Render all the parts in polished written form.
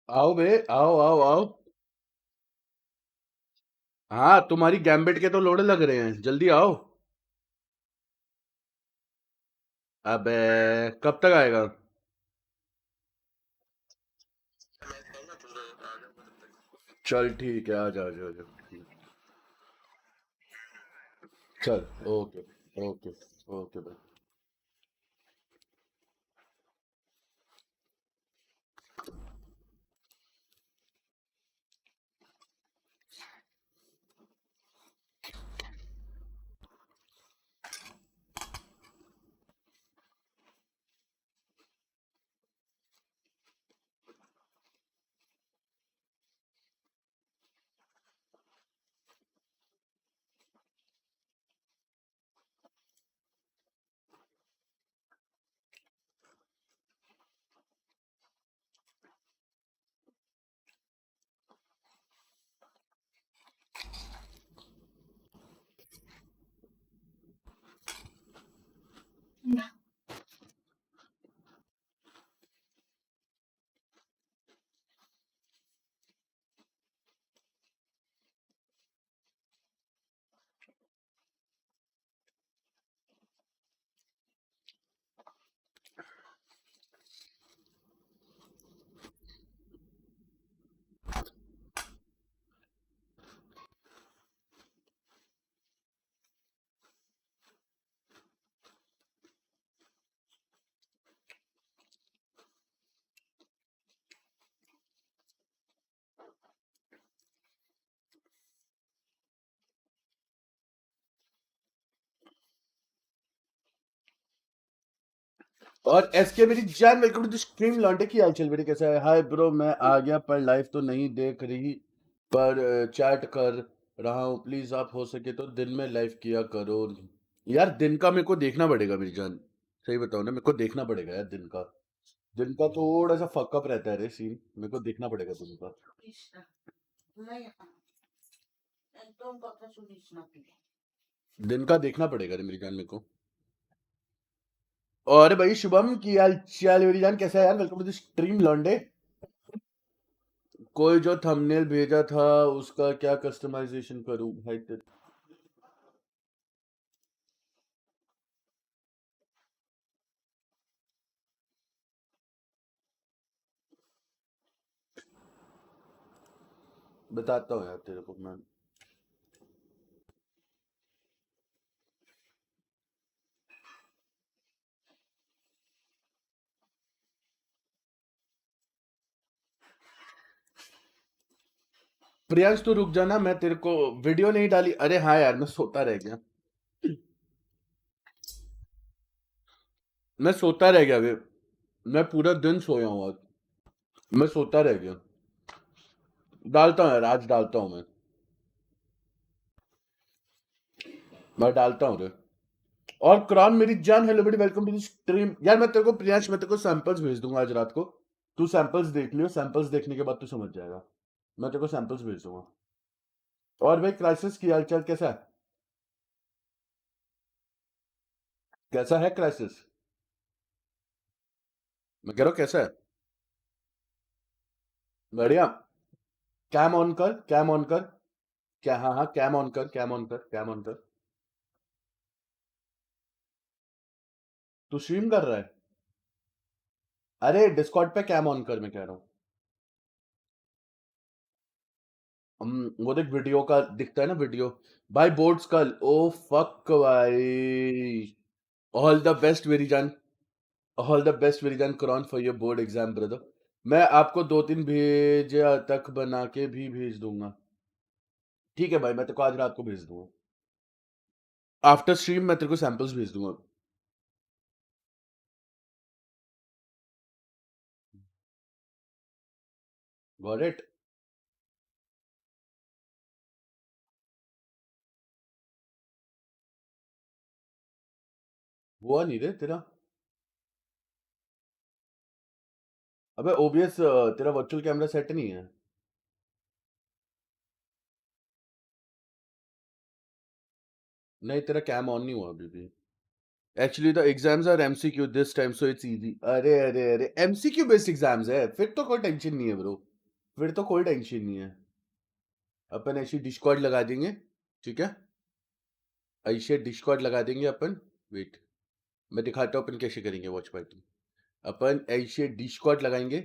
आओ बे, आओ आओ आओ। हाँ, तुम्हारी गैम्बिट के तो लोड़े लग रहे हैं, जल्दी आओ। अबे, कब तक आएगा? चल ठीक है, आ जा आ जा आ जा। चल, ओके ओके ओके भाई। और एसके मेरी जान, वेलकम टू द स्ट्रीम। लॉन्डे की हाल चल मेरे, कैसा है? हाय ब्रो, मैं आ गया पर लाइव तो नहीं देख रही, पर चैट कर रहा हूँ। प्लीज आप हो सके तो दिन में लाइव किया करो। यार दिन का मेरे को देखना पड़ेगा मेरी जान, सही बताओ ना, मेरे को देखना पड़ेगा यार दिन का। दिन का थोड़ा सा फकअप रहता है रे सीन, मेरे को देखना पड़ेगा दिन का। दिन का देखना पड़ेगा रे मेरी जान मेरे को। और भाई शुभम की हाल चाल मेरी जान, कैसा है यार? वेलकम टू द स्ट्रीम लॉन्डे। कोई जो थंबनेल भेजा था उसका क्या कस्टमाइजेशन करूं भाई? बताता हूँ यार तेरे को मैं। प्रियांश तू रुक जाना, मैं तेरे को वीडियो नहीं डाली। अरे हाँ यार, मैं सोता रह गया। मैं सोता रह गया वे, मैं पूरा दिन सोया हूँ आज। मैं सोता रह गया। डालता हूँ यार, आज डालता हूँ मैं डालता हूँ रे। और क्रॉन मेरी जान, हेलो बड़ी, वेलकम टू द स्ट्रीम। यार मैं तेरे को प्रियांश, मैं तेरे को सैंपल्स भेज दूंगा आज रात को। तू सैंपल्स देख लियो, सैंपल्स देखने के बाद तू समझ जाएगा। मैं तेरे को सैंपल्स भेज दूंगा। और भाई क्राइसिस की हालचाल कैसा है? कैसा है क्राइसिस? मैं कह रहा हूँ कैसा है? बढ़िया। कैम ऑन कर, कैम ऑन कर। क्या? हाँ हाँ, कैम ऑन कर, कैम ऑन कर, कैम ऑन कर। तू स्ट्रीम कर रहा है? अरे डिस्कॉर्ड पे कैम ऑन कर, मैं कह रहा हूँ। वो देख वीडियो का दिखता है ना वीडियो। भाई बोर्ड्स कल, ओ फक भाई। ऑल द बेस्ट मेरी जान, ऑल द बेस्ट मेरी जान क्रॉन for your board exam brother. मैं आपको दो तीन भेज तक बना के भी भेज दूंगा। ठीक है भाई, मैं तेरे को आज रात को भेज दूंगा। आफ्टर स्ट्रीम मैं तेरे को सैंपल्स भेज दूंगा। Got it. हुआ नहीं रे तेरा? अबे ओबीएस, तेरा वर्चुअल कैमरा सेट नहीं है? नहीं, तेरा कैम ऑन नहीं हुआ अभी भी। Actually the exams are MCQ this time, so it's easy. अरे अरे अरे, एमसीक्यू बेस्ड एग्जाम्स है फिर तो कोई टेंशन नहीं है ब्रो। फिर तो कोई टेंशन नहीं है। अपन ऐसी डिस्कॉर्ड लगा देंगे, ठीक है? ऐसे डिस्कॉर्ड लगा देंगे अपन। वेट, मैं दिखाता हूँ अपन कैसे करेंगे वॉच पार्टी। अपन ऐसे डिस्कॉर्ड लगाएंगे,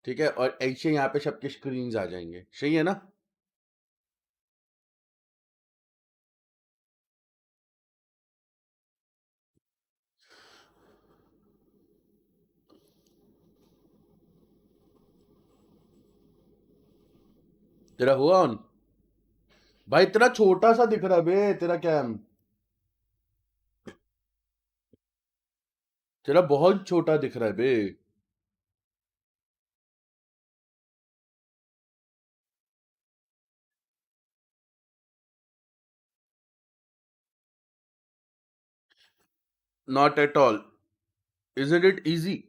ठीक है? और ऐसे यहाँ पे सबके स्क्रीन्स आ जाएंगे, सही है ना? तेरा हुआ ऑन? भाई इतना छोटा सा दिख रहा है बे तेरा कैम। तेरा बहुत छोटा दिख रहा है बे। Not at all. Isn't it easy?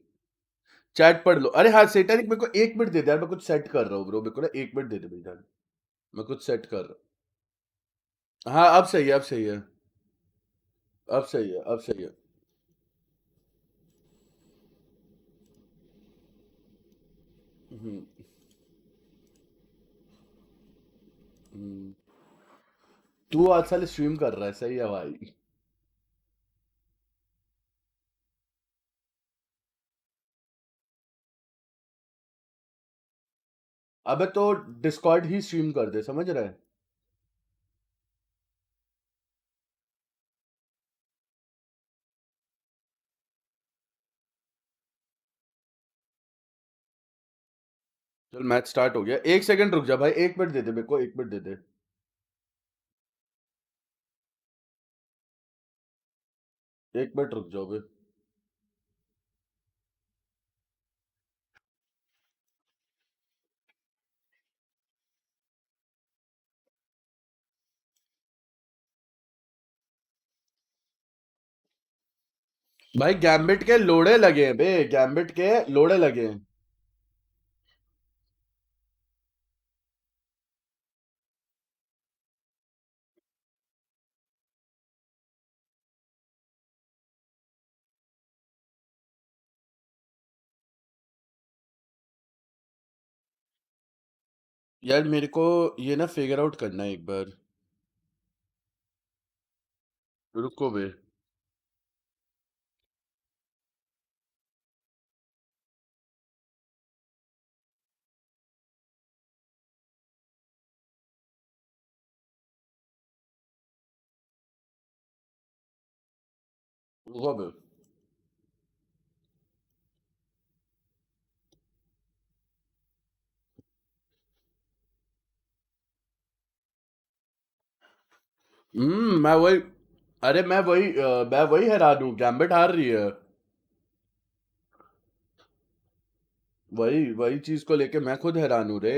Chat पढ़ लो। अरे हाँ सेटेनिक, मेरे को 1 मिनट दे दे यार, मैं कुछ सेट कर रहा हूँ ब्रो, मेरे को ना 1 मिनट दे दे भाई जान, मैं कुछ सेट कर रहा हूँ। हाँ अब सही है, अब सही है, अब सही है, अब सही है। हम्म, हम्म। तू आज साल स्ट्रीम कर रहा है, सही है भाई। अबे तो डिस्कॉर्ड ही स्ट्रीम कर दे, समझ रहा है? चल मैच स्टार्ट हो गया, 1 सेकंड रुक जा भाई, 1 मिनट दे दे मेरे को, 1 मिनट दे दे। 1 मिनट रुक जाओ बे। भाई गैम्बिट के लोड़े लगे हैं बे, गैम्बिट के लोड़े लगे हैं। यार मेरे को ये ना फिगर आउट करना है एक बार। रुको बे। रुको बे। मैं वही, अरे मैं वही हैरान हूँ, गैम्बिट हार रही है। वही वही चीज को लेके मैं खुद हैरान हूँ रे।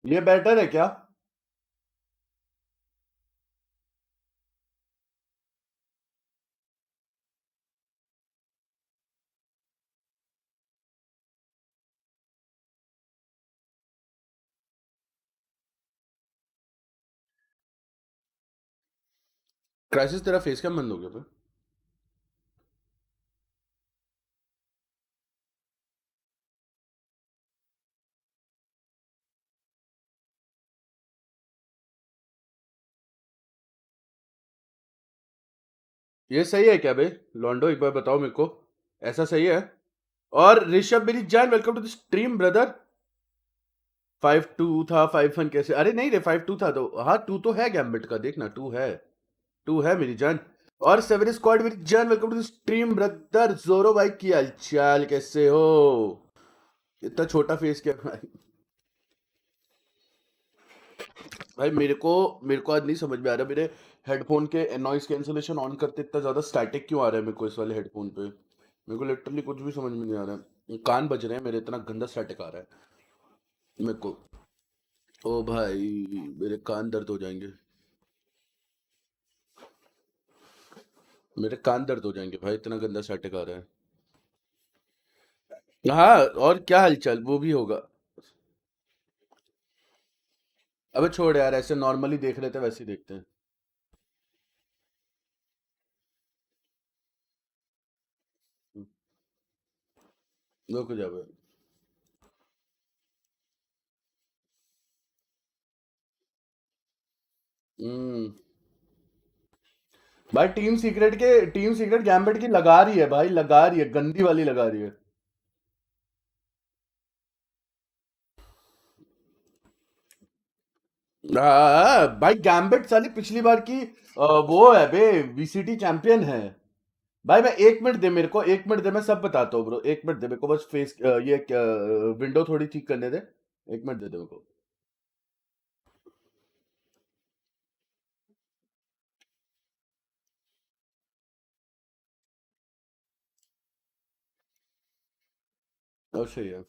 ये बेटर है क्या? क्राइसिस तेरा फेस कैम बंद हो गया था? ये सही है क्या बे? लॉन्डो एक बार बताओ मेरे को, ऐसा सही है? और ऋषभ मेरी जान, welcome to the stream brother. 5-2 था, 5-1 कैसे? अरे नहीं रे, 5-2 था तो, हाँ 2 तो है गैम्बिट का, देखना 2 है, 2 है मेरी जान। और 7 स्क्वाड मेरी जान, welcome to the stream brother. Zoro भाई की हालचाल, कैसे हो? इतना छोटा फेस क्या भाई? भाई मेरे को आज नहीं समझ में आ रहा, मेरे हेडफोन के नॉइस कैंसलेशन ऑन करते इतना ज्यादा स्टैटिक क्यों आ रहा है मेरे को इस वाले हेडफोन पे? मेरे को लिटरली कुछ भी समझ में नहीं आ रहा है, कान बज रहे हैं मेरे, इतना गंदा स्टैटिक आ रहा है मेरे को। ओ भाई, मेरे कान दर्द हो जाएंगे, मेरे कान दर्द हो जाएंगे भाई, इतना गंदा स्टैटिक आ रहा है। हाँ और क्या हालचाल, वो भी होगा। अबे छोड़ यार, ऐसे नॉर्मली देख रहे थे वैसे ही देखते हैं। रुक जा भाई। भाई टीम सीक्रेट गैम्बिट की लगा रही है भाई, लगा रही है, गंदी वाली लगा रही है। भाई गैम्बिट साली पिछली बार की वो है बे, वीसीटी चैंपियन है भाई। मैं 1 मिनट दे मेरे को, 1 मिनट दे, मैं सब बताता हूँ ब्रो। 1 मिनट दे मेरे को, बस फेस ये विंडो थोड़ी ठीक करने दे। 1 मिनट दे मेरे को। और सही है।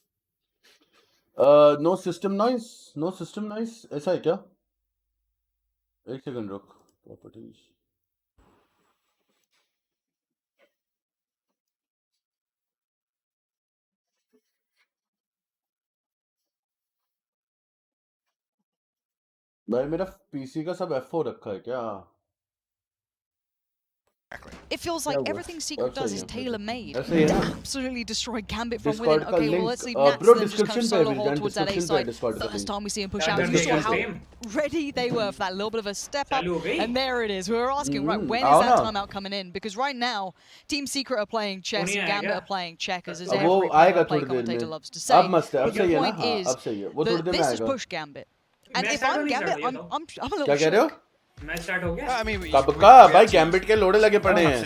No system noise, no system noise, ऐसा है क्या? 1 सेकंड रुक। प्रॉपर्टीज भाई, मेरा पीसी का सब F4 रखा है क्या? It feels like everything Secret does is tailor-made ऐसे ही to है ना? absolutely destroy Gambit from Discord within. का Okay, well, link, let's leave Nats bro, and then just kind description of पे है solo Virjan, hold towards that A description पे है side. Discord का First link। time we see him push Yeah, out. done We saw the how same. ready they were for that little bit of a step up. Chalu ho gayi. And there it is. We were asking, right, when आओ is that ना। timeout coming in? Because right now, Team Secret are playing chess नहीं and Gambit आएगा। are playing checkers, as अब वो every आएगा play थोड़ी देर commentator में। loves to say. अब मस्त है, अब But the सही है ना? point हाँ, is अब सही है, वो थोड़ी that देर में this has आएगा। pushed Gambit. And match if start I'm नहीं Gambit, स्टार्ट I'm हुआ a क्या little कह रहे हो? shook. मैच स्टार्ट हो गया। I mean, कब का भाई? गैम्बिट के लोड़े लगे पड़े हैं।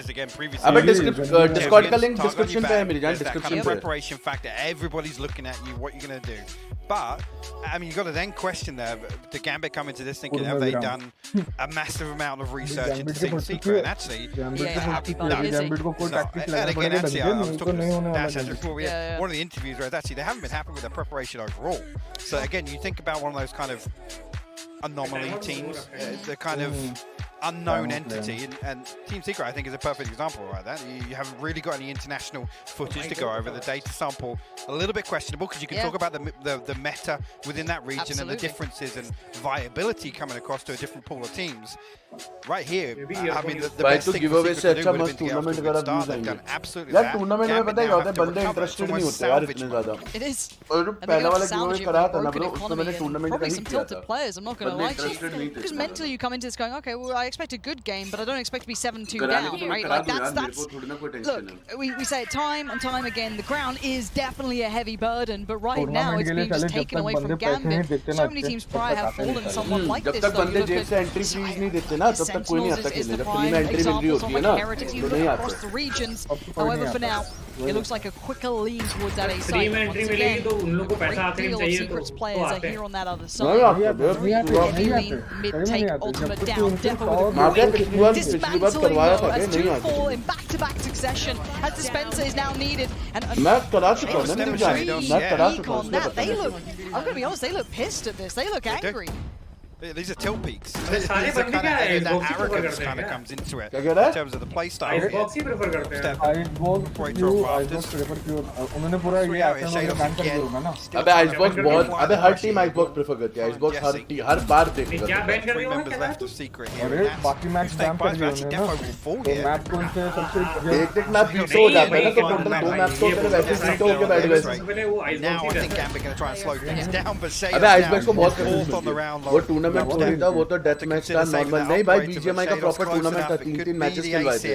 अबे डिस्कॉर्ड का लिंक डिस्क्रिप्शन पे है मेरी जान, डिस्क्रिप्शन पे। Preparation factor. Everybody's looking at you. What you're gonna do? But I mean, you got to then question the Gambit come into this thinking, have they done a massive amount of research into Team Secret? And actually, gambit को कोई tactics and लगाने again, पड़ेंगे actually, ढंग I से, was नहीं तो talking नहीं होने to वाला Dash gambit. before one of the interviews where actually they haven't been happy with their preparation overall. So again, you think about one of those kind of anomaly teams, the kind of unknown entity, and Team Secret I think is a perfect example of that. You haven't really got any international footage to go over. The data sample a little bit questionable because you can talk about the meta within that region and the differences and viability coming across to a different pool of teams. Right here, I mean, the best thing for Secret to do would have been to get off to a good start. They've done absolutely यार that. Tournament में पता है क्या होता है, बंदे interested नहीं होते यार इतने ज्यादा। It is. और जो And they पहला got वाला to give salvage away it करा with a था ना broken ब्रो, उसमें economy मैंने and टूर्नामेंट का probably ही some किया tilted था। players. I'm not going to बंदे lie to इंटरेस्टेड नहीं you. थे Because इतने mentally you come into this going, okay, well, I expect a good game, but I don't expect to be 7-2 कराने को down, तो मैं right? करा Like दूं यार, मेरे that's को थोड़ी ना कोई टेंशन है। look, we say it time and time again. The ground is definitely a heavy burden, but right now it's being just taken away from Gambit. So many teams prior have fallen somewhat like जब this. तक Though बंदे you look जेब से at entry fees नहीं देते ना, तब तक कोई नहीं आता Sentinels is खेलने। the जब फ्री में prime एंट्री मिल रही examples होती of है like ना, heritage you तो look नहीं across आते। the regions. However, for now, it looks like a quicker lean towards that A free side. में Once एंट्री मिलेगी again, तो उन लोगों को a पैसा great आखिर deal of चाहिए Secret's तो players are आते here हैं। on that other नहीं side. आता बे, Heavy lean, mid-take, ultimate down, Defo with a मार great पिछली बार dismantling करवाया though था as बे, नहीं two आती। fall in back-to-back succession as Dispenser is now needed. And मैं करा चुका हूँ ना, Shadow's मैं demonstrated, करा yeah. चुका हूँ, on उसने that, they बताया look, था। I'm going to be honest, they look pissed at this. They look They do. angry. These are tilt peaks. सारे These are बंदे kind क्या है, of, that Xbox he prefer arrogance करते हैं kind of क्या? comes into it क्या कह रहा है? in terms of the play style. Icebox he prefer करते हैं। Step. आइसबॉक्स प्रेफर क्यों? उन्होंने पूरा ये एक्शन में बैन कर दिया होगा ना। अबे आइसबॉक्स बहुत, अबे हर टीम आइसबॉक्स प्रेफर करती है। आइसबॉक्स हर बार देखेगा। क्या बैन कर 3 दिया members होगा left of Secret here. अरे बाकी मैच बैन कर दिए Actually, उन्होंने ना। Defo will fall तो here. मैच को उनसे सबसे एक मैच बीट हो जाता है ना, तो टोटल 2 मैच तो तेरे वैसे बीट हो के बैठ गए। पहले वो Now icebox I he think रहता है। Gambit going to try and slow things down, but Shadow's अबे आइसबॉक्स को now बहुत fourth on the करते round. हैं। वो टूर्नामेंट थोड़ी था, वो तो डेथ मैच था नॉर्मल। नहीं भाई, बीजीएमआई का प्रॉपर टूर्नामेंट था, 3-3 मैचेस खिलवाए थे।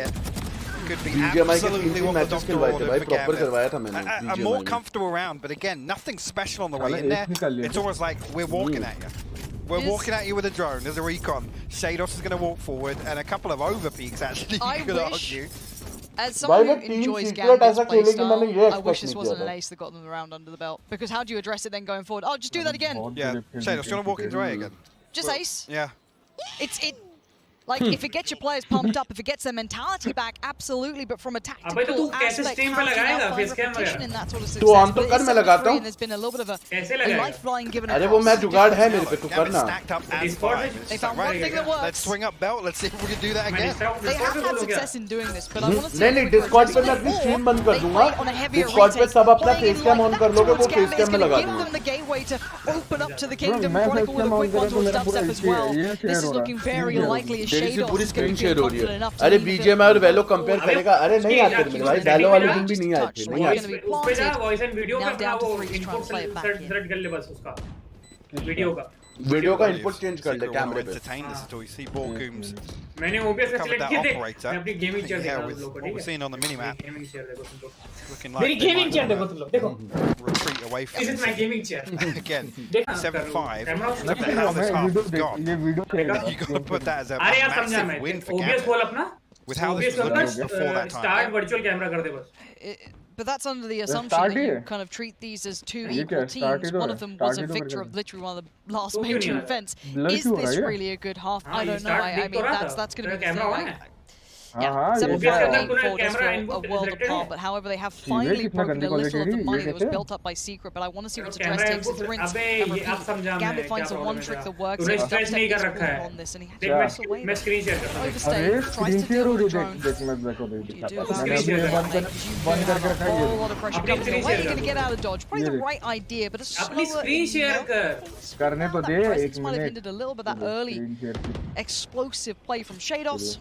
बीजीएमआई के 3-3 मैचेस खिलवाए थे भाई, प्रॉपर करवाया था मैंने A more बीजीएमआई में। comfortable round, but again, nothing special on the way चलो, in there. एक निकाल लिया। It's almost like we're walking at you. We're Yes. walking at you with a drone. There's a recon. Shados is going to walk forward, and a couple of over peaks actually. I You could wish- argue. As someone भाई who मैं Team enjoys Secret Gambit's ऐसा खेलेगी, मैंने ये playstyle, I expect wish this नहीं wasn't किया an था। ace that got them the round under the belt. Because how do you address it then going forward? Oh, just do that again. Yeah, Shados, do you want to walk into A again? Just ace. Yeah. It's it. Like, if it gets your players pumped up, if it gets their mentality back, absolutely. But from a tactical अबे तो तू कैसे aspect, stream पे how do you लगाएगा now find face cam repetition वगैरह? in that sort of तू success? on तो But कर, it's मैं लगाता 73 हूँ। and there's been a little bit of a कैसे लगाएगा? lifeline given अरे वो across. मैं जुगाड़ है मेरे पे, तू Gambit करना। stacked up as Discord 5. They It's found like, one thing that right, let's works. swing up belt. Let's see if we can do that मैं again. Discord They have had बोलूँ क्या? success in doing this, but I want to see नहीं नहीं, Discord पे मैं अपनी stream बंद कर दूंगा। डिस्कॉर्ड पे सब अपना फेस कैम ऑन कर लोगे, वो फेस कैम में लगा दूंगा। Give them the gateway to open up to the kingdom. Chronicle with a quick one towards dubstep as well. This is looking very likely as तेरी सी Shadow पूरी is going screen to share be हो रही confident है। enough to अरे leave BGMI और वेलो compare करेगा। अरे नहीं आते मेरे भाई, डालो वाले दिन भी नहीं आए थे, नहीं आए थे। उस पे जा वॉइस एंड वीडियो Now पे अपना down to वो three, just trying input to play it back in. Set कर ले बस उसका वीडियो का। वीडियो का इनपुट चेंज कर ले Secret want कैमरे to पे। entertain this at all. You see ball gooms मैंने ओबीएस का covered सिलेक्ट that किए थे। operator. मैं अपनी गेमिंग चेयर Yeah, देखा with तुम लोग को, what ठीक we're है? seeing on the minimap, gaming chair देखो तुम लोग। looking मेरी like they gaming chair might देखो तुम लोग, देखो। retreat away This is from my it. gaming chair. Again, देखा 7-5. Camera Look at how this half has gone. ये video You got to put that as a अरे यार समझा massive मैं। win for ओबीएस खोल Gambit. अपना। With how this OBS was खोलना, looking before that time. Start virtual camera कर दे बस। But that's under the assumption start that you here. kind of treat these as two ये equal क्या, start teams. ही तो One है, of them start was he a तो victor करके of literally one of the last तो क्यों major नहीं आया? events. Blur Is क्यों हो रहा this है? really a good half? हाँ, I ये don't know. start I देख तो mean, रहा that's था। going to be तेरा the कैमरा thing. ऑन है? Yeah, हाँ, some ये of क्या the है? game for camera just a input world selected है। apart, but however they have सीधे finally कितना broken गंदी a little of quality the है, money ये that was कैसे? built up by Secret, but I want to see what camera Surprise takes. Input It's rinse अबे and ये अब repeat. समझा मैं Gambit क्या finds the one problem trick है that works. तूने and स्ट्रेस Dubstep नहीं gets कर रखा caught है on this, and he had देख to मैं press away. मैं स्क्रीन शेयर करता हूँ Overstay, अरे tries screen to share deal हो with रही the देख drone. देख मैं देखो What do you do दिखाता about मैंने this? अभी ये बंद कर रखा है A ये whole lot of pressure अपनी coming screen your way. share You're going to कर get out of dodge. Probably ये the देख। right idea, but a अपनी slower स्क्रीन शेयर enough. कर करने तो That दे presence एक might have minute hindered a little bit that early screen share की explosive play from Shados.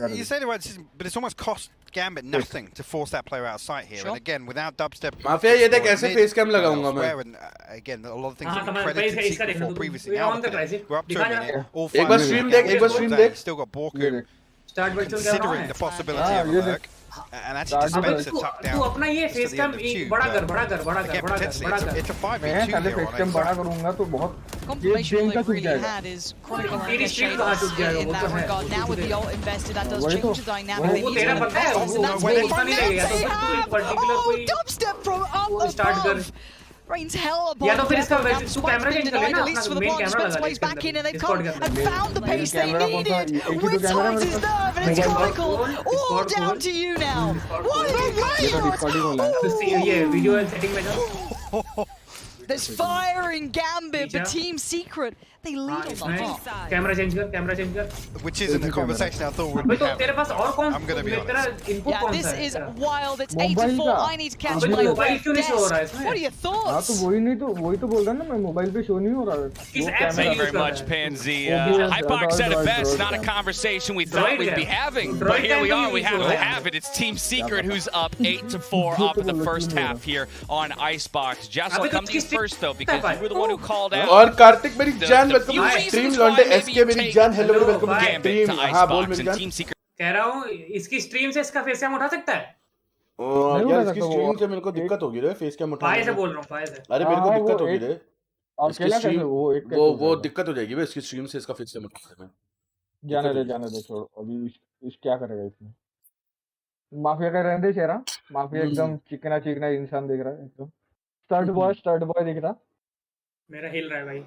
You say the right decision, but it's almost cost Gambit nothing to force that player out of sight here. Sure. And again, without dubstep, mafia ये देख ऐसे mid, face cam लगाऊंगा मैं। elsewhere, and again, a lot of things हाँ that we समझ credited इसका Secret देखना for तू previously. ये Now ऑन look कर at ऐसे it. We're up to दिखा a जा minute. All एक बार five stream minutes. देख, एक बार Gambit's stream all day. देख। Still got ball ये coup, देख start virtual camera considering the possibility हाँ, of ये a देख। lurk, and actually Start dispense a तू tuck तू down. अपना ये just to face the cam end of the tube, बड़ा कर but बड़ा कर बड़ा again, कर बड़ा कर potentially, बड़ा it's कर a 5v2 मैं साले here फेस on कैम बड़ा Acer. करूंगा तो बहुत Confirmation गेम all का they've सूख really जाएगा had is Chronicle and तेरी स्ट्रीम कहाँ Shados टूट जाएगा in वो that तो है regard. Now with the ult invested, that does वही change तो the dynamic. They वो need to तेरा पता है invest, वो and that's when big they- for नहीं लगेगा तो them. फिर They कोई पर्टिकुलर have कोई dubstep from up वो स्टार्ट कर above. Rains hell upon या तो फिर इसका Pepper. Now तू Spike's कैमरा been चेंज कर denied, लेना at least अपना for the main moment. Camera Spence लगा ले plays इसके back in, and they've Discord come के and अंदर found the pace they camera कौन सा needed. एक ही तो With कैमरा Time's मेरे his pass nerve, and it's Discord Chronicle. खोल, All Discord down खोल। to you now. Discord What खोल। a way! ये तो डिस्कॉर्ड ही खोला है तो ये वीडियो सेटिंग में जाओ There's fire in Gambit, but Yeah. Team Secret, they lead on the half. Camera change कर Which isn't a conversation I thought we'd भाई be तो तेरे having. पास और कौन I'm gonna be तेरा honest. इनपुट Yeah, कौन this सा है is तेरा? wild. It's Mobile 8 to 4. का। I need to catch अबे my तो मोबाइल क्यों नहीं desk. show हो रहा है इसमें? What are your हाँ तो thoughts? वही तो बोल रहा ना मैं मोबाइल पे शो नहीं हो रहा है किस वो ऐप से कैमरा use Very कर रहा much, है? Pansy. Obvious, Hypox said it droid, best. droid. Not a conversation we Droid thought we'd है। be having, Droid but here we time are. तो We use have हो to रहा है। have it. It's Team Secret who's up 8-4 off of the first half here on Icebox. Jess, I'll अबे तो come to you किस first though because you were the one who called out. और कार्तिक मेरी जान the welcome few stream reasons लॉन्डे why maybe SK you मेरी take जान hello Hello, welcome bye. Gambit stream to हाँ बोल Icebox मेरी and जान Team Secret. कह रहा हूँ इसकी स्ट्रीम से इसका फेस कैम उठा सकता है नहीं यार उठा इसकी सकता वो। स्ट्रीम से मेरे को दिक्कत होगी रे फेस कैम पाए उठाने से में। बोल रहा हूँ पाए से अरे मेरे को हाँ, दिक्कत वो होगी एक- रे और इसकी अकेला स्ट्रीम कैसे वो एक कैसे वो हो जाएगा? दिक्कत हो जाएगी बे इसकी स्ट्रीम से इसका फेस कैम उठाने में। जाने दे छोड़ अभी इस क्या करेगा इसमें माफिया का रहने दे चेहरा माफिया एकदम चिकना चिकना इंसान दिख रहा है एकदम स्टड बॉय दिख रहा मेरा हिल रहा है भाई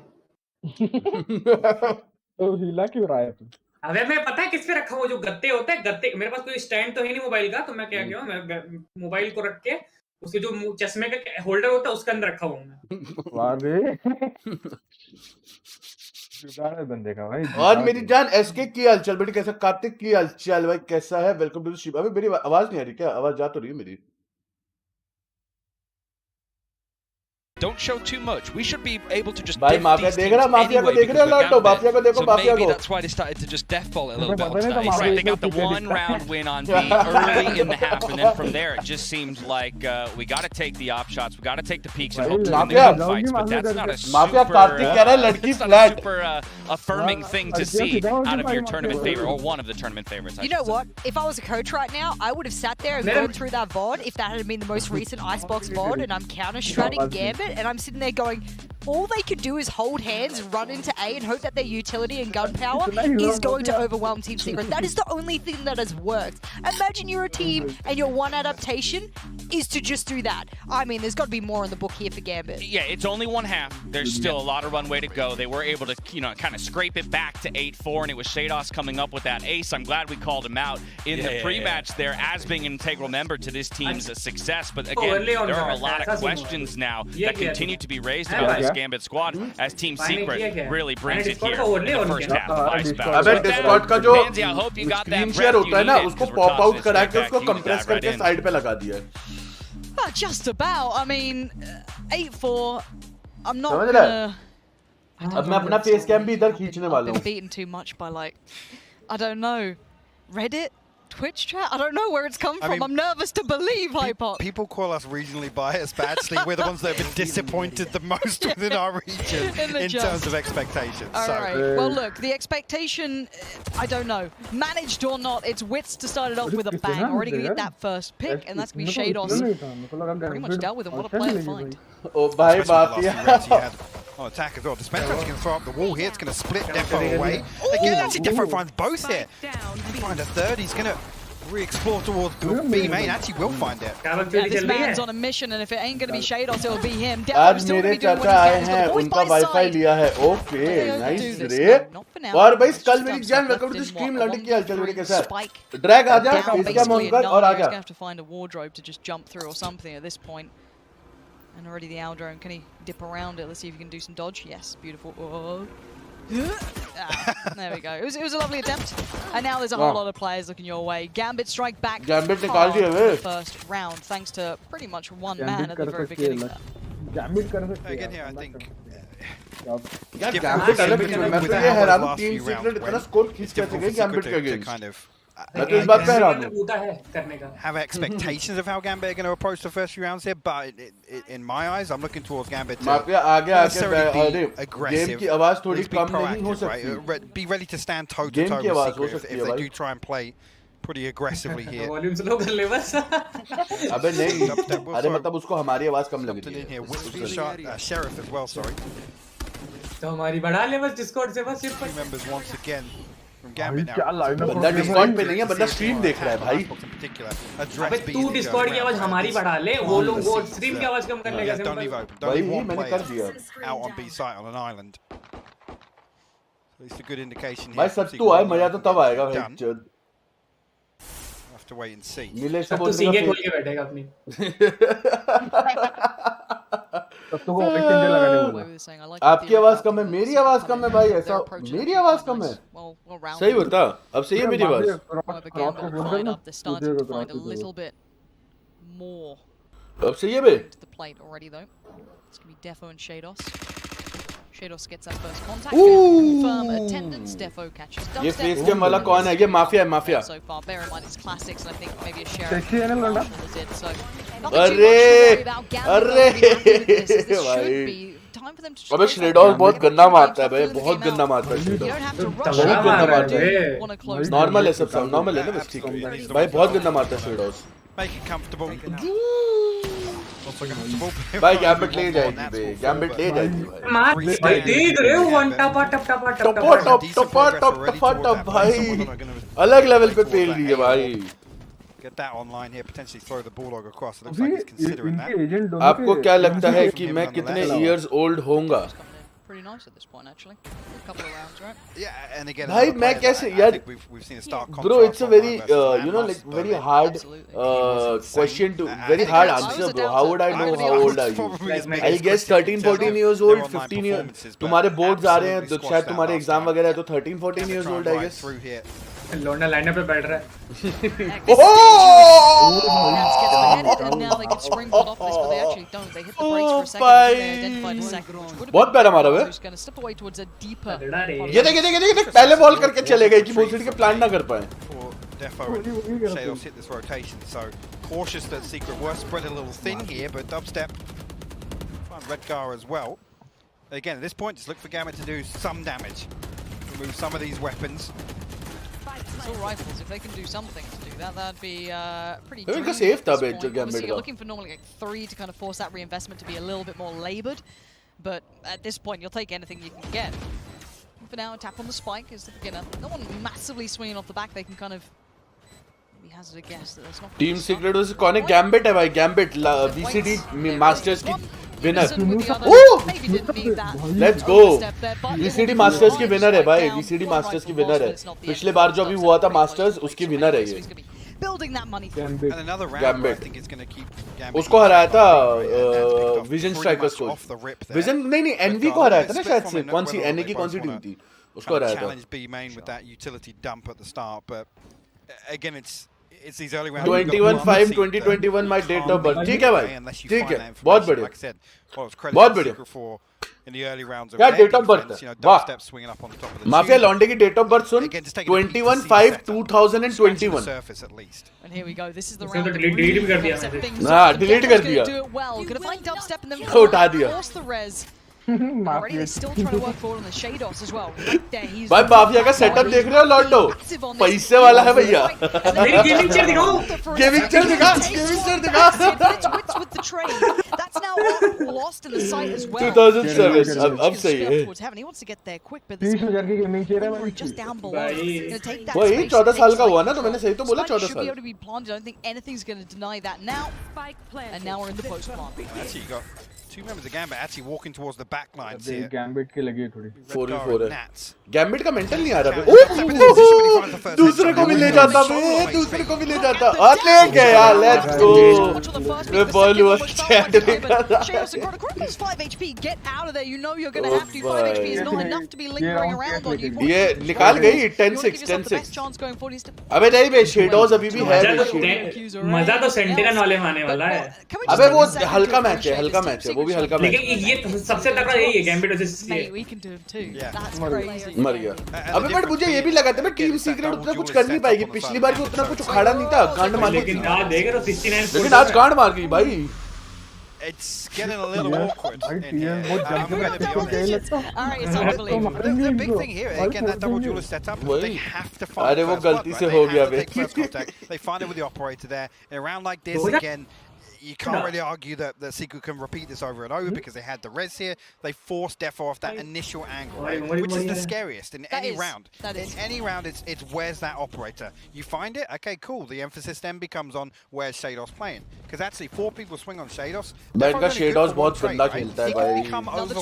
तो हिला क्यों रहा है तू अबे मैं पता है किस पे रखा हूँ जो गत्ते होते हैं गत्ते मेरे पास कोई स्टैंड तो है नहीं मोबाइल का तो मैं क्या किया मैं मोबाइल को रख के उसके जो चश्मे का होल्डर होता है उसके अंदर रखा हुआ हूँ मैं वाह बे जुगाड़ है बंदे का भाई और मेरी जान एसके की हालचाल बेटी कैसा कार्तिक की हालचाल भाई कैसा है वेलकम टू द स्ट्रीम। अबे मेरी आवाज नहीं आ रही क्या आवाज जा तो रही है मेरी। Don't show too much. We should be able to just भाई diff माफिया these देख teams रहा माफिया को anyway देख रहा because we're Lato Gambit. Mafia को देखो So माफिया maybe को। that's why they started to just death ball it a little bit on पता नहीं तो tonight. Mafia Right, they got the इतने one पीछे round win on B early in the half, and then from there it just seems like we got to take the op shots, we got to take the peaks and hope to win the mafia- gunfights. But that's not a mafia super, Kartik कह रहा है लड़की it's not a flat. super affirming thing to see out of your tournament favorite or one of the tournament favorites. I You know should say. what? If I was a coach right now, I would have sat there and gone through that VOD if that had been the most recent Icebox VOD and I'm counter-stratting Gambit and I'm sitting there going, all they could do is hold hands, run into A, and hope that their utility and gun power is going to overwhelm Team Secret. That is the only thing that has worked. Imagine you're a team and your one adaptation is to just do that. I mean, there's got to be more in the book here for Gambit. Yeah, it's only one half. There's still a lot of runway to go. They were able to, you know, kind of scrape it back to 8-4, and it was Shados coming up with that ace. I'm glad we called him out in the pre-match there as being an integral member to this team's success. But again, there are a lot of questions now that continue to be raised about this Gambit squad as Team Secret really brings it here in the first half of Ice Battle. अबे Discord का जो Manzi, I hope you got that screen breath share you होता है ना, needed, उसको 'cause we're pop tossing out this करा right के back उसको into compress that right करके in. side पे लगा दिया. Just about. I mean, 8-4. I'm not समझ रहा है? gonna. अब मैं अपना face cam भी इधर खींचने वाला I've हूँ. been beaten too much by, like, I don't know, Reddit, Twitch chat. I don't know where it's come from. mean, I'm nervous to believe, Hypop. People call us regionally biased, but actually we're the ones that have been disappointed the most within our region in terms of expectations. All So right. Well, look, the expectation, I don't know, managed or not, it's Wits to start it off with a bang. Already gonna get that first pick, and that's gonna be Shados. Pretty much dealt with him. What a player to find. ओ भाई especially बाप with the last few rounds he had on attack as well. Dispenser actually going to throw up the wall here. It's going to split Defo away. Again, actually Defo finds both here. He find a third. He's going to re-explore towards B main. Actually will find it. Yeah, this man's on a mission, and if it ain't gonna be Shados, it'll be him. आज मेरे चाचा आए हैं, उनका wifi लिया है. Okay, nice रे. और भाई कल मेरी जान वेलकम टू द स्ट्रीम. लौंडे की हालचाल मेरे कैसा है? ड्रैग आ जा, इसका मन कर और आ जा. He's gonna have to find a wardrobe to just jump through or something at this point. And already the Aldrone, can he dip around it? Let's see if he can do some dodge. Yes, beautiful. Oh. There we go. It was a lovely attempt. And now there's a whole lot of players looking your way. Gambit strike back Gambit hard निकाल दिया in way. the first round, thanks to pretty much one man at the very beginning there. Gambit कर सकते हैं. Again here, I think. यार Gambit अलग team है. मैं तो ये हैरान हूँ Team Secret इतना स्कोर खींच कैसे गई Gambit के to अगेंस्ट. kind of मैं तो इस बात पे हैरान हूँ. have expectations of how Gambit are going to approach the first few rounds here, but in my eyes, I'm looking towards Gambit to mafia आगे आके necessarily be अरे aggressive. गेम की आवाज थोड़ी Let's be कम नहीं हो proactive, सकती. right? Be ready to stand toe to Game toe की with आवाज हो Secret सकती if है they भाई. do try and play pretty aggressively here. Volume slow कर ले बस. अबे नहीं, अरे मतलब उसको हमारी आवाज कम लग Something रही in here है. with the shot, Sheriff as well, sorry. तो हमारी बढ़ा ले बस डिस्कॉर्ड से बस सिर्फ. Team members once again from Gambit now. क्या लाइन में बंदा डिस्कॉर्ड पे नहीं है, बंदा स्ट्रीम देख रहा है भाई. In particular, अबे तू डिस्कॉर्ड की आवाज हमारी बढ़ा ले. वो लोग वो स्ट्रीम की आवाज कम कर लेगा. Don't leave open. Don't भाई leave one मैंने player कर दिया. out on B site on an island. So it's a good indication here. भाई from सत्तू आए, Secret. मजा तो तब आएगा भाई. Done. चल. Have to wait and see. Nilesh तब को तू सींगे खोल बोल के बैठेगा अपनी. तो वो एक्सचेंज लगाने बोला. आपकी आवाज कम है, मेरी आवाज कम है भाई. ऐसा मेरी आवाज कम है. सही बता, अब सही है मेरी आवाज. अब सही है बे. Shados gets that first contact. Confirm attendance. Defo catches. ये फेस कैम वाला कौन है? ये माफिया है, mafia. So far, bear in mind it's classics, and I think maybe a sheriff. Sexy है ना लौंडा? अरे भाई. अबे श्रेडॉस बहुत गंदा मारता है भाई, बहुत गंदा मारता है श्रेडॉस. बहुत गंदा मारता है. नॉर्मल है सब, नॉर्मल है ना बस. ठीक है भाई, बहुत गंदा मारता है श्रेडॉस. Make it comfortable. भाई गैम्बिट ले जाएगी बे, गैम्बिट ले जाएगी भाई. मार देख रहे हो वन टपा टप टपा टप टपा टप टपा टप टपा टप भाई. अलग लेवल पे पेल रही है भाई. Get that online here, potentially throw the bulldog across. It looks like he's considering that. इनके एजेंट दोनों आपको क्या लगता है कि मैं कितने इयर्स ओल्ड होऊंगा? Pretty nice at this point, actually. A couple of rounds, right? Yeah, and again, भाई मैं कैसे यार. we've seen a stark contrast. Bro, it's a very you know, like very hard question to, very hard answer bro. How would I know how old are you? I guess 13 14 years old, 15 years. तुम्हारे boards आ रहे हैं तो शायद तुम्हारे exam वगैरह है तो 13 14 years old I guess. लौंडा लाइनअप पे बैठ रहा है. बहुत प्यारा मारा वे. ये देख पहले बॉल करके चले गए कि बुलसेट के प्लान ना कर पाए. Defo and Shados hit this rotation, so cautious that Secret were spread a little thin here, but dubstep find Redgar as well. Again, at this point, just look for Gambit to do some damage, remove some of these weapons. It's all rifles. If they can do something to do that, that'd be pretty. इनका safe था बे जो Gambit Obviously, का. you're looking for normally like 3 to kind of force that reinvestment to be a little bit more laboured. But at this point, you'll take anything you can get. For now, a tap on the spike is the beginner. No one massively swinging off the back. They can kind of maybe hazard a guess that there's not. Team Secret was कौन है? Gambit है भाई, Gambit VCD Masters की winner. Oh! Let's go. VCD Masters की winner है भाई, VCD Masters की winner है. पिछले बार जो अभी हुआ था Masters, उसकी winner है ये. Building that money. And another round where I think it's going to keep Gambit. उसको हराया था Vision Strikers को. Vision नहीं NV को हराया था ना शायद से. कौन सी NA की कौन सी टीम थी? उसको हराया था. Challenge B main with that utility dump at the start, but again it's these early rounds. 21/5/2021 my date of birth. ठीक है भाई. ठीक है. बहुत बढ़िया. Like I said, बहुत बढ़िया. In the early rounds of क्या डेट ऑफ बर्थ है? वाह. swinging up on the top of the mafia लॉन्डे की डेट ऑफ बर्थ सुन. 21/5/2021. surface at least. And here we go. This is the उसने round. तो delete भी कर दिया मैंने. हाँ, delete कर दिया. Do it well. Gonna find dubstep and then उठा दिया. force the res. Already they're still trying to work forward on the Shados as well. Right there, he's भाई माफिया का सेटअप देख रहे हो लॉन्डो? पैसे वाला है भैया. मेरी गेमिंग चेयर दिखाओ. गेमिंग चेयर दिखा. गेमिंग चेयर दिखा. Wits with the trade. That's now lost in the sight as well. 2007. अब सही है. He wants to get there quick, but this 30,000 की गेमिंग चेयर है भाई. just down below. Gonna take that वही space. 14 साल का हुआ ना, तो मैंने सही तो बोला Spike 14 should be साल. able to be planted. I don't think anything's going to deny that now. And now we're in the post plant. Actually, you got two members of Gambit actually walking towards the back lines देख here. Gambit की लगी है थोड़ी. 4v4 है. Nats. Gambit का mental नहीं आ रहा बे. दूसरे को भी ले जाता बे. दूसरे को भी ले जाता. अरे क्या यार, let's go. The ball was chattering. Shados and Chronicles, 5 HP. Get out of there. You know you're going to have to. 5 HP is not enough to be lingering around on you. ये निकाल गई 10-6 10-6. अबे नहीं बे, shadows अभी भी है बे. मजा तो सेंटिनल वाले में आने वाला है. अबे वो हल्का मैच है, हल्का मैच है, वो भी हल्का मैच. लेकिन ये सबसे तगड़ा यही है gambit versus Mate, we can do him too. Yeah. That's crazy. मर गया. अबे बट मुझे ये भी लगा था टीम सीक्रेट उतना कुछ कर नहीं पाएगी. पिछली बार भी उतना कुछ उखाड़ा नहीं था. गांड मार गई. लेकिन आज देख रहे हो 69. लेकिन आज गांड मार गई भाई. It's getting a little awkward in here. बहुत I'm जल्दी going to be honest. All right, it's unbelievable. The big thing here, again, that double duelist setup, they have to find अरे the वो first गलती blood, से right? हो They गया have to बे. take first contact. They find it with the operator there. In a round like this, again, you can't really argue that Secret can repeat this over and over because they had the res here. They forced Defo off that initial angle, right? Which is the scariest in any round. In any round, it's where's that operator? You find it, okay, cool. The emphasis then becomes on where's Shados playing, because actually 4 people swing on Shados. Bat का shadows बहुत गंदा खेलता है भाई.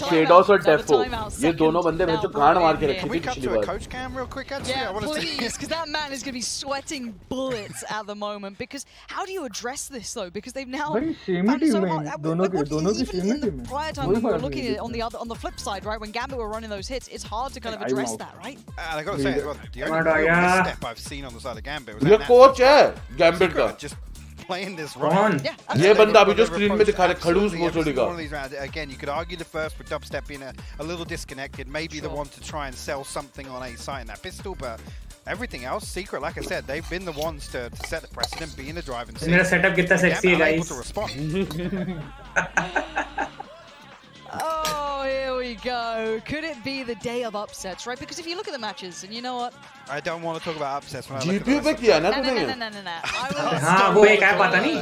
Shadows और Dafoe ये दोनों बंदे मैं जो गांड मार के रखे Can थे we cut पिछली to a bar. coach cam real quick? Actually, Yeah, I want to see. please, because that man is going to be sweating bullets at the moment. Because how do you address this though? Because they've now भाई same ही team है. दोनों की even same he in the team है. prior time when we were looking at it on the flip side, right? When Gambit were running those hits, it's hard to kind of address that, right? And I got to say as well, the only Come on, real yeah. misstep I've seen on the side of Gambit was ये that coach है gambit का. just playing this कौन? right. Yeah. ये बंदा अभी जो screen में दिखा रहा है खड़ूस भोसड़ी का. One of these rounds, again, you could argue the first with dubstep being a little disconnected, maybe the one to try and sell something on a site in that pistol, but everything else, Secret, like I said, they've been the ones to set the precedent, be in the driving seat. मेरा setup कितना sexy है Gambit guys. unable to respond. Oh, here we go. Could it be the day of upsets, right? Because if you look at the matches, and you know what? I don't want to talk about upsets when I look at GPU the पे rest of किया ना No. तूने. हाँ वो एक app आता नहीं.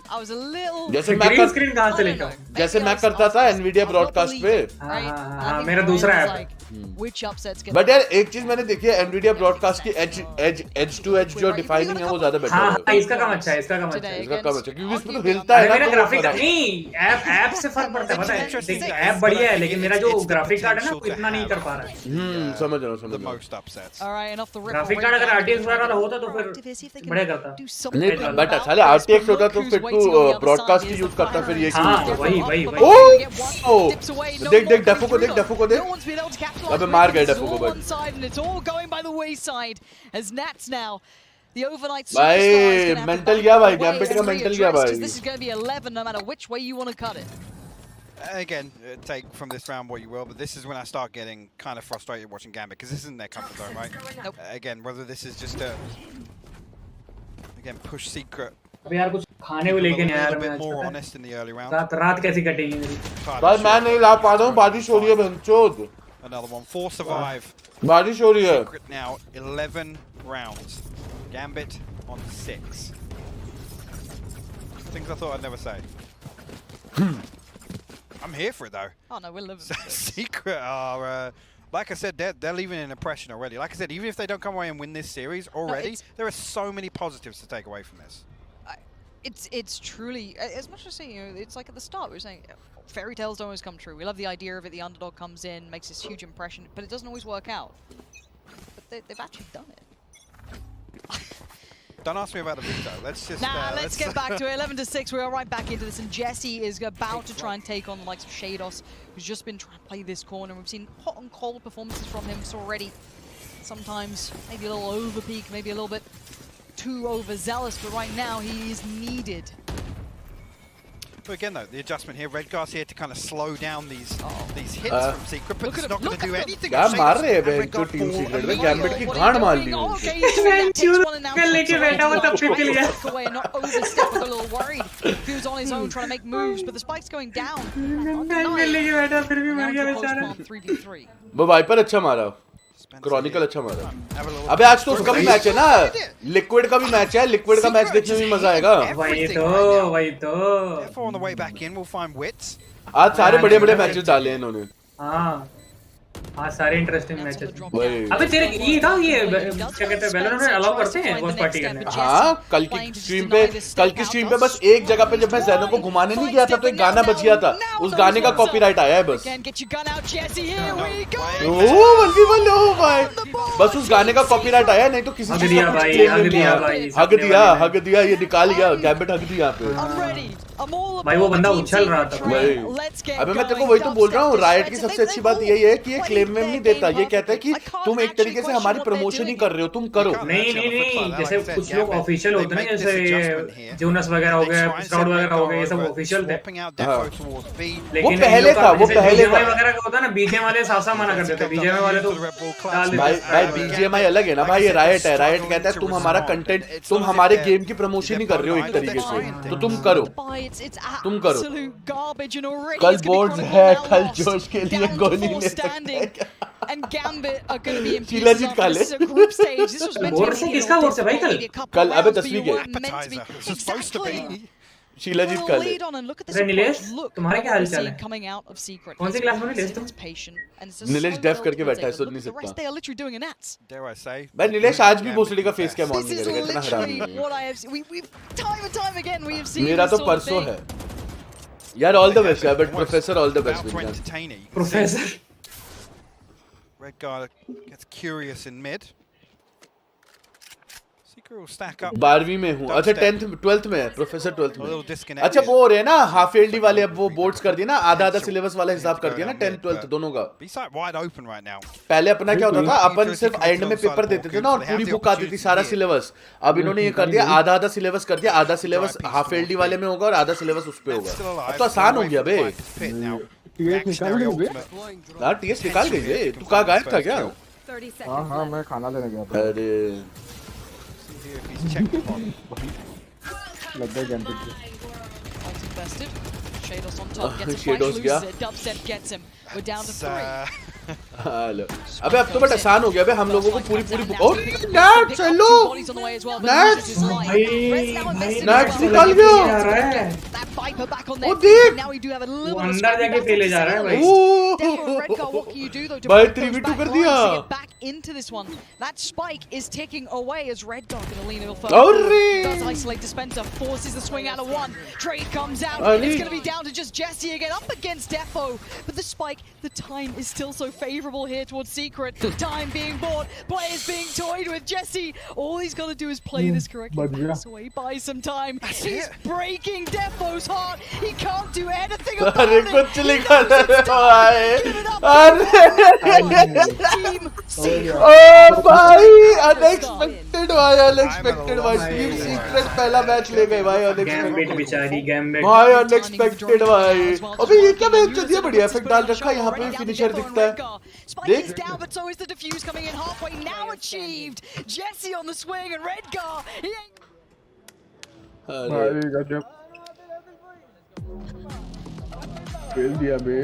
I was a little. जैसे मैं ग्रीन स्क्रीन कहाँ से लेता हूँ? जैसे मैं करता था Nvidia broadcast पे. हाँ, मेरा दूसरा app. Which upsets get? But यार एक चीज मैंने देखी है Nvidia broadcast की edge to edge जो डिफाइनिंग है वो ज्यादा बेटर हाँ है. इसका काम अच्छा है. इसका काम अच्छा है. इसका कम अच्छा क्योंकि इसमें तो हिलता है अरे ना. मेरा तो ग्राफिक फर्क है. नहीं ऐप से फर्क पड़ता है. पता है देख ऐप बढ़िया है लेकिन मेरा जो ग्राफिक कार्ड है ना वो इतना नहीं कर पा रहा है. समझ रहा हूँ the समझ रहा हूँ. most upsets. All right, and off the rip. Graphic card अगर RTX वाला होता तो फिर बढ़िया करता. नहीं बट साले RTX होता तो फिर तू ब्रॉडकास्ट की यूज करता फिर ये हाँ यूज वही करता. वही. देख डेफो को देख. अबे मार गए डेफो को भाई. And it's all going by the wayside as Nats now. The overnight भाई, superstar is gonna have to mental find गया भाई, a way Gambit का and mental readdress, गया भाई. 'cause this is going to be 11 no matter which way you want to cut it. Again, take from this round what you will, but this is when I start getting kind of frustrated watching Gambit, because this isn't their comfort zone, right? Nope. Again, whether this is just a push Secret, अब यार कुछ खाने को a लेके नहीं आया little मैं bit more आज. honest in the early round. रात कैसी कटेगी मेरी. भाई मैं नहीं ला पा रहा हूँ. बारिश हो रही है बहनचोद. Another one, 4 survive. बारिश हो रही है. Secret now 11 rounds. Gambit on 6. Things I thought I'd never say. I'm here for it though. Oh no, we're living. Secret are, like I said, they're leaving an impression already. Like I said, even if they don't come away and win this series already, there are so many positives to take away from this. It's truly, as much as saying, you know, it's like at the start we were saying, fairy tales don't always come true. We love the idea of it. The underdog comes in, makes this huge impression, but it doesn't always work out. But they've actually done it. Don't ask me about the veto. Let's just. Let's get back to it. 11-6. We are right back into this, and Jesse is about to try and take on the likes of Shados, who's just been trying to play this corner. We've seen hot and cold performances from him so already. Sometimes maybe a little over peak, maybe a little bit too overzealous, but right now he is needed. But again, though, the adjustment here, Redgar's here to kind of slow down these hits from Secret, but it's not going to do anything. क्या मार रहे हैं बे जो team secret में gambit की गांड मार ली लेके बैठा हुआ तब भी किल गया not overstep, a little worried. He was on his own trying to make moves, but the spike's going down. लेके बैठा फिर भी मर गया बेचारा 3v3. वो वाइपर अच्छा मारा, क्रॉनिकल अच्छा मारा। अबे आज तो उसका भी मैच है ना, लिक्विड का भी मैच है, लिक्विड का मैच देखने में मजा आएगा। वही तो Therefore, on the way back in, we'll find Wits. आज सारे बड़े-बड़े मैचेस डाले हैं इन्होंने। हाँ सारे इंटरेस्टिंग मैचेस। वही। अबे तेरे ये था ये क्या कहते हैं वैलोरेंट में अलाउ करते हैं बॉस पार्टी करने? हाँ कल की स्ट्रीम पे बस एक जगह पे जब मैं ज़ैनो को घुमाने नहीं गया था तो एक गाना बज गया था, उस गाने का कॉपीराइट आया है बस। ओह बल्कि बल्लो भाई, बस उस गाने का कॉपीराइट आया, नहीं तो किसी चीज़ का हग दिया ये निकाल गया, गैम्बिट हग दिया पे। भाई वो बंदा उछल रहा था। अबे मैं तेरे को वही तो बोल रहा हूँ, राइट की सबसे अच्छी बात यही है कि ये क्लेम में नहीं देता, ये कहता है कि तुम एक तरीके से हमारी प्रमोशन ही कर रहे हो, तुम करो। नहीं जैसे कुछ लोग ऑफिशियल होते हैं, जैसे जोनस वगैरह हो गए, स्काउट वगैरह हो गए, ये सब ऑफिशियल थे। वो पहले था वगैरह का होता है ना, बीजेएम वाले साफ मना कर देते, बीजेएम वाले तो भाई बीजीएमआई अलग है ना भाई, ये राइट है, राइट कहता है तुम हमारा कंटेंट, तुम हमारे गेम की प्रमोशन ही कर रहे हो एक तरीके से, तो तुम करो, तुम करो। कल बोर्ड्स है, कल जोश के लिए गोली ले सकते हैं। And Gambit are going to be in Sheila जीत का ले। This is a group stage. This was meant to be किसका बोर्ड से भाई कल अबे 10वीं के Exactly. शीला जीत का ले। नीलेश तुम्हारा क्या हाल चाल है? Coming out of Secret. कौन सी क्लास में नीलेश तुम? नीलेश डेफ करके बैठा है, सुन नहीं सकता। They are literally doing an ads. Dare I say? भाई नीलेश आज भी भोसड़ी का फेस कैम ऑन नहीं करेगा, इतना हराम है। What I have seen. We've time and time again we have seen. मेरा तो परसों है। यार ऑल द बेस्ट यार, but professor all the best. Professor Redgar gets curious in mid. Secret will stack up. 12वीं में हूँ, अच्छा 12th में है, प्रोफेसर 12th A little में। disconnected. अच्छा वो हो रहे हैं ना हाफ एलडी वाले, अब वो बोर्ड्स कर दिए ना, आधा सिलेबस वाला हिसाब कर दिया ना 10th 12th दोनों का। He's like wide open right now. पहले अपना क्या होता था, अपन सिर्फ एंड में पेपर देते थे ना और पूरी बुक आती थी सारा सिलेबस। अब इन्होंने ये कर दिया, आधा सिलेबस कर दिया, आधा सिलेबस हाफ एलडी वाले में होगा और आधा सिलेबस उस पे होगा। अब तो आसान हो गया बे। टीएस निकाल गई बे? हाँ टीएस निकाल गई बे, तू कहाँ गायब था क्या? हाँ मैं खाना लेने गया था। अरे लग गया gambit Shados on top, gets a fight, Shados loses गया। it, dubstep gets him. We're down to 3. Hello अबे अब तो बट आसान हो गया बे, हम लोगों को पूरी ओ नेट चलो नेट निकल गया। ओ देख अंदर जाके फेले जा रहा है भाई। भाई 3v2 कर दिया। Back into this one. That spike is ticking away as Redgar gonna lean a little further. Does isolate Dispenser, forces the swing out of one. Trade comes out. It's gonna be down to just Jesse again, up against Defo. But the spike, the time is still so favorable here towards Secret. Time being bought, players being toyed with. Jesse, all he's got to do is play this correctly. This way, buy some time. He's breaking Defo's heart. He can't do anything about it. अरे कुछ लिखा है भाई। Team Secret. ओ भाई unexpected भाई, unexpected भाई, team secret पहला match ले गए भाई, गैम्बिट बेचारी गैम्बिट भाई अनएक्सपेक्टेड भाई। अबे ये क्या मैच चल दिया, बढ़िया इफेक्ट डाल रखा है, यहाँ पे फिनिशर दिखता है। Spike is down, but so is the defuse coming in halfway now achieved. Jesse on the swing and Redgar. He ain't. भाई गजब फेल दिया बे।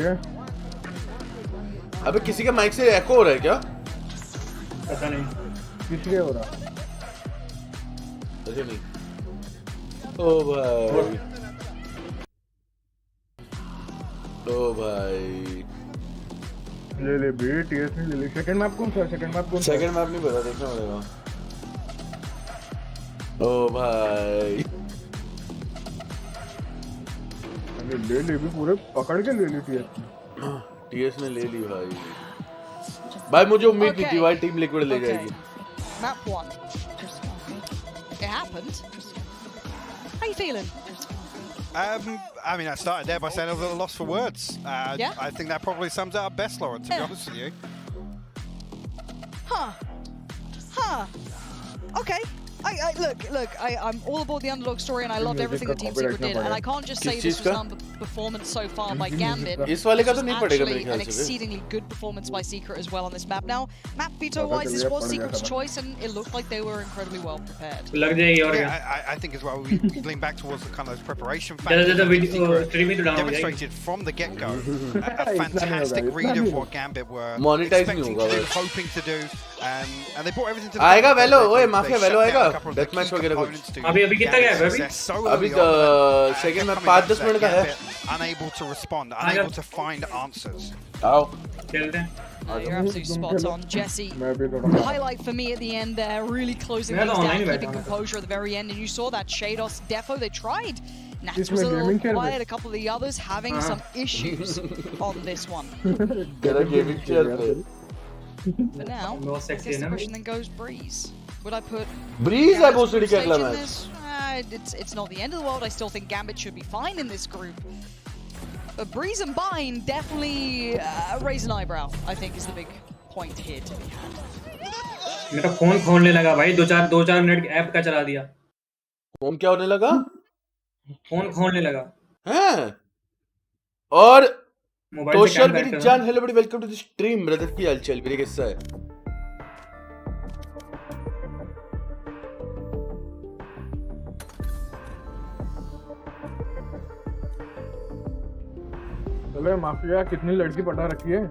अबे किसी के माइक से एको हो रहा है क्या? पता नहीं किसके हो रहा? ऐसे नहीं। ओ भाई ओ भाई ले बे टीएस ने ले ली। सेकंड मैप कौन सा है? सेकंड मैप कौन सा है? सेकंड मैप नहीं पता, देखना पड़ेगा। ओ भाई ले भी पूरे पकड़ के ले ली टीएस ने ले ली भाई मुझे उम्मीद नहीं थी भाई टीम लिक्विड ले जाएगी। Map 1. It happened. How you feeling? I mean, I started there by saying I was at a loss for words. Yeah? I think that probably sums it up best, Lauren, to be honest with you. Huh. Okay. Look, I'm all aboard the underdog story and I loved everything that Team Secret did. And I can't just say this was an performance so far by Gambit. इस वाले का तो नहीं पड़ेगा Actually, मेरे ख्याल an से। exceedingly good performance by Secret as well on this map. Now, map veto-wise, this was Secret's choice and it looked like they were incredibly well prepared. लग जाएगी और क्या? Yeah, I think as well, we lean back towards the kind of those preparation ज़्यादा factors. Video stream ही तो down हो जाएगी। Demonstrated from the get-go a fantastic read of what Gambit were Monetize नहीं expecting होगा to do, बस। hoping to do, and they brought everything to the आएगा table. वेलो, They- ओए they माफिया shut वेलो down आएगा a couple of the death match key वगैरह कुछ। components to अभी कितना गया है Gambit's अभी? success so अभी early on. सेकंड में Coming 5-10 down to मिनट का that है। Gambit, unable to respond, हाँ, unable to find answers. आओ खेलते हैं। You're absolutely spot on, Jesse. मैं भी थोड़ा Highlight for me at the end there, really closing Yeah, things no, down, anyway, keeping no. composure at the very end, and you saw that Shados defo, they tried. Nats Isme was a little gaming chair quiet, mein. a couple of the others having some issues on this one. तेरा gaming chair पे But now, No I sexy guess the enough. question then goes Breeze. Would I put breeze है Gambit's बोसड़ी group के अगला stage in match. this? It's not the end of the world. I still think Gambit should be fine in this group. But Breeze and Bine definitely raise an eyebrow, I think, is the big point here to be had. मेरा phone खोलने लगा भाई, दो चार minute app का चला दिया, phone क्या होने लगा फोन खोलने लगा। हैं? और मोबाइल से तोशर काम मेरी करते जान, हेलो बड़ी welcome to the stream brother, की हालचाल मेरी कैसा है? चलो माफिया कितनी लड़की पटा रखी है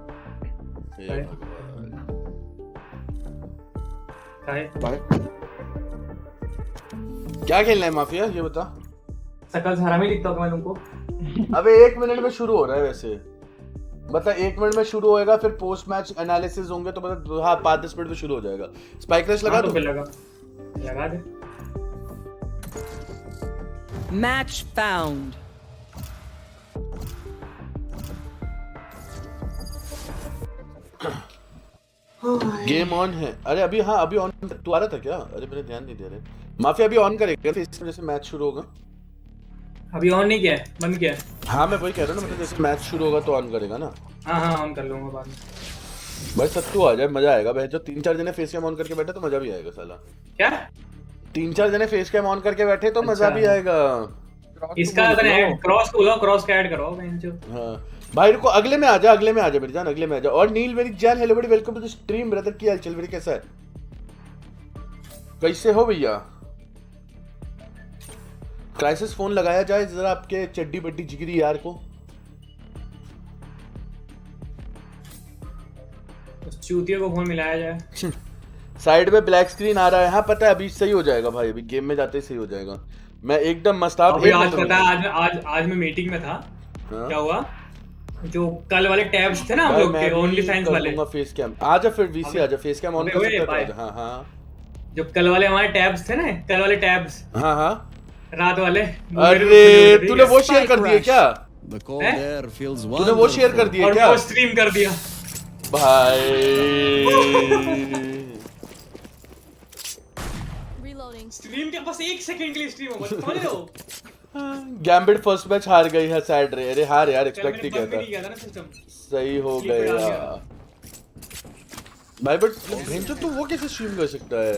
भाई। क्या खेलना है माफिया ये बता। सकल हराम ही दिखता होगा मैं तुमको। अबे 1 मिनट में शुरू हो रहा है वैसे, बता 1 मिनट में शुरू होएगा, फिर पोस्ट मैच एनालिसिस होंगे तो बता, हाँ 5-10 मिनट में शुरू हो जाएगा। स्पाइक रश लगा तो दो। फिर लगा दे। Match found. गेम ऑन है। अरे अभी, हाँ अभी ऑन। तू आ रहा था क्या? अरे मैंने ध्यान नहीं दिया रे। माफिया अभी ऑन करेगा फिर इस वजह से मैच शुरू होगा। अभी ऑन नहीं किया है, बंद किया है। हाँ मैं वही कह रहा हूँ ना, मतलब जैसे मैच शुरू होगा तो ऑन करेगा ना। हाँ ऑन कर लूंगा बाद में। भाई सब तू आ जाए, मजा आएगा। भाई जो 3-4 जने फेस कैम ऑन करके बैठे तो मजा भी आएगा साला। क्या 3-4 जने फेस कैम ऑन करके बैठे तो मजा भी आएगा। इसका अगर क्रॉस बोलो, क्रॉस का ऐड करो बेंचो। हाँ भाई रुको, अगले में आ जा मेरी जान, अगले में आ जा। और नील मेरी जान, हेलो बड़ी welcome to the stream brother, की हालचाल मेरी कैसा है? कैसे हो भैया? क्राइसिस फोन लगाया जाए जरा आपके चड्डी बड्डी जिगरी यार को। उस चूतियों को फोन मिलाया जाए। साइड में ब्लैक स्क्रीन आ रहा है। हाँ पता है, अभी सही हो जाएगा भाई, अभी गेम में जाते ही सही हो जाएगा। मैं एकदम मस्ताब। अभी आज पता है, आज मैं मीटिंग में था। हाँ? क्या हुआ? जो कल वाले टैब्स थे ना हम लोग के ओनली फैंस वाले, फेस कैम आ जा, फिर वीसी आ जा, फेस कैम ऑन कर सकते हैं। हाँ हाँ जो कल वाले हमारे टैब्स थे ना, कल वाले टैब्स, हाँ हाँ रात वाले। अरे तूने वो शेयर कर दिए क्या? तूने वो शेयर कर दिए क्या? और वो स्ट्रीम कर दिया भाई। स्ट्रीम के बस 1 सेकंड के लिए स्ट्रीम हो, समझ रहे हो? गैम्बिट फर्स्ट मैच हार गई है, सैड रे। अरे हार यार, एक्सपेक्ट ही किया था। सिस्टम सही हो गया भाई, बट भेंचो तू वो कैसे स्ट्रीम कर सकता है?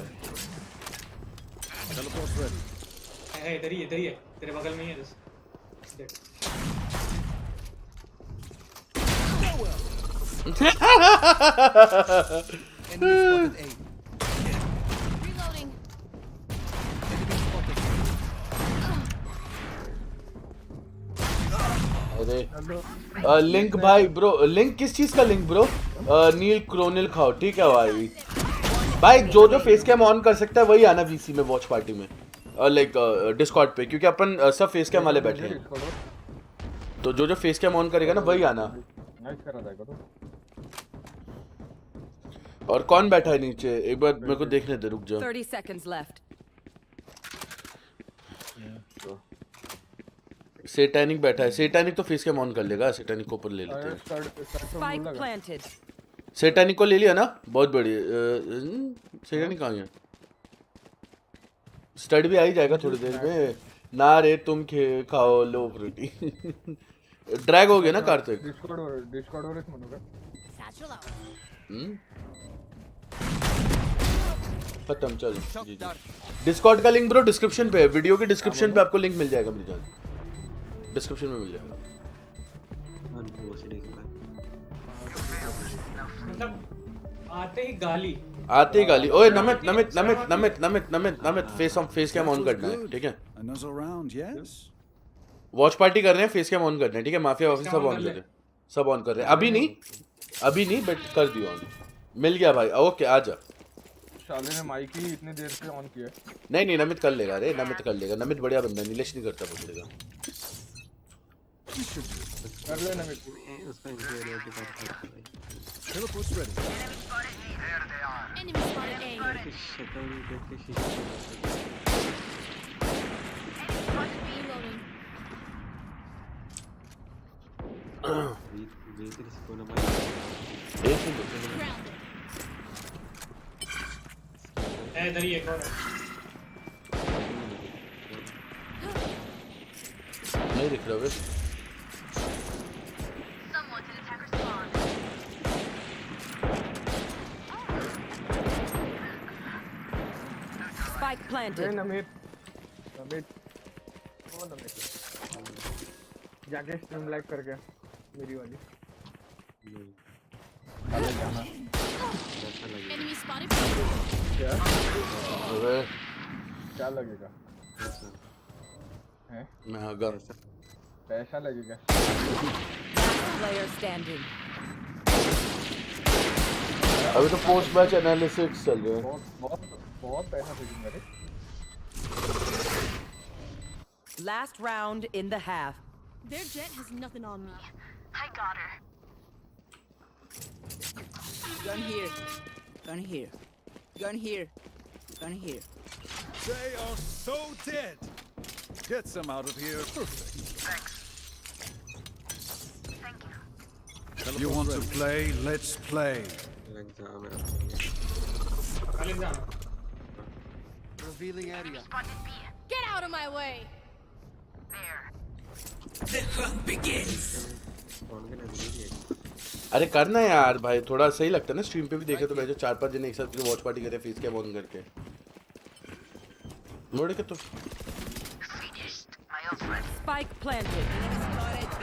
इधर ही है, तेरे बगल में ही है। अरे लिंक भाई ब्रो, लिंक किस चीज का लिंक ब्रो? नील क्रोनिल खाओ, ठीक है भाई। भाई जो फेस कैम ऑन कर सकता है वही आना वीसी में, वॉच पार्टी में, लाइक डिस्कॉर्ड पे, क्योंकि अपन सब फेस कैम वाले बैठे हैं। तो जो फेस कैम ऑन करेगा ना वही आना। नाइस करा था करो। और कौन बैठा है नीचे एक बार मेरे को देखने दे, रुक जा। 30 seconds left. सेटानिक बैठा है, सेटानिक तो फेस कैम ऑन कर लेगा, सेटानिक को ऊपर ले लेते हैं। Spike planted. सेटानिक को ले लिया ना, बहुत बढ़िया। सेटानिक कहाँ है? स्टड भी आ ही जाएगा थोड़ी देर में ना रे, तुम खाओ लो फ्रूटी। ड्रैग हो गया ना कार्तिक। डिस्कॉर्ड और इस मनु का खत्म, चल। डिस्कॉर्ड का लिंक ब्रो डिस्क्रिप्शन पे है, वीडियो के डिस्क्रिप्शन पे आपको लिंक मिल जाएगा मेरी जान, डिस्क्रिप्शन में मिल जाएगा। मतलब आते ही गाली ओए Namit Namit Namit Namit Namit Namit Namit face cam on करना है, ठीक है? वॉच पार्टी कर रहे हैं, फेस कैम ऑन करना है, ठीक है? माफिया ऑफिस सब ऑन कर रहे हैं, सब ऑन कर रहे हैं। अभी नहीं बट कर दियो ऑन। मिल गया भाई, ओके आजा। साले ने माइक ही इतनी देर से ऑन किया। नहीं नमित कर लेगा रे, नमित कर लेगा। नमित बढ़िया बंदा है, नीलेश नहीं करता पकड़ेगा। कर ले नमित उसका इंटीरियर के पास Enemy spotted A. शक्ल देख के शीशे बीच इसको ना मार इधर ही एक और नहीं दिख रहा बस। Spike planted. नमित जाके स्ट्रीम लाइव कर गया मेरी वाली। Enemy spotted B. क्या लगेगा? हैं? मैं आगा पैसा लगेगा। Player standing. अभी तो पोस्ट मैच एनालिसिस चल रहे हैं। बहुत पैसा फेंकेंगे रे। Last round in the half. Their jet has nothing on me. Gun here. Gun here. Gun here. Gun here. They are so dead. Get some out of here. Perfect. You want to play? Let's play. Revealing area. Get out of my way. The hunt begins. अरे करना यार भाई, थोड़ा सही लगता है ना। Stream पे भी देखे तो भाई जो 4-5 जने एक साथ वॉच पार्टी करे फेस कैम ऑन करके मोड़ के तो। Spike planted. Spotted B.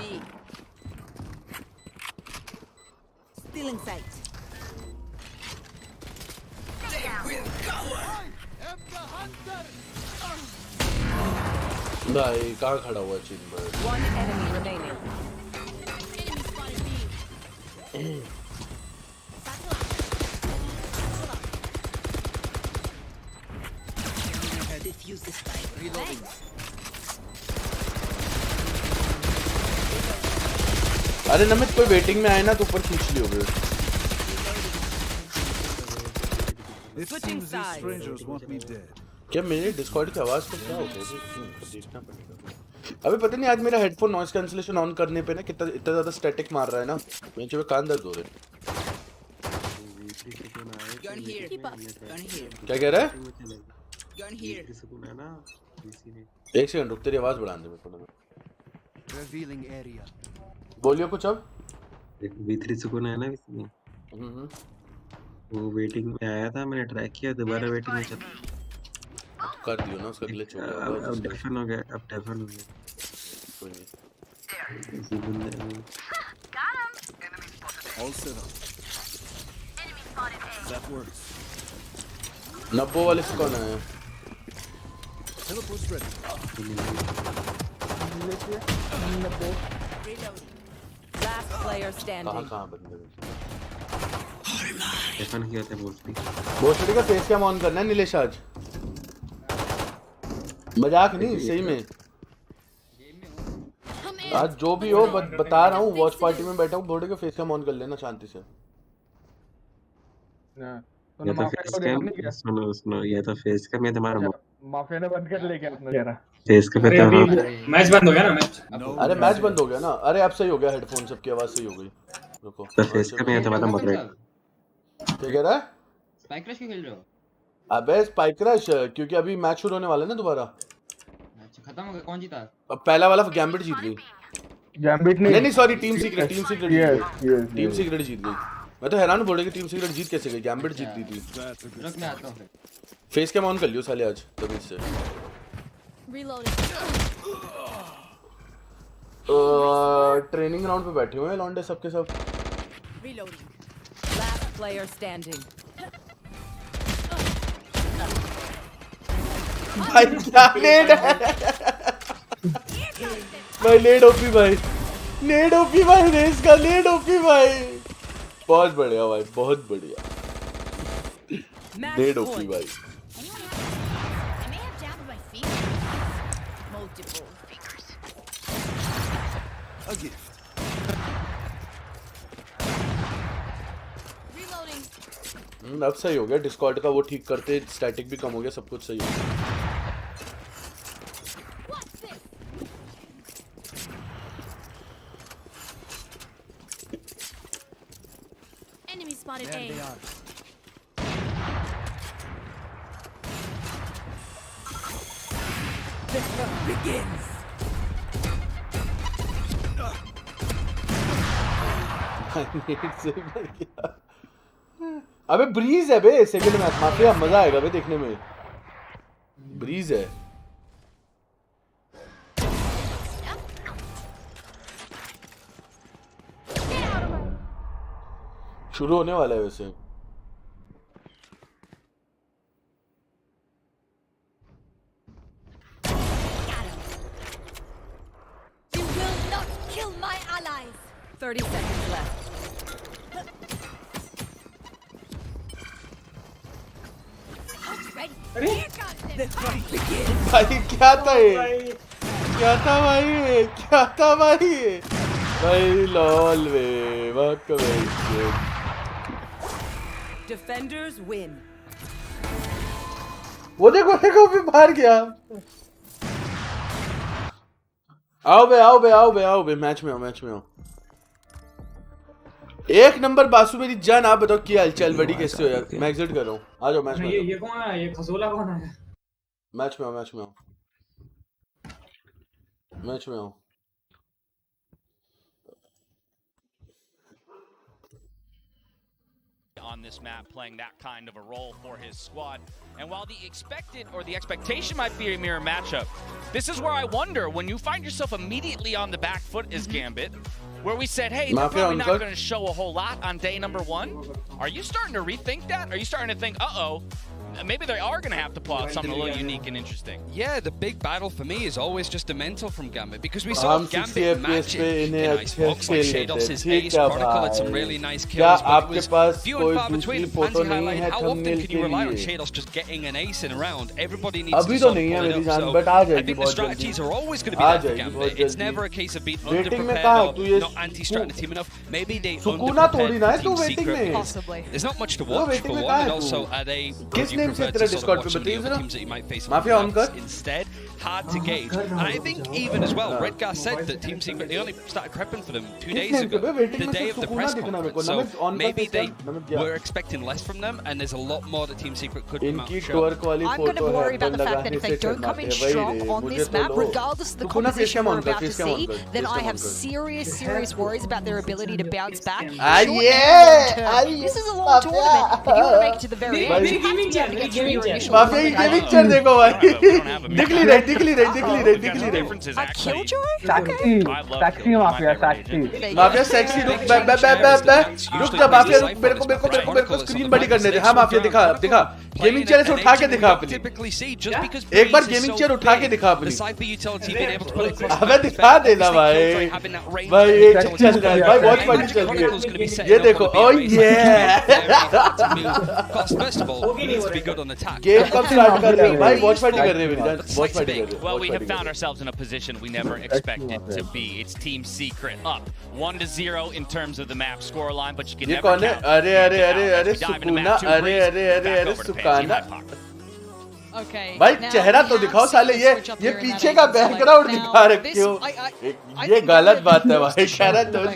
Still in sight. They will cover. भाई कहाँ खड़ा हुआ चिन bird? One enemy remaining. Enemy spotted B. Defuse this time. Reloading. अरे नमित कोई वेटिंग में आए ना तो ऊपर खींच लियोगे। It seems these strangers want me dead. क्या मेरे डिस्कॉर्ड की आवाज को क्या हो गया? देखना पड़ेगा। अभी पता नहीं आज मेरा हेडफोन नॉइस कैंसलेशन ऑन करने पे ना कितना इतना ज्यादा स्टैटिक मार रहा है ना, मेरे कान दर्द हो रहे हैं। Gun here. Gun here. क्या कह रहा है? Gun here. एक सेकंड रुक, तेरी आवाज बढ़ा दे मेरे को। Revealing area. बोलियो कुछ अब। B3 सुकून है ना इसमें। वो वेटिंग में आया था, मैंने ट्रैक किया, दोबारा वेटिंग में चला। कर दियो ना उसका ग्लिच हो गया। अब डेफन हो गया। कोई नहीं। All set up. That works. नब्बो वाले से कौन आया? Teleport's ready. Last player standing. कहाँ बंदे? डेफन किया था मोस्टली। बोस्टरी का फेस कैम ऑन करना है नीलेश आज। मजाक नहीं, सही में। आज जो भी हो बता रहा हूँ, वॉच पार्टी में बैठा हूँ, बोर्ड के फेस कैम ऑन कर लेना शांति से। ये तो फेस कैम, सुनो ये तो फेस कैम है तुम्हारा। माफिया ने बंद कर लिया अपना चेहरा। फेस कैम पे तो मैच बंद हो गया ना मैच। अरे मैच बंद हो गया ना। अरे अब सही हो गया, हेडफोन सबकी आवाज सही हो गई। रुको तो फेस कैम है तुम्हारा मॉडरेट। क्या कह रहा है? स्पाइक रश क्यों खेल रहे हो? अबे स्पाइक रश क्योंकि अभी मैच शुरू होने वाला है ना दोबारा। अच्छा खत्म हो गया, कौन जीता? अब पहला वाला गैम्बिट जीत गई। गैम्बिट नहीं सॉरी, टीम सीक्रेट जीत गई। मैं तो हैरान बोल रहा कि टीम सीक्रेट जीत कैसे गई, गैम्बिट जीत गई थी। रुक मैं आता हूं। फेस कैम ऑन कर लियो साले आज तभी से। ट्रेनिंग ग्राउंड पे बैठे हुए हैं लॉन्डे सबके सब। Last player standing. भाई क्या नेड है भाई, नेड ओपी भाई, नेड ओपी भाई, रेस का नेड ओपी भाई, बहुत बढ़िया भाई, बहुत बढ़िया नेड ओपी भाई। अब सही हो गया, डिस्कॉर्ड का वो ठीक करते, स्टैटिक भी कम हो गया, सब कुछ सही हो गया। Enemy spotted A. The hunt begins. अबे ब्रीज है बे, सेकंड मैच माफिया मजा आएगा बे देखने में, ब्रीज है। शुरू होने वाला है वैसे। You will not kill my allies. 30 seconds left. भाई क्या था ये, क्या था भाई, क्या था भाई, भाई लॉल वे वक्त भाई। Defenders win. वो देखो फिर बाहर गया। आओ बे मैच में आओ। एक नंबर बासु मेरी जान, आप बताओ क्या हालचाल, बड़ी कैसे हो यार? मैं एग्जिट कर रहा हूँ, आ जाओ मैच में। ये कौन है? ये खसोला कौन है? मैच में आओ। On this map, playing that kind of a role for his squad. And while the expected or the expectation might be a mirror matchup, this is where I wonder, when you find yourself immediately on the back foot as Gambit, where we said, hey, they're probably not going to show a whole lot on day number 1. Are you starting to rethink that? Are you starting to think, uh-oh, maybe they are going to have to pull out something a little unique and interesting? Yeah, the big battle for me is always just the mental from Gambit, because we saw Gambit match in Icebox, like Shados' Ace Protocol had some really nice kills, but it was few and far between. And Pansy highlighted, how often can you rely on Shados just getting an ace in a round? Everybody needs to start pulling up, so I think the strategies are always going to be there for Gambit. It's never a case of being underprepared or not anti-strat the team enough. Maybe they underprepared Team Secret. Possibly. There's not much to watch for one, and also are they... से तेरा Discord पे बताइए mafia on कर। Instead, hard to gauge. And I think even as well, Redgar said that Team Secret, they only started prepping for them 2 days ago, the day of the press conference. So maybe they were expecting less from them, and there's a lot more that Team Secret could come out and show. I'm going to worry about the fact that if they don't come in strong on this map, regardless of the composition we're about to see, then I have serious worries about their ability to bounce back. This is a long tournament. If you want to make it to the very end, you have to be able to get through your initial picture देखो भाई, दिखली रही। Mafia sexy रुक जा mafia, रुक मेरे को screen बड़ी करने दे। हाँ माफिया दिखा playing गेमिंग चेयर से an उठा के agent we दिखा don't अपनी typically see just because एक बार Breeze is gaming so chair उठा के big. दिखा The अपनी Cypher utility being able to put it across अबे दिखा देना भाई भाई ये चल रहा है भाई बहुत पार्टी चल रही है ये देखो ओह ये First of all, needs to be good on attack. Game कब स्टार्ट कर रहे हो भाई वॉच पार्टी कर रहे हैं मेरी जान वॉच पार्टी कर रहे हैं Well, we have found ourselves in a position we never expected to be. It's Team Secret up 1-0 in terms of the map scoreline, but you can ये never कौन है count. अरे अरे अरे अरे सुकूना अरे अरे अरे अरे सुकाना Okay. भाई now चेहरा we तो have दिखाओ seen साले this ये switch up here in पीछे that का Acer side. बैकग्राउंड Now, दिखा रखे this- हो I ये think गलत Gambit बात है feels भाई to show कह रहा that they can't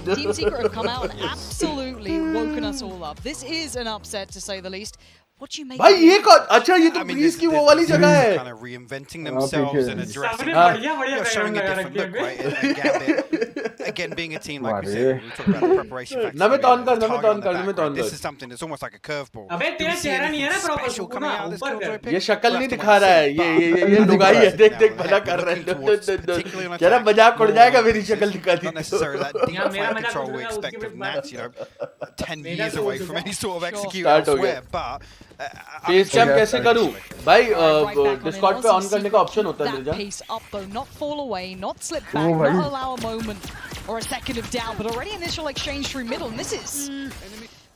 do. Team Secret have come out and absolutely woken us all up. This is an upset to say the least. What do you make भाई of ये it? कौन अच्छा ये तो bridge की वो वाली जगह है kind of reinventing themselves and addressing showing a different look, right? And Gambit, again, being a team like we said, we talked about the preparation factor. Namit on कर नमित ऑन कर नमित ऑन This कर is something that's almost like a curveball. अबे तेरा चेहरा नहीं है ना proper Special coming out of this Killjoy pick? ये शक्ल नहीं दिखा रहा है ये लुगाई है देख देख भला कर रहे हैं कह रहा मजाक उड़ जाएगा मेरी शक्ल दिखा दी Not necessarily that deep fight control we expect of Nats, 10 years away from any sort of execute elsewhere, but face cam कैसे करूं भाई डिस्कॉर्ड पे ऑन करने का ऑप्शन होता है That Mirza piece up though, not fall away, not slip back, not allow a moment or a second of doubt, but already initial exchange through middle, and this is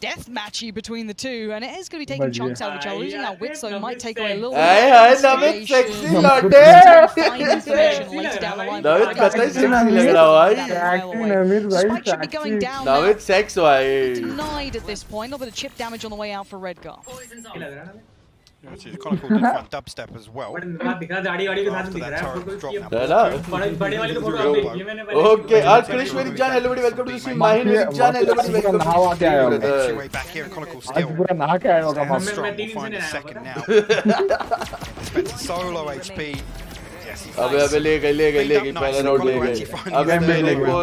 death matchy between the two, and it is going to be taking chunks out of each other. Losing our wits though might take away a little bit hi of hi Namit sexy लौटे नमित कतई sexy लग रहा भाई Namit sex भाई denied at this point. A little bit of chip damage on the way out for Redgar. Actually, the Chronicle did find dubstep as well. Okay आज क्रिश मेरी जान hello बड़ी वेलकम टू द स्ट्रीम माहिर मेरी जान hello बड़ी welcome नहा के आया होगा Way back here, Chronicle आज still पूरा नहा के आया होगा strong. We'll find a second now. Spencer solo HP. अबे अबे ले गए पहला राउंड ले गए अबे मेरे को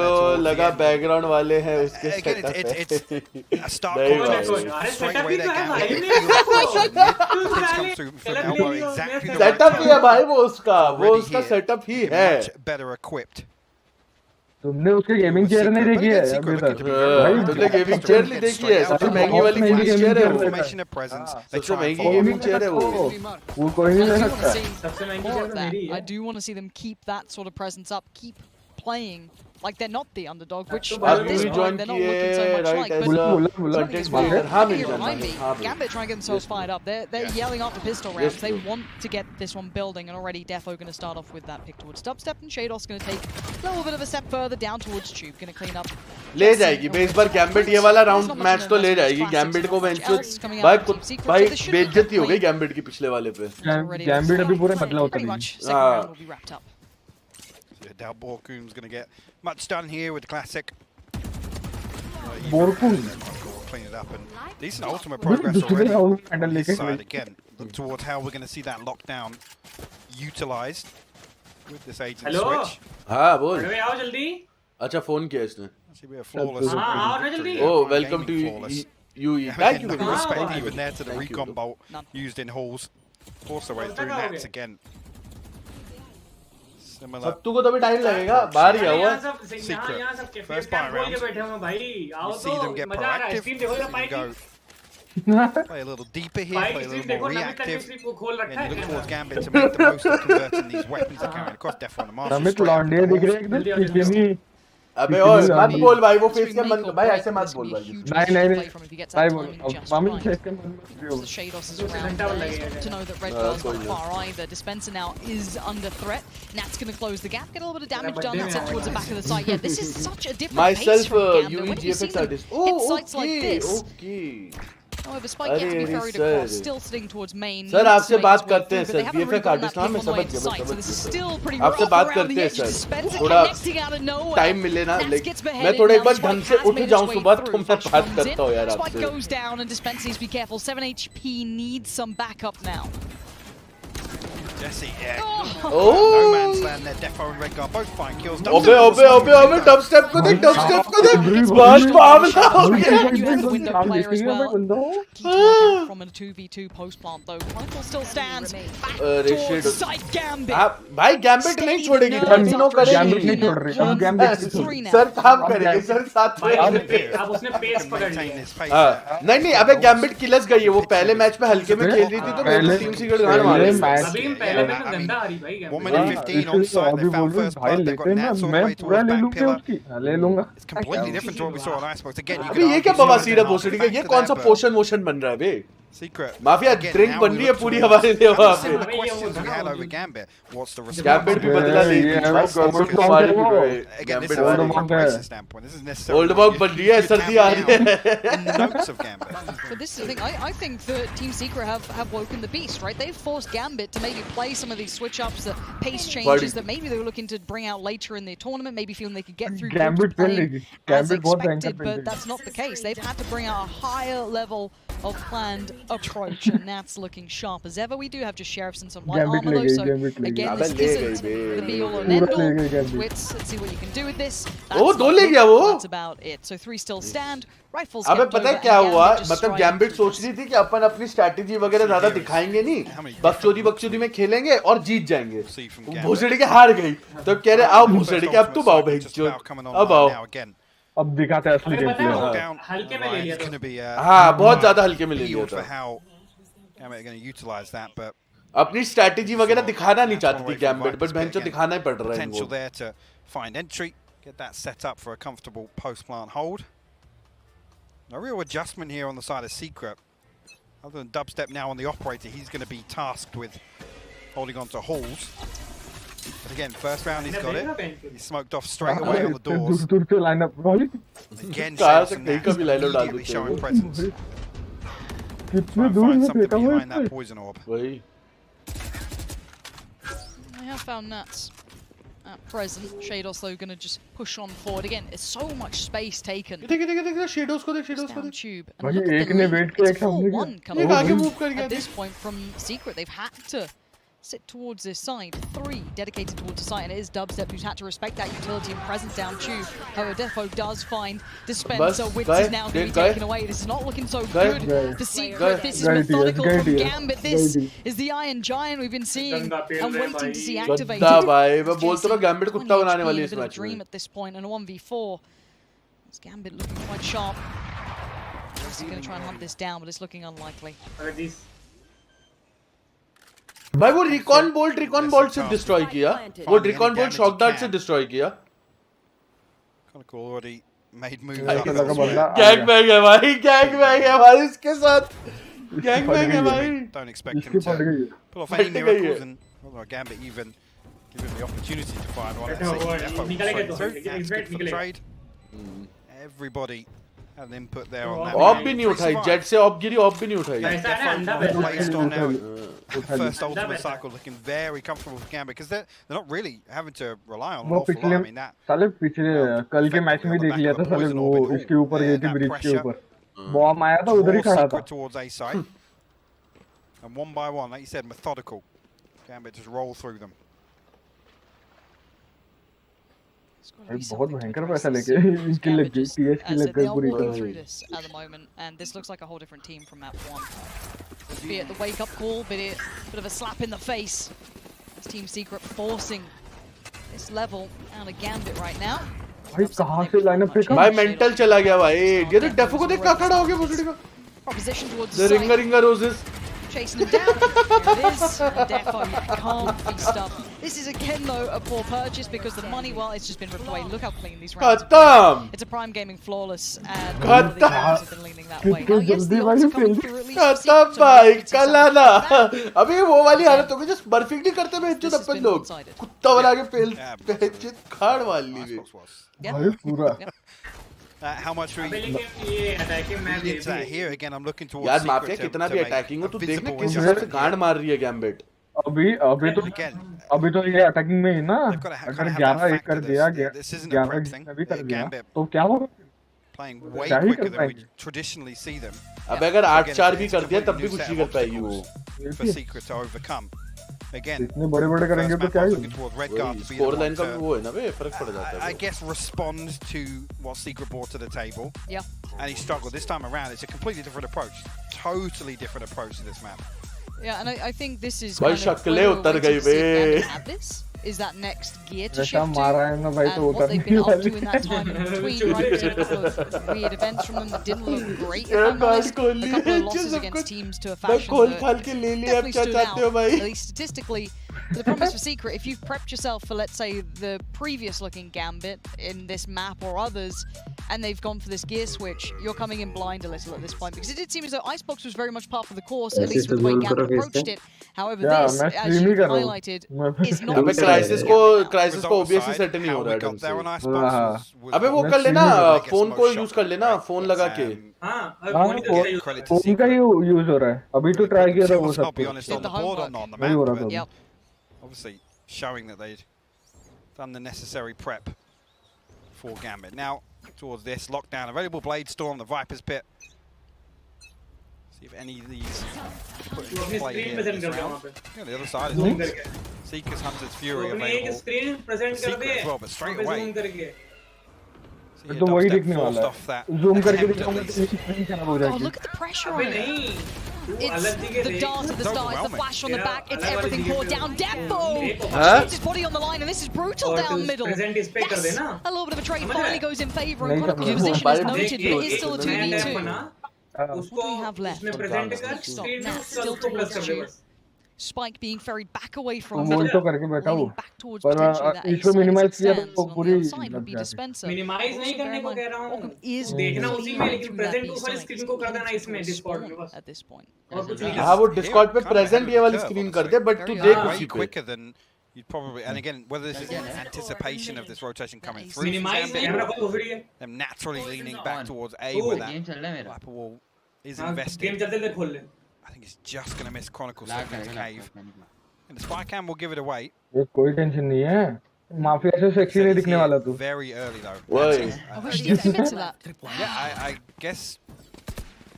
लगा बैकग्राउंड वाले हैं उसके सेटअप ही है भाई वो उसका सेटअप ही है better equipped. तुमने उसकी गेमिंग चेयर नहीं देखी है अभी तक भाई तुमने गेमिंग चेयर नहीं देखी है सबसे महंगी वाली गेमिंग चेयर है वो सबसे महंगी गेमिंग चेयर है वो कोई नहीं ले सकता सबसे महंगी चेयर मेरी है. I do want to see them keep that sort of presence up, keep playing like they're not the underdog, which at this point they're not looking so much like. But Gambit trying to get themselves fired up. They're yelling after pistol rounds. They want to get this one building, and already Defo going to start off with that pick towards dubstep, and Shados going to take a little bit of a step further down towards Tube, going to clean up. ले जाएगी बे इस बार gambit ये वाला round match तो ले जाएगी gambit को भाई बेइज्जती हो गई गैम्बिट की पिछले वाले पे गैम्बिट अभी पूरे मतलब होता नहीं Doubt Borkum's going to get much done here with the classic. Borkum clean it up and decent ultimate progress already. Side again. Look towards how we're going to see that lockdown utilized with this agent switch. हाँ बोल आओ जल्दी अच्छा phone किया इसने आओ ना जल्दी oh welcome to UE thank you respect even there to the recon bolt used in halls force away through Nats again. सत्तू को तो भी टाइम लगेगा बाहर गया हुआ First buy round. You see them get proactive. You go play a little deeper here, play a little more reactive, and you look towards Gambit to make the most of converting these weapons they're carrying across. Death on the Master. अबे और मत बोल भाई वो face cam बंद भाई ऐसे मत बोल भाई नहीं भाई बोल मामी फेस कैम बंद Shados is around there. To know that Redgar's not far either. Dispenser now is under threat. Nat's going to close the gap, get a little bit of damage done. That's it towards the back of the site. Yeah, this is such a different pace from Gambit. When you see them hit sites like this. However, Spike yet to be ferried across, still sitting towards main. Sir आपसे बात करते हैं sir बीएफएक artist नाम है समझ गए आपसे बात करते हैं सर थोड़ा टाइम मिले ना मैं थोड़ा एक बार ढंग से उठ जाऊं सुबह तो मैं बात करता हूं यार आपसे goes down and Dispenser needs to be careful. 7 HP needs some backup now. Jesse, yeah. Oh. No man's land there. Defo and Redguard both find kills. अबे dubstep को देख, dubstep को देख, बस मामला हो गया. You have the window player as well. Key to work out from a 2v2 post plant though. Rifle still stands. Back towards side Gambit. भाई Gambit नहीं छोड़ेगी, कंटिन्यू करेगी. Gambit नहीं छोड़ रही, हम Gambit सर काम करेंगे, सर साथ में. अब उसने पेस पकड़ लिया. नहीं अबे Gambit किलस गई है, वो पहले मैच में हल्के में खेल रही थी तो मेरे टीम सीक्रेट गाड़ मारे. अभी पहले में गंदा आ रही भाई. 1 minute 15 on site. They found first blood. They got Nats all the way towards back pillar. It's completely different to what we saw on Icebox. Again, you अबे ये क्या बवासीर है भोसड़ी का, ये कौन सा पोशन मोशन बन रहा है बे? Secret. माफिया ड्रिंक बन रही है पूरी हमारे लिए वहाँ पे. Questions we had over Gambit. What's the response? Gambit भी बदला लेगी. Gambit को मारी भी गए. Again, this is from a racist standpoint. This is necessarily. Old Bog बन रही है, सर्दी आ रही है. Notes of Gambit. So this is the thing. I think that Team Secret have woken the beast, right? They've forced Gambit to maybe play some of these switch ups, the pace changes that maybe they were looking to bring out later in the tournament, maybe feeling they could get through Gambit as expected, but that's not the case. They've had to bring out a higher level of planned approach, and that's looking sharp as ever. We do have just sheriffs and some light armor though, so again, this isn't the be-all and end-all. Let's see what you can do with this. That's about it. So 3 still stand. Rifles अबे पता है क्या हुआ, मतलब gambit सोच रही थी कि अपन अपनी स्ट्रैटेजी वगैरह ज्यादा दिखाएंगे नहीं, बकचोदी में खेलेंगे और जीत जाएंगे. भूसड़ी के हार गई तो कह रहे आओ भूसड़ी के, अब तुम आओ भाई, अब आओ, अब दिखाते हैं असली गेम प्ले. हल्के में ले लिया था. हाँ बहुत ज्यादा हल्के में ले लिया था. अपनी स्ट्रैटेजी वगैरह दिखाना नहीं चाहती थी गैम्बिट, बट बेंचो दिखाना ही पड़ रहा है इनको. there to find entry, get that set up for a comfortable post plant hold. A real adjustment here on the side of Secret. Other than dubstep now on the operator, he's going to be tasked with holding on to halls. But again, first round he's got it. He smoked off straight away on the doors. Again, immediately showing presence. Find something behind that poison orb. They have found Nats at present. Shados though going to just push on forward again. There's so much space taken. Shadows को down देख. tube. And look at the lead. It's 4-1 coming at this point from Secret. They've had to sit towards this side. 3 dedicated towards the side, and it is dubstep who's had to respect that utility and presence down tube. However, Defo does find dispenser. Wits is now going to be taken away. This is not looking so good for Secret. This is methodical from Gambit. This is the Iron Giant we've been seeing and waiting to see activated. मैं बोलता हूँ Gambit कुत्ता बनाने वाली है इस match dream at this point, and a 1v4. It's Gambit looking quite sharp. He's going to try and hunt this down, but it's looking unlikely. भाई वो रिकॉन बोल्ट से डिस्ट्रॉय किया, वो रिकॉन बोल्ट शॉक डार्ट से destroy किया. Already made move. गैंगबैंग है भाई, गैंगबैंग है भाई इसके साथ, गैंगबैंग है भाई. Don't expect him to pull off any miracles, and Gambit even give him the opportunity to find one. Trade. Everybody had an input there on that. Of भी नहीं उठाई, जेट से ऑफ गिरी, ऑफ भी नहीं उठाई. Based on their first ultimate cycle, looking very comfortable with Gambit because they're not really having to rely on an awful lot. I mean that. साले पिछले कल के मैच में देख लिया था, साले वो इसके ऊपर गई थी, ब्रिज के ऊपर बॉम्ब आया था, उधर ही खड़ा था. Towards A side, and one by one, like you said, methodical. Gambit just roll through them. बहुत भयंकर पैसा लेके इनकी लग गई, टीएच की लग गई पूरी तरह. At the moment, and this looks like a whole different team from map 1. Be it the wake-up call, be it a bit of a slap in the face. It's Team Secret forcing this level out of Gambit right now. भाई कहाँ से lineup फेंका? भाई mental चला गया भाई. ये तो डेफो को देख क्या खड़ा हो गया भोसड़ी का. Proposition towards the ringer roses. Chasing him down. It is a Defo. You can't feast up. This is again though a poor purchase because the money, well, it's just been ripped away. Look how clean these rounds have been. It's a Prime Gaming flawless, and the rounds have been leaning that way. Now, yes, the odds are coming through at least. खत्म भाई, कलाना. अभी वो वाली हालत हो गई just perfect नहीं करते मैं जो अपन लोग कुत्ता बना के पेल खाड़ वाली भी. भाई पूरा. How much are you into that here? Again, I'm looking towards यार माफिया कितना भी अटैकिंग हो, तू देखना किस हिसाब से गांड मार रही है गैम्बिट. अभी तो ये अटैकिंग में ही ना, अगर 11-1 कर दिया, 11 भी कर दिया तो क्या होगा? Playing way quicker than we traditionally see them. अब अगर 8-4 भी कर दिया तब भी कुछ नहीं कर पाएगी वो. For Secret to overcome. Again, इतने बड़े-बड़े करेंगे तो क्या ही? looking towards red guard to be score the line one का to, वो है ना बे, फर्क पड़ जाता है। I guess respond to what Secret brought to the table. Yeah. And he struggled. This time around, it's a completely different approach. Totally different approach to this map. Yeah, and I think this is भाई kind of शक्लें उतर गई बे। have this is that next gear to ऐसा shift to, मारा है ना भाई तो and what they've been उतर up to in that time in between, right? We've seen a couple of weird events from them that didn't look great, if I'm honest. A couple of losses against teams to a faction that definitely stood out, at least statistically. But the problem is for Secret, if you've prepped yourself for, let's say, the previous looking Gambit in this map or others, and they've gone for this gear switch, you're coming in blind a little at this point, because it did seem as though Icebox was very much part of the course, at least with the way Gambit approached it. However, this, as you highlighted, is not अबे crisis को OBS से set नहीं हो रहा है ढंग से। अबे वो कर लेना, फोन को यूज कर लेना, फोन लगा के। हाँ, फोन का ही यूज हो रहा है। अभी तो ट्राई किया था वो सब कुछ। Obviously, showing that they'd done the necessary prep for Gambit. Now, towards this lockdown, available Blade Storm, the Viper's Pit. See if any of these put into play here this round. Yeah, the other side is Seekers, Seekers, Hunter's Fury available. Secret as well, but straight away. तो वही दिखने वाला है। Zoom करके दिखाऊंगा तो screen खराब हो जाएगी। Oh, look at the pressure on it. It's the dart at the start, it's the flash on the back, it's everything poured down. Defo puts his body on the line, and this is brutal down middle. Yes, a little bit of a trade finally goes in favor, and Chronicle's position is noted, but it is still a 2v2. What do we have left? Stop. Nah, still towards G. Spike being ferried back away from वो तो करके बैठा हूँ पर इसको minimise किया तो पूरी लग जाती मिनिमाइज नहीं करने को कह रहा हूँ देखना उसी में लेकिन प्रेजेंट उस वाली स्क्रीन को कर देना इसमें डिस्कॉर्ड में बस और कुछ नहीं हाँ वो डिस्कॉर्ड पे प्रेजेंट ये वाली स्क्रीन कर दे बट तू देख उसी पे You'd probably, and again, whether this is anticipation of this rotation coming through, them naturally leaning back towards A where that Viper wall is invested. I think it's just going to miss Chronicles into the cave. And the spy cam will give it away. ये कोई tension नहीं है mafia से sexy नहीं दिखने वाला तू Very early though. Why? I wish you could admit to that. Yeah, I guess.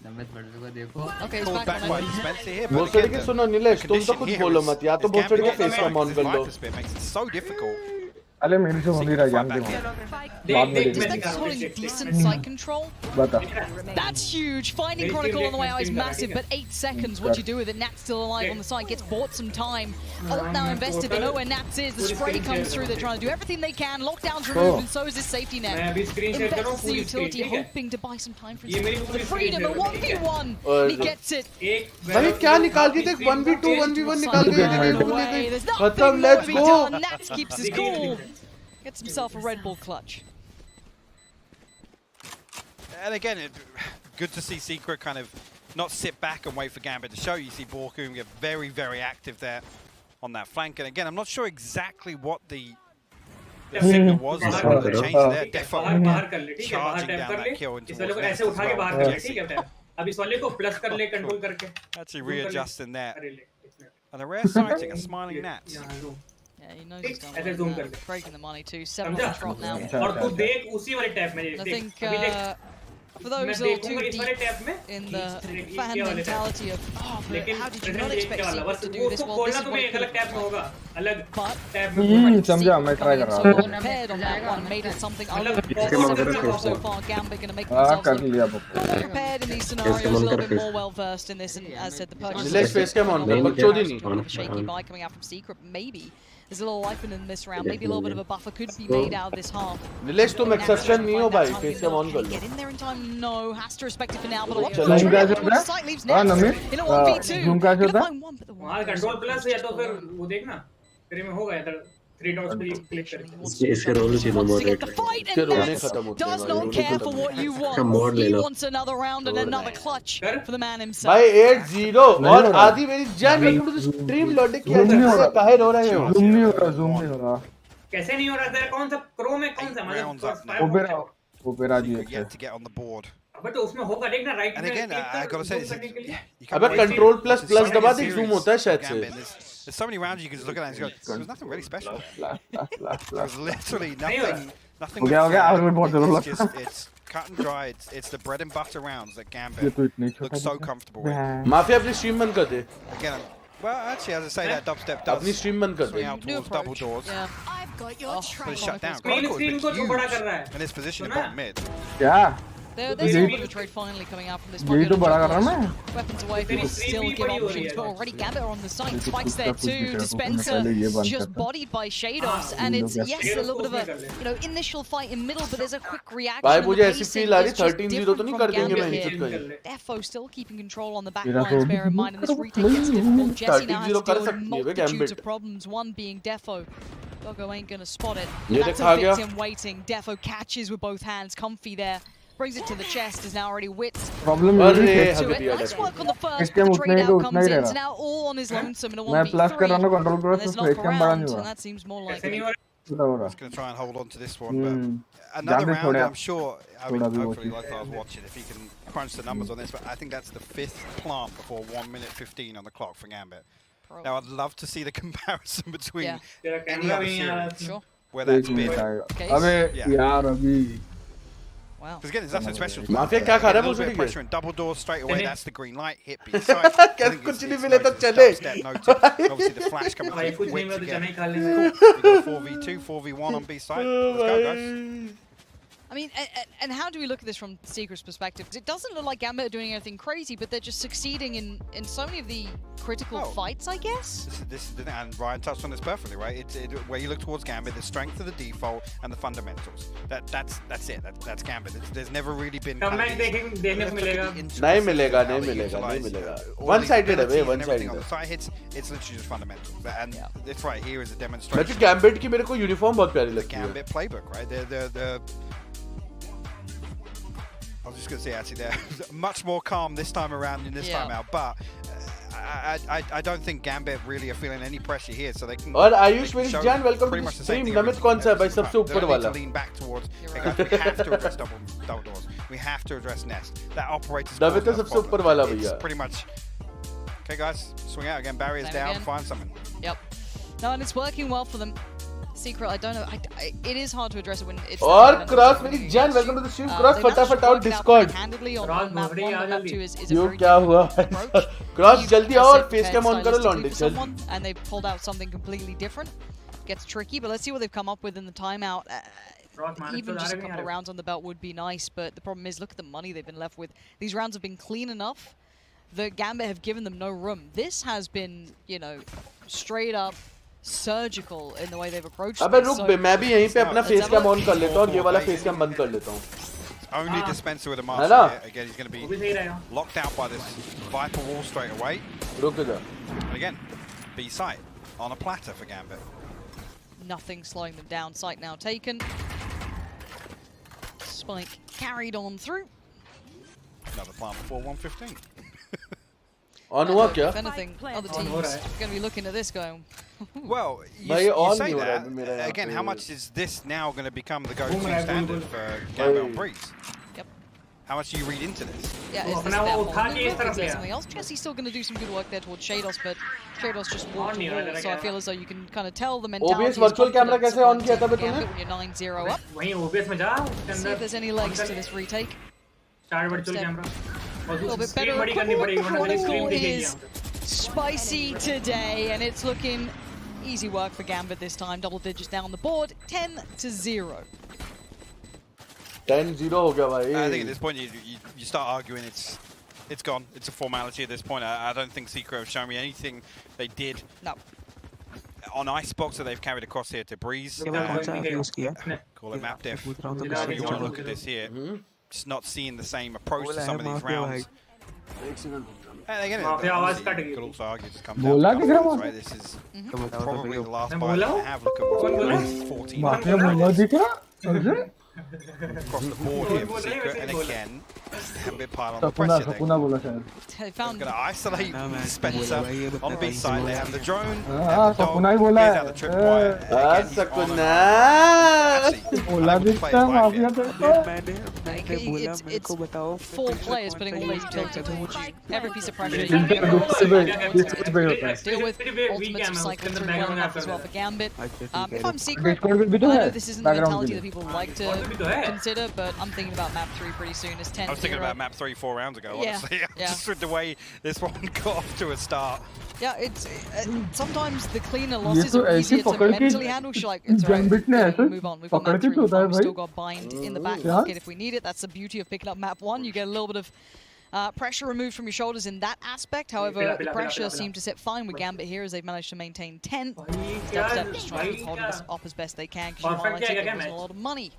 Okay, it's back on it. वो सड़ के सुनो नीलेश तुम तो कुछ बोलो मत या तो बहुत सड़ के फेस कैम ऑन कर लो Makes it so difficult. अरे मेरे से होने रहा जान दे That's holding decent side control. बता That's huge. Finding Chronicle on the way out is massive, but 8 seconds. What do you do with it? Nat's still alive on the side, gets bought some time. Ult now invested. They know where Nats is. The spray comes through. They're trying to do everything they can. Lockdown's removed, and so is this safety net. Invests the utility, hoping to buy some time for himself. The freedom, a 1v1. He gets it. भाई क्या निकाल दिए थे 1v2 1v1 निकाल दिए खत्म let's go Nats keeps his cool. Gets himself a Red Bull clutch. And again, good to see Secret kind of not sit back and wait for Gambit to show. You see Borkum get very, very active there on that flank. And again, I'm not sure exactly what the signal was. The change there. Defo charging down that kill into actually readjusting there. And the rare sighting, a smiling Nats. Yeah, he knows he's done well. Breaking the money too. 7 on drop now. I think for those a little too deep in the fan mentality of, oh, how did you not expect Secret to do this? Well, this is what it could have been. But समझा मैं try कर रहा हूँ prepared on that one, made it something other so far. Gambit going to make themselves look prepared in these scenarios, a little bit more well versed in this, and as said, the purchase a shaky buy coming out from Secret, maybe. There's a little life in this round. Maybe a little bit of a buffer could be made out of this half. Nilesh, तुम exception नहीं हो भाई. Face cam on कर लो. Get in there in time. No, has to respect it for now. But a lot of the site leaves next. In a 1v2. Gonna find one, but the one. Control plus या तो फिर वो देखना. तेरे में होगा इधर 3 dots पे click कर. इसके रोल से Wants to get the fight, and Nats does not care for what you want. He wants another round and another clutch for the man himself. भाई 8-0 और आधी मेरी जान welcome to the stream lord किया जैसे काहे रो रहे हो ज़ूम नहीं हो रहा कैसे नहीं हो रहा तेरा कौन सा क्रो में कौन सा मतलब ओपेरा जी yet to get on the board. But उसमें होगा देखना right And again, I gotta say, अबे कंट्रोल प्लस प्लस दबा दे जूम होता है शायद से. There's so many rounds you can just look at it and go, there's nothing really special. There's literally nothing. It's cut and dry. It's the bread and butter rounds that Gambit looks so comfortable with. Mafia अपनी stream बंद कर दे. Again, Well, actually, as I say, that dubstep does अपनी stream बंद कर swing they. out towards double doors. Yeah. I've got your But trail. it's shut down. Main Chronicle screen has को been तो बड़ा huge कर रहा है. in this position in bottom mid. क्या There's a little bit of a trade finally coming out from this यही pocket. तो बड़ा कर रहा मैं. Weapons away, people still give body हो रही options, है. but already Gambit are on the site. Spikes there कुछ too. पहले ये Dispenser बंद just करता. bodied by Shados, and it's yes a little bit of a initial fight in middle, but there's a quick reaction. भाई and the मुझे ऐसी pacing feel आ रही is just 13-0 तो different नहीं from कर देंगे Gambit मैं here. हिचक कहीं. Defo still keeping control on the back मेरा lines. तो Bear in mind, and this retake gets difficult. Jesse now has 13-0 to कर deal with सकती है वे multitudes Gambit. of problems. One being Defo. Doggo ain't gonna spot it. ये That's देखा a गया. victim waiting. Defo catches with both hands. Comfy there. Brings it to the chest. Is now already whipped problem अरे ये है to hug it. दिया Nice देखो. work on the first, इसके but the उतना trade ही तो out उतना comes he in. रहेगा. So now all on his lonesome in a मैं प्लस कर रहा 1v3. हूँ कंट्रोल करो And तो there's फेस knock कैम बड़ा around, नहीं and हुआ. that seems more like ऐसे नहीं it. हो रहा. हो रहा. Just going to try and hold on to this one, but another Gambit round, छोड़े. I'm sure. I mean, थोड़ा भी hopefully, वो like I was watching, if he can crunch the numbers on this, but I think that's the 5th plant before 1 minute 15 on the clock for Gambit. Now, I'd love to see the comparison between Yeah. any other series Sure. where that's एक been. Minute आएगा. Okay. अबे Yeah. यार अभी Wow. Because again, there's nothing special. Mafia क्या खा रहा है A little bit मुझे of नहीं pressure and double doors straight away. That's the green light. Hit B क्या side. I think कुछ it's नहीं मिले तो noted, चले. dubstep noted. Obviously, the flash coming भाई through कुछ नहीं quick मिला तो चना again. ही खा Cool. लेंगे. We've got 4v2, 4v1 on B side. Let's go, guys. I mean, and how do we look at this from Secret's perspective? Because it doesn't look like Gambit are doing anything crazy, but they're just succeeding in so many of the critical Oh. fights, I guess. This is the thing, and Ryan touched on this perfectly, right? Where you look towards Gambit, the strength of the default and the fundamentals. That's it. That's Gambit. There's never really been. Comeback देखने को मिलेगा. नहीं मिलेगा नहीं मिलेगा नहीं मिलेगा. One-sided है वे one-sided. On the side hits, it's literally just fundamentals, and it's right here is a मैं demonstration. तो Gambit की मेरे को यूनिफॉर्म बहुत प्यारी The लगती है. Gambit playbook, right? I was just going to say, actually, they're much more calm this time around than this time out, but I don't think Gambit really are feeling any pressure here, so they can. और आयुष मेरी जान welcome to stream. Namit कौन सा है भाई सबसे ऊपर वाला? Lean back towards. Hey guys, we have to address double doors. We have to address nest. That operator's. Namit है सबसे ऊपर वाला भैया. It's pretty much. Okay, guys, swing out again. Barriers Same down. again. Find something. Yep. No, and it's working well for them. Secret, I don't know. It is hard to address it when it's. और cross मेरी जान welcome to the stream. Cross फटाफट out Discord. Yo क्या हुआ? Cross जल्दी आओ और face cam on करो लॉन्डे जल्दी. And they've pulled out something completely different. Gets tricky, but let's see what they've come up with in the timeout. Even just a couple of rounds on the belt would be nice, but the problem is, look at the money they've been left with. These rounds have been clean enough. The Gambit have given them no room. This has been, straight up surgical in the way they've approached अबे this. रुक बे मैं भी यहीं पे अपना face cam on कर लेता हूं और ये वाला फेस कैम बंद कर लेता हूं. Only dispenser with a है master ना? here. Again, he's going to be locked out by this Viper wall straight away. रुक जा. And again, B site on a platter for Gambit. Nothing slowing them down. Site now taken. Spike carried on through. Another plant before 115. On हुआ क्या? If anything, other teams are going to be looking at this going. Well, you on say नहीं हो रहा that. है मेरा यहाँ Again, पे. how much is this now going to become the go-to standard for Gambit on Breeze? Yep. How much do you read into this? Yeah, is this their fault? Is there something else? Jesse's still going to do some good work there towards Shados, but Shados just walked the wall, so I feel as though you can kind of tell the mentality. OBS virtual camera कैसे on किया था बे तूने? When you're 9-0 up. वहीं OBS में जा. See if there's any legs to this retake. Start virtual camera. A little bit better equipment. Chronicle is spicy today, and it's looking easy work for Gambit this time. Double digits down the board, 10-0. 10-0 हो गया भाई. I think at this point you start arguing it's gone. It's a formality at this point. I don't think Secret have shown me anything they did. No. On Icebox that they've carried across here to Breeze. Call it map diff. So you want to look at this here. Just not seeing the same approach to some of these rounds. And again, could also argue just come down to numbers, right? This is probably the last buy they have. Look at what's 14 across the board here for Secret, and again, a bit pile on the pressure there. They found Going to isolate Spencer on B side. They have the drone. सपना ही बोला है. The tripwire. It's 4 players putting all these tilted towards you. Every piece of pressure. Deal with ultimates cycle through well enough as well for Gambit. If I'm Secret, Discord में भी तो I है. know this isn't the Background mentality के that लिए. people like to consider, but I'm thinking about map 3 pretty soon. It's 10-0. I was thinking about map 3 4 rounds ago, Yeah, honestly. yeah. Just with the way this one got off to a start. Yeah, it's sometimes the cleaner losses are easier to mentally handle. She's like, it's right, we'll move on. We've got map 3 in front, we've still got bind in the back pocket if we need it. That's the beauty of picking up map 1. You get a little bit of pressure removed from your shoulders in that aspect. However, the pressure seemed to sit fine with Gambit here as they've managed to maintain 10. Dubstep just trying to hold this up as best they can because you know they're losing a lot of money.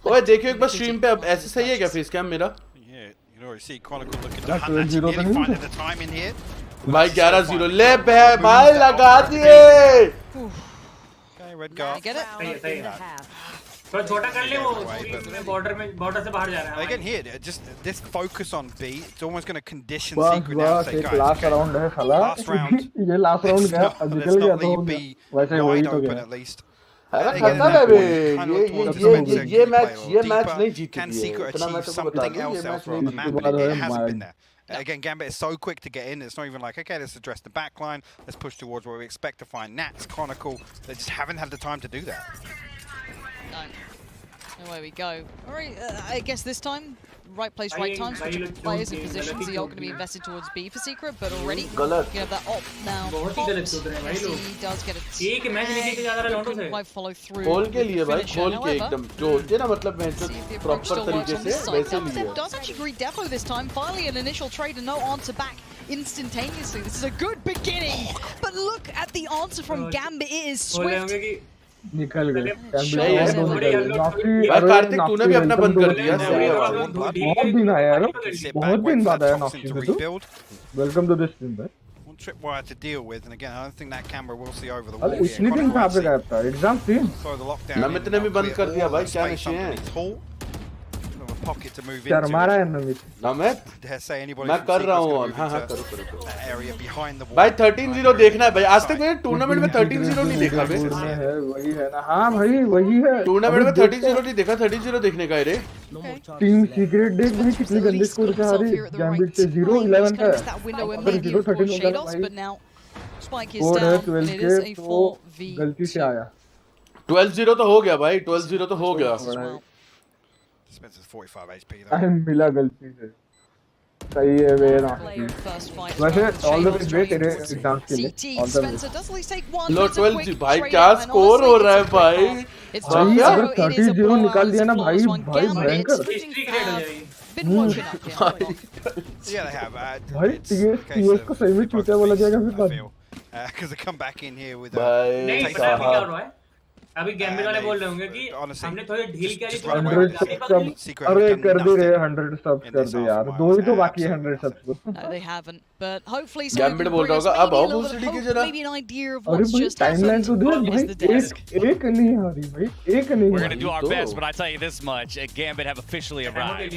ओए देखियो एक बार stream पे अब ऐसे सही है क्या face cam मेरा? Yeah, you can already see Chronicle looking to hunt that nearly finding the time in here. भाई 11-0 ले बे भाई लगा दिए. Okay, red guard. Get it? तो छोटा कर ले वो बॉर्डर से बाहर जा रहा है. Again here, just this focus on B, it's almost going to condition Secret now to say, guys, last round है साला. Last round. ये last round गया, अब निकल गया तो वैसे वही तो गया. At least. अरे करना है बे ये मैच नहीं जीती Can Secret achieve something else elsewhere on the map? It hasn't been there. Again, Gambit is so quick to get in. It's not even like, okay, let's address the back line. Let's push towards where we expect to find Nats, Chronicle. They just haven't had the time to do that. No. Away we go. Alright, I guess this time, right place, right time, switching players and positions. They are going to be invested towards B for Secret, but already you have that op now. He does get it. Couldn't quite follow through. खोल के लिए भाई, खोल के एकदम जो होते हैं ना मतलब मैं तो प्रॉपर तरीके से वैसे लिए. Does actually greet Defo this time. Finally, an initial trade and no answer back instantaneously. This is a good beginning, but look at the answer from Gambit. It is swift. निकल गए. भाई कार्तिक तूने भी अपना बंद कर दिया. बहुत दिन आया यार. बहुत दिन बाद आया नॉक्सी से तो. Welcome to this stream, man. One tripwire to deal with, and again, I don't think that camera will see over the wall. इतनी दिन कहाँ पे गया था? Exam थी. So the lockdown. नमित ने भी बंद कर दिया भाई क्या नशे हैं? Pocket to move यार into. मारा है Namit. Namit? Dare say anybody मैं कर रहा हूँ. हाँ करो. That area behind the wall. भाई 13-0 देखना है भाई. आज तक मैंने टूर्नामेंट में 13-0 नहीं देखा बे. वही है ना. हाँ भाई वही है. टूर्नामेंट में 13-0 नहीं देखा. 13-0 देखने का है रे. टीम सीक्रेट देख भाई कितनी गंदी स्कोर से हारी. गैम्बिट से 0-11 का. अगर 0-13 होगा ना भाई. वो है 12 के तो गलती से आया. 12-0 तो हो गया भाई. 12-0 तो हो गया. Spencer's 45 HP though. मिला गलती से. सही है वे ना. वैसे ऑल द वे तेरे एग्जाम के लिए. All the way. लो 12 भाई क्या स्कोर हो रहा है भाई. भाई अगर 30-0 निकाल दिया ना भाई भयंकर. Yeah, they have. भाई TS को सही में चूतिया बोला जाएगा फिर बाद. Because they come back in here with भाई साहब. अभी गैम्बिट वाले बोल रहे होंगे कि हमने थोड़ी ढील किया थी. 100 सब्स अरे कर दे रे 100 सब्स कर दे यार. दो ही तो बाकी है 100 subs. They haven't, but hopefully gambit बोल रहा होगा अब आओ बूस्टडी की जरा. अरे भाई टाइमलाइन तो दे भाई. एक नहीं आ रही भाई. एक नहीं. We're going to do our best, but I tell you this much, Gambit have officially arrived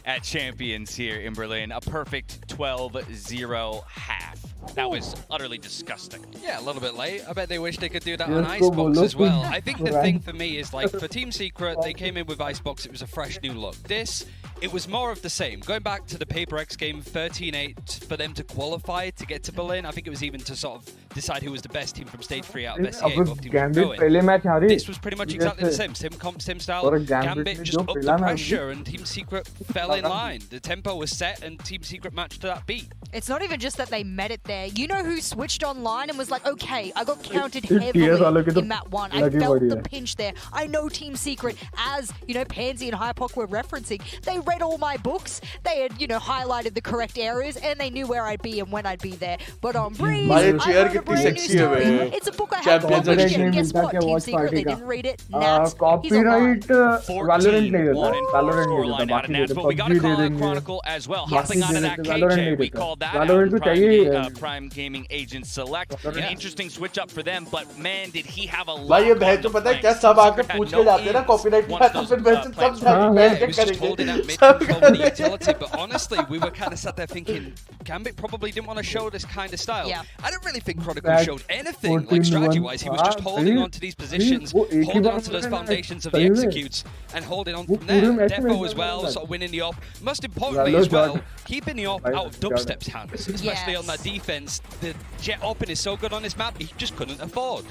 at Champions here in Berlin. A perfect 12-0 half. That was utterly disgusting. Yeah, a little bit late. I bet they wish they could do that on Icebox as well. I think the thing for me is, like, for Team Secret, they came in with Icebox, it was a fresh new look. This, it was more of the same. Going back to the Paper X game, 13-8 for them to qualify to get to Berlin. I think it was even to sort of decide who was the best team from Stage 3 out of SEA. Both teams were going. This was pretty much exactly the same. Same comp, same style. Gambit just upped the pressure and Team Secret fell in line. The tempo was set and Team Secret matched to that beat. It's not even just that they met it there. You know who switched online and was like, okay, I got counted heavily in map 1. I felt the pinch there. I know Team Secret, as, you know, Pansy and Hypoc were referencing, they read all my books. They had, you know, highlighted the correct areas and they knew where I'd be and when I'd be there. But on Breeze, I wrote a brand new story. It's a book I have to publish. And guess what? Team Secret, they didn't read it. Nats, copyright Valorant नहीं होता. Valorant नहीं होता. Back Nats, but we got to call out Chronicle as well. Hopping onto that KJ, we called that Prime Gaming Agent Select. An interesting switch up for them, but man, did he have a lot. भाई ये बहन तो पता है क्या सब आके पूछ के जाते हैं ना कॉपीराइट क्या तो फिर वैसे सब बैठ के करेंगे. But honestly, we were kind of sat there thinking, Gambit probably didn't want to show this kind of style. Yeah. I don't really think Chronicle showed anything like strategy-wise. He was just holding on to these positions, holding on to those foundations of the executes, and holding on from there. Defo as well, sort of winning the op. Most importantly as well, keeping the op out of Dubstep's hands, especially on that defense. The Jett open is so good on this map, he just couldn't afford.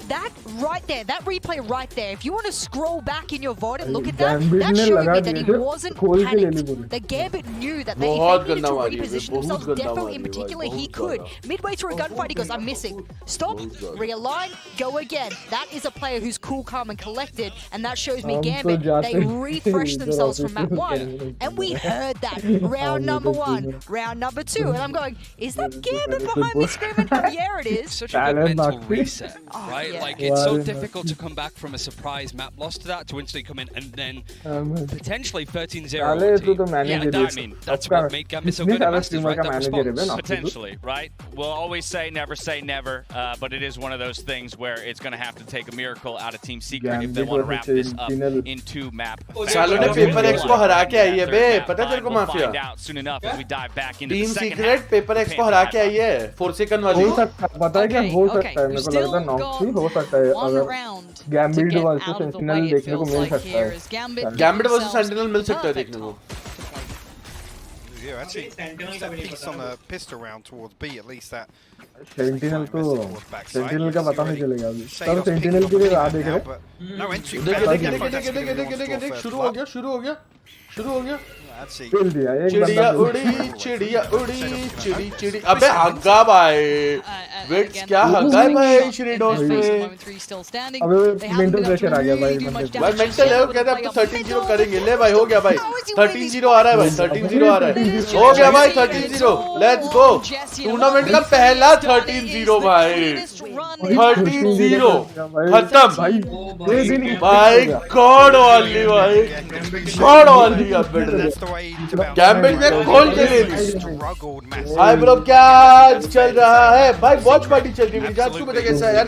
That right there, that replay right there, if you want to scroll back in your VOD and look at that, that showed me that he wasn't panicked. The Gambit knew that if they needed to reposition themselves, Defo in particular, he could. Midway through a gunfight, he goes, I'm missing. Stop, realign, go again. That is a player who's cool, calm, and collected, and that shows me Gambit, they refreshed themselves from map 1, and we heard that. Round number 1, round number 2, and I'm going, is that Gambit behind me screaming? Yeah, it is. Such a good mental reset, right? Like, it's so difficult to come back from a surprise map loss to that, to instantly come in and then potentially 13-0. Yeah, I mean, that's what made Gambit so good at Masters, right? That response. Potentially, right? We'll always say never, but it is one of those things where it's going to have to take a miracle out of Team Secret if they want to wrap this up in 2-map. सालों ने paper x को हरा के आई है बे, पता है तेरे को mafia? Team secret paper x को हरा के आई है, 4 सेकंड वाली। हो सकता है, पता है क्या हो सकता है, मेरे को लगता है नॉक भी हो सकता है अगर गैम्बिट वर्सेस सेंटिनल देखने को मिल सकता है। गैम्बिट वर्सेस सेंटिनल मिल सकता है देखने को। Yeah, actually, that piece on the pistol round towards B, at least that. Sentinel को सेंटिनल का पता नहीं चलेगा अभी। तब सेंटिनल के लिए राह देख रहे। No entry. देख शुरू हो गया। चिड़िया उड़ी चिड़ी अबे हग्गा भाई वेट्स क्या हग्गा है भाई श्रीडोस पे। अबे मेंटल प्रेशर आ गया भाई मेंटल है वो कहता है अब तो 13-0 करेंगे। ले भाई हो गया भाई 13-0 आ रहा है भाई 13-0 आ रहा है हो गया भाई 13-0 लेट्स गो। टूर्नामेंट का पहला 13-0 भाई 13-0 खत्म भाई गॉड ओनली भाई गॉड ओनली अब बेटर गैम्बिट ने खोल के ले ली। हाय ब्रो क्या चल रहा है भाई? वॉच पार्टी चल रही है जान तू बता कैसा है यार?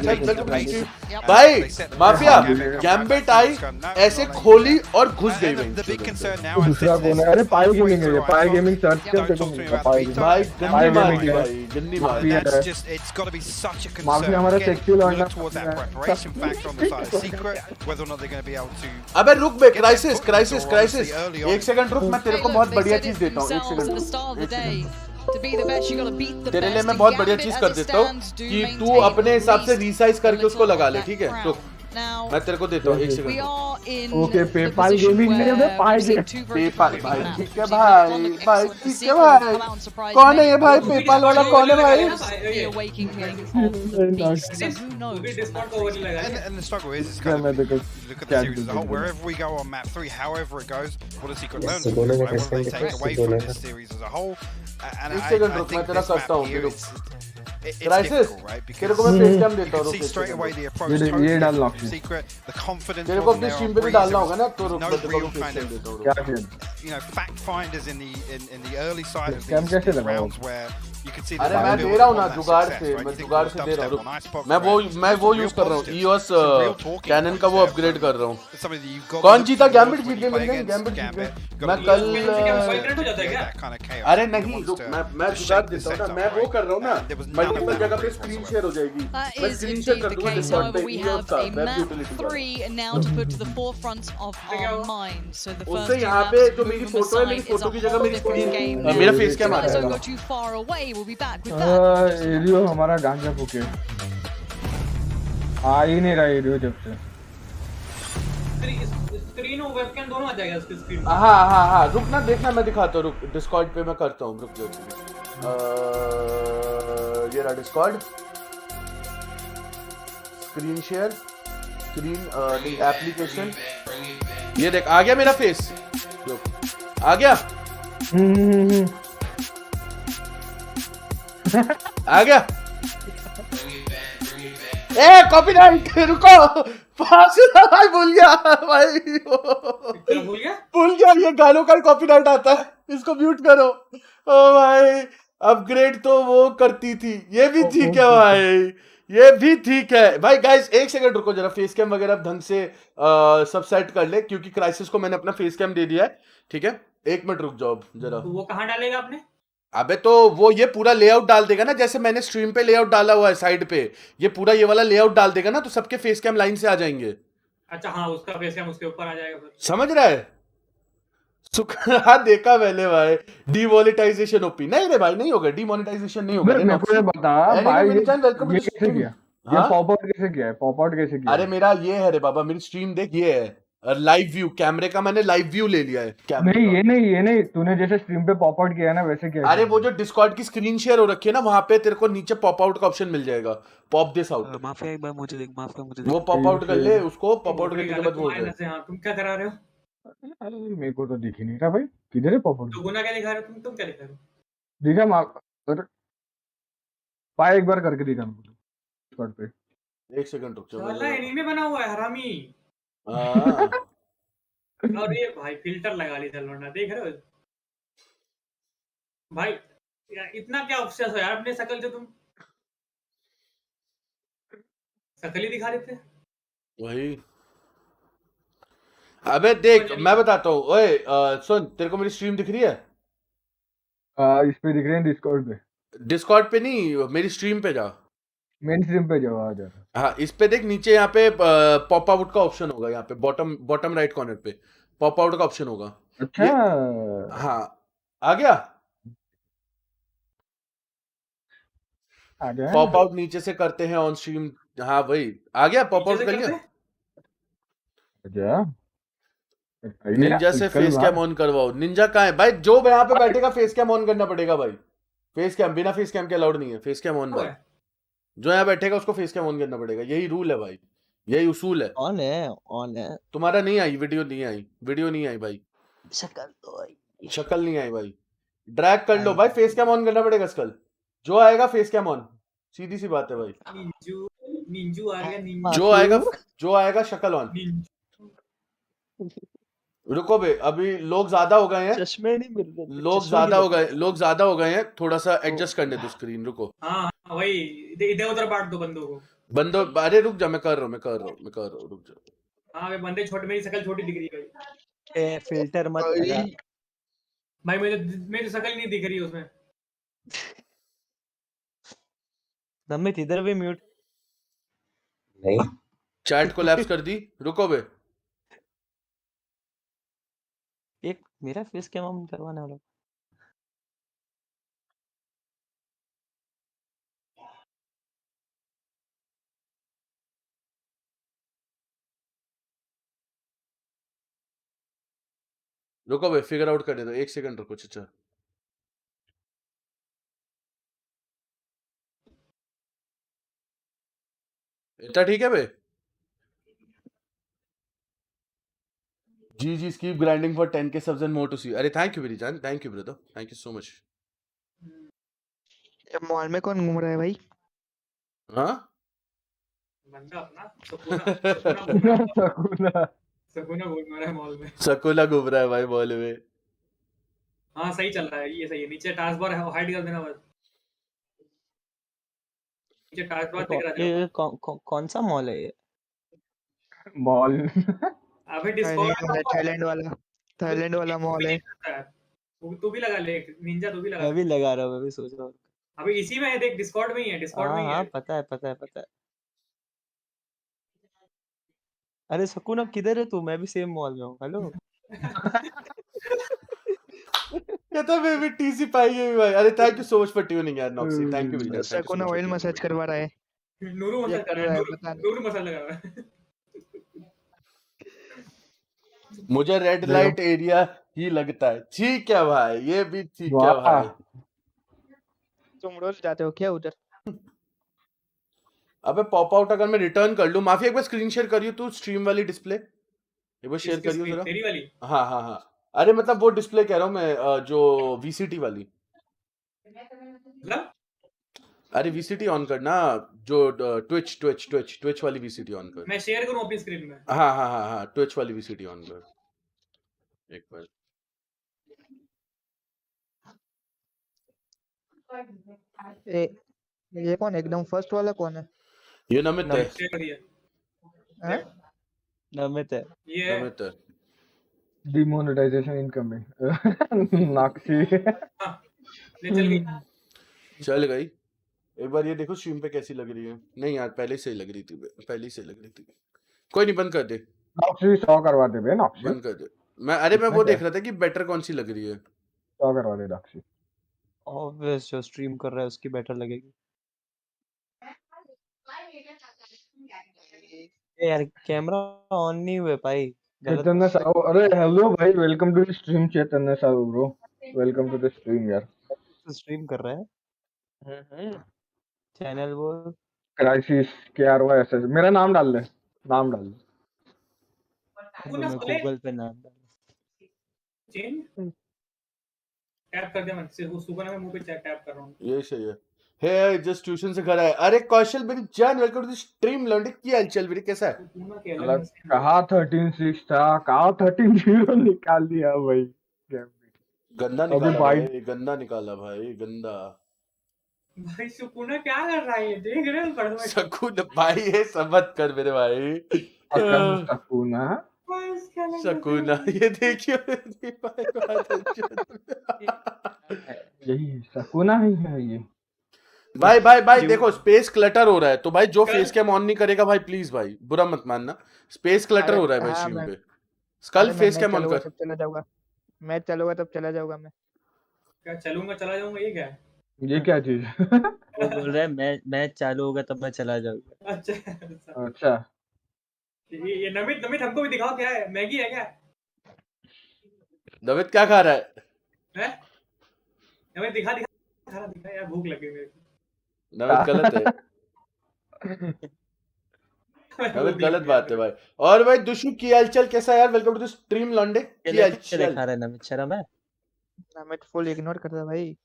भाई माफिया गैम्बिट आई ऐसे खोली और घुस गई भाई। दूसरा कौन है? अरे पाई गेमिंग है, पाई गेमिंग सर्च कर देखो भाई गंदी मारी भाई गंदी मारी। माफिया हमारा सेक्सुअल और अबे रुक बे क्राइसिस एक सेकंड रुक, मैं तेरे को बहुत बढ़िया चीज देता हूँ। एक सेकंड तेरे लिए मैं बहुत बढ़िया चीज कर देता हूँ कि तू अपने हिसाब से रीसाइज करके उसको लगा ले, ठीक है? तो मैं तेरे को देता हूँ एक सेकंड। ओके पेपाल गेमिंग ने बे पेपाल भाई ठीक है भाई ठीक है भाई। कौन है ये भाई पेपाल वाला कौन है भाई? And the struggle is, it's kind of, look at the series as a whole. Wherever we go on map 3, however it goes, what does Secret learn? Right? What do they take away from this series as a whole? And I think this map here is it's difficult, right? Because you can see straight away the approach totally from Secret, the confidence from their own breeze. No real kind of, fact finders in the early side of these rounds where you can see the मैं दे रहा हूँ ना जुगाड़ से दे रहा हूँ। मैं वो यूज कर रहा हूँ ईओएस कैनन का वो अपग्रेड कर रहा हूँ। कौन जीता? गैम्बिट जीत गए। गैम्बिट मैं कल अरे नहीं रुक मैं जुगाड़ देता हूँ ना, मैं वो कर रहा हूँ ना मल्टीपल जगह पे स्क्रीन शेयर हो जाएगी। मैं स्क्रीन शेयर कर दूंगा डिस्कॉर्ड पे ईओएस का वेब यूटिलिटी उससे यहाँ पे जो मेरी फोटो है मेरी फोटो की जगह मेरी स्क्रीन मेरा फेस कैम आ जाएगा। एरियो हमारा गांजा फूके आ ही नहीं रहा एरियो जब से। स्क्रीन और वेबकैम दोनों आ जाएगा इसकी स्क्रीन। हाँ रुक ना देखना मैं दिखाता हूँ रुक डिस्कॉर्ड पे मैं करता हूँ रुक जाओ। ये रहा Discord screen share screen application ये देख आ गया मेरा फेस आ गया आ गया। ए कॉपीराइट रुको भाई भूल गया ये गानों का कॉपीराइट आता है इसको म्यूट करो। ओ भाई अपग्रेड तो वो करती थी ये भी ठीक है भाई ये भी ठीक है भाई। गाइस एक सेकंड रुको जरा फेस कैम वगैरह ढंग से सब सेट कर ले क्योंकि क्राइसिस को मैंने अपना फेस कैम दे दिया है ठीक है। एक मिनट रुक जाओ जरा। तो वो कहाँ डालेगा आपने? अबे तो वो ये पूरा लेआउट डाल देगा ना जैसे मैंने स्ट्रीम पे लेआउट डाला हुआ है साइड पे ये पूरा ये वाला लेआउट डाल देगा ना तो सबके फेस कैम लाइन से आ जाएंगे। अच्छा हाँ उसका फेस कैम उसके ऊपर आ जाएगा फिर। समझ रहा है हाँ देखा मैंने भाई, डिमोनेटाइजेशन ओपी। नहीं रे भाई, नहीं होगा डिमोनेटाइजेशन, नहीं होगा। मेरे को ये बता भाई, मेरी जान, वेलकम ये टू कैसे स्ट्रीम। किया? ये पॉप आउट कैसे किया है? पॉप आउट कैसे किया अरे है? मेरा ये है रे बाबा, मेरी स्ट्रीम देख, ये है लाइव व्यू कैमरे का, मैंने लाइव व्यू ले लिया है कैमरे नहीं का। ये नहीं तूने जैसे स्ट्रीम पे पॉप आउट किया है ना, वैसे क्या अरे वो जो डिस्कॉर्ड की स्क्रीन शेयर हो रखी है ना, वहां पे तेरे को नीचे पॉप आउट का ऑप्शन मिल जाएगा, पॉप दिस आउट। माफिया एक बार मुझे देख, माफिया मुझे वो देख। पॉप आउट कर ले उसको, पॉप आउट बड़ी करने के गलत बाद बोल माइनस दे। है। हाँ, तुम क्या करा रहे हो? अरे मेरे को तो दिख ही नहीं रहा भाई, किधर है पॉप आउट? तो गुना क्या दिखा रहे हो तुम क्या दिखा रहे हो? दिखा अरे पाए एक बार करके दिखा मुझे डिस्कॉर्ड पे। 1 सेकंड रुक जा। साला एनीमे बना हुआ है हरामी। हाँ अरे भाई फिल्टर लगा ली सलमाना, देख रहे हो भाई? यार इतना क्या ऑब्सेस हो यार अपने शकल से? तुम शकल ही दिखा रहे थे वही। अबे देख मैं बताता हूँ, ओए सुन, तेरे को मेरी स्ट्रीम दिख रही है? इस पे दिख रहे हैं डिस्कॉर्ड पे। डिस्कॉर्ड पे नहीं, मेरी स्ट्रीम पे जा। मेन स्ट्रीम पे जाओ, आ जा। हाँ इस पे देख, नीचे यहाँ पे पॉप आउट का ऑप्शन होगा, यहाँ पे बॉटम राइट कॉर्नर पे पॉप आउट का ऑप्शन होगा। अच्छा हाँ आ गया आ गया। पॉप आउट नीचे से करते हैं ऑन स्ट्रीम। हाँ भाई आ गया, पॉप आउट कर लिया। अच्छा निंजा से फेस कैम ऑन करवाओ। निंजा कहाँ है भाई? जो यहाँ पे बैठेगा फेस कैम ऑन करना पड़ेगा भाई। फेस कैम, बिना फेस कैम के अलाउड नहीं है। फेस कैम ऑन भाई, जो यहाँ बैठेगा उसको फेस कैम ऑन करना पड़ेगा, यही रूल है भाई, यही उसूल है। ऑन है। तुम्हारा नहीं आई वीडियो, नहीं आई वीडियो, नहीं आई भाई, शक्ल तो आई, शक्ल नहीं आई भाई। ड्रैग कर लो भाई, फेस कैम ऑन करना पड़ेगा स्कल, जो आएगा फेस कैम ऑन, सीधी सी बात है भाई। निंजू आ गया, निंजू। जो आएगा शक्ल ऑन। रुको बे, अभी लोग ज्यादा हो गए हैं, चश्मे नहीं मिल रहे, लोग ज्यादा हो गए हैं, थोड़ा सा एडजस्ट करने दो स्क्रीन। रुको हाँ वही, इधर उधर बांट दो बंदों को। अरे रुक जा, मैं कर रहा हूँ रुक जा। हाँ वे बंदे छोटे, मेरी शक्ल छोटी दिख रही है भाई। फिल्टर मत लगा भाई, मेरी शक्ल नहीं दिख रही है उसमें। नमित इधर भी म्यूट नहीं, चैट कोलैप्स कर दी। रुको बे, एक मेरा फेस कैम ऑन करवाने वाला। रुको बे, फिगर आउट करने दो, 1 सेकंड रुको। अच्छा इतना ठीक है बे? जी keep grinding for 10K subs and more to see। अरे थैंक यू मेरी जान, thank you brother, thank you so much. Mall में कौन घूम रहा है भाई? हाँ बंदा अपना सकुना घूम रहा है मॉल में। सकुला घूम रहा है भाई मॉल में। हाँ सही चल रहा है, ये सही है। नीचे टास्क बार हाइड कर देना बस, नीचे टास्क बार दिख रहा है। कौन सा मॉल है ये? मॉल अबे डिस्कॉर्ड थाईलैंड वाला मॉल है। तू भी लगा ले निंजा, तू भी लगा। मैं भी लगा रहा हूँ, मैं भी सोच रहा हूँ। अबे इसी में है देख, डिस्कॉर्ड में ही है, डिस्कॉर्ड में ही है। पता है। अरे सकून अब किधर है तू? मैं भी सेम मॉल में हूँ। हेलो कहता मैं भी टीसी पाई है भाई। अरे thank you so much for tuning यार नॉक्सी, थैंक यू वेरी मच। सकून ऑयल मसाज करवा रहा है। नूरू मसाज कर रहा है, नूरू मसाज लगा रहा है। मुझे रेड लाइट एरिया ही लगता है। ठीक है भाई, ये भी ठीक है भाई। तुम रोज जाते हो क्या उधर? अबे पॉप आउट अगर मैं रिटर्न कर लूं, माफी एक बार स्क्रीन शेयर करियो तू, स्ट्रीम वाली डिस्प्ले एक बार शेयर करियो जरा। तेरी वाली? हाँ अरे मतलब वो डिस्प्ले कह रहा हूँ मैं, जो वीसीटी वाली। अरे वीसीटी ऑन करना, जो ट्विच वाली वीसीटी ऑन कर। मैं शेयर करूं अपनी स्क्रीन में? हाँ ट्विच वाली वीसीटी ऑन कर एक बार। ये कौन एकदम फर्स्ट वाला कौन है? ये नमित है। नमित है। ये नमित है। डिमोनेटाइजेशन इनकमिंग नाक्सी। चल गई। एक बार ये देखो स्ट्रीम पे कैसी लग रही है। नहीं यार पहले से ही लग रही थी, कोई नहीं बंद कर दे। नॉक्सी 100 करवा दे बे, नॉक्सी बंद कर दे, मैं वो देख रहा था कि बेटर कौन सी लग रही है। क्या करवा दे डाक्सी? ऑब्वियस जो स्ट्रीम कर रहा है उसकी बेटर लगेगी। यार कैमरा ऑन नहीं हुए भाई। चैतन्य साहू, अरे हेलो भाई, welcome to the stream Chaitanya Sahu bro, welcome to the stream यार। स्ट्रीम कर रहा है। चैनल वो क्राइसिस KRYSS, मेरा नाम डाल दे, नाम डाल दे। मैं गूगल पे नाम डाल चेंज टैप कर दे। मैं सुबह में मुंह पे टैप कर रहा हूं। ये सही है। हे जस्ट ट्यूशन से घर आए। अरे कौशल मेरी जान, वेलकम टू द स्ट्रीम लौंडे। की हालचाल मेरी, कैसा है? मतलब कहाँ 13-6 था, कहाँ 13-0 निकाल दिया भाई। गंदा निकाला भाई, गंदा निकाला भाई, गंदा। भाई सुकूना क्या कर रहा है, देख रहे हो? पढ़ सुकून भाई, ये सब मत कर मेरे भाई। सुकूना सुकूना, ये देखिए यही सुकूना ही है ये। भाई भाई भाई देखो, स्पेस क्लटर हो रहा है, तो भाई जो फेस कैम ऑन नहीं करेगा भाई प्लीज भाई बुरा मत मानना। स्पेस क्लटर हो रहा है भाई स्ट्रीम पे। स्कल फेस कैम ऑन कर। चला जाऊंगा मैं, चलूंगा तब चला जाऊंगा मैं। क्या चलूंगा चला जाऊंगा, ये क्या है? ये क्या चीज? वो बोल रहा है मैं चालू होगा तब मैं चला जाऊंगा। अच्छा ये नमित हमको भी दिखाओ, क्या है? मैगी है क्या? नमित क्या खा रहा है? हैं? नमित दिखा यार, भूख लगी मेरे को। नमित गलत है। नमित गलत बात है भाई। और भाई दुशु की हालचाल कैसा है यार? वेलकम टू द स्ट्रीम लॉन्डे। की हालचाल दिखा रहा है नमित? शर्म है? नमित फुल इग्नोर कर रहा भाई।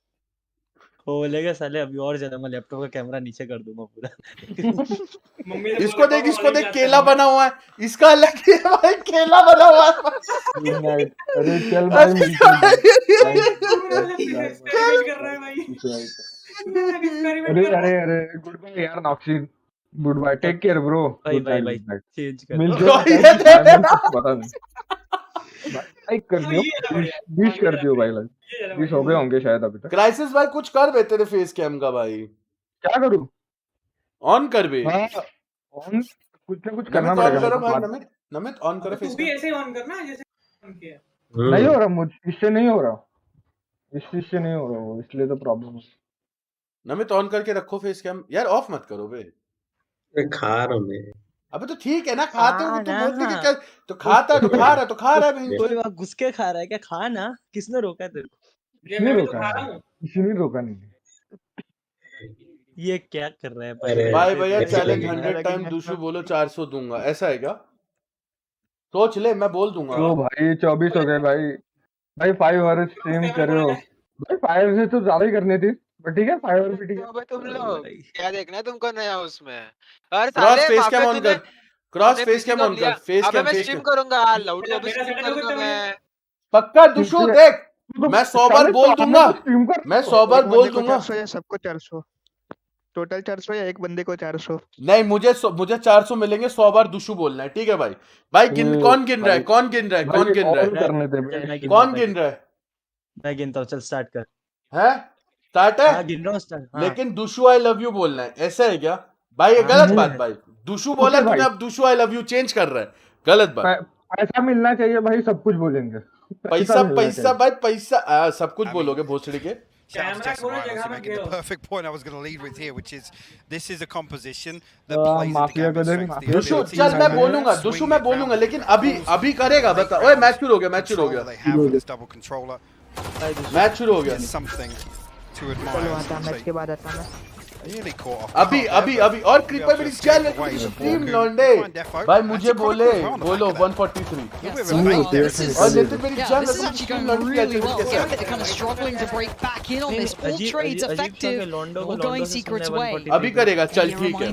बोलेगा साले अभी और ज्यादा मैं लैपटॉप का कैमरा नीचे कर दूंगा पूरा। इसको देख केला बना हुआ है, इसका अलग है भाई, केला बना हुआ है। अरे चल भाई अरे गुड बाय यार नॉक्सिन, good bye, take care bro. Bye change कर। पता नहीं भाई कर दियो, बीच कर दियो भाई, बीच हो गए होंगे शायद अभी तक। क्राइसिस भाई कुछ कर बे तेरे फेस कैम का भाई। क्या करूं? ऑन कर बे। ऑन कुछ ना कुछ करना पड़ेगा। करो भाई नमित ऑन करो फेस तू भी ऐसे ही ऑन करना जैसे ऑन किया। नहीं हो रहा मुझ इससे, नहीं हो रहा, इस चीज से नहीं हो रहा वो, इसलिए तो प्रॉब्लम है। नमित ऑन करके रखो फेस कैम यार, ऑफ मत करो बे। खा रहा हूं मैं। अबे तो ठीक है ना, खाते हो तो बोलते कि क्या, तो खाता तो खा रहा है। कोई वहां घुस के खा रहा है क्या? खा ना, किसने रोका तेरे को? किसी ने रोका नहीं। ये क्या कर रहा है भाई? भाई भैया चैलेंज 100 टाइम दुशु बोलो 400 दूंगा, ऐसा है क्या? सोच ले, मैं बोल दूंगा। ओ भाई 24 हो गए भाई। भाई 5 आवर स्ट्रीम कर रहे हो भाई, 5 से तो ज्यादा ही करनी थी, बट ठीक है 5 आवर भी ठीक है। तुम लोग क्या देखना है तुमको नया उसमें? और क्रॉस फेस कैम ऑन कर, क्रॉस फेस कैम ऑन कर, फेस कैम मैं स्ट्रीम करूंगा, लाउड को भी स्ट्रीम करूंगा मैं। पक्का दुशु देख, मैं 100 बार बोल दूंगा, मैं 100 बार बोल दूंगा। सबको 400 टोटल, 400 या एक बंदे को 400? नहीं, मुझे 400 मिलेंगे, 100 बार दुशु बोलना है, ठीक है भाई? भाई कौन गिन रहा है? कौन गिन रहा है? मैं गिनता हूँ, चल स्टार्ट कर। है स्टार्ट है? गिन रहा हूँ स्टार्ट। लेकिन दुशु आई लव यू बोलना है, ऐसा है क्या भाई? ये गलत बात भाई। दुशु बोला तूने, अब दुशु आई लव यू चेंज कर रहा है, गलत बात। पैसा मिलना चाहिए भाई, सब कुछ बोलेंगे। पैसा भाई, पैसा सब कुछ बोलोगे भोसड़ी के। Making the perfect point I was going to lead with here, which is this is a composition that plays into Gambit's strengths. दुशु चल मैं बोलूंगा, दुशु मैं बोलूंगा, लेकिन अभी करेगा बता। ओए मैच शुरू हो गया, मैच शुरू हो गया, मैच शुरू हो गया। Something to admire. मैच के बाद आता मैं। अभी और क्रीपर मेरी चैनल स्ट्रीम लॉन्डे भाई मुझे बोलो 143 और नितिन मेरी चैनल स्ट्रीम लॉन्डे kind of struggling to break back in on this. All trades effective, all going secrets way. अभी करेगा, चल ठीक है।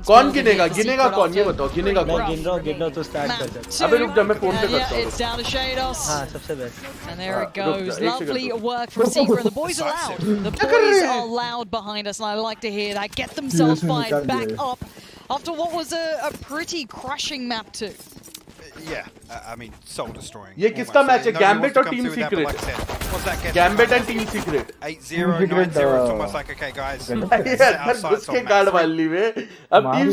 कौन गिनेगा कौन, ये बताओ गिनेगा कौन? गिन रहा हूँ तो स्टार्ट कर। अबे रुक जा, मैं फोन पे करता हूँ। It's down to Shados. हाँ सबसे best. And there it goes. Lovely work from Secret. The boys are loud. The boys are loud behind us, and I like to hear that. Get themselves fired back up after what was a pretty crushing map too. Yeah, I mean, soul destroying. ये किसका match है? Gambit और team secret? Gambit and team secret 8-0, 9-0. It's almost like, okay guys, उसके guard वाल ली वे। अब team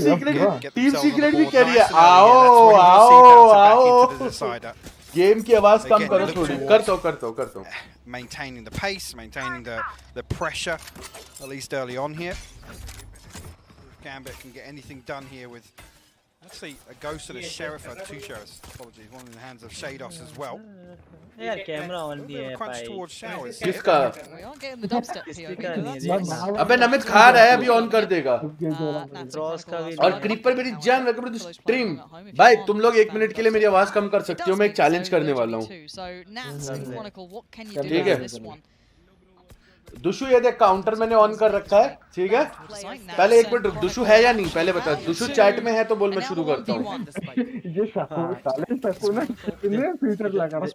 secret भी कह रही है आओ। गेम की आवाज कम करो थोड़ी. करता हूँ. Maintaining the pace, maintaining the pressure, at least early on here. If Gambit can get anything done here with, actually, a ghost and a sheriff, or 2 sheriffs, apologies, one in the hands of Shados as well. यार camera on नहीं है Crunch भाई. towards showers. किसका? अबे अबे नमित खा रहा है, अभी ऑन कर देगा. क्रॉस का भी. और क्रीपर मेरी जान वेलकम टू द स्ट्रीम. भाई तुम लोग 1 मिनट के लिए मेरी आवाज कम कर सकते हो, मैं एक चैलेंज करने वाला हूँ. ठीक है. दुशु ये देख काउंटर मैंने ऑन कर रखा है, ठीक है. पहले 1 मिनट रुक, दुशु है या नहीं पहले बता. दुशु चैट में है तो बोल, मैं शुरू करता हूँ. ये साले तक ना कितने फीचर लगा रहा है.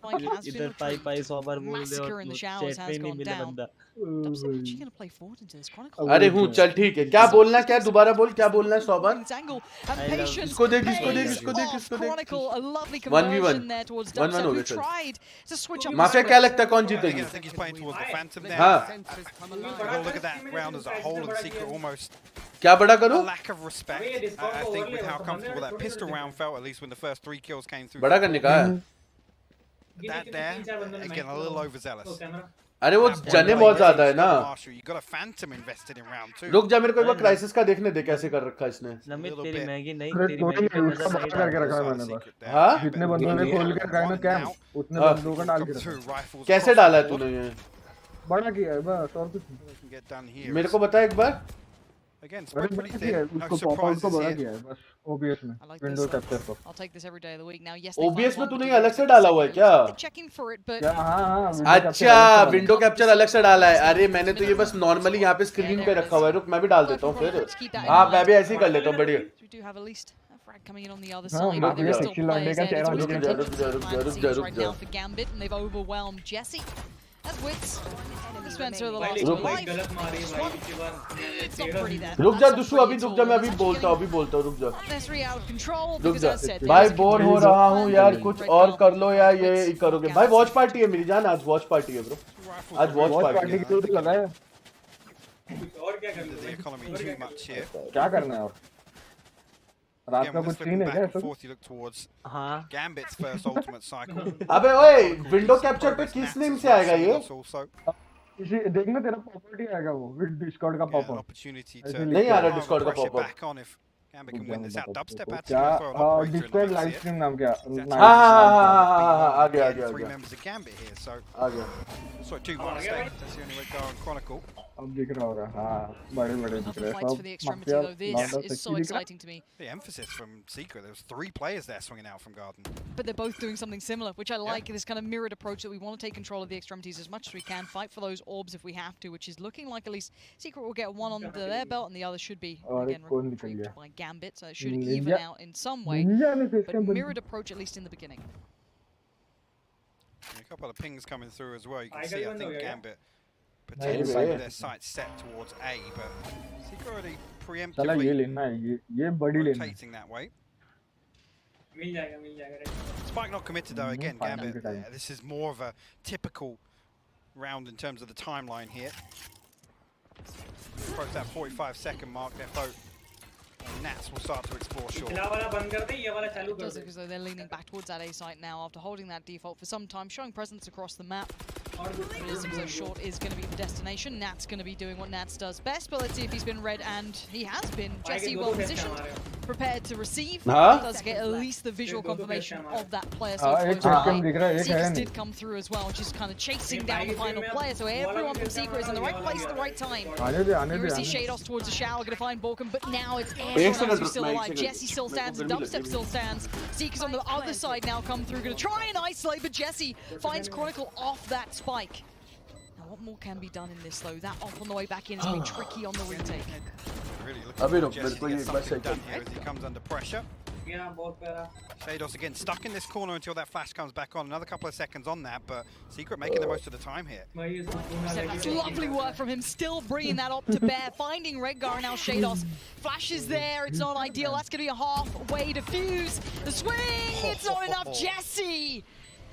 इधर पाई 100 बार बोल दे और चैट में नहीं मिले बंदा. अरे हूँ, चल ठीक है. क्या बोलना है, क्या दोबारा बोल, क्या बोलना है 100 बार. इसको देख. 1v1 हो गया. चल माफिया क्या लगता है कौन जीतेगी? हाँ Look at that round as a whole, and Secret almost क्या बड़ा करूँ? a lack of respect. I think with how comfortable that pistol round felt, at least when the first 3 kills came through. बड़ा करने का है. That there, again a little overzealous. अरे वो जने बहुत ज्यादा है ना. You got a phantom invested in round 2. रुक जा, मेरे को एक बार क्राइसिस का देखने दे कैसे कर रखा है इसने. नमित तेरी मैगी नहीं, अरे तेरी कोई मैगी नहीं, उसका बड़ा करके रखा है मैंने बस. हाँ जितने बंदों ने खोल के रखा है ना कैम, उतने बंदों का डाल के रखा है. कैसे डाला है तूने ये? बड़ा किया है बस, और कुछ. मेरे को बता एक बार. Again, अरे pretty बड़ा किया है, thin. No उसको पॉप आउट को बड़ा surprises किया here. है बस. OBS में विंडो कैप्चर को. OBS में तूने अलग से डाला हुआ है क्या? क्या? हाँ अच्छा, विंडो कैप्चर अलग से डाला है. अरे मैंने तो ये बस नॉर्मली यहाँ पे स्क्रीन पे रखा हुआ है. रुक मैं भी डाल देता हूँ फिर. हाँ मैं भी ऐसे ही कर लेता हूँ. बढ़िया. हाँ माफिया सेक्सी लौंडे का चेहरा. रुक जा. रुक जा दुशु, अभी रुक जा, मैं अभी बोलता हूँ. रुक जा भाई, बोर हो रहा हूँ यार, कुछ और कर लो यार. ये करोगे भाई? वॉच पार्टी है मेरी जान, आज वॉच पार्टी है ब्रो. आज वॉच पार्टी की तो लगाया. क्या करना है और रात का कुछ सीन है क्या ऐसा? हाँ Gambit's first ultimate cycle. अबे ओए, विंडो कैप्चर पे किस नेम से आएगा ये? इसी देखना तेरा प्रॉपर्टी आएगा वो विद डिस्कॉर्ड का पॉपअप. नहीं आ रहा डिस्कॉर्ड का popup. Gambit can win this out. Dubstep had to क्या go for an operator in the Discord mix live here. Stream नाम क्या? हाँ आ गया. 3 members of Gambit here, so आ गया. sorry, 2-1 mistake. That's the only way to go on Chronicle. अब दिख रहा होगा. हाँ बड़े दिख रहे हैं सब. Mafia The emphasis from Secret. There was 3 players there swinging out from Garden. But they're both doing something similar, which I like. This kind of mirrored approach that we want to take control of the extremities as much as we can, fight for those orbs if we have to, which is looking like at least Secret will get one on their belt and the other should be again retrieved by Gambit, so it should even out in some way. But mirrored approach at least in the beginning. A couple of pings coming through as well. You can see, I think Gambit potentially with their sights set towards A, but Secret already preemptively ये बड़ी लेना. rotating that way. Spike not committed though. Again, Gambit. This is more of a typical round in terms of the timeline here. Approach that 45-second mark. Their boat Nats will start to explore short. It does look as though they're leaning back towards that A site now after holding that default for some time, showing presence across the map. It looks as though short is going to be the destination. Nat's going to be doing what Nats does best, but let's see if he's been read, and he has been. Jesse well positioned, prepared to receive. Does get at least the visual confirmation of that player so close. Secrets did come through as well, just kind of chasing down the final player, so everyone from Secret is in the right place at the right time. You see Shados towards the shower, going to find Balkan, but now it's everyone else who's still alive. Jesse still stands, and Dubstep still stands. Seekers on the other side now come through, going to try and isolate, but Jesse finds Chronicle off that spike. Now what more can be done in this though? That off on the way back in has been tricky on the retake. Really looking for Jesse to get something done here as he comes under pressure. Shados again stuck in this corner until that flash comes back on. Another couple of seconds on that, but Secret making the most of the time here. That's lovely work from him, still bringing that up to bear, finding Redgar and now Shados. Flash is there, it's not ideal, that's going to be a halfway defuse. The swing, it's not enough, Jesse!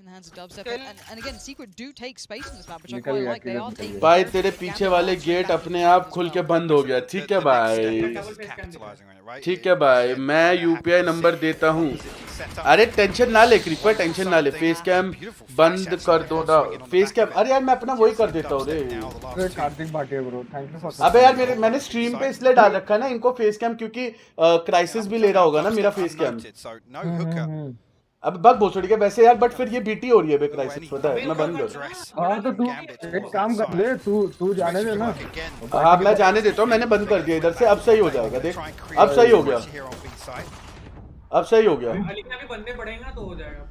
in the hands of Dubstep. And again, Secret do take space in this map, which I quite like. They are taking. भाई तेरे पीछे वाले gate अपने आप खुल के बंद हो गया. ठीक है भाई. ठीक है भाई, मैं यूपीआई नंबर देता हूँ. अरे टेंशन ना ले क्रीपर, टेंशन ना ले. फेस कैम बंद कर दो ना. फेस कैम, अरे यार मैं अपना वही कर देता हूँ रे. Kartik Bhatia bro, thank you for. अबे यार मैंने स्ट्रीम पे इसलिए डाल रखा है ना इनको फेस कैम, क्योंकि क्राइसिस भी ले रहा होगा ना मेरा फेस कैम. अब बग भोसड़ी के वैसे यार, बट फिर ये बीटी हो रही है बे क्राइसिस, पता है. मैं बंद कर. हाँ तो तू एक काम कर ले, तू जाने दे ना. हाँ मैं जाने देता हूँ, मैंने बंद कर दिया इधर से. अब सही हो जाएगा. देख अब सही हो गया, अब सही हो गया. अभी बनने पड़ेंगे ना तो हो जाएगा.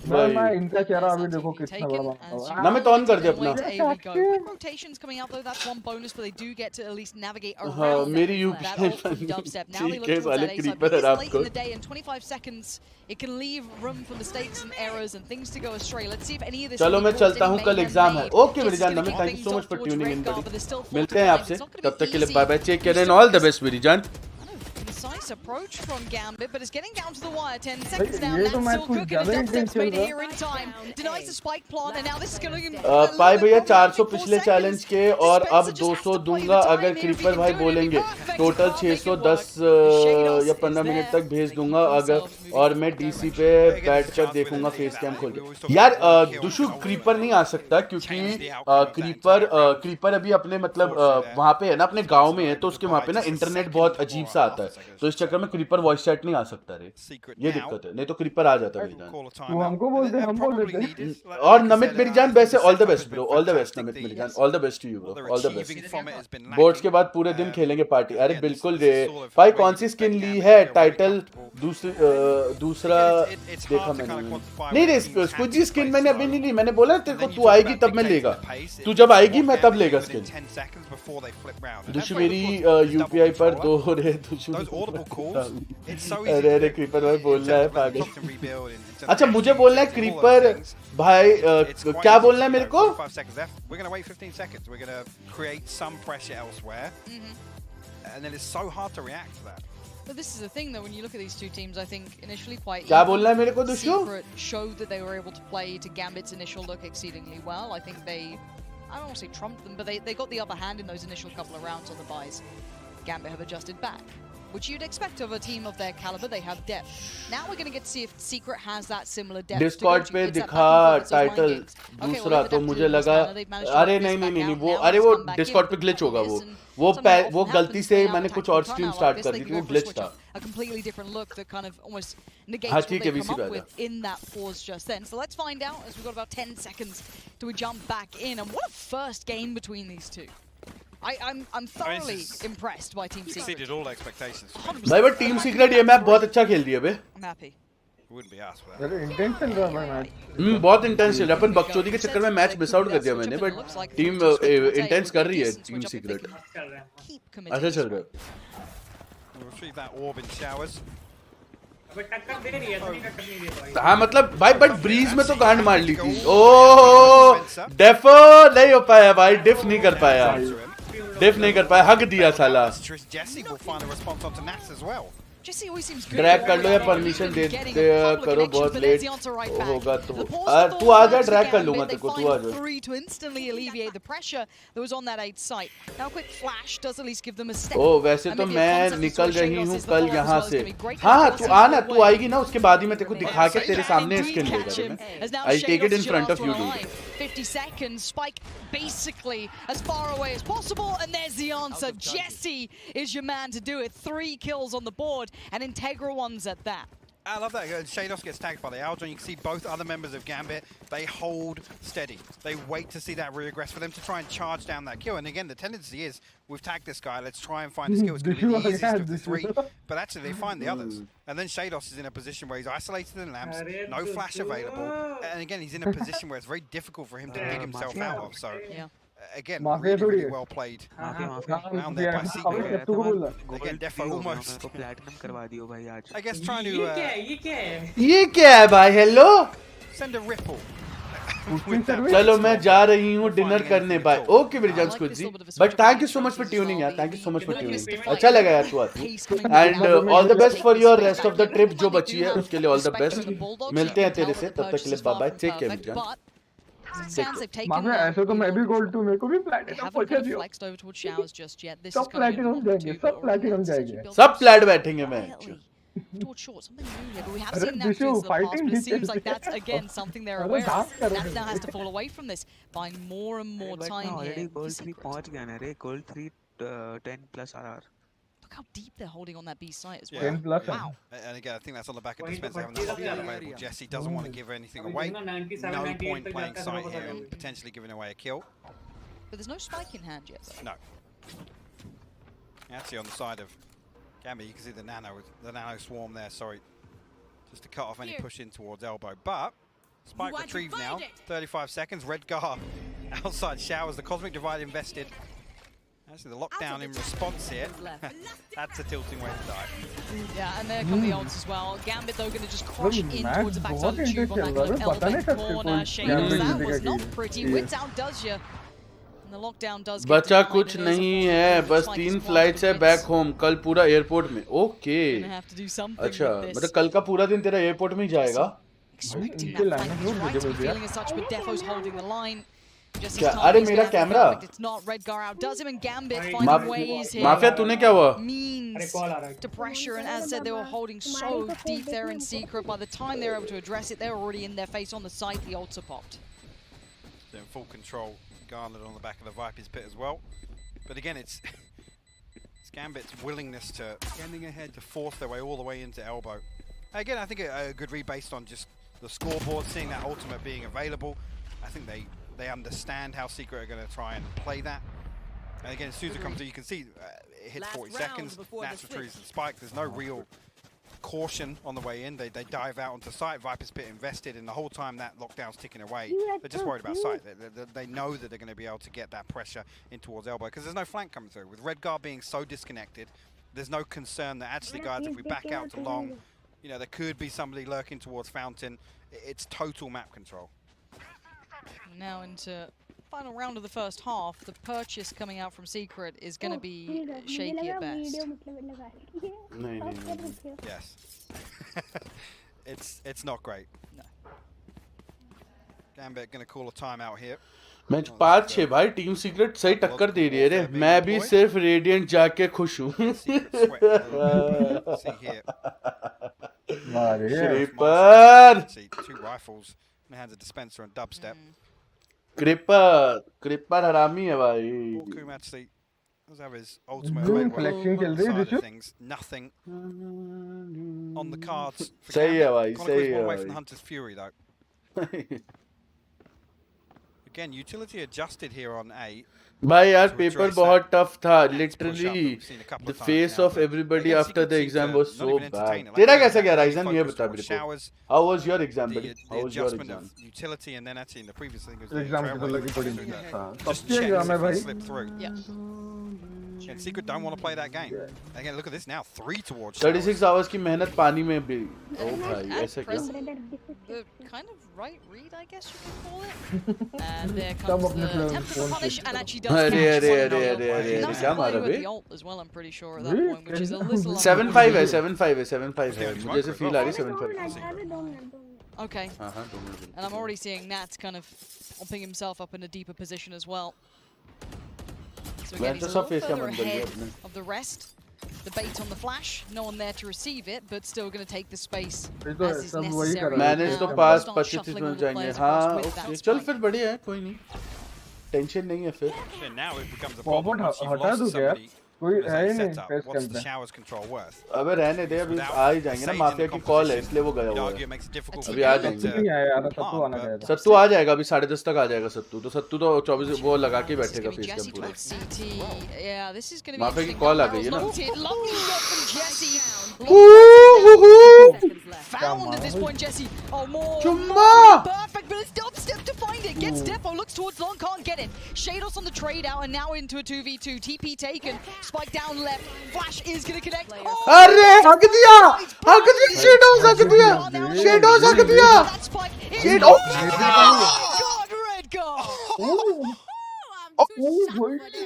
मैं इनका चेहरा अभी देखो कितना बड़ा बना. ना मैं तो ऑन कर दे अपना. हाँ मेरी यूपीआई ठीक है साले क्रीपर है आपको. चलो मैं चलता हूँ, कल एग्जाम है. ओके मेरी जान, Namit thank you so much for tuning in buddy. मिलते हैं आपसे, तब तक के लिए bye bye. Take care and all the best मेरी जान. Nice approach from Gambit, but it's getting down to the wire. 10 seconds down. That's still cooking. Dubstep's made it here in time. Denies the spike plant, and now this is going to. पाई भैया 400 पिछले challenge के और अब 200 दूंगा अगर creeper भाई बोलेंगे. Total 610 या 15 मिनट तक भेज दूंगा अगर, और मैं डीसी पे बैठ कर देखूंगा फेस कैम खोल के. यार दुशु क्रीपर नहीं आ सकता क्योंकि क्रीपर अभी अपने मतलब वहाँ पे है ना, अपने गाँव में है, तो उसके वहाँ पे ना इंटरनेट बहुत अजीब सा आता है, तो इस चक्कर में क्रीपर वॉइस चैट नहीं आ सकता रे. ये दिक्कत है, नहीं तो क्रीपर आ जाता मेरी जान. तू हमको बोल दे, हम बोल देते. और नमित मेरी जान वैसे all the best bro, all the best Namit मेरी जान, all the best to you bro, all the best. Boards के बाद पूरे दिन खेलेंगे पार्टी. अरे बिल्कुल रे भाई. कौन सी स्किन ली है? टाइटल दूसरा देखा मैंने नहीं रे. कुछ जी स्किन मैंने अभी नहीं ली. मैंने बोला तेरे को तू आएगी तब मैं लेगा. तू जब आएगी मैं तब लेगा स्किन. दुशु मेरी यूपीआई पर दो रे. दुशु अरे अरे क्रीपर भाई बोल रहा है पागल. अच्छा मुझे बोलना है क्रीपर भाई क्या बोलना है मेरे को? But this is the thing though, when you look at these two teams, I think initially quite क्या बोलना है मेरे को दुशु? Secret showed that they were able to play to Gambit's initial look exceedingly well. I think they, I don't want to say trumped them, but they got the upper hand in those initial couple of rounds on the buys. Gambit have adjusted back, which you'd expect of a team of their caliber. They have depth. Now we're going to get to see if Secret has that similar depth. Discord पे दिखा title दूसरा, तो मुझे लगा अरे नहीं वो, अरे वो Discord पे ग्लिच होगा वो गलती से मैंने कुछ और स्ट्रीम स्टार्ट कर दी थी, वो ग्लिच था. A completely different look that kind of almost negates what they come up with in that pause just then. So let's find out as we've got about 10 seconds till we jump back in. And what a first game between these two. I'm thoroughly impressed by Team Secret. Exceeded all expectations. भाई but team secret ये map बहुत अच्छा खेल रही है बे. I'm happy. Wouldn't be asked for that. अरे intense चल रहा है मैच. बहुत इंटेंस चल रहा है. अपन बकचोदी के चक्कर में मैच मिस आउट कर दिया मैंने, बट टीम इंटेंस कर रही है टीम सीक्रेट. अच्छा चल रहा है. We'll retrieve that orb in showers. टक्कर दे रही है, तो नहीं टक्कर नहीं दे पाई. हाँ मतलब भाई बट ब्रीज में तो गांड मार ली थी. ओह डेफो नहीं हो पाया भाई, डिफ नहीं कर पाया, डिफ नहीं कर पाया, हक दिया साला. ड्रैग कर लो या परमिशन दे करो, बहुत लेट होगा तो तू आ जा. ड्रैग कर लूंगा तेरे को, तू आ जा. ओ वैसे तो मैं निकल रही हूँ कल यहाँ से. हाँ तू आ ना, तू आएगी ना, उसके बाद ही मैं तेरे को दिखा के तेरे सामने स्किन लेगा. I'll take it in front of you dude. 50 seconds, Spike basically as far away as possible, and there's the answer. Jesse is your man to do it. 3 kills on the board, and integral ones at that. I love that. Shados gets tagged by the Aldrin. You can see both other members of Gambit. They hold steady. They wait to see that regress for them to try and charge down that kill. And again, the tendency is, we've tagged this guy, let's try and find a skill. It's going to be the easiest of the 3. But actually, they find the others. And then Shados is in a position where he's isolated in lamps, no flash available. And again, he's in a position where it's very difficult for him to dig himself out of. So, again, really well played round there by Secret. Again, Defo almost. I guess trying to... ये क्या है भाई? Hello? Send a ripple. चलो मैं जा रही हूँ dinner करने बाय ओके विरजान स्कुड जी but thank you so much for tuning यार thank you so much for tuning अच्छा लगा यार तू and all the best for your rest of the trip जो बची है उसके लिए ऑल द बेस्ट मिलते हैं तेरे से तब तक के लिए बाय बाय टेक केयर विरजान माफिया ऐसे तो मैं भी गोल्ड 2 मेरे को भी प्लैटिनम पहुंचा दियो सब प्लैटिनम जाएंगे सब प्लैटिनम जाएंगे सब प्लैट बैठेंगे मैं towards short, something new here, but we have seen that in the past, but it seems like that's again something they're aware of. That now has to fall away from this, buying more and more time here. Gold 3 पहुंच गया ना रे gold 3 10 plus RR. Look how deep they're holding on that B site as well. 10 plus. Wow. And again, I think that's on the back of Dispenser having that lockdown available. Jesse doesn't want to give anything away. No point playing site here and potentially giving away a kill. But there's no spike in hand yet, though. No. Actually, on the side of Gambit, you can see the nano swarm there, sorry. Just to cut off any push in towards elbow. But, spike retrieved now, 35 seconds, Redgar outside showers, the Cosmic Divide invested. Actually, the lockdown in response here, that's a tilting way to die. Yeah, and there come the ults as well. Gambit, though, going to just crush in towards the backside of the tube on that kind of elevated corner. Shadows, that was not pretty. Wits outdoes you. बचा कुछ नहीं है बस 3 flights है back home कल पूरा airport में okay अच्छा मतलब कल का पूरा दिन तेरा एयरपोर्ट में ही जाएगा क्या अरे मेरा कैमरा माफिया तूने क्या हुआ to pressure, and as I said, they were holding so deep there in secret. By the time they were able to address it, they were already in their face on the site. The ults are popped. They're in full control. Garnered on the back of the Viper's pit as well. But again, it's Gambit's willingness to scanning ahead to force their way all the way into elbow. Again, I think a good read based on just the scoreboard, seeing that ultimate being available. I think they understand how Secret are going to try and play that. And again, as soon as it comes through, you can see it hits 40 seconds. Nats retrieves the spike. There's no real caution on the way in. They dive out onto site. Viper's pit invested, and the whole time that lockdown's ticking away, they're just worried about site. They know that they're going to be able to get that pressure in towards elbow because there's no flank coming through. With Redgar being so disconnected, there's no concern that actually, guys, if we back out to long, you know, there could be somebody lurking towards Fountain. It's total map control. Now into final round of the first half, the purchase coming out from Secret is going to be shaky at best. Yes. It's not great. No. Gambit going to call a timeout here. Match 5-6 भाई team secret सही टक्कर दे रही है रे मैं भी सिर्फ radiant जाके खुश हूँ creeper Two rifles in the hands of Dispenser and Dubstep. Creeper हरामी है भाई Walkum actually does have his ultimate available. Things, nothing on the cards. सही है भाई सही है away from the Hunter's Fury though. Again, utility adjusted here on A. भाई यार पेपर बहुत टफ था literally the face of everybody after the exam was so bad तेरा कैसा गया राइजन ये बता मेरे को how was your exam buddy how was your exam utility and then actually in the previous thing was exam की तो लगी पड़ी just एग्जाम है भाई and Secret don't want to play that game. Again, look at this now, 3 towards 36 hours की मेहनत पानी में भी ओ भाई ऐसा क्या the kind of right read, I guess you could call it. And there comes the attempt to punish and actually does catch क्या मारा बे the ult as well, I'm pretty sure at that point, which is a little 7-5 है 7-5 है मुझे ऐसे feel आ रही 7-5 okay and I'm already seeing Nats kind of pumping himself up in a deeper position as well. So again, he's a little further ahead of the rest. The bait on the flash, no one there to receive it, but still going to take the space as is necessary. Manage तो पास 25 minute जाएंगे हाँ चल फिर बढ़िया है कोई नहीं tension नहीं है फिर now it becomes a problem once you've lost somebody. कोई है ही नहीं face What's the shower's control worth? अबे रहने दे अभी आ ही जाएंगे ना माफिया की कॉल है इसलिए वो गया हुआ है अभी आ जाएंगे सत्तू आना चाहिए सत्तू आ जाएगा अभी 10:30 तक आ जाएगा सत्तू तो 24 वो लगा के बैठेगा फेस कैम पूरा माफिया की कॉल आ गई है ना Found at this point, Jesse. Oh, more. Perfect, but it's dubstep to find it. Gets Defo, looks towards long, can't get it. Shados on the trade out, and now into a 2v2. TP taken. Spike down left. Flash is going to connect. अरे हक दिया Shados हक दिया Shados हक दिया Shados Redgar.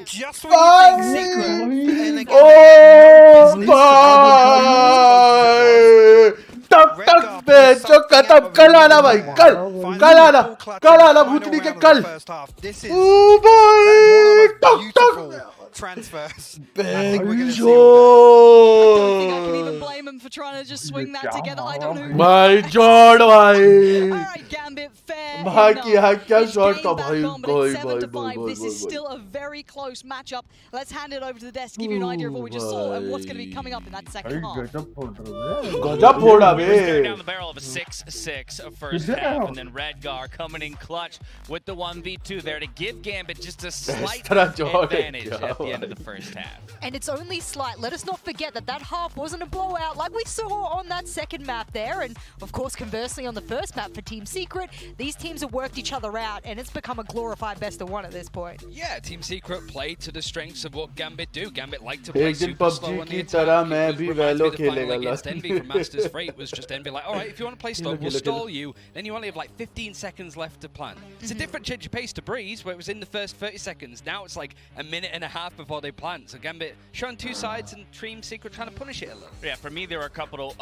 Just when you think Secret, and again, टक बेचो खत्म कल आना भाई कल आना भूतनी के कल ओ भाई टक टक transfers. I don't think I can even blame him for trying to just swing that together. I don't know. My God, भाई. Alright, Gambit, fair भाई enough. क्या It's शॉट था getting भाई back on, but it's 7 to 5. भाई This is still a very close matchup. Let's hand it over to the desk, give you an idea of what we just saw and what's going to be coming up in that second half. गजब फोड़ा बे. Down the barrel of a 6-6 first half, and then Redgar coming in clutch with the 1v2 there to give Gambit just a slight advantage at the end of the first half. And it's only slight. Let us not forget that that half wasn't a blowout like we saw on that second map there. And of course, conversely, on the first map for Team Secret, these teams have worked each other out, and it's become a glorified best of one at this point. Yeah, Team Secret played to the strengths of what Gambit do. Gambit like to play एक दिन super slow PUBG on the की attack. तरह मैं भी Valo Final खेलेगा against Envy from Masters Freight was just Envy like, all right, if you want to play slow, we'll stall you. Then you only have like 15 seconds left to plant. It's a different change of pace to Breeze, where it was in the first 30 seconds. Now it's like a minute and a half before they plant. So Gambit showing two sides and Team Secret trying to punish it a little. Yeah, for me, there were a couple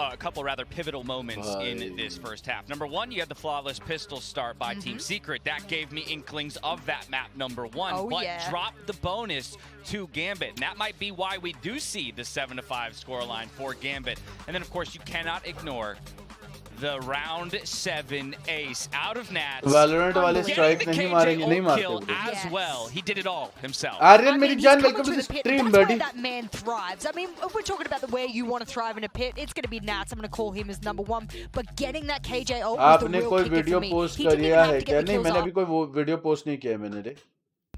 rather pivotal moments in this first half. Number one, you had the flawless pistol start by Team Secret. That gave me inklings of that map, number one. But dropped the bonus to Gambit. And that might be why we do see the 7-5 scoreline for Gambit. And then, of course, you cannot ignore the round 7 ace out of Nats. Valorant वाले strike नहीं मारेंगे नहीं मारते kill as well. He did it all himself. Aryan मेरी जान, welcome to the stream, That's buddy. where that man thrives. I mean, if we're talking about the way you want to thrive in a pit, it's going to be Nats. I'm going to call him as number one. But getting that KJ ult was the आपने real कोई kicker video for me. Post He didn't even किया have है to क्या? get the नहीं, kills मैंने up. अभी कोई वो वीडियो पोस्ट नहीं किया है मैंने रे.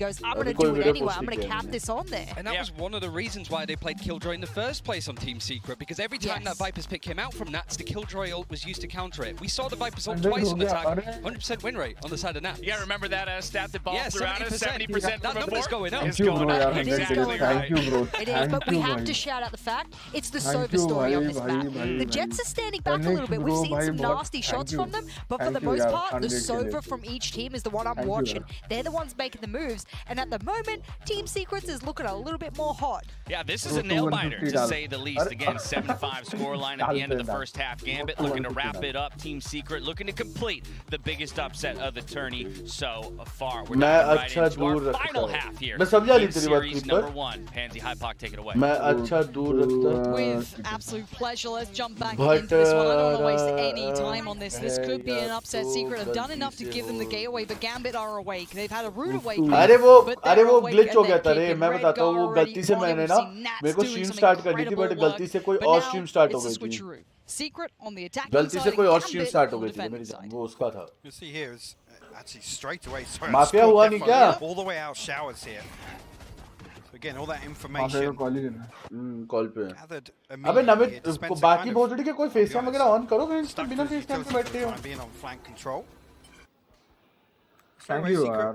Goes, I'm going to कोई do it video anyway. Post I'm नहीं going to किया cap मैंने. this on there. And that was one of the reasons why they played Killjoy in the first place on Team Secret, because every time that Viper's pick came out from Nats, the Killjoy ult was used to counter it. We saw the Viper's ult twice on attack, 100% win rate on the side of Nats. Yeah, remember that stat that ball Yeah, threw out us? 70% that number's going up. It's going up. Exactly right. It is, but we have to shout out the fact it's the Sova story on this map. The Jets are standing back a little bit. We've seen some nasty shots from them, but for the most part, the Sova from each team is the one I'm watching. They're the ones making the moves, and at the moment, Team Secrets is looking a little bit more hot. Yeah, this is a nail-biter, to say the least. Again, 7-5 scoreline at the end of the first half. Gambit looking to wrap it up. Team Secret looking to complete the biggest upset of the tourney so far. We're diving right into our final half here in series number one. Pansy Hypoc, take it away. With absolute pleasure, let's jump back into this one. I don't want to waste any time on this. This could be an upset. Secret have done enough to give them the gateway, but Gambit are awake. They've had a rude awakening. अरे वो glitch हो गया था रे. मैं बताता हूँ वो गलती से मैंने ना मेरे को स्ट्रीम स्टार्ट करनी थी, बट गलती से कोई और स्ट्रीम स्टार्ट हो गई थी. गलती से कोई और स्ट्रीम स्टार्ट हो गई थी मेरी जान. वो उसका था. You see here is actually straight away. Mafia हुआ नहीं क्या? All the way out showers here. So again, all that information. Call पे. अबे नमित बाकी भोजड़ी के कोई फेस कैम वगैरह ऑन करो, फिर बिना फेस कैम के बैठते हो. Being on flank control. Thank you यार.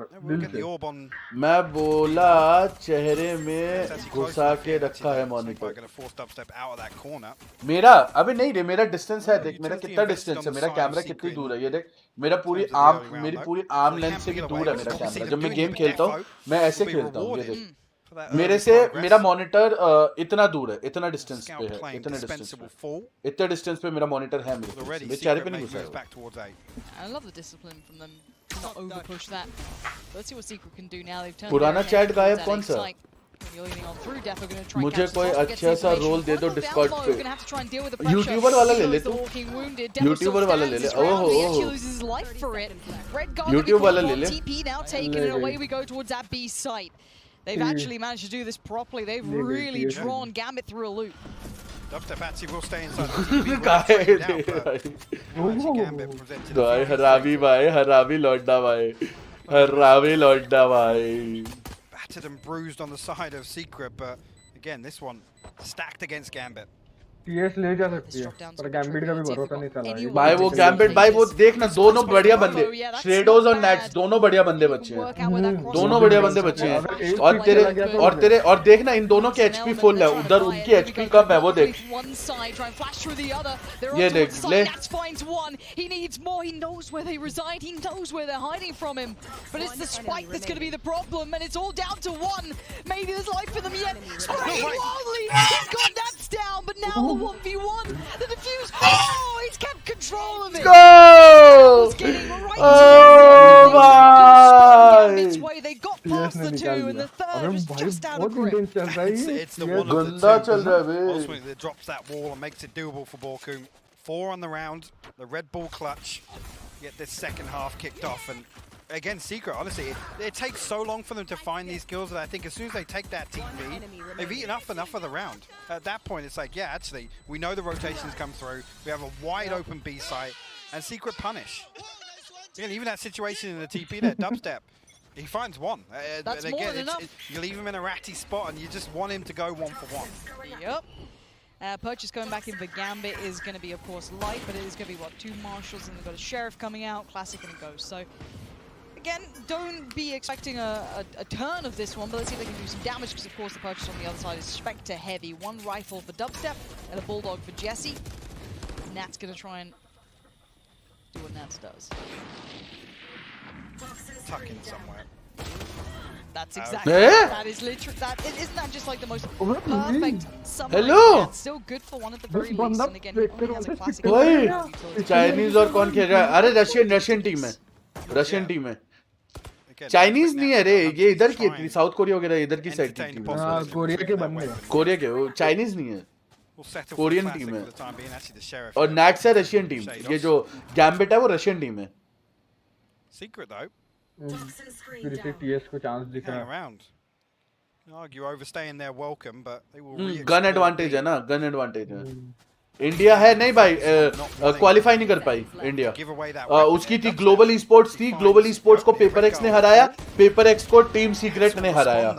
मैं बोला चेहरे में घुसा के रखा है मॉनिटर. मेरा अबे नहीं रे, मेरा डिस्टेंस है. देख मेरा कितना डिस्टेंस है, मेरा कैमरा कितनी दूर है. ये देख मेरी पूरी आर्म लेंथ से भी दूर है मेरा कैमरा. जब मैं गेम खेलता हूँ मैं ऐसे खेलता हूँ. ये देख मेरे से मेरा मॉनिटर इतना दूर है, इतना डिस्टेंस पे है, इतने डिस्टेंस पे मेरा मॉनिटर है. मेरे चेहरे पे नहीं घुसा है. I love the discipline from them to not over push that. Let's see what Secret can do now. They've turned पुराना चैट गायब कौन सा? मुझे कोई अच्छा सा रोल दे दो डिस्कॉर्ड पे. यूट्यूबर वाला ले ले तू. यूट्यूबर वाला ले ले. ओहो यूट्यूब वाला ले ले. TP now taking it away. We go towards that B site. They've actually managed to do this properly. They've really drawn Gambit through a loop. Dubstep actually will stay inside the TV. भाई हरामी भाई, हरामी लौंडा भाई, हरामी लौंडा भाई. Battered and bruised on the side of Secret, but again, this one stacked against Gambit. TS ले जा सकती है पर गैम्बिट का भी भरोसा नहीं चला भाई वो गैम्बिट भाई वो देखना दोनों बढ़िया बंदे श्रेडोज और नेट्स दोनों बढ़िया बंदे बच्चे हैं दोनों बढ़िया बंदे बच्चे हैं और देखना इन दोनों के एचपी फुल है उधर उनकी एचपी कम है वो देख ये देख ले he needs more he knows where they reside he knows where they're hiding from him but it's the spike that's going to be the problem and it's all down to one maybe there's life for them yet spraying wildly he's got Nats down but now the 1v1 the defuse oh he's kept control of it go oh my its way they got past the two and the third was just out of grip it's the one of the two ultimately that drops that wall and makes it doable for Borkum. 4 on the round, the Red Bull clutch, get this second half kicked off, and again, Secret, honestly, it takes so long for them to find these kills that I think as soon as they take that TP, they've eaten up enough of the round. At that point, it's like, yeah, actually, we know the rotations come through, we have a wide open B site, and Secret punish. Again, even that situation in the TP there, dubstep, he finds one. That's and again, more than enough. You leave him in a ratty spot, and you just want him to go 1-for-1. Yep. Purchase going back in for Gambit is going to be, of course, light, but it is going to be, what, 2 Marshals, and they've got a Sheriff coming out, Classic and a Ghost. So, again, don't be expecting a turn of this one, but let's see if they can do some damage, because, of course, the Purchase on the other side is Spectre heavy. 1 rifle for Dubstep, and a Bulldog for Jesse. Nat's going to try and do what Nats does. Tuck in somewhere. That's exactly that is literally that. Isn't that just like the most perfect summary? Hello. It's still good for one at the very least. And again, he only has a classic. वही Chinese और कौन खेल रहा है अरे Russian team है Chinese नहीं है रे ये इधर की है साउथ कोरिया वगैरह इधर की साइड की टीम है कोरिया के वो चाइनीज नहीं है कोरियन टीम है और नैट्स है रशियन टीम ये जो गैम्बिट है वो रशियन टीम है Secret though. फिर इसे टीएस को चांस दिख रहा है argue overstaying their welcome but they will gun advantage है ना गन एडवांटेज है इंडिया है नहीं भाई क्वालिफाई नहीं कर पाई इंडिया उसकी थी ग्लोबल ई स्पोर्ट्स थी ग्लोबल ई स्पोर्ट्स को पेपर एक्स ने हराया पेपर एक्स को टीम सीक्रेट ने हराया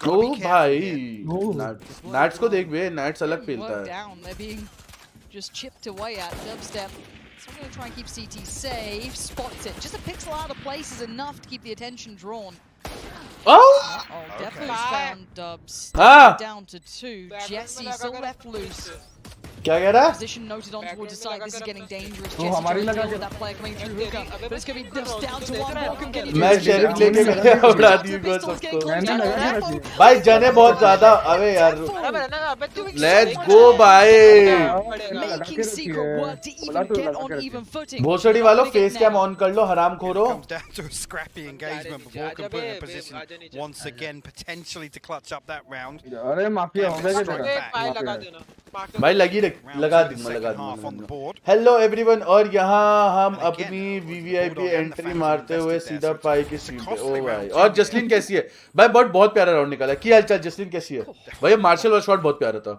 ओ भाई नैट्स को देख बे नैट्स अलग खेलता है just chipped away at Dubstep. So I'm going to try and keep CT safe. Spots it. Just a pixel out of place is enough to keep the attention drawn. Oh! Definitely found Dubs. Down to 2. Jesse still left loose. क्या कह रहा है? Position noted on towards the side. This is getting dangerous. Jesse trying to deal with that player coming through hookah, but it's going to be just down to 1. Borkum getting मैं sheriff लेके गया उड़ा दी को सबको भाई जने बहुत ज्यादा अबे यार लेट्स गो भाई making Secret work to even get on even footing. भोसड़ी वालों फेस कैम ऑन कर लो हराम खोरो down to a scrappy engagement but Borkum put in a position once again potentially to clutch up that round. अरे mafia हो गया तेरा भाई लगा दूंगा हेलो एवरीवन और यहाँ हम अपनी वीवीआईपी एंट्री मारते हुए सीधा पाई की सीट पे ओ भाई और जसलीन कैसी है भाई बहुत प्यारा राउंड निकाला क्या हालचाल जसलीन कैसी है भाई मार्शल वाला शॉट बहुत प्यारा था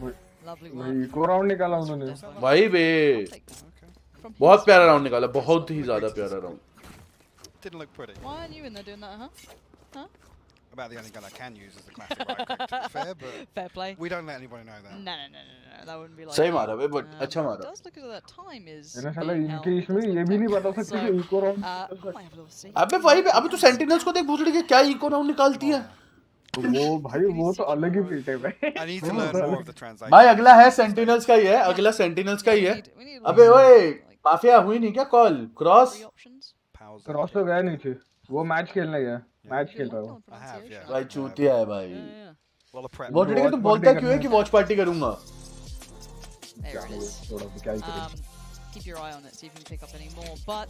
भाई को राउंड निकाला उन्होंने भाई बे बहुत प्यारा राउंड निकाला बहुत ही ज्यादा प्यारा round didn't look pretty. Why aren't you in there doing that, huh? About the only gun I can use is the classic right click, to be fair, but fair play. We don't let anybody know that. No, that wouldn't be like. सही मारा बे but अच्छा मारा. Does look as though that time is. मेरा साला इनके इसमें ये भी नहीं बता सकते कि इको राउंड. अबे वही पे अबे तू सेंटिनल्स को देख भूसड़ी के क्या इको राउंड निकालती है. वो भाई वो तो अलग ही फीट है भाई. I need to learn more of the translation. भाई अगला है सेंटिनल्स का ही है अगला सेंटिनल्स का ही है. अबे ओए माफिया हुई नहीं क्या कॉल क्रॉस तो गया नहीं थे वो मैच खेलने गया मैच खेल रहा हूं भाई चूतिया है भाई वो डर के तू बोलता क्यों है कि वॉच पार्टी करूंगा keep your eye on it see if you can pick up any more but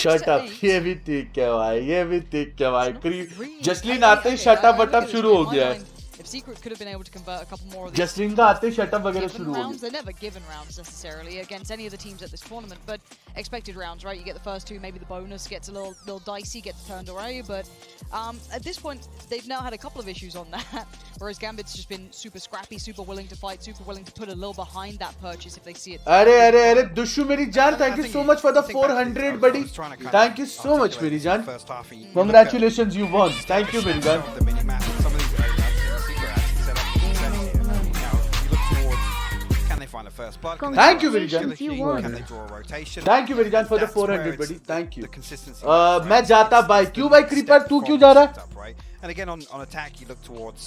shut up ये भी ठीक है भाई जसलीन आते ही शट अप वटअप शुरू हो गया है If Secret could have been able to convert a couple more of these Jessling का आते शटअप वगैरह शुरू हो rounds, they're never given rounds necessarily against any of the teams at this tournament, but expected rounds, right? You get the first 2, maybe the bonus gets a little dicey, gets turned away, but at this point they've now had a couple of issues on that. Whereas Gambit's just been super scrappy, super willing to fight, super willing to put a little behind that purchase if they see it. अरे दुश्मन मेरी जान, thank you so much for the 400 buddy. Thank you so much मेरी जान. Congratulations, you won. Thank you मेरी जान. first blood. Thank you, Virijan. Can they draw a rotation? Thank you, Virijan, for the 400, buddy. Thank you. The consistency. मैं जाता भाई क्यों भाई creeper तू क्यों जा रहा है? And again on attack you look towards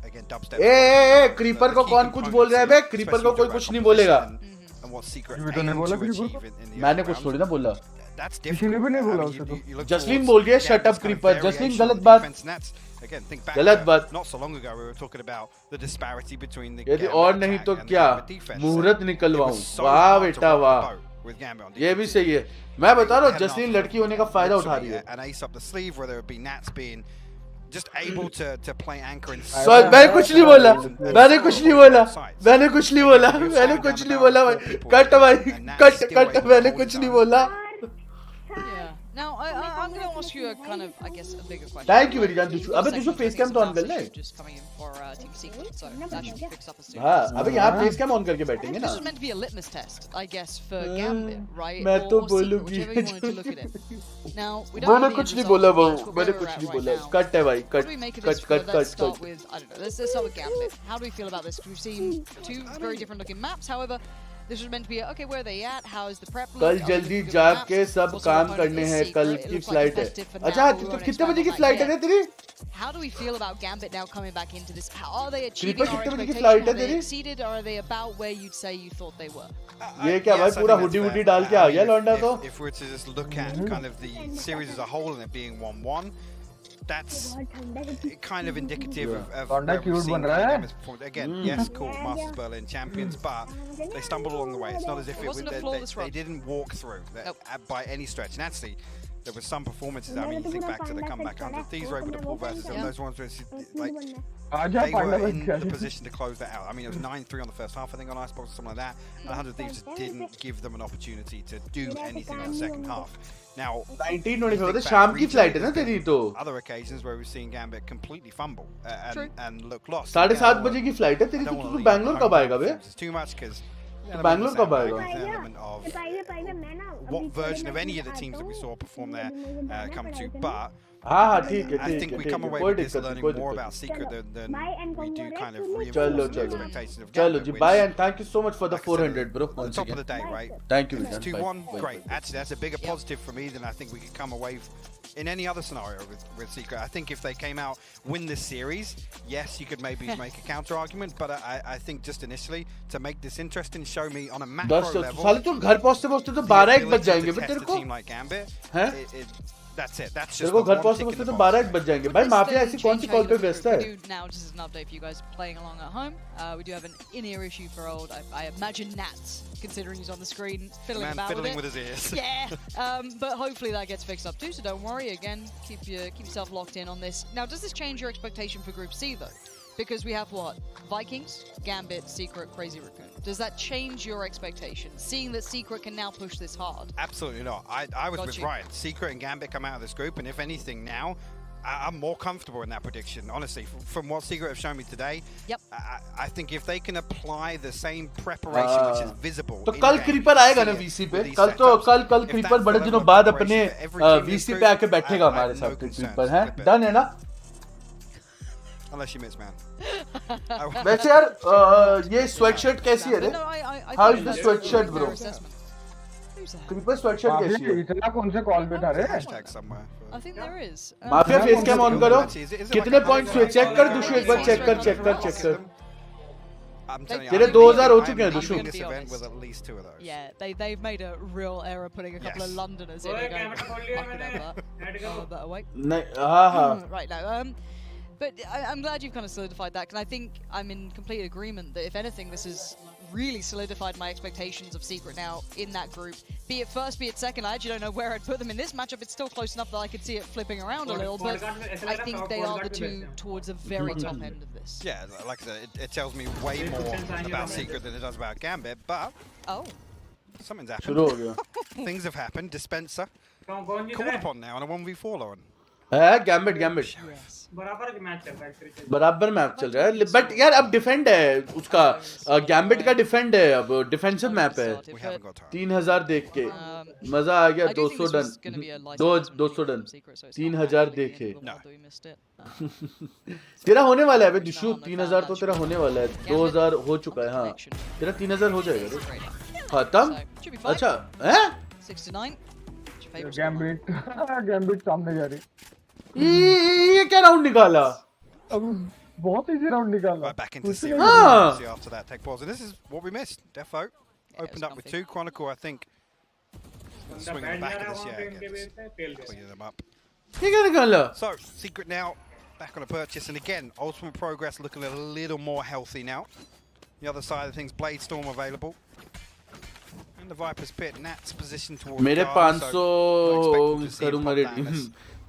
again dubstep. A creeper को कौन कुछ बोल रहा है बे? क्रीपर को कोई कुछ नहीं बोलेगा. And what secret तो नहीं बोला क्रीपर को? मैंने कुछ थोड़ी ना बोला. That's किसी ने भी नहीं बोला उसे तो. जसलीन बोल रही है शट अप क्रीपर. जसलीन गलत बात. Again, think back. गलत बात. Not so long ago we were talking about the disparity between the. यदि और नहीं तो क्या? मुहूर्त निकलवाऊं. वाह बेटा वाह. ये भी सही है. मैं बता रहा हूँ जसलीन लड़की होने का फायदा उठा रही है. An ace up the sleeve, whether it be Nats being just able to play anchor in. मैंने कुछ नहीं बोला. मैंने कुछ नहीं बोला. मैंने कुछ नहीं बोला. मैंने कुछ नहीं बोला भाई. कट भाई. कट मैंने कुछ नहीं बोला. Now, I'm going to ask you a kind of, I guess, a bigger question. Thank you, Virijan. अबे तुझे फेस कैम तो ऑन कर ले. Just coming in for Team Secret, so that should fix up as soon. हाँ, अबे यहाँ face cam on करके बैठेंगे ना. This is meant to be a litmus test, I guess, for Gambit, right? मैं तो बोलूँगी. Whichever you wanted to look at it. Now, we don't मैंने कुछ नहीं बोला बहू. मैंने कुछ नहीं बोला. कट है भाई. Cut. Let's start with, I don't know. Let's start with Gambit. How do we feel about this? We've seen two very different looking maps. However, this was meant to be okay. Where are they at? How is the prep? कल जल्दी जाग के सब काम करने हैं. कल की फ्लाइट है. अच्छा तो कितने बजे की फ्लाइट है तेरी? How do we feel about Gambit now coming back into this? How are they achieving our कितने बजे की expectations? फ्लाइट है Are they तेरी? exceeded or are they about where you'd say you thought they were? ये क्या भाई पूरा hoodie डाल के आ गया लौंडा तो? If we were to just look at kind of the series as a whole and it being 1-1, that's kind of indicative of where we've seen again. Yes, cool, Masters Berlin champions, but they stumbled along the way. It's not as if they didn't walk through by any stretch. And actually, there were some performances. I mean, you think back to the comeback 100 Thieves were able to pull versus them. Those ones where like they were in the position to close that out. I mean, it was 9-3 on the first half, I think, on Icebox or something like that. And 100 Thieves just didn't give them an opportunity to do anything in the second half. Now, 1925 तो शाम की flight है ना तेरी तो. Other occasions where we've seen Gambit completely fumble and look lost. 7:30 बजे की flight है तेरी तो तू बैंगलोर कब आएगा बे? It's too much because Bangalore कब आएगा? What version of any of the teams that we saw perform there come to, but हाँ ठीक है. I think we come away with this learning more about Secret than we do kind of reinforce the expectations of चलो Gambit. Ji bye and thank you so much for the 400 bro. On top of the day, right? Thank you. It's 2-1, great. Actually, that's a bigger positive for me than I think we could come away in any other scenario with Secret. I think if they came out, win this series, yes, you could maybe make a counter argument, but I think just initially to make this interesting, show me on a macro level. साले तू घर पहुंचते तो 12-1 बज जाएंगे बे तेरे को. Like Gambit, हैं? That's it. That's तेरे just को घर पहुंचते तो 12-1 बज जाएंगे. भाई माफिया ऐसी कौन सी कॉल पे व्यस्त है? Now, just as an update for you guys playing along at home, we do have an in-ear issue for old, I imagine Nats, considering he's on the screen, fiddling with his ears. Yeah, but hopefully that gets fixed up too, so don't worry. Again, keep yourself locked in on this. Now, does this change your expectation for Group C, though? Because we have what? Vikings, Gambit, Secret, Crazy Raccoon. Does that change your expectations, seeing that Secret can now push this hard? Absolutely not. I was with Ryan. Secret and Gambit come out of this group, and if anything now, I'm more comfortable in that prediction, honestly. From what Secret have shown me today, I think if they can apply the same preparation which is visible. तो कल creeper आएगा ना VC पे. कल creeper बड़े दिनों बाद अपने वीसी पे आके बैठेगा हमारे साथ. क्रीपर है डन है ना? Unless you miss, man. वैसे यार ये स्वेटशर्ट कैसी है रे? How is the sweatshirt bro? Creeper sweatshirt कैसी है? इतना कौन से कॉल पे था रे? I think there is. Mafia face cam on करो. कितने पॉइंट्स हुए चेक कर दुशु एक बार चेक कर. तेरे 2000 हो चुके हैं दुशु. Yeah, they've made a real error putting a couple of Londoners in. Right now, but I'm glad you've kind of solidified that, because I think I'm in complete agreement that if anything, this has really solidified my expectations of Secret now in that group. Be it first, be it second, I actually don't know where I'd put them in this matchup. It's still close enough that I could see it flipping around a little, but I think they are the two towards the very top end of this. Yeah, like I said, it tells me way more about Secret than it does about Gambit, but something's happened. Things have happened. Dispenser called upon now on a 1v4, Lauren. है gambit बराबर के match चल रहा है, बराबर map चल रहा है, बट यार अब डिफेंड है उसका, गैम्बिट का डिफेंड है, अब डिफेंसिव मैप है। 3000 देख के मजा आ गया। 200 डन 200 डन 3000 देखे। तेरा होने वाला है दिशु, 3000 तो तेरा होने वाला है। 2000 हो चुका है। हाँ तेरा 3000 हो जाएगा खत्म। अच्छा है गैम्बिट सामने जा रही। ये क्या राउंड निकाला? अब बहुत इजी राउंड निकाला। Back into serious after that tech pause, and this is what we missed. Defo opened up with 2. Chronicle, I think, swinging the back of this. Cleaning them up. ये क्या निकाला? So Secret now back on a purchase, and again Ultimate Progress looking a little more healthy now. The other side of things, Blade Storm available. And the Viper's Pit, Nat's position towards मेरे 500 करूँगा redeem.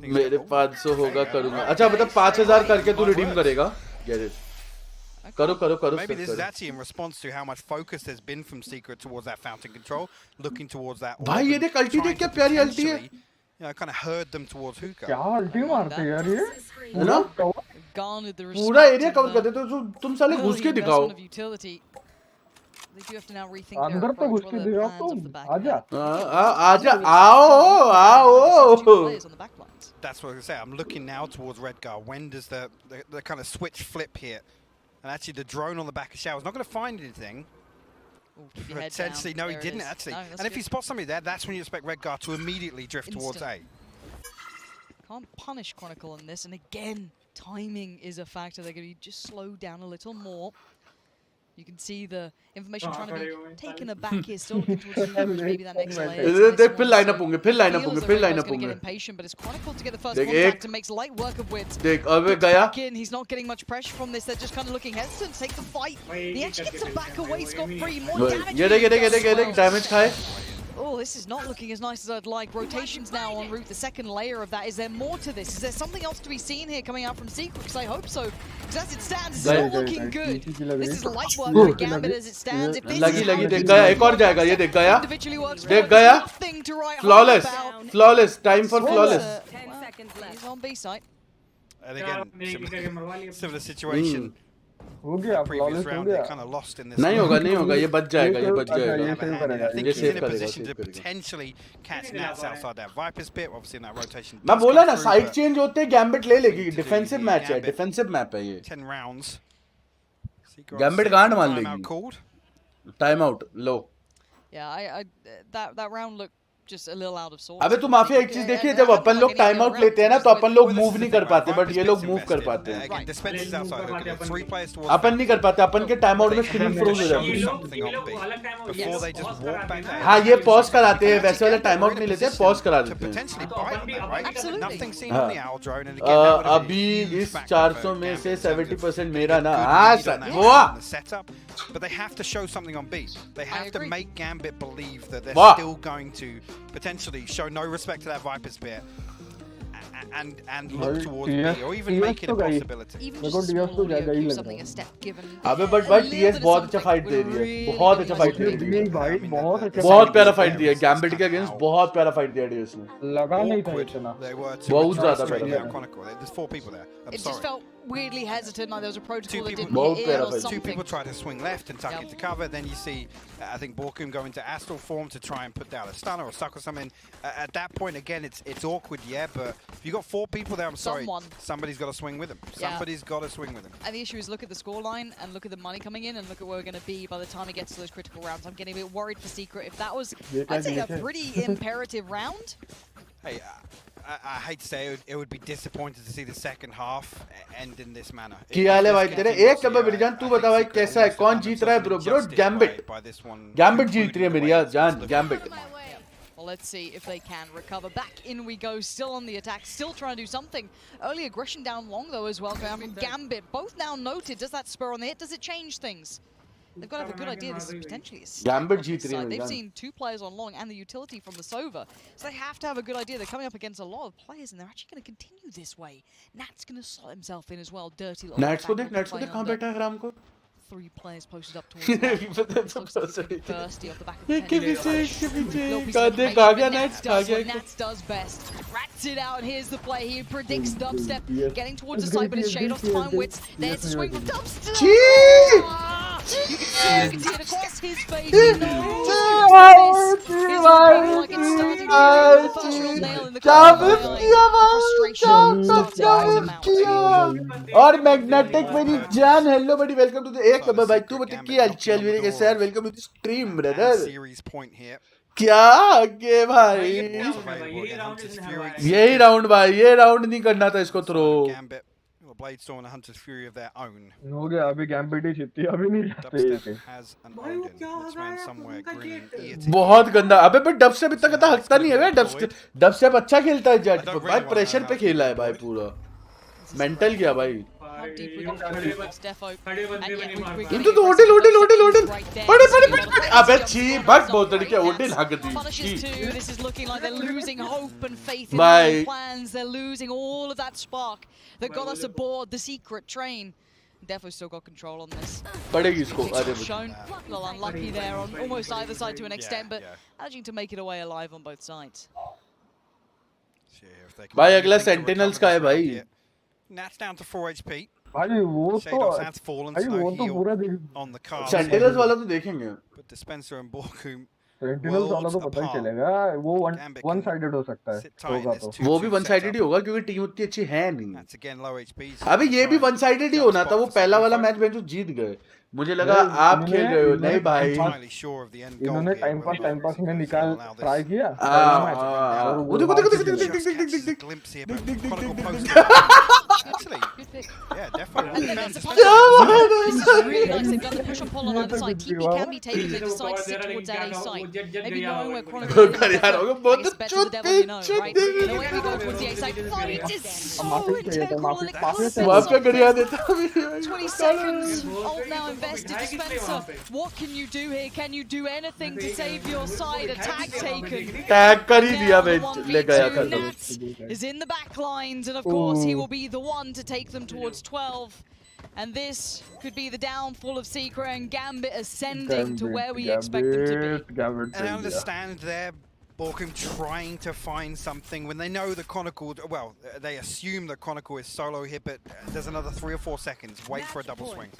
मेरे 500 होगा करूँगा। अच्छा मतलब 5000 करके तू redeem करेगा? Get it? करो। Maybe this is actually in response to how much focus there's been from Secret towards that fountain control, looking towards that. भाई ये देख अल्टी देख क्या प्यारी अल्टी है। You know, kind of herd them towards hookah. क्या अल्टी मारते यार ये? है ना? पूरा एरिया कवर कर देते हो तुम साले घुस के दिखाओ। अंदर तो घुस के दिखाओ तुम। आजा आओ। That's what I was going to say. I'm looking now towards Redgar. When does the kind of switch flip here? And actually the drone on the back of Shower's not going to find anything. Potentially, no, he didn't actually. No, and if he spots somebody there, that's when you expect Redgar to immediately drift towards A. Can't punish Chronicle on this, and again, timing is a factor. They're going to just slow down a little more. You can see the information trying to be taken aback here, still looking towards maybe that next layer. They फिर line up होंगे, फिर line up होंगे, फिर line up होंगे. होंगे. Impatient, but it's Chronicle to get the first contact and makes light work of Wits. देख अबे गया. He's not getting much pressure from this. They're just kind of looking hesitant to take the fight. He actually gets to back away scot-free. More damage. ये देख damage खाए. Oh, this is not looking as nice as I'd like. Rotations now en route. The second layer of that. Is there more to this? Is there something else to be seen here coming out from Secret? Because I hope so. Because as it stands, it's not looking good. This is light work for Gambit as it stands. If this लगी देख गया. एक और जाएगा. ये देख गया. देख गया. Flawless. Time for flawless. 10 seconds left. He's on B site. And again, similar situation. हो गया previous round they kind of lost in this. नहीं होगा ये बच जाएगा I think he's in a position to potentially catch Nats outside that Viper's Pit, obviously in that rotation. मैं बोला ना साइड चेंज होते गैम्बिट ले लेगी. डिफेंसिव मैच है, डिफेंसिव मैप है ये. 10 rounds. गैम्बिट गांड मान लेगी. Time out low. Yeah, that round looked just a little out of sorts. अबे तू माफिया एक चीज देखिए, जब अपन लोग टाइम आउट लेते हैं ना तो अपन लोग मूव नहीं कर पाते, बट ये लोग मूव कर पाते हैं. अपन नहीं कर पाते, अपन के टाइम आउट में स्क्रीन फ्रोज हो जाती है. हाँ ये पॉज कराते हैं, वैसे वाला टाइम आउट नहीं लेते, पॉज करा देते हैं. अभी इस 400 में से 70% मेरा ना. But they have to show something on B. They have to make Gambit believe that they're still going to potentially show no respect to that Viper's Spear and look towards B, or even make it a possibility. Even just small something a step given. अबे but भाई TS बहुत अच्छा fight दे रही है, बहुत अच्छा fight दे रही है भाई, बहुत प्यारा फाइट दिया है गैम्बिट के अगेंस्ट, बहुत प्यारा फाइट दिया TS ने. लगा नहीं था इतना, बहुत ज्यादा प्यारा. There's 4 people there. It just felt weirdly hesitant, like there was a protocol that didn't hit it or two something. 2 people try to swing left and tuck into cover, then you see I think Borkum go into Astral form to try and put down a stunner or suck or something. At that point again it's awkward, yeah, but if you got 4 people there, I'm sorry, somebody's got to swing with them. Somebody's got to swing with them. And the issue is, look at the scoreline and look at the money coming in and look at where we're going to be by the time it gets to those critical rounds. I'm getting a bit worried for Secret. If that was, I'd say, a pretty imperative round. Hey, I hate to say it would be disappointed to see the second half end in this manner. क्या हाल है भाई तेरे? एक कब बिरजान तू बता भाई कैसा है, कौन जीत रहा है ब्रो? गैम्बिट जीत रही है मेरी यार जान, gambit. Well, let's see if they can recover. Back in we go, still on the attack, still trying to do something. Early aggression down long though as well, from Gambit. Both now noted. Does that spur on the hit? Does it change things? They've got to have a good idea. This is potentially a Gambit जीत रही है. They've seen 2 players on long and the utility from the Sova. So they have to have a good idea. They're coming up against a lot of players and they're actually going to continue this way. Nat's going to slot himself in as well. Dirty little. Nats को देख कहाँ बैठा है राम को. three players posted up towards that. This looks like it's gonna be thirsty off the back of the Little piece of information, Nats does what Nats does best. Rats it out, and here's the play. He predicts dubstep getting towards the side, but it's Shadows to find wits. There's the swing from dubstep. You can see it across his face. He knows this is looking like it's starting to go. The first real nail in the और magnetic मेरी जान hello बड़ी welcome to the एक नंबर भाई तू बता क्या हालचाल मेरे कैसे यार welcome to the stream brother क्या आगे भाई यही राउंड भाई ये राउंड नहीं करना था इसको throw Bladestorm and a Hunter's Fury of their own. हो गया अभी गैम्बिट ही जीती अभी नहीं Dubstep has an Odin, which man somewhere grinning ear to बहुत गंदा अबे पर डबस्टेप इतना गंदा हकता नहीं है बे डबस्टेप अच्छा खेलता है जेट को भाई प्रेशर पे खेला है भाई पूरा मेंटल गया भाई इनको तो ओडिल पड़े अबे छी भाग बहुत तरीके ओडिल हक दी This is looking like they're losing hope and faith in Bye. their plans. They're losing all of that spark that got us aboard the secret train. Defo still got control on this. पड़ेगी इसको अरे Shown a little unlucky there on almost either side to an extent, but managing to make it away alive on both sides. भाई अगला sentinels का है भाई Nats down to 4 HP. भाई वो Shadows has fallen, भाई वो no तो heal पूरा on the card. सेंटिनल्स वाला तो देखेंगे But Dispenser and Borkum sentinels वाला तो पता ही चलेगा वो वन साइडेड हो सकता है होगा तो वो भी वन साइडेड ही होगा क्योंकि टीम उतनी अच्छी है नहीं That's again low HPs. अबे ये भी वन साइडेड ही होना था वो पहला वाला मैच बेंचो जीत गए मुझे लगा आप खेल रहे हो नहीं भाई इन्होंने टाइम पास में निकाल ट्राई किया वो देखो Actually, yeah, definitely. Really nice. They've done the push and pull on either side. TP can be taken. They decide to sit towards that A side. Maybe knowing where Chronicle is, I guess better the devil you know, right? No way we go towards the A side. But it is so integral and expensive. 20 seconds. Ult now invested. Dispenser, what can you do here? Can you do anything to save your side? A tag taken. Tag कर ही दिया मैं ले गया Nats is in the back lines, and of course he will be the one to take them towards 12. And this could be the downfall of Secret and Gambit ascending to where we expect them to be. And I understand there, Borkum trying to find something when they know the Chronicle, well, they assume the Chronicle is solo here, but there's another 3 or 4 seconds. Wait for a double swing.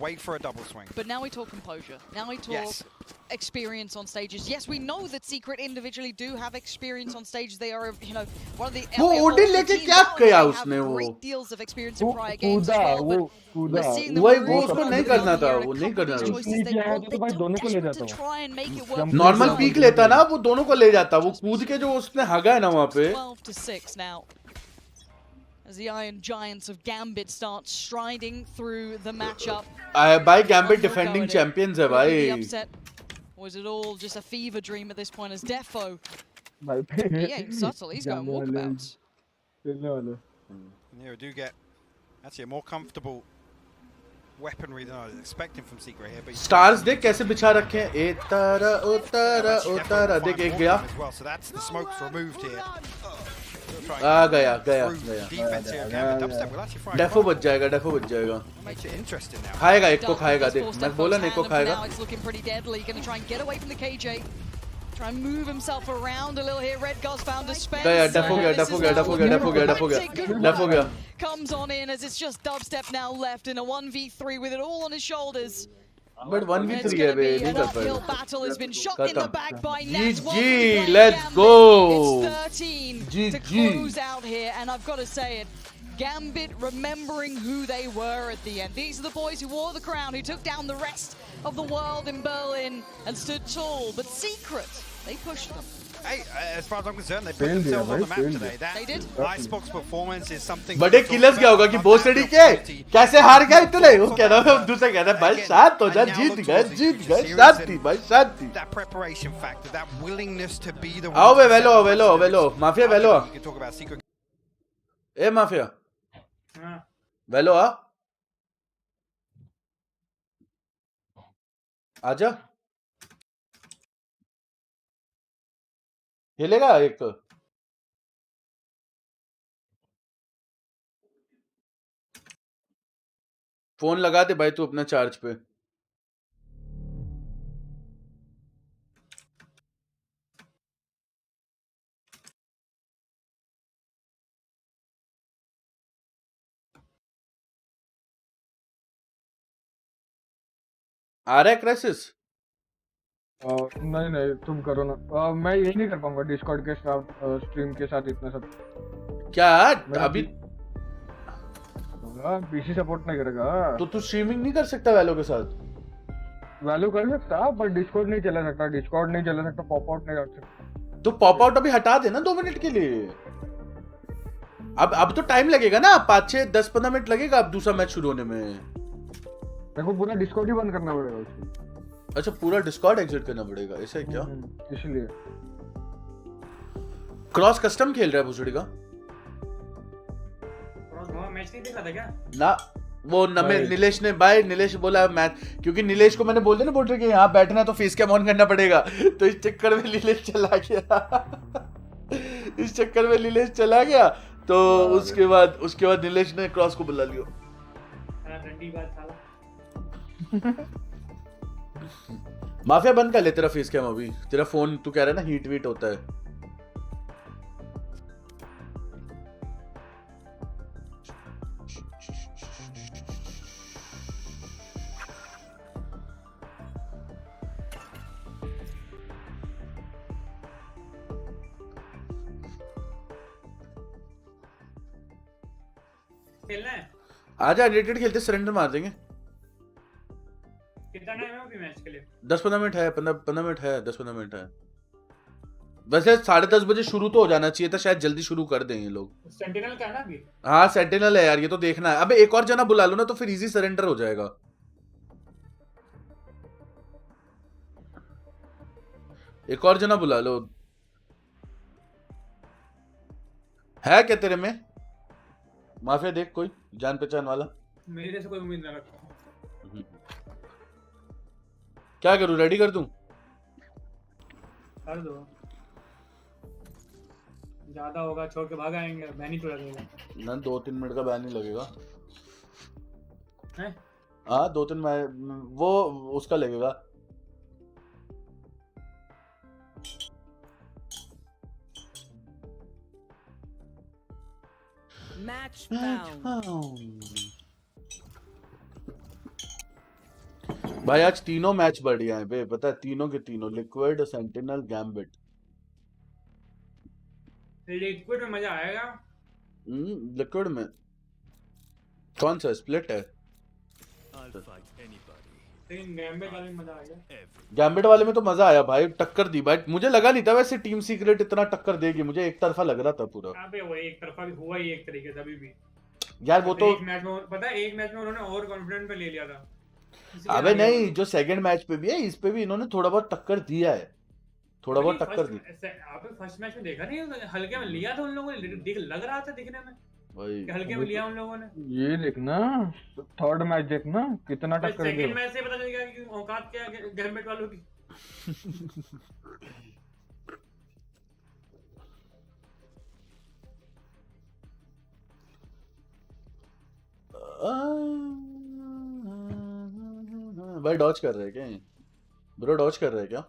Wait for a double swing. But now we talk composure. Now we talk experience on stages. Yes, we know that Secret individually do have experience on stages. They are, you know, one of the Odin लेके क्या किया उसने वो great deals of experience in prior games as well. But we're seeing the वो उसको नहीं करना था वो नहीं करना था to try and make it work. Normal peak लेता ना वो दोनों को ले जाता वो कूद के जो उसने हगा है ना वहाँ पे 12-6 now. As the Iron Giants of Gambit start striding through the matchup. भाई Gambit defending champions है भाई. Or is it all just a fever dream at this point as Defo? He ain't subtle, he's going walkabouts. Yeah, do get actually a more comfortable weaponry than I was expecting from Secret here. But Stars देख कैसे बिछा रखे हैं एतारा उतारा देख एक गया. So that's the smokes removed here. गया डेफो बच जाएगा खाएगा एक को खाएगा देख मैं बोला नहीं को खाएगा Try and move himself around a little here. Redgar's found a space. Dafoe गया Comes on in as it's just dubstep now left in a 1v3 with it all on his shoulders. But 1v3 है बे नहीं कर पाएगा. Battle has been shot in the back by Nats. GG, let's go. It's 13 to close out here, and I've got to say it. Gambit remembering who they were at the end. These are the boys who wore the crown, who took down the rest of the world in Berlin and stood tall. But Secret, they pushed them. Hey, as far as I'm concerned, they put themselves on the map today. They did. Icebox performance is something. बड़े killers क्या होगा कि बहुत सड़ी के कैसे हार गए इतने वो कह रहा है दूसरा कह रहा है भाई शांत हो जा जीत गए शांति भाई शांति. That preparation factor, that willingness to be the. आओ बे वेलो माफिया वेलो. You can talk about Secret. A mafia. वेलो आजा खेलेगा एक फोन लगा दे भाई तू अपना चार्ज पे। आ रहा है क्राइसिस? नहीं नहीं तुम करो ना। मैं यही नहीं कर पाऊंगा डिस्कॉर्ड के साथ स्ट्रीम के साथ इतना सब। क्या अभी पीसी सपोर्ट नहीं करेगा। तो तू स्ट्रीमिंग नहीं कर सकता वैलो के साथ? वैल्यू कर सकता पर डिस्कॉर्ड नहीं चला सकता। डिस्कॉर्ड नहीं चला सकता, पॉप आउट नहीं कर सकता। तो पॉप आउट अभी हटा देना 2 मिनट के लिए। अब तो टाइम लगेगा ना, 5 6 10 15 मिनट लगेगा अब दूसरा मैच शुरू होने में। देखो पूरा डिस्कॉर्ड ही बंद करना पड़ेगा उसको। अच्छा पूरा डिस्कॉर्ड एग्जिट करना पड़ेगा, ऐसा है क्या? इसलिए क्रॉस कस्टम खेल रहा है भुसड़ी का मैच नहीं देखा था क्या? ना वो नीलेश ने भाई, नीलेश बोला मैच, क्योंकि नीलेश को मैंने बोल दिया ना बोल रहे कि यहाँ बैठना है तो फेस कैम ऑन करना पड़ेगा, तो इस चक्कर में नीलेश चला गया तो उसके बाद नीलेश ने क्रॉस को बुला लिया। माफिया बंद कर ले तेरा फेस कैम, अभी तेरा फोन तू कह रहा है ना हीट वीट होता है। खेलना है? आजा रेटेड खेलते, सरेंडर मार देंगे। कितना टाइम है अभी मैच के लिए? 10-15 मिनट है, 15 मिनट है, 10-15 मिनट है। वैसे 10:30 बजे शुरू तो हो जाना चाहिए था, शायद जल्दी शुरू कर दें ये लोग। सेंटिनल का है ना अभी? हाँ सेंटिनल है यार, ये तो देखना है। अबे एक और जना बुला लो ना तो फिर इजी सरेंडर हो जाएगा। एक और जना बुला लो। है क्या तेरे में माफिया? देख कोई जान पहचान वाला। मेरे से कोई उम्मीद ना रखो। क्या करूं, रेडी कर दूं? कर दो, ज्यादा होगा छोड़ के भाग आएंगे, बैन ही तो लगेगा ना। 2-3 मिनट का बैन ही लगेगा हैं? हाँ 2-3 वो उसका लगेगा। Match found. भाई आज तीनों मैच बढ़िया हैं बे, पता है? तीनों के तीनों, लिक्विड, सेंटिनल, गैम्बिट। लिक्विड में मजा आएगा। लिक्विड में कौन सा स्प्लिट है? गैम्बिट वाले में मजा आएगा। गैम्बिट वाले में तो मजा आया भाई, टक्कर दी भाई। मुझे लगा नहीं था वैसे टीम सीक्रेट इतना टक्कर देगी, मुझे एक तरफा लग रहा था पूरा। अबे वो एक तरफा भी हुआ ही एक तरीके से अभी भी यार। वो तो एक मैच में पता है, एक मैच में उन्होंने ओवर कॉन्फिडेंट पे ले लिया था। अबे नहीं, जो सेकंड मैच पे भी है इस पे भी इन्होंने थोड़ा बहुत टक्कर दिया है, थोड़ा बहुत टक्कर दी। आपने फर्स्ट मैच में देखा नहीं, हल्के में लिया था उन लोगों ने, देख लग रहा था दिखने में भाई हल्के में लिया उन लोगों ने। ये देखना थर्ड मैच देखना कितना टक्कर दिया। सेकंड मैच से पता चल गया कि औकात क्या है गैम्बिट वालों की। भाई डॉज कर रहे हैं क्या? ब्रो डॉज कर रहे हैं क्या?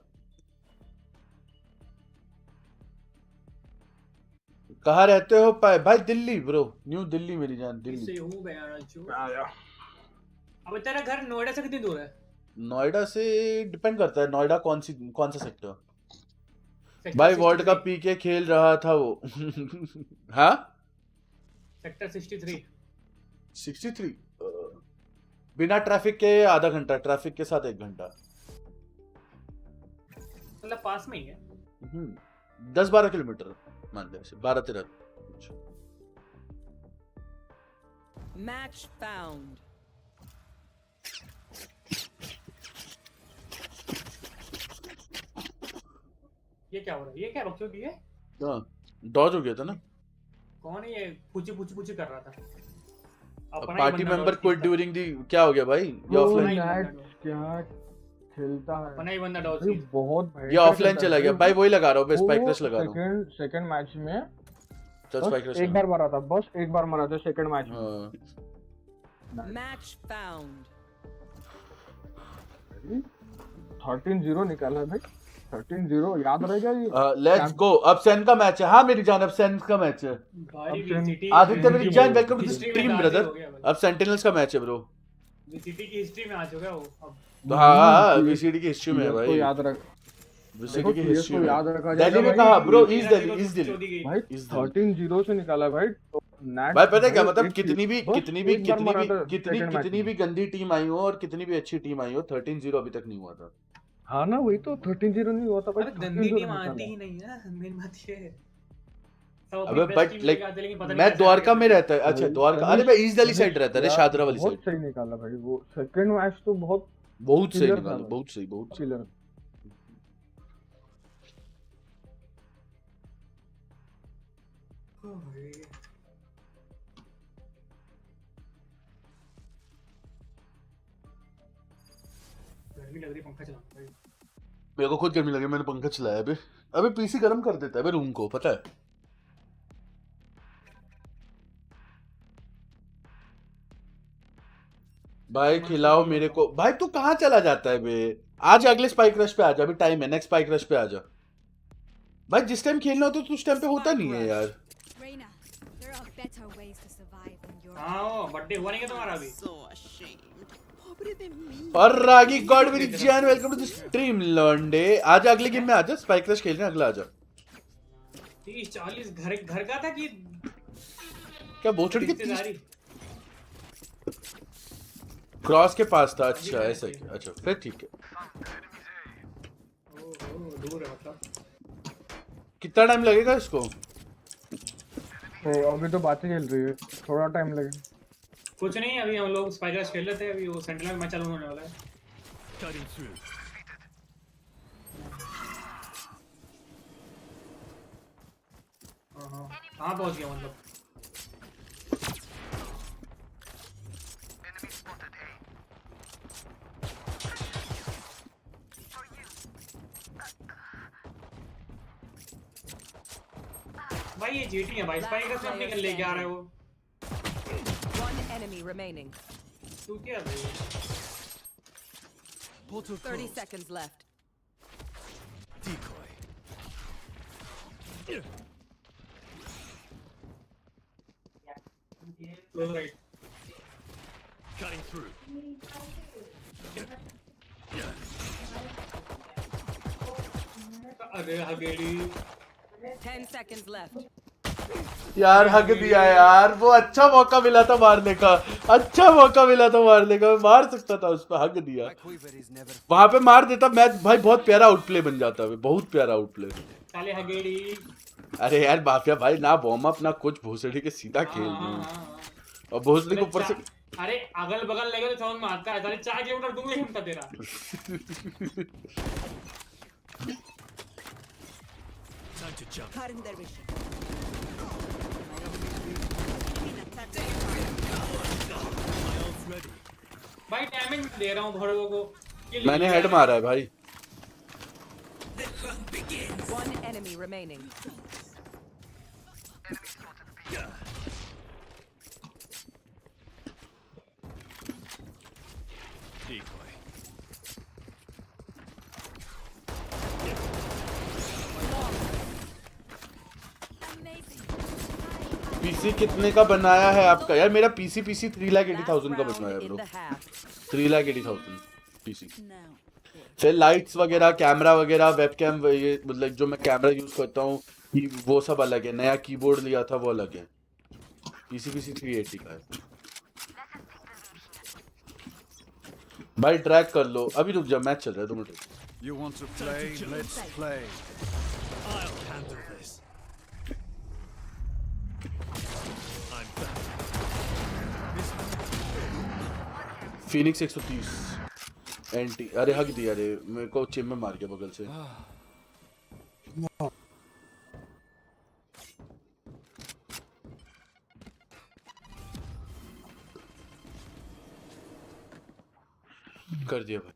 कहाँ रहते हो भाई? दिल्ली ब्रो, न्यू दिल्ली मेरी जान, दिल्ली से हूं मैं आया। अब तेरा घर नोएडा से कितनी दूर है? नोएडा से डिपेंड करता है, नोएडा कौन सा सेक्टर। भाई वर्ल्ड कप पी के खेल रहा था वो। हाँ सेक्टर 63 बिना ट्रैफिक के आधा घंटा, ट्रैफिक के साथ 1 घंटा, मतलब पास में ही है। 10-12 किलोमीटर मान ले, 12-13। Match found. ये क्या हो रहा है? ये क्या बक्सों की है? डॉज हो गया था ना। कौन है ये? पूछी कर रहा था। Party member quit during the. क्या हो गया भाई? ये ऑफलाइन क्या खेलता है? अपना ही बंदा डॉज बहुत ये ऑफलाइन चला गया भाई। वही लगा रहा हूं, स्पाइक रश लगा रहा हूं। सेकंड मैच में चल स्पाइक रश एक बार मारा था, बस एक बार मारा था सेकंड मैच में। Match found. 13-0 निकाला है भाई। 13-0 याद रहेगा ये। Let's go. अब सेन का मैच है। हाँ मेरी जान, अब सेन का मैच है। आदित्य मेरी जान, welcome to the stream brother. अब सेंटिनल्स का मैच है ब्रो। वीसीटी की हिस्ट्री में आ चुका है वो अब। तो हाँ वीसीडी की हिस्ट्री में है भाई। तो याद रख, वीसीडी की हिस्ट्री में याद रखा दिल्ली में कहा ब्रो, ईस्ट दिल्ली भाई 13-0 से निकाला भाई। तो भाई पता है क्या मतलब, कितनी भी गंदी टीम आई हो और कितनी भी अच्छी टीम आई हो, 13-0 अभी तक नहीं हुआ था। हाँ ना, वही तो 13-0 नहीं हुआ था भाई। गंदी टीम आती ही नहीं है, मेन बात ये है। अबे बट लाइक मैं द्वारका में रहता है। अच्छा द्वारका, अरे मैं ईस्ट दिल्ली साइड रहता है, शादरा वाली साइड। बहुत सही निकाला भाई वो सेकंड मैच तो बहुत सही निकाला, बहुत सही। चिलर। गर्मी लग रही, पंखा चला भाई। मेरे को खुद गर्मी लगी, मैंने पंखा चलाया अबे पीसी गर्म कर देता है अबे रूम को, पता है। भाई खिलाओ मेरे को। भाई तू कहाँ चला जाता है बे? आज अगले स्पाइक रश पे आ जा, अभी टाइम है, नेक्स्ट स्पाइक रश पे आ जा। भाई जिस टाइम खेलना होता तो उस टाइम पे होता नहीं है यार। हाँ बर्थडे हुआ नहीं क्या तुम्हारा अभी? और रागी गॉड मेरी जान, वेलकम टू द स्ट्रीम लॉन्डे। आज अगले गेम में आ जा, स्पाइक रश खेलने अगला आ जा। 30-40 घर का था कि क्या बोचड़ की क्रॉस के पास था? अच्छा ऐसा क्या? अच्छा फिर ठीक है। दूर है मतलब। कितना टाइम लगेगा इसको? तो अभी तो बातें चल रही है, थोड़ा टाइम लगेगा। कुछ नहीं, अभी हम लोग स्पाइडर्स खेल रहे थे, अभी वो सेंटिनल मैच चालू होने वाला है। हाँ कहाँ पहुँच गया मतलब? भाई ये जीटी है भाई, स्पाइक रश अपने लेके आ रहा है वो। One enemy remaining. तू क्या भाई? 30 seconds left. Decoy. Close right. Cutting through. अरे हगेड़ी। 10 seconds left. यार हक दिया यार, वो अच्छा मौका मिला था मारने का, मैं मार सकता था उस पर, हक दिया। वहां पे मार देता मैच भाई, बहुत प्यारा आउटप्ले बन जाता है, बहुत प्यारा आउटप्ले। साले हगेड़ी। अरे यार माफिया भाई ना वार्म अप ना कुछ, भोसड़ी के सीधा खेल और भोसड़ी के ऊपर से। अरे अगल बगल लगे तो समझ में आता है, साले 4 किलोमीटर दूर है उनका तेरा। Time to jump. भाई डैमेज दे रहा हूँ भड़ों को। मैंने हेड मारा है भाई। One enemy remaining. Decoy. PC कितने का बनाया है आपका? यार मेरा पीसी 3,80,000 का बनवाया है ब्रो, 3,80,000 पीसी। फिर लाइट्स वगैरह, कैमरा वगैरह, वेबकैम, ये मतलब जो मैं कैमरा यूज करता हूँ वो सब अलग है। नया कीबोर्ड लिया था वो अलग है। पीसी 380 का है भाई। ट्रैक कर लो, अभी रुक जा, मैच चल रहा है 2 minute. You want to play? Let's play. I'll handle this. I'm back. Phoenix 130 anti. अरे हक दिया रे, मेरे को चिम में मार के बगल से। कर दिया भाई।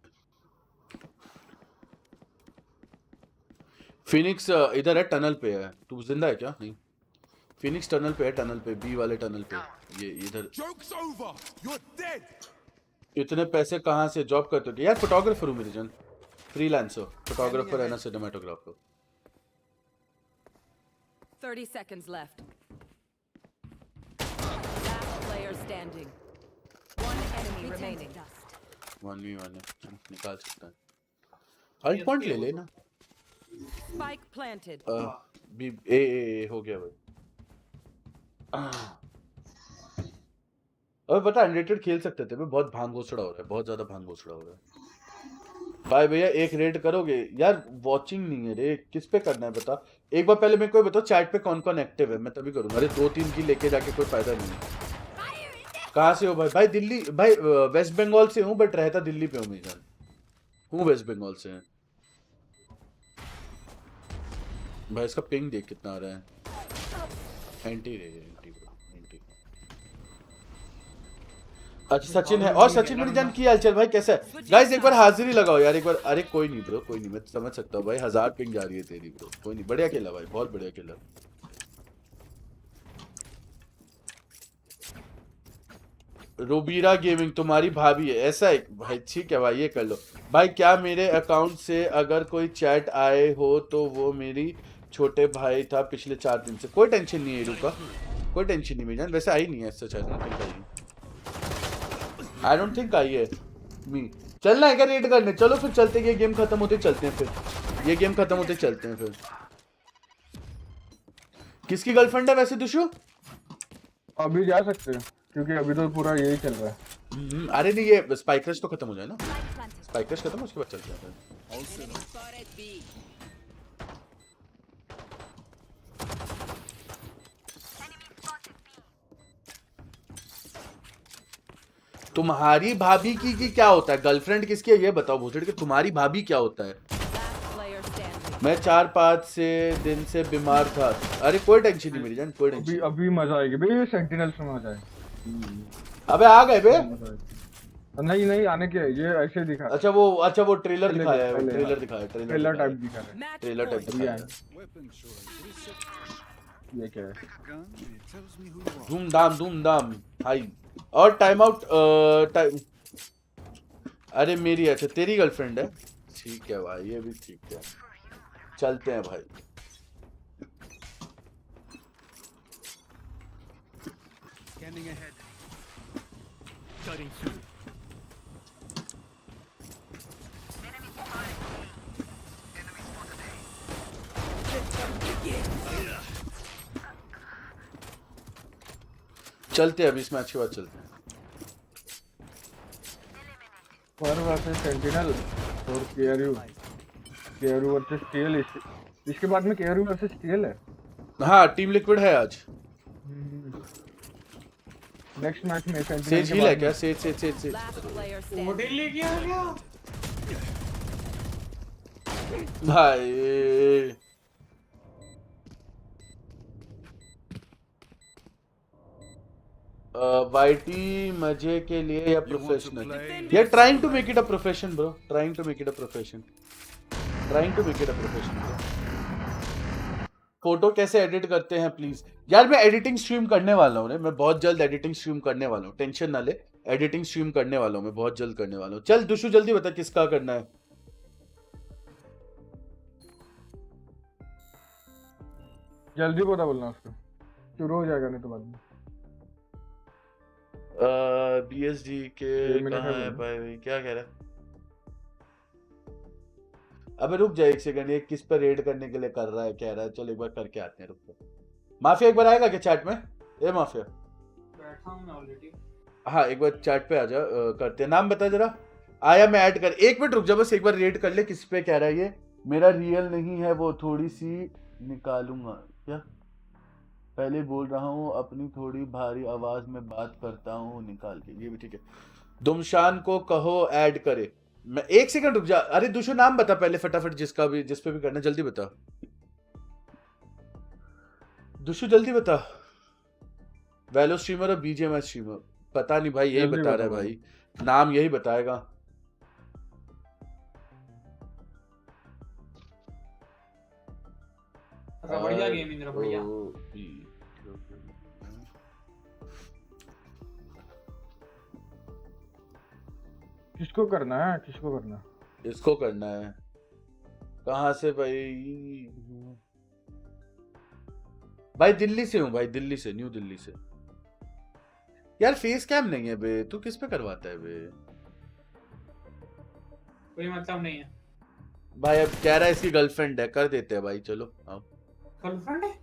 फिनिक्स इधर है, टनल पे है। तू जिंदा है क्या? नहीं फिनिक्स टनल पे है, टनल पे, बी वाले टनल पे। ये इधर। इतने पैसे कहाँ से? जॉब करते हो यार? फोटोग्राफर हूँ मेरी जान, फ्रीलांसर, फोटोग्राफर है ना, cinematographer. 30 seconds left. Last player standing. One enemy remaining. 1v1 है, निकाल सकता है। हल्ट पॉइंट ले लेना। Spike planted. बी ए हो गया भाई। अब पता अनरेटेड खेल सकते थे, बहुत भांग घोसड़ा हो रहा है, बहुत ज्यादा भांग घोसड़ा हो रहा है। भाई भैया एक रेड करोगे यार? वॉचिंग नहीं है रे, किस पे करना है बता? एक बार पहले मेरे को बताओ चैट पे कौन कौन एक्टिव है, मैं तभी करूंगा। अरे 2-3 की लेके जाके कोई फायदा नहीं है। कहाँ से हो भाई? भाई दिल्ली, भाई वेस्ट बंगाल से हूँ, बट रहता दिल्ली पे हूँ मेरी जान। हूँ वेस्ट बंगाल से है भाई। इसका पिंग देख कितना आ रहा है। एंटी रे, एंटी ब्रो, एंटी। अच्छा सचिन है, और सचिन मेरी जान की हालचाल भाई, कैसा है? गाइस एक बार हाजिरी लगाओ यार, एक बार। अरे कोई नहीं ब्रो, कोई नहीं, मैं समझ सकता हूँ भाई, 1000 पिंग जा रही है तेरी ब्रो, कोई नहीं। बढ़िया खेला भाई, बहुत बढ़िया खेला। रूबीरा गेमिंग तुम्हारी भाभी है? ऐसा है भाई, ठीक है भाई, ये कर लो भाई। क्या मेरे अकाउंट से अगर कोई चैट आए हो तो वो मेरी छोटे भाई था पिछले 4 दिन से। कोई टेंशन नहीं है रूका, कोई टेंशन नहीं मेरी जान। वैसे आई नहीं है सच, आई डोंट थिंक आई है मी। चलना है क्या रेड करने? चलो फिर चलते हैं, ये गेम खत्म होते चलते हैं फिर, ये गेम खत्म होते चलते हैं फिर। किसकी गर्लफ्रेंड है वैसे दुशु? अभी जा सकते हैं क्योंकि अभी तो पूरा यही चल रहा है। अरे नहीं, ये स्पाइक्रश तो खत्म हो जाए ना, स्पाइक्रश खत्म, उसके बाद चलते हैं। तुम्हारी भाभी की क्या होता है? गर्लफ्रेंड किसकी है ये बताओ भूसड़ के, तुम्हारी भाभी क्या होता है? मैं 4-5 दिन से बीमार था। अरे कोई टेंशन नहीं मेरी जान, कोई टेंशन। अभी मजा आएगी भाई, सेंटिनल्स में मजा आएगी। अबे आ गए बे? नहीं आने के, ये ऐसे दिखा। अच्छा वो ट्रेलर दिखाया है, ट्रेलर दिखाया, ट्रेलर टाइप दिखा रहा है, ट्रेलर टाइप दिखाया है। ये क्या है? धूमधाम हाई और टाइम आउट टाइम। अरे मेरी, अच्छा तेरी गर्लफ्रेंड है, ठीक है भाई, ये भी ठीक है। चलते हैं भाई। Scanning ahead. Cutting through. चलते हैं अभी, इस मैच के बाद चलते हैं। पर वर्सेस सेंटिनल और केआरयू वर्सेस टीएल। इसके बाद में केआरयू वर्सेस टीएल है। हाँ टीम लिक्विड है आज। नेक्स्ट मैच में सेज हील है क्या? सेज मॉडल ले गया भाई। वाईटी मजे के लिए या प्रोफेशनल? या trying to make it a profession bro, trying to make it a profession, trying to make it a profession bro. Photo कैसे एडिट करते हैं प्लीज? यार मैं एडिटिंग स्ट्रीम करने वाला हूँ, मैं बहुत जल्द एडिटिंग स्ट्रीम करने वाला हूँ, टेंशन ना ले। एडिटिंग स्ट्रीम करने वाला हूँ मैं, बहुत जल्द करने वाला हूँ। चल दुशु जल्दी बता किसका करना है। जल्दी बता बोलना उसको, शुरू हो जाएगा नहीं तो बाद में। बीएसडी के कहाँ है भाई? क्या कह रहा है? अबे रुक जा एक सेकंड, ये किस पर रेड करने के लिए कर रहा है कह रहा है? चल एक बार करके आते हैं, रुक। माफिया एक बार आएगा क्या चैट में? ए माफिया बैठा हूं मैं ऑलरेडी। हाँ एक बार चैट पे आ जा, करते हैं। नाम बता जरा। आया, मैं ऐड कर। एक मिनट रुक जा बस, एक बार रेड कर ले किस पे कह रहा है ये। मेरा रियल नहीं है वो, थोड़ी सी निकालूंगा क्या? पहले बोल रहा हूँ, अपनी थोड़ी भारी आवाज में बात करता हूँ निकाल के, ये भी ठीक है। दुमशान को कहो ऐड करे। मैं एक सेकंड रुक जा। अरे दुशु नाम बता पहले फटाफट, जिसका भी, जिस पे भी करना, जल्दी बता दुशु, जल्दी बता। वैलो स्ट्रीमर और बीजेएमआई स्ट्रीमर? पता नहीं भाई, यही बता रहा है भाई, नाम यही बताएगा। बढ़िया गेम इंद्र, बढ़िया। किसको करना है? किसको करना है? इसको करना है। कहाँ से भाई? भाई दिल्ली से हूँ भाई, दिल्ली से, न्यू दिल्ली से। यार फेस कैम नहीं है बे, तू किस पे करवाता है बे? कोई मतलब नहीं है भाई। अब कह रहा है इसकी गर्लफ्रेंड है, कर देते हैं भाई, चलो आओ। गर्लफ्रेंड है?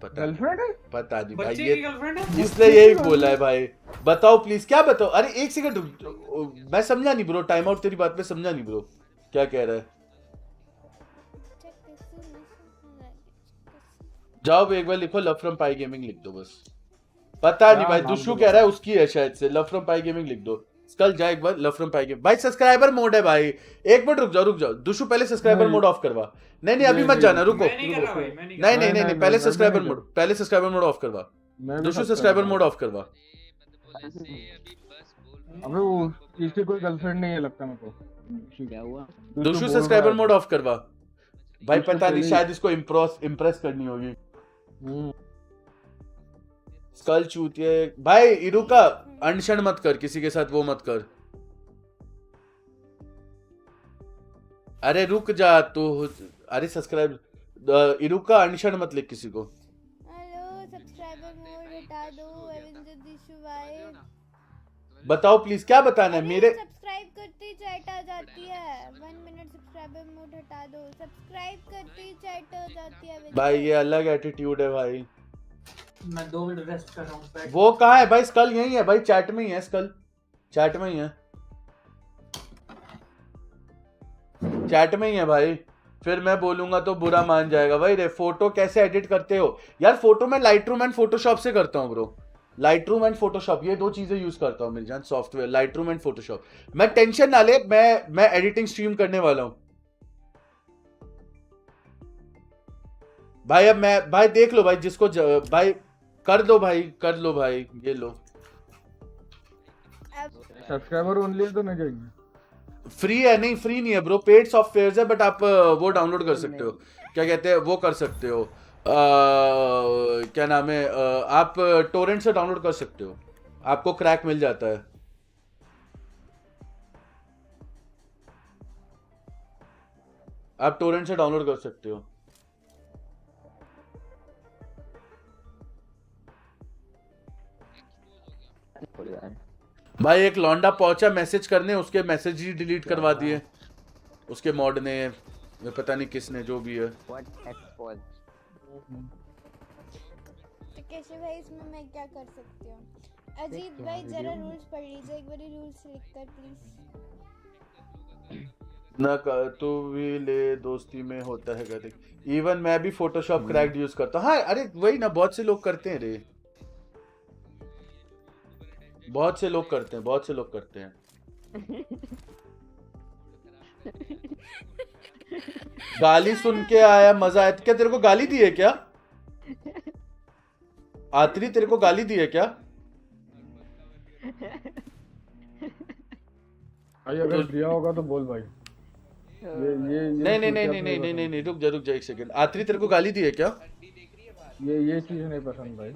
गर्लफ्रेंड है? पता नहीं भाई, बच्चे ये की गर्लफ्रेंड है? इसने यही बोला है भाई। बताओ प्लीज, क्या बताओ? अरे एक सेकंड, मैं समझा नहीं ब्रो, टाइम आउट तेरी बात में समझा नहीं ब्रो, क्या कह रहा है? जाओ एक बार लिखो लव फ्रॉम पाई गेमिंग लिख दो बस। पता नहीं भाई, दुशु कह रहा है उसकी है शायद से, लव फ्रॉम पाई गेमिंग लिख दो। कल जाए एक बार लव फ्रॉम पाई गेमिंग। भाई सब्सक्राइबर मोड है भाई, एक मिनट रुक जाओ। दुशु पहले सब्सक्राइबर मोड ऑफ करवा। नहीं अभी मत जाना, रुको। नहीं पहले सब्सक्राइबर मोड ऑफ करवा। दुशु सब्सक्राइबर मोड ऑफ करवा। अबे वो इसकी कोई गर्लफ्रेंड नहीं है लगता मेरे को। क्या हुआ? दुशु सब्सक्राइबर मोड ऑफ करवा भाई, पता नहीं शायद इसको इम्प्रेस करनी होगी। स्कल चूतिए भाई। इरुका अनशन मत कर किसी के साथ, वो मत कर। अरे रुक जा तो। अरे सब्सक्राइब इरुका अनशन मत लिख किसी को। हेलो सब्सक्राइबर मोड हटा दो एवेंजर दिशु भाई। बताओ प्लीज क्या बताना है मेरे? सब्सक्राइब करते ही चैट आ जाती है। 1 मिनट सब्सक्राइबर मोड हटा दो। सब्सक्राइब करते ही चैट आ जाती है भाई, ये अलग एटीट्यूड है भाई। मैं 2 मिनट रेस्ट कर रहा हूं। वो कहाँ है भाई? स्कल यही है भाई, चैट में ही है। स्कल चैट में ही है, चैट में ही है भाई। फिर मैं बोलूंगा तो बुरा मान जाएगा भाई। रे फोटो कैसे एडिट करते हो यार? फोटो मैं लाइटरूम एंड फोटोशॉप से करता हूँ ब्रो। लाइटरूम एंड फोटोशॉप, ये 2 चीजें यूज करता हूँ मेरी जान, सॉफ्टवेयर लाइटरूम एंड फोटोशॉप। मैं टेंशन ना ले, मैं एडिटिंग स्ट्रीम करने वाला हूँ भाई। अब मैं भाई देख लो भाई, जिसको भाई कर दो भाई, कर लो भाई, ये लो। सब्सक्राइबर ओनली तो नहीं जाएंगे। फ्री है? नहीं फ्री नहीं है ब्रो, पेड सॉफ्टवेयर है। बट आप वो डाउनलोड कर सकते हो, क्या कहते हैं वो कर सकते हो, क्या नाम है, आप टोरेंट से डाउनलोड कर सकते हो, आपको क्रैक मिल जाता है। आप टोरेंट से डाउनलोड कर सकते हो। भाई एक लौंडा पहुंचा मैसेज करने, उसके मैसेज ही डिलीट करवा दिए उसके मॉड ने, पता नहीं किसने, जो भी है। कैसे भाई इसमें मैं क्या कर सकती हूँ? अजीत भाई जरा रूल्स पढ़ लीजिए एक बार, रूल्स लिखकर प्लीज। ना तू भी ले, दोस्ती में होता है गलत। इवन मैं भी फोटोशॉप क्रैक्ड यूज करता हूँ। हाँ अरे वही ना, बहुत से लोग करते हैं रे, बहुत से लोग करते हैं, बहुत से लोग करते हैं। गाली सुन के आया, मजा आया। क्या तेरे को गाली दी है क्या? आतरी तेरे को गाली दी है क्या? भाई अगर दिया होगा तो बोल भाई। नहीं, रुक जा एक सेकंड। आतरी तेरे को गाली दी है क्या? ये चीज नहीं पसंद भाई।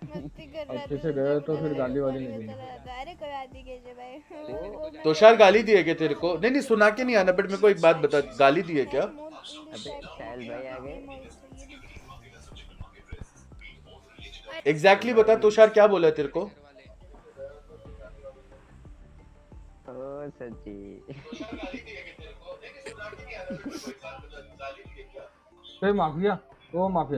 अच्छे से गए तो फिर गाली वाली नहीं देनी। तुषार गाली दी है क्या तेरे को? नहीं सुना के नहीं आना, बट मेरे को एक बात बता, गाली दी है क्या? एग्जैक्टली बता तुषार, क्या बोला है तेरे को? माफिया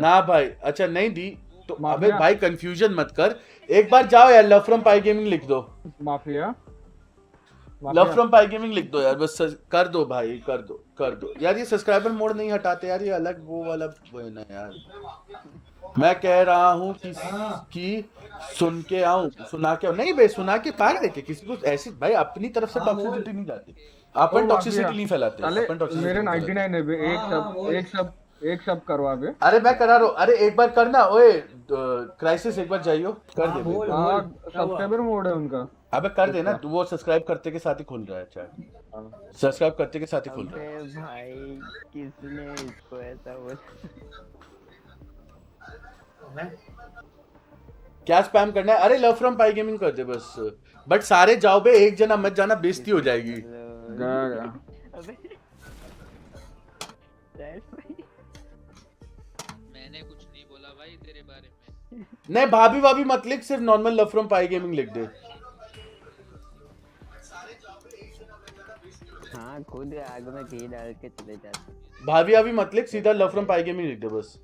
ना भाई, अच्छा नहीं दी तो अबे भाई कंफ्यूजन मत कर। एक बार जाओ यार, लव फ्रॉम पाई गेमिंग लिख दो। माफिया लव फ्रॉम पाई गेमिंग लिख दो यार, बस कर दो भाई, कर दो यार। ये सब्सक्राइबर मोड नहीं हटाते यार, ये अलग वो वाला वो है ना यार। मैं कह रहा हूँ कि सुन के आऊं, सुना के नहीं बे, सुना के पार देके किसी को ऐसी भाई अपनी तरफ से टॉक्सिसिटी नहीं जाती, अपन टॉक्सिसिटी नहीं फैलाते। मेरे 99 है बे, एक सब करवा बे। अरे मैं करा रहा हूँ। अरे एक बार करना, ओए क्राइसिस एक बार जाइयो, कर दे। सब्सक्राइबर मोड है उनका। अबे कर देना, तू वो सब्सक्राइब करते के साथ ही खुल रहा है चैट, सब्सक्राइब करते के साथ ही खुल रहा है। भाई किसने इसको ऐसा बोला? क्या स्पैम करना है? अरे लव फ्रॉम पाई गेमिंग कर दे बस। बट सारे जाओ बे, एक जना मत जाना, बेइज्जती हो जाएगी। गया मैंने कुछ नहीं बोला भाई तेरे बारे में। नहीं भाभी भाभी मत लिख, सिर्फ नॉर्मल लव फ्रॉम पाई गेमिंग लिख दे। हाँ खुद आग में घी डाल के चले जाते। भाभी भाभी मत लिख, सीधा लव फ्रॉम पाई गेमिंग लिख दे बस।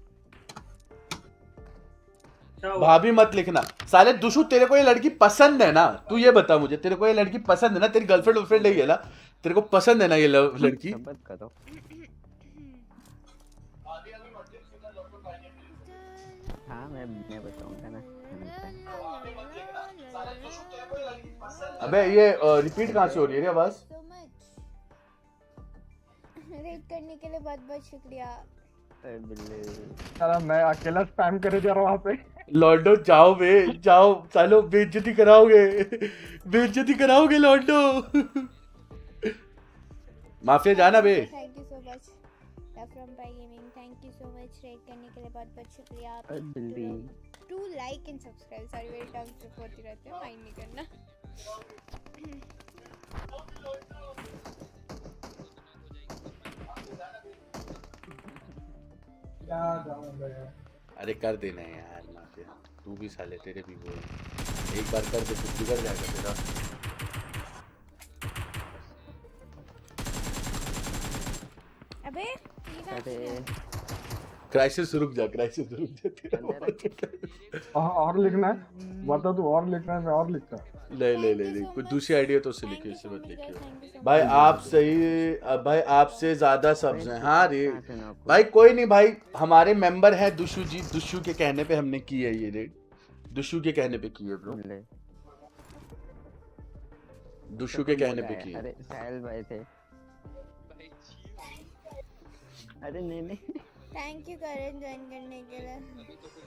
भाभी मत लिखना। साले दुशु तेरे को ये लड़की पसंद है ना? तू ये बता मुझे, तेरे को ये लड़की पसंद है ना? तेरी गर्लफ्रेंड वर्लफ्रेंड नहीं है ना? तेरे को पसंद है ना ये लड़की? हाँ मैं बताऊंगा ना। अबे ये रिपीट कहाँ से हो रही है आवाज? रेड करने के लिए बहुत बहुत शुक्रिया। साला मैं अकेला स्पैम करे जा रहा हूँ वहाँ पे। लॉन्डो जाओ बे, जाओ सालो, बेइज्जती कराओगे, बेइज्जती कराओगे लॉन्डो। माफिया जाना बे। Thank you so much love from पाई gaming, thank you so much raid करने के लिए बहुत बहुत शुक्रिया। To like and subscribe, sorry मेरी टंग स्लिप होती रहती है, माइंड नहीं करना। अरे कर देना यार माफिया, तू भी साले, तेरे भी वो एक बार कर दे तो बिगड़ जाएगा तेरा। अबे क्राइसिस रुक जा, क्राइसिस रुक जा तेरा। और लिखना है? बता तू, और लिखना है? मैं और लिखता। ले कोई दूसरी आइडिया तो उससे लिखिए, इससे मत लिखिए भाई। आप सही भाई, आपसे ज्यादा सब्ज हैं। हाँ रे भाई, कोई नहीं भाई, हमारे मेंबर हैं दुशु जी, दुशु के कहने पे हमने की है ये रेड, दुशु के कहने पे की है ब्रो, दुशु के कहने पे की है। अरे साहिल भाई थे। अरे नहीं थैंक यू करण ज्वाइन करने के लिए,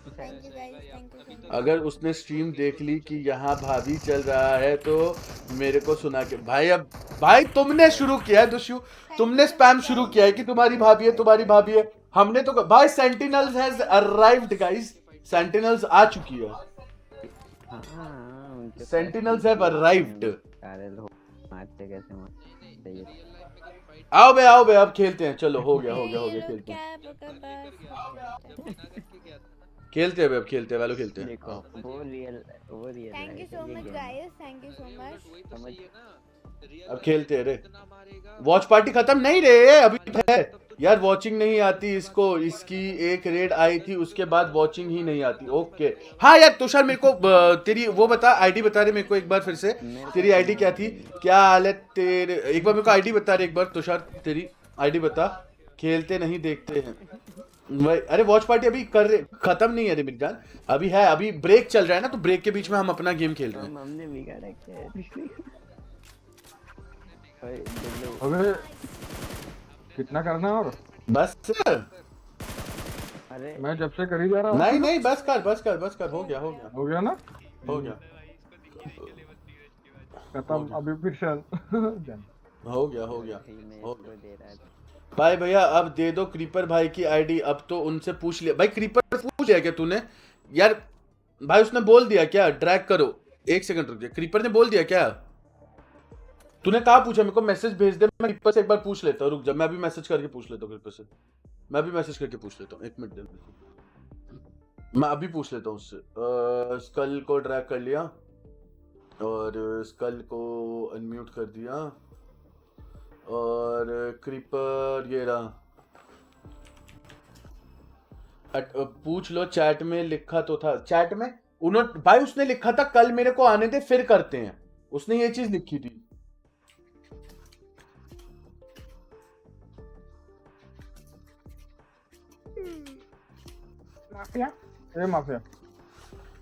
thank you guys, thank you so much. अगर उसने स्ट्रीम देख ली कि यहाँ भाभी चल रहा है तो मेरे को सुना के भाई। अब भाई तुमने शुरू किया है दुशु, तुमने स्पैम शुरू किया है कि तुम्हारी भाभी है, तुम्हारी भाभी है। हमने तो भाई sentinels has arrived guys, sentinels आ चुकी है, सेंटिनल्स हैव अराइव्ड। आओ बे अब खेलते हैं, चलो हो गया खेलते हैं, खेलते हैं अब, खेलते हैं, वालो खेलते हैं। वो real thank you so much guys, thank you so much. अब खेलते हैं रे। वॉच पार्टी खत्म नहीं रे, अभी है यार, वॉचिंग नहीं आती इसको, इसकी एक रेड आई थी उसके बाद वॉचिंग ही नहीं आती। ओके हाँ यार तुषार, मेरे को तेरी वो बता, आईडी बता रहे मेरे को एक बार फिर से, तेरी आईडी क्या थी? क्या हाल है तेरे? एक बार मेरे को आईडी बता रहे एक बार तुषार, तेरी आईडी बता। खेलते नहीं देखते हैं भाई। अरे वॉच पार्टी अभी कर रहे, खत्म नहीं है रे मेरी जान, अभी है, अभी ब्रेक चल रहा है ना, तो ब्रेक के बीच में हम अपना गेम खेल रहे हैं। हमने बिगाड़ा क्या? अबे कितना करना है और? बस अरे मैं जब से कर ही जा रहा हूँ। नहीं बस कर, हो गया ना, हो गया खत्म। अभी फिर हो गया भाई। भैया अब दे दो क्रीपर भाई की आईडी, अब तो उनसे पूछ लिया भाई। क्रीपर पूछ लिया क्या तूने यार? भाई उसने बोल दिया क्या ड्रैग करो? एक सेकंड रुक जा, क्रीपर ने बोल दिया क्या? तूने कहा पूछा? मेरे को मैसेज भेज दे, मैं क्रीपर से एक बार पूछ लेता हूँ। रुक जा, मैं अभी मैसेज करके पूछ लेता हूँ क्रीपर से, मैं अभी मैसेज करके पूछ लेता हूँ। एक मिनट दे, मैं अभी पूछ लेता हूँ उससे। स्कल को ड्रैग कर लिया और स्कल को अनम्यूट कर दिया, और क्रीपर ये रहा। पूछ लो, चैट में लिखा तो था, चैट में उन्होंने भाई, उसने लिखा था कल मेरे को आने दे फिर करते हैं, उसने ये चीज लिखी थी। माफिया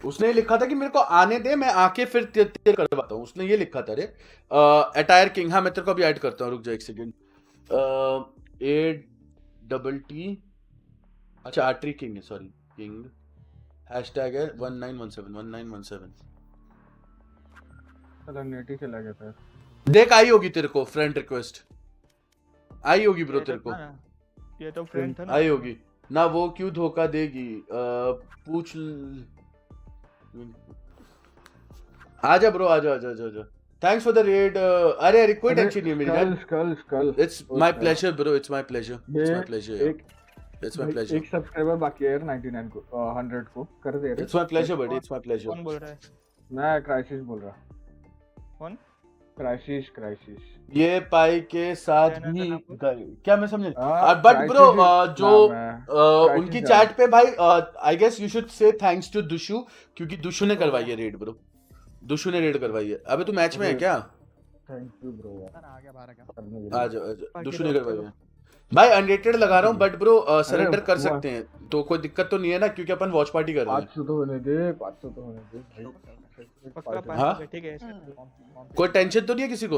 उसने ये लिखा था कि मेरे को आने दे, मैं आके फिर तेरे करवाता हूँ, उसने ये लिखा था रे। अटायर किंग, हाँ मैं तेरे को अभी ऐड करता हूँ, रुक जा एक सेकंड। ATT, अच्छा आर्टरी किंग है, सॉरी किंग, हैशटैग है 1917 चलो नेट ही चला गया था। देख आई होगी तेरे को फ्रेंड रिक्वेस्ट, आई होगी ब्रो तेरे को, ये तो फ्रेंड था ना, आई होगी ना। वो क्यों धोखा देगी? पूछ आजा ब्रो, आजा। Thanks for the raid. अरे कोई टेंशन नहीं है मेरी जान। Skull it's my pleasure bro, it's my pleasure. It's my pleasure. एक सब्सक्राइबर बाकी है यार 99 को 100 को कर दे रे। इट्स माय प्लेजर बड़ी, इट्स माय प्लेजर। कौन बोल रहा है? मैं क्राइसिस बोल रहा। कौन? क्राइसिस ये पाई के साथ ही क्या मैं समझे? बट ब्रो जो उनकी चैट पे भाई I guess you should say thanks to दुशु, क्योंकि दुशु ने करवाई है रेड ब्रो। दुशु ने रेड करवाई है। अबे तू मैच में है क्या? थैंक यू ब्रो यार। आ गया बाहर का। आ जा। दुशु ने करवाई है भाई। अनरेटेड लगा रहा हूँ बट ब्रो सरेंडर कर सकते हैं तो कोई दिक्कत तो नहीं है ना, क्योंकि अपन वॉच पार्टी कर रहे हैं। 500 तो होने दे भाई। पक्का ठीक है। कोई टेंशन तो नहीं है किसी को?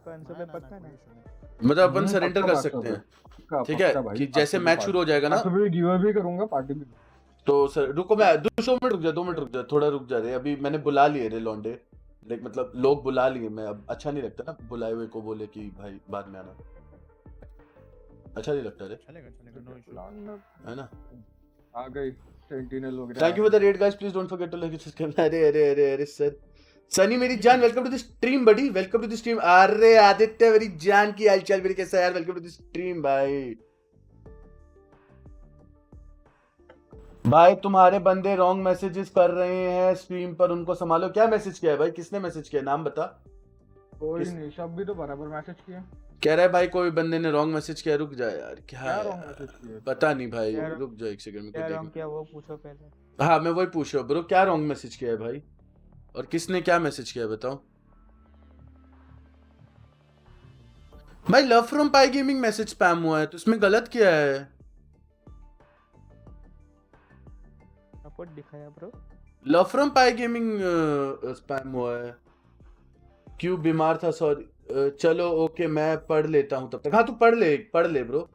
500 पे पक्का ना। मतलब अपन सरेंडर कर सकते हैं, ठीक है? कि जैसे मैच शुरू हो जाएगा ना तो मैं गिव भी करूंगा, पार्टी भी। तो सर रुको, मैं 2 मिनट रुक जा, 2 मिनट रुक जा, थोड़ा रुक जा रे। अभी मैंने बुला लिए रे लौंडे, लाइक मतलब लोग बुला लिए। मैं अब अच्छा नहीं लगता ना बुलाए हुए को बोले कि भाई बाद में आना, अच्छा नहीं लगता रे। चलेगा नो इशू है ना? आ गई सेंटिनल हो गया। Thank you for the raid guys, please don't forget to like and subscribe. अरे सर सनी मेरी जान, welcome to the stream buddy, welcome to the stream. अरे आदित्य मेरी जान की हालचाल मेरी कैसा है यार? वेलकम टू द स्ट्रीम भाई तुम्हारे बंदे रॉन्ग मैसेजेस कर रहे हैं स्ट्रीम पर, उनको संभालो। क्या मैसेज किया है भाई? किसने मैसेज किया? नाम बता। कोई नहीं, सब भी तो बराबर मैसेज किया। कह रहा है भाई कोई बंदे ने रॉन्ग मैसेज किया। रुक जा यार, क्या रॉन्ग मैसेज किया? पता नहीं भाई, रुक जा एक सेकंड में। क्या रॉन्ग किया वो पूछो पहले। हाँ मैं वही पूछ रहा हूँ ब्रो, क्या रॉन्ग मैसेज किया है भाई? और किसने क्या मैसेज किया है बताओ भाई। लव फ्रॉम पाई गेमिंग मैसेज स्पैम हुआ है तो इसमें गलत क्या है? सपोर्ट दिखाया ब्रो। लव फ्रॉम पाई गेमिंग स्पैम हुआ है। क्यों बीमार था? सॉरी। चलो ओके मैं पढ़ लेता हूँ तब तक। हाँ तू पढ़ ले ब्रो।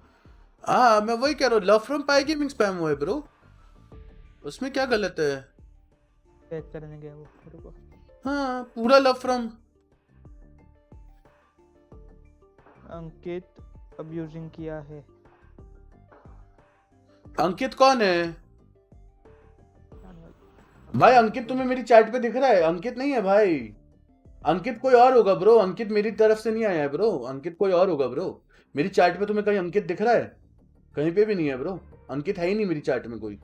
हाँ मैं वही कह रहा हूँ, लव फ्रॉम पाई गेमिंग स्पैम हुआ है ब्रो, उसमें क्या गलत है? चेक करने गया वो रुको। हाँ पूरा लव फ्रॉम। अंकित अब्यूजिंग किया है। अंकित कौन है भाई? अंकित तुम्हें मेरी चैट पे दिख रहा है? अंकित नहीं है भाई, अंकित कोई और होगा ब्रो। अंकित मेरी तरफ से नहीं आया है ब्रो, अंकित कोई और होगा ब्रो। मेरी चैट पे तुम्हें कहीं अंकित दिख रहा है? कहीं पे भी नहीं है ब्रो, अंकित है ही नहीं मेरी चैट में। कोई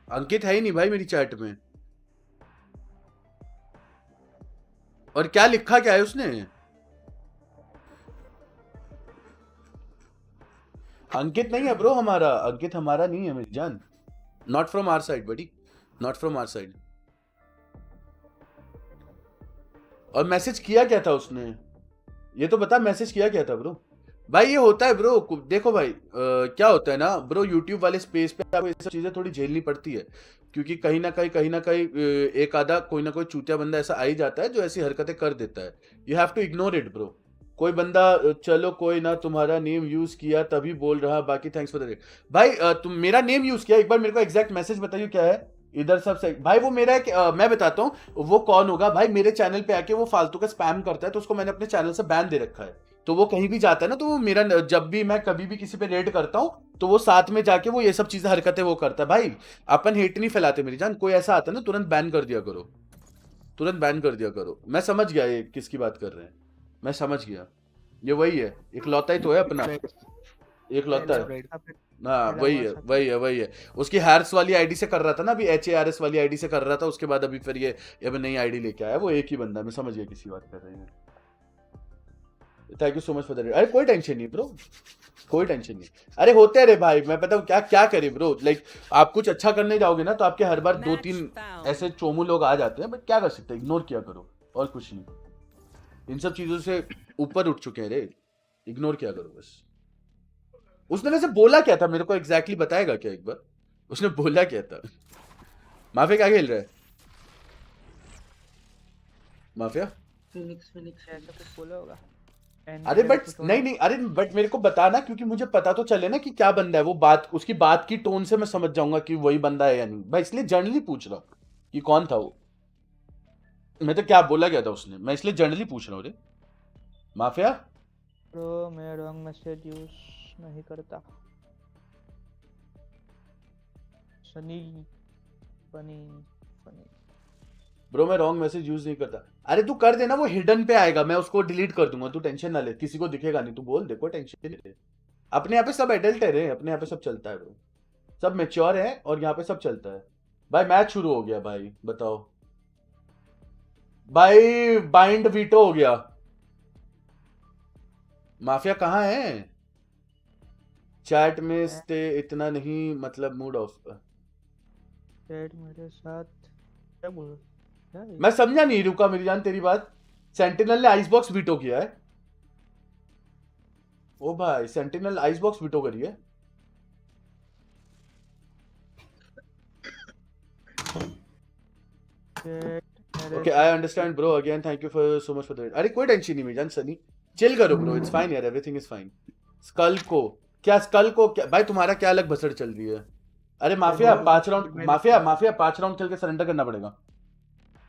अंकित है ही नहीं भाई मेरी चैट में। और क्या लिखा क्या है उसने? अंकित नहीं है ब्रो हमारा, अंकित हमारा नहीं है मेरी जान। Not from our side buddy, not from our side. और मैसेज किया क्या था उसने? ये तो बता मैसेज किया क्या था ब्रो? भाई ये होता है ब्रो, देखो भाई क्या होता है ना ब्रो, यूट्यूब वाले स्पेस पे आपको ये सब चीजें थोड़ी झेलनी पड़ती है, क्योंकि कहीं ना कहीं एक आधा कोई ना कोई चूतिया बंदा ऐसा आ ही जाता है जो ऐसी हरकतें कर देता है। You have to ignore it bro. कोई बंदा चलो कोई ना तुम्हारा नेम यूज किया तभी बोल रहा, बाकी थैंक्स फॉर द रेट। भाई तुम मेरा नेम यूज किया, एक बार मेरे को एग्जैक्ट मैसेज बताइए क्या है इधर सब से। भाई वो मेरा मैं बताता हूँ वो कौन होगा भाई। मेरे चैनल पे आके वो फालतू का स्पैम करता है तो उसको मैंने अपने चैनल से बैन दे रखा है। तो वो कहीं भी जाता है ना तो वो मेरा, जब भी मैं कभी भी किसी पे रेड करता हूँ तो वो साथ में जाके वो ये सब चीजें हरकतें वो करता है। भाई अपन हेट नहीं फैलाते मेरी जान, कोई ऐसा आता है ना तुरंत बैन कर दिया करो, तुरंत बैन कर दिया करो। मैं समझ गया ये किसकी बात कर रहे हैं, मैं समझ गया। ये वही है, एक लौता ही तो है अपना, एक लौता है। हाँ वही है। उसकी हैर्स वाली आईडी से कर रहा था ना अभी, HARS वाली आईडी से कर रहा था, उसके बाद अभी फिर ये नई आईडी लेके आया। वो एक ही बंदा, मैं समझ गया किसी बात कर रहे हैं। Thank you so much for the raid. अरे कोई टेंशन नहीं ब्रो, कोई टेंशन नहीं। अरे होते रहे भाई, मैं पता हूँ क्या करे ब्रो। लाइक आप कुछ अच्छा करने जाओगे ना तो आपके हर बार 2-3 ऐसे चोमू लोग आ जाते हैं, बट क्या कर सकते हैं, इग्नोर किया करो और कुछ नहीं। इन सब चीजों से ऊपर उठ चुके हैं रे, इग्नोर किया करो बस। उसने वैसे बोला क्या था मेरे को एग्जैक्टली बताएगा क्या एक बार? उसने बोला क्या था? माफिया क्या खेल रहा है? माफिया फिनिक्स ऐसा कुछ बोला होगा। अरे बट नहीं अरे बट मेरे को बताना, क्योंकि मुझे पता तो चले ना कि क्या बंदा है वो। बात उसकी बात की टोन से मैं समझ जाऊंगा कि वही बंदा है या नहीं भाई, इसलिए जनरली पूछ रहा हूँ कि कौन था वो। मैं तो क्या बोला गया था उसने, मैं इसलिए जनरली पूछ रहा हूँ रे। माफिया ब्रो मैं रॉन्ग मैसेज यूज नहीं करता। सनी फनी फनी ब्रो मैं रॉन्ग मैसेज यूज नहीं करता। अरे तू कर देना, वो हिडन पे आएगा, मैं उसको डिलीट कर दूंगा, तू टेंशन ना ले, किसी को दिखेगा नहीं, तू बोल दे, कोई टेंशन नहीं ले। अपने यहाँ पे सब एडल्ट है रे, अपने यहाँ पे सब चलता है ब्रो, सब मैच्योर है और यहाँ पे सब चलता है भाई। मैच शुरू हो गया भाई, बताओ भाई, बाइंड वीटो हो गया। माफिया कहाँ है? चैट में स्टे इतना नहीं, मतलब मूड ऑफ। चैट मेरे साथ क्या बोल रहा है? मैं समझा नहीं, रुका मेरी जान तेरी बात। सेंटिनल ने आइस बॉक्स वीटो किया है। ओ भाई सेंटिनल आइस बॉक्स वीटो करी है। Okay I understand bro, again thank you for so much for the. अरे कोई टेंशन नहीं मेरी जान, सनी चिल करो ब्रो, इट्स फाइन यार, एवरीथिंग इज फाइन। स्कल को क्या भाई तुम्हारा क्या अलग भसड़ चल रही है? अरे माफिया 5 राउंड, माफिया 5 राउंड खेल के सरेंडर करना पड़ेगा।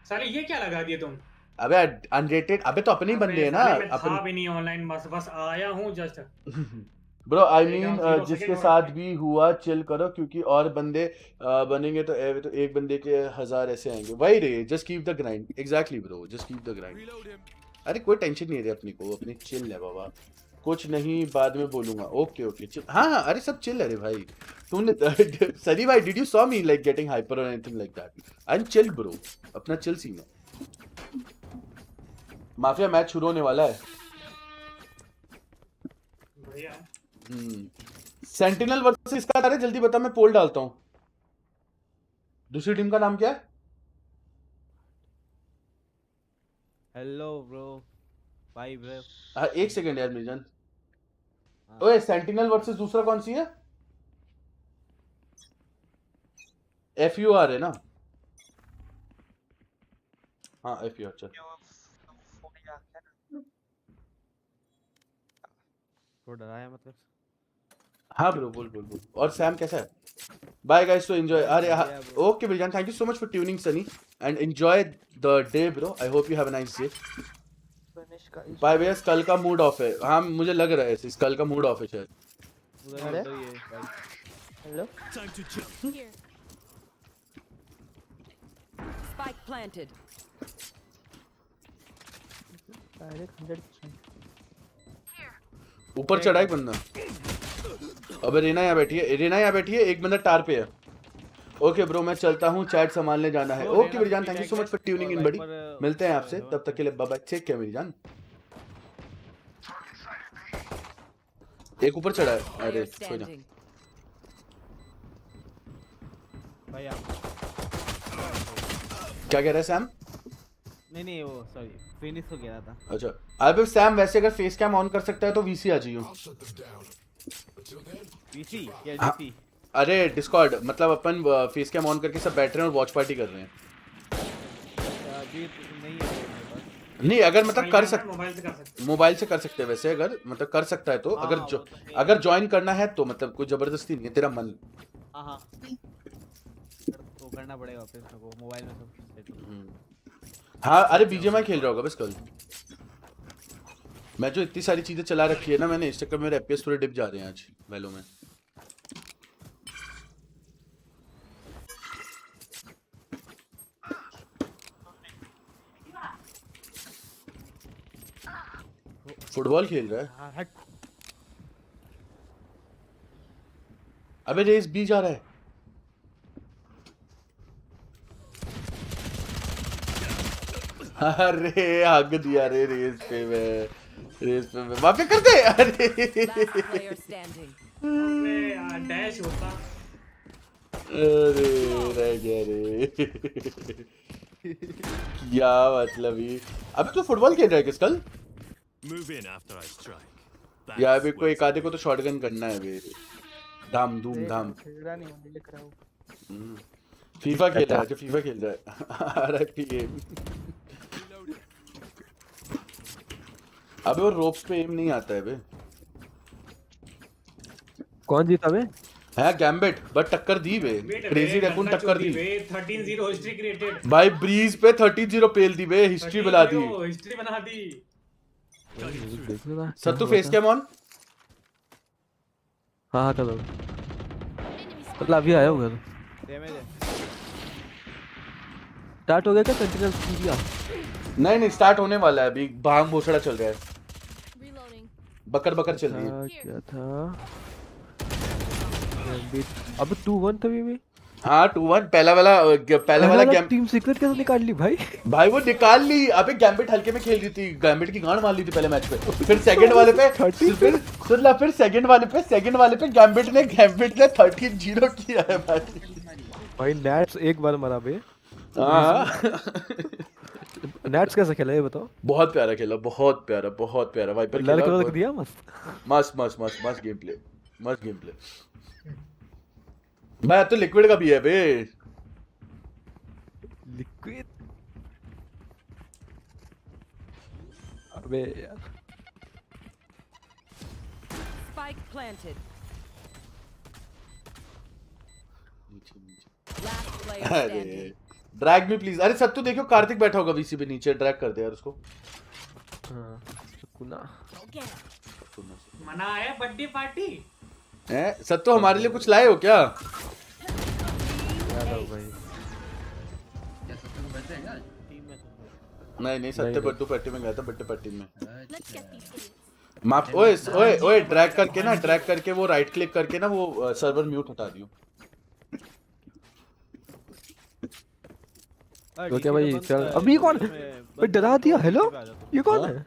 साले ये क्या लगा दिए तुम? अबे अनरेटेड, अबे तो अपने ही बंदे हैं ना। अपन था भी नहीं ऑनलाइन, बस आया हूं जस्ट। ब्रो आई मीन जिसके साथ भी हुआ चिल करो, क्योंकि और बंदे बनेंगे तो एक बंदे के 1000 ऐसे आएंगे। वही रे, just keep the grind. Exactly bro, just keep the grind. अरे कोई टेंशन नहीं है अपनी को, अपनी चिल है बाबा, कुछ नहीं बाद में बोलूंगा। Okay okay chill. हाँ अरे सब चिल है रे भाई। तुमने सनी भाई did you saw me like getting hyper और anything like that? I am chill bro, अपना चिल सीन है। माफिया मैच शुरू होने वाला है। बढ़िया। सेंटिनल वर्सेस इसका अरे जल्दी बता, मैं पोल डालता हूँ। दूसरी टीम का नाम क्या है? Hello bro, bye bro. हाँ एक सेकंड यार मेरी जान। ओए सेंटिनल वर्सेस दूसरा कौन सी है? FUR है ना? हाँ FUR। चल तो डराया मतलब। हाँ ब्रो बोल बोल बोल। और सैम कैसा है? बाय गाइस, तो एंजॉय। अरे ओके ब्रिजान, thank you so much for tuning Sunny and enjoy the day bro. I hope you have a nice day. Bye भैया स्कल का मूड ऑफ है। हाँ मुझे लग रहा है ऐसे, स्कल का मूड ऑफ है शायद। Hello Spike planted. ऊपर चढ़ा एक बंदा। अबे रेना यहाँ बैठी है, रेना यहाँ बैठी है, एक बंदा टार पे है। ओके ब्रो मैं चलता हूँ, चैट संभालने जाना है। ओके मेरी जान, thank you so much for tuning in buddy. मिलते हैं आपसे, तब तक के लिए बाय बाय। ठीक है मेरी जान। एक ऊपर चढ़ा है। अरे कोई ना भाई आप क्या कह रहा है सैम? नहीं वो सॉरी फिनिश हो गया था। अच्छा अबे सैम वैसे अगर फेस कैम ऑन कर सकता है तो वीसी आ जाइयो। वीसी क्या डीसी? अरे डिस्कॉर्ड, मतलब अपन फेस कैम ऑन करके सब बैठ रहे हैं और वॉच पार्टी कर रहे हैं। नहीं अगर मतलब कर सकते, मोबाइल से कर सकते हैं वैसे, अगर मतलब कर सकता है तो। अगर ज्वाइन करना है तो मतलब कोई जबरदस्ती नहीं है, तेरा मन। हाँ तो करना पड़ेगा फिर को मोबाइल में सब। हाँ अरे बीजीएमआई खेल रहा होगा बस कल। मैं जो इतनी सारी चीजें चला रखी है ना मैंने, इस चक्कर में मेरे एफपीएस थोड़े डिप जा रहे हैं आज वैलो में। फुटबॉल खेल रहा है। अबे रेस बी जा रहा है। अरे हग दिया रे रेस पे मैं वापस कर दे। अरे डैश होता। अरे रह गया रे। क्या मतलब ही। अबे तू फुटबॉल खेल रहा है किस कल? यार अभी कोई एक आधे को तो शॉटगन करना है बे। धाम धूम धाम। फीफा खेल रहा है, जो फीफा खेल रहा है। RIP game. अबे वो रोप्स पे एम नहीं आता है बे। कौन जीता बे? है गैम्बिट, बट टक्कर दी बे। क्रेजी रैकून टक्कर दी। 13-0 हिस्ट्री क्रिएटेड। भाई ब्रीज पे 13-0 पेल दी बे, हिस्ट्री बना दी। हिस्ट्री बना दी। सत्तू फेस कैम ऑन। हाँ करो मतलब अभी आया होगा। डैमेज है। स्टार्ट हो गया क्या सेंटिनल सीरिया? नहीं स्टार्ट होने वाला है अभी, भांग भोसड़ा चल रहा है, बकर बकर चल रही है। क्या था अब 2-1 था भी। हाँ 2-1 पहला वाला गेम। टीम सीक्रेट कैसे निकाल ली भाई? भाई वो निकाल ली। अबे गैम्बिट हल्के में खेल रही थी, गैम्बिट की गांड मार ली थी पहले मैच पे, फिर सेकंड वाले पे फिर सेकंड वाले पे गैम्बिट ने 13-0 किया है भाई नैट्स एक बार मरा बे। हाँ नैट्स कैसा खेला ये बताओ? बहुत प्यारा खेला, बहुत प्यारा वाइपर खेला, लड़का दिया मस्त गेम प्ले भाई। तो लिक्विड का भी है बे। लिक्विड अबे यार। Spike planted. Last player standing. Drag me please. अरे सत्तू देखो कार्तिक बैठा होगा वीसी पे नीचे, ड्रैग कर दे यार उसको। मना है बर्थडे पार्टी हैं? सत्तू हमारे लिए कुछ लाए हो क्या? नहीं सत्तू बर्थडे पार्टी में गया था, बर्थडे पार्टी में। माफ ओए ड्रैग करके वो राइट क्लिक करके ना वो सर्वर म्यूट हटा दियो। तो क्या भाई चल अभी कौन भाई डरा दिया? हेलो ये कौन है?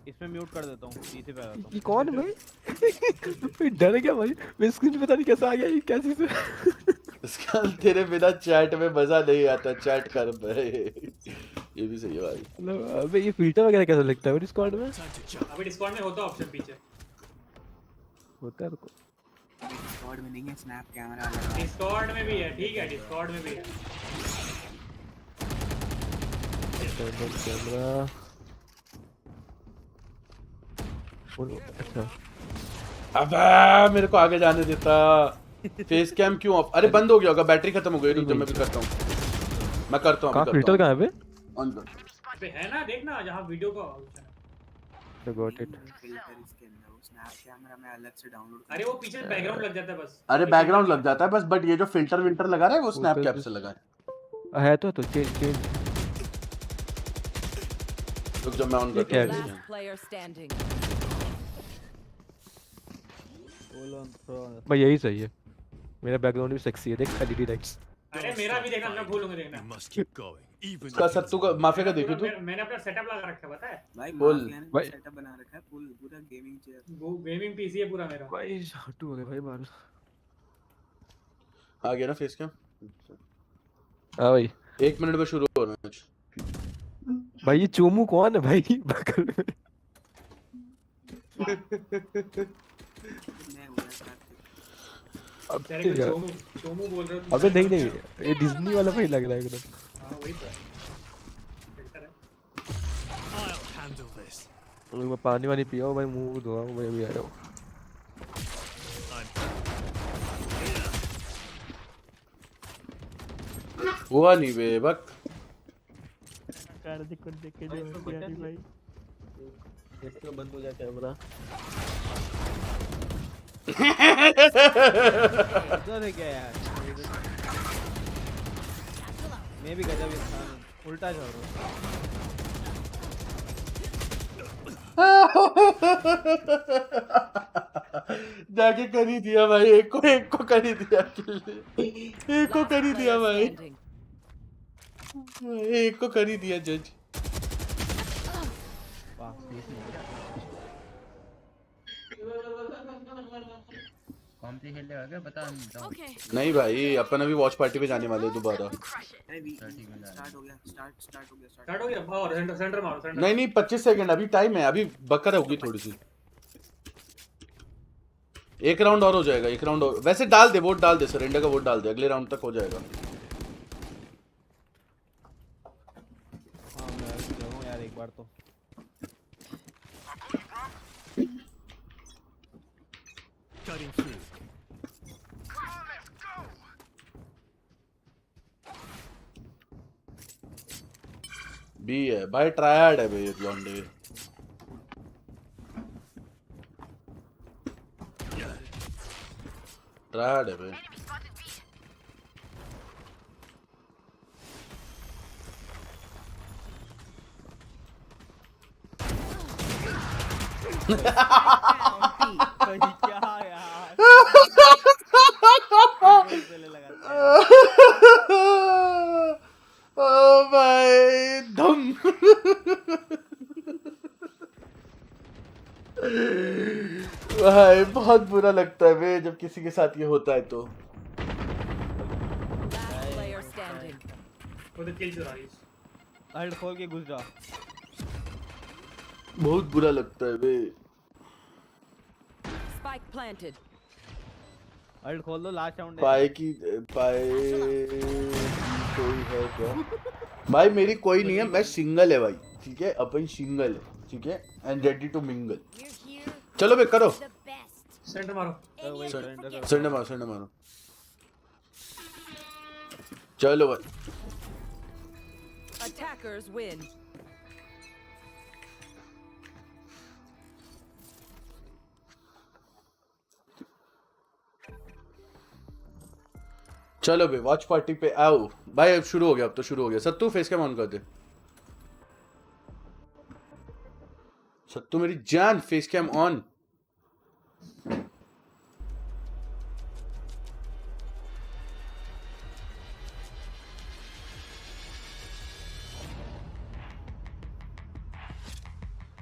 इसमें म्यूट कर देता हूँ, पीछे पे आ जाता हूँ। ये कौन है भाई? डर गया भाई, मैं स्क्रीन पे पता नहीं कैसा आ गया ये कैसे से। इसका तेरे बिना चैट में मजा नहीं आता, चैट कर भाई। ये भी सही है भाई। मतलब अबे ये फिल्टर वगैरह कैसा लगता है डिस्कॉर्ड में? अभी डिस्कॉर्ड में होता है ऑप्शन पीछे होता है। रुको डिस्कॉर्ड में नहीं है, स्नैप कैमरा वाला डिस्कॉर्ड में भी है। ठीक है डिस्कॉर्ड में भी है कैमरा। अच्छा अबे मेरे को आगे जाने देता। फेस कैम क्यों ऑफ? अरे बंद हो गया होगा, बैटरी खत्म हो गई। रुक जा मैं भी करता हूँ, मैं करता हूँ। कहाँ फिल्टर कहाँ है बे? ऑन कर पे है ना, देखना जहाँ वीडियो का ऑप्शन है। तो गॉट इट। फिल्टर इसके अंदर वो स्नैप कैमरा में अलग से डाउनलोड। अरे वो पीछे बैकग्राउंड लग जाता है बस। अरे बैकग्राउंड लग जाता है बस, बट ये जो फिल्टर विल्टर लगा रहा है वो स्नैप कैप से लगा है। तो चेंज रुक जा मैं ऑन करता हूँ। Last player standing. भाई यही सही है, मेरा बैकग्राउंड भी सेक्सी है। देख एलईडी लाइट्स। अरे मेरा भी देखना, मैं भूलूंगा देखना। इसका सत्तू का माफिया का देखो तू। मैंने अपना सेटअप लगा रखा है, पता है भाई बोल भाई सेटअप बना रखा है पूरा गेमिंग चेयर, वो गेमिंग पीसी है पूरा मेरा। भाई हटू हो गया भाई बाहर आ गया ना फेस कैम। हां भाई 1 मिनट में शुरू हो रहा है। भाई ये चोमू कौन है भाई बगल में? अब चोमू बोल रहे हो? अबे नहीं ये डिज्नी वाला भाई लग रहा है एकदम। हां वही तो है। मैं पानी वानी पिया भाई, मुंह धोआ भाई, अभी आया हूं। हुआ नहीं बे बक कार्तिक को देख के जो यार भाई इसको बंद हो जाता है कैमरा। इधर क्या यार, मैं भी गजब इंसान हूं, उल्टा चल रहा जाके कर ही दिया भाई। एक को कर ही दिया, एक को कर ही दिया भाई, एक को कर ही दिया जज। नहीं भाई अपन अभी वॉच पार्टी पे जाने वाले दोबारा। स्टार्ट हो गया और सेंटर मारो सेंटर। नहीं 25 सेकंड अभी टाइम है, अभी बकर होगी थोड़ी सी। एक राउंड और हो जाएगा, एक राउंड और। वैसे डाल दे वोट, डाल दे सरेंडर का वोट डाल दे, अगले राउंड तक हो जाएगा। हां मैं जाऊं यार एक बार तो। बी है भाई, ट्रायड है भाई लॉन्डे। ट्रायड है भाई। ओ भाई धम। भाई बहुत बुरा लगता है बे जब किसी के साथ ये होता है तो। वो तो किल चुरा रही है। अल्ट खोल के घुस जा। बहुत बुरा लगता है बे। Spike planted. अल्ट खोल दो लास्ट राउंड है। पाए कोई है क्या? भाई मेरी कोई नहीं है, मैं सिंगल है भाई, ठीक है, अपन सिंगल है, ठीक है, एंड रेडी टू मिंगल। चलो बे करो। सेंटर मारो। सेंटर मारो। चलो भाई। Attackers win. चलो बे वॉच पार्टी पे आओ भाई। अब शुरू हो गया, अब तो शुरू हो गया। सत्तू फेस कैम ऑन कर दे। सत्तू मेरी जान face cam on.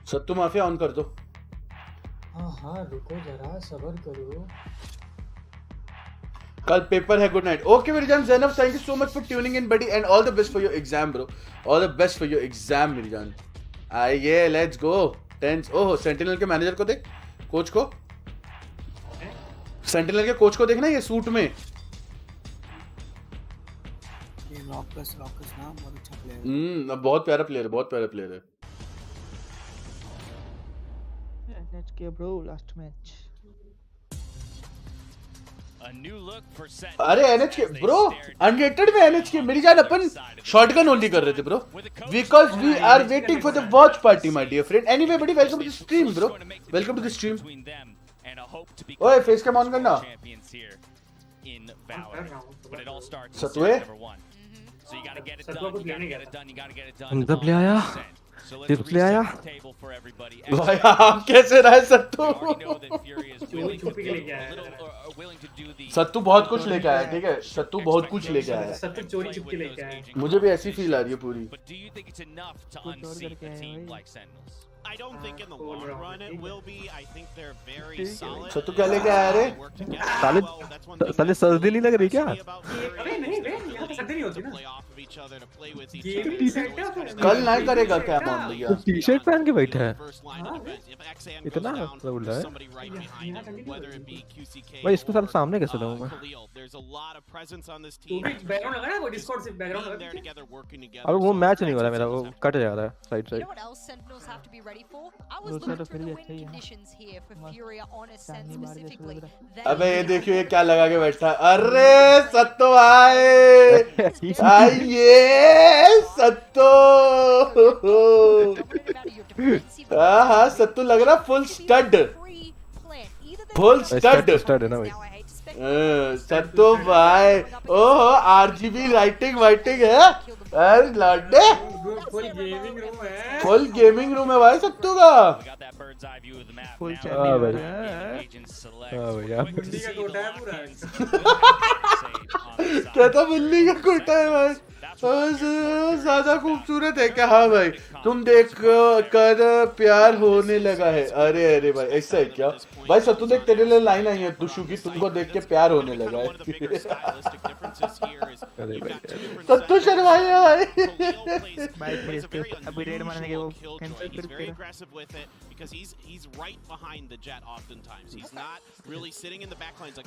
Sattu mafia on कर दो। हाँ रुको जरा सब्र करो। कल पेपर है, गुड नाइट। ओके मेरी जान Zainab, thank you so much for tuning in buddy and all the best for your exam bro. All the best for your exam मेरी जान। आइए लेट्स गो। टेंस। ओहो सेंटिनल के मैनेजर को देख, कोच को। सेंटिनल के कोच को देखना ये सूट में। ये रॉकस ना बहुत अच्छा प्लेयर है। बहुत प्यारा प्लेयर है, बहुत प्यारा प्लेयर है। NHK bro last match. अरे एनएचके ब्रो अनरेटेड में एनएचके मेरी जान अपन शॉटगन ओनली कर रहे थे bro because we are waiting for the watch party my dear friend. Anyway welcome to the stream bro, welcome to the stream. ओए face cam on करना। सतुए अंदर ले आया, टिप्स ले आया। भाई आप कैसे रहे सत्तू? सत्तू बहुत कुछ लेके आया, ठीक है, सत्तू बहुत कुछ लेके आया। सत्तू चोरी चुपके लेके आया। मुझे भी ऐसी फील आ रही है पूरी। I don't think in the long run it will be. I think they're very solid. सत्तू क्या लेके आया रे? साले सर्दी नहीं लग रही क्या? अरे नहीं बे, यहाँ पे सर्दी नहीं होती ना। कल नहीं करेगा क्या मॉन भैया? टी शर्ट पहन के बैठा है, इतना उल्टा है भाई। इसको साल सामने कैसे लाऊं मैं? तू भी बैकग्राउंड लगा ना, वो डिस्कॉर्ड से बैकग्राउंड लगा। अब वो मैच नहीं हो रहा मेरा, वो कट जा रहा है साइड साइड। अबे ये देखियो ये क्या लगा के बैठा। अरे सत्तो भाई आइए सत्तो। हाँ सत्तू लग रहा फुल स्टड, फुल स्टड है ना भाई। सत्तो भाई। ओहो आरजीबी लाइटिंग वाइटिंग है। अरे लाडे फुल गेमिंग रूम है, फुल गेमिंग रूम है भाई सत्तू का। फुल भाई भैया बिल्ली का कोटा है पूरा। कहता बिल्ली का कोटा है भाई। ज्यादा खूबसूरत है क्या? हाँ भाई तुम देख कर प्यार होने लगा है। अरे अरे भाई ऐसा है क्या भाई? सत्तू देख तेरे लिए लाइन आई है दुशु की, तुमको देख के प्यार होने लगा है। सत्तू शर्माई है भाई। अभी रेड मारने के वो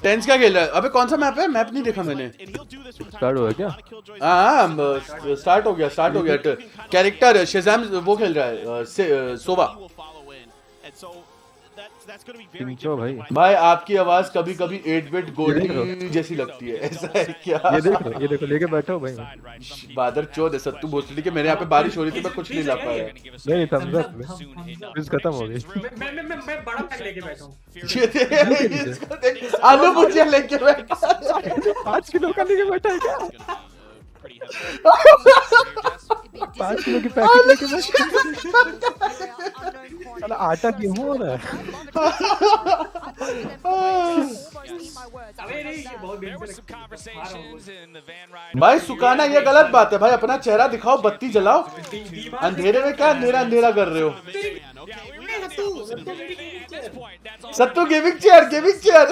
टेंस क्या खेल रहा है? अबे कौन सा मैप है? मैप नहीं देखा मैंने। स्टार्ट हुआ क्या? हाँ स्टार्ट हो गया। कैरेक्टर शेज़ैम वो खेल रहा है सोवा। भाई आपकी आवाज कभी कभी 8-बिट गोली जैसी लगती है, ऐसा है क्या? ये देखो लेके बैठा हूँ भाई। बादर चोद है सत्तू भोसड़ी के। मेरे यहाँ पे बारिश हो रही थी, मैं कुछ नहीं ला पाया। नहीं थम्स अप प्लीज खत्म हो गई। मैं बड़ा पैक लेके बैठा हूँ। इसको देख आलू भुजिया लेके बैठा। 5 किलो का लेके बैठा है क्या? 5 किलो की पैकेट लेके बस साला आटा गेहूं हो रहा है भाई सुखाना ये गलत बात है भाई, अपना चेहरा दिखाओ, बत्ती जलाओ, अंधेरे में क्या अंधेरा अंधेरा कर रहे हो। सत्तू गेमिंग चेयर, गेमिंग चेयर।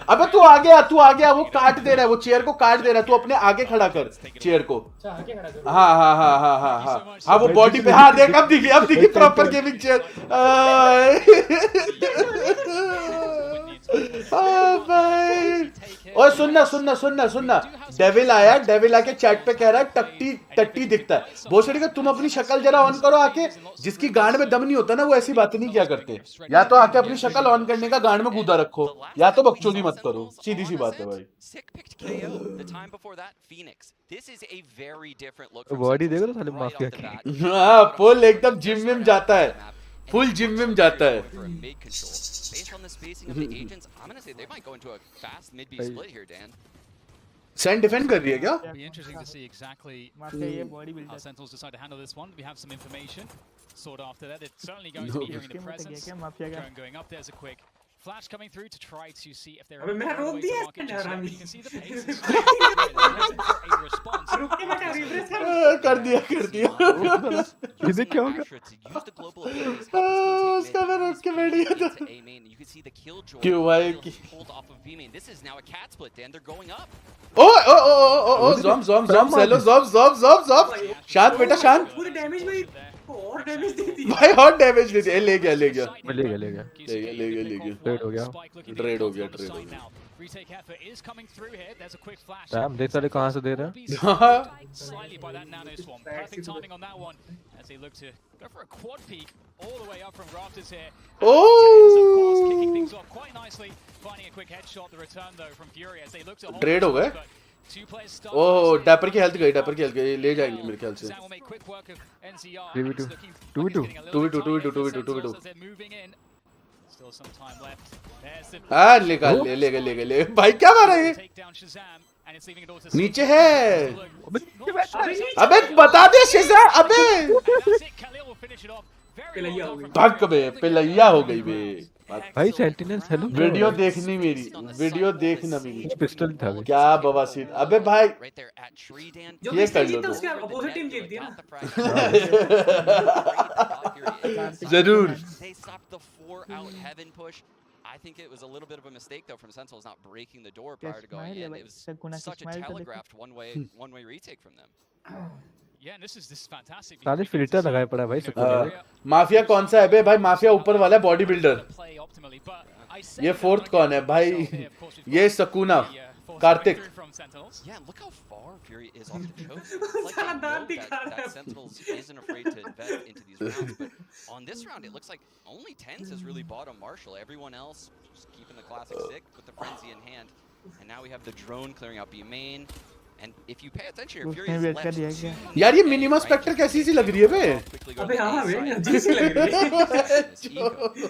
अबे तू आ गया, वो काट दे रहा है, वो चेयर को काट दे रहा है, तू अपने आगे खड़ा कर चेयर को। हाँ वो बॉडी पे, हाँ देख अब दिखी प्रॉपर गेमिंग चेयर। और सुनना डेविल आया, डेविल आके चैट पे कह रहा है टट्टी दिखता है। भोसड़ी का तुम अपनी शक्ल जरा ऑन करो आके, जिसकी गांड में दम नहीं होता ना वो ऐसी बातें नहीं किया करते। या तो आके अपनी शक्ल ऑन करने का गांड में कूदा रखो, या तो बकचोदी मत करो, सीधी सी बात है भाई। बॉडी देखो तो साले माफिया की। हाँ फुल एकदम जिम में जाता है, फुल जिम में जाता है। सेंड डिफेंड कर रही है क्या? Flash coming through to try to see if there are other ways to market just yet. You can see the pace is a response. कर दिया इसे क्या होगा? उसका मैं रोक के बैठ गया था। क्यों भाई? This is now a cat split, Dan. They're going up. ओ ज़ॉम शांत बेटा शांत। पूरे डैमेज में और डैमेज दे दी भाई, और डैमेज दे दिया। ले गया ट्रेड हो गया टाइम देख साले कहां से दे रहे हैं। ट्रेड हो गए। ओह डैपर की हेल्थ गई, ले जाएंगे मेरे ख्याल से। 2v2 हाँ ले गए भाई। क्या मारा ये? नीचे है। अबे बता दे शेज़ा। अबे भाग बे, पिलैया हो गई बे भाई। सेंटिनल्स हेलो, वीडियो देखना मेरी। पिस्टल था क्या बवासीर। अबे भाई ये कर लो तो अपोजिट टीम जीतती है ना। जरूर। I think it was a little bit of a mistake though from Sentinels not breaking the door prior to going in. It was such a telegraphed one-way retake from them. Yeah, this is fantastic. साले filter लगाए पड़ा भाई सब। Mafia कौन सा है बे भाई? Mafia ऊपर वाला है, बॉडी बिल्डर। ये फोर्थ कौन है भाई? ये सकूना Kartik. Yeah, look how far Fury is off the choke. Like I know that Sentinels isn't afraid to invest into these rounds, but on this round it looks like only Tens has really bought a Marshall. Everyone else just keeping the classic sick with the frenzy in hand. And now we have the drone clearing out B main. And if you pay attention, your Fury is left to... यार ये minima Spectre कैसी सी लग रही है बे? अबे हाँ बे, अजीब सी लग रही है।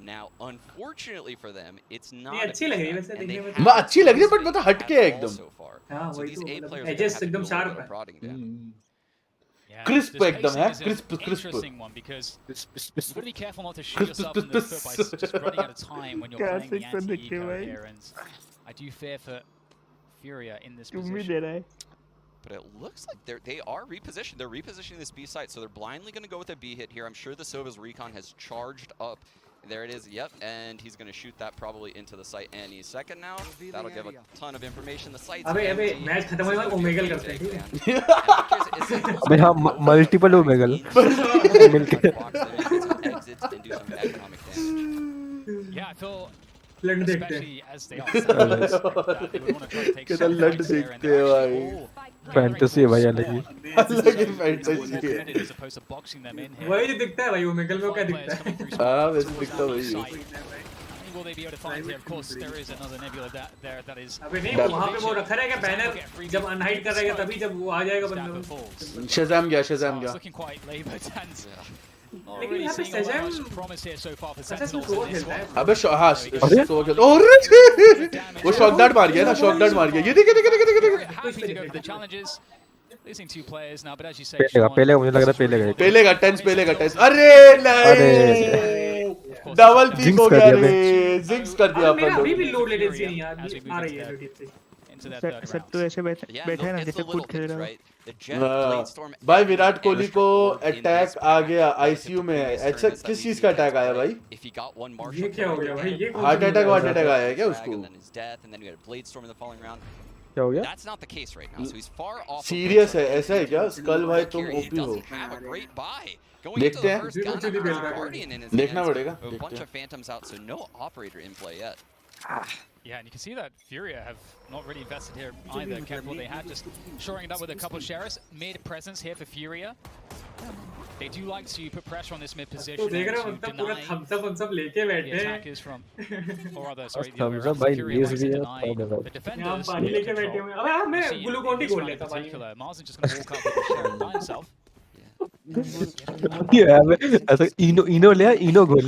Now, unfortunately for them, it's not. ये अच्छी लग रही है वैसे देखने में। मैं अच्छी लग रही है बट मतलब हट के है एकदम। हाँ वही तो, एजेस एकदम शार्प है। क्रिस्प एकदम है, crisp. Be careful not to shoot yourself in the foot by just running out of time when you're playing the anti-eco here, and I do fear for Furia in this position. But it looks like they are repositioned. They're repositioning this B site, so they're blindly going to go with a B hit here. I'm sure the Sova's recon has charged up. There it is, yep, and he's going to shoot that probably into the site any second now. That'll give a ton of information. The site's अबे match खत्म होने वाला Omegle करते हैं, ठीक है? अबे हाँ मल्टीपल ओमेगल मिलके। Yeah, I feel लंड देखते हैं। कितना लंड देखते हैं भाई। फैंटेसी है भाई अलग ही फैंटेसी है। वही जो दिखता है भाई ओमेगल में, वो क्या दिखता है? हाँ वैसे दिखता वही है। Will they be able to find here? Of course, there is another nebula there that is. अबे नहीं, वहाँ पे वो रखा रहेगा बैनर, जब अनहाइड कर रहेगा तभी जब वो आ जाएगा बंदा। शज़ाम गया। Looking quite laboured and. लेकिन यहाँ पे सजम अबे हाँ वो शॉक डार्ट मार गया ना, शॉक डार्ट मार गया। ये देख Challenges. Losing 2 players now, but as you say, पहले मुझे लग रहा है पहलेगा 10 अरे नहीं डबल पीक हो गया रे जिंक्स कर दिया मेरा अपन अभी भी लोगों लो लेटेंसी नहीं यार आ रही है लेटेंसी सर तो ऐसे बैठे है ना जैसे खुद खेल रहा है। भाई विराट कोहली को अटैक आ गया आईसीयू में है। अच्छा किस चीज का अटैक आया भाई? ये क्या हो गया भाई? ये हार्ट अटैक आया है क्या उसको? क्या हो गया? सीरियस है ऐसा है क्या? कल भाई तुम ओपी हो। देखते हैं देखना पड़ेगा। Yeah, and you can see that Furia have not really invested here either. Kept what they had, just shoring it up with a couple of sheriffs. Mid presence here for Furia. They do like to put pressure on this mid position to deny the attackers from, or rather, sorry, the other Furia likes to deny the defenders. Marzen just going to walk up with the sheriff by himself. ऐसा इनो ले इनो गोल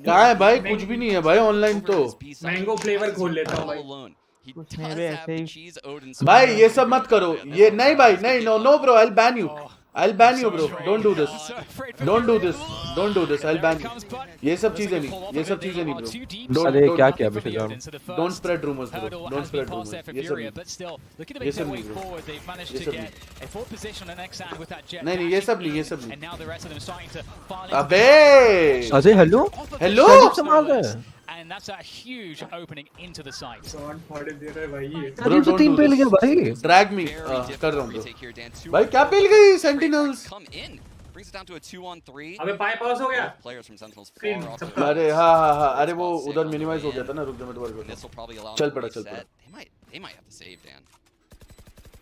कहाँ है भाई? कुछ भी नहीं है भाई ऑनलाइन तो। मैंगो फ्लेवर खोल लेता हूँ भाई। भाई ये सब मत करो ये नहीं भाई नहीं no bro I'll ban you bro don't do this I'll ban you ये सब चीजें नहीं bro अरे क्या किया अभी don't spread rumors bro don't spread rumors ये सब नहीं नहीं ये सब नहीं अबे अजय हेलो संभाल रहा है And that's a huge opening into the site. Bro, don't do this. Drag me. कर रहा हूँ bro. भाई क्या पेल गई Sentinels? Brings it down to a 2-on-3. अबे पाई पास हो गया. Players from Sentinels far off. अरे हाँ अरे वो उधर मिनिमाइज हो गया था ना रुक जा मैं दोबारा चल पड़ा They might have to save Dan.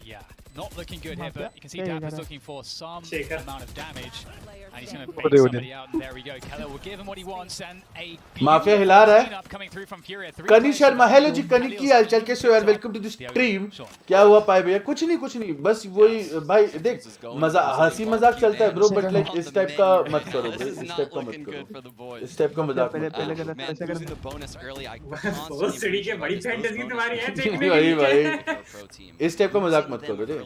Yeah, not looking good here, but you can see Dapper's looking for some amount of damage. And he's going to bait somebody out, and there we go. Keller will give him what he wants, and a mafia हिला रहा है coming through from Furia. कनी Sharma hello जी कनी की हालचाल कैसे हो यार? Welcome to the stream. क्या हुआ पाए भैया? कुछ नहीं बस वही भाई देख मजा हंसी मजाक चलता है ब्रो बट लाइक इस टाइप का मत करो भाई इस टाइप का मजाक बहुत सड़ी के बड़ी फैंटेसी तुम्हारी है देखने भाई इस टाइप का मजाक मत करो रे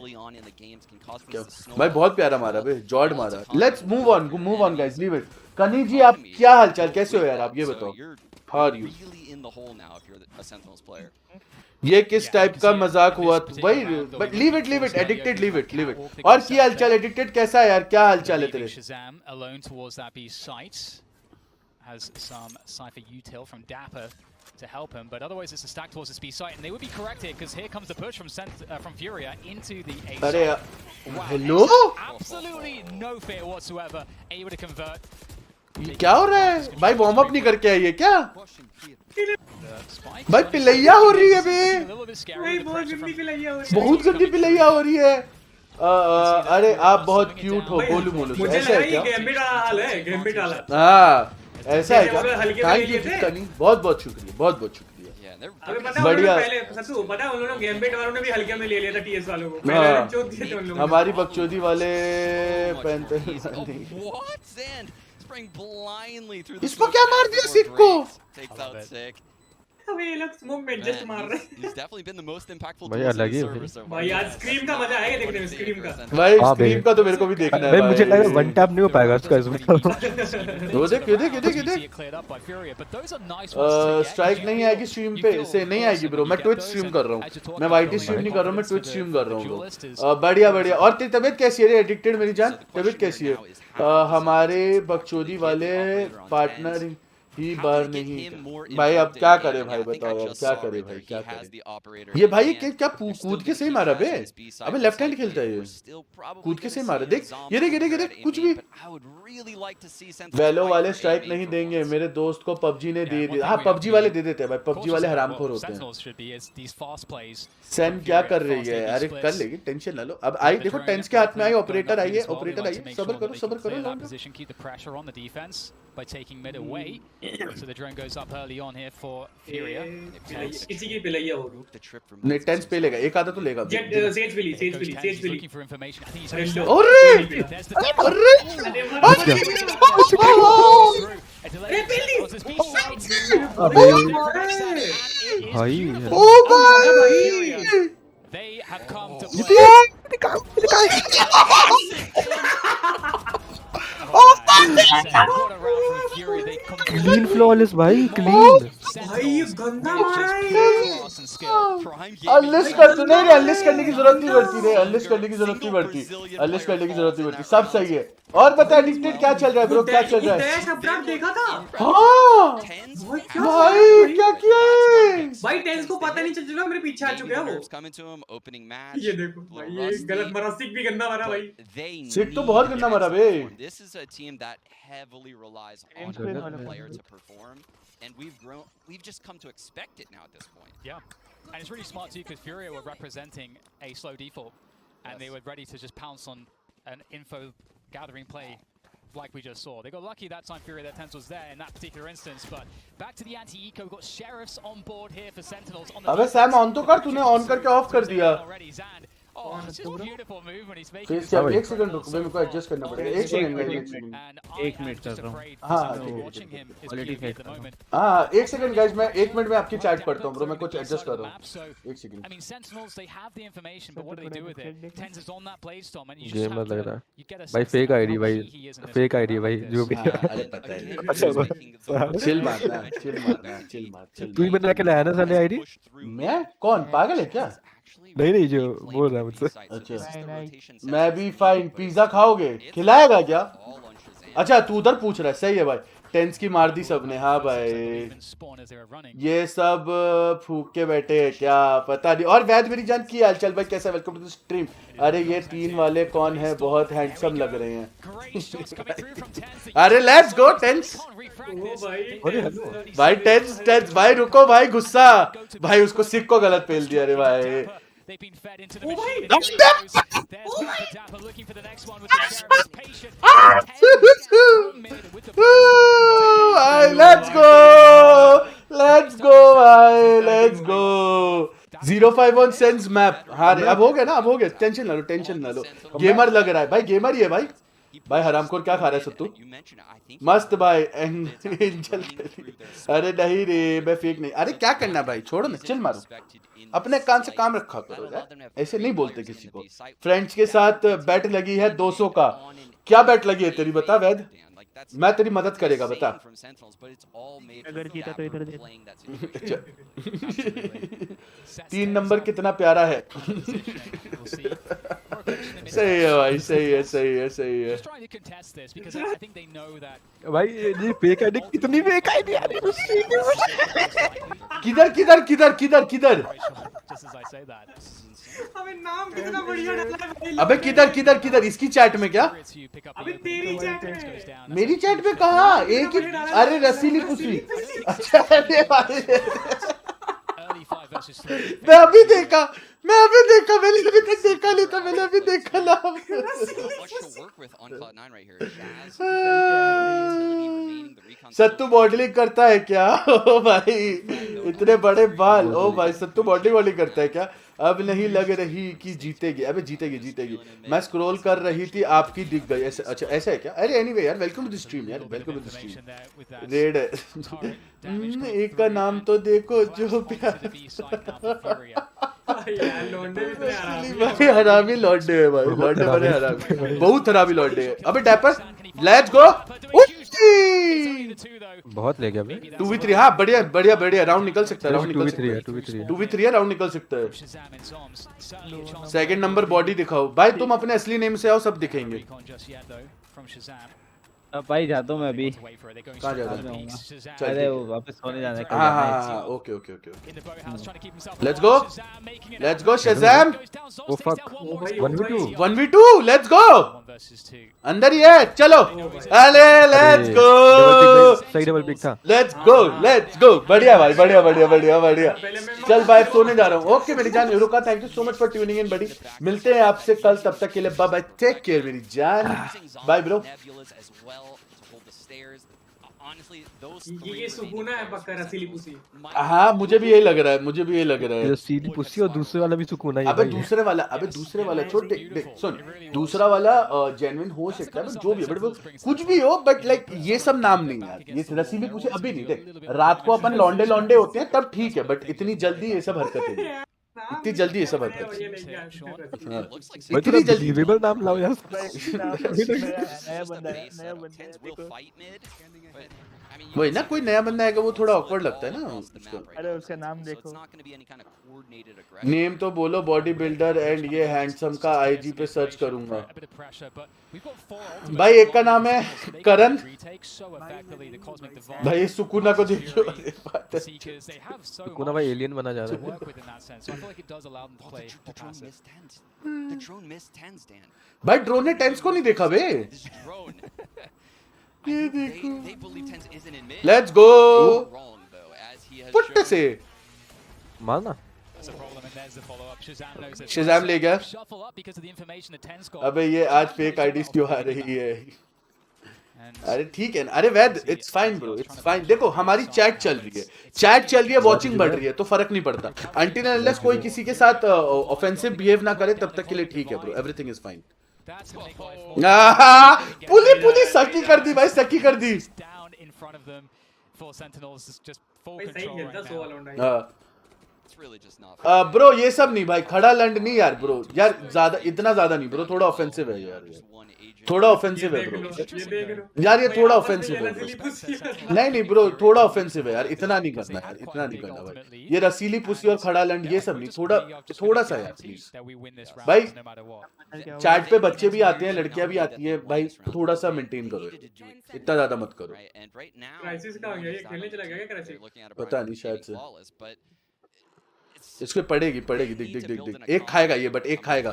भाई। बहुत प्यारा मारा भाई जॉर्ड मारा। Let's move on guys leave it. कनी जी आप क्या हालचाल कैसे हो यार? आप ये बताओ हाउ आर यू? ये किस टाइप का मजाक हुआ भाई? But leave it addicted leave it. और क्या हालचाल एडिक्टेड कैसा है यार? क्या हालचाल है तेरे? Shazam alone towards that B site has some Cypher util from Dapper to help him, but otherwise it's a stack towards this B site, and they would be correct here because here comes the push from Furia into the A site. Wow, hello? Absolutely no fear whatsoever, able to convert. क्या हो रहा है भाई? Warm up नहीं करके आई है क्या भाई? पिलैया हो रही है बे, बहुत गंदी पिलैया हो रही है। अरे आप बहुत क्यूट हो गोलू मोलू। ऐसा है क्या? हाँ ऐसा है क्या? थैंक यू कनी बहुत शुक्रिया बढ़िया। पता है उन लोगों ने गैम्बिट वालों ने भी हल्के में ले लिया था टीएस वालों को। पहले चोट दिए थे उन लोगों ने। हमारी बकचोदी वाले इसको क्या मार दिया सिक को? अबे ये लोग स्मोक में एडजस्ट मार रहे हैं। He's definitely been the most impactful भाई अलग ही भाई आज स्क्रीम का मजा आएगा देखने में। स्क्रीम का भाई स्क्रीम का तो मेरे को भी देखना है भाई। मुझे लगा वन टैप नहीं हो पाएगा उसका इसमें। वो देख स्ट्राइक नहीं आएगी स्ट्रीम पे से नहीं आएगी ब्रो। मैं ट्विच स्ट्रीम कर रहा हूँ, मैं वाईटी स्ट्रीम नहीं कर रहा हूँ, मैं ट्विच स्ट्रीम कर रहा हूँ। बढ़िया और तेरी तबीयत कैसी है रे एडिक्टेड मेरी जान? तबीयत कैसी है? हमारे बकचोदी वाले पार्टनर ही बार नहीं भाई। अब क्या करे भाई बताओ अब क्या करे भाई क्या करे? ये भाई क्या कूद के सही मारा बे? अबे लेफ्ट हैंड खेलता है ये, कूद के सही मारा। देख ये देख कुछ भी। वेलो वाले स्ट्राइक नहीं देंगे, मेरे दोस्त को पबजी ने दे दिया। हाँ पबजी वाले दे देते हैं भाई, पबजी वाले हरामखोर होते हैं। सेन क्या कर रही है? अरे कर लेगी टेंशन ना लो। अब आई देखो टेंस के हाथ में आई, ऑपरेटर आई है, सब्र करो। By taking mid away, so the drone goes up early on here for Furia. किसी की पिलैया होगी। नहीं टेंस पे लेगा, एक आधा तो लेगा। Says Billy. Looking for information. I think he's भाई ओ भाई They have come to clean flawless भाई क्लीन भाई ये गंदा मारा है अनलिस्ट कर तू नहीं अनलिस्ट करने की जरूरत नहीं पड़ती रे अनलिस्ट करने की जरूरत नहीं पड़ती अनलिस्ट करने की जरूरत नहीं पड़ती सब सही है और बता एडिक्टेड क्या चल रहा है ब्रो क्या चल रहा है डैश अपडेट देखा था हां भाई क्या किया है भाई टेंस को पता नहीं चल चुका मेरे पीछे आ चुका है वो ये देखो भाई ये गलत मारा सिक भी गंदा मारा भाई सिक तो बहुत गंदा मारा बे This is a team that heavily relies on the player to perform, and we've just come to expect it now at this point. Yeah, and it's really smart too because Furia were representing a slow default, and they were ready to just pounce on an info gathering play like we just saw. They got lucky that time Furia, their Tens was there in that particular instance, but back to the anti-eco, we've got Sheriffs on board here for Sentinels. On the अबे Sam on तो कर तूने on करके of कर दिया Oh, it's just a beautiful move when he's making face क्या एक second रुक मेरे को एडजस्ट करना पड़ेगा एक मिनट कर रहा हूं हां हां एक सेकंड गाइस मैं 1 मिनट में आपकी चैट पढ़ता हूं ब्रो मैं कुछ एडजस्ट कर रहा हूं एक second I mean Sentinels they have the information but what do they do with it Tens is on that blade storm and you game just have लग to रहा है भाई फेक आईडी भाई फेक आईडी भाई जो भी अरे पता है चिल मारना चिल मार तू ही बना के लाया ना साले आईडी मैं कौन पागल है क्या नहीं जो बोल रहा मुझसे अच्छा मैं भी फाइन पिज्जा खाओगे खिलाएगा क्या अच्छा तू उधर पूछ रहा है सही है भाई टेंस की मार दी सबने हाँ भाई ये सब फूक के बैठे हैं क्या पता नहीं और वैद मेरी जान की हालचाल भाई कैसा वेलकम टू द स्ट्रीम अरे ये 3 वाले कौन है बहुत हैंडसम लग रहे हैं अरे लेट्स गो टेंस भाई टेंस भाई रुको भाई गुस्सा भाई उसको सिक को गलत पेल दिया अरे भाई They've been fed into the machine. There's Dapper looking for the next one with the Sheriff's patient. Let's go, let's go. 05 on Sense map. हाँ अब हो गया ना अब हो गया टेंशन ना लो गेमर लग रहा है भाई गेमर ही है भाई हरामखोर क्या खा रहा है सत्तू मस्त भाई एंजल अरे नहीं रे मैं फेक नहीं अरे क्या करना भाई छोड़ो ना चिल मारो अपने काम से काम रखा करो यार ऐसे नहीं बोलते किसी को फ्रेंड्स के साथ बैट लगी है 200 का क्या बैट लगी है तेरी बता वैद मैं तेरी मदद करेगा बता अगर जीता तो इधर दे 3 नंबर कितना प्यारा है सही है भाई सही है भाई ये फेक आईडी कितनी फेक आईडी आ रही किधर अबे नाम कितना बढ़िया डाला है भाई अबे किधर इसकी चैट में क्या अबे तेरी चैट में मेरी चैट में कहां एक ही अरे रसीली पुसली अच्छा अरे भाई मैं अभी देखा मैंने अभी तक देखा नहीं था मैंने अभी देखा ना सत्तू मॉडलिंग करता है क्या ओ भाई इतने बड़े बाल ओ भाई सत्तू मॉडलिंग करता है क्या अब नहीं लग रही कि जीतेगी अबे जीतेगी मैं स्क्रॉल कर रही थी आपकी दिख गई ऐसे अच्छा ऐसा है क्या अरे एनीवे यार वेलकम टू द स्ट्रीम यार वेलकम टू द स्ट्रीम रेड एक का नाम तो देखो जो प्यार भाई हरामी लौंडे है भाई लौंडे बड़े हरामी बहुत हरामी लौंडे है अबे डैपर लेट्स गो बहुत ले गया भाई 2v3 हाँ बढ़िया राउंड निकल सकता है राउंड निकल सकता है 2v3 है राउंड निकल सकता है सेकंड नंबर बॉडी दिखाओ भाई तुम अपने असली नेम से आओ सब दिखेंगे अब भाई जाता हूं मैं अभी कहां जा रहा हूं अरे वो वापस सोने जाना है हां okay let's go Shazam oh fuck 1v2 let's go अंदर ही है चलो अरे लेट्स गो सही डबल पिक था लेट्स गो बढ़िया भाई बढ़िया चल भाई सोने जा रहा हूं ओके मेरी जान रुका thank you so much for tuning in buddy मिलते हैं आपसे कल तब तक के लिए बाय बाय टेक केयर मेरी जान बाय ब्रो ये सुकून है पक्का रसीली पुसी। हाँ मुझे भी यही लग रहा है, मुझे भी यही लग रहा है। रसीली पुसी और दूसरे वाला भी सुकून है अबे दूसरे वाला छोड़ देख सुन, दूसरा वाला जेन्युइन हो सकता है, बट जो भी है, बट वो कुछ भी हो, बट लाइक ये सब नाम नहीं यार, ये रसीली पुसी अभी नहीं। देख रात को अपन लौंडे लौंडे होते हैं तब ठीक है, बट इतनी जल्दी ये सब हरकतें नहीं, इतनी जल्दी ये सब हरकतें। इतनी जल्दी बिलीवेबल नाम लाओ यार। नया बंदा है। वही ना, कोई नया बंदा आएगा वो थोड़ा ऑकवर्ड लगता है ना उसको। अरे उसका नाम देखो, नेम तो बोलो, बॉडी बिल्डर एंड ये हैंडसम का आईजी पे सर्च करूंगा। भाई एक का नाम है करण, भाई सुकुना को देखो। सुकुना भाई एलियन बना जा रहा है। भाई ड्रोन ने टेंस को नहीं देखा बे। ये देखो, लेट्स गो पुट्टे से मारना। शज़ाम ले गया। अबे ये आज फेक आईडीज क्यों आ रही है? अरे ठीक है, अरे वैद it's fine bro, it's fine. देखो हमारी चैट चल रही है, वॉचिंग बढ़ रही है, तो फर्क नहीं पड़ता। अनटिल अनलेस कोई किसी के साथ ऑफेंसिव बिहेव ना करे तब तक के लिए ठीक है ब्रो, एवरीथिंग इज फाइन। पुली सकी कर दी भाई, सकी कर दी। ब्रो ये सब नहीं भाई, खड़ा लंड नहीं यार ब्रो, यार ज्यादा इतना ज्यादा नहीं ब्रो, थोड़ा ऑफेंसिव है यार, थोड़ा ऑफेंसिव है ब्रो यार, ये थोड़ा ऑफेंसिव है ब्रो। नहीं ब्रो थोड़ा ऑफेंसिव है यार, इतना नहीं करना यार, इतना नहीं करना भाई। ये रसीली पुसी और खड़ा लंड ये सब नहीं, थोड़ा सा यार प्लीज भाई। चैट पे बच्चे भी आते हैं, लड़कियां भी आती है भाई, थोड़ा सा मेंटेन करो, इतना ज्यादा मत करो। क्राइसिस का हो गया, ये खेलने चला गया क्या क्राइसिस? पता नहीं शायद से इसको पड़ेगी, देख एक खाएगा ये, बट एक खाएगा।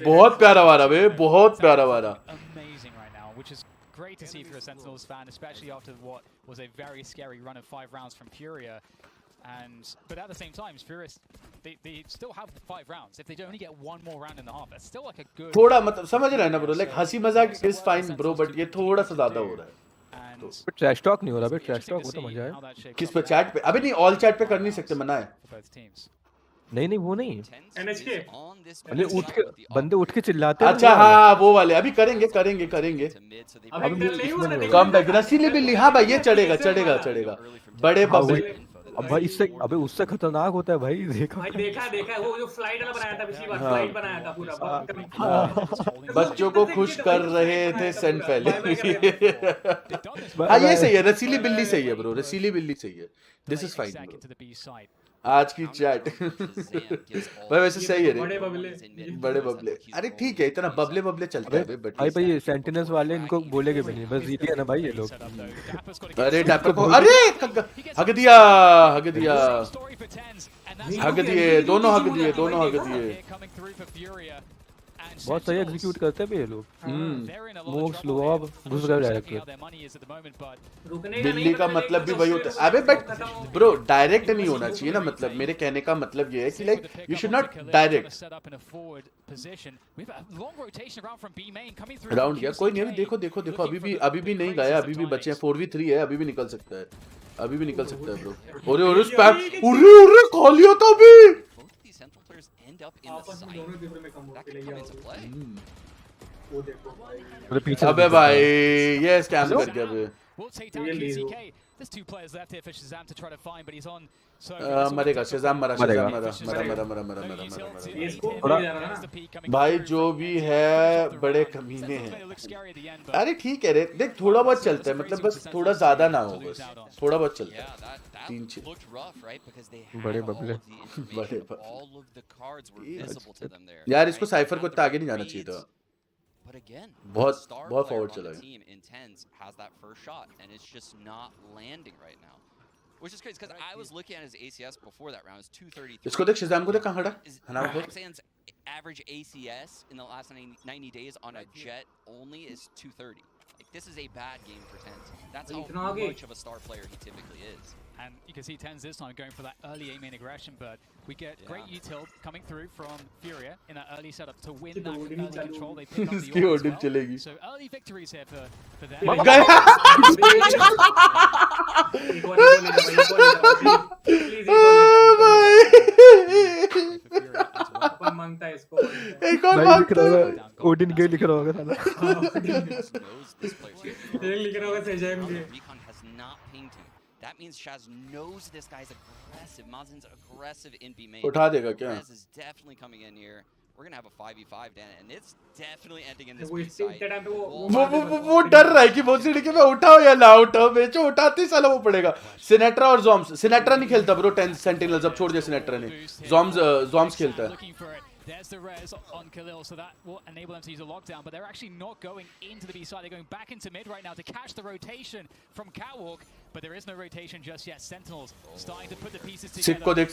बहुत प्यारा वाला बे, बहुत प्यारा वाला। Great to see if you're a Sentinels fan, especially after what was a very scary run of 5 rounds from Furia. But at the same time, Furious, they still have 5 rounds. If they only get one more round in the half, that's still like a good. थोड़ा मतलब समझ रहे हैं ना bro, like हंसी मजाक is fine bro, but ये थोड़ा सा ज्यादा हो रहा है। ट्रैश टॉक नहीं हो रहा बे, ट्रैश टॉक वो तो मजा है। किस पे? चैट पे? अबे नहीं, ऑल चैट पे कर नहीं सकते, मना है। नहीं वो नहीं, एनएचके अरे उठ के बंदे उठ के चिल्लाते हैं। अच्छा हाँ वो वाले अभी करेंगे। कम बैक रसीली बिल्ली, हाँ भाई ये चढ़ेगा बड़े बबले। अब भाई इससे अबे उससे खतरनाक होता है भाई, देखा देखा वो जो फ्लाइट वाला बनाया था पिछली बार, फ्लाइट बनाया था पूरा। बच्चों को खुश कर रहे थे सेंट पहले। हाँ ये सही है, रसीली बिल्ली सही है ब्रो, रसीली बिल्ली सही है, दिस इज फाइन। आज की चैट भाई वैसे सही है रे, बड़े बबले। अरे ठीक है, इतना बबले चलते हैं बट भाई सेंटिनेल्स वाले इनको बोलेगे भी नहीं, बस जीते है ना भाई ये लोग। अरे टैपर को, अरे हग दिया, दोनों हग दिए। बहुत सही एग्जीक्यूट करते हैं भी ये लोग। मूव स्लो अब घुस गए डायरेक्ट। बिल्ली का मतलब भी वही होता है। अबे बट ब्रो डायरेक्ट नहीं होना चाहिए ना, मतलब मेरे कहने का मतलब ये है कि like you should not direct. Round गया, कोई नहीं, अभी देखो अभी भी नहीं गया, अभी भी बचे हैं। 4v3 है, अभी भी निकल सकता है ब्रो। अरे स्पैम, उरे खा लिया था अभी। अबे भाई ये स्कैम कर गया बे। मरेगा शज़ाम, मरा भाई, जो भी है बड़े कमीने हैं। अरे ठीक है रे, देख थोड़ा बहुत चलता है, मतलब बस थोड़ा ज्यादा ना हो, बस थोड़ा बहुत चलता है। 3 बड़े बबले यार, इसको साइफर को इतना आगे नहीं जाना चाहिए था, बहुत फॉरवर्ड चला गया। Which is crazy because I was looking at his ACS before that round. It's 233. इसको देख, शज़ाम को देख कहाँ खड़ा है। Roxanne's average ACS in the last 90 days on a Jett only is 230. This is a bad game for Tens. That's how much of a star player he typically is. And you can see Tens this time going for that early A main aggression, but we get great util coming through from Furia in that early setup to win that early control. They pick up the Aorus as well. So early victories here for them. Odin के लिख रहा होगा साला That means Shaz knows this guy's aggressive. Mazin's aggressive in B main. उठा देगा क्या? Rez is definitely coming in here. We're gonna have a 5v5 Dan, and it's definitely ending in this B side. वो डर रहा है कि वो सीढ़ी के मैं उठाओ या ना उठाओ, बेचो उठाते साला वो पड़ेगा। सिनेट्रा और ज़ॉम्स, सिनेट्रा नहीं खेलता ब्रो 10 सेंटिनल्स, अब छोड़ दिया सिनेट्रा ने। ज़ॉम्स खेलता है। There's the res on Khalil, so that will enable them to use a lockdown, but they're actually not going into the B side. They're going back into mid right now to catch the rotation from Catwalk, but there is no rotation just yet. Sentinels starting to put the pieces together.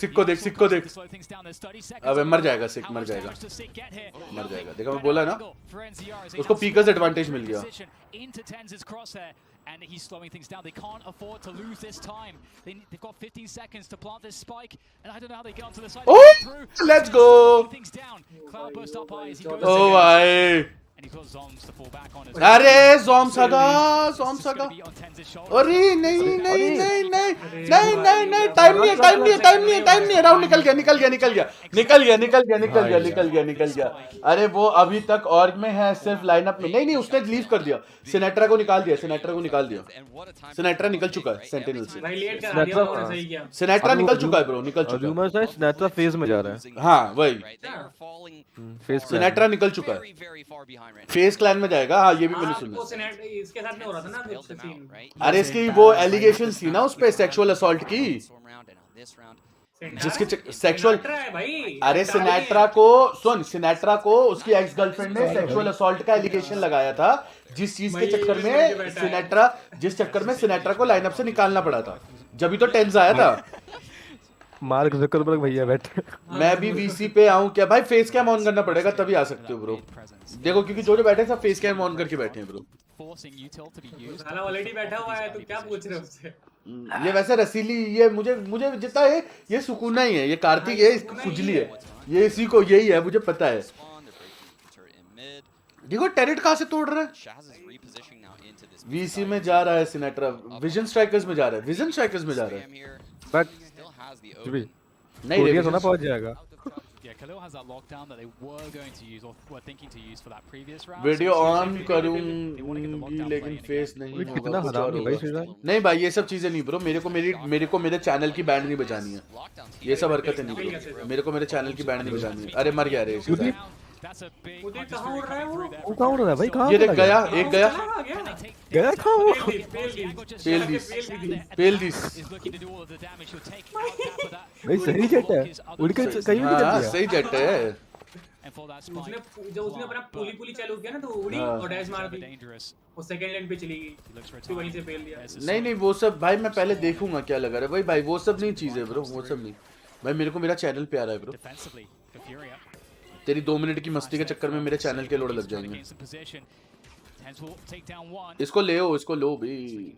सिक को देख। अबे मर जाएगा सिक, मर जाएगा। देखा मैं बोला ना, उसको पीकर्स एडवांटेज मिल गया। Into Tens' crosshair, and he's slowing things down. They can't afford to lose this time. They've got 15 seconds to plant this spike, and I don't know how they get onto the side. Oh, let's go! Cloudburst up high as he goes. Oh भाई. And he's got Zoms to fall back on as well. अरे Zoms आगा। अरे नहीं, time नहीं है, round निकल गया। अरे वो अभी तक ऑर्ग में है, सिर्फ लाइनअप में नहीं, उसने लीव कर दिया। सिनेट्रा को निकाल दिया। सिनेट्रा निकल चुका है सेंटिनल से। सिनेट्रा निकल चुका है ब्रो, निकल चुका है। रूमर्स है सिनेट्रा फेज में जा रहा है। हाँ वही, सिनेट्रा निकल चुका है, फेस क्लैन में जाएगा। हाँ ये भी मैंने सुना। इसके साथ में हो रहा था ना कुछ सीन। अरे इसकी वो एलिगेशंस थी ना उस पे सेक्सुअल असॉल्ट की, जिसके सेक्सुअल। अरे सिनेट्रा को उसकी एक्स गर्लफ्रेंड ने सेक्सुअल असॉल्ट का एलिगेशन लगाया था, जिस चक्कर में सिनेट्रा को लाइनअप से निकालना पड़ा था, जब भी तो टेंस आया था। मार्क ज़करबर्ग भैया बैठे। मैं भी वीसी पे आऊं क्या भाई? फेस कैम ऑन करना पड़ेगा तभी आ सकते हो ब्रो। देखो क्योंकि जो बैठे सब फेस कैम ऑन करके बैठे हैं ब्रो। साला ऑलरेडी बैठा हुआ है, तो क्या पूछ रहे हो उससे? ये वैसे रसीली, ये मुझे जितना है ये सुकूना ही है, ये कार्तिक है, इसकी खुजली है, ये इसी को यही है, मुझे पता है। देखो टेरेट कहाँ से तोड़ रहा है। वीसी में जा रहा है सिनेट्रा, विजन स्ट्राइकर्स में जा रहा है। बट नहीं रेडियस होना पहुंच जाएगा। वीडियो ऑन करूंगी लेकिन फेस नहीं होगा। कितना हरामी भाई सीधा। नहीं भाई ये सब चीजें नहीं ब्रो, मेरे को मेरे चैनल की बैंड नहीं बजानी है, ये सब हरकतें नहीं ब्रो, मेरे को मेरे चैनल की बैंड नहीं बजानी है। अरे मर गया रे कहाँ उड़ रहा है वो? कहाँ उड़ रहा है भाई? कहाँ? ये देख गया, एक गया कहाँ वो? पेल दिस भाई सही जेट है, उड़ के कहीं भी निकल गया। सही जेट है। उसने अपना पुली चालू किया ना, तो उड़ी और डैश मार दी, वो सेकंड लाइन पे चली गई, फिर वहीं से पेल दिया। नहीं वो सब भाई मैं पहले देखूंगा क्या लगा रहा है भाई वो सब नहीं चीजें ब्रो, वो सब नहीं भाई। मेरे को मेरा चैनल प्यारा है ब्रो, तेरी 2 मिनट की मस्ती के चक्कर में मेरे चैनल के लोड लग जाएंगे। इसको लो भी।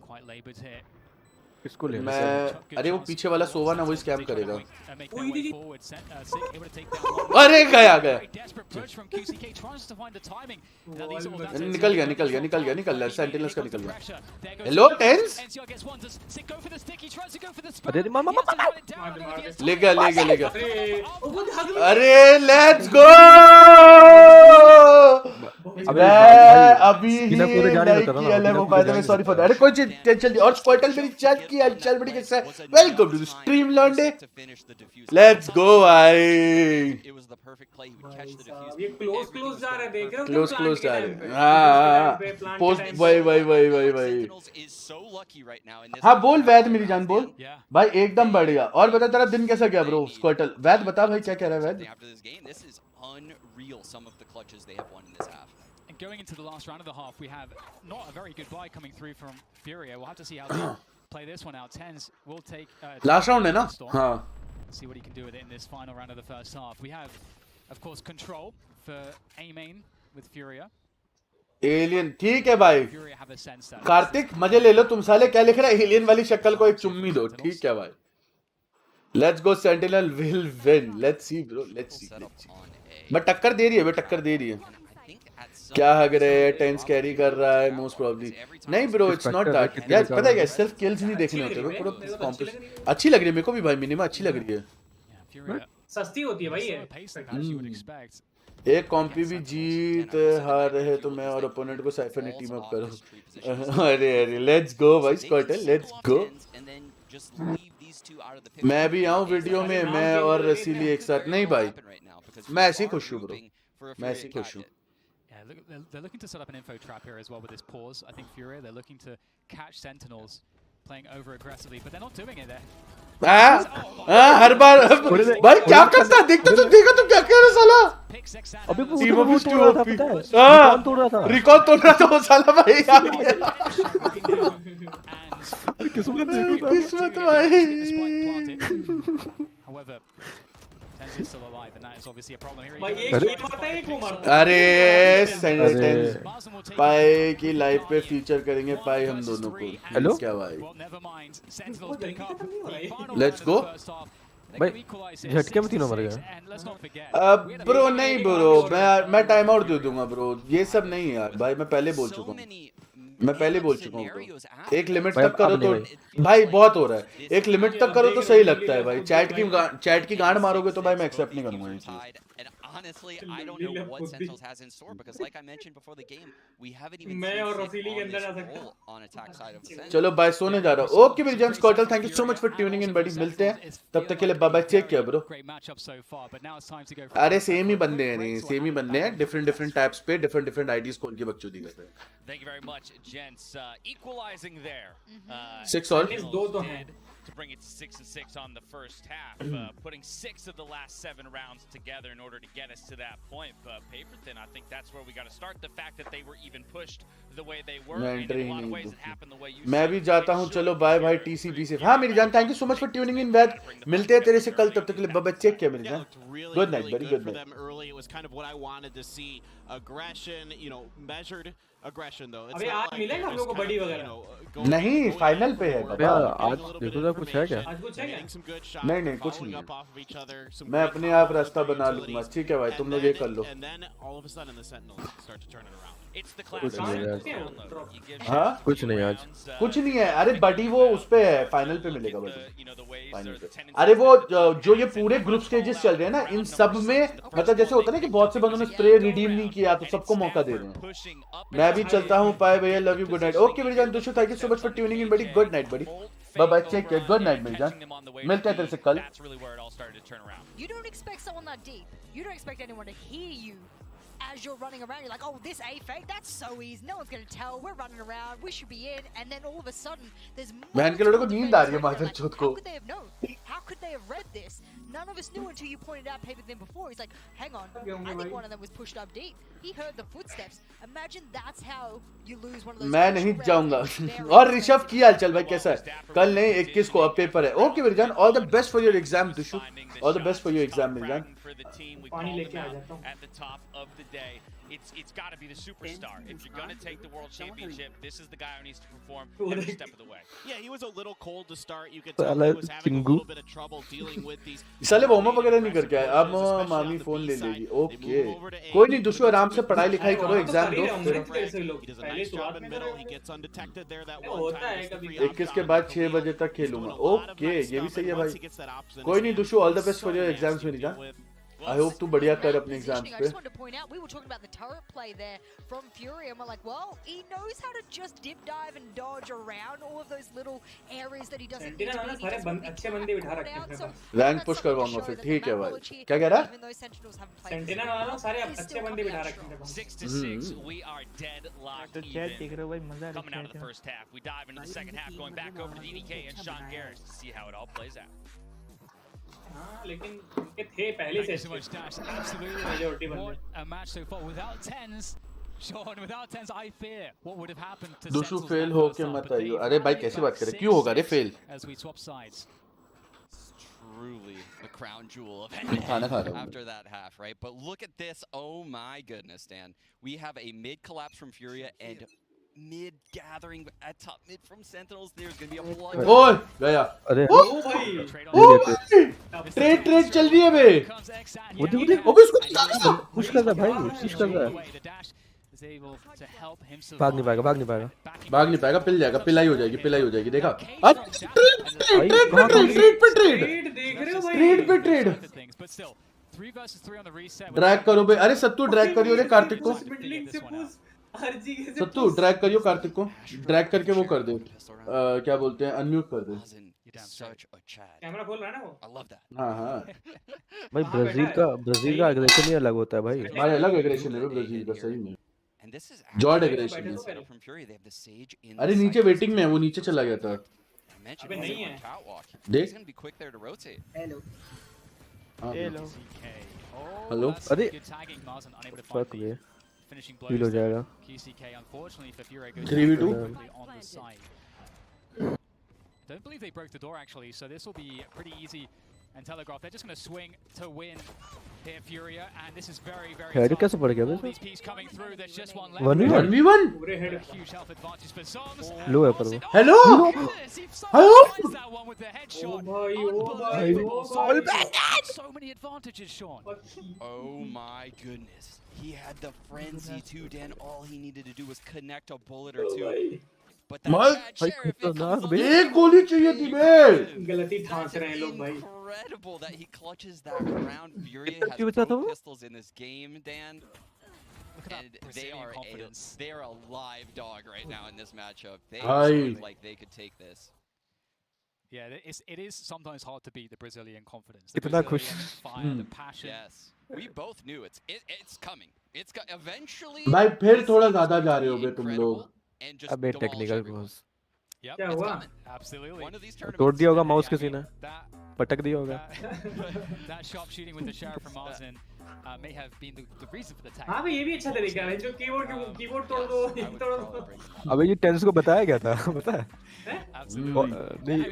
इसको ले मैं। अरे वो पीछे वाला सोवा ना, वो स्कैम करेगा। अरे गया निकल गया सेंटिनल्स का निकल गया। Hello TenZ. अरे मामा ले गया। अरे लेट्स गो। अभी सॉरी फॉर दैट। अरे कोई टेंशन और स्क्वाटल मेरी चैट की चल बड़ी कैसे। वेलकम टू द स्ट्रीम लॉन्डे, लेट्स गो भाई। ये क्लोज जा रहा है, देख रहे हो? क्लोज जा रहे हैं। हां पोस्ट भाई। हाँ बोल वैद मेरी जान बोल भाई, एकदम बढ़िया। और बता तेरा दिन कैसा गया ब्रो? स्क्वाटल वैद बता भाई क्या कह रहा है वैद? Going into the last round of the half, we have not a very good buy coming through from Furia. We'll have to see how they play this one out. Tens will take last round है ना? हाँ. See what he can do with it in this final round of the first half. We have, of course, control for A main with Furia. Alien ठीक है भाई। कार्तिक मजे ले लो तुम साले, क्या लिख रहा है? एलियन वाली शक्ल को एक चुम्मी दो, ठीक है भाई। Let's go sentinel will win, let's see bro, let's see. But टक्कर दे रही है, टक्कर दे रही है। क्या हग रहे हैं, टेंस कैरी कर रहा है मोस्ट प्रोबब्ली। नहीं ब्रो इट्स नॉट दैट यार, पता है क्या, सिर्फ किल्स नहीं देखने होते ब्रो, पूरा कॉम्पिटिशन अच्छी लग रही है मेरे को भी भाई, मिनिमा अच्छी लग रही है, सस्ती होती है भाई ये। एक कॉम्पी भी जीत हार रहे तो मैं और ओपोनेंट को साइफर ने टीम अप करो। अरे अरे लेट्स गो भाई स्कॉटल, लेट्स गो। मैं भी आऊं वीडियो में, मैं और रसीली एक साथ। नहीं भाई मैं ऐसे ही खुश हूं ब्रो, मैं ऐसे ही खुश हूं। They're looking to set up an info trap here as well with this pause. I think Furia, they're looking to catch Sentinels playing over aggressively, but they're not doing it there. हर बार भाई क्या करता है, देखते तो देखा तुम क्या कह रहे साला। अबे वो टीम ऑफ तोड़ रहा था, पता है रिकॉल तोड़ रहा था, रिकॉल तोड़ रहा था वो साला भाई। किस्मत भाई। However, Tenz is still alive, and that is obviously a problem here. अरे सेंटेंस पाई की लाइफ पे फीचर करेंगे पाई हम दोनों को। हेलो क्या भाई, लेट्स गो भाई। झटके में तीनों मर गए। ब्रो नहीं ब्रो, मैं टाइम आउट दे दूंगा ब्रो, ये सब नहीं यार भाई, मैं पहले बोल चुका हूँ, मैं पहले बोल चुका हूँ। एक लिमिट तक करो तो भाई बहुत हो रहा है, एक लिमिट तक करो तो सही लगता है भाई। चैट की गांड मारोगे तो भाई मैं एक्सेप्ट नहीं करूंगा ये चीज। Honestly, I don't know what Sentinels has in store because, like I mentioned before the game, we haven't even seen on this role on attack side of the fence. चलो बाय, सोने जा रहा हूँ। ओके मेरी जान स्कॉटल, thank you so much for tuning in buddy, मिलते हैं तब तक के लिए, बाय बाय, चेक किया ब्रो। अरे सेम ही बंदे हैं, नहीं सेम ही बंदे हैं, डिफरेंट टाइप्स पे डिफरेंट आईडीज खोल के बकचोदी करते हैं। Thank you very much, gents. Equalizing there. 6 all. To bring it to 6-6 on the first half, putting 6 of the last 7 rounds together in order to get us to that point. But Paperthin, I think that's where we got to start. The fact that they were even pushed the way they were, and in a lot of ways it happened the way you said. मैं भी जाता हूँ, चलो bye bye TCB से। हाँ मेरी जान, thank you so much for tuning in वैद, मिलते हैं तेरे से कल, तब तक के लिए बाय बाय, चेक किया मेरी जान, good night, very good night. It was kind of what I wanted to see. Aggression, measured aggression though. अबे आज मिलेगा हम लोग को बड़ी वगैरह? नहीं फाइनल पे है भैया, आज देखो तो कुछ है क्या? आज कुछ है क्या? नहीं कुछ नहीं है, मैं अपने आप रास्ता बना लूंगा, ठीक है भाई तुम लोग ये कर लो। हाँ कुछ नहीं आज, कुछ नहीं है। अरे बडी वो उस पे है, फाइनल पे मिलेगा बडी, फाइनल पे। अरे वो जो ये पूरे ग्रुप स्टेजेस चल रहे हैं ना, इन सब में मतलब जैसे होता है ना कि बहुत से बंदों ने स्प्रे रिडीम नहीं किया तो सबको मौका दे रहे हैं। मैं भी चलता हूँ, बाय भैया, love you, good night. Okay मेरी जान दुशु, thank you so much for tuning in buddy, good night buddy, bye bye, take care, good night मेरी जान, मिलते हैं तेरे से कल। You don't expect someone that deep. You don't expect anyone to hear you as you're running around. You're like, oh, this A fake, that's so easy. No one's going to tell. We're running around. We should be in. And then all of a sudden, there's more. बहन के लड़कों को नींद आ रही है माधर चौथ को। How could they have known? How could they have read this? None of us knew until you pointed out Paperthin before. He's like, hang on, I think one of them was pushed up deep. He heard the footsteps. Imagine that's how you lose one of those. मैं नहीं जाऊंगा। और ऋषभ की हालचाल भाई, कैसा है? कल नहीं 21 को अब पेपर है। ओके मेरी जान, all the best for your exam दुशु, all the best for your exam मेरी जान। पानी लेके आ जाता हूँ। At the top of the day, it's got to be the superstar. If you're going to take the world championship, this is the guy who needs to perform every step of the way. Yeah, he was a little cold to start. You could tell he was having a little bit of trouble dealing with these. साले warm up वगैरह नहीं करके आए, अब मामी phone ले लेगी। Okay कोई नहीं दुशु, आराम से पढ़ाई लिखाई करो, एग्जाम दो। 21 के बाद 6 बजे तक खेलूंगा। ओके ये भी सही है भाई, कोई नहीं दुशु, all the best for your exams मेरी जान। I hope तू बढ़िया कर अपने एग्जाम्स पे। I just wanted to point out, we were talking about the turret play there from Fury, and we're like, well, he knows how to just dip dive and dodge around all of those little areas that he doesn't need to be. सारे अच्छे बंदे बिठा रखे हैं। Rank push करवाऊंगा फिर, ठीक है भाई। क्या कह रहा? सेंटिनल वाला सारे अच्छे बंदे बिठा रखे हैं। 6-6, we are deadlocked even. Coming out of the first half, we dive into the second half, going back over to DDK and Sean Garris to see how it all plays out. हाँ लेकिन उनके थे पहले से। Absolutely. What a match so far without tens. Sean, without tens, I fear what would have happened to दुशु fail हो के मत आइयो। अरे भाई कैसी बात कर रहे, क्यों होगा रे fail? As we swap sides. truly the crown jewel of it after that half, right? But look at this. Oh my goodness, Dan. We have a mid collapse from Furia and mid gathering at top mid from Sentinels. There's going to be a blood. ओए गया अरे ओ भाई trade चल रही है बे वो देख ओबे इसको निकाल पुश कर रहा भाई पुश कर रहा भाग नहीं पाएगा पिलाई हो जाएगी देखा अब ट्रेड पे ट्रेड ड्रैग करो बे अरे सत्तू ड्रैग करियो रे कार्तिक को सत्तू ड्रैग करियो कार्तिक को ड्रैग करके वो कर दे क्या बोलते हैं अनम्यूट कर दे कैमरा खोल रहा है ना वो I love that. हाँ भाई ब्राजील का एग्रेशन ही अलग होता है भाई अलग एग्रेशन है ब्राजील का सही में जॉर्ड एग्रेशन है अरे नीचे वेटिंग में है वो नीचे चला गया था अबे नहीं है देख हेलो अरे फक बे हील हो जाएगा 3v2 Don't believe they broke the door actually, so this will be pretty easy and telegraph. They're just going to swing to win here, Furia, and this is very, very head कैसे पड़ गया all these pieces coming through. There's just one left. 1v1 A huge health advantage for Zoms. लो है पर वो hello that one with the headshot. So many advantages, Sean. Oh my goodness. He had the frenzy too, Dan. All he needed to do was connect a bullet or two. But that sheriff एक गोली चाहिए थी बे गलती ठास रहे हैं लोग भाई incredible that he clutches that round. Furia has both pistols in this game, Dan. And they are a live dog right now in this matchup. They look like they could take this. Yeah, it is sometimes hard to beat the Brazilian confidence. The Brazilian fire, the passion. Yes, we both knew it's coming. It's eventually. भाई फिर थोड़ा ज़्यादा जा रहे हो बे तुम लोग अबे टेक्निकल क्लोज क्या हुआ तोड़ दिया होगा माउस किसी ने पटक दिया होगा That sharp shooting with the sheriff from Marzin may have been the reason for the attack. हाँ भाई ये भी अच्छा तरीका है जो कीबोर्ड तोड़ दो अबे ये टेंस को बताया गया था पता है नहीं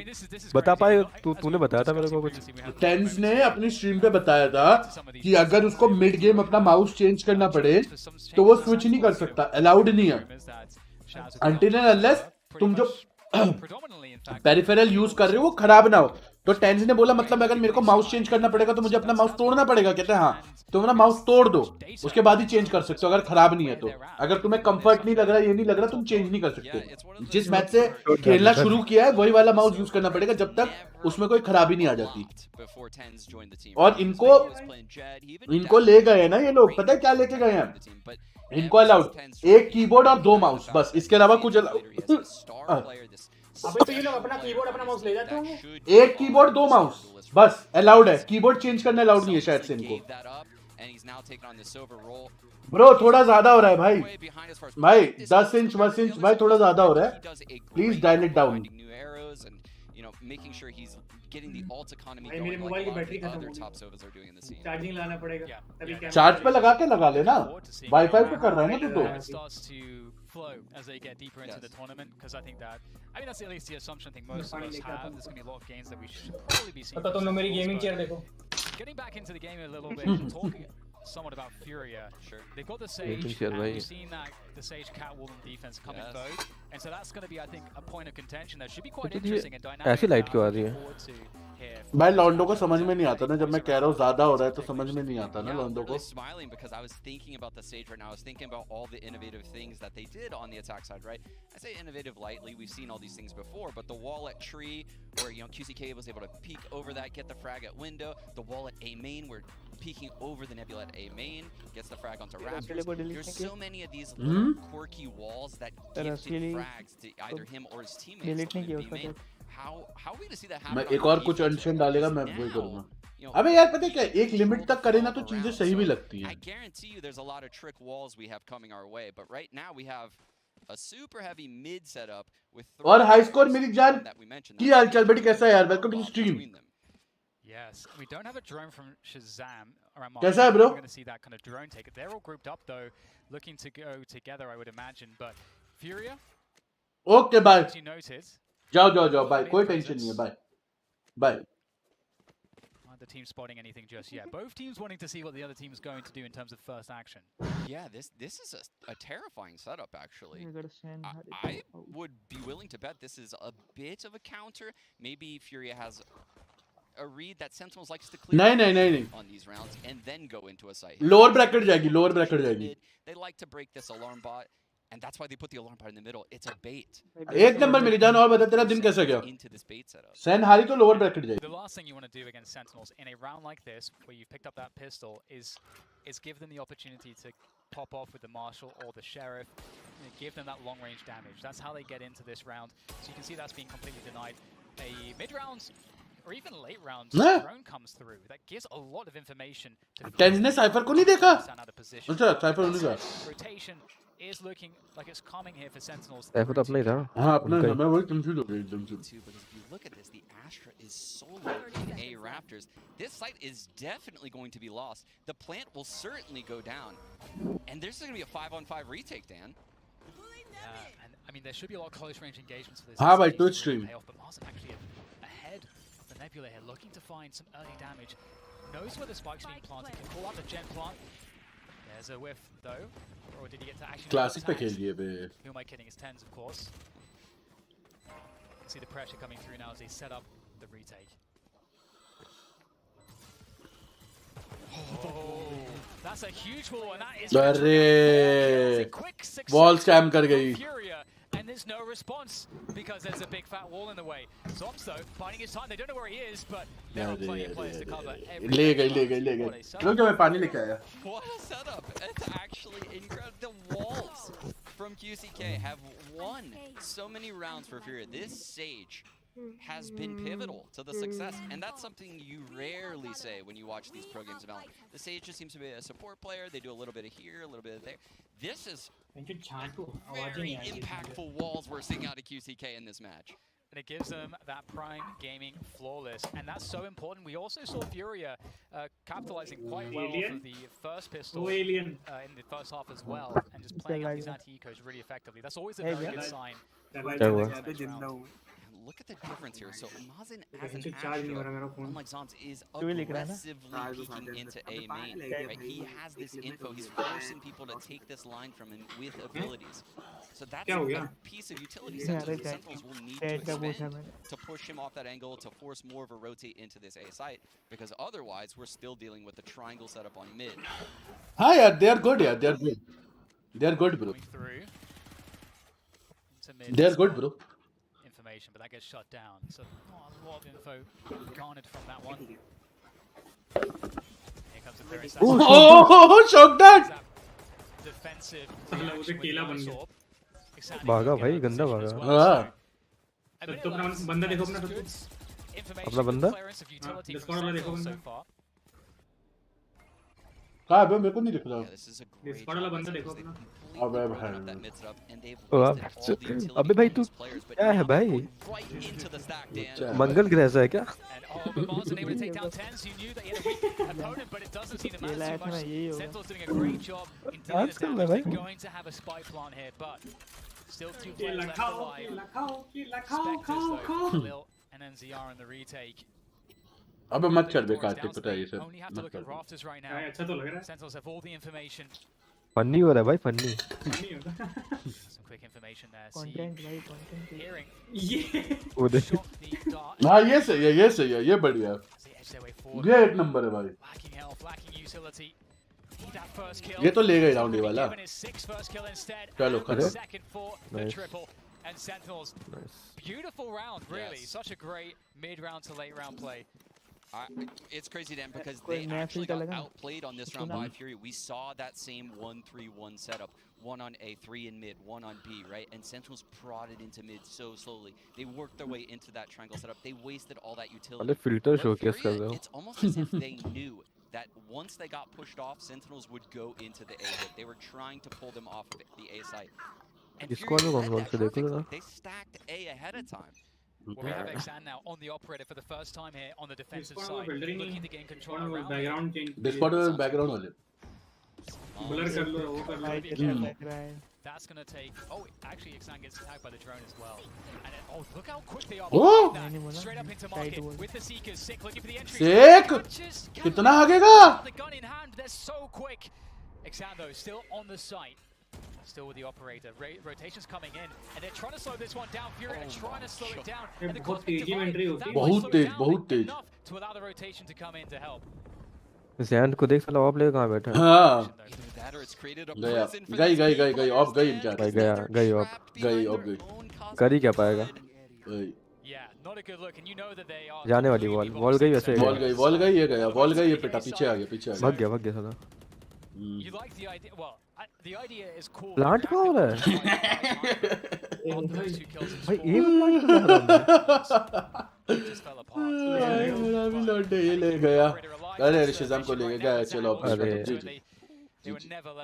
बता पाए तूने बताया था मेरे को कुछ टेंस ने अपनी स्ट्रीम पे बताया था कि अगर उसको मिड गेम अपना माउस चेंज करना पड़े तो वो स्विच नहीं कर सकता अलाउड नहीं है अनटिल एंड अनलेस तुम जो पेरिफेरल यूज कर रहे हो वो खराब ना हो तो टेंस ने बोला मतलब अगर मेरे को माउस चेंज करना पड़ेगा तो मुझे अपना माउस तोड़ना पड़ेगा कहते हैं हाँ तुम अपना माउस तोड़ दो उसके बाद ही चेंज कर सकते हो अगर खराब नहीं है तो अगर तुम्हें कंफर्ट नहीं लग रहा ये नहीं लग रहा तुम चेंज नहीं कर सकते जिस मैच से खेलना शुरू किया है वही वाला माउस यूज करना पड़ेगा जब तक उसमें कोई खराबी नहीं आ जाती और इनको ले गए ना ये लोग पता है क्या लेके गए हैं इनको अलाउड एक कीबोर्ड और 2 माउस बस इसके अलावा कुछ अबे तो ये लोग अपना कीबोर्ड अपना माउस ले जाते होंगे एक कीबोर्ड 2 माउस बस अलाउड है कीबोर्ड चेंज करना अलाउड नहीं है शायद से इनको ब्रो थोड़ा ज्यादा हो रहा है भाई 10 इंच 20 इंच भाई थोड़ा ज्यादा हो रहा है please dial it down making sure he's getting the alt economy going like all the other top sovas are doing in the scene. Charging लाना पड़ेगा तभी क्या चार्ज पे लगा के लगा लेना वाईफाई पे कर रहा है ना तू तो starts to flow as they get deeper into the tournament because I think that's at least the assumption I think most of us have. There's going to be a lot of games that we should probably be seeing. तो तुम लोग मेरी gaming chair देखो Getting back into the game a little bit, talking somewhat about Furia. Sure. They've got the Sage, and we've seen that the Sage Catwall defense come in vogue, and so that's going to be, I think, a point of contention that should be quite interesting and dynamic. ऐसी light क्यों आ रही है भाई लॉन्डो को समझ में नहीं आता ना जब मैं कह रहा हूँ ज्यादा हो रहा है तो समझ में नहीं आता ना लॉन्डो को smiling because I was thinking about the Sage right now. I was thinking about all the innovative things that they did on the attack side, right? I say innovative lightly. We've seen all these things before, but the wall at tree, where QCK was able to peek over that, get the frag at window. The wall at A main, where peeking over the nebula at A main gets the frag onto Raptors. There's so many of these little quirky walls that gifted frags to either him or his teammates on B main. How are we gonna see that happen? मैं एक और कुछ अनशन डालेगा मैं वही करूंगा अबे यार पता है क्या एक लिमिट तक करे ना तो चीजें सही भी लगती हैं I guarantee you there's a lot of trick walls we have coming our way, but right now we have a super heavy mid setup with और हाई स्कोर मेरी जान की हालचाल बेटी कैसा है यार welcome to stream Yes, we don't have a drone from Shazam around कैसा है bro we're going to see that kind of drone take it. They're all grouped up though, looking to go together I would imagine, but Furia okay bye as you noted जाओ bye कोई tension नहीं है bye the team spotting anything just yet. Both teams wanting to see what the other team's going to do in terms of first action. Yeah, this is a terrifying setup, actually. I would be willing to bet this is a bit of a counter. Maybe Furia has a read that Sentinels likes to clear on these rounds and then go into a site. Lower bracket जाएगी, lower bracket जाएगी. They like to break this alarm bot, and that's why they put the alarm bot in the middle. It's a bait. एक number मेरी जान और बता तेरा दिन कैसा गया? Sen हारी तो lower bracket जाएगी. The last thing you want to do against Sentinels in a round like this, where you've picked up that pistol, is give them the opportunity to pop off with the Marshal or the Sheriff, and give them that long-range damage. That's how they get into this round. So you can see that's being completely denied. A mid-round or even late round drone comes through. That gives a lot of information to Ken's ने Cypher को नहीं देखा? अच्छा, Cypher नहीं देखा. Rotation is looking like it's coming here for Sentinels. Cypher तो अपना ही था. हाँ, अपना था. मैं वही confused हो गया एकदम से. Because if you look at this, the Astra is solo in A Raptors. This site is definitely going to be lost. The plant will certainly go down. And there's going to be a 5-on-5 retake, Dan. Yeah, and I mean, there should be a lot of close range engagements for this. हाँ भाई, Twitch stream. But Marzen actually ahead of the Nebula here, looking to find some early damage. Knows where the spike's being planted. Can call out the Gen plant. There's a whiff though. Or did he get to actually? Classic पे खेल लिए बे. Who am I kidding? It's tens, of course. See the pressure coming through now as they set up the retake. Oh, that's a huge wall, and that is अरे, wall scam कर गई. And there's no response because there's a big fat wall in the way. Zombs though, finding his time. They don't know where he is, but there are plenty of players to cover. ले गई. लोग जो मैं पानी लेके आया. What a setup! It's actually incredible. The walls from QCK have won so many rounds for Furia. This Sage has been pivotal to the success, and that's something you rarely say when you watch these pro games of Valorant. The Sage just seems to be a support player. They do a little bit of here, a little bit of there. This is very impactful walls we're seeing out of QCK in this match. And it gives them that prime gaming flawless, and that's so important. We also saw Furia capitalizing quite well off of the first pistol in the first half as well, and just playing up these anti-ecos really effectively. That's always a very good sign. Look at the difference here. So Mazen as an Astra, unlike Zombs, is aggressively peeking into A main. Right? He has this info. He's forcing people to take this line from him with abilities. So that's a piece of utility Sentinels will need to expend to push him off that angle, to force more of a rotate into this A site, because otherwise we're still dealing with the triangle setup on mid. हाँ यार, they are good यार, they are good. They are good, bro. They are good, bro. But that gets shut down. So not a lot of info garnered from that one. Here comes a very oh, shock that! Defensive. भागा भाई, गंदा भागा. हाँ. बंदा देखो अपना सब. अपना बंदा? डिस्कॉर्ड वाला देखो बंदा. कहाँ है? मेरे को नहीं दिख रहा. डिस्कॉर्ड वाला बंदा देखो अपना. अबे भाई. अबे भाई तू क्या है भाई? मंगल ग्रह से है क्या? डांस कर ले भाई. अबे मत कर बे कार्तिक, पता है ये सब. अच्छा तो लग रहा है. फन्नी हो रहा है भाई, फन्नी. Some quick information there. Content भाई, content. Hearing. वो देख. हाँ ये सही है, ये सही है, ये बढ़िया. ये एक नंबर है भाई. ये तो ले गए राउंड ये वाला. चलो खड़े. And Sentinels, beautiful round, really. Such a great mid-round to late-round play. It's crazy, Dan, because they actually got outplayed on this round by Fury. We saw that same 1-3-1 setup. One on A, 3 in mid, 1 on B, right? And Sentinels prodded into mid so slowly. They worked their way into that triangle setup. They wasted all that utility. Filter showcase कर रहे हो. It's almost as if they knew that once they got pushed off, Sentinels would go into the A hit. They were trying to pull them off of the A site. And they stacked A ahead of time. Well, we have Exan now on the operator for the first time here on the defensive side, looking to gain control around. Discord में background वाले. Blur कर लो वो कर लो That's gonna take. Oh, actually, Xan gets attacked by the drone as well. And then, oh, look how quick they are. Oh! That. Straight up into market with the Seekers. Sick looking for the entry. Sick! कितना भागेगा? The gun in hand. They're so quick. Xan though still on the site. Still with the operator. Rotations coming in, and they're trying to slow this one down. Fury are trying to slow it down. And the cosmic divide, बहुत तेज enough to allow the rotation to come in to help. ज़ैन को देख साला of player कहाँ बैठा है? हाँ गई of गई इनका भाई गई ऑफ गई कर ही क्या पाएगा? जाने वाली वॉल गई वैसे वॉल गई ये गया वॉल गई ये पिटा पीछे आ गया भाग गया साला प्लांट कहाँ हो रहा है? भाई ये प्लांट अभी लौटे ये ले गया अरे ऋषिज़म को ले गया चलो अरे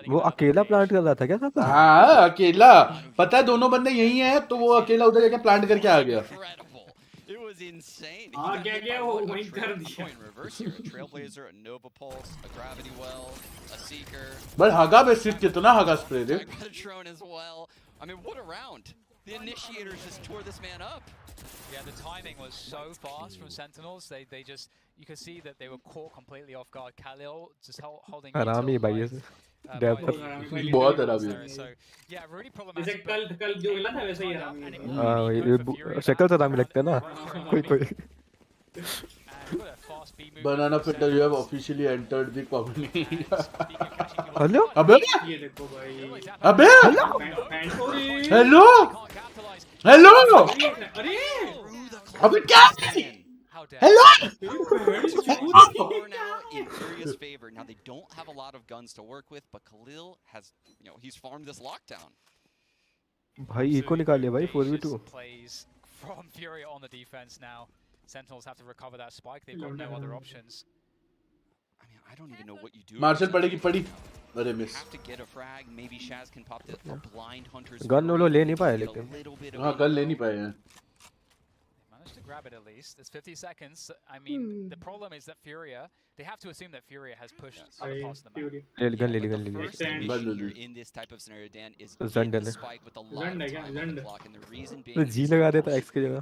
वो अकेला प्लांट कर रहा था क्या साहब? हाँ अकेला पता है दोनों बंदे यही हैं तो वो अकेला उधर जाके प्लांट करके आ गया It was insane. क्या वो वहीं कर दिया. Trailblazer, a Nova Pulse, a Gravity Well, a Seeker. But हगा पे सिर्फ कितना हगा स्प्रे दे. A drone as well. I mean, what a round. The initiators just tore this man up. Yeah, the timing was so fast from Sentinels. They just, you could see that they were caught completely off guard. Khalil just holding. हरामी भाई ये बहुत हरामी. So yeah, really problematic. जैसे कल जो मिला था वैसे ही हरामी. ये शक्ल से हरामी लगता है ना कोई. Banana Fitter, you have officially entered the community. Hello? अबे? ये देखो भाई. अबे? हेलो? हेलो? अरे? अबे क्या? Hello? In Furia's favor. Now they don't have a lot of guns to work with, but Khalil has, he's farmed this lockdown. भाई eco निकाल लिया भाई 4v2. Plays from Furia on the defense now. Sentinels have to recover that spike. They've got no other options. I mean, I don't even know what you do. Marshall पड़ी. अरे miss. Have to get a frag. Maybe Shaz can pop the blind hunters. Gun वो लोग ले नहीं पाए लेकिन. हाँ gun ले नहीं पाए हैं. Managed to grab it at least. There's 50 seconds. I mean, the problem is that Furia, they have to assume that Furia has pushed other parts of the map. Gun in this type of scenario, Dan, is the spike with a lot of time on the clock, and the reason being तो जी लगा देता x की जगह.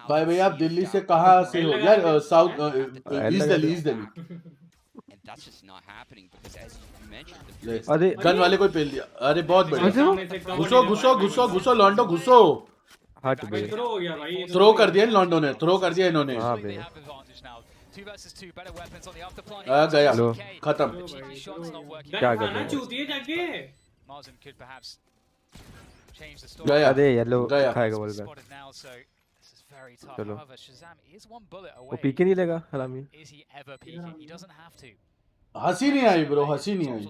भाई आप दिल्ली से कहाँ से हो यार? South east Delhi. And that's just not happening because, as you mentioned, अरे गन वाले को पेल दिया. अरे बहुत बढ़िया. घुसो लॉन्डो घुसो. हट बे. थ्रो कर दिया लॉन्डो ने. थ्रो कर दिया इन्होंने. हाँ बे. आ गया खत्म. क्या कर रहे हैं? गया. अरे येलो खाएगा बोल रहा. चलो. वो पीके नहीं लेगा हरामी. हंसी नहीं आई ब्रो हंसी नहीं आई.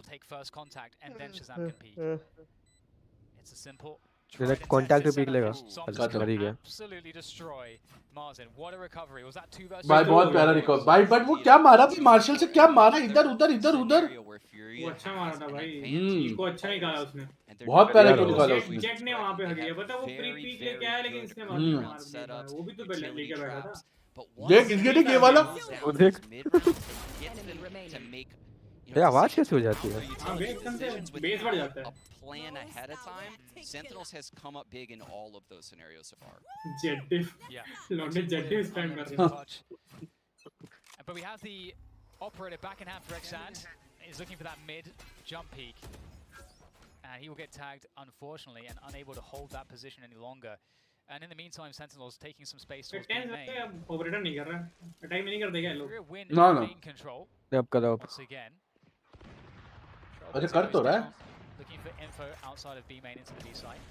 डायरेक्ट कांटेक्ट पे पीक लेगा. मर गया. भाई बहुत प्यारा रिकॉल भाई. बट वो क्या मारा था मार्शल से? क्या मारा इधर उधर. वो अच्छा मारा था भाई. इनको अच्छा निकाला उसने. बहुत प्यारा को निकाला उसने. जेट ने वहां पे हग लिया. पता वो प्री पीक लेके आया लेकिन इसने मार दिया. वो भी तो पहले लेके बैठा था. देख इसके ये वाला. वो देख. ये आवाज कैसे हो जाती है? बेस बढ़ जाता है. Plan ahead of time. Sentinels has come up big in all of those scenarios so far. Jett. Yeah. London Jett is spam कर रहे हैं. But we have the operator back in hand for Xan. He's looking for that mid jump peak. And he will get tagged, unfortunately, and unable to hold that position any longer. And in the meantime, Sentinels taking some space towards B main. Operator नहीं कर रहा. Attack नहीं कर देगा लोग. No. Main control. अब करो. Once again. अरे कर तो रहा है. Looking for info outside of B main into the B site.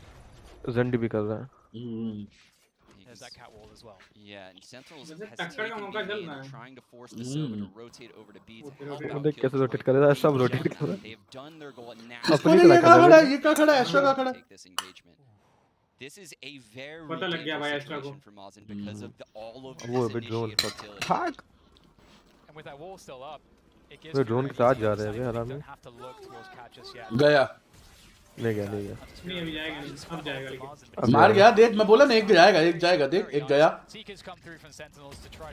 जंड भी कर रहा है. There's that cat wall as well. Yeah, and Sentinels has taken B main, trying to force the Silver to rotate over to B to help out. देख कैसे rotate कर रहा है. सब रोटेट कर रहा है. They've done their goal now. अपनी तरह का खड़ा है. ये क्या खड़ा है? एस्ट्रा का खड़ा. This engagement. This is a very dangerous situation for Mazen because of all of this initiative utility. Fuck. And with that wall still up, वो ड्रोन के साथ जा रहे हैं हरामी. गया. नहीं गया नहीं गया नहीं अभी जाएगा नहीं, अब जाएगा लेकिन मार गया देख, मैं बोला ना एक जाएगा देख, एक गया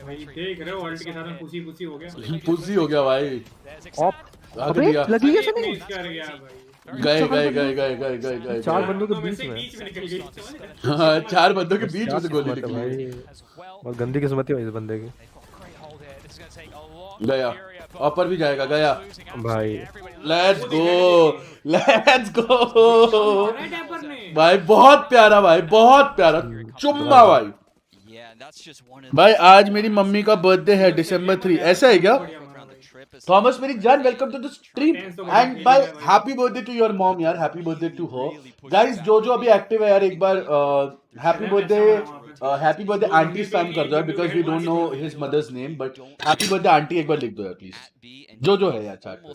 भाई देख रहे हो अल्ट के साथ में पुसी हो गया पुसी हो गया भाई। अबे लगी कैसे नहीं? कर गया भाई गए 4 बंदों के बीच में। निकल गई हाँ 4 बंदों के बीच में से गोली निकली भाई, बहुत गंदी किस्मत है इस बंदे की। गया ऊपर भी जाएगा, गया भाई। लेट्स गो भाई, बहुत प्यारा भाई, बहुत प्यारा चुम्मा भाई। भाई आज मेरी मम्मी का बर्थडे है December 3, ऐसा है क्या? थॉमस मेरी जान, welcome to the stream and bye happy birthday to your mom यार, happy birthday to her guys. जो अभी एक्टिव है यार, एक बार हैप्पी बर्थडे आंटी स्पैम कर दो यार, because we don't know his mother's name, but happy birthday aunty एक बार लिख दो यार प्लीज, जो है यार चैट पे।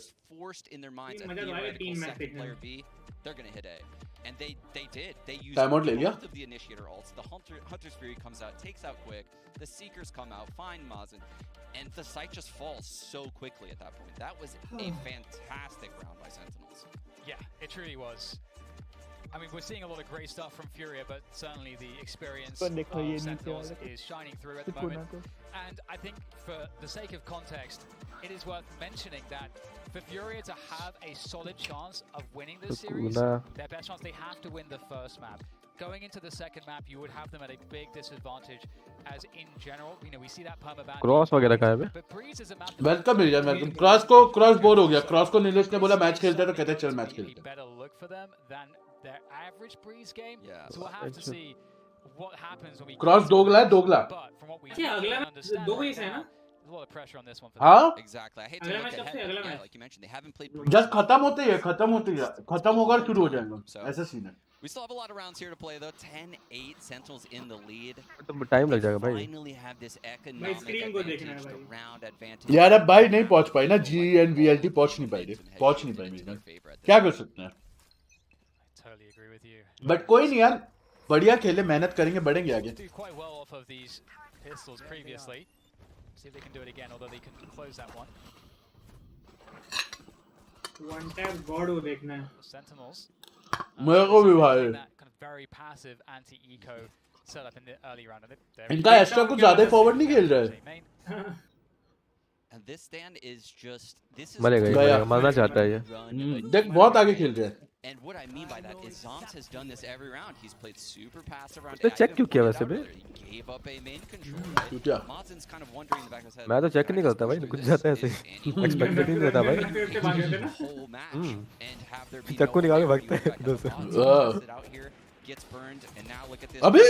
And they did. They used Time out ले लिया? both of the initiator ults. The Hunter's Fury comes out, takes out quick. The Seekers come out, find Mazen. And the site just falls so quickly at that point. That was a fantastic round by Sentinels. Yeah, it truly was. I mean, we're seeing a lot of great stuff from Furia, but certainly the experience of Sentinels is shining through at the moment. And I think for the sake of context, it is worth mentioning that for Furia to have a solid chance of winning this series, their best chance, they have to win the first map. Going into the second map, you would have them at a big disadvantage, as in general, you know, we see that permaban. Cross वगैरह कहाँ है बे? Welcome मिल जाए, welcome. Cross bore हो गया, cross को नीलेश ने बोला match खेलते हैं, तो कहते चल मैच खेलते हैं। Better look for them than their average Breeze game. So we'll have to see what happens when we cross दोगला है, दोगला। अच्छा अगला दो ही है ना? There's a lot of pressure on this one. हाँ Exactly. I hate to look ahead, but yeah, like you mentioned, they haven't played. Just खत्म होते ही खत्म होगा शुरू हो जाएगा, ऐसा सीन है। We still have a lot of rounds here to play though. 10-8, Sentinels in the lead. तो टाइम लग जाएगा भाई। Finally have this economic advantage, the round advantage. यार अब भाई नहीं पहुंच पाई ना, GNVLT पहुंच नहीं पाई मेरी जान, क्या कर सकते हैं? Totally agree with you. But कोई नहीं यार, बढ़िया खेले, मेहनत करेंगे, बढ़ेंगे आगे। Do quite well off of these pistols previously. See if they can do it again, although they can close that one. One tap God वो देखना है। Sentinels. मेरे को भी भाई। Kind of very passive anti-eco setup in the early round. इनका extra कुछ ज़्यादा फॉरवर्ड नहीं खेल रहा है। And this stand is just मरेगा, मरना चाहता है ये। देख बहुत आगे खेल रहा है। And what I mean by that is Zoms has done this every round. He's played super passive around. तो चेक क्यों किया वैसे बे? Gave up a main control. क्या? Mazen's kind of wondering in the back of his head. मैं तो check नहीं करता भाई, कुछ जाता है ऐसे ही। एक्सपेक्ट नहीं रहता भाई। चक्कू निकाल के भागता है इधर से। Gets burned and now look at this. अबे!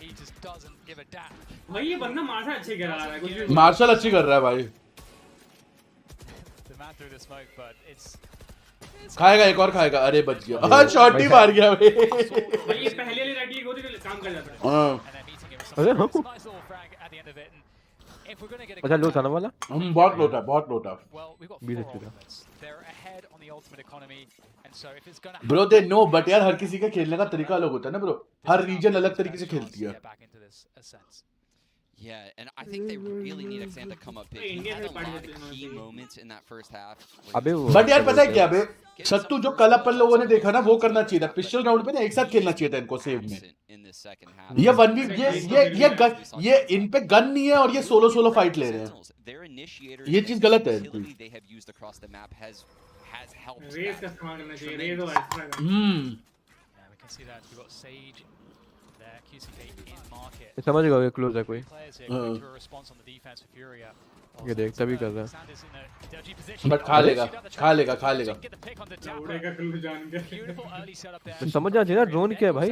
He just doesn't give a damn. भाई ये बंदा मार्शल अच्छे कर रहा है, कुछ भी मार्शल अच्छी कर रहा है भाई। खाएगा, एक और खाएगा, अरे बच गया। हाँ शॉट ही मार गया भाई। भाई ये पहले वाली रेडी होती तो काम कर जाता है। अरे हाँ। अच्छा लो था ना वाला? बहुत लो था। 20 HP था। ब्रो दे नो, बट यार हर किसी का खेलने का तरीका अलग होता है ना ब्रो, हर रीजन अलग तरीके से खेलती है। Yeah, and I think they really need Xan to come up big. He had a lot of key moments in that first half. But यार पता है क्या बे, सत्तू जो कल अपन लोगों ने देखा ना, वो करना चाहिए था पिस्टल राउंड पे ना, एक साथ खेलना चाहिए था इनको सेव में। ये 1v ये इन पे गन नहीं है और ये सोलो फाइट ले रहे हैं, ये चीज गलत है। रेस का इस्तेमाल करना चाहिए, रेस और एक्स्ट्रा का। समझ गया, ये क्लोज है कोई। ये देख तभी कर रहा है, बट खा लेगा। उड़ेगा क्लू जान के। तो समझ आ जाए ड्रोन क्या है भाई,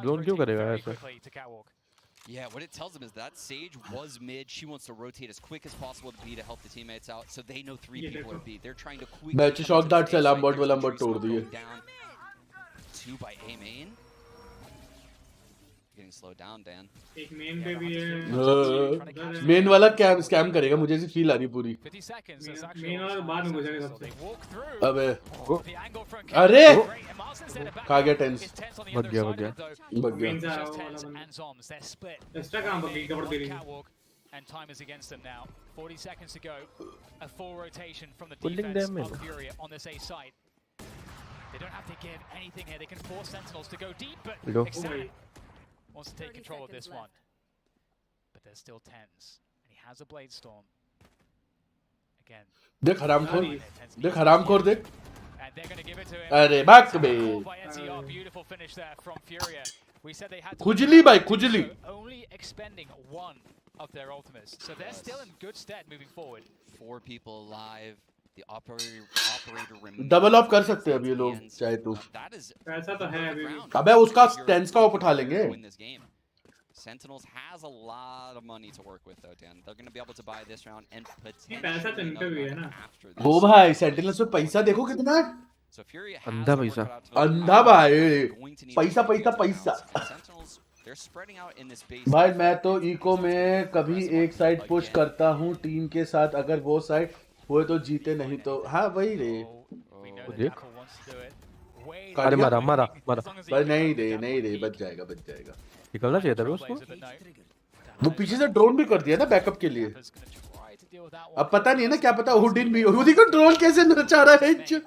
ड्रोन क्यों करेगा ऐसा? Yeah, what it tells them is that Sage was mid. She wants to rotate as quick as possible to B to help the teammates out, so they know 3 people are B. They're trying to quickly. Batch shot dart से alarm bot तोड़ दिए। 2 by A main. Getting slowed down, Dan. एक main पे भी है। Main वाला scam करेगा, मुझे ऐसी फील आ रही पूरी। मेन वाला बाद में गुजरेगा सबसे। अबे अरे खा गया, टेंस भाग गया। एक्स्ट्रा काम पर गई, कवर दे रही है। and time is against them now. 40 seconds to go. A full rotation from the Pulling defense them in. of Furia on this A site. They don't have to give anything here. They can force Sentinels to go deep, but Go. Xan wants to take control of this one. But there's still tens, and he has a Blade Storm. Again. देख हरामखोर, देख हरामखोर देख. And they're going to give it to him. अरे बाक बे. Beautiful finish there from Furia. We said they had to खुजली भाई खुजली. only expending one of their ultimates. So they're still in good stead moving forward. 4 people alive. The operator remains. Double of कर सकते हैं अब ये लोग चाहे तो. पैसा तो है अभी. अबे उसका टेंस का ऑफ उठा लेंगे. Sentinels has a lot of money to work with though, Dan. They're going to be able to buy this round and potentially after this. हो भाई सेंटिनल्स में पैसा देखो कितना. So Furia अंधा पैसा. अंधा भाई. पैसा पैसा पैसा. They're spreading out in this base. भाई मैं तो इको में कभी एक साइड पुश करता हूँ टीम के साथ. अगर वो साइड हुए तो जीते, नहीं तो हाँ वही रे. अरे मारा मारा मारा. भाई नहीं रे बच जाएगा. निकलना चाहिए था उसको. वो पीछे से ड्रोन भी कर दिया ना बैकअप के लिए. अब पता नहीं है ना, क्या पता हुडिन भी. हुडी को ड्रोन कैसे नचा रहा है.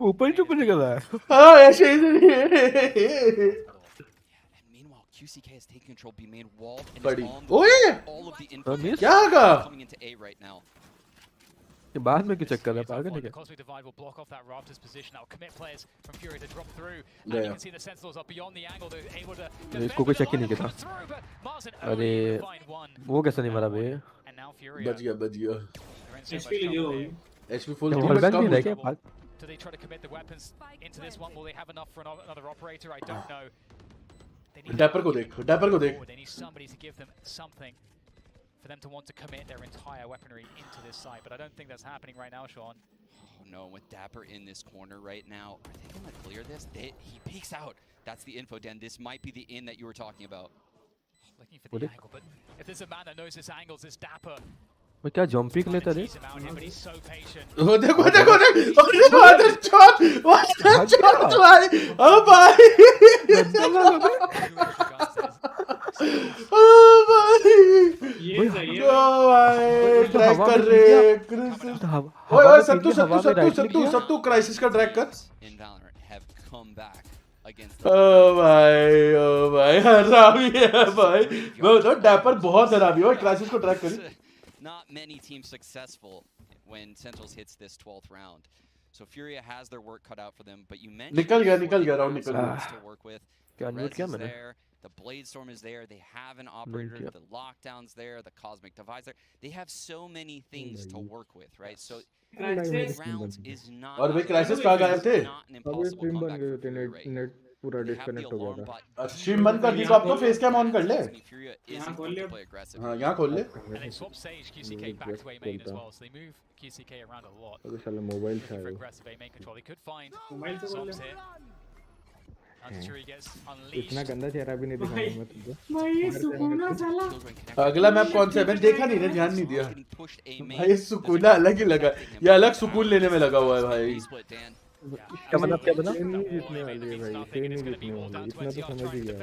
ऊपर ही ऊपर निकल रहा है. हाँ ऐसे ही. QCK has taken control, be made walled, and बड़ी. is on ओए all of the info क्या होगा. coming into A right now. ये बाद में क्या चक्कर है पागल है क्या. Cosmic Divide will block off that Raptors position. Now commit players from Fury to drop through. And you can see the Sentinels are beyond the angle. They're able to. इसको कोई चेक ही नहीं किया. अरे वो कैसे नहीं मारा बे. बच गया. HP full. Do they try to commit the weapons into this one? Will they have enough for another operator? I don't know. Dapper को देख. They need somebody to give them something for them to want to commit their entire weaponry into this site, but I don't think that's happening right now, Sean. Oh no, with Dapper in this corner right now, are they going to clear this? He peeks out. That's the info, Dan. This might be the in that you were talking about. Looking for the angle, but if there's a man that knows this angle, it's Dapper. वो क्या jump pick लेता रे. वो देखो. Water shot भाई. ओ भाई. Drag कर रे. ओए सत्तू क्राइसिस का ड्रैग कर. ओ भाई हरामी है भाई. वो तो डैपर बहुत हरामी है. क्राइसिस को ड्रैग कर. Not many teams successful when Sentinels hits this 12th round. So Furia has their work cut out for them, but you mentioned निकल गया राउंड निकल गया. to work with. क्या न्यूट किया मैंने. The Blade Storm is there. They have an operator. The lockdown's there. The Cosmic Divide's there. They have so many things to work with, right? So rounds is not. और वे crisis कहाँ गए थे. अभी stream बंद गए थे. Net पूरा disconnect हो गया था. स्ट्रीम बंद कर दी तो आप तो फेस कैम ऑन कर ले. यहाँ खोल ले. हाँ यहाँ खोल ले. And they swap Sage QCK back to A main as well, so they move QCK around a lot. अबे साला मोबाइल था. For aggressive A main control, they could find Sobs here. इतना गंदा चेहरा भी नहीं दिखा मैं तुझे. अगला मैप कौन सा है. मैंने देखा नहीं, ध्यान नहीं दिया भाई. सुकून अलग ही लगा. ये अलग सुकून लेने में लगा हुआ है भाई. क्या बना नहीं जीतने वाली है भाई. नहीं जीतने वाली. इतना तो समझ ही गया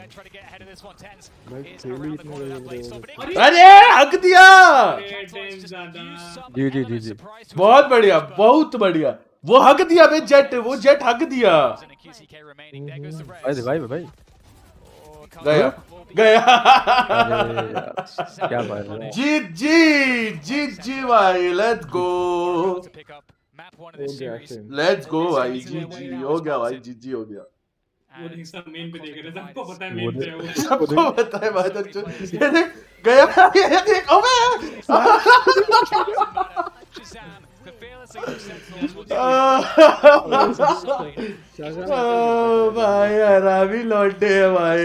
भाई. खेली इतने वाले. अरे हक दिया. जी बहुत बढ़िया. वो हक दिया बे. वो जेट हक दिया. भाई गया. क्या बात है. जीत भाई. लेट्स गो भाई. जी हो गया भाई. जी हो गया. सब मेन पे देख रहे. सबको पता है मेन पे है वो. सबको पता है भाई. गया. भाई हरामी लौटे है भाई.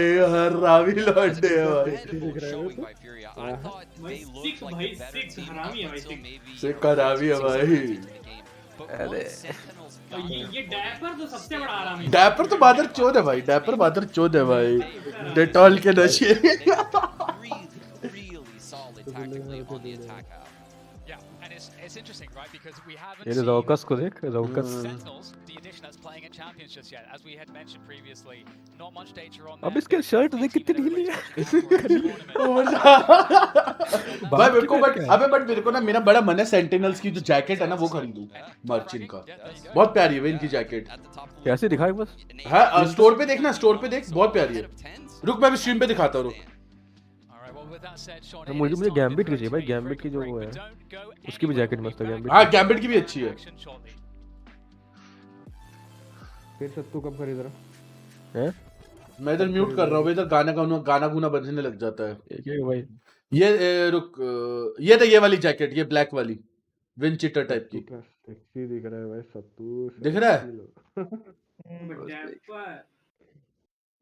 सिख हरामी है भाई. अरे ये डैपर तो सबसे बड़ा आराम है. डैपर तो बादर चोद है भाई. डेटॉल के नशे. It's interesting, right? Because we haven't ये रॉकस को देख. Sentinels, the addition, that's playing at champions just yet. As we had mentioned previously, not much data on अब that. इसके शर्ट देख कितनी ढीली है भाई मेरे बाप की को पेट बट क्या है अबे बट मेरे को ना मेरा बड़ा मन है सेंटिनल्स की जो जैकेट है ना वो खरीदूं मर्चिन का बहुत प्यारी है भाई इनकी जैकेट कैसे दिखाए बस हाँ स्टोर पे देखना स्टोर पे देख बहुत प्यारी है रुक मैं भी स्ट्रीम पे दिखाता हूँ रुक मुझे मुझे गैम्बिट की चाहिए भाई गैम्बिट की जो वो है उसकी भी जैकेट मस्त है गैम्बिट हाँ गैम्बिट की भी अच्छी है फिर सत्तू कब खरीद रहा है मैं इधर म्यूट कर रहा हूँ इधर गाना गुना बजने लग जाता है क्या भाई ये रुक ये तो ये वाली जैकेट ये ब्लैक वाली विंड चिटर टाइप की सेक्सी दिख रहा है भाई सत्तू दिख रहा है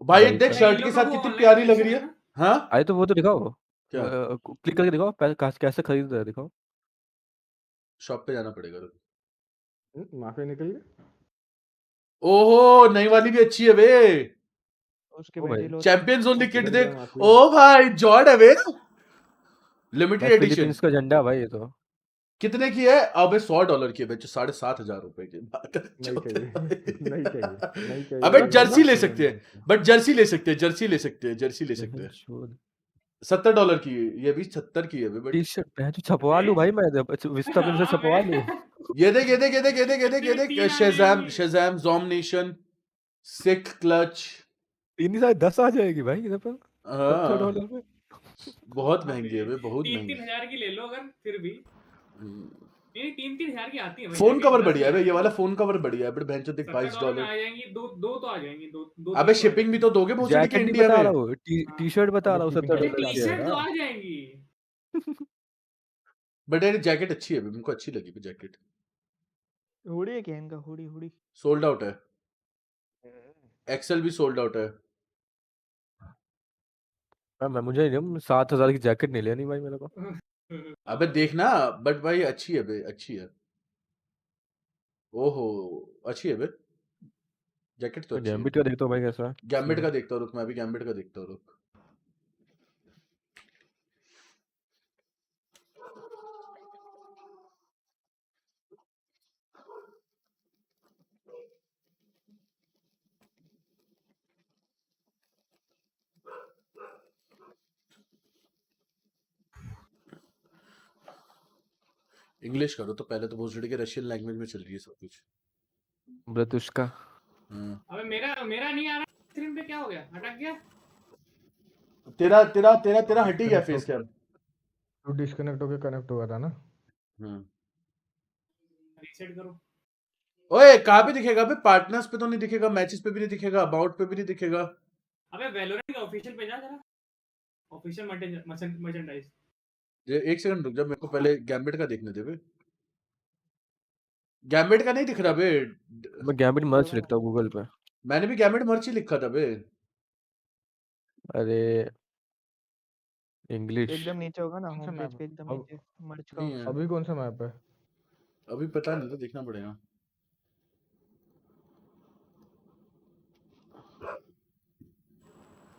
भाई एक देख शर्ट के साथ कितनी प्यारी लग रही है हाँ आए तो वो तो दिखाओ क्या क्लिक करके दिखाओ कैसे खरीद रहे दिखाओ शॉप पे जाना पड़ेगा माफी निकल गया ओहो नई वाली भी अच्छी है बे उसके बैठी लो चैंपियंस ओनली किट देख ओ भाई जॉर्ड है बे लिमिटेड एडिशन फिलीपींस का झंडा भाई ये तो कितने की है अबे $100 की है बच्चे 7,500 रुपए की नहीं चाहिए अबे जर्सी ले सकते हैं बट जर्सी ले सकते हैं जर्सी ले सकते हैं जर्सी ले सकते हैं $70 की ये भी 70 की है बे टी शर्ट पहन तो छपवा लूं भाई मैं विस्टापिन से छपवा लूं ये देख ये देख ये देख ये देख ये देख ये देख शेज़ैम ज़ोमनेशन सिक क्लच इन्हीं सारे 10 आ जाएगी भाई इधर पर $70 में बहुत महंगी है बे बहुत 3,000 की ले लो अगर फिर भी नहीं 3,000 की आती है फोन कवर बढ़िया है बे ये वाला फोन कवर बढ़िया है बट भैंचो देख $22 आ जाएंगी दो तो आ जाएंगी दो अबे शिपिंग भी तो दोगे भोसड़ी के इंडिया में टी-शर्ट बता रहा हूं $70 टी-शर्ट तो आ जाएंगी बट यार जैकेट अच्छी है मेरे को अच्छी लगी भी जैकेट हुडी है क्या इनका हुडी सोल्ड आउट है एक्सेल भी सोल्ड आउट है मैं मुझे 7,000 की जैकेट नहीं लेनी भाई मेरे को अबे देखना बट भाई अच्छी है बे अच्छी है ओहो अच्छी है बे जैकेट तो अच्छी है गैम्बिट का देखता हूं भाई कैसा है गैम्बिट का देखता हूं रुक मैं भी गैम्बिट का देखता हूं रुक इंग्लिश करो तो पहले तो भोसड़ी के रशियन लैंग्वेज में चल रही है सब कुछ ब्रतुष्का अबे मेरा नहीं आ रहा स्क्रीन पे क्या हो गया अटक गया तेरा हट ही गया फेस कैम तो डिस्कनेक्ट होके कनेक्ट हुआ था ना रीसेट करो ओए कहां पे दिखेगा बे पार्टनर्स पे तो नहीं दिखेगा मैचेस पे भी नहीं दिखेगा अबाउट पे भी नहीं दिखेगा अबे वैलोरेंट का ऑफिशियल पे जा जरा ऑफिशियल मर्चेंडाइज एक सेकंड रुक जा मेरे को पहले गैम्बिट का देखने दे बे गैम्बिट का नहीं दिख रहा बे मैं गैम्बिट मर्च लिखता हूं गूगल पे मैंने भी गैम्बिट मर्च ही लिखा था बे अरे इंग्लिश एकदम नीचे होगा ना होम पेज पे एकदम नीचे मर्च का अभी कौन सा मैप है अभी पता नहीं तो देखना पड़ेगा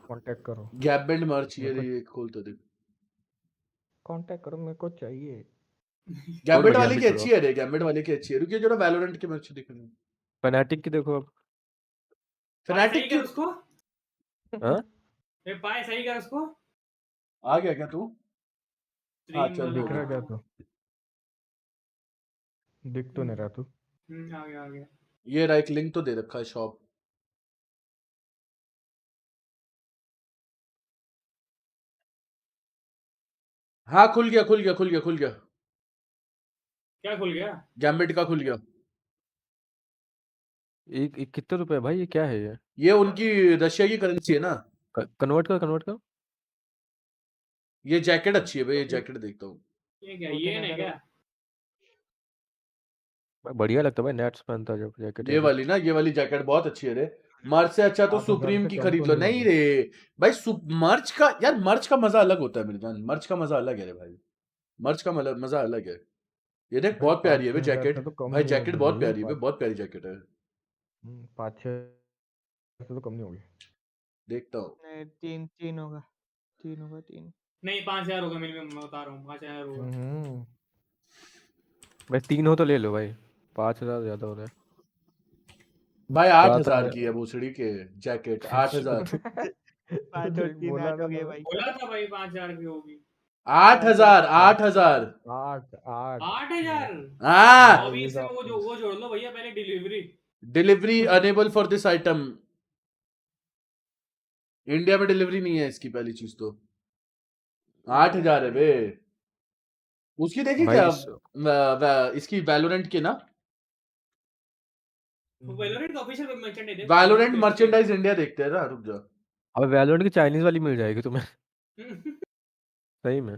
कांटेक्ट करो गैम्बिट मर्च ये खोल तो देख कांटेक्ट करो मेरे को चाहिए गैम्बिट वाले की अच्छी है रे गैम्बिट वाले की अच्छी है रुकिए जरा वैलोरेंट की मर्च दिखने फनाटिक की देखो अब फनाटिक की उसको हां ए पाए सही कर उसको आ गया क्या तू हां चल दिख रहा क्या तू दिख तो नहीं रहा तू आ गया ये राइट लिंक तो दे रखा है शॉप हाँ खुल गया क्या खुल गया गैम्बिट का खुल गया एक कितने रुपए भाई ये क्या है ये उनकी रशिया की करेंसी है ना कन्वर्ट कर ये जैकेट अच्छी है भाई ये जैकेट देखता हूँ ये नहीं क्या बढ़िया लगता है भाई नेट्स पहनता जब जैकेट ये वाली ना ये वाली जैकेट बहुत अच्छी है रे मर्च से अच्छा तो सुप्रीम की खरीद लो नहीं रे भाई मर्च का यार मर्च का मजा अलग होता है मेरे जान मर्च का मजा अलग है रे भाई मर्च का मजा अलग है ये देख बहुत प्यारी है भाई जैकेट भाई जैकेट बहुत प्यारी है बहुत प्यारी जैकेट है 5-6 तो कम नहीं होगी देखता हूँ नहीं 3 होगा 3 नहीं 5,000 होगा मिनिमम मैं बता रहा हूँ 5,000 होगा भाई 3 हो तो ले लो भाई 5,000 ज्यादा हो रहा है भाई कहा था 8,000 की है भूसड़ी के जैकेट 8,000 5 और 3 बोला 8 था हो गए ना भाई। बोला था भाई 5,000 की होगी। 8,000 8,000 8 8 8,000। हाँ अभी इसमें वो जोड़ लो भैया पहले delivery. Delivery enable for this item. India में डिलीवरी नहीं है इसकी, पहली चीज तो 8,000 है बे। उसकी देखी भाई क्या इसकी वैलोरेंट की ना, वैलोरेंट का ऑफिशियल मर्चेंडाइज है। वैलोरेंट मर्चेंडाइज इंडिया देखते हैं ना, रुक जा। अब वैलोरेंट की चाइनीज वाली मिल जाएगी तुम्हें सही में।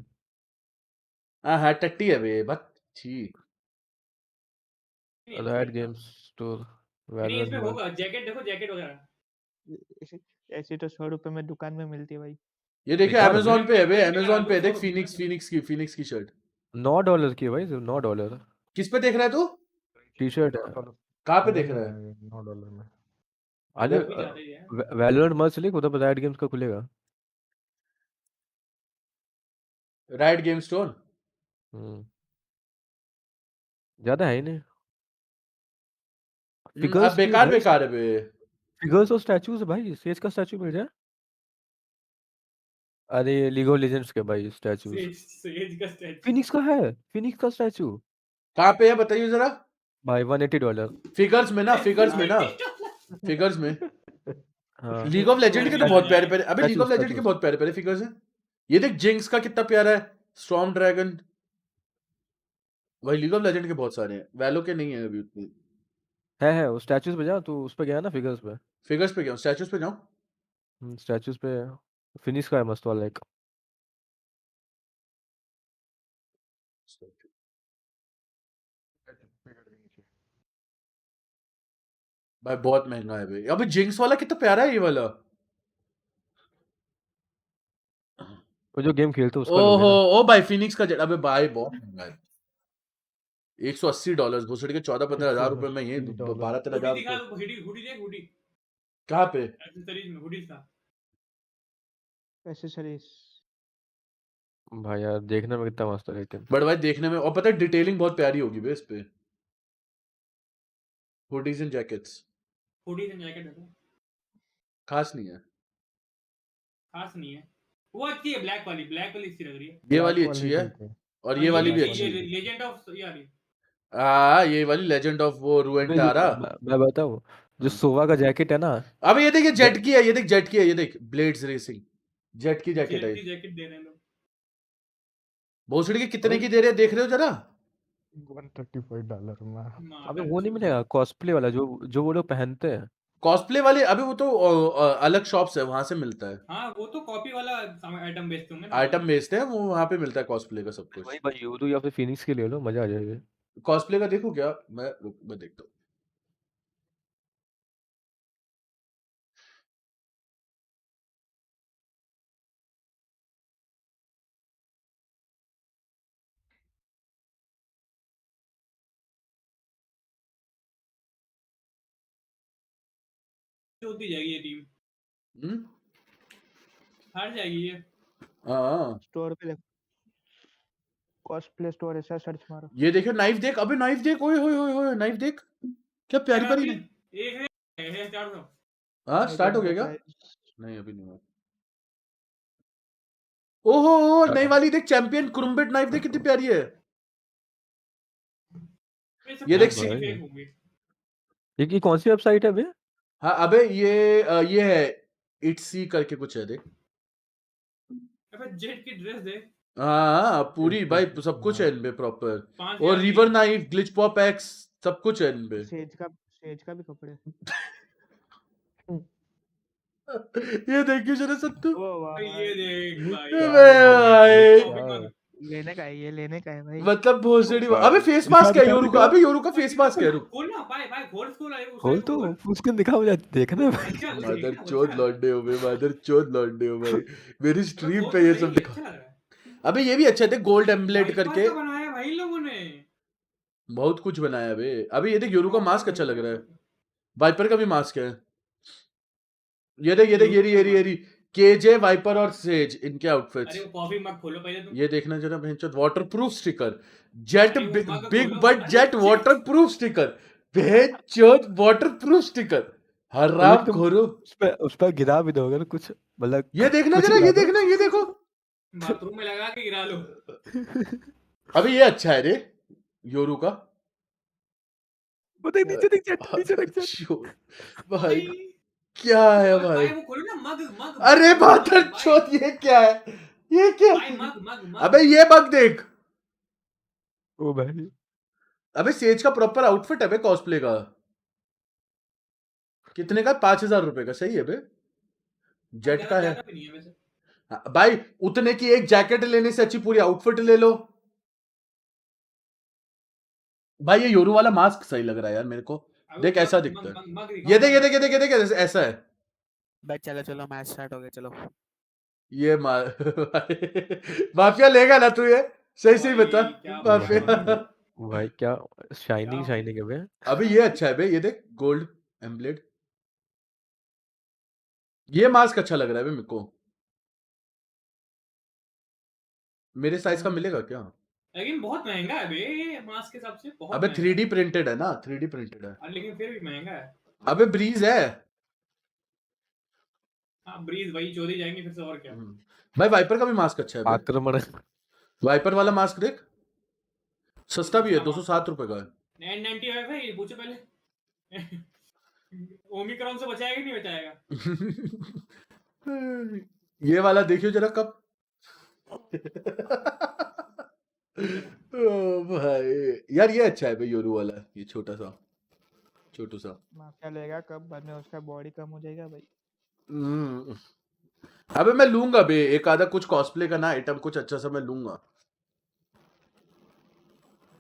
हाँ टट्टी है बे बस छी। राइट गेम्स स्टोर नहीं इसमें वैलोरेंट होगा जैकेट, देखो जैकेट वगैरह। ऐसी तो 100 रुपए में दुकान में मिलती है भाई। ये देखिए बेकार है अमेज़न पे है बे, भाई। अमेज़न पे देख $100 फिनिक्स की शर्ट। $9 की है भाई, सिर्फ $9। किस पे देख रहा है तू? टी शर्ट है। कहाँ पे मिल देख रहा है? जाएगा $9 में। आज वो भी ज्यादा ही है। वैलोरेंट मत चलिए, उधर पर राइट गेम्स का खुलेगा। Right game store. ज्यादा है ही नहीं। फिगर्स अब भी है भाई, बेकार है बे। फिगर्स और स्टैचूज है भाई, सेज का स्टैचू मिल जाए। अरे लीग ऑफ लेजेंड्स के भाई स्टैचूज। सेज का स्टैचू फिनिक्स का है, फिनिक्स का स्टैचू कहाँ पे है बताइए जरा। भाई $180। फिगर्स में ना, फिगर्स में हाँ लीग ऑफ लेजेंड के तो बहुत प्यारे प्यारे, अबे लीग ऑफ लेजेंड के स्टैचूज। बहुत प्यारे प्यारे फिगर्स हैं। ये देख जिंक्स का कितना प्यारा है, स्टॉर्म ड्रैगन। भाई लीग ऑफ लेजेंड के बहुत सारे हैं, वैलो के नहीं है अभी उतनी। है वो स्टैचूज पे जा, तू उस पे गया ना फिगर्स पे। फिगर्स पे क्या स्टैचूज पे जाऊं? स्टैचूज पे फिनिक्स का है मस्त वाला एक। भाई बहुत महंगा है भाई। अबे जिंक्स वाला कितना प्यारा है ये वाला। वो जो गेम खेलते उसका लोगे ओहो ना। ओ भाई फिनिक्स का जेट, अबे भाई बहुत महंगा है। $180 घुसड़ के 14-15 हजार रुपए में, ये 12-13 हुडी हजार दिखा रुपए। दो, हुडी देख, हुडी कहाँ पे? एक्सेसरीज में हुडी था। एक्सेसरीज भाई यार देखने में कितना मस्त है लेकिन। बट भाई देखने में, और पता है डिटेलिंग बहुत प्यारी होगी बे इस पे। Hoodies and jackets hoodies and jacket देखो, खास नहीं है। खास नहीं है। वो अच्छी है, ब्लैक वाली अच्छी लग रही है। ये वाली अच्छी है और ये वाली भी अच्छी है। लेजेंड ऑफ यार ये वाली लेजेंड ऑफ वो रुएंटारा। मैं बताऊं, जो सोवा का जैकेट है ना। अब ये देख, ये जेट की है, ये देख जेट की है, ये देख ब्लेड्स रेसिंग जेट की जैकेट है। जैकेट दे रहे हैं लोग। भोसड़ी के कितने की दे रहे हैं देख रहे हो जरा? $135 में। अबे वो नहीं मिलेगा कॉस्प्ले वाला जो जो वो लोग पहनते हैं। कॉस्प्ले वाले अभी वो तो अलग शॉप्स है, वहां से मिलता है। हाँ वो तो कॉपी वाला आइटम बेचते होंगे ना। आइटम बेचते हैं वो, वहां पे मिलता है कॉस्प्ले का सब कुछ। वही भाई यूरो या फिर फिनिक्स के ले लो, मजा आ जाएगा। कॉस्प्ले का देखो क्या, मैं देखता हूँ। होती जाएगी ये टीम, हार जाएगी ये। हाँ स्टोर पे कॉस्प्ले स्टोर ऐसा सर्च मारो। ये देखो नाइफ देख, अबे नाइफ देख, ओए होए होए होए नाइफ देख, क्या प्यारी प्यारी नाइफ। एक है 400। हाँ स्टार्ट हो गया क्या? नहीं अभी नहीं हुआ। ओहो नई वाली देख, चैंपियन क्रुम्बेट नाइफ देख कितनी प्यारी है। ये देख ये कौन सी वेबसाइट है बे? हाँ अबे ये है इट्सी करके कुछ है देख। अबे जेट की ड्रेस देख। हाँ पूरी भाई सब कुछ है इनपे प्रॉपर, 5,000 और river knife glitch pop x सब कुछ है इनपे। सेज का भी कपड़े। ये देखिए जरा सत्तू, ये देख भाई लेने का है, ये लेने का है भाई। मतलब भोसड़ी। अबे फेस मास्क है योरू का, अबे योरू का फेस मास्क है। रुक खोल ना भाई खोल खोल तो उसके दिखा मुझे देखना भाई। मदर चोद लौंडे हो बे, मदर चोद लौंडे हो भाई, मेरी स्ट्रीम पे ये सब दिखा। अबे ये भी अच्छा है, गोल्ड एम्बलेट करके बनाया भाई लोगों ने, बहुत कुछ बनाया बे। अभी ये देख योरू का मास्क अच्छा लग रहा है, वाइपर का भी मास्क है। ये देख ये रही केजे वाइपर और सेज इनके आउटफिट्स। अरे वो कॉफी मग खोलो पहले तुम। ये देखना जरा भैंचोद, waterproof sticker jet big but jet waterproof sticker. बेचोद वाटरप्रूफ स्टिकर हराम खोरो। उस पर गिरा भी दोगे तो कुछ मतलब ये देखना जरा, ये देखना, ये देखो। बाथरूम में लगा के गिरा लो। अबे ये अच्छा है रे योरू का। देख नीचे देख जट, नीचे देख जट। भाई क्या है भाई? वो खोलो ना मग। अरे बातर चोद, ये क्या है? ये क्या? मग। अबे ये मग देख। ओ भाई अबे सेज का प्रॉपर आउटफिट है बे कॉस्प्ले का। कितने का? 5,000 रुपए का। सही है बे। जेट का है भाई। उतने की एक जैकेट लेने से अच्छी पूरी आउटफिट ले लो भाई। ये योरू वाला मास्क सही लग रहा है यार मेरे को। देख ऐसा दिखता है। ये देख ऐसा है। बैठ चलो मैच स्टार्ट हो गया चलो। ये माफिया लेगा ना तू? ये सही बता माफिया। भाई क्या शाइनिंग है बे। अबे ये अच्छा है बे। ये देख गोल्ड एम्बलेड। ये मास्क अच्छा लग रहा है बे मेरे को। मेरे साइज का मिलेगा क्या? लेकिन बहुत महंगा है बे ये मास्क के हिसाब से। बहुत अबे 3D प्रिंटेड है ना, 3D प्रिंटेड है। लेकिन फिर भी महंगा है। अबे ब्रीज है। हाँ ब्रीज वही चोरी जाएंगे फिर से और क्या। भाई वाइपर का भी मास्क अच्छा है। आक्रमण वाइपर वाला मास्क देख, सस्ता भी है, 207 रुपए का है। 995 है ये, पूछो पहले। ओमिक्रॉन से बचाएगा नहीं बचाएगा? ये वाला देखियो जरा कब। ओ भाई यार ये अच्छा है भाई योरू वाला। ये छोटू सा। माफिया लेगा कब? बाद में उसका बॉडी कम हो जाएगा भाई। अबे मैं लूंगा बे एक आधा कुछ कॉस्प्ले का ना आइटम, कुछ अच्छा सा मैं लूंगा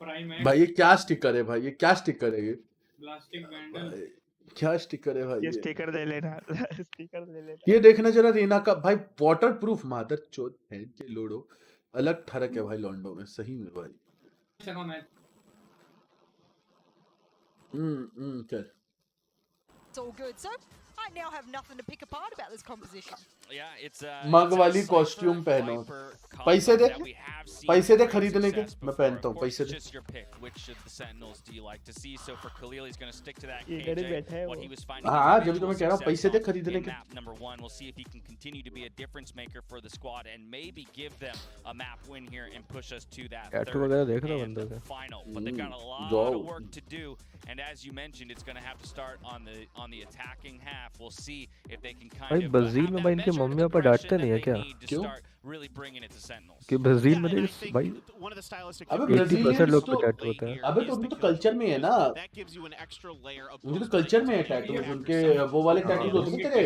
भाई। ये क्या स्टिकर है भाई? ये क्या स्टिकर है? ये प्लास्टिक बैंडल क्या स्टिकर है भाई? ये स्टिकर ले लेना। स्टिकर ले लेना। ये देखना जरा रीना का भाई। वाटर प्रूफ मादर चोद है के लोडो। अलग ठरक है भाई लॉन्डो में सही में भाई। चल। It's all good. So I now have nothing to pick apart about this composition. Yeah, it's मग वाली कॉस्ट्यूम पहनो। पैसे दे खरीदने के। मैं पहनता हूँ, पैसे दे। हाँ जब तो मैं कह रहा हूँ पैसे दे खरीदने के। टैटू वगैरह देख रहा बंदे का। And as you mentioned, it's going to have to start on the attacking half. We'll see if they can kind भाई of ब्राजील में भाई इनके मम्मी पापा डांटते नहीं है क्या? क्यों? Really bringing it to Sentinels. कि ब्राजील में भाई 80% लोग पे टैटू होता है। अबे तो उनके तो कल्चर में है ना। उनके तो कल्चर में है टैटूज। उनके वो वाले टैटूज होते हैं तेरे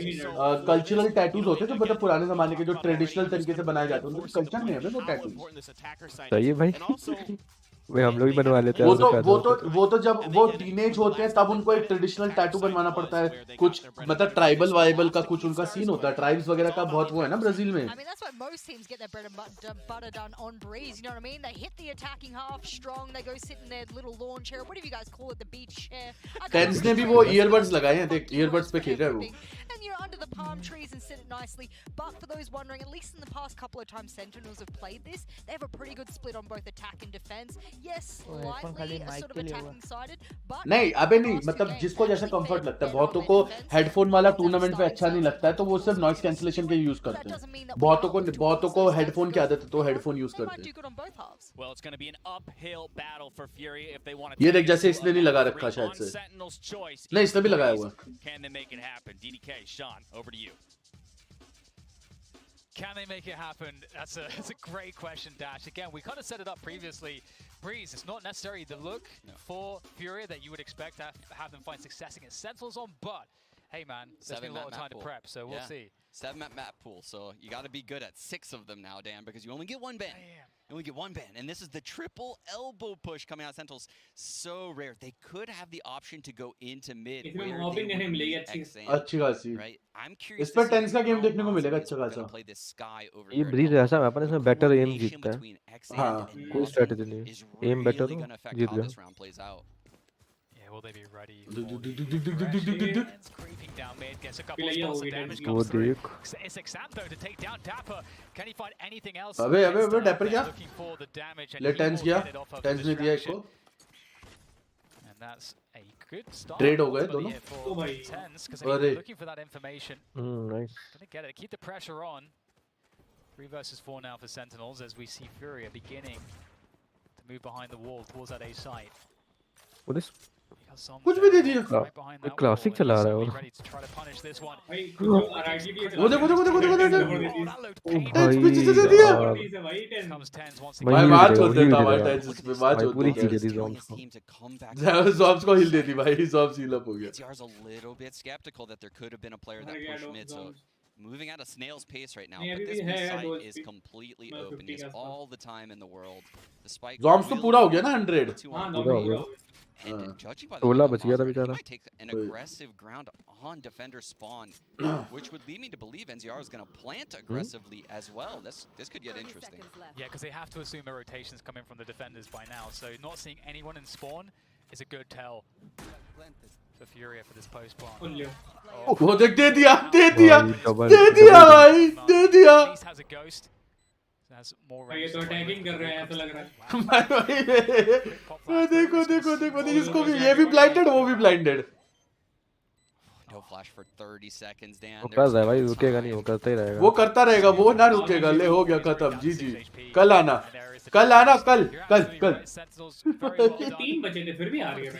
कल्चरल टैटूज होते हैं जो मतलब पुराने जमाने के जो ट्रेडिशनल तरीके से बनाए जाते हैं। उनके कल्चर में है वो टैटूज। सही है भाई। वे हम लोग ही बनवा लेते हैं। वो तो जब वो टीनेज होते हैं तब उनको एक ट्रेडिशनल टैटू बनवाना पड़ता है। कुछ मतलब ट्राइबल वाइबल का कुछ उनका सीन होता है। ट्राइब्स वगैरह का बहुत वो है ना ब्राजील में। I mean that's why most teams get their bread and butter done on breeze. You know what I mean? They hit the attacking half strong. They go sit in their little lawn chair, whatever you guys call it, the beach chair. TenZ ने भी वो earbuds लगाए हैं। देख earbuds पे खेल रहा है वो। And you're under the palm trees and sit it nicely. But for those wondering, at least in the past couple of times Sentinels have played this, they have a pretty good split on both attack and defense. Yes, slightly sort of attacking sided, but नहीं अबे नहीं मतलब जिसको जैसा comfort लगता है। बहुतों को हेडफोन वाला टूर्नामेंट पे अच्छा नहीं लगता है तो वो सिर्फ नॉइस कैंसिलेशन के यूज करते हैं। बहुतों को हेडफोन की आदत है तो हेडफोन यूज करते हैं। ये देख जैसे इसने नहीं लगा रखा शायद से। नहीं इसने भी लगाया हुआ। Can they make it happen? That's a great question, Dash. Again, we kind of set it up previously. Breeze, it's not necessarily the look for Furia that you would expect to have them find success against Sentinels on, but hey man, there's been a lot of time to prep, so we'll see. 7-map map pool, so you got to be good at 6 of them now, Dan, because you only get one ban. You only get one ban, and this is the triple elbow push coming out of Sentinels. So rare. They could have the option to go into mid. अच्छी खासी। इस पर tense का game देखने को मिलेगा अच्छा खासा। ये ब्रीज ऐसा है अपन इसमें बेटर एम जीतता है। हाँ कोई स्ट्रेटजी नहीं। एम बेटर हो जीत गया। Will they be ready? Creeping down mid, gets a couple of spots of damage comes through. It's Xantho to take down Dapper. Can he find anything else? अबे Dapper क्या? Looking for the damage ले tense किया, tense ने दिया इसको। And that's a good start. Trade हो गए दोनों. Because looking for that information. Nice. Gonna get it. Keep the pressure on. 3 versus 4 now for Sentinels as we see Furia beginning to move behind the wall towards that A site. What is? कुछ भी दे दिया. एक classic चला रहा है वो. वो देखो. भाई मार छोड़ देता भाई टेंस पे मार छोड़ पूरी देता. चीज दी ज़ॉम्स को. ज़ॉम्स को हिल देती भाई. ज़ॉम्स हील अप हो गया. NCR's a little bit skeptical that there could have been a player that pushed mid, so moving at a snail's pace right now. But this mid site is completely open. He has all the time in the world. The spike. ज़ॉम्स तो पूरा हो गया ना 100. पूरा हो गया. And judging by the Tola way बच गया था he बेचारा. might take an aggressive ground on defender spawn, which would lead me to believe NCR is going to plant aggressively as well. This could get interesting. Yeah, because they have to assume a rotation's coming from the defenders by now. So not seeing anyone in spawn is a good tell for Furia for this post plant. वो देख दे दिया भाई. At least has a ghost. Has more range. ये तो attacking कर रहे हैं ऐसा लग रहा है. देखो इसको भी ये भी ब्लाइंडेड वो भी blinded. No flash for 30 seconds, Dan. वो कर रहा है भाई, रुकेगा नहीं, वो करता ही रहेगा. वो करता रहेगा, वो ना रुकेगा. ले हो गया खत्म. जी. कल आना. कल. 3 बचे थे फिर भी आ रही है.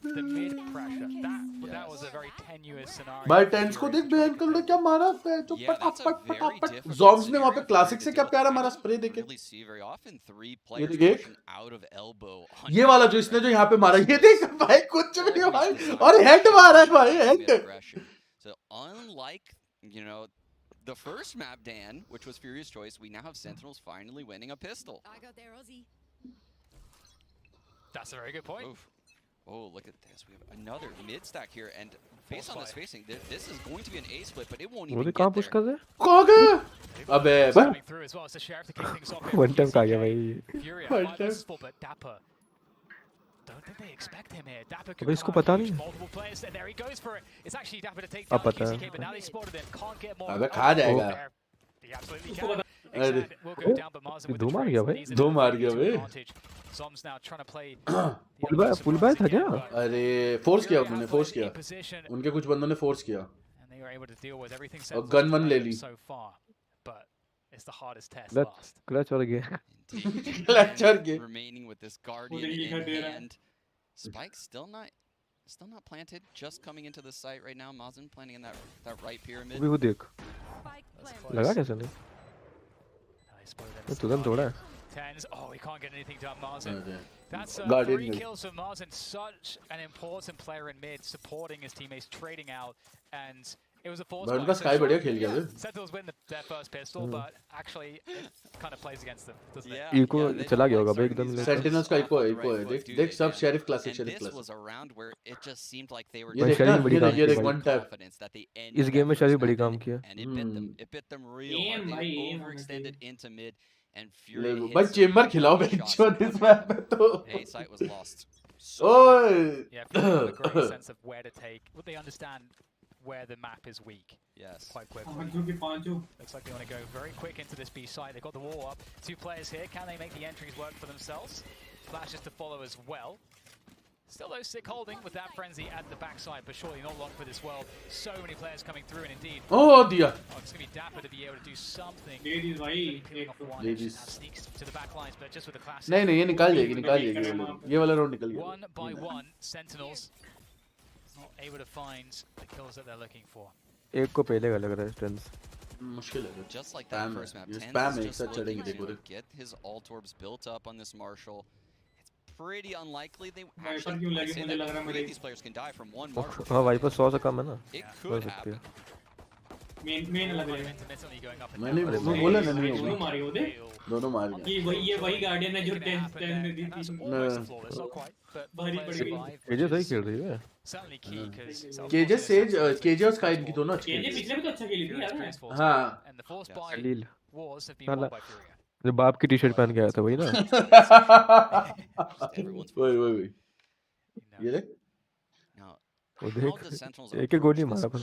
The mid pressure. That was a very tenuous scenario. भाई टेंस को देख बे अंकल ने क्या मारा. जो पट. ज़ॉम्स ने वहां पे क्लासिक से क्या प्यारा मारा स्प्रे देके. ये वाला जो इसने जो यहाँ पे मारा, ये देख भाई कुछ भी नहीं भाई. और हेड मारा है भाई, head. So unlike, the first map, Dan, which was Furia's choice, we now have Sentinels finally winning a pistol. I got there, Ozzy. That's a very good point. Oof. Oh, look at this. We have another mid stack here, and based on this spacing, this is going to be an A split, but it won't even get कहाँ push कर रहे? कहाँ गए? अबे coming through as well. It's the sheriff to kick things off. One time कहाँ गया भाई? Furia, but Dapper. Don't think they expect him here. Dapper could इसको पता नहीं. multiple players. There he goes for it. It's actually Dapper to take down QCK, but now they spotted him. Can't get more. अबे खा जाएगा. He absolutely can. अरे दो मार गया भाई. 2 मार गया बे. Zom's now trying to play. Pull बाय था क्या? अरे फोर्स किया उन्होंने, फोर्स किया. उनके कुछ बंदों ने फोर्स किया. And they were able to deal with everything. और गन वन ले ली. So far, but it's the hardest test. Clutch और गया. Clutch और गया. Remaining with this guardian in hand. Spike still not planted. Just coming into the site right now. Mazen planting in that right pyramid. अभी वो देख. लगा कैसे नहीं? तुरंत तोड़ा. Oh, he can't get anything done, Mazen. That's 3 kills for Mazen. Such an important player in mid, supporting his teammates, trading out, and it was a force. उनका sky बढ़िया खेल गया. Sentinels win their first pistol, but actually it kind of plays against them, doesn't it? Eco चला गया होगा भाई एकदम. Sentinels का इको है. देख सब sheriff classic sheriff This classic. was a round where it just seemed like they were ये देख वन टैप. इस गेम में शरीफ बड़ी काम किया. And it bit them real hard. They overextended into mid. And Fury भाई चेंबर खिलाओ बेंचो इस मैप में तो. A site was lost. ओए. Yeah, a great sense of where to take. Would they understand where the map is weak? Yes. Quite quickly. Looks like they want to go very quick into this B site. They've got the wall up. 2 players here. Can they make the entries work for themselves? Flashes to follow as well. Still though, sick holding with that frenzy at the backside, but surely not long for this world. So many players coming through, and indeed. Oh dear. Oh, it's gonna be Dapper to be able to do something. Ladies, भाई. Ladies. Sneaks to the back lines, but just with the classic. नहीं ये निकाल जाएगी. ये वाला round निकल गया. 1 by 1, Sentinels not able to find the kills that they're looking for. एक को पहले का लग रहा है स्टेंस. मुश्किल है. Just like that first map, spam Tens एक साथ चढ़ेंगे देखो. Get his alt orbs built up on this Marshall. Pretty unlikely they these players can die from one Marshall. हाँ भाई पर 100 से कम है ना. It could happen. मेन अलग है. मैंने वो बोला ना नहीं दोनों मारे वो दे. दोनों मार गए. ये वही गार्डियन है जो 10 ने दी थी. भारी पड़ गई. केजे सही खेल रही है. केजे सेज केजे और स्काई की दोनों अच्छी. केजे पिछले में तो अच्छा खेली थी यार. हाँ. लील. जो बाप की टी-शर्ट पहन के आया था वही ना. वही. ये देख. वो देख एक गोली मारा पर.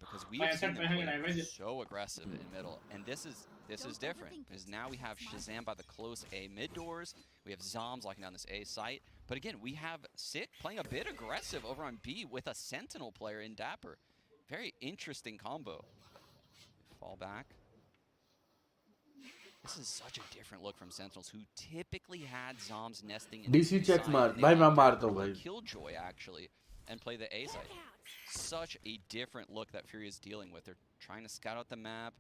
Because we have seen them play so aggressive in the middle, and this is different because now we have Shazam by the close A mid doors. We have Zoms locking down this A site. But again, we have Sick playing a bit aggressive over on B with a Sentinel player in Dapper. Very interesting combo. Fall back. This is such a different look from Sentinels, who typically had Zombs nesting in DC check मार भाई मैं मारता हूँ भाई. Killjoy actually and play the A side. Such a different look that Fury is dealing with. They're trying to scout out the map,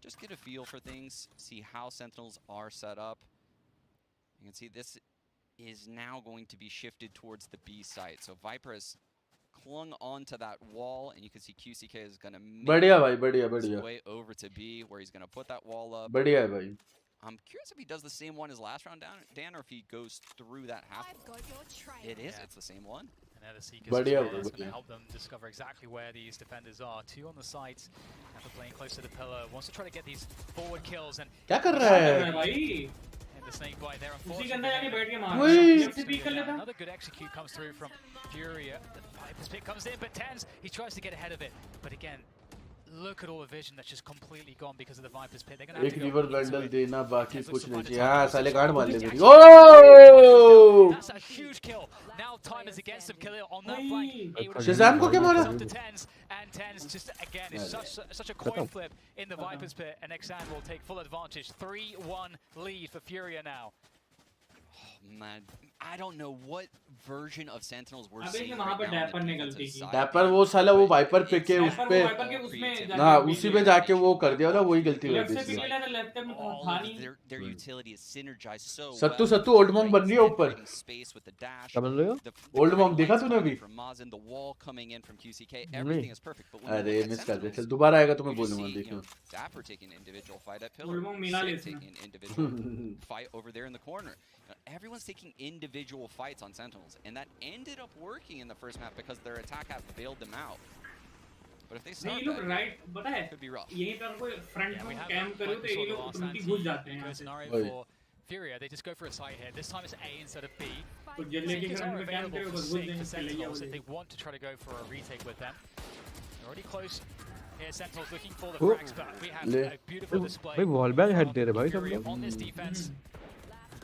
just get a feel for things, see how Sentinels are set up. You can see this is now going to be shifted towards the B site. So Viper has clung onto that wall, and you can see QCK is going to make his way over to B, where he's going to put that wall up. बढ़िया है भाई. I'm curious if he does the same one as last round, Dan, or if he goes through that half wall. It is, it's the same one. And now the Seekers as well, that's going to help them discover exactly where these defenders are. Two on the sides, after playing close to the pillar, wants to try to get these forward kills. And क्या कर रहा है? the snake bite there, unfortunately. Another good execute comes through from Furia. The Viper's pick comes in, but Tens, he tries to get ahead of it. But again, look at all the vision that's just completely gone because of the Viper's pit. They're going to have to go river vandal देना बाकी कुछ नहीं चाहिए. हाँ साले गांड मार ले मेरी. Oh! That's a huge kill. Now time is against him. Khalil on that flank. Shazam को क्या मारा? And Tens just again is such a coin flip in the Viper's pit, and Exan will take full advantage. 3-1 lead for Furia now. Oh, man, I don't know what version of Sentinels we're अबे seeing ये वहाँ पे dapper ने गलती की. Dapper वो साला वो वाइपर पे के उस पे ना उसी पे जाके वो कर दिया ना वही गलती कर दी. Their utility is synergized so well. सत्तू ओल्ड मॉन्ग बन रही है ऊपर. क्या बन रही हो? ओल्ड मॉन्ग देखा तूने अभी? The wall coming in from QCK, everything is perfect. But अरे मिस कर दे. चल दोबारा आएगा तो मैं बोलूँगा देखो. Dapper taking an individual fight at Pillar. Sid taking an individual fight over there in the corner. Everyone's taking individual fights on Sentinels, and that ended up working in the first map because their attack have bailed them out. But if they start right, but it could be rough. यहीं पर कोई front में camp करो तो ये लोग तुरंत ही घुस जाते हैं. Scenario for Furia, they just go for a side hit. This time it's A instead of B. तो जल्दी के front में camp करो बस घुस for Sentinels if they want to try to go for a retake with them. They're already close. Here Sentinels looking for the frags, but we have a beautiful display. भाई wall bang head दे रहे भाई सब लोग. On this defense.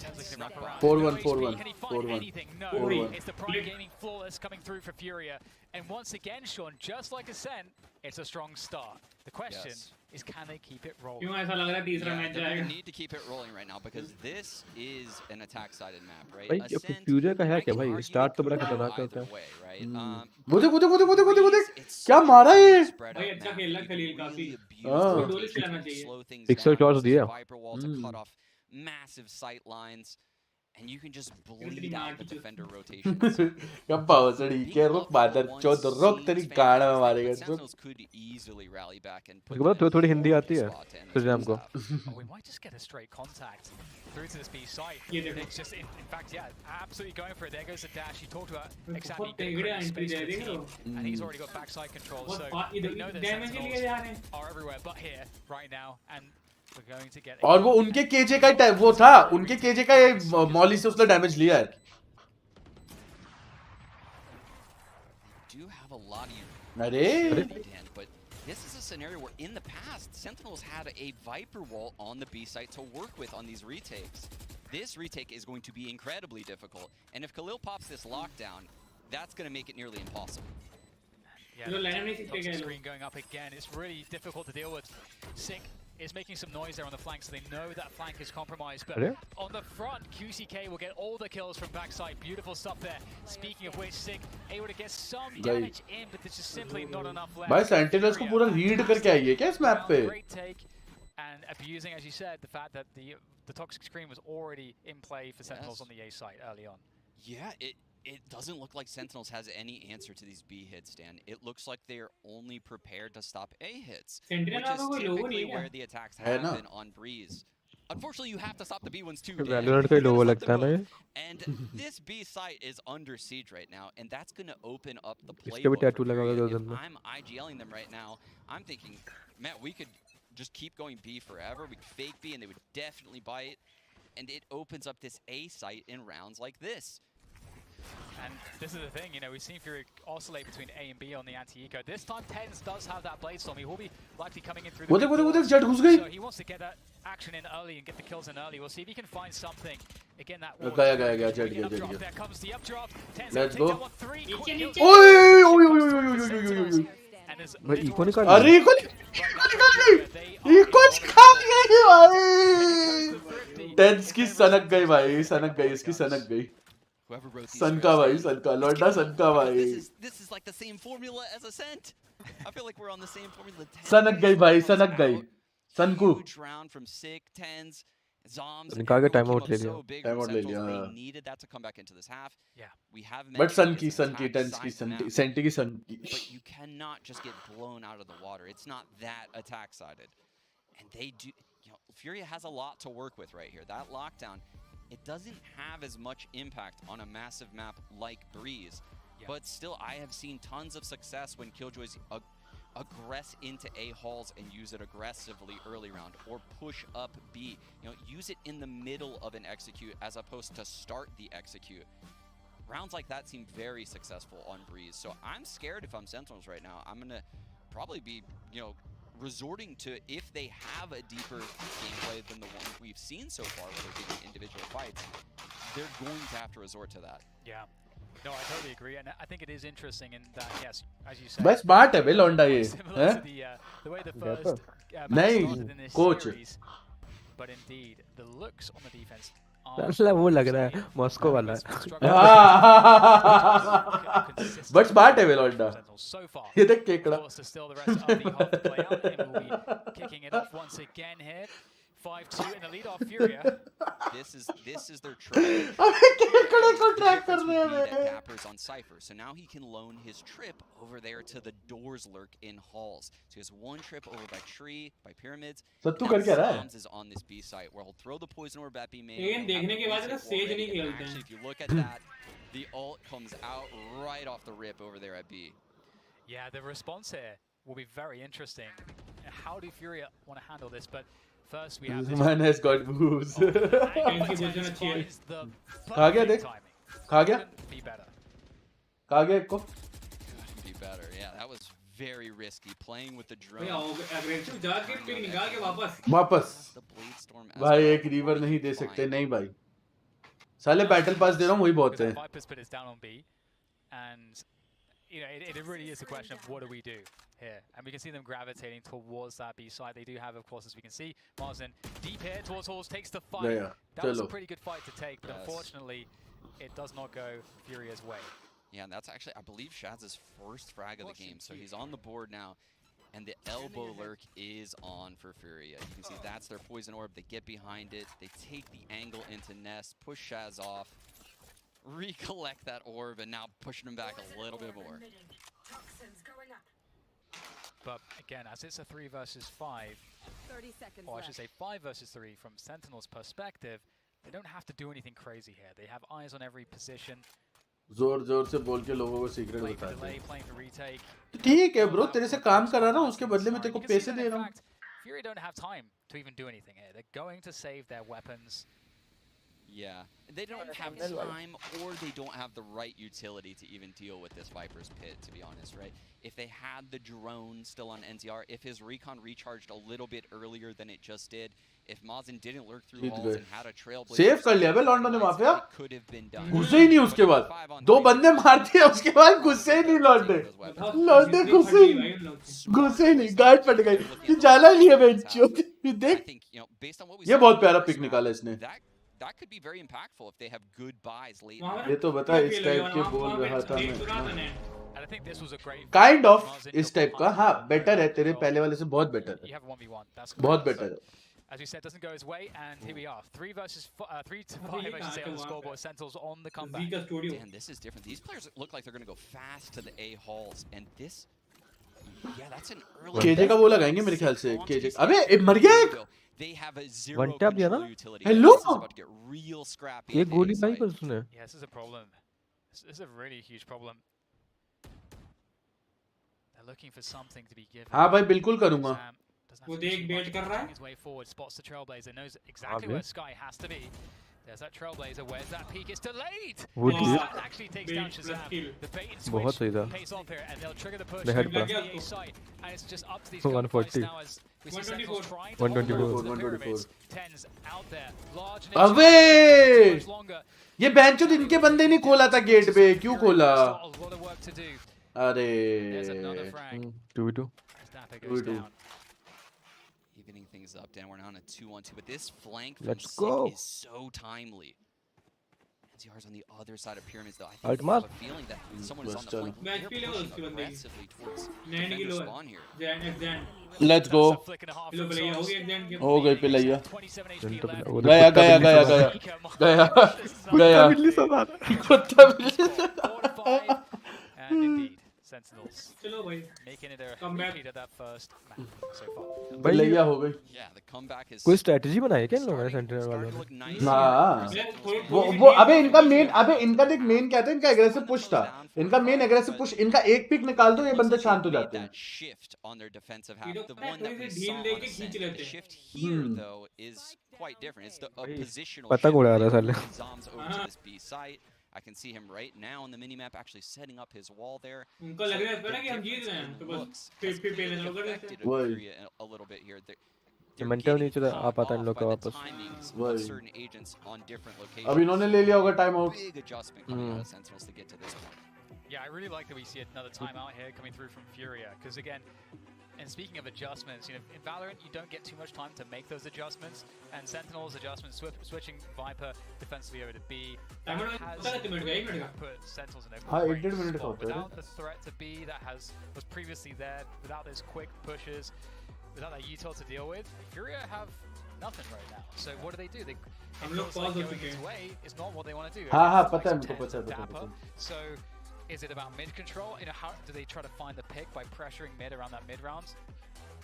4-1. Can he find anything? No. It's the Prime Gaming flawless coming through for Furia. And once again, Sean, just like Ascent, it's a strong start. The question is, can they keep it rolling? They're going to need to keep it rolling right now because this is an attack-sided map, right? भाई फ्यूरिया का है क्या भाई? Start तो बड़ा खतरनाक होता है. वो क्या मारा ये? भाई अच्छा खेला खलील काफी. हाँ. डोली चलाना चाहिए. पिक्सल शॉट्स दिया. Massive sight lines, and you can just bleed out the defender rotations. क्या पावसड़ी क्या रुक बादर चौध रुक तेरी गाड़ में मारेगा. Sentinels could easily rally back and put मतलब थोड़ी हिंदी आती है सुजाम को. We might just get a straight contact through to this B site. It's just in fact, yeah, absolutely going for it. There goes the dash. He talked about exactly getting space for the team, and he's already got backside control. So we know that Sentinels are everywhere, but here right now, and we're going to get. और वो उनके KJ का type वो था. उनके KJ का ये Molly से उसने डैमेज लिया है. Do have a lot of अरे. But this is a scenario where in the past Sentinels had a Viper wall on the B site to work with on these retakes. This retake is going to be incredibly difficult, and if Khalil pops this lockdown, that's going to make it nearly impossible. Yeah, the screen going up again. It's really difficult to deal with. Sick is making some noise there on the flank, so they know that flank is compromised. But on the front, QCK will get all the kills from backside. Beautiful stuff there. Speaking of which, Sick able to get some damage in, but there's just simply not enough left. भाई Sentinels को पूरा read करके आई है क्या इस map पे? Great take, and abusing, as you said, the fact that the toxic screen was already in play for Sentinels on the A site early on. Yeah, it doesn't look like Sentinels has any answer to these B hits, Dan. It looks like they are only prepared to stop A hits, which is typically where the attacks happen on Breeze. Unfortunately, you have to stop the B ones too, Dan. And this B site is under siege right now, and that's going to open up the playbook. If I'm IGLing them right now, I'm thinking, man, we could just keep going B forever. We could fake B, and they would definitely bite. And it opens up this A site in rounds like this. And this is the thing, you know, we've seen Fury oscillate between A and B on the anti-eco. This time, Tens does have that Blade Storm. He will be likely coming in through the वो जट घुस गई. so he wants to get that action in early and get the kills in early. We'll see if he can find something. Again, that wall. गया जट गया. There comes the updraft. Tens Let's go. ओए भाई eco निकाल. अरे eco निकाल गई भाई. Tense की सनक गई भाई, इसकी सनक गई. सन का भाई, लौंडा सन का भाई. This is like the same formula as Ascent. I feel like we're on the same formula. सनक गई भाई, सनक गई. Sanku. Huge round from Sick, Tens, Zombs. निकाल के टाइम आउट ले लिया. Time out ले लिया. They needed that to come back into this half. Yeah. We have. But सन की, टेंस की, सेंटी की, सन की. But you cannot just get blown out of the water. It's not that attack sided, and they do. You know, Furia has a lot to work with right here. That lockdown, it doesn't have as much impact on a massive map like Breeze, but still, I have seen tons of success when Killjoys aggress into A halls and use it aggressively early round, or push up B. You know, use it in the middle of an execute as opposed to start the execute. Rounds like that seem very successful on Breeze, so I'm scared if I'm Sentinels right now. I'm gonna probably be, you know, resorting to, if they have a deeper gameplay than the one we've seen so far, where they're getting individual fights, they're going to have to resort to that. Yeah. No, I totally agree, and I think it is interesting in that, yes, as you said. बस smart है बे लौंडा ये. Similar to the way the first match नहीं, started in this coach. series, but indeed the looks on the defense. वो लग रहा है Moscow वाला. बट स्मार्ट है बे लौंडा. ये देख केकड़ा. Kicking it off once again here. 5-2 in the lead off Furia. This is their trip. Gappers on Cypher, so now he can loan his trip over there to the doors lurk in halls. So he has one trip over by tree, by pyramids. Zombs is on this B site where he'll throw the poison orb at B main. Actually, if you look at that, the ult comes out right off the rip over there at B. Yeah, the response here will be very interesting. How do Furia want to handle this? But first we have this man has got moves. खा गया देख. खा गया. खा गया एक को. Be better. Yeah, that was very risky playing with the drone. वापस. भाई एक रिवर नहीं दे सकते नहीं भाई. साले बैटल पास दे रहा हूँ वही बहुत है. And you know, it really is a question of what do we do here, and we can see them gravitating towards that B side. They do have, of course, as we can see, Marsden deep here towards halls, takes the fight. That was a pretty good fight to take, but unfortunately, it does not go Furia's way. Yeah, and that's actually, I believe, Shaz's first frag of the game, so he's on the board now, and the elbow lurk is on for Furia. You can see that's their poison orb. They get behind it, they take the angle into Nest, push Shaz off, recollect that orb, and now pushing him back a little bit more. But again, as it's a 3 versus 5, or I should say 5 versus 3 from Sentinel's perspective, they don't have to do anything crazy here. They have eyes on every position. जोर से बोल के लोगों को secret बताते हैं. ठीक है ब्रो, तेरे से काम करा रहा हूँ, उसके बदले में तेरे को पैसे दे रहा हूँ. Fury don't have time to even do anything here. They're going to save their weapons. Yeah, they don't have time, or they don't have the right utility to even deal with this Viper's Pit, to be honest, right? If they had the drone still on NTR, if his recon recharged a little bit earlier than it just did, if Mazen didn't lurk through halls and had a trailblazer, save कर लिया बे लॉन्डो ने mafia. could have been done. घुसे ही नहीं उसके बाद. 2 बंदे मार दिए उसके बाद घुसे ही नहीं लॉन्डे. लॉन्डे घुसे ही नहीं. गार्ड फट गई. ये जाला लिया बेंचो. ये देख. ये बहुत प्यारा पिक निकाला इसने. That could be very impactful if they have good buys late. ये तो बता इस टाइप के बोल रहा था मैं. And I think this was a great Kind of इस टाइप का. हाँ, बेटर है तेरे पहले वाले से बहुत बेटर है. You have 1v1. That's बहुत बेटर है. As you said, doesn't go his way, and here we are, 3 to 5, I should say, on the scoreboard. Sentinels on the comeback. Damn, this is different. These players look like they're going to go fast to the A halls, and this, yeah, that's an early. KJ का वो लगाएंगे मेरे ख्याल से. KJ. अबे मर गया एक. They have a zero control utility. Hello. This is about to get real scrappy. ये गोली भाई पर उसने. Yeah, this is a problem. This is a really huge problem. They're looking for something to be given. हाँ भाई बिल्कुल करूँगा. वो देख बेट कर रहा है. His way forward, spots the trailblazer, knows exactly where Sky has to be. There's that Trailblazer. Where's that peek? It's delayed. वो ठीक That actually takes down Shazam. The bait and बहुत switch सही था pays off here, and they'll trigger the push. मैं head पड़ा The A site, and it's just up to these gunfights 140 now as we see Sentinels trying to hold 124 on to the pyramids. Tens out there, large and अबे much longer. ये बेंचो इनके बंदे नहीं खोला था gate पे, क्यों खोला? A lot of work to do. अरे There's another frag. 2v2 Snapper goes down. Evening things up, Dan. We're now on a 2-on-2, but this flank from Let's Sick go. is so timely. NCR's on the other side of pyramids, though. I Alt think I have Mark. a feeling that when someone is on the Bust flank, they're pushing aggressively towards defender spawn here. Let's go हो गई पिलैया 27 HP left. गया गया गया गया गया गया कुत्ता बिल्ली And indeed, Sentinels making it a repeat of that first map so far. पिलैया हो गई Yeah, the comeback is कोई स्ट्रेटजी बनाई है क्या इन लोगों ने सेंटिनल वालों ने? हाँ वो अबे इनका देख मेन क्या था, इनका एग्रेसिव पुश था, इनका मेन एग्रेसिव पुश, इनका एक पिक निकाल दो ये बंदे शांत हो जाते हैं. shift on their defensive half. The one that we saw on Ascent. The shift here, though, is quite different. It's a positional पतंग उड़ा रहा shift. साले. Zoms over to this B site. I can see him right now on the minimap actually setting up his wall there. उनको लग रहा है ना कि हम जीत रहे हैं, तो बस पे लेने लग रहे थे. A little bit here. Momentum नहीं चला आ पाता इन लोग का वापस. Certain agents on different locations. अब इन्होंने ले लिया होगा time out. Big adjustment coming out of Sentinels to get to this point. Yeah, I really like that we see another timeout here coming through from Furia, because again, and speaking of adjustments, you know, in Valorant you don't get too much time to make those adjustments, and Sentinel's adjustments, switching Viper defensively over to B, that has put Sentinels in a great spot. Without the threat to B that was previously there, without those quick pushes, without that util to deal with, Furia have nothing right now. So what do? They it feels like going his way is not what they want to do. हाँ पता है मुझको पता है. So is it about mid control? You know, how do they try to find the pick by pressuring mid around that mid rounds?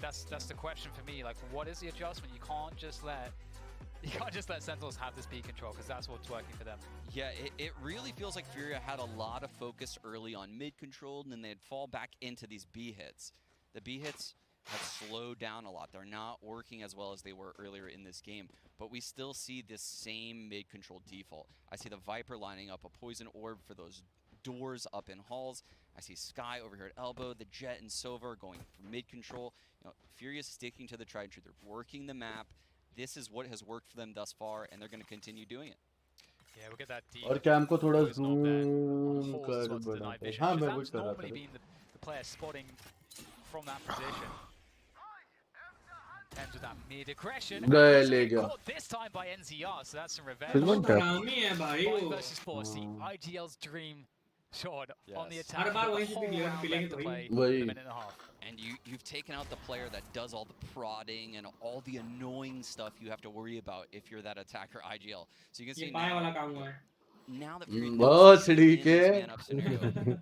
That's the question for me. Like, what is the adjustment? You can't just let Sentinels have this B control, because that's what's working for them. Yeah, it really feels like Furia had a lot of focus early on mid control, and then they'd fall back into these B hits. The B hits have slowed down a lot. They're not working as well as they were earlier in this game, but we still see this same mid control default. I see the Viper lining up a poison orb for those doors up in halls. I see Sky over here at elbow. The Jett and Sova are going for mid control. You know, Furious sticking to the tried and true. They're working the map. This is what has worked for them thus far, and they're going to continue doing it. Yeah, we'll get that deep. और क्या हमको थोड़ा zoom कर बनाते हैं. हाँ मैं कुछ कर रहा था. The player spotting from that position. Ends with that mid aggression. गए ले गया. This time by NZR, so that's some revenge. Filmon क्या? 5 versus 4. It's the IGL's dream shot on the attack. And you've taken out the player that does all the prodding and all the annoying stuff you have to worry about if you're that attacker IGL. So you can see now that बहुत ठीक है.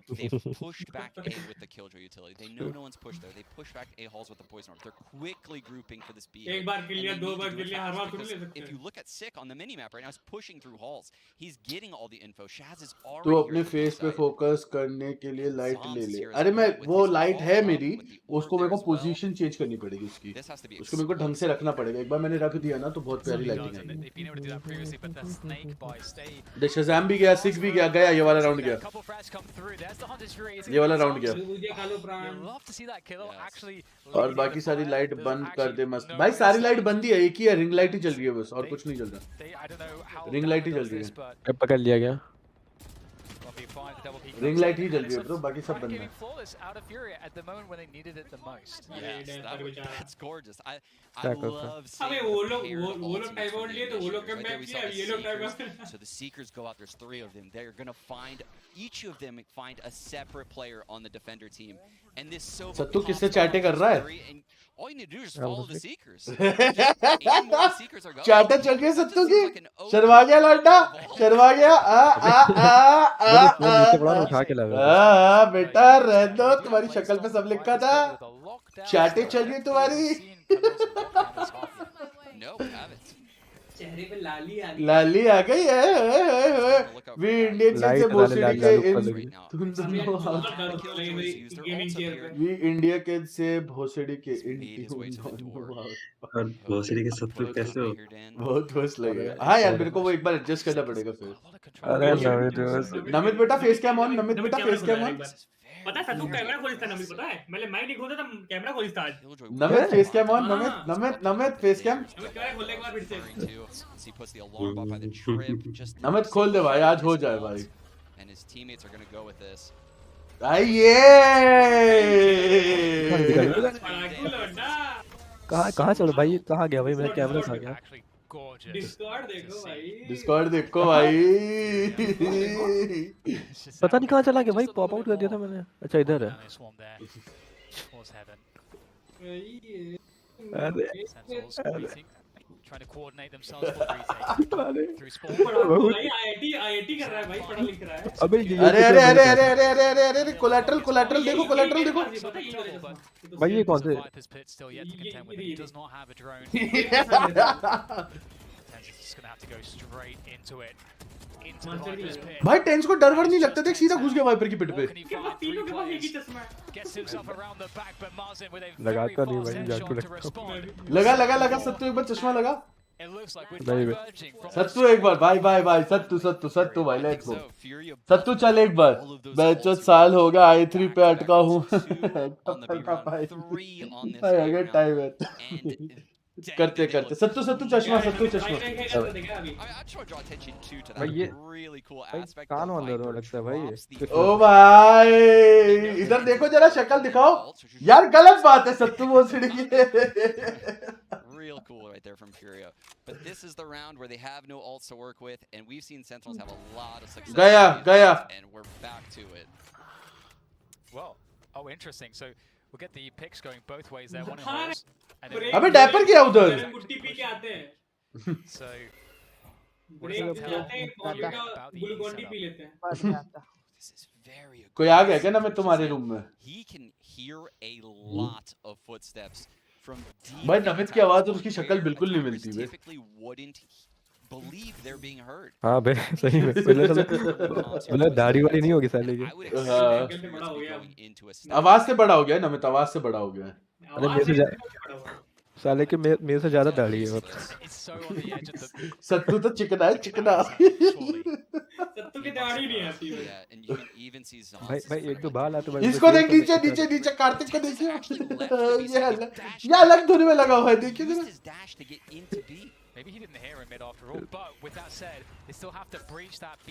they've pushed back A with the killjoy utility. They know no one's pushed there. They push back A halls with the poison orb. They're quickly grouping for this B. एक बार kill लिया, दो बार kill लिया, हर बार because ले सकते हैं. if you look at Sick on the minimap right now, he's pushing through halls. He's getting all the info. Shaz is तो already अपने face पे फोकस करने के लिए लाइट ले ले. अरे मैं वो लाइट है मेरी, उसको मेरे को पोजीशन चेंज करनी पड़ेगी उसकी. उसको मेरे को ढंग से रखना पड़ेगा. एक बार मैंने रख दिया ना तो बहुत प्यारी लाइटिंग है. The Shazam भी गया, Sick भी गया, ये वाला राउंड गया. ये वाला राउंड गया. और बाकी सारी लाइट बंद कर दे मस्त. भाई सारी लाइट बंद ही है, एक ही है, रिंग लाइट ही चल रही है बस, और कुछ नहीं चल रहा. रिंग लाइट ही चल रही है. कब पकड़ लिया गया? रिंग लाइट ही चल रही है ब्रो, बाकी सब बंद है. That's gorgeous. I love seeing वो लोग टाइम आउट लिए तो वो लोग कम बैक किया, ये लोग time out. So the Seekers go out, there's 3 of them. They're going to find, each of them find a separate player on the defender team. And this so सत्तू किससे चैटे कर रहा है? All you need to do is follow the Seekers. चाटा चल गया सत्तू की. शर्मा गया लौंडा, शर्मा गया. उठा के लगा. बेटा रहने दो, तुम्हारी शक्ल पे सब लिखा था. चाटे चल रही तुम्हारी. No, haven't. चेहरे पे लाली आ गई। लाली आ गई है। वी इंडियन किड से भोसड़ी के वी इंडिया किड से भोसड़ी के और भोसड़ी के शत्रु कैसे हो? बहुत खुश लगेगा। हाँ यार मेरे को वो एक बार एडजस्ट करना पड़ेगा फिर। अरे नमित नमित बेटा फेस कैम ऑन, नमित बेटा फेस कैम ऑन। पता है सत्तू कैमरा खोलता है नमित, पता है मैंने माइक नहीं खोलता था कैमरा खोलता आज। Namit face cam on, Namit face cam. Camera खोलने के बाद फिर से नमित खोल दे भाई, आज हो जाए भाई। And his teammates are going to go with this. आइए कहाँ चलो भाई, कहाँ गया भाई मेरा कैमरा खा गया। डिस्कॉर्ड देखो भाई, डिस्कॉर्ड देखो भाई। पता नहीं कहाँ चला गया भाई, पॉप आउट कर दिया था मैंने। अच्छा इधर है। अरे trying to coordinate themselves for retake through spawn. भाई आईआईटी कर रहा है भाई, पढ़ा लिख रहा है। अबे अरे अरे अरे अरे अरे अरे अरे अरे अरे कोलैटरल कोलैटरल देखो, कोलैटरल देखो भाई। ये कौन से still yet to contend with it. He does not have a drone. He's going to have to go straight into it. Into the Viper's pit. भाई टेंस को डर वर नहीं लगता, देख सीधा घुस गया वाइपर की पिट पे। Gets himself around the back, but Marzin with a लगाता very नहीं भाई, fast जाके headshot to लगता। respond. लगा लगा लगा सत्तू एक बार चश्मा लगा। It looks like we're नहीं diverging from सत्तू एक बार भाई भाई भाई, सत्तू सत्तू सत्तू भाई लेट्स गो। सत्तू चल एक बार, मैं 4 साल हो गया i3 पे अटका हूँ। अगर टाइम है करते करते सत्तू सत्तू चश्मा, सत्तू चश्मा। भाई ये कान अंदर हो लगता है भाई। ओ भाई इधर देखो जरा, शक्ल दिखाओ यार, गलत बात है सत्तू भोसड़ी की। Real cool right there from Furia. But this is the round where they have no ults to work with, and we've seen Sentinels have a lot of success. Gaya. And we're back to it. Well, oh interesting. So we'll get the picks going both ways there. One in Horus. अबे dapper क्या उधर? गुट्टी P के आते हैं। So break जाते हैं, Glucon D P लेते हैं। This is very aggressive. कोई आ गया क्या ना मैं तुम्हारे रूम में? He can hear a lot of footsteps from deep. भाई नमित की आवाज और उसकी शक्ल बिल्कुल नहीं मिलती बे। Typically wouldn't believe they're being heard. हाँ बे सही में, पहले दाढ़ी वाली नहीं होगी साले की। आवाज से बड़ा हो गया नमित, आवाज से बड़ा हो गया। अरे साले के मेरे से ज्यादा दाढ़ी है। सत्तू तो चिकना है, चिकना। सत्तू की दाढ़ी नहीं आती है। भाई एक तो बाल आते भाई। इसको देख नीचे नीचे नीचे, कार्तिक को देखिए। ये अलग धुन में लगा हुआ है, देखिए जरा। Maybe he didn't hear him mid after all, but with that said, they still have to breach that B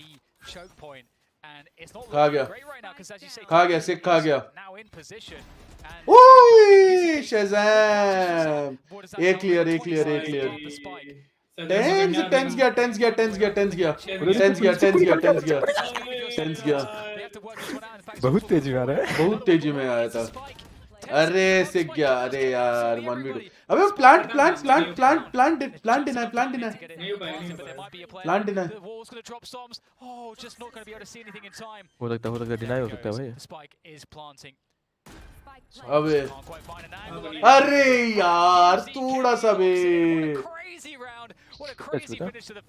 choke point, and it's not looking great right now because, as you say, खा गया सिक, खा गया। now in position. ओए Shazam, एक clear. Tense गया। बहुत तेजी में आ रहा है, बहुत तेजी में आया था। अरे सिक गया, अरे यार 1v2। अबे प्लांट डिनाई। हो सकता है डिनाई हो सकता है भाई। अबे अरे यार थोड़ा सा बे।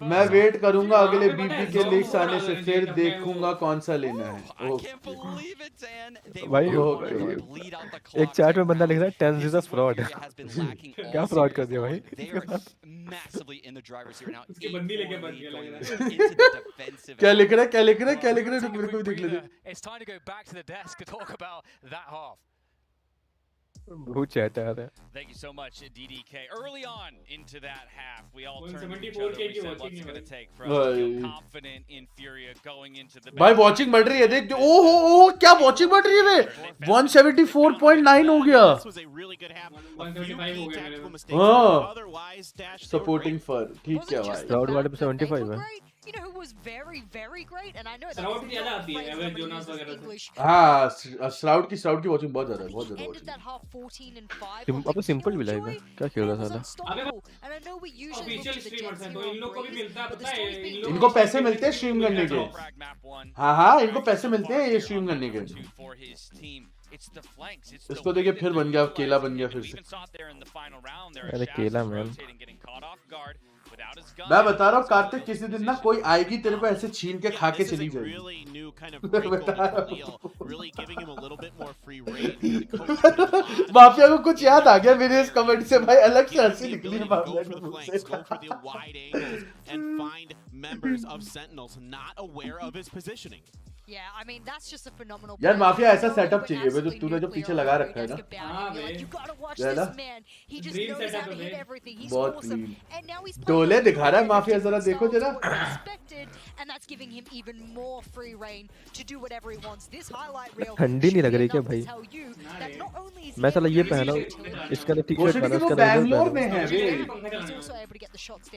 मैं वेट करूंगा अगले बीपी के लीक्स आने से, फिर देखूंगा कौन सा लेना है। भाई एक चैट में बंदा लिख रहा है टेंस इज अ फ्रॉड। क्या फ्रॉड कर दिया भाई? क्या लिख रहा है मेरे को भी देख लेते। बहुत चैट आ रहा है। Thank you so much, DDK. Early on into that half, we all turned to each other. We said, "What's it going to take for us to feel confident in Furia going into the?" भाई watching बढ़ रही है, देख। ओहो क्या watching बढ़ रही है बे। 174.9 हो गया। हाँ सपोर्टिंग फॉर ठीक है भाई। क्राउड वाले पे 75 है। You know who was very great, and I know shroud की ज्यादा आती है, अगर जोनास वगैरह से। हाँ श्राउड की वॉचिंग बहुत ज्यादा है, ended that half 14 and 5. अब सिंपल भी लाइव है, क्या खेल रहा था? And I know we usually official streamers हैं, तो इन लोग को भी मिलता है, पता है इनको पैसे मिलते हैं स्ट्रीम करने के। हाँ इनको पैसे मिलते हैं ये स्ट्रीम करने के। It's the flanks. It's इसको देखिए फिर बन गया केला बन गया फिर से. अरे केला मैन. मैं बता रहा हूँ कार्तिक किसी दिन ना कोई आएगी तेरे को ऐसे छीन के खा के चली जाएगी. माफिया को कुछ याद आ गया मेरे इस कमेंट से भाई, अलग से हंसी निकली है माफिया के मुंह से. Yeah, I mean that's just a phenomenal. यार माफिया ऐसा सेटअप चाहिए भाई जो तूने जो पीछे लगा रखा है ना. है ना? बहुत क्लीन. डोले दिखा रहा है माफिया, जरा देखो जरा. And that's giving him even more free reign to do whatever he wants. This highlight reel. ठंडी नहीं लग रही क्या भाई? मैं साला ये पहना हूँ, इसका तो टी-शर्ट पहना, इसका बैंगलोर में है वे.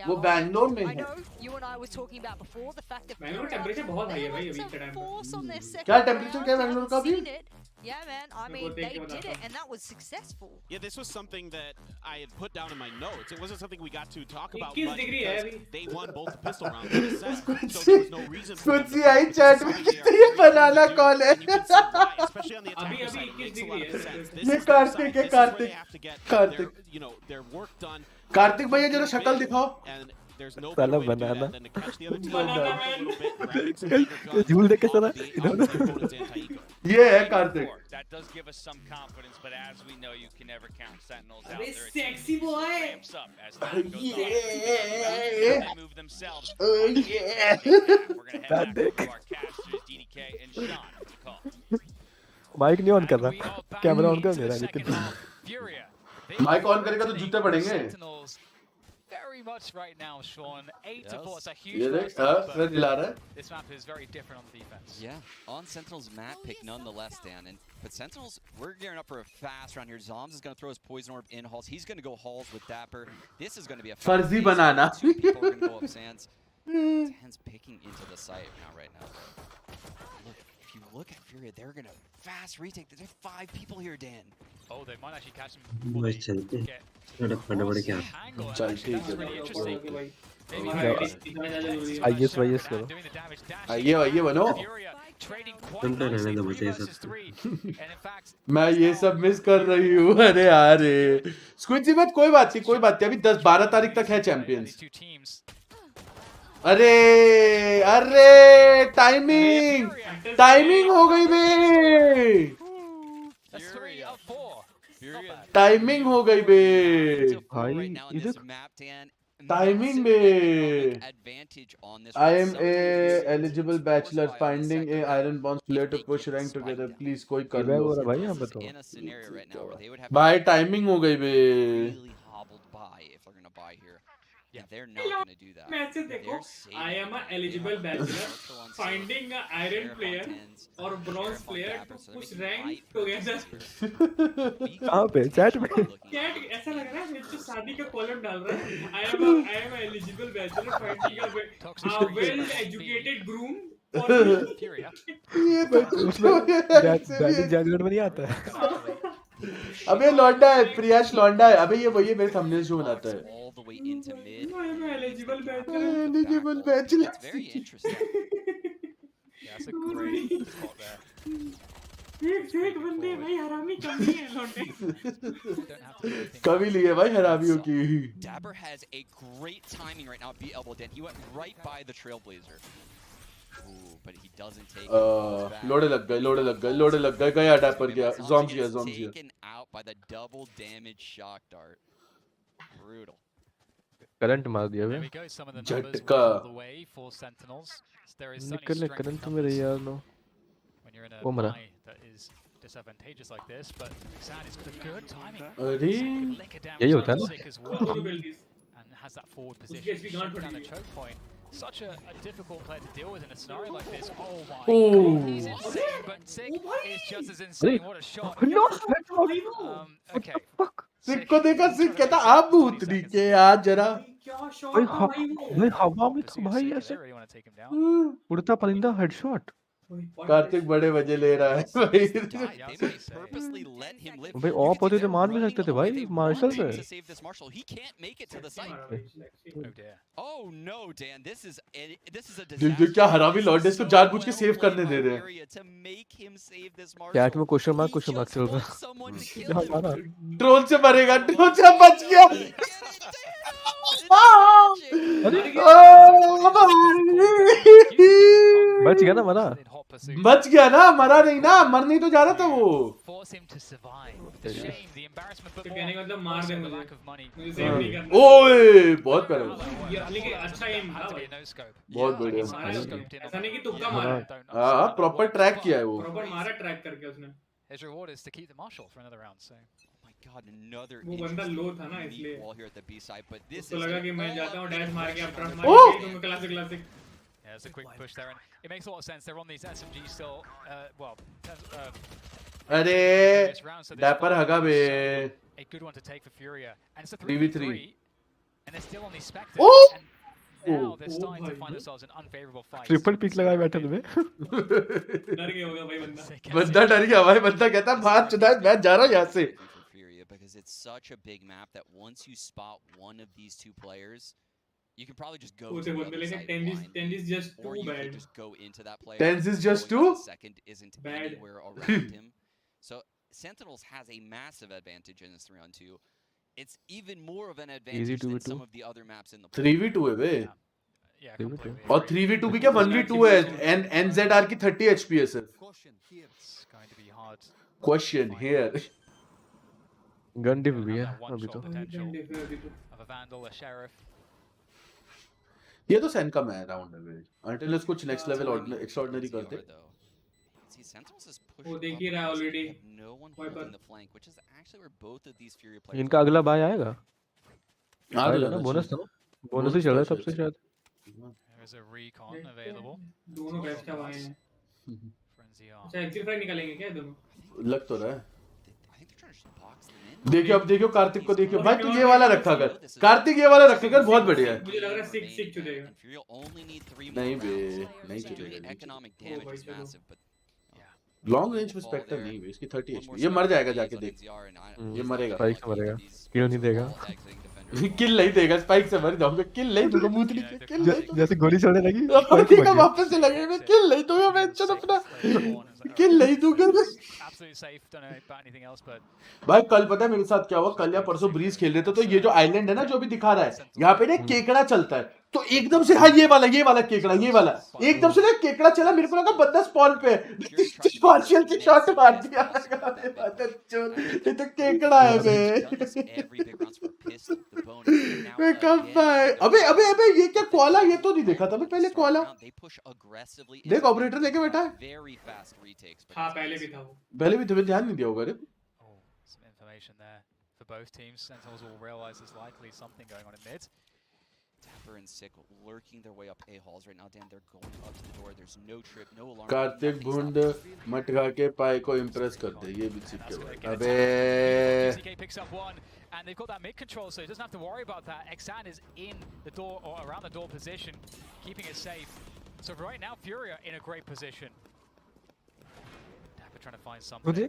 वो बैंगलोर में है. You and I were talking about before the fact that Bangalore temperature बहुत हाई है भाई अभी के टाइम पे. क्या टेंपरेचर क्या है बैंगलोर का भी? Yeah, man. I mean, they did it, and that was successful. Yeah, this was something that I had put down in my notes. It wasn't something we got to talk about, 21 but degree because they won both the pistol rounds in the set, so there was no reason for them to I chat में कितने ये बनाना call है. especially on the attack side, it makes a lot of sense. ये कार्तिक है, Kartik. You know, their work done. Kartik भैया जरा शक्ल दिखाओ. साला बनाना. झूल देख के साला ये है Kartik. That does give us some confidence, but as we know, you can never count Sentinels out This there. sexy boy. Ramps up as time goes on. They move themselves. Yeah. We're gonna head back to our casters, DDK and Sean for the call. Mic नहीं on कर रहा, camera on कर दे रहा है लेकिन. Mic on करेगा तो जूते पड़ेंगे. Very much right now, Sean. 8 to 4. It's a ये huge देख, this map is very different on the defense. Yeah, on Sentinel's map pick nonetheless, Dan. But Sentinels, we're gearing up for a fast round here. Zombs is going to throw his Poison Orb in Halls. He's going to go Halls with Dapper. This is going to be a Farzi banana. Two people are going to go up Sands. Dan's picking into the site now right now. Look, if you look at Furia, they're going to fast retake. There's 5 people here, Dan. Oh, they might actually catch him. बस चलते. फटाफट क्या? चल ठीक है. IS YS करो. आइए बनो. तुम तो रहने दो मुझे सब. मैं ये सब मिस कर रही हूँ. अरे यार स्क्विड मत, कोई बात नहीं अभी 10-12 तारीख तक है चैंपियंस. अरे टाइमिंग हो गई बे. टाइमिंग हो गई बे भाई. इधर टाइमिंग बे. I am a eligible bachelor finding a iron bonds player to push rank together. Please कोई कर लो भाई यहाँ पे तो. भाई टाइमिंग हो गई बे. Yeah, they're not going to do that. Message देखो, I am an eligible bachelor finding an iron player or bronze player to push rank together. कहाँ पे चैट में? चैट ऐसा लग रहा है जो शादी का कॉलम डाल रहा है. I am an eligible bachelor finding a well-educated groom for Furia. ये तो उसमें जजमेंट में नहीं आता है. अबे लौंडा है, प्रियाश लौंडा है. अबे ये वही मेरे थंबनेल जो बनाता है. All the way into mid. Eligible bachelor. Eligible bachelor. That's very interesting. Yeah, that's a great spot there. एक बंदे भाई हरामी कमी है लौंडे. कभी लिए भाई हरामियों की. Dapper has a great timing right now. Be elbow Dan. He went right by the Trailblazer. Ooh, but he doesn't take लोड़े लग गए गया डैपर गया. ज़ॉम्बी है. Taken out by the double damage shock dart. Brutal. Current मार दिया बे. झटका. निकल करंट में रही यार नो. वो मरा. Disadvantageous like this, but Xan is the good timing. अरे यही होता है ना. And has that forward position. Down the choke point. Such a difficult player to deal with in a scenario like this. Oh my god, he's insane, but Sig is just as insane. What a shot. No. Okay. सिक को देखा. सिक कहता आप भूतनी के यार जरा. भाई हवा में था भाई ऐसे. उड़ता परिंदा हेडशॉट. कार्तिक बड़े मजे ले रहा है भाई। Purposely let him live. भाई ऑफ होते तो मार भी सकते थे भाई मार्शल से। To save this Marshall, he can't make it to the site. Oh no, Dan, this is a देख देख क्या हरामी लॉर्ड है, इसको जानबूझ के सेव करने दे रहे हैं। to make him save this chat में क्वेश्चन मार्क चल रहा है। ड्रोन से मरेगा, ड्रोन से बच गया। बच गया ना, मरा बच गया ना, मरा नहीं ना, मरने तो जा रहा था वो। कहने का मतलब मार दे मुझे सेव नहीं करना। ओए बहुत प्यारा, ये लेकिन अच्छा एम था भाई, बहुत बढ़िया। ऐसा नहीं कि तुक्का मारा, हाँ प्रॉपर ट्रैक किया है वो, प्रॉपर मारा ट्रैक करके उसने। His reward is to keep the Marshal for another round. So, God, another वो बंदा लो था ना इसलिए wall here at the B side, but this तो is लगा कि मैं जाता हूँ डैश मार के, अब ट्रक मार Oh! के दूंगा classic classic. yeah, there's a quick push there, and it makes a lot of sense. They're on these SMG still. अरे डैपर हगा बे। A good one to take for Furia, and it's a 3v3, and they're still on these specters. Oh! And now they're starting to find themselves in unfavorable fights. Triple pick लगाए बैठे थे। डर गया होगा भाई बंदा। बंदा डर गया भाई, बंदा कहता भाग चुदा, मैं जा रहा हूँ यहाँ से। because it's such a big map that once you spot one of these two players, you can probably just go to the other side blind, 10 is just or too you bad. can just go into that player. 10 is just going too to the second isn't bad. anywhere around him. So Sentinels has a massive advantage in this 3-on-2. It's even more of an advantage than some of the other maps in the 3v2 है बे। Yeah, completely. और 3v2 भी क्या 1v2 है, NZR की 30 HPS है। It's going to be hard. Question here. Gun डिप भी है One अभी shot तो। potential of a Vandal, a Sheriff. ये तो सैन का मैं राउंड है बे, until it's कुछ next level extraordinary करते। See, Sentinels is वो pushing देख up ही रहा है because already। they have no one holding the flank, which is actually where both of these Fury players इनका अगला बाय आएगा। आ आएगा ना, बोनस था ना, बोनस ही चल रहा है तब से शायद। There is a recon available. दोनों बेस्ट हवा हैं। Frenzy R. अच्छा एक्टिव फ्राई निकालेंगे क्या दोनों? लग तो रहा है। देखियो अब देखियो कार्तिक को देखियो भाई, तू ये वाला रखा कर, कार्तिक ये वाला रखा कर, बहुत बढ़िया है। मुझे लग रहा है 6 चुदेगा। नहीं बे, नहीं चलेगा। economic damage is massive, but long range perspective नहीं बे, इसकी 30 HP, ये मर जाएगा जाके देख, ये मरेगा। स्पाइक से मरेगा, किल नहीं देगा। किल नहीं देगा, स्पाइक से मर जाऊंगा, किल नहीं दूंगा मूतली से, किल नहीं। जैसे गोली चलने लगी देखा वापस से लगे, मैं किल नहीं दूंगा, मैं चल अपना किल नहीं दूंगा। Absolutely safe. Don't know about anything else, but भाई कल पता है मेरे साथ क्या हुआ, कल या परसों ब्रीज खेल रहे थे, तो ये जो आइलैंड है ना जो भी दिखा रहा है, यहाँ पे ना केकड़ा चलता है, तो एकदम से हाँ ये वाला केकड़ा, ये वाला एकदम से ना केकड़ा चला, मेरे को लगा बंदा स्पॉन पे पार्शियल की शॉट मार दिया। ये तो केकड़ा है बे। मैं कब पाए, अबे ये क्या कोआला, ये तो नहीं देखा था मैं पहले कोआला। देख ऑपरेटर लेके बैठा है। हाँ पहले भी था वो। पहले भी तुम्हें ध्यान नहीं दिया होगा रे। some information there for both teams. Sentinels will realize there's likely something going on in mid. Tapper and Sick lurking their way up A halls right now. Dan, they're going up to the door. There's no trip, no alarm. Kartik भुंड मटका के पाई को impress कर दे, ये भी सीख के बाद। अबे QCK picks up one, and they've got that mid control, so he doesn't have to worry about that. Exan is in the door or around the door position, keeping it safe. So right now, Furia in a great position. Tapper trying to find something.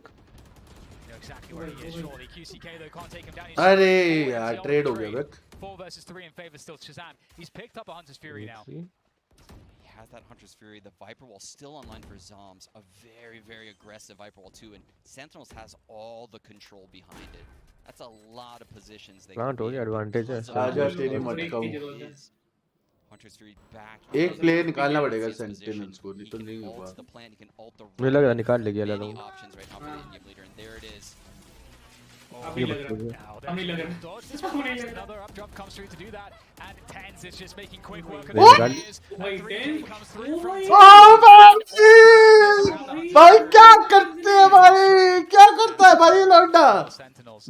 You know exactly where he is. Surely QCK though can't take him down. अरे यार trade हो गया but. 4 versus 3 in favor still Shazam. He's picked up a Hunter's Fury now. He has that Hunter's Fury. The Viper Wall still online for Zoms. A very, very aggressive Viper Wall too. And Sentinels has all the control behind it. That's a lot of positions they Plant हो गया, advantage है। आजा तेरी मटका। Hunter's Fury back. एक play निकालना पड़ेगा sentinels को, नहीं तो नहीं होगा। मुझे लग रहा निकाल लेगी अलग वो। There it is. अभी लग रहा है, अभी लग रहा है। Another up jump comes through to do that, and Tens is just making quick work of What? it. भाई क्या करते हैं भाई, क्या करता है भाई लौंडा,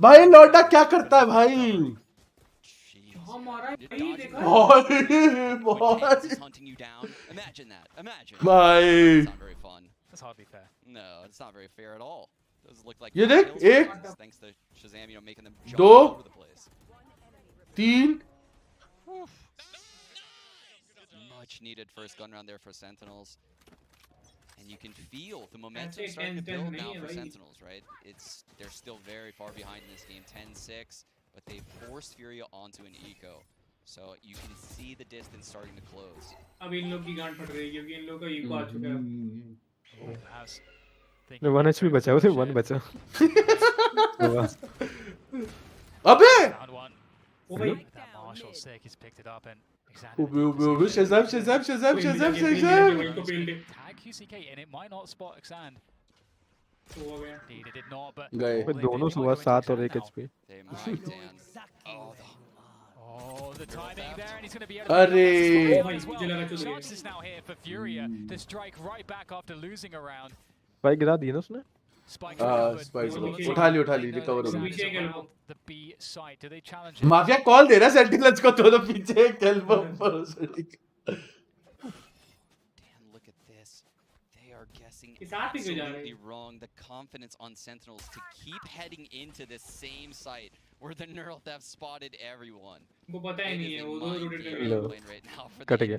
भाई लौंडा क्या करता है भाई। Imagine that. Imagine. भाई That's not very fun. That's hardly fair. No, it's not very fair at all. Those look like ये देख, एक, thanks to Shazam, you know, making them jump दो, all over the place. 3 Much needed first gun round there for Sentinels. And you can feel the momentum starting to build now for Sentinels, right? They're still very far behind in this game, 10-6, but they forced Furia onto an eco. So you can see the distance starting to close. अब इन लोग की गांड फट रही है क्योंकि इन लोग का ईको आ चुका है। No 1 HP बचा, उसे 1 बचा। अबे! ओ भाई Marshall sick, he's picked it up and Shazam! Tag QCK and it might not spot Xand. Indeed, it did not, but गए दोनों सुबह 7 और 1 HP। They might, Dan. Oh, the timing there, and he's going to be able to as well. Chances now here for Furia to strike right back after losing a round. भाई गिरा दिया ना उसने? Spike उठा ली recover हो गई। The B side, do they challenge? Mafia call दे रहा है सेंटिनल्स को तो पीछे एल्बो पर। Look at this. They are guessing absolutely wrong. The confidence on Sentinels to keep heading into the same site where the neural theft spotted everyone. वो पता ही नहीं है वो दो रोटेट कट गया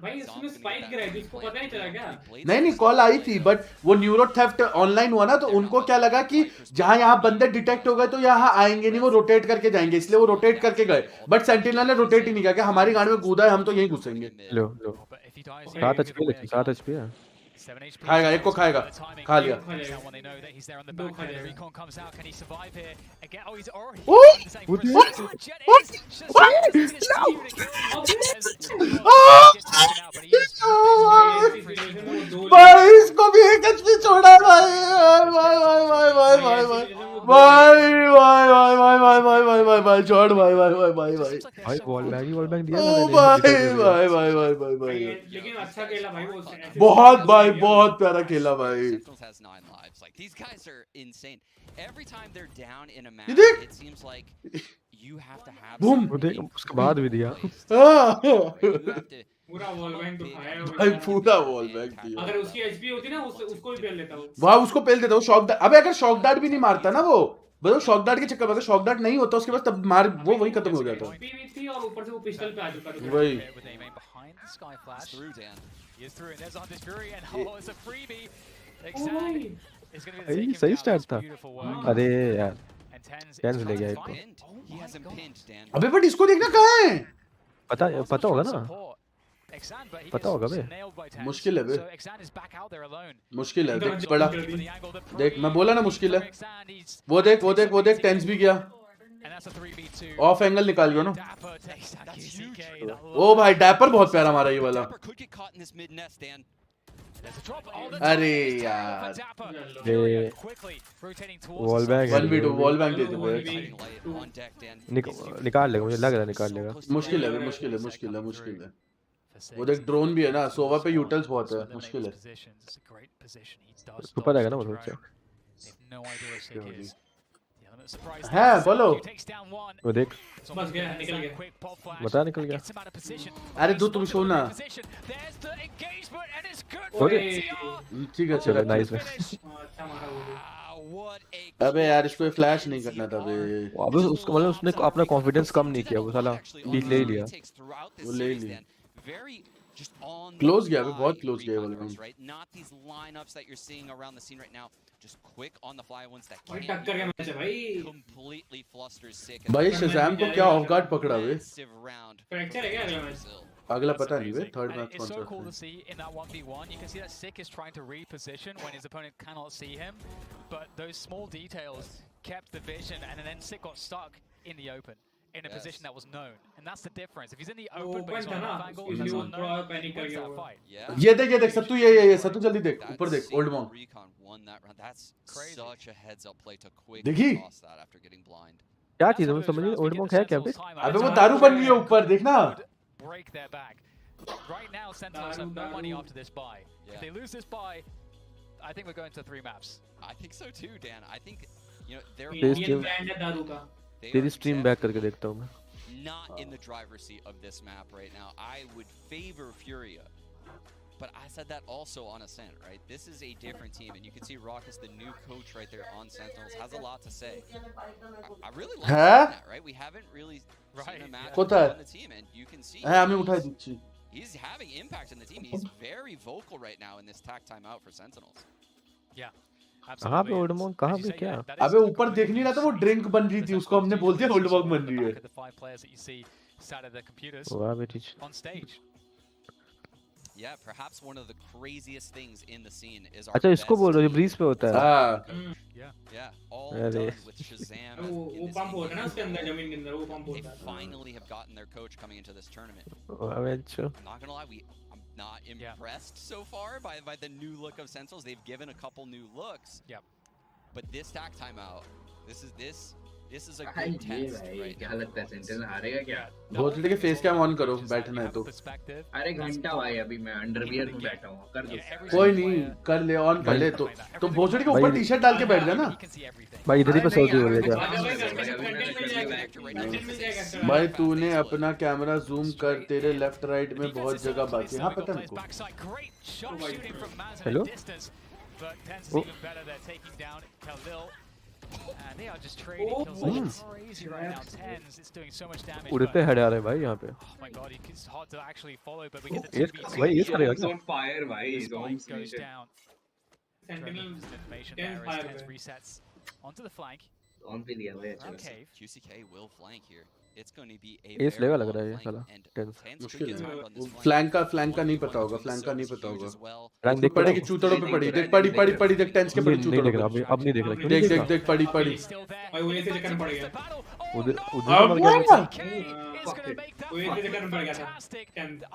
भाई इसमें स्पाइक गिरा है इसको पता नहीं चला क्या? नहीं कॉल आई थी बट वो न्यूरो थेफ्ट ऑनलाइन हुआ ना तो उनको क्या लगा कि जहां यहाँ बंदे डिटेक्ट हो गए तो यहाँ आएंगे नहीं, वो रोटेट करके जाएंगे, इसलिए वो रोटेट करके गए। बट सेंटिनल ने रोटेट ही नहीं किया कि हमारी गाड़ी में कूदा है, हम तो यहीं घुसेंगे। 7 HP है। खाएगा, एक को खाएगा, खा लिया। भाई इसको भी एक एचपी छोड़ा है भाई छोड़ भाई वॉल बैग दिया भाई लेकिन अच्छा खेला भाई वो बहुत भाई बहुत प्यारा खेला भाई। Has 9 lives. Like these guys are insane. Every time they're down in a match, it seems like you have to have boom उसके बाद भी दिया। पूरा वॉल बैंक तो खाया भाई पूरा वॉल बैंक दिया। अगर उसकी एचपी होती ना उसको भी पेल लेता वो। वाह उसको पेल देता वो शॉक डार्ट। अबे अगर शॉक डार्ट भी नहीं मारता ना वो मतलब शॉक डार्ट के चक्कर में अगर शॉक डार्ट नहीं होता उसके बाद तब मार वो वही खत्म हो जाता। थी और ऊपर से वो पिस्टल पे आ चुका था वही। सही स्टार्ट था। अरे यार कैंस ले गया एक को। अबे बट इसको देखना कहाँ है? पता होगा ना, पता होगा बे। मुश्किल है बे, मुश्किल है। देख बड़ा देख, मैं बोला ना मुश्किल है। वो देख टेंस भी गया, ऑफ एंगल निकाल गया ना। ओ भाई डैपर बहुत प्यारा मारा ये वाला। अरे यार wall bag 1v2 wall bag दे दे। निकाल लेगा, मुझे लग रहा है निकाल लेगा। मुश्किल है। वो देख ड्रोन भी है ना, सोवा पे यूटल्स बहुत है, मुश्किल है। ऊपर आएगा ना वो सोचा है बोलो। वो देख बस गया, निकल गया। बता निकल गया। अरे दो तुम सो ना। ठीक है चलो नाइस। अबे यार इसको फ्लैश नहीं करना था बे। अबे उसको मतलब उसने अपना कॉन्फिडेंस कम नहीं किया, वो साला पीक ले ही लिया। वो ले लिया। क्लोज गया अभी, बहुत क्लोज गया वाला। टक्कर के मैच है भाई। भाई शज़ैम को क्या ऑफ गार्ड पकड़ा बे? फ्रैक्चर है क्या अगला मैच? अगला पता नहीं बे, थर्ड मैच कौन सा है? cool to see in that 1v1. You can see that Sick is trying to reposition when his opponent cannot see him, but those small details kept the vision, and then Sick got stuck in the open. In a position that was known, and that's the difference. If he's in the open but he's on that angle, that's unknown. Wins that fight. ये देख सत्तू, ये सत्तू जल्दी देख, ऊपर देख old monk. देखी क्या चीज है मुझे समझ नहीं, ओल्ड मॉन्क है क्या बे? अबे वो दारू बन रही है ऊपर देखना। Break their back. Right now, Sentinels have no money after this buy. If they lose this buy, I think we're going to 3 maps. I think so too, Dan. I think they're दारू का। तेरी stream back करके देखता हूँ मैं। Not in the driver's seat of this map right now. I would favor Furia, but I said that also on Ascent, right? This is a different team, and you can see Rock is the new coach right there on Sentinels. Has a lot to say. I really like that, right? We haven't really seen a match on the team, and you can see. हाँ हमें उठाई दीची। he's having impact in the team. He's very vocal right now in this tack timeout for Sentinels. Yeah. कहाँ पे ओल्डमॉन्ग कहाँ पे क्या अबे ऊपर देख नहीं रहा था वो ड्रिंक बन रही थी उसको हमने बोल दिया ओल्डमॉन्ग बन रही है वाह बेटी On stage. Yeah, perhaps one of the craziest things in the scene is our अच्छा इसको बोल रहे हो ब्रीज पे होता है yeah all done with Shazam वो पंप होता है ना उसके अंदर जमीन के अंदर वो पंप होता है they finally have gotten their coach coming into this tournament वाह बेटी I'm not gonna lie I'm not impressed so far by the new look of Sentinels. They've given a couple new looks but this tack timeout this is a good test right क्या लगता है sentinel हारेगा क्या भोसड़ी के face cam on करो बैठना है तो अरे घंटा भाई अभी मैं अंडरवियर में बैठा हूँ कर दो कोई नहीं कर ले ऑन कर ले तो भोसड़ी के ऊपर टी-शर्ट डाल के बैठ जा ना भाई इधर ही पे सौदी हो रही है भाई तूने अपना कैमरा जूम कर तेरे लेफ्ट राइट में बहुत जगह बाकी है हां पता है मेरे hello And they are just trading kills like crazy right now. Tens, it's doing so much damage. उड़ते हेड आ रहे हैं भाई यहाँ पे Oh my god, it's hard to actually follow, but we get the 2v2. भाई ये करेगा क्या? on fire भाई Spike goes down. Sentinel information there as Tens resets onto the flank. On पे दिया भाई अच्छा Okay. QCK will flank here. It's going to be a S लेगा लग रहा है ये साला मुश्किल है फ्लैंक का नहीं पता होगा फ्लैंक का नहीं पता होगा फ्लैंक देख पड़ेगी चूतड़ों पे पड़ी देख पड़ी देख टेंस के पड़ी चूतड़ों देख रहा अब नहीं देख रहा देख पड़ी भाई वो ऐसे चक्कर में पड़ गया उधर वो ऐसे चक्कर में पड़ गया था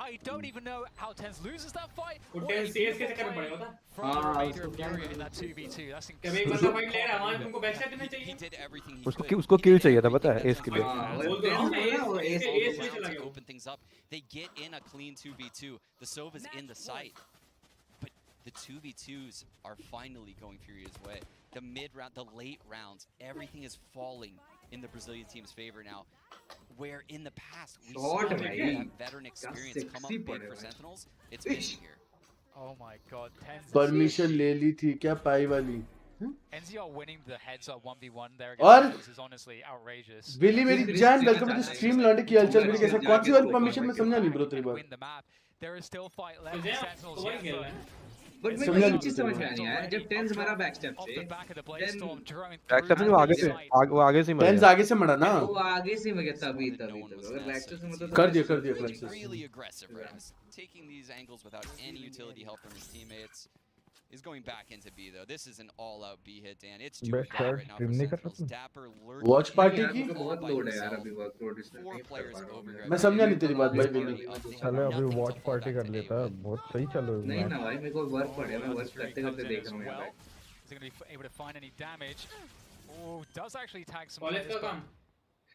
I don't even know how Tens loses that fight. वो टेंस सीएस के चक्कर में पड़ गया था हां in that 2v2 that's कभी एक बंदा फाइट ले रहा है वहां तुमको बैकस्टैप देना चाहिए उसको किल चाहिए था पता है एस के लिए open things up. They get in a clean 2v2. The Sova's in the site. But the 2v2s are finally going Furia's way. The mid-round, the late rounds, everything is falling in the Brazilian team's favor now. Where in the past we saw that veteran experience come up big for Sentinels, it's missing here. Oh my god, Tens. Permission ले ली थी क्या पाई वाली NCR winning the heads up 1v1 there और this is honestly outrageous. Willy मेरी जान welcome to the stream लॉन्डे की हलचल मेरी कैसे कौन सी वाली परमिशन मैं समझा नहीं ब्रो तेरी बात There is still fight left. Sentinels but मैं एक चीज समझ में नहीं आया जब टेंस मरा बैकस्टेप से बैकस्टेप से वो आगे से मर गया टेंस आगे से मरा ना वो आगे से मर गया तभी अगर बैकस्टेप से मतलब कर दिया Really aggressive right now. Taking these angles without any utility help from his teammates. Is going back into B though. This is an all-out B hit, Dan. It's too bad right now for Sentinels. Dapper lurking. Watch party की बहुत load है यार अभी workload इसमें 4 players over here. मैं समझा नहीं तेरी बात भाई विली चलो अभी वॉच पार्टी कर लेता बहुत सही चल रहा है नहीं ना भाई मेरे को वर्क पड़े मैं वर्क करते करते देख रहा हूं यार Is he going to be able to find any damage? Oh, does actually tag some college का players, काम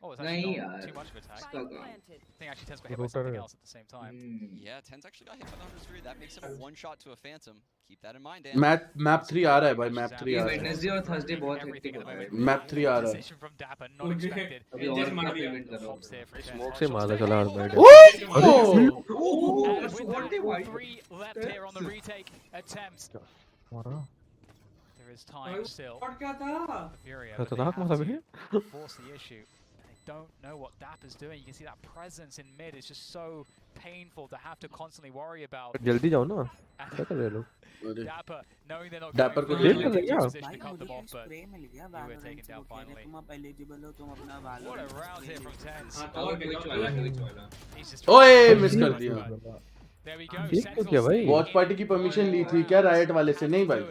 Oh, it's नहीं actually not यार too much of a tag. इसका काम I think actually Tens got hit by something else at the same time. Yeah, Tens actually got hit by the 103. That makes him a one-shot to a Phantom. Keep that in mind, Dan. Map 3 आ रहा है भाई map 3 आ रहा है Wednesday और Thursday बहुत hectic होता है map 3 आ रहा है From Dapper, not expected. अभी और का पेमेंट कर रहा हूं स्मोक से मारा चला हर बैठ Three left here on the retake attempts. There is time still. Furia, but they have to force the issue. They don't know what Dapper's doing. You can see that presence in mid is just so painful to have to constantly worry about. जल्दी जाओ ना क्या कर रहे लोग Dapper, knowing they're not Dapper going को for देख a कर position लिया to cut them off, but they were taken down finally. What a round here from Tens. He's just ओए मिस कर दिया There we go. Watch party की permission ली थी क्या राइट वाले से नहीं भाई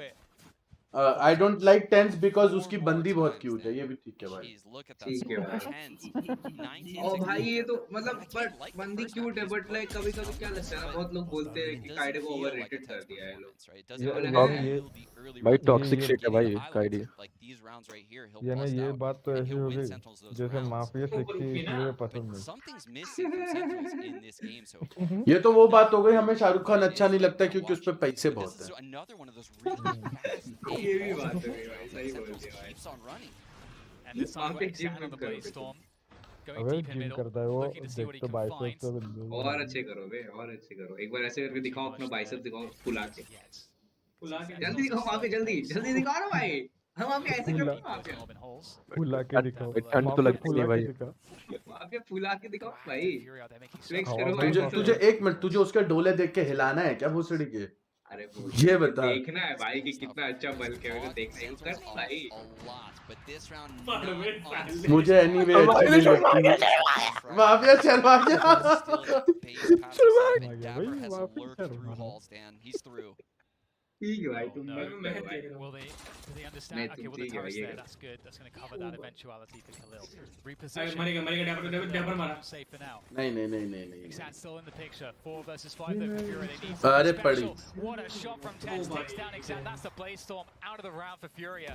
I don't like Tens because उसकी बंदी बहुत क्यूट है ये भी ठीक है भाई ठीक है भाई ओ भाई ये तो मतलब बट बंदी क्यूट है बट लाइक कभी कभी क्या लगता है ना बहुत लोग बोलते हैं कि काइडे को ओवररेटेड कर दिया है लोग भाई टॉक्सिक शिट है भाई काइडे ये ना ये बात तो ऐसी हो गई जैसे माफिया 60 इसलिए पसंद नहीं ये तो वो बात हो गई हमें शाहरुख खान अच्छा नहीं लगता क्योंकि उस पे पैसे बहुत हैं ये भी बात है भाई सही बोल दिया भाई And this time we're examining on the Blaze Storm. Going अबे deep in जिम middle, करता है वो looking to see what he देख तो can बाइसेप्स find. तो बिल्कुल और अच्छे करो बे और अच्छे करो एक बार ऐसे करके दिखाओ अपना बाइसेप दिखाओ फुला के जल्दी दिखाओ वहां पे जल्दी जल्दी दिखाओ ना भाई हम आप ऐसे करते हैं आप फुला के दिखाओ ठंड तो लगती नहीं भाई आप ये फुला के दिखाओ भाई फ्लेक्स करो तुझे एक मिनट तुझे उसके डोले देख के हिलाना है क्या भोसड़ी के? अरे ये बता देखना है भाई कि कितना अच्छा बल्क है मुझे देखना है कर भाई मुझे एनीवे अच्छी नहीं लगती माफिया चलवा गया ठीक है भाई तुम Well, they understand. Okay, well, the turret's there. That's good. That's going to cover that eventuality for Khalil. Reposition. Safe for now. नहीं Xan's still in the picture. 4 versus 5 though for Fury. They need अरे something पड़ी special. What a shot from 10 takes down Xan. That's the Blaze Storm out of the round for Furia.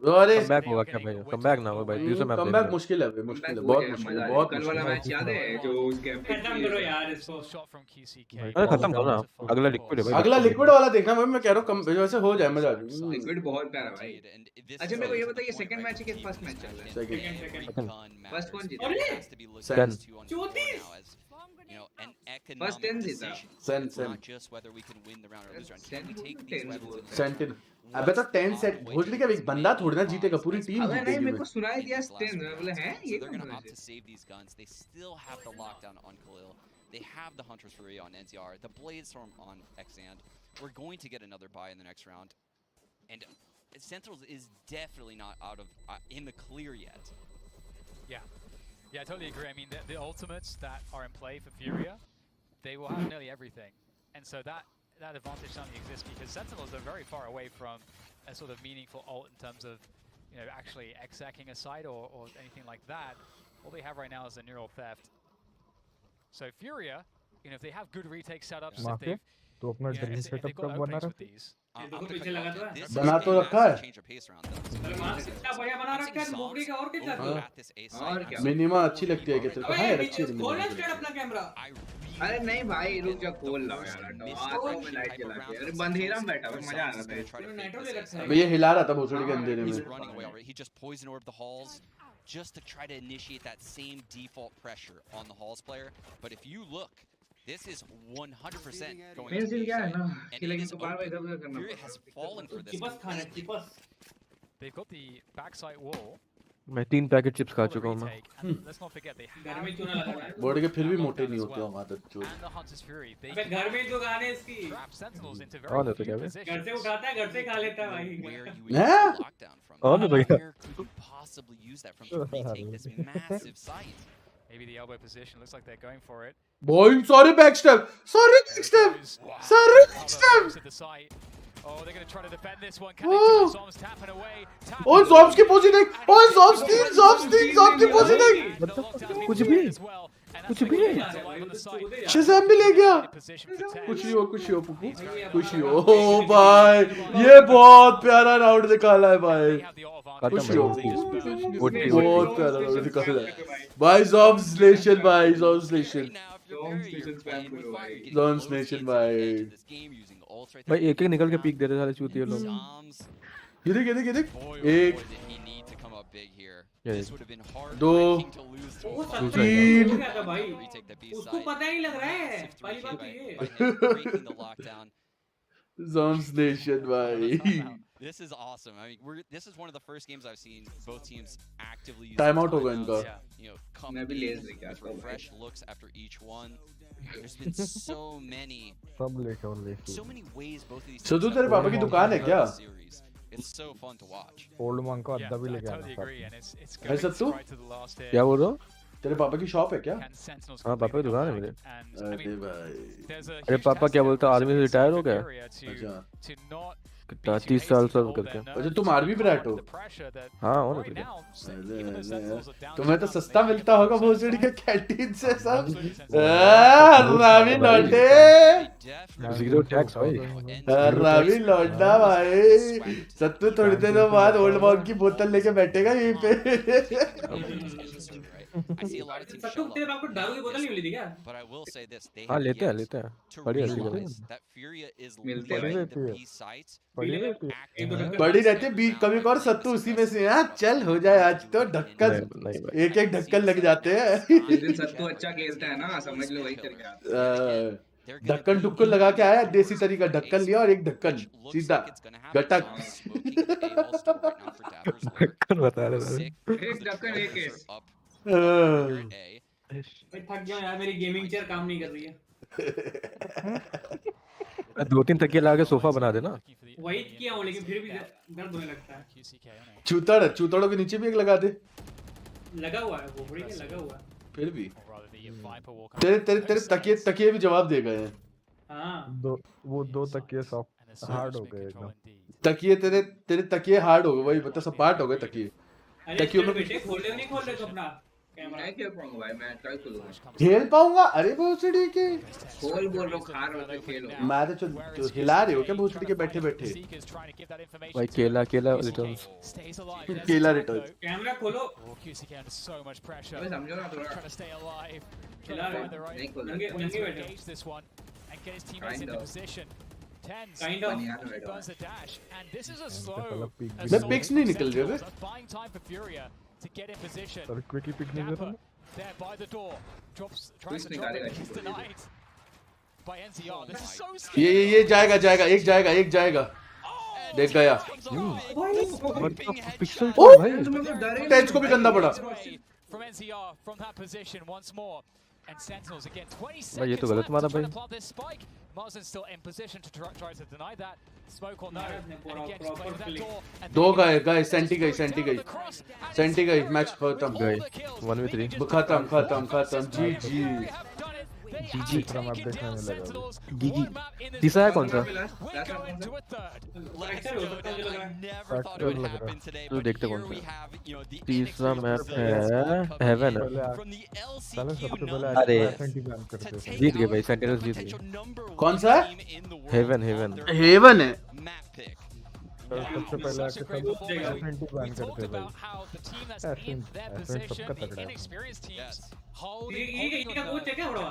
अरे comeback होगा क्या भाई? Comeback ना हो भाई, दूसरा मैच कमबैक मुश्किल है भाई, मुश्किल है, बहुत मुश्किल है, बहुत कल वाला मैच याद है जो उस गेम पे खत्म करो यार इसको। Shot from QCK. अरे खत्म करो ना, अगला लिक्विड है भाई, अगला लिक्विड वाला देखना भाई, मैं कह रहा हूँ वैसे हो जाए मजा आ जाए। लिक्विड बहुत प्यारा भाई। अच्छा मेरे को ये बताइए सेकंड मैच है कि फर्स्ट मैच चल रहा है? सेकंड फर्स्ट कौन जीता? फर्स्ट 10 जीता। सेंटिन अबे तो 10 सेट भोसड़ी का एक बंदा थोड़ी ना जीतेगा, पूरी टीम अबे नहीं जीतेगी। मेरे को सुनाई दिया 10 मैं बोला हैं ये कौन है? They have the Hunter's Fury on NCR, the Bladestorm on Xand. We're going to get another buy in the next round. And Sentinels is definitely not out of in the clear yet. Yeah, I totally agree. I mean, the ultimates that are in play for Furia, they will have nearly everything. And so that advantage only exists because Sentinels are very far away from a sort of meaningful ult in terms of, you know, actually execing a site or anything like that. All they have right now is a neural theft. So Furia, you know, if they have good retake setups, if they've, तो अपना dream setup कब बना रहा है? पीछे लगा तो है। बना तो रखा है। कितना बढ़िया बना रखा है मुगड़ी का, और क्या चाहते हो? मिनिमा अच्छी लगती है क्या तेरे को? हाँ यार अच्छी है खोल ना स्टेट अपना कैमरा। अरे नहीं भाई रुक जा खोल लो यार, आता हूं मैं लाइट जला के। अरे अंधेरा में बैठा हूं, मजा आ रहा था। नेटो ले रखा है। अबे ये हिला रहा था भोसड़ी के अंधेरे में। He just poison orbed the halls just to try to initiate that same default pressure on the halls player. But if you look, this is 100% going to be क्या है ना and कि लेकिन तो बार बार इधर-उधर करना Fury has fallen for this. Chips खाना chips. they've got the backside wall. मैं 3 पैकेट चिप्स खा चुका हूँ मैं। Let's not forget they घर में क्यों ना लगा है? बोर्ड के फिर भी मोटे नहीं होते हम आदत चोर। and the Hunter's Fury. They अबे घर में जो गाने इसकी trap Sentinels into और very तो क्या few है? positions. घर से उठाता है, घर से खा लेता है भाई। हैं? और तो क्या? Where could you possibly use that from to retake this massive site? Maybe the elbow position looks like they're going for it. Boy, sorry backstab, sorry backstab, sorry backstab. To the site. Oh, they're going to try to defend this one. Can they do it? Zom's tapping away. Oh, Zom's की positioning. Oh, Zom's की positioning. कुछ भी Shazam भी ले गया। कुछ ही हो पुप्पू, कुछ ही हो। ओ भाई ये बहुत प्यारा राउंड निकाला है भाई, कुछ ही हो, बहुत प्यारा राउंड निकाला है भाई। Zom's Nation भाई, Zom's Nation भाई। भाई एक निकल के पीक दे रहे सारे चूतिए लोग। ये देख एक दो तीन। उसको पता ही लग रहा है पहली बात तो ये। Zom's Nation भाई। This is awesome. I mean, this is one of the first games I've seen both teams actively use Time out होगा इनका। You know, come with fresh looks after each one. There's been so many ways both of these teams Sadu तेरे पापा की दुकान है क्या? It's so fun to watch. Old monk को अद्दा भी लेके आना। है सत्तू? क्या बोल रहा हो? तेरे पापा की शॉप है क्या? हाँ पापा की दुकान है मेरे। अरे भाई। अरे पापा क्या बोलता, आर्मी से रिटायर हो गया? अच्छा। कितना 30 साल सर्व करके। अच्छा तुम आर्मी ब्रैट हो? हाँ और तो तुम्हें तो सस्ता मिलता होगा भोसड़ी के कैंटीन से सब। रावी लौटे। जीरो टैक्स भाई। रावी लौटा भाई। सत्तू थोड़ी देर बाद ओल्ड मॉन्क की बोतल लेके बैठेगा यहीं पे। I see a lot of teams सत्तू तेरे बाप को दारू की बोतल नहीं मिली थी क्या? But I will say this, they हाँ have लेते हैं yet लेते हैं। to बढ़िया realize that Furia is मिलते leaving हैं। the B sites. पड़ी रहती है बीच कभी और सत्तू उसी में से। हाँ चल हो जाए आज तो ढक्कन, एक ढक्कन लग जाते हैं। जिस दिन सत्तू अच्छा खेलता है ना समझ लो वही चल गया। ढक्कन टुक्कन लगा के आया देसी तरीका, ढक्कन लिया और एक ढक्कन सीधा गटक। ढक्कन बता रहे थे। एक ढक्कन एक केस। मैं थक गया यार, मेरी गेमिंग चेयर काम नहीं कर रही है। 2-3 तकिए ला के सोफा बना देना। वही किया हूँ लेकिन फिर भी दर्द होने लगता है। चूतड़ों के नीचे भी एक लगा दे। लगा हुआ है वो, बड़ी लगा हुआ है। फिर भी तेरे तकिए भी जवाब दे गए हैं। हाँ। वो 2 तकिए सॉफ्ट हार्ड हो गए एकदम। तकिए तेरे तकिए हार्ड हो गए, वही मतलब सपाट हो गए तकिए। तकियों में बेटे खोल ले, नहीं खोल ले तो अपना कैमरा। मैं खेल पाऊंगा भाई, मैं ट्राई करूंगा। खेल पाऊंगा? अरे भोसड़ी के खोल बोल रहा हूँ, खा रहा हूँ तो खेलो। मैं तो हिला रहे हो क्या भोसड़ी के बैठे बैठे? भाई केला रिटर्न्स। केला रिटर्न्स। कैमरा खोलो। अबे समझो ना थोड़ा। खिला रहे नहीं खोल नंगे बैठे। Kind of. मैं पिक्स नहीं निकल रहे थे। To get in position. Quickly pick Dapper there by the door. Tries to drop it. He's denied by NCR. This is so scary. ये जाएगा एक जाएगा। देख गया। पिक्सल ओ टच को भी गंदा पड़ा। From NCR from that position once more. And Sentinels again 20 भाई ये तो गलत मारा भाई। Marzin's still in position to try to deny that. Smoke or no. And again just playing that door. दो गए सेंटी गई मैच खत्म गई 1v3 खत्म जी जीजी तीसरा है कौन सा? तो देखते कौन सा तीसरा मैप है। हेवन है। अरे जीत गए भाई, सेंटिनल्स जीत गए। कौन सा है? हेवन है। सबसे पहले आके सब एफएनटी बैन करते हैं भाई। सबका तगड़ा है। ये क्या कोच है क्या बड़ा?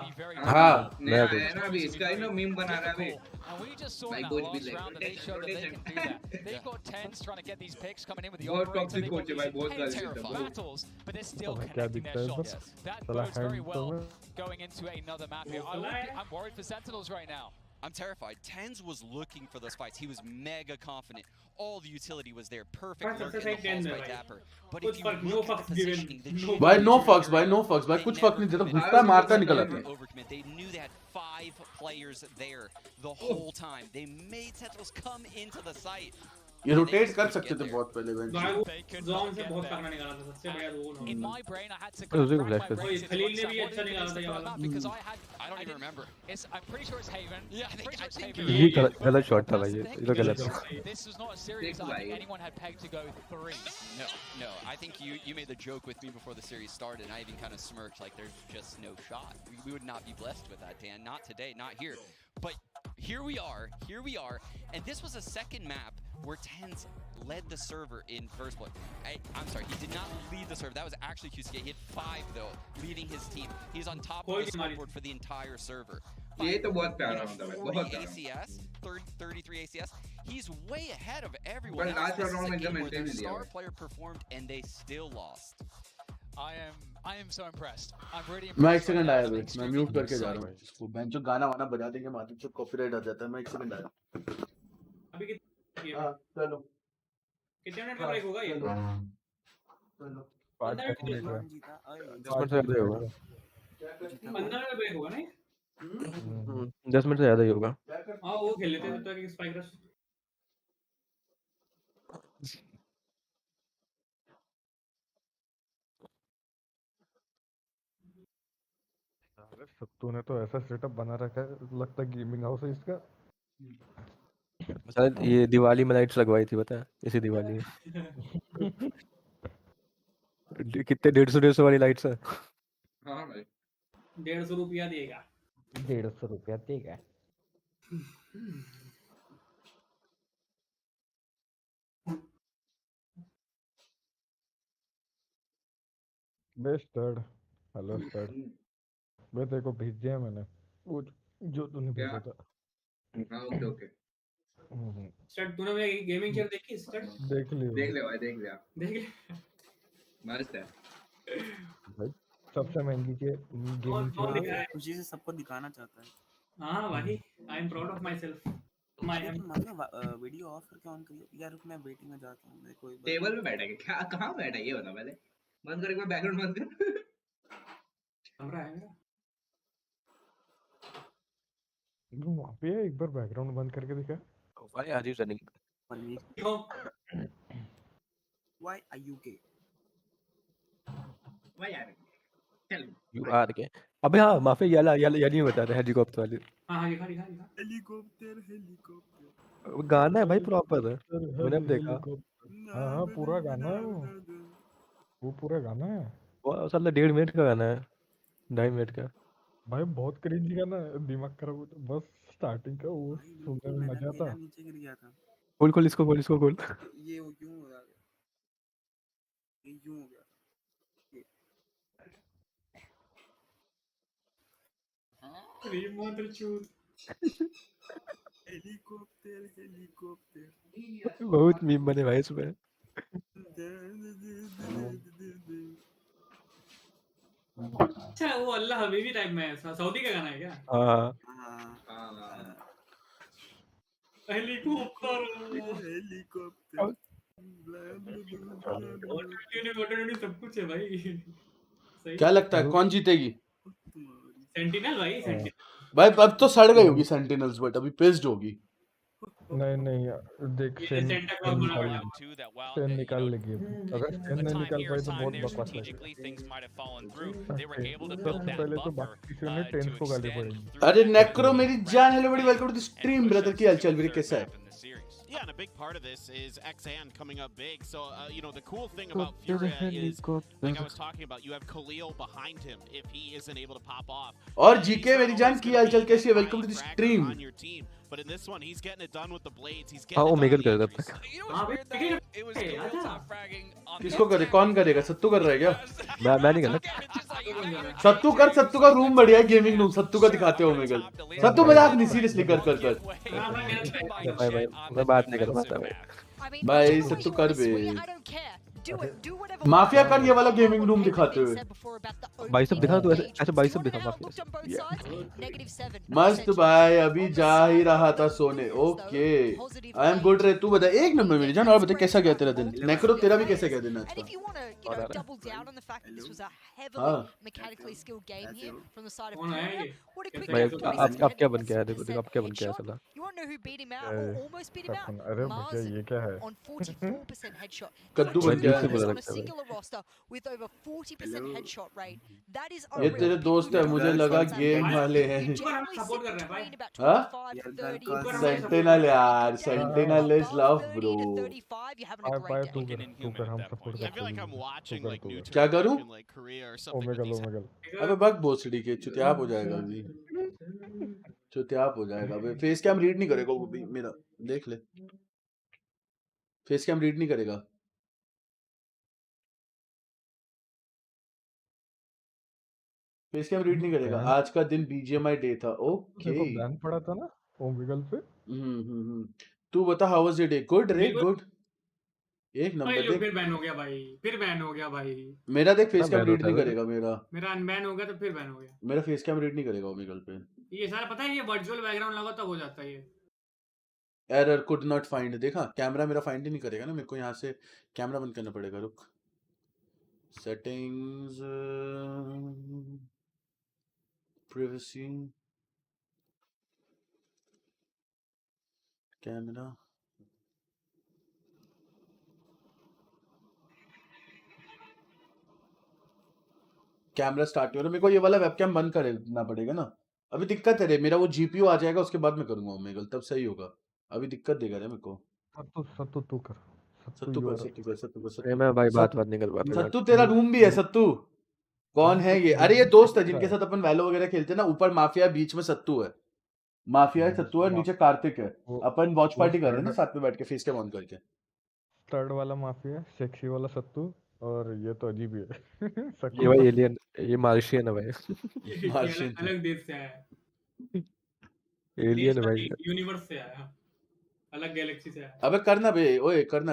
हाँ नया है ना अभी, इसका ही ना मीम बना रहा है अभी। भाई कोच भी ले बहुत टॉक्सिक कोच है भाई, बहुत गाली देता है। क्या दिखता है बस साला हैंड तो going into another map here. I'm worried for Sentinels right now. I'm terrified. Tens was looking for those fights. He was mega confident. All the utility was there. Perfect lurk in the halls by Dapper. But if you look at the positioning, भाई no fucks भाई कुछ फर्क नहीं देता, घुसता मारता निकल आता है। They knew they had 5 players there the whole time. They made Sentinels come into the site. ये रोटेट कर सकते थे बहुत पहले जोन से बहुत करना निकाला था, सबसे बढ़िया role. In my brain I had to go Khalil ने भी अच्छा निकाला था ये वाला। because I don't even remember. I'm pretty sure it's Haven. Yeah, I think it's Haven. ये गलत शॉट था भाई, ये तो गलत था। This was not a series I think anyone had pegged to go 3. No. I think you made the joke with me before the series started, and I even kind of smirked like there's just no shot. We would not be blessed with that, Dan. Not today, not here. But here we are, and this was a second map where Tens led the server in first place. I'm sorry, he did not lead the server. That was actually QCK. He had 5 though, leading his team. He's on top of the scoreboard for the entire server. ये तो बहुत प्यारा होता है, बहुत प्यारा। ACS, 33 ACS. He's way ahead of everyone. But last round में एकदम where their maintain star player performed and they still lost. I am so impressed. I'm really मैं impressed. एक सेकंड आया भाई, मैं म्यूट करके जा रहा हूँ इसको। बेंचो गाना वाना बजा देंगे माथे पे कॉपीराइट आ जाता है। मैं एक सेकंड आया। अभी कितने हां चलो कितने मिनट का ब्रेक होगा ये? चलो 5 मिनट का 10 मिनट से ज्यादा होगा। 15 मिनट ब्रेक होगा नहीं? 10 मिनट से ज्यादा ही होगा। हां वो खेल लेते हैं तो एक स्पाइक रश। सत्तू ने तो ऐसा सेटअप बना रखा है, लगता है गेमिंग हाउस है इसका। शायद ये दिवाली में लाइट्स लगवाई थी, पता है इसी दिवाली में। कितने 150 वाली लाइट्स है। हाँ भाई 150 रुपया देगा। 150 रुपया देगा। Best third. Hello third. मैं तेरे को भेज दिया मैंने वो जो तूने भेजा था। हाँ ओके। स्टार्ट तूने मेरी गेमिंग चेयर देखी? स्टार्ट देख ले भाई देख ले मस्त है भाई, सबसे महंगी के गेमिंग चेयर खुशी से सबको दिखाना चाहता है। हाँ भाई, I am proud of my self. Video of करके ऑन करिए यार, रुक मैं वेटिंग में जाता हूँ, मैं कोई टेबल पे बैठा है क्या? कहाँ बैठा है ये बता पहले। बंद कर, एक बार बैकग्राउंड बंद कर। कमरा है मेरा। वहाँ पे एक बार बैकग्राउंड बंद करके दिखा। Why are you running? Why are you gay? भाई यार चल You are gay. अबे हाँ माफी याला नहीं बता रहे हेलीकॉप्टर वाले। हाँ दिखा। हेलीकॉप्टर गाना है भाई प्रॉपर है, मैंने अब देखा। हाँ पूरा गाना है वो पूरा गाना है। वो साला 1.5 मिनट का गाना है, 2.5 मिनट का। भाई बहुत क्रिंज गाना है, दिमाग खराब होता है। बस स्टार्टिंग का वो सुनने में मजा आता। नीचे गिर गया था। खोल इसको खोल। ये क्यों हो रहा है? ये क्यों हो गया? हेलीकॉप्टर बहुत मीम बने भाई इसमें। अच्छा वो अल्लाह हबीबी टाइप में है, सऊदी का गाना है क्या? हाँ हेलीकॉप्टर सब कुछ है भाई। सही। क्या लगता है कौन जीतेगी? सेंटिनल भाई, सेंटिनल। भाई अब तो सड़ गई होगी सेंटिनल्स, बट अभी पिस्ड होगी। नहीं देख सेन निकाल लेगी। अगर सेन नहीं निकाल पाई तो बहुत बकवास लगेगा। सबसे पहले तो बाकी किसी ने टेंस को गाली पड़ेगी। अरे नेक्रो मेरी जान, हेलो बड़ी welcome to the stream brother, की हालचाल मेरे कैसा है? Yeah, and a big part of this is Xan coming up big. So, you know, the cool thing about Furia is, like I was talking about, you have Khalil behind him if he isn't able to pop off. और GK मेरी जान की हालचाल कैसी है? Welcome to the stream. But in this one, he's getting it done with the blades. He's हाँ वो getting मेगल it done. कर तब तक। किसको करे? कौन करेगा? सत्तू कर रहा है क्या? मैं नहीं करना। सत्तू का रूम बढ़िया है, गेमिंग रूम। सत्तू का दिखाते हो मेगल। सत्तू मजाक नहीं, सीरियसली कर। भाई मैं बात नहीं कर पाता भाई सत्तू कर बे। माफिया कर ये वाला गेमिंग रूम दिखाते हुए। बाइसेप दिखा तू, ऐसे बाइसेप दिखा माफिया। मस्त भाई, अभी जा ही रहा था सोने। ओके आई एम गुड रे, तू बता। एक नंबर मेरी जान। और बता कैसा गया तेरा दिन? नेक्रो तेरा भी कैसा गया दिन आज का? भाई अब क्या बन गया है? देखो अब क्या बन गया है साला। अरे भैया ये क्या है? कद्दू बन गया है। ये तेरे दोस्त है, मुझे लगा गेम वाले हैं। सेंटिनल यार, सेंटिनल इज लव ब्रो। तू कर, हम सपोर्ट करते हैं। क्या करूं? ओमेगल। अबे बग भोसड़ी के चुतियाप हो जाएगा अभी, चुतियाप हो जाएगा। अबे फेस कैम रीड नहीं करेगा वो भी मेरा, देख ले। फेस कैम रीड नहीं करेगा। फेस कैम रीड नहीं करेगा। आज का दिन बीजीएमआई डे था। ओके बैन पड़ा था ना ओमेगल पे। तू बता how was your day? Good रे, गुड। एक नंबर देख। फिर बैन हो गया भाई, फिर बैन हो गया भाई। मेरा देख फेस कैम रीड नहीं करेगा। मेरा अनबैन हो गया तो फिर बैन हो गया। मेरा फेस कैम रीड नहीं करेगा ओमेगल पे। ये सारा पता है, ये वर्चुअल बैकग्राउंड लगा तब हो जाता है ये। Error could not find. देखा कैमरा मेरा फाइंड ही नहीं करेगा ना, मेरे को यहाँ से कैमरा बंद करना पड़ेगा। रुक, settings, privacy, camera. Camera start हो रहा है। मेरे को ये वाला वेबकैम बंद करना पड़ेगा ना। अभी दिक्कत है रे, मेरा वो जीपीयू आ जाएगा उसके बाद मैं करूंगा ओमेगल, तब सही होगा। अभी दिक्कत देगा रे मेरे को। सत्तू तू कर। सत्तू कर। मैं भाई बात नहीं कर पाता। सत्तू तेरा रूम भी है सत्तू। कौन है ये? अरे ये दोस्त है जिनके साथ अपन वैलो वगैरह खेलते हैं ना। ऊपर माफिया, बीच में सत्तू है। माफिया है, सत्तू है, नीचे कार्तिक है। अपन वॉच पार्टी कर रहे हैं ना साथ में बैठ के, फेस कैम ऑन करके। थर्ड वाला माफिया, सेक्सी वाला सत्तू, और ये तो अजीब ही है। ये भाई एलियन, ये मार्शियन है भाई। मार्शियन अलग देश से आया। एलियन है भाई, यूनिवर्स से आया, अलग गैलेक्सी से आया। अबे करना बे, ओए करना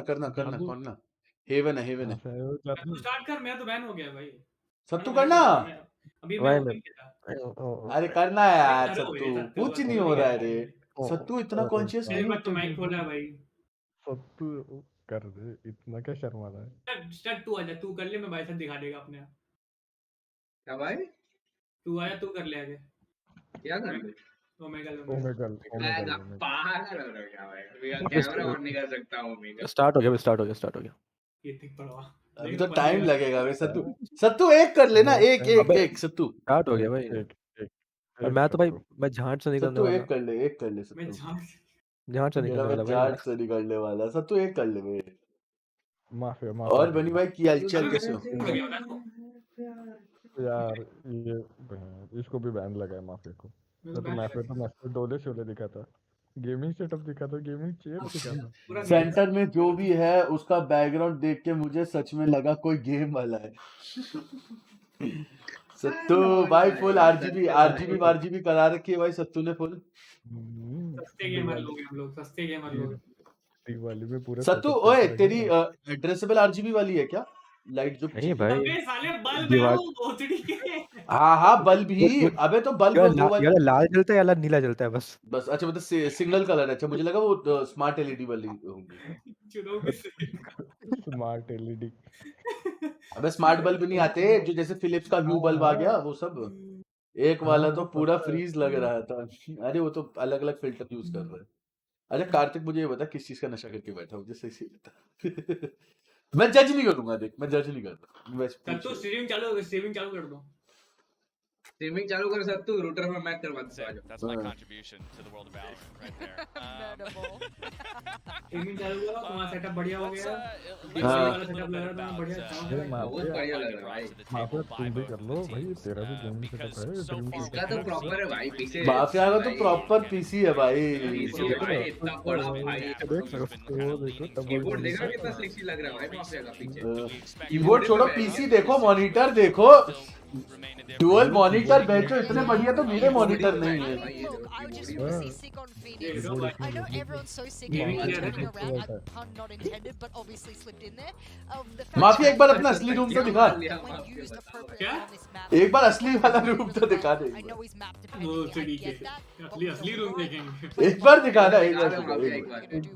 हेवन है। तू स्टार्ट कर, मैं तो बैन हो गया भाई। सत्तू करना। अभी मैं भाई हो मैं ही गया। अरे करना है यार करो सत्तू, भाई, सत्तू कुछ बस नहीं हो हो ही रहा गया। है रे। सत्तू इतना कॉन्शियस मेरे नहीं पास तो होता माइक खोला है भाई। सत्तू कर दे, इतना क्या शर्मा रहा है? स्टार्ट तू आजा, तू कर ले, मैं बाइसेप दिखा देगा अपने आप। क्या भाई? तू आया, तू कर ले आगे। क्या कर ले? ओमेगल ओमेगल मैं पागल हो रहा हूँ क्या भाई? मैं कैमरा ऑन नहीं कर सकता हूँ ओमेगल। स्टार्ट हो गया। ये देख पड़वा। अभी तो टाइम लगेगा भाई सत्तू। सत्तू एक कर लेना, एक सत्तू। स्टार्ट हो गया भाई। और मैं तो भाई मैं झांट से निकलने सत्तू वाला। एक कर ले मैं सत्तू। झांट से निकलने वाला भाई। झाट से निकलने वाला सत्तू, एक कर ले भाई। माफिया और बनी भाई की हालचाल कैसे हो? यार ये इसको भी बैन लगा है माफिया को। तो मैं डोले शोले दिखा था, गेमिंग सेटअप दिखा था, गेमिंग चेयर दिखा था। सेंटर में जो भी है उसका बैकग्राउंड देख के मुझे सच में लगा कोई गेम वाला है। सत्तू भाई फुल आरजीबी करा रखी है भाई सत्तू ने फुल। सस्ते गेमर लोग हैं हम लोग, सस्ते गेमर लोग। वाली में पूरा सत्तू ओए तेरी एड्रेसेबल आरजीबी वाली है क्या? लाइट जो नहीं भाई, अबे साले बल्ब है वो भोसड़ी के। हाँ बल्ब ही। अबे तो बल्ब यार लाल जलता है या लाल नीला जलता है बस। अच्छा मतलब सिग्नल कलर है। अच्छा मुझे लगा वो स्मार्ट एलईडी वाली होगी। Smart LED. अबे स्मार्ट बल्ब नहीं आते जो जैसे फिलिप्स का व्यू बल्ब आ गया वो सब। एक वाला तो पूरा फ्रीज लग रहा था। अरे वो तो अलग अलग फिल्टर यूज कर रहा है। अच्छा कार्तिक मुझे ये बता किस चीज का नशा करके बैठा हूँ जैसे इसी बता। मैं जज नहीं करूंगा, देख मैं जज नहीं करता। तो स्ट्रीमिंग चालू कर दो। स्ट्रीमिंग चालू कर सत्तू, रूटर में मैच करवा दो। That's my contribution to the world of Valorant right there. Streaming चालू करो, तुम्हारा सेटअप बढ़िया हो गया। वाला सेटअप लग रहा है बढ़िया। बहुत बढ़िया लग रहा है भाई। माफिया तुम भी कर लो भाई, तेरा भी गेमिंग सेटअप है। इसका तो प्रॉपर है भाई पीसी। माफिया का तो प्रॉपर पीसी है भाई। इतना बड़ा भाई। कीबोर्ड देखो कितना सेक्सी लग रहा है भाई माफिया का पीछे। कीबोर्ड छोड़ो पीसी देखो, मॉनिटर देखो। डुअल मॉनिटर बैठो इतने बढ़िया तो मेरे मॉनिटर नहीं है। I was just really sick on Phoenix. I know everyone's so sick of me joking around. A pun not intended, but obviously slipped in there. Mafia एक बार अपना असली रूम तो दिखा। When used appropriately on this map. एक बार असली वाला room तो दिखा दे। I know he's map dependent. I get that. असली रूम देखेंगे। एक बार दिखाना, एक बार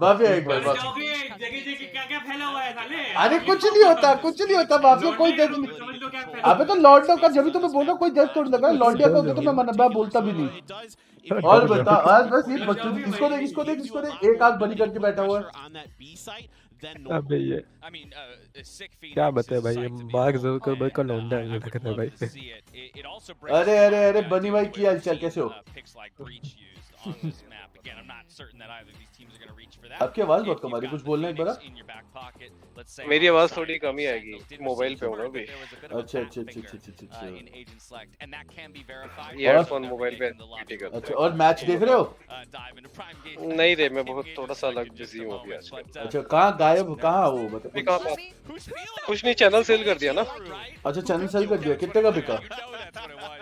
माफिया एक बार। जगह क्या फैला हुआ है साले। अरे कुछ नहीं होता माफिया, कोई दर्द नहीं। अबे तो लॉन्डो का जब भी तुम्हें बोलो कोई दर्द थोड़ी लगा। लॉन्डिया का होता तो मैं बोलता भी नहीं। और बता आज बस ये बच्चों इसको देख एक आंख बंद करके बैठा हुआ है। अबे ये क्या बताए भाई, ये मार्क ज़ुकरबर्ग का लौंडा है लगता है भाई। अरे बनी भाई की हालचाल कैसे हो? आपकी आवाज बहुत कम आ रही, कुछ बोलना एक बार। मेरी आवाज थोड़ी कम ही आएगी, मोबाइल पे हूँ ना अभी। अच्छा ईयरफोन मोबाइल पे ठीक है। अच्छा और मैच देख रहे हो? नहीं रे, मैं बहुत थोड़ा सा अलग बिजी हूँ अभी आजकल। अच्छा कहाँ गायब कहाँ हो बता। कुछ नहीं, चैनल सेल कर दिया ना। अच्छा चैनल सेल कर दिया, कितने का बिका?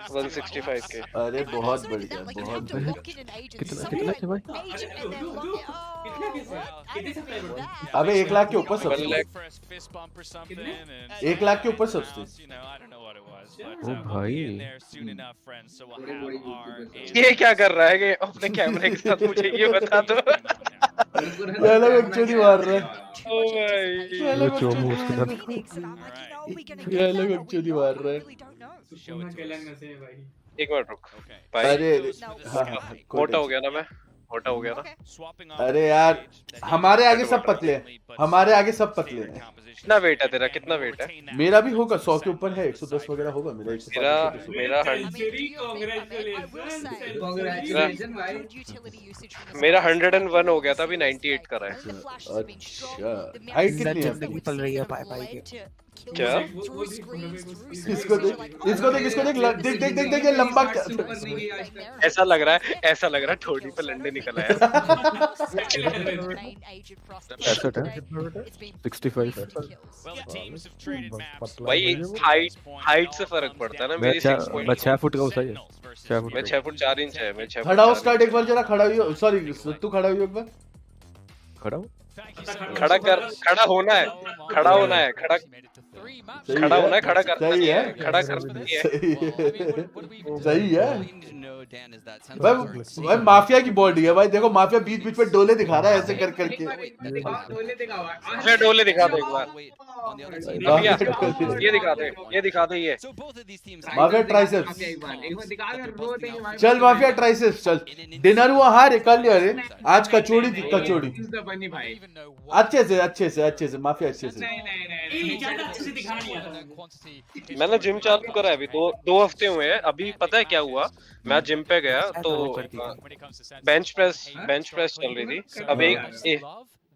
165 के। अरे बहुत बढ़िया बहुत बढ़िया। कितना है भाई? अबे 1 लाख के ऊपर सब। 1 लाख के ऊपर सबसे। ओ भाई ये क्या कर रहा है कि अपने कैमरे के साथ, मुझे ये बता दो। ये लोग एक्चुअली मार रहे हैं। ओ भाई ये लोग एक्चुअली मार रहे हैं। एक मिनट रुक भाई। अरे मोटा हो गया ना मैं, मोटा हो गया ना। अरे यार हमारे आगे सब पतले हैं, हमारे आगे सब पतले हैं। कितना वेट है तेरा, कितना वेट है? मेरा भी होगा 100 के ऊपर है, 110 वगैरह होगा मेरा। मेरा 101 हो गया था, अभी 98 कर रहा है। अच्छा हाइट कितनी है? निकल रही है पाई के। क्या? इसको देख लंबा ऐसा लग रहा है ठोड़ी पे लंडे निकल आया। 65। भाई हाइट से फर्क पड़ता है ना। मेरी 6 फुट का होता है। 6 फुट। मैं 6 फुट 4 इंच है। मैं 6 फुट। खड़ा हो स्टार्ट एक बार जरा, खड़ा हुई। सॉरी तू खड़ा हुई एक बार। खड़ा हो। खड़ा होना है। खड़ा खड़ा होना है, खड़ा करना सही नहीं है, है, खड़ा करना नहीं है। सही है। भाई माफिया की बॉडी है भाई, देखो माफिया बीच बीच में डोले दिखा रहा है ऐसे कर करके। माफिया डोले दिखा दे एक बार। माफिया ये दिखा दे, ये दिखा दे ये। माफिया ट्राइसेप्स, चल माफिया ट्राइसेप्स चल। डिनर हुआ, हाँ रे कर लिया रे, आज कचौड़ी थी कचौड़ी। अच्छे से माफिया अच्छे से। मैंने जिम चालू करा है अभी, दो हफ्ते हुए हैं। अभी पता है क्या हुआ, मैं जिम पे गया तो बेंच प्रेस चल रही थी।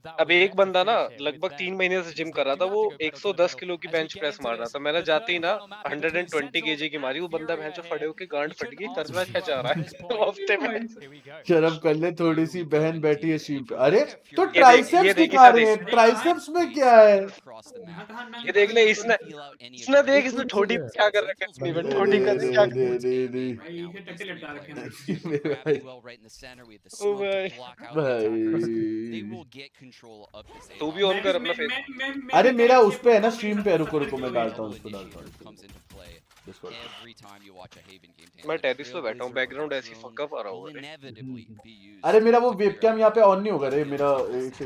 अब एक बंदा ना लगभग 3 महीने से जिम कर रहा था, वो 110 किलो की बेंच प्रेस मार रहा था। मैंने जाते ही ना 120 केजी की मारी, वो बंदा भैंसो फटे होके गांड फट गई। करना क्या चाह रहा है हफ्ते में? शर्म कर ले थोड़ी सी, बहन बैठी है स्ट्रीम पे। अरे तो ट्राइसेप्स दिखा रहे हैं, ट्राइसेप्स में क्या है? ये देख ले, इसने देख इसने ठोडी क्या कर रखा है, इसमें ठोडी का क्या तू भी ऑन कर अपना फेस। अरे मेरा उस पे है ना स्ट्रीम पे, रुको रुको मैं डालता हूँ, उसको डालता हूँ। मैं टेरिस पे बैठा हूँ, बैकग्राउंड ऐसी फक अप आ रहा होगा। अरे मेरा वो वेबकैम यहाँ पे ऑन नहीं होगा रे मेरा,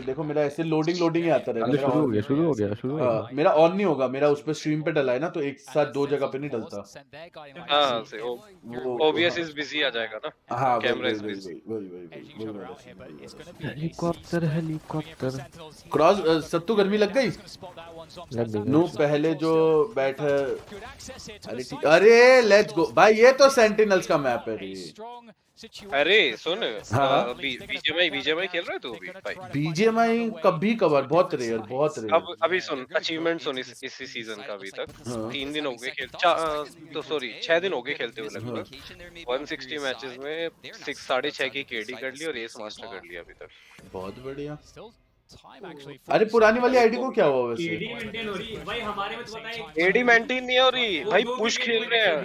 देखो मेरा ऐसे लोडिंग ही आता रहेगा। शुरू हो गया। मेरा ऑन नहीं होगा, मेरा उस पे स्ट्रीम पे डला है ना, तो एक साथ दो जगह पे नहीं डलता। हाँ से ओबीएस इज बिजी आ जाएगा ना। हाँ camera is busy. Helicopter cross सत्तू गर्मी लग गई। नो पहले जो बैठा, अरे ठीक, अरे लेट्स गो भाई, ये तो सेंटिनल्स का मैप है रे। अरे सुन, बीजेएमआई खेल रहे तू अभी भाई? बीजेएमआई कभी कभार, बहुत रेयर। अब अभी सुन अचीवमेंट सुन इसी सीजन का अभी तक 3 दिन हो गए खेल, तो सॉरी 6 दिन हो गए खेलते हुए लगभग। 160 मैचेस में 6.5 की केडी कर ली और एस मास्टर कर लिया अभी तक। बहुत बढ़िया। अरे पुरानी वाली आईडी को क्या हुआ वैसे? एडी मेंटेन हो रही भाई, हमारे में तो पता है एडी मेंटेन नहीं हो रही भाई, पुश खेल रहे हैं।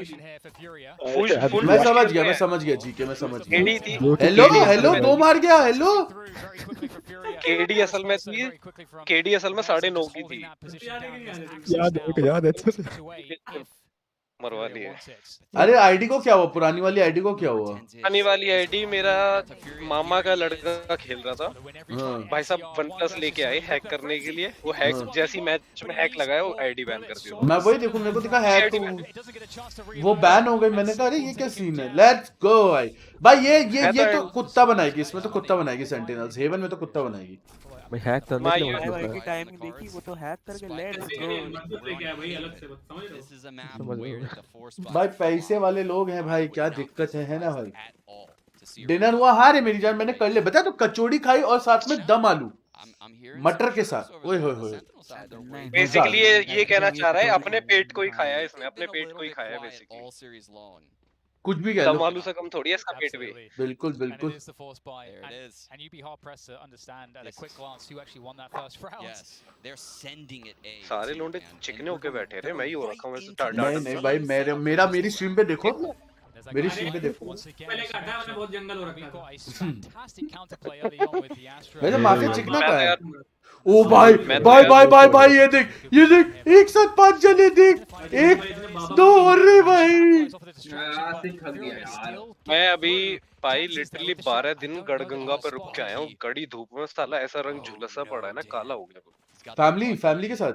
फुल मैं समझ गया जीके, मैं समझ गया। एडी थी। हेलो दो मार गया। हेलो केडी असल में 9.5 की थी। याद है मरवा लिए। अरे आईडी को क्या हुआ? पुरानी वाली आईडी को क्या हुआ? पुरानी वाली आईडी मेरा मामा का लड़का खेल रहा था भाई साहब, OnePlus लेके आए हैक करने के लिए। वो हैक जैसी मैच में हैक लगाया, वो आईडी बैन कर दी। मैं वही देखूं, मेरे को दिखा हैक, वो बैन हो गई। मैंने कहा अरे ये क्या सीन है। लेट्स गो भाई ये तो कुत्ता बनाएगी, इसमें तो कुत्ता बनाएगी। सेंटिनल्स हेवन में तो कुत्ता बनाएगी भाई। हैक करने के लिए की टाइमिंग देखी, वो तो हैक करके लेट्स गो भाई। पैसे वाले लोग हैं भाई, क्या दिक्कत है ना भाई। डिनर हुआ? हाँ रे मेरी जान, मैंने कर लिया। बता तो कचौड़ी खाई और साथ में दम आलू मटर के साथ। ओए होए बेसिकली ये कहना चाह रहा है अपने पेट को ही खाया है इसने, अपने पेट को ही खाया है बेसिकली। कुछ भी कह लो, दम आलू से कम थोड़ी है इसका पेट भी। बिल्कुल। सारे लोंडे चिकने होके बैठे थे, मैं ही हो रखा हूं ऐसे। नहीं भाई, मेरी स्ट्रीम पे देखो, मेरी स्ट्रीम पे देखो। पहले काटा मैंने, बहुत जंगल हो रखा था। वैसे माफिया चिकना का है। ओ भाई ये देख एक साथ 5 जने, देख 1 2 और रे भाई। मैं अभी भाई लिटरली 12 दिन गढ़गंगा पे रुक के आया हूँ। कड़ी धूप में साला ऐसा रंग झुलसा पड़ा है ना, काला हो गया। फैमिली के साथ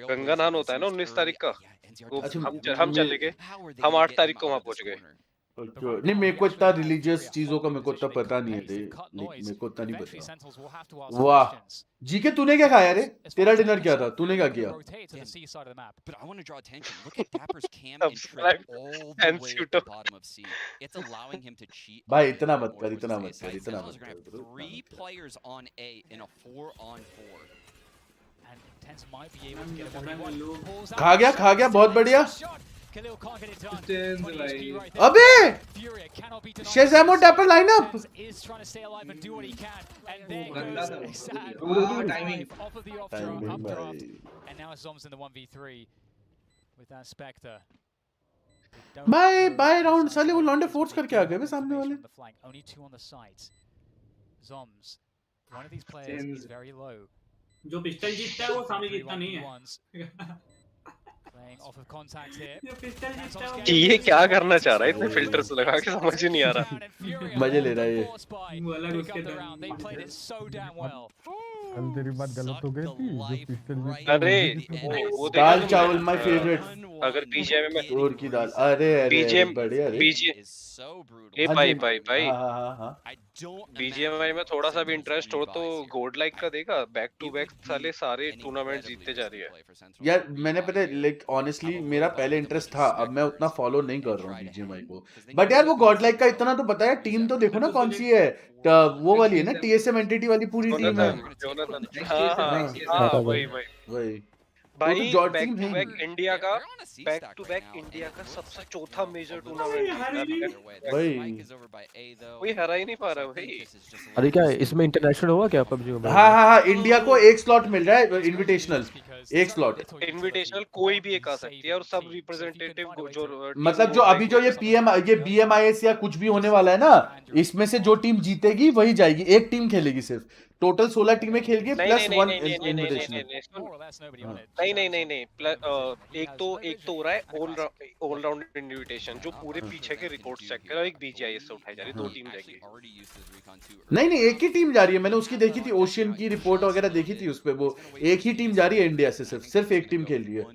गंगा नहान होता है ना 19 तारीख का। हम चले गए, हम 8 तारीख को वहां पहुंच गए। नहीं मेरे को इतना रिलीजियस चीजों का मेरे को इतना पता नहीं है, मेरे को इतना नहीं पता। वाह जीके, तूने क्या खाया रे? तेरा डिनर क्या था? तूने क्या किया? भाई इतना मत कर। खा गया बहुत बढ़िया। अबे शेज़ैमो टैपर लाइनअप। बाय राउंड साले वो लॉन्डे फोर्स करके आ गए वे सामने वाले। जो पिस्टल जीतता है वो सामने जीतता नहीं है। कि ये क्या करना चाह रहा है इतने फिल्टर्स लगा के, समझ ही नहीं आ रहा। मजे ले रहा है ये। तेरी बात गलत हो गई थी जो पिस्टल अरे वो दाल चावल माय फेवरेट। अगर बीजीएम में तूर की दाल, अरे बीजीएम बढ़िया रे। ए भाई भाई हाँ। बीजीएमआई में थोड़ा सा भी इंटरेस्ट हो तो गोल्ड लाइक का देगा, बैक टू बैक सारे टूर्नामेंट जीतते जा रही है यार। मैंने पता लाइक ऑनेस्टली मेरा पहले इंटरेस्ट था, अब मैं उतना फॉलो नहीं कर रहा हूँ बीजीएमआई को। बट यार वो गॉड लाइक का इतना तो पता है, टीम तो देखो ना कौन सी है, वो वाली है ना टीएसएम एंटिटी वाली पूरी टीम है। वही भाई बैक टू बैक इंडिया का सबसे चौथा मेजर टूर्नामेंट भाई कोई हरा ही नहीं पा रहा भाई। अरे क्या इसमें इंटरनेशनल हुआ क्या पबजी में? हाँ इंडिया को एक स्लॉट मिल रहा है इनविटेशनल, एक स्लॉट इनविटेशनल कोई भी एक आ सकती है और सब रिप्रेजेंटेटिव जो मतलब जो अभी जो ये बीएमआईएस या कुछ भी होने वाला है ना, इसमें से जो टीम जीतेगी वही जाएगी। एक टीम खेलेगी सिर्फ, टोटल 16 टीमें खेलेगी प्लस 1 इनविटेशनल। नहीं एक तो हो रहा है ऑल राउंड इनविटेशन जो पूरे पीछे के रिकॉर्ड्स चेक कर, और एक बीजीआईएस से उठाई जा रही है, 2 टीम जाएगी। नहीं एक ही टीम जा रही है, मैंने उसकी देखी थी, ओशियन की रिपोर्ट वगैरह देखी थी, उसपे वो एक ही टीम जा रही है इंडिया से, सिर्फ एक टीम खेल रही है।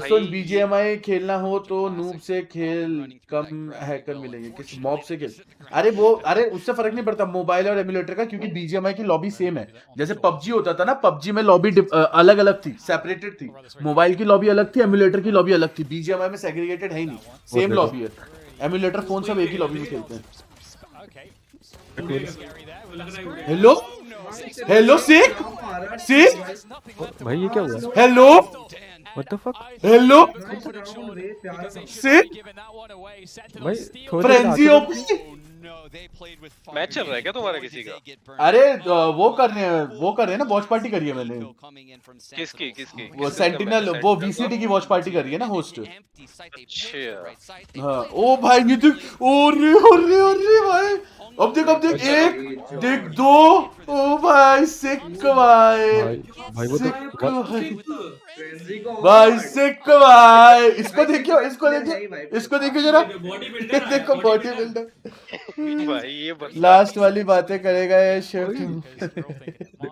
सुन बीजीएमआई खेलना हो तो नूब से खेल, कम हैकर मिलेंगे, किसी मॉब से खेल। अरे उससे फर्क नहीं पड़ता मोबाइल और एमुलेटर का, क्योंकि बीजीएमआई की लॉबी सेम है। जैसे पबजी होता था ना, पबजी में लॉबी अलग अलग थी, सेपरेटेड थी। मोबाइल की लॉबी अलग थी, एमुलेटर की लॉबी अलग थी। बीजीएमआई में सेग्रीगेटेड है ही नहीं, सेम लॉबी है। एमुलेटर फोन सब एक ही लॉबी में खेलते हैं। हेलो सिक भाई ये क्या हुआ? Hello What the fuck? Hello sick भाई फ्रेंजी ओपी मैच चल रहा है क्या तुम्हारा किसी का? अरे वो कर रहे हैं ना, वॉच पार्टी करी है मैंने। किसकी वो सेंटिनल, वो वीसीटी की वॉच पार्टी करी है ना होस्ट। हाँ ओ भाई ये देख, ओरे भाई अब देख 1 देख 2, ओ भाई सिक भाई वो तो भाई सिक भाई। इसको देखियो जरा, देखो बॉडी बिल्डर भाई ये लास्ट वाली बातें करेगा ये शिफ्ट।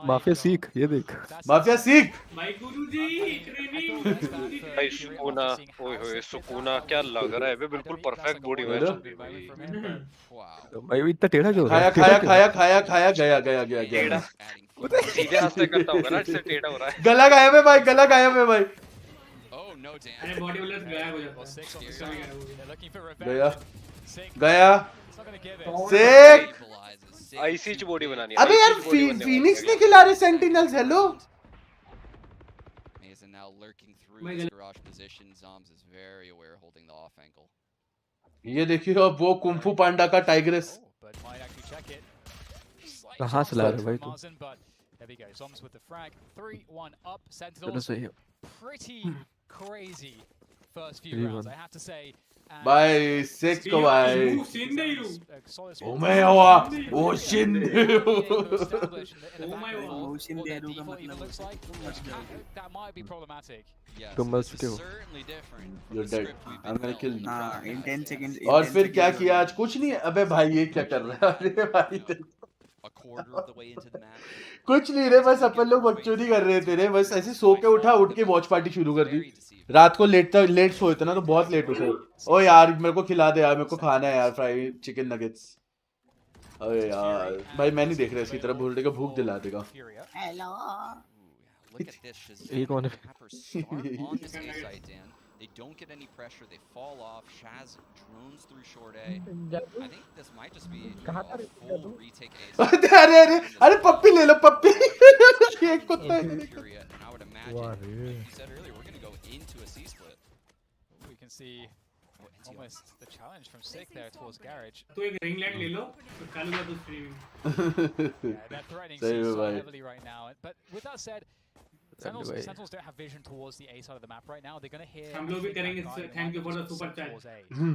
माफिया सीख, ये देख माफिया सीख भाई गुरुजी ट्रेनिंग भाई सुकूना क्या लग रहा है बे, बिल्कुल परफेक्ट बॉडी में। भाई इतना टेढ़ा क्यों? खाया गया सीधे हाथ से करता होगा ना, इससे टेढ़ा हो रहा है। गला गायब है भाई अरे बॉडी बिल्डर गया सिक। आईसी च बॉडी बनानी है। अबे यार फीनिक्स ने खिला रहे सेंटिनल्स। हेलो ये देखिए अब वो कुंफू पांडा का टाइग्रेस कहाँ से ला रहे भाई तू? भाई सिक भाई तुम मर चुके हो। और फिर क्या किया आज? कुछ नहीं। अबे भाई ये क्या कर रहा है? अरे भाई कुछ नहीं रे, बस अपन लोग बकचोदी कर रहे थे रे, बस ऐसे सो के उठ के वॉच पार्टी शुरू कर दी। रात को लेट सोए थे ना, तो बहुत लेट उठे। ओ यार मेरे को खिला दे यार, मेरे को खाना है यार फ्राई चिकन नगेट्स। अरे यार भाई मैं नहीं देख रहा इसकी तरफ, भूल देगा, भूख दिला देगा। ये कौन है? They don't get any pressure. They fall off. Shaz drones through short A. I think this might just be a full retake A. अरे पप्पी ले लो पप्पी। ये कुत्ता है। And I would imagine, like you said earlier, we're going to go into a C split. We can see almost the challenge from Sick there towards Garage. तो एक ring light ले लो तो कल का तो streaming. They're threatening C so heavily right now. But with that said, Sentinels don't have vision towards the A side of the map right now. They're going to hear. हम लोग भी करेंगे। Thank you for the super chat.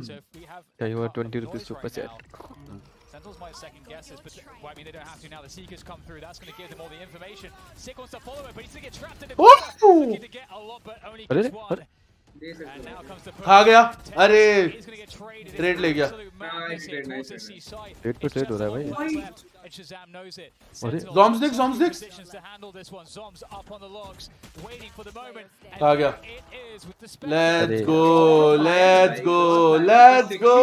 So if we have, yeah, you want 20 rupees super chat. Sentinels might second guess this, but well, I mean they don't have to now. The Seekers come through. That's going to give them all the information. Sick wants to follow it, but he's going to get trapped in it. Looking to get a lot, but only gets one. खा गया, अरे trade ले गया। Trade पे trade हो रहा है भाई। अरे ज़ॉम्स खा गया। Let's go.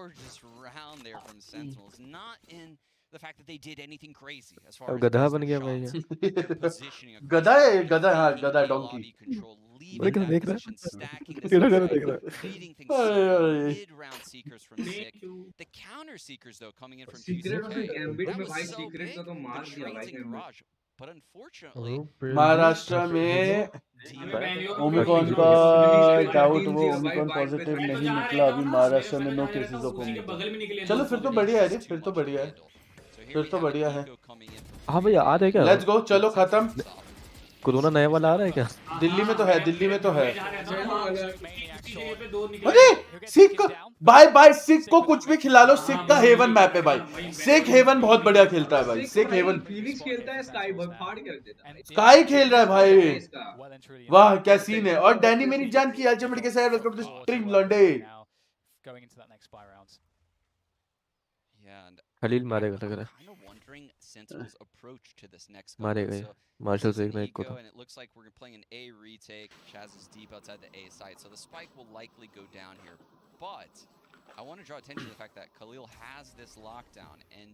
Gorgeous round there from Sentinels. Not in the fact that they did anything crazy as far अब as गधा बन गया shots, भाई ये। positioning across गधा है, the गधा, हाँ, board, गधा, lobby donkey। control, बड़े leaving क्या that देख रहा position, stacking है? the तेरा घर side, देख रहा है। leading things अरे, slow, अरे। mid-round seekers from Sick. The counter seekers though coming in from secret और QCK, गैम्बिट that में was भाई so सीक्रेट big, का तो the मार दिया भाई trades in gambit. garage. But unfortunately, Maharashtra में ओमिक्रॉन का डाउट, वो ओमिक्रॉन पॉजिटिव नहीं निकला अभी महाराष्ट्र में, नो केसेस ऑफ ओमिक्रॉन। चलो फिर तो बढ़िया है जी, फिर तो बढ़िया है, फिर तो बढ़िया है। हाँ भैया आ रहा है क्या? लेट्स गो, चलो खत्म। कोरोना नया वाला आ रहा है क्या? दिल्ली में तो है, दिल्ली में तो है। अरे सिख, बाय सिख को कुछ भी खिला लो, सिख का हेवन मैप है भाई। सिख हेवन बहुत बढ़िया खेलता है भाई, सिख हेवन। फीनिक्स खेलता है, स्काई बहुत फाड़ के रख देता है। स्काई खेल रहा है भाई, वाह क्या सीन है। और डैनी मेरी जान की अल्टीमेट के साथ वेलकम टू स्ट्रीम लॉन्डे। खलील मारेगा लग रहा है, मारेगा ये। मार्शल से एक ना एक को तो। and it looks like we're playing an A retake. Chaz is deep outside the A site, so the spike will likely go down here. But I want to draw attention to the fact that Khalil has this lockdown, and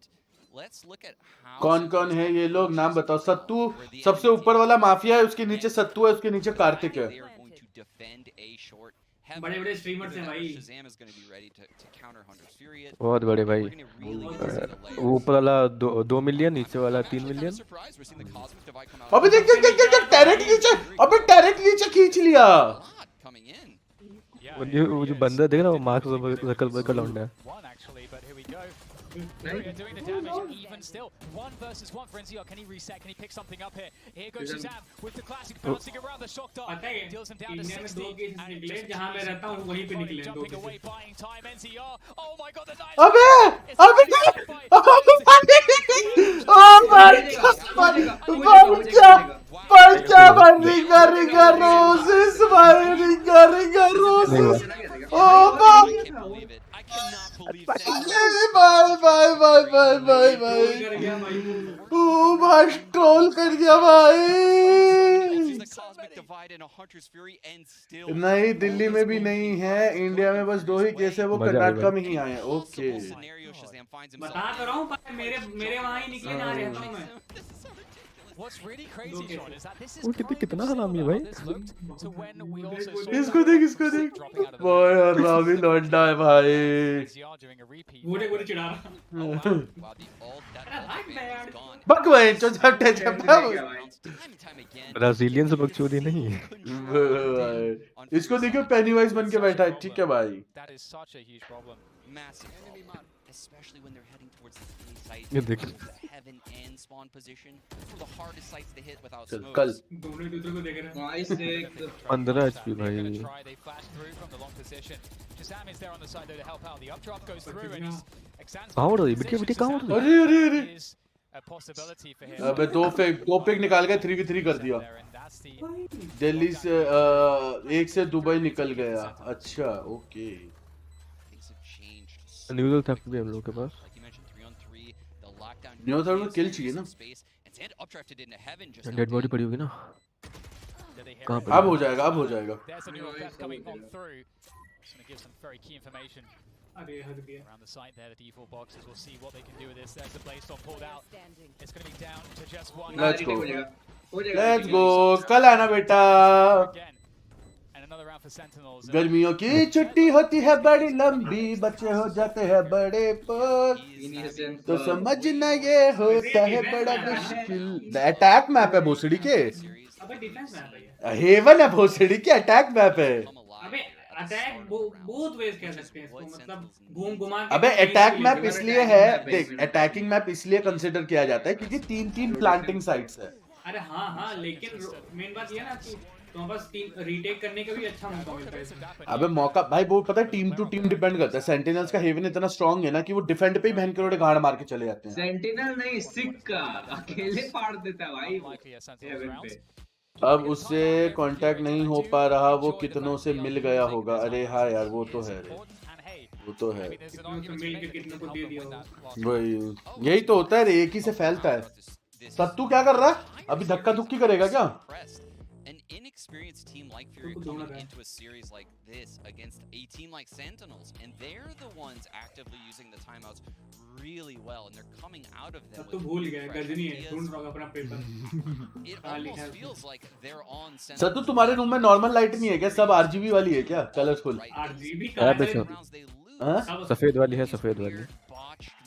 let's look at how. कौन है ये लोग, नाम बताओ। सत्तू सबसे ऊपर वाला mafia है, उसके नीचे सत्तू है, उसके नीचे कार्तिक है। बड़े स्ट्रीमर्स हैं भाई। बहुत बड़े भाई। ऊपर वाला 2 मिलियन, नीचे वाला 3 मिलियन। अबे देख टैरेट नीचे, अबे टैरेट नीचे खींच लिया। वो जो बंदा देख रहा है, वो मार्क्स सर्कल का लौंडा है। Doing the damage even still. 1 versus 1 for NCR. Can he reset? Can he pick something up here? Here goes Shazam with the classic bouncing around the shock dart. Deals him down to 60. And जहाँ मैं रहता हूँ वहीं पे निकले दो jumping away, buying time. NCR. Oh my god, the knife. अबे oh my God, बच्चा रिंगा रोजेस भाई, रिंगा रोजेस। ओ बाय ओ भाई ट्रोल कर दिया भाई। नहीं दिल्ली में भी नहीं है, इंडिया में बस 2 ही केस है, वो कर्नाटका में ही आए हैं। ओके बता तो रहा हूँ, मेरे वहाँ ही निकले ना रहता हूँ मैं। What's really crazy, Sean, is that this is कितना हरामी है भाई। इसको देख बॉय हरामी लौंडा है भाई। गोरे चिढ़ा रहा। बक भाई जो झपटे ब्राजीलियन से बकचोदी नहीं। इसको देखो पेनीवाइज बन के बैठा है, ठीक है भाई। That is such a huge problem. Massive problem. Especially when they're heading towards the site. ये देख Heaven and spawn position. For the hardest sites to hit without चल smoke. कल दोनों एक दूसरे को देख रहे हैं। 15 HP भाई। They flash through from the long position. Shazam is there on the side though to help out. The updrop goes through and he's कहाँ उड़ रही बेटी कहाँ उड़ रही? अरे a possibility for him. अबे दो पिक निकाल के 3v3 कर दिया। दिल्ली से 1 से दुबई निकल गया। अच्छा ओके। न्यूज़ल था भी हम लोग के पास। न्यूज़ल में किल चाहिए ना। डेड बॉडी पड़ी होगी ना। कहाँ पर? अब हो जाएगा। Around the site there, the default boxes. We'll see what they can do with this. There's the Blaze pulled out. It's going to be down to just one. Let's go. कल आना बेटा। गर्मियों की छुट्टी होती है बड़ी लंबी, बच्चे हो जाते हैं बड़े पर, तो समझना ये होता है बड़ा मुश्किल। अटैक मैप है भोसड़ी के, हेवन है भोसड़ी के, अटैक मैप है। अटैक बहुत वेज कह सकते हैं इसको, मतलब घुमा के। अबे अटैक मैप इसलिए है, देख अटैकिंग मैप इसलिए कंसीडर किया जाता है क्योंकि 3 प्लांटिंग साइट्स है। अरे हाँ लेकिन मेन बात ये ना कि तो बस रीटेक करने का भी अच्छा मौका मिलता है। अबे मौका भाई वो पता है टीम टू टीम डिपेंड करता है। सेंटिनल्स का हेवन इतना स्ट्रांग है ना कि वो डिफेंड पे ही बहन करोड़े गाड़ मार के चले जाते हैं। सेंटिनल नहीं सिक का अकेले फाड़ देता है भाई हेवन पे। अब उससे कांटेक्ट नहीं हो पा रहा, वो कितनों से मिल गया होगा। अरे हाँ यार, वो तो है रे, वो तो है। वही, यही तो होता है रे, एक ही से फैलता है। सत्तू क्या कर रहा है अभी? धक्का धुक्की करेगा क्या? An inexperienced team like Fury coming into a series like this against a team like Sentinels, and they're the ones actively using the timeouts really well, and they're coming out of them with fresh ideas. It almost feels like they're on Sentinels. सत्तू, तुम्हारे room में normal light नहीं है क्या? सब RGB वाली है क्या? Colourful RGB सफेद वाली है, सफेद वाली।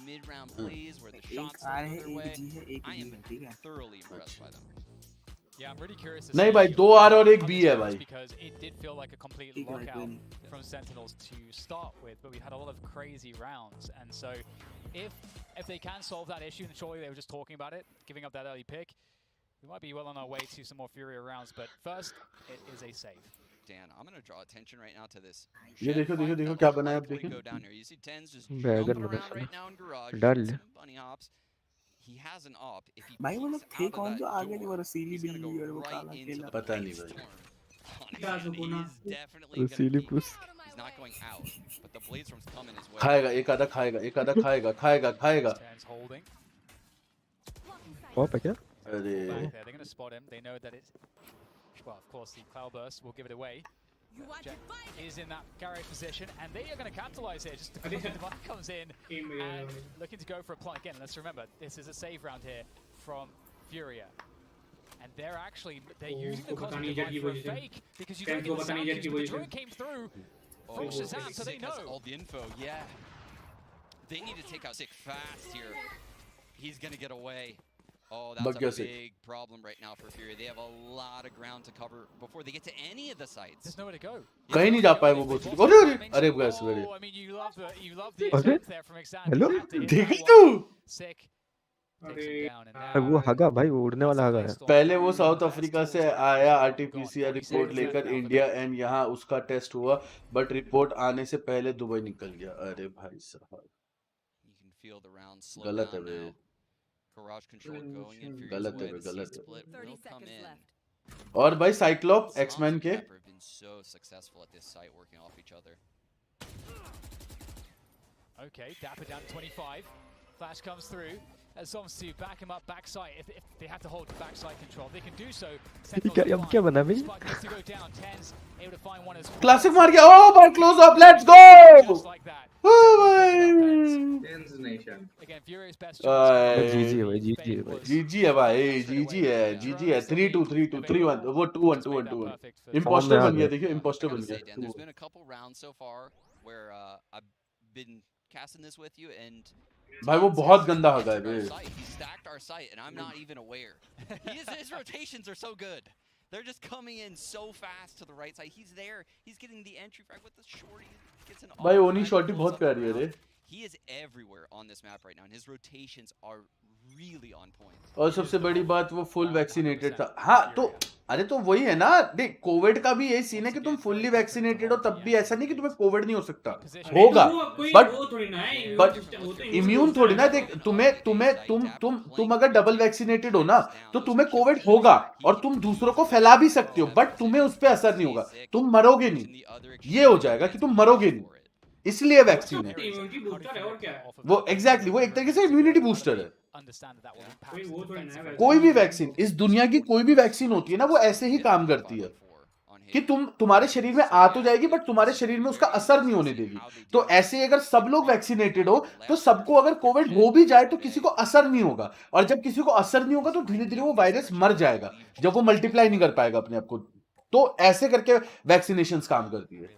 Mid-round plays where the shots are underway. I am thoroughly impressed by them. Yeah, I'm really curious to नहीं see भाई, 2 आर और 1 बी है भाई। because it did feel like a complete lockout from Sentinels to start with, but we had a lot of crazy rounds, and so if they can solve that issue, and surely they were just talking about it, giving up that early pick, we might be well on our way to some more Furia rounds, but first it is a save. Dan, I'm going to draw attention right now to this. ये देखो क्या बना है अब देखिए। Go down here. You see Tens just jumping around right now in garage. डाल Some bunny hops. He has an op. If he भाई वो लोग थे कौन जो आगे नहीं, वो रसीली he's going to बिल्ली और go वो right काला into केला। the पता नहीं भाई। He's definitely रसीली पुस he's not going out, but the blade storm's coming his way. खाएगा, एक आधा खाएगा, एक आधा खाएगा, खाएगा, खाएगा। Tens holding. पॉप है क्या? अरे They're going to spot him. They know that it's, well, of course, the cloud burst will give it away. Jett is in that garage position, and they are going to capitalize here. Just the device comes in and looking to go for a plant again. Let's remember, this is a save round here from Furia, and they're using the cosmic divide for a fake because you don't get the sound cues, but the drone came through. Oh, Shazam, so they know. All the info, yeah. They need to take out Sick fast here. He's going to get away. Oh, that's a big problem right now for Fury. They have a lot of ground to cover before they get to any of the sites. There's nowhere to go. कहीं नहीं जा पाए वो बहुत। अरे अरे बस Oh, I mean, you love the attempt there from Exan. Hello, देखी तू? Sick. Takes him down, and now वो हगा भाई, वो उड़ने वाला हगा है। पहले वो साउथ अफ्रीका से आया आरटीपीसीआर रिपोर्ट लेकर इंडिया, एंड यहाँ उसका टेस्ट हुआ, बट रिपोर्ट आने से पहले दुबई निकल गया। अरे भाई साहब, गलत है भाई, Garage control going in. गलत है भाई, गलत है। 30 seconds left. और भाई साइक्लोप एक्समैन के have been so successful at this site working off each other. Okay, Dapper down to 25. Flash comes through. As Zomsu back him up backside. If they have to hold backside control, they can do so. क्या बना भाई? Spike gets to go down. Tens able to find one as well. Classic मार गया। ओ भाई, close up, let's go. Just like that. ओ भाई, tension Again, Furious best जीजी है भाई, जीजी है भाई। जीजी है भाई, जीजी है, जीजी है। 3-2 3-2 3-1, वो 2-1 2-1 2-1। इंपोस्टर बन गया, देखिए इंपोस्टर बन Dan, गया। there's been a couple rounds so far where I've been casting this with you, and भाई वो बहुत गंदा हगा है बे। he stacked our site, and I'm not even aware. His rotations are so good. They're just coming in so fast to the right side. He's there. He's getting the entry frag with the shorty. Gets an भाई ओनी शॉटी बहुत प्यारी है रे। He is everywhere on this map right now, and his rotations are really on point. और सबसे बड़ी बात, वो फुल वैक्सीनेटेड था। हाँ तो अरे तो वही है ना, देख कोविड का भी यही सीन है कि तुम फुल्ली वैक्सीनेटेड हो तब भी ऐसा नहीं कि तुम्हें कोविड नहीं हो सकता, होगा, बट इम्यून थोड़ी ना। देख तुम अगर डबल वैक्सीनेटेड हो ना, तो तुम्हें कोविड होगा और तुम दूसरों को फैला भी सकते हो, बट तुम्हें उस पर असर नहीं होगा, तुम मरोगे नहीं। ये हो जाएगा कि तुम मरोगे नहीं, इसलिए वैक्सीन है वो। एग्जैक्टली, वो एक तरीके से इम्यूनिटी बूस्टर है। कोई भी वैक्सीन, इस दुनिया की कोई भी वैक्सीन होती है ना, वो ऐसे ही काम करती है कि तुम्हारे शरीर में आ तो जाएगी, बट तुम्हारे शरीर में उसका असर नहीं होने देगी। तो ऐसे अगर सब लोग वैक्सीनेटेड हो, तो सबको अगर कोविड हो भी जाए तो किसी को असर नहीं होगा, और जब किसी को असर नहीं होगा तो धीरे धीरे वो वायरस मर जाएगा, जब वो मल्टीप्लाई नहीं कर पाएगा अपने आप को। तो ऐसे करके वैक्सीनेशन काम करती है।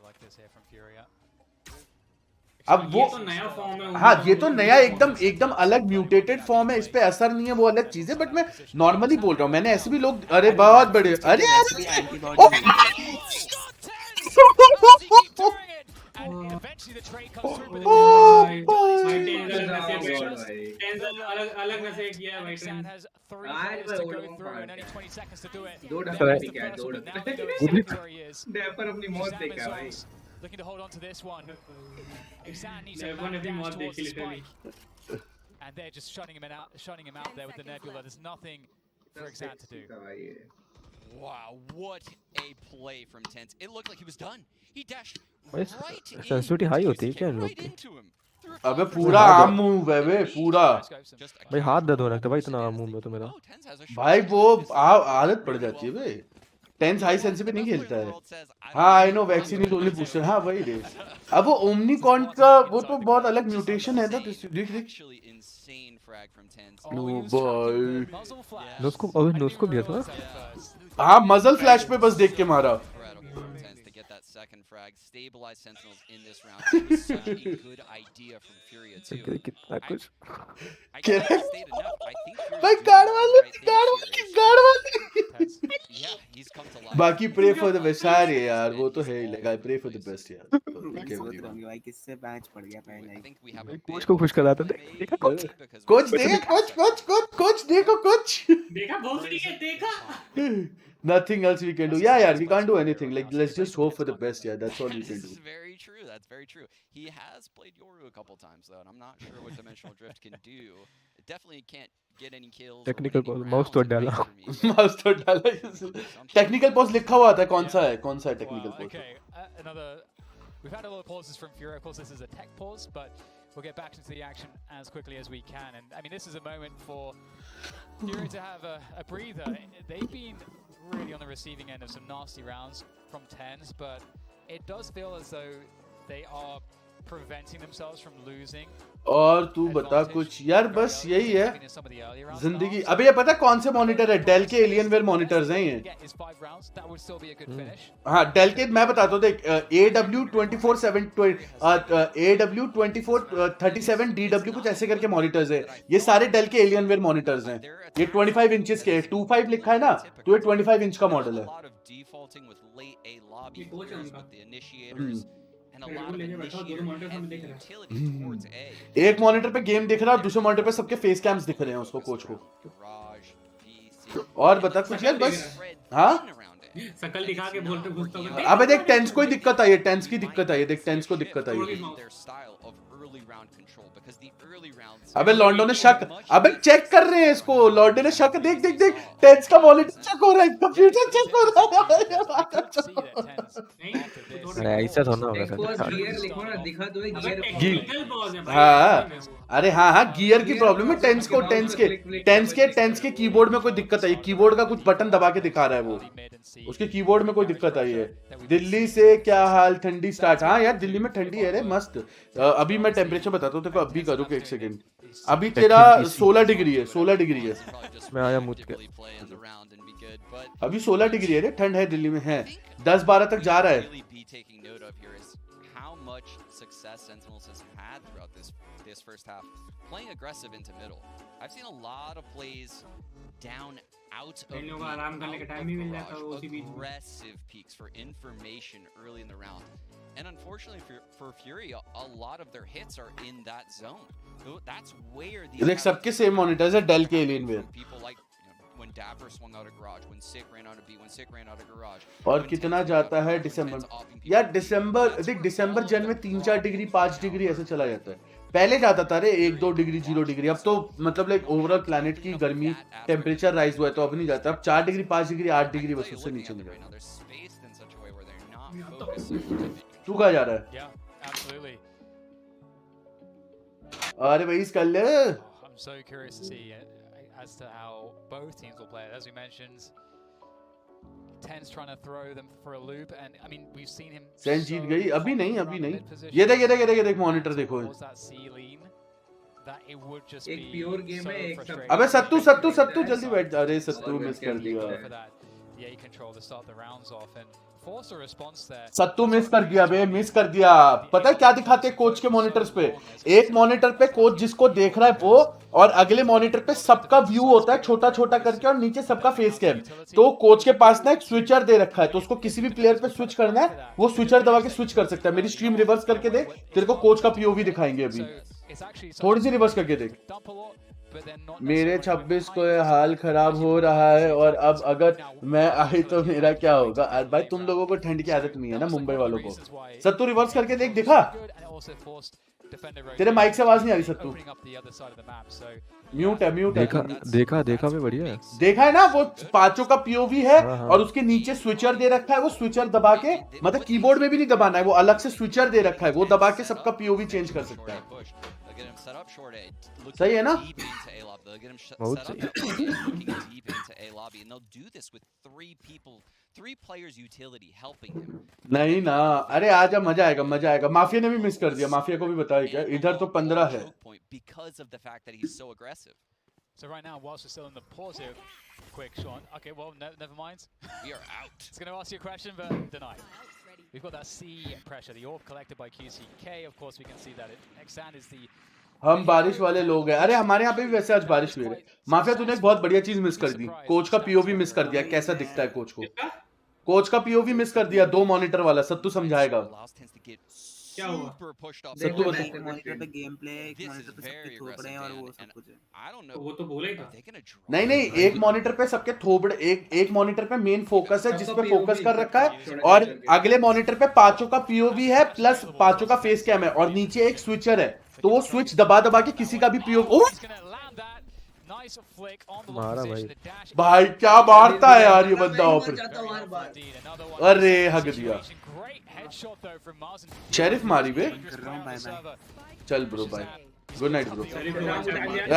अब वो तो नया फॉर्म है। हाँ, ये तो नया एकदम अलग म्यूटेटेड फॉर्म है, इस पे असर नहीं है, वो अलग चीज है। बट मैं नॉर्मली बोल रहा हूँ, मैंने ऐसे भी लोग, अरे बहुत बड़े, अरे अलग नशे किया है भाई। डेपर अपनी मौत देखा भाई। Looking to hold on to this one. Exan needs a man dash मौत towards देखी the literally. spike. And they're just shutting him out there with the Nebula. There's nothing for Exan to do. Wow, what a play from Tense. It looked like he was done. He dashed right in. Sensitivity high होती है क्या इन लोग की? अबे पूरा आम move है बे पूरा। भाई हाथ दर्द होने लगता है भाई इतना आम मूव में तो मेरा। भाई वो आदत पड़ जाती है बे। टेंस हाई सेंस पे नहीं खेलता है। हाँ I know vaccine is only booster. हाँ वही रे। अब वो ओमनिकॉन का वो तो बहुत अलग म्यूटेशन है ना। देख देख। नो भाई। नोस्को भी है तो। हाँ मजल फ्लैश पे बस देख के मारा। Second frag, stabilize Sentinels in this round. It was such a good idea from Furia too. कितना कुछ। भाई बाकी प्रे फॉर द बेस्ट यार वो तो है ही लगा प्रे फॉर द बेस्ट यार। भाई किससे मैच पड़ गया पहले। कोच को खुश कराता देखा कोच। कोच देखा कोच देखो कोच। देखा भोसड़ी के देखा। Nothing else we can do. Yeah, we can't do anything. Like, let's just hope for the best. Yeah, that's all we can do. This is very true. That's very true. He has played Yoru a couple times though, and I'm not sure what Dimensional Drift can do. It definitely can't get any kills. Technical pause. Mouse तो डाला। Mouse तो डाला। Technical pause लिखा हुआ था कौन सा है technical pause? Okay, another. We've had a lot of pauses from Furia. Of course, this is a tech pause, but we'll get back into the action as quickly as we can. And I mean, this is a moment for Furia to have a breather. They've been really on the receiving end of some nasty rounds from Tens, but it does feel as though they are preventing themselves from losing. और तू बता कुछ यार बस यही है जिंदगी। अबे ये पता कौन से मॉनिटर है? डेल के एलियनवेयर मॉनिटर्स हैं ये। हाँ डेल के मैं बताता हूँ देख AW2437 DW कुछ ऐसे करके मॉनिटर्स है। ये सारे डेल के एलियनवेयर मॉनिटर्स हैं। ये 25 इंचेस के 25 लिखा है ना तो ये 25 इंच का मॉडल है। एक मॉनिटर पे गेम दिख रहा है और दूसरे मॉनिटर पे सबके फेस कैम्स दिख रहे हैं उसको कोच को। और बता कुछ यार बस। हाँ शकल दिखा के बोलते घुसता हूं। अबे देख टेंस को ही दिक्कत आई है। टेंस की दिक्कत आई है। देख टेंस को दिक्कत आई है। अबे लॉन्डो ने शक। अबे चेक कर रहे हैं इसको। लॉन्डो ने शक। देख देख देख टेंस का मॉनिटर चेक हो रहा है। कंप्यूटर चेक हो रहा है। ऐसा थोड़ा होगा सर। गियर लिखो ना दिखा दो गियर। हाँ अरे हाँ गियर की प्रॉब्लम है टेंस को। टेंस के कीबोर्ड में कोई दिक्कत आई। कीबोर्ड का कुछ बटन दबा के दिखा रहा है वो। उसके कीबोर्ड में कोई दिक्कत आई है। दिल्ली से क्या हाल? ठंडी स्टार्ट। हाँ यार दिल्ली में ठंडी है रे मस्त। अभी मैं टेम्परेचर बताता हूँ तेरे को। अभी करूँ एक सेकंड। अभी तेरा 16 डिग्री है। 16 डिग्री है। मैं आया मुझ के। अभी 16 डिग्री है रे। ठंड है दिल्ली में है। 10-12 तक जा रहा है। This first half, playing aggressive into middle. I've seen a lot of plays down out of aggressive peaks for information early in the round. And unfortunately for Fury, a lot of their hits are in that zone. So that's where these देख सबके same monitors है del के Alienware. people like when Dapper swung out of garage, when Sick ran out of B, when Sick ran out of garage. और कितना जाता है दिसंबर? यार दिसंबर देख दिसंबर जन में 3-4 डिग्री 5 डिग्री ऐसे चला जाता है। पहले जाता था रे 1-2 डिग्री 0 डिग्री। अब तो मतलब लाइक ओवरऑल प्लैनेट की गर्मी टेम्परेचर राइज हुआ है तो अब नहीं जाता। अब 4 डिग्री 5 डिग्री 8 डिग्री बस उससे नीचे नहीं जाता। तू कहाँ जा रहा है? अरे भाई इस कर ले। I'm so curious to see as to how both teams will play it. As we mentioned, Ten's trying to throw them for a loop, and I mean we've seen him. सेंस जीत गई। अभी नहीं। ये देख मॉनिटर देखो। एक pure game है एक सब। अबे सत्तू जल्दी बैठ। अरे सत्तू मिस कर दिया। सत्तू मिस कर दिया बे। मिस कर दिया। पता है क्या दिखाते हैं कोच के मॉनिटर्स पे? एक मॉनिटर पे कोच जिसको देख रहा है वो और अगले मॉनिटर पे सबका व्यू होता है छोटा छोटा करके और नीचे सबका फेस कैम। तो कोच के पास ना एक स्विचर दे रखा है तो उसको किसी भी प्लेयर पे स्विच करना है वो स्विचर दबा के स्विच कर सकता है। मेरी स्ट्रीम रिवर्स करके देख तेरे को कोच का पीओवी दिखाएंगे अभी। थोड़ी सी रिवर्स करके देख। मेरे 26 को हाल खराब हो रहा है और अब अगर मैं आई तो मेरा क्या होगा? भाई तुम लोगों को ठंड की आदत नहीं है ना मुंबई वालों को। सत्तू रिवर्स करके देख। दिखा तेरे माइक से आवाज नहीं आ रही सत्तू। म्यूट है। देखा भी बढ़िया है। देखा है ना, वो पांचों का पीओवी है हाँ। और उसके नीचे स्विचर दे रखा है। वो स्विचर दबा के, मतलब कीबोर्ड में भी नहीं दबाना है, वो अलग से स्विचर दे रखा है, वो दबा के सबका पीओवी चेंज कर सकता है। सही है ना? बहुत सही। नहीं ना, अरे आजा, मजा आएगा। माफिया ने भी मिस कर दिया, माफिया को भी बताया क्या, इधर तो 15 है। So right now, whilst we're still in the pause here, quick, Sean. Okay, well, never mind. We are out. It's going to ask you a question, but denied. We've got that C pressure, the orb collected by QCK. Of course, we can see that Xan is the... हम बारिश वाले लोग हैं। अरे हमारे यहाँ पे भी वैसे आज बारिश हुई है। माफिया तूने एक बहुत बढ़िया चीज मिस कर दी, कोच का पीओवी मिस कर दिया। कैसा दिखता है कोच को? कोच का पीओवी मिस कर दिया, 2 मॉनिटर वाला। सत्तू समझाएगा क्या हुआ? सत्तू बता। एक मॉनिटर पे गेम प्ले, एक मॉनिटर पे सबके थोपड़े हैं और वो सब कुछ है। वो तो बोलेगा। नहीं, एक मॉनिटर पे सबके थोबड़े, एक मॉनिटर पे मेन फोकस है, जिस पे फोकस कर रखा है, और अगले मॉनिटर पे पांचों का पीओवी है प्लस पांचों का फेस कैम है, और नीचे एक स्विचर है। तो वो स्विच दबा के किसी का भी पीओवी मारा भाई क्या मारता है यार ये बंदा ऊपर। अरे हग दिया, शेरिफ मारी बे। चल bro bye, good night bro.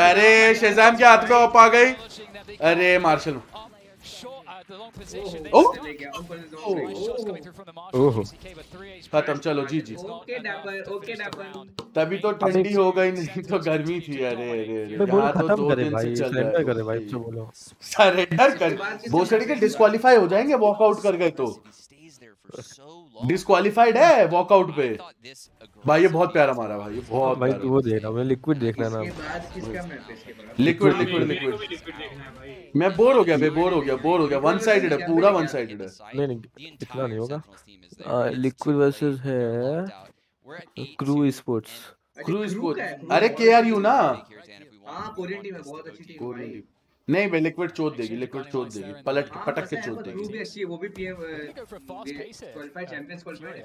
अरे शेज़ाम के हाथ में ऑप आ गई। अरे मार्शल खत्म, चलो जी। तभी तो ठंडी हो गई, नहीं तो गर्मी थी। अरे यहाँ तो 2 दिन से चल रहा है। सरेंडर कर, भोसड़ी के डिस्क्वालीफाई हो जाएंगे वॉकआउट कर गए तो। डिस्क्वालीफाइड है वॉकआउट पे भाई। ये बहुत प्यारा मारा भाई, ये बहुत भाई। तू वो देखना, मैं लिक्विड देखना ना। लिक्विड मैं बोर हो गया बे, बोर हो गया। वन साइडेड है, पूरा वन साइडेड है। नहीं इतना नहीं होगा। लिक्विड वर्सेस है क्रू स्पोर्ट्स। अरे KRU ना, हां कोरियन टीम है, बहुत अच्छी टीम है। नहीं भाई, लिक्विड चोद देगी, पटक के चोद देगी। वो भी अच्छी है, वो भी पीएम क्वालीफाइड, चैंपियंस क्वालीफाइड है।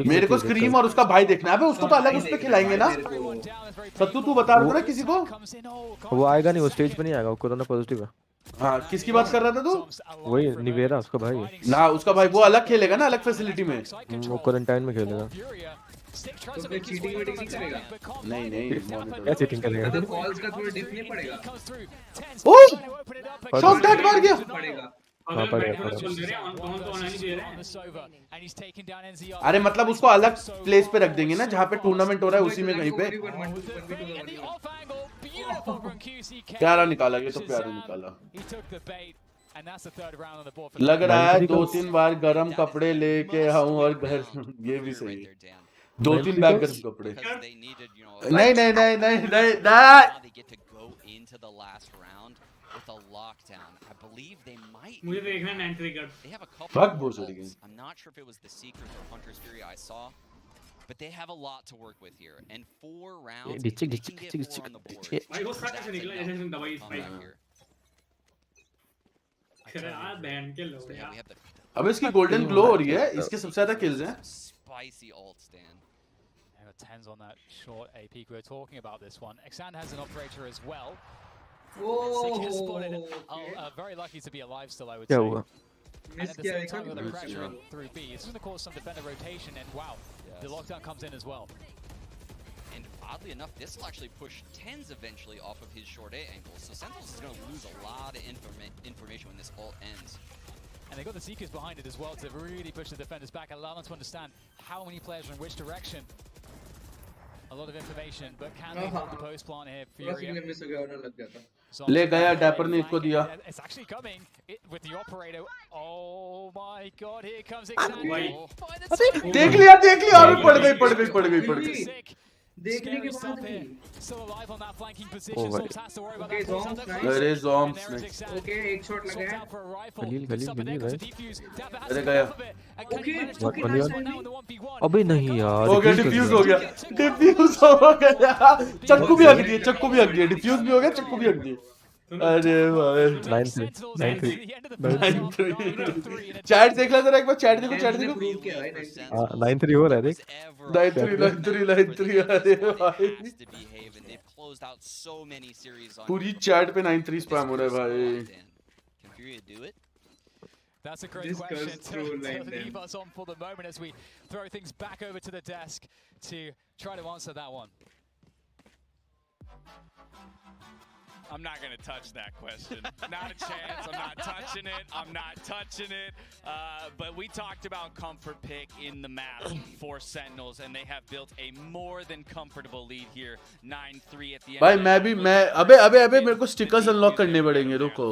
मेरे को स्क्रीम और उसका भाई देखना है। अबे उसको तो अलग उस पे खिलाएंगे ना। सत्तू तू बता रहा था ना किसी को? वो आएगा नहीं, वो स्टेज पे नहीं आएगा, वो कोरोना पॉजिटिव है। हाँ, किसकी बात कर रहा था तू? वही निवेरा, उसका भाई ना। उसका भाई वो अलग खेलेगा ना, अलग फैसिलिटी में। वो क्वारंटाइन में खेलेगा। तो फिर चीटिंग नहीं करेगा? नहीं क्या चीटिंग करेगा? तो कॉल्स का थोड़ा डिप नहीं पड़ेगा? ओह शॉट दैट मार गया। पड़ेगा। अरे मतलब उसको अलग प्लेस पे रख देंगे ना, जहाँ पे टूर्नामेंट हो रहा है उसी में कहीं पे। प्यारा निकाला, ये तो प्यारा निकाला। लग रहा है 2-3 बार गरम कपड़े लेके आऊं और घर। ये भी सही है, 2-3 बैग गरम कपड़े। नहीं मुझे देखना है 93 का। फक बोस हो गई। I'm not sure if it was the Secret or Hunter's Fury I saw, but they have a lot to work with here. And 4 rounds, they can get 4 on the board. भाई वो साथ से निकला जैसे तुम दवाई स्पाइक। अरे यार बैंड के लो यार। अब इसकी गोल्डन ग्लो हो रही है, इसके सबसे ज्यादा किल्स हैं। Spicy ult stand. 10s on that short AP. We were talking about this one. Xan has an operator as well. Very lucky to be alive still, I would say. And at the same time, with the pressure through B, it's going to cause some defender rotation, and wow, the lockdown comes in as well. And oddly enough, this will actually push 10s eventually off of his short A angle. So Sentinels is going to lose a lot of information when this ult ends. And they got the Seekers behind it as well to really push the defenders back, allow them to understand how many players are in which direction. A lot of information, but can they hold the post plant here? Furia. ले गया dapper ने इसको दिया। It's actually coming with the operator. Oh my God! Here comes Xan. देख लिया और पड़ गई। देखने के बाद भी still alive on that flanking position. Zombs has to worry about that. अरे ज़ॉम्स ने ओके एक शॉट लगा है। गलील भाई। अरे गया। अबे नहीं यार, हो गया, डिफ्यूज हो गया। चक्कू भी हक दिए, डिफ्यूज भी हो गया, चक्कू भी हक दिए। अरे भाई 9-3 चैट देख ला जरा एक बार चैट देखो 9-3 हो रहा है देख 9-3 अरे भाई पूरी चैट पे 9-3 स्पैम हो रहा है भाई That's a great question to leave us on for the moment as we throw things back over to the desk to try to answer that one. I'm not going to touch that question. Not a chance. I'm not touching it. I'm not touching it. But we talked about comfort pick in the map for Sentinels, and they have built a more than comfortable lead here. 9-3 at the end. भाई मैं अबे मेरे को stickers unlock करने पड़ेंगे रुको.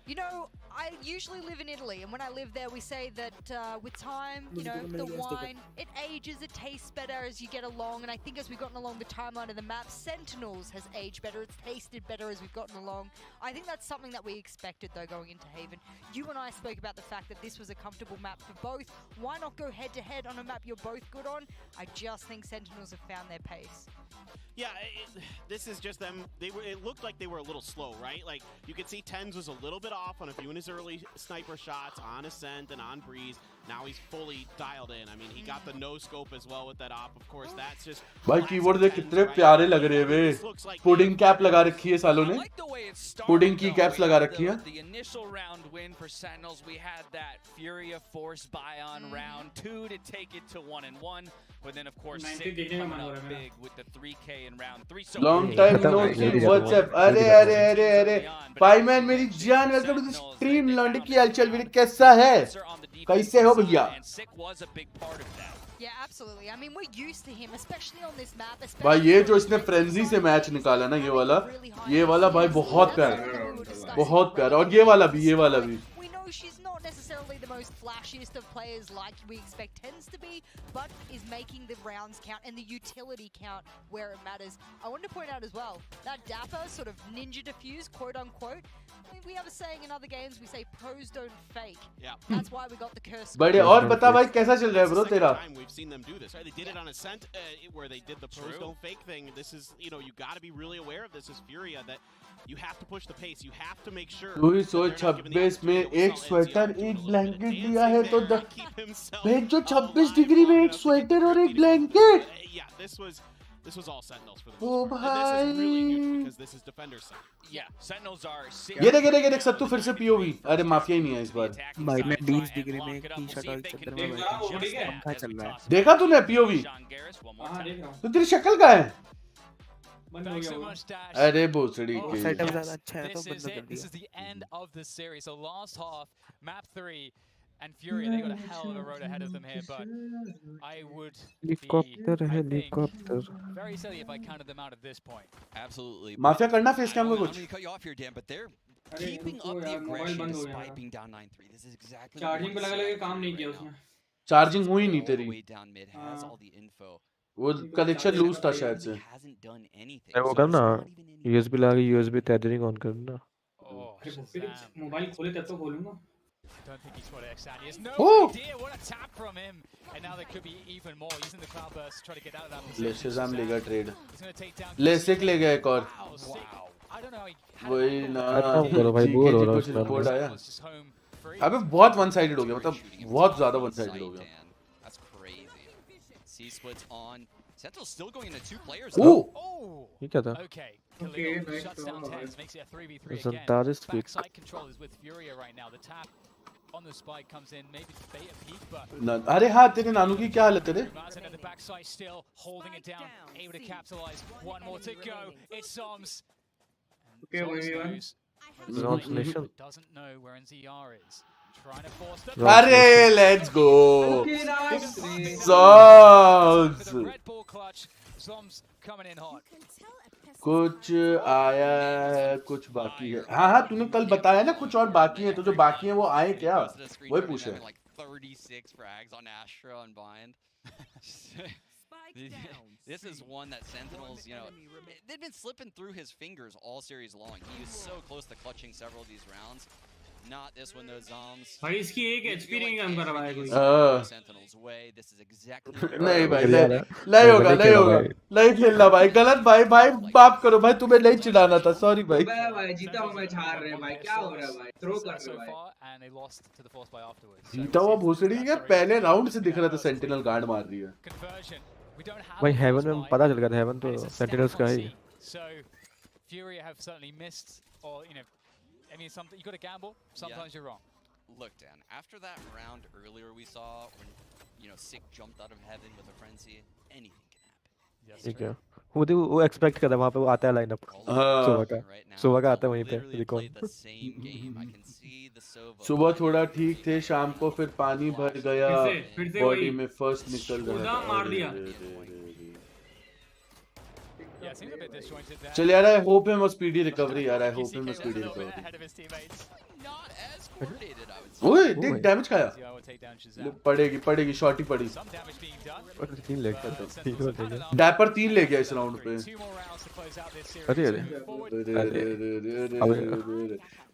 You know, I usually live in Italy, and when I live there, we say that with time, you know, the wine, it ages, it tastes better as you get along, and I think as we've gotten along the timeline of the map, Sentinels has aged better, it's tasted better as we've gotten along. I think that's something that we expected, though, going into Haven. You and I spoke about the fact that this was a comfortable map for both. Why not go head-to-head on a map you're both good on? I just think Sentinels have found their pace. Yeah, this is just them. It looked like they were a little slow, right? Like, you could see Tens was a little bit off on a few of his early sniper shots on Ascent and on Breeze. Now he's fully dialed in. I mean, he got the no-scope as well with that op. Of course, that's just... भाई keyboard देख कितने प्यारे लग रहे हैं वे. Pudding cap लगा रखी है सालों ने. पुडिंग की कैप्स लगा रखी है. The initial round win for Sentinels, we had that Furia force buy on round 2 to take it to 1-1. But then, of course, Sig coming up big with the 3K in round 3. So Long time no see. What's up? अरे पाईमैन मेरी जान, welcome to the stream. लॉन्डी की हालचाल वीर कैसा है? कैसे हो भैया? Yeah, absolutely. I mean, we're used to him, especially on this map. भाई ये जो इसने फ्रेंजी से मैच निकाला ना, ये वाला भाई बहुत प्यारा और ये वाला भी We know she's not necessarily the most flashiest of players like we expect Tens to be, but is making the rounds count and the utility count where it matters. I want to point out as well, that dapper sort of ninja defuse, quote unquote. I mean, we have a saying in other games, we say pros don't fake. Yeah. That's why we got the curse. बड़े और बता भाई कैसा चल रहा है bro तेरा? We've seen them do this, right? They did it on Ascent, where they did the pros don't fake thing. This is, you know, you got to be really aware of this as Furia, that you have to push the pace. You have to make sure. 226 में एक sweater एक blanket दिया है तो भेज जो 26 degree में एक स्वेटर और एक blanket. Yeah, this was all Sentinels for the most part. This is really huge because this is Defender's side. Yeah, Sentinels are... ये देख सत्तू फिर से POV. अरे माफिया ही नहीं है इस बार. भाई मैं 20 डिग्री में एक टी-शर्ट और चद्दर में बैठा हूं. पंखा चल रहा है. देखा तूने POV? तो तेरी शक्ल कहाँ है? अरे भोसड़ी के. सेटअप ज्यादा अच्छा है तो बंद कर दिया. This is the end of the series. So last half, map 3 and Furia, they got a hell of a road ahead of them here, but I would be, helicopter. Very silly if I counted them out at this point. Absolutely. Mafia करना face cam में कुछ. I'm going to cut you off here, Dan, but they're keeping up the aggression despite being down 9-3. This is exactly what charging पे लगा काम नहीं किया उसने. Charging हुई नहीं तेरी. Down mid has all the info. वो कनेक्शन लूज था शायद से. वो करना USB लगा के USB tethering ऑन करना. मोबाइल खोले तब तो खोलूंगा. I don't think he's what Xani is. No idea what a tap from him. And now there could be even more. Using the cloudburst to try to get out of that position. लेशेज़ाम लेगा trade. He's going to take down. LASIK ले गया एक और. Wow. I don't know. वही ना. करो भाई bore हो रहा हूँ. रिपोर्ट आया. अबे बहुत वन साइडेड हो गया, मतलब बहुत ज़्यादा वन साइडेड हो गया. That's crazy. C splits on. Sentinel's still going into 2 players. Oh. ये क्या था? Okay. Khalil shuts down Tens, makes it a 3v3 again. Backside control is with Furia right now. The tap on the spike comes in, maybe to bait a peek, but अरे हाँ तेरे नानू की क्या हालत है रे? Ryzen at the backside still holding it down, able to capitalize. One more to go. It's Soms. Okay, doesn't know where NZR is. Trying to force the. अरे let's go. Soms. Red ball clutch. Soms coming in hot. कुछ आया है कुछ बाकी है. हाँ तूने कल बताया ना कुछ और बाकी है, तो जो बाकी है वो आए क्या? वही पूछ रहे. 36 frags on Astra and Bind. This is one that Sentinels, you know, they've been slipping through his fingers all series long. He was so close to clutching several of these rounds. Not this one, though, Zoms. भाई इसकी एक HP नहीं कम कर रहा है कोई। Sentinel's way. This is exactly नहीं भाई बढ़िया नहीं था। नहीं होगा नहीं नहीं खेला होगा भाई। नहीं खेलना भाई गलत भाई भाई माफ करो भाई तुम्हें नहीं चिढ़ाना था सॉरी भाई भाई जीता हुआ मैच हार रहे हैं भाई क्या हो रहा है भाई थ्रो कर रहे हो भाई and they lost to the force by afterwards. जीता हुआ भोसड़ी है पहले राउंड से दिख रहा था सेंटिनल गार्ड मार रही है भाई हेवन में पता चल गया था हेवन तो सेंटिनल्स का है। So Furia have certainly missed, or you know, I mean, something you got to gamble. Sometimes you're wrong. Look, Dan, after that round earlier we saw when, Sick jumped out of heaven with a frenzy, anything can happen. ठीक है वो expect कर रहा वहां पे वो आता है लाइनअप सुबह का आता है वहीं पे रिकॉन सुबह थोड़ा ठीक थे शाम को फिर पानी भर गया बॉडी में फर्स्ट निकल गया चल यार I hope him speedy recovery यार I hope him speedy recovery ओए देख डैमेज खाया पड़ेगी शॉट ही पड़ी 3 ले गया डैपर 3 ले गया इस राउंड पे अरे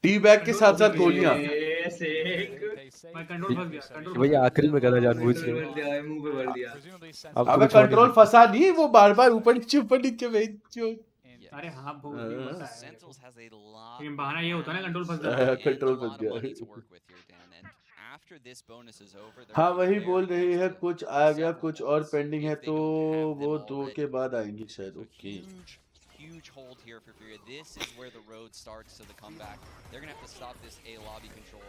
टी बैग के साथ साथ गोलियां भाई आखिरी में गला जानबूझ के मुंह पे भर दिया अबे कंट्रोल फंसा नहीं वो बार-बार ऊपर नीचे भेजो अरे हाँ बहुत होता है लेकिन बहाना ये होता है ना कंट्रोल फंस गया हाँ वही बोल रही है कुछ आ गया कुछ और पेंडिंग है तो वो 2 के बाद आएंगी शायद okay Huge hold here for Furia. This is where the road starts to the comeback. They're gonna have to stop this A lobby control.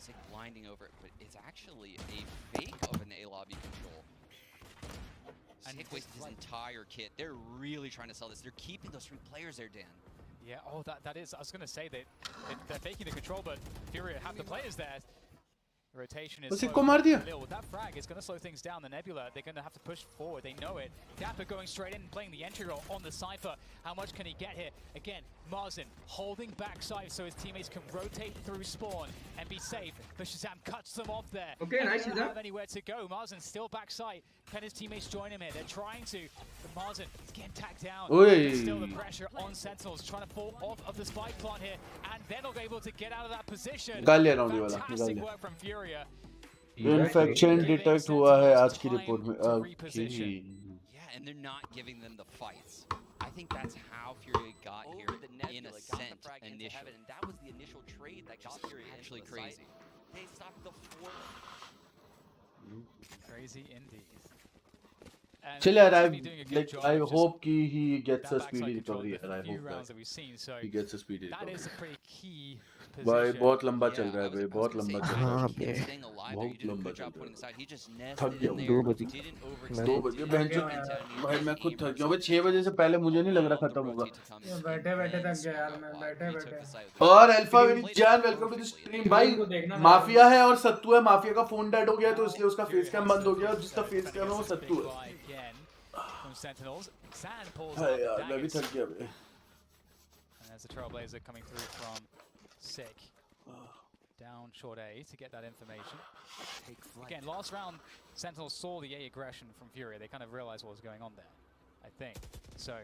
Sick blinding over it, but it's actually a fake of an A lobby control. Sick wasted his entire kit. They're really trying to sell this. They're keeping those 3 players there, Dan. Yeah, that is. I was gonna say that they're faking the control, but Furia have the players there. Rotation is को मार दिया that frag is going to slow things down. The Nebula, they're going to have to push forward. They know it. Dapper going straight in, playing the entry role on the Cypher. How much can he get here? Again, Marzen holding backside so his teammates can rotate through spawn and be safe. But Shazam cuts them off there. Okay, nice. They don't have anywhere to go. Marzen still backside. Can his teammates join him here? They're trying to. But Marzen is getting tagged down. Still the pressure on Sentinels trying to fall off of the spike plant here, and they're not able to get out of that position. Fantastic work from Furia. Infection detect हुआ है आज की report में Yeah, and they're not giving them the fights. I think that's how Furia got here in Ascent initially. And that was the initial trade that got Furia actually crazy. They stopped the 4. Crazy indeed. चल यार I hope कि he gets a speedy recovery and I hope that he gets a speedy recovery. भाई बहुत लंबा चल रहा है भाई बहुत लंबा चल रहा है बहुत लंबा चल रहा है थक गया 2 बजे भाई मैं खुद थक गया भाई 6 बजे से पहले मुझे नहीं लग रहा खत्म होगा बैठे थक गया यार मैं बैठे और अल्फा विजान वेलकम टू द स्ट्रीम भाई माफिया है और सत्तू है माफिया का फोन डेड हो गया तो इसलिए उसका फेस कैम बंद हो गया और जिसका फेस कैम है वो सत्तू है यार मैं भी थक गया भाई And there's the Trailblazer coming through from Sick. Down short A to get that information. Again, last round, Sentinels saw the A aggression from Furia. They kind of realized what was going on there, I think. So,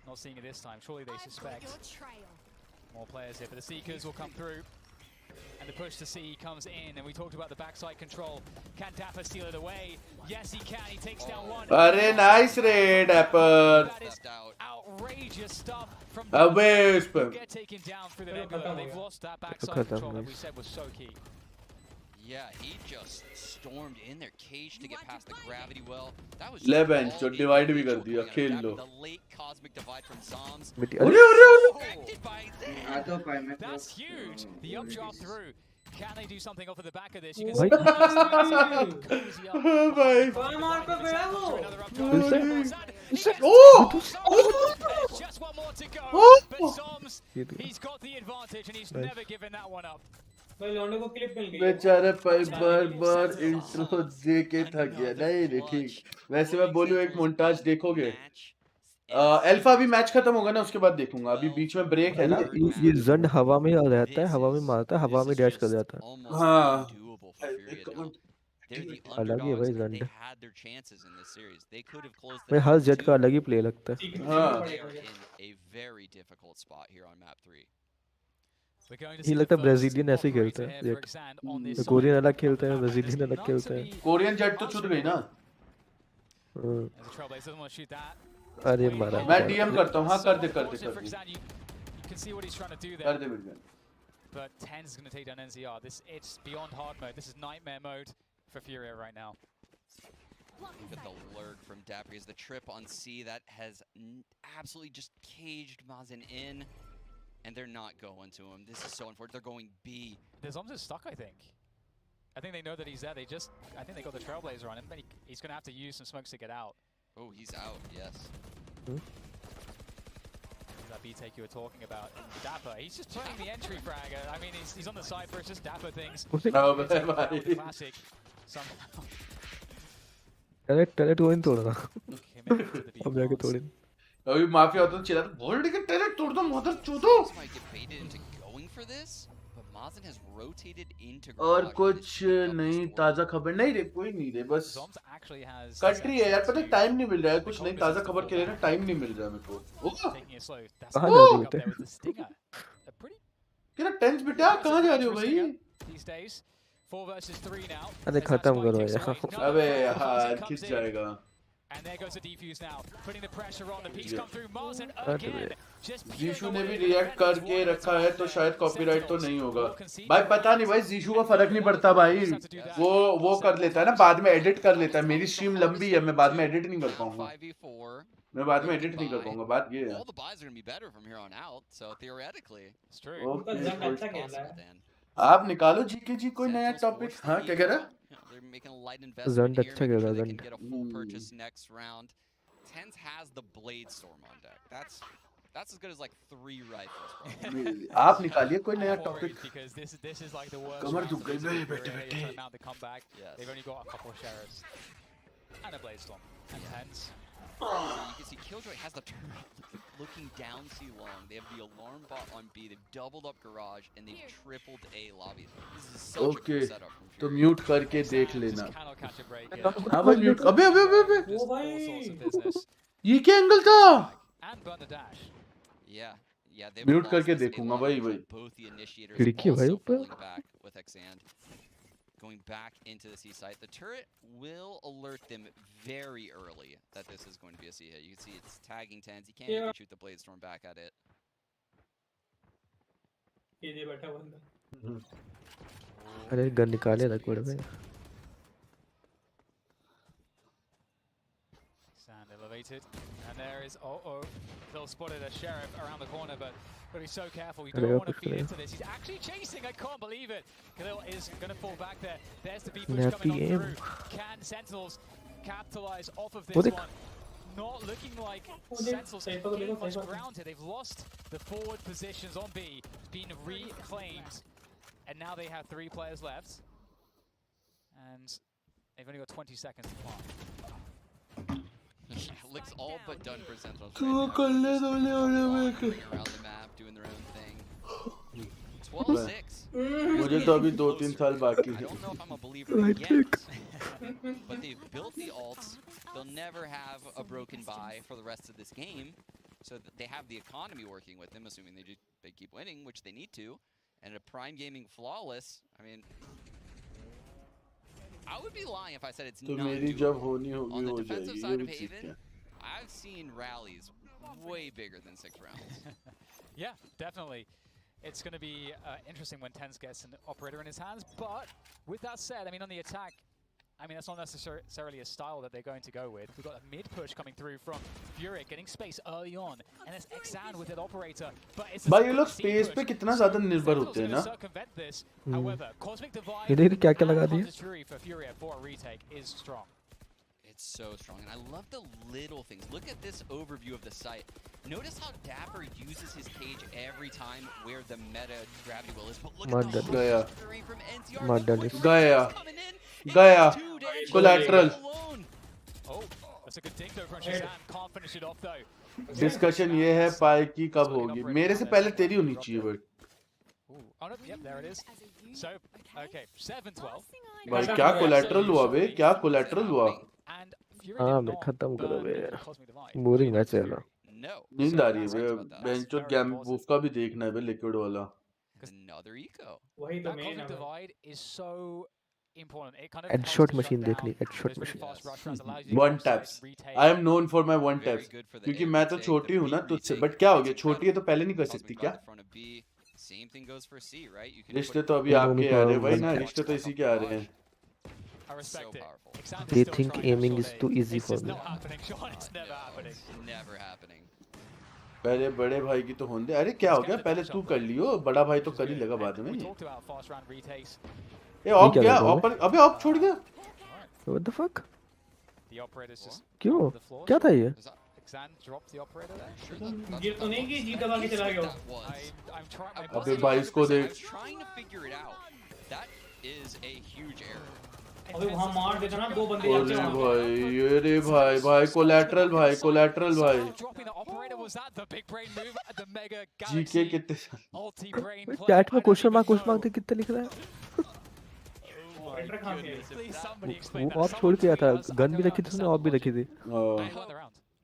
not seeing it this time. Surely they suspect more players here. But the Seekers will come through. And the push to C comes in, and we talked about the backside control. Can Dapper steal it away? Yes, he can. He takes down one. Very nice raid, Dapper. That is outrageous stuff from get taken down through the Nebula. They've lost that backside control that we said was so key. Yeah, he just stormed in their cage to get past the gravity well. That was ले bench जो divide भी कर दिया खेल लो the late cosmic divide from Zoms. That's huge. The up drop through. Can they do something off of the back of this? You can see just one more to go. But Zoms, he's got the advantage and he's never given that one up. बेचारा बार intro दे के थक गया नहीं ठीक वैसे मैं बोलूं एक मोन्टाज देखोगे अल्फा भी मैच खत्म होगा ना उसके बाद देखूंगा अभी बीच में ब्रेक है ना ये जंड हवा में रहता है हवा में मारता है हवा में डैश कर जाता है हाँ अलग ही है भाई जंड भाई हर जेट का अलग ही प्ले लगता है हाँ ये लगता है ब्राजीलियन ऐसे ही खेलते हैं जेट, कोरियन अलग खेलते हैं, ब्राजीलियन अलग खेलते हैं। कोरियन जेट तो छूट गई ना। अरे मारा मैं डीएम करता हूँ। हाँ कर दे कर दे कर दे कर दे बेटा। But 10's going to take down NCR. It's beyond hard mode. This is nightmare mode for Furia right now. Look at the lurk from Dapper. The trip on C that has absolutely just caged Mazen in, and they're not going to him. This is so unfortunate. They're going B. There's almost stuck, I think. I think they know that he's there. I think they got the Trailblazer on him, but he's going to have to use some smokes to get out. Oh, he's out, yes. That B take you were talking about. And Dapper, he's just playing the entry frag. I mean, he's on the side for just Dapper things. Classic. Somehow. Talent को इन तोड़ना। अब जाके तोड़े। अभी mafia होता तो चिल्ला तो बोल रही कि टैलेंट तोड़ दो मदर चूदो। और कुछ नहीं ताजा खबर नहीं रे, कोई नहीं रे, बस कट रही है यार। पता है टाइम नहीं मिल रहा है, कुछ नहीं ताजा खबर के लिए ना टाइम नहीं मिल रहा है मेरे को। कहाँ जा रही बेटा? तेरा टेंस बेटा कहाँ जा रही हो भाई? 4 versus 3 now. अरे खत्म करो यार। अबे यार खिंच जाएगा। And there goes the defuse now, putting the pressure on. The piece come through Mazen again. जीशु ने भी रिएक्ट करके रखा है तो शायद कॉपीराइट तो नहीं होगा भाई। पता नहीं भाई, जीशु का फर्क नहीं पड़ता भाई। वो कर लेता है ना, बाद में एडिट कर लेता है। मेरी स्ट्रीम लंबी है, मैं बाद में एडिट नहीं कर पाऊंगा। मैं बाद में एडिट नहीं कर पाऊंगा, बात ये है। आप निकालो जीके जी कोई नया टॉपिक। हाँ क्या कह रहा है? Zund अच्छा खेल रहा है Zund। Tens has the Blade Storm on deck. That's as good as like 3 rifles. आप निकालिए कोई नया topic. Because this is like the worst. कमर दुख गई भाई बैठे बैठे। The comeback. They've only got a couple of sheriffs and a Blade Storm and Tens. So you can see Killjoy has the turret looking down C long. They have the alarm bot on B. They've doubled up garage and they've tripled A lobby. This is such a cool setup from Fury. तो mute करके देख लेना। हाँ भाई mute. अबे अबे अबे अबे। ओ भाई। ये क्या एंगल था? And burn the dash. Yeah. Mute करके देखूंगा भाई भाई। खिड़की भाई ऊपर। Going back into the C site, the turret will alert them very early that this is going to be a C hit. You can see it's tagging Tens. You can't even shoot the Blade Storm back at it. अरे gun निकाले रख बड़े भाई। Sand elevated, and there is Phil spotted a sheriff around the corner, but gotta be so careful. You don't want to feed into this. He's actually chasing. I can't believe it. Khalil is gonna fall back there. There's the B push coming on through. Can Sentinels capitalize off of this one? Not looking like Sentinels getting much ground here. They've lost the forward positions on B. It's been reclaimed, and now they have 3 players left, and they've only got 20 seconds to plant. Looks all but done for Sentinels. Going around the map, doing their own thing. 12-6. मुझे तो अभी 2-3 साल बाकी I don't know if I'm a believer yet, but they've built the ults. They'll never have a broken buy for the rest of this game, so they have the economy working with them, assuming they keep winning, which they need to. And a Prime Gaming flawless. I mean, I would be lying if I said it's not doable. On the defensive side of Haven, I've seen rallies way bigger than 6 rounds. Yeah, definitely. It's going to be interesting when Tens gets an operator in his hands. But with that said, I mean, on the attack, I mean, that's not necessarily a style that they're going to go with. We've got a mid push coming through from Fury, getting space early on, and there's Xan with that operator. But it's भाई ये लोग space पे कितना ज़्यादा निर्भर होते हैं ना? However, Cosmic Divide ये देख क्या-क्या लगा दिया? for Fury for a retake is strong. It's so strong, and I love the little things. Look at this overview of the site. Notice how Dapper uses his cage every time where the meta gravity well is. But look at the monitoring from NTR. Gaya. Collateral. Oh, that's a good dink though from Shazam. Can't finish it off though. Discussion ये है पाई की कब होगी? मेरे से पहले तेरी होनी चाहिए but. Oh no, yep, there it is. So, okay, 7-12. भाई क्या collateral हुआ बे? क्या collateral हुआ? हाँ मैं खत्म करो बे। बोरिंग मैच है ना। नींद आ रही है बे। बेंचो गेम वुफ का भी देखना है बे लिक्विड वाला। Another eco. That closing divide is so important. It kind of Headshot machine देखनी headshot machine. One taps. I am known for my one taps. क्योंकि मैं तो छोटी हूँ ना तुझसे. But क्या हो गया? छोटी है तो पहले नहीं कर सकती क्या? Same thing goes for C, right? You can रिश्ते तो अभी आपके आ रहे हैं भाई ना. रिश्ते तो इसी के आ रहे हैं. They think aiming is too easy for me. Never happening. पहले बड़े भाई की तो होंदे. अरे क्या हो गया? पहले तू कर लियो. बड़ा भाई तो कर ही लगा बाद में. ये ऑफ गया. ऑपर अबे ऑफ छोड़ गया. What the fuck? क्यों? क्या था ये? ये तो नहीं कि जी दबा के चला गया. अबे भाई इसको देख. अबे वहाँ मार देता ना 2 बंदे. अरे भाई ये रे भाई कोलैटरल भाई. जीके कितने चैट में क्वेश्चन मार्क दे कितने लिख रहा है. वो ऑफ छोड़ के आया था. गन भी रखी थी उसने, ऑफ भी रखी थी.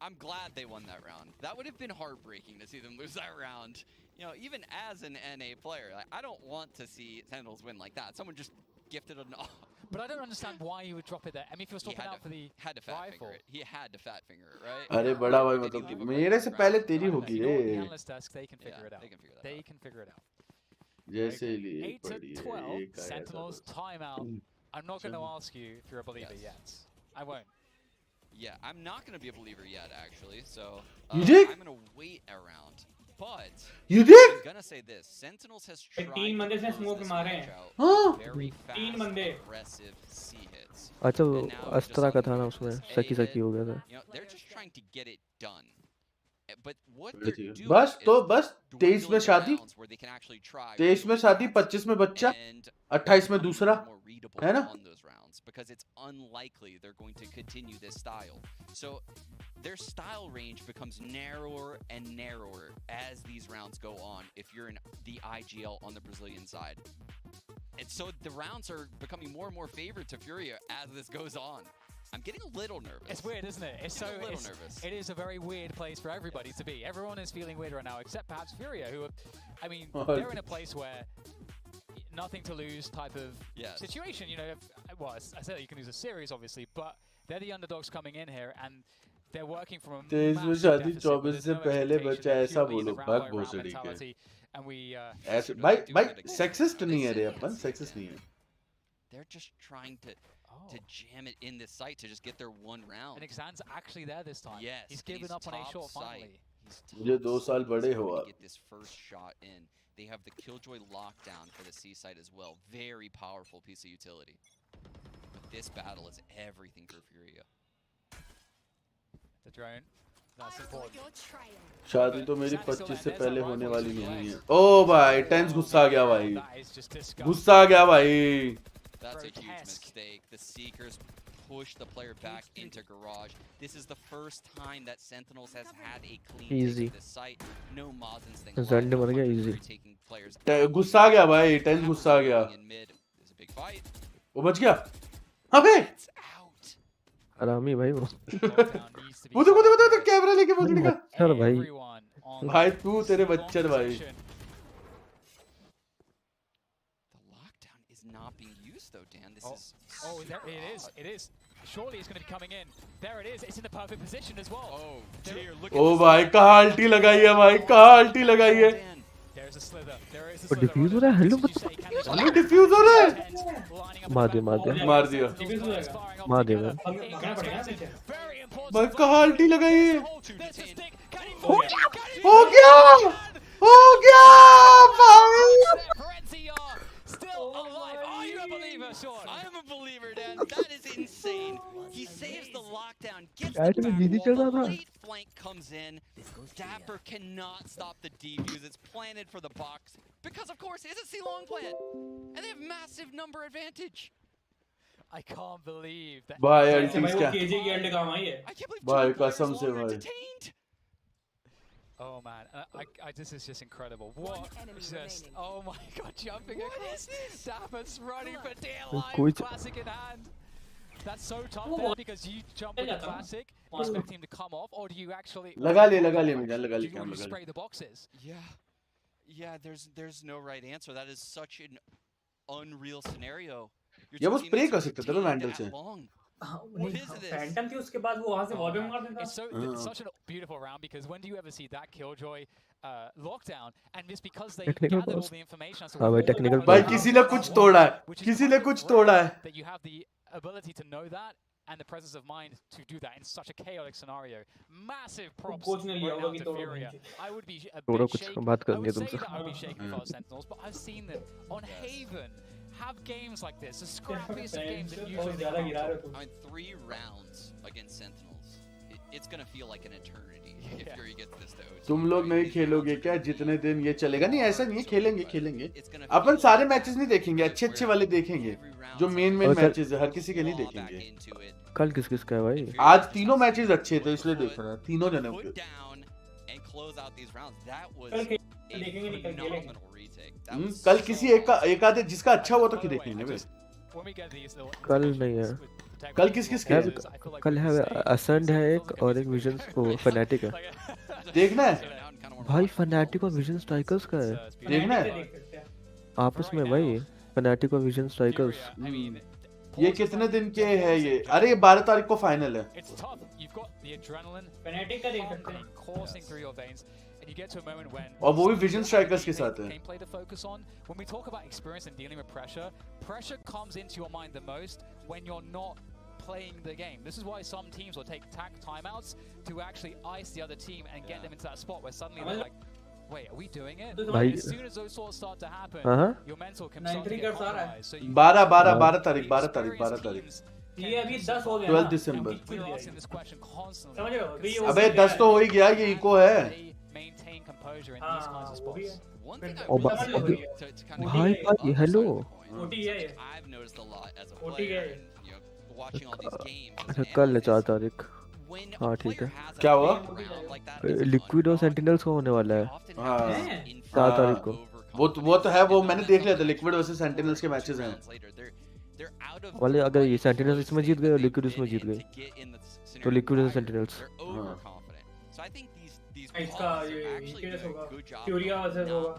I'm glad they won that round. That would have been heartbreaking to see them lose that round. You know, even as an NA player, like, I don't want to see Sentinels win like that. Someone just gifted an off. But I don't understand why you would drop it there. I mean, if you're swapping out for the had to fat finger it. He had to fat finger it, right? अरे बड़ा भाई मतलब मेरे से पहले तेरी होगी रे. They can figure it out. They can figure it out. जैसे लिए 8 to 12. Sentinels timeout. I'm not going to ask you if you're a believer yet. I won't. Yeah, I'm not going to be a believer yet, actually. So you did? I'm going to wait around. But you did? I'm going to say this: Sentinels has tried 3 बंदे से smoke मारे हैं. Very fast, 3 बंदे. aggressive C hits. अच्छा वो अस्त्रा का था ना उसमें. सकी हो गया था. You know, they're just trying to get it done. But what बस 23 में शादी, 23 में शादी, 25 में बच्चा, 28 में दूसरा, है ना? Because it's unlikely they're going to continue this style. So their style range becomes narrower and narrower as these rounds go on if you're in the IGL on the Brazilian side. And so the rounds are becoming more and more favored to Furia as this goes on. I'm getting a little nervous. It's weird, isn't it? It's nervous. It is a very weird place for everybody to be. Everyone is feeling weird right now, except perhaps Furia, who, I mean, they're in a place where nothing to lose type of situation. You know, well, I said you can lose a series, obviously, but they're the underdogs coming in here, and they're working from a massive deficit. 24 से पहले बच्चा ऐसा बोलो भाग भोसड़ी के. ऐसे भाई सेक्सिस्ट नहीं है रे अपन, सेक्सिस्ट नहीं है. They're just trying to jam it in this site to just get their one round. And Xan's actually there this time. Yes, he's given up on a shot finally. मुझे 2 साल बड़े हो आप. Get this first shot in. They have the Killjoy lockdown for the C site as well. Very powerful piece of utility. But this battle is everything for Furia. The drone. That's important. शादी तो मेरी 25 से पहले होने वाली नहीं है. ओ भाई टेंस गुस्सा आ गया भाई. गुस्सा आ गया भाई. That's a huge mistake. The Seekers push the player back into garage. This is the first time that Sentinels has had a clean take of this site. No mods and things. Zande मर गया easy. गुस्सा आ गया भाई. Tense गुस्सा आ गया. There's a big fight. वो बच गया. अबे हरामी भाई वो. वो तो कैमरा लेके पकड़ गया. बच्चर भाई. भाई तू तेरे बच्चर भाई. Not being used though, Dan. This is there it is. It is. Surely it's going to be coming in. There it is. It's in the perfect position as well. Oh dear, look at ओ भाई कहाँ अल्टी लगाई है भाई, कहाँ अल्टी लगाई है. There's a slither. There is a slither. Defuse हो रहा है. हेलो बच्चा. हेलो डिफ्यूज हो रहा है. मार दिया. मार दिया भाई. कहाँ अल्टी लगाई है. हो गया भाई. I am a believer, Dan. That is insane. He saves the lockdown, gets the back, late flank comes in. Dapper cannot stop the defuse. It's planted for the box. Because, of course, it's a C-long plant. And they have massive number advantage. I can't believe that. Bhai, I can't believe कसम से भाई. Oh man, this is just incredible. What just, oh my god, jumping across. Dapper's running for dear life, classic in hand. That's so tough there because you jump with a classic, expect him to come off, or do you actually... लगा ले मिजान, लगा ले. spray the boxes? Yeah. Yeah, there's no right answer. That is such an unreal scenario. या वो spray कर सकते थे ना वैंडल से. फैंटम थी उसके बाद वो वहां से वॉल में मार देता. It's such a beautiful round because when do you ever see that Killjoy lockdown and it's because they Technical gathered all pause. the information as to हाँ भाई, technical भाई pause. किसी ने कुछ तोड़ा है. किसी ने कुछ तोड़ा है. that you have the ability to know that and the presence of mind to do that in such a chaotic scenario. Massive props right now to Furia. I would be a थोड़ा bit कुछ shaken. बात I करनी है would say तुमसे. that I would be shaken for our Sentinels, but I've seen them on Haven have games like this, the scrappiest of games that usually they come from. I mean, 3 rounds against Sentinels. It's gonna feel like an eternity if Fury gets this to OG. तुम लोग नहीं खेलोगे क्या जितने दिन ये चलेगा? नहीं ऐसा नहीं है, खेलेंगे. अपन सारे मैचेस नहीं देखेंगे, अच्छे वाले देखेंगे. जो मेन मैचेस है हर किसी के नहीं देखेंगे. कल किस का है भाई? आज तीनों मैचेस अच्छे थे इसलिए देख रहा. तीनों जने के. कल किसी एक आधे जिसका अच्छा हुआ तो क्यों देखेंगे भाई? कल नहीं है. कल किस के? कल है असेंड है एक और एक विजन को फैनेटिक है. देखना है भाई. फैनेटिक और विजन स्ट्राइकर्स का है. देखना है आपस में भाई. फैनेटिक और विजन स्ट्राइकर्स. ये कितने दिन के है ये? अरे ये 12 तारीख को फाइनल है. और वो भी विजन स्ट्राइकर्स के साथ है. When we talk about experience and dealing with pressure, pressure comes into your mind the most when you're not playing the game. This is why some teams will take timeouts to actually ice the other team and get them into that spot where suddenly they're like, wait, are we doing it? As soon as those sorts start to happen, your mental can start to get compromised. So 12 तारीख. ये अभी 10 हो गया. 12 दिसंबर. समझ रहे हो? अबे 10 तो हो ही गया. ये इको है. Maintain composure in these kinds of spots. भाई hello. I've noticed a lot as a player, watching all these games. अच्छा कल 4 तारीख. हाँ ठीक है. क्या हुआ? लिक्विड और सेंटिनल्स का होने वाला है. 4 तारीख को. वो तो है. वो मैंने देख लिया था. लिक्विड वर्सेस सेंटिनल्स के मैचेस हैं. वाले अगर ये सेंटिनल्स इसमें जीत गए और लिक्विड इसमें जीत गए तो लिक्विड और सेंटिनल्स. इसका ये केस होगा. फ्यूरिया वर्सेस होगा.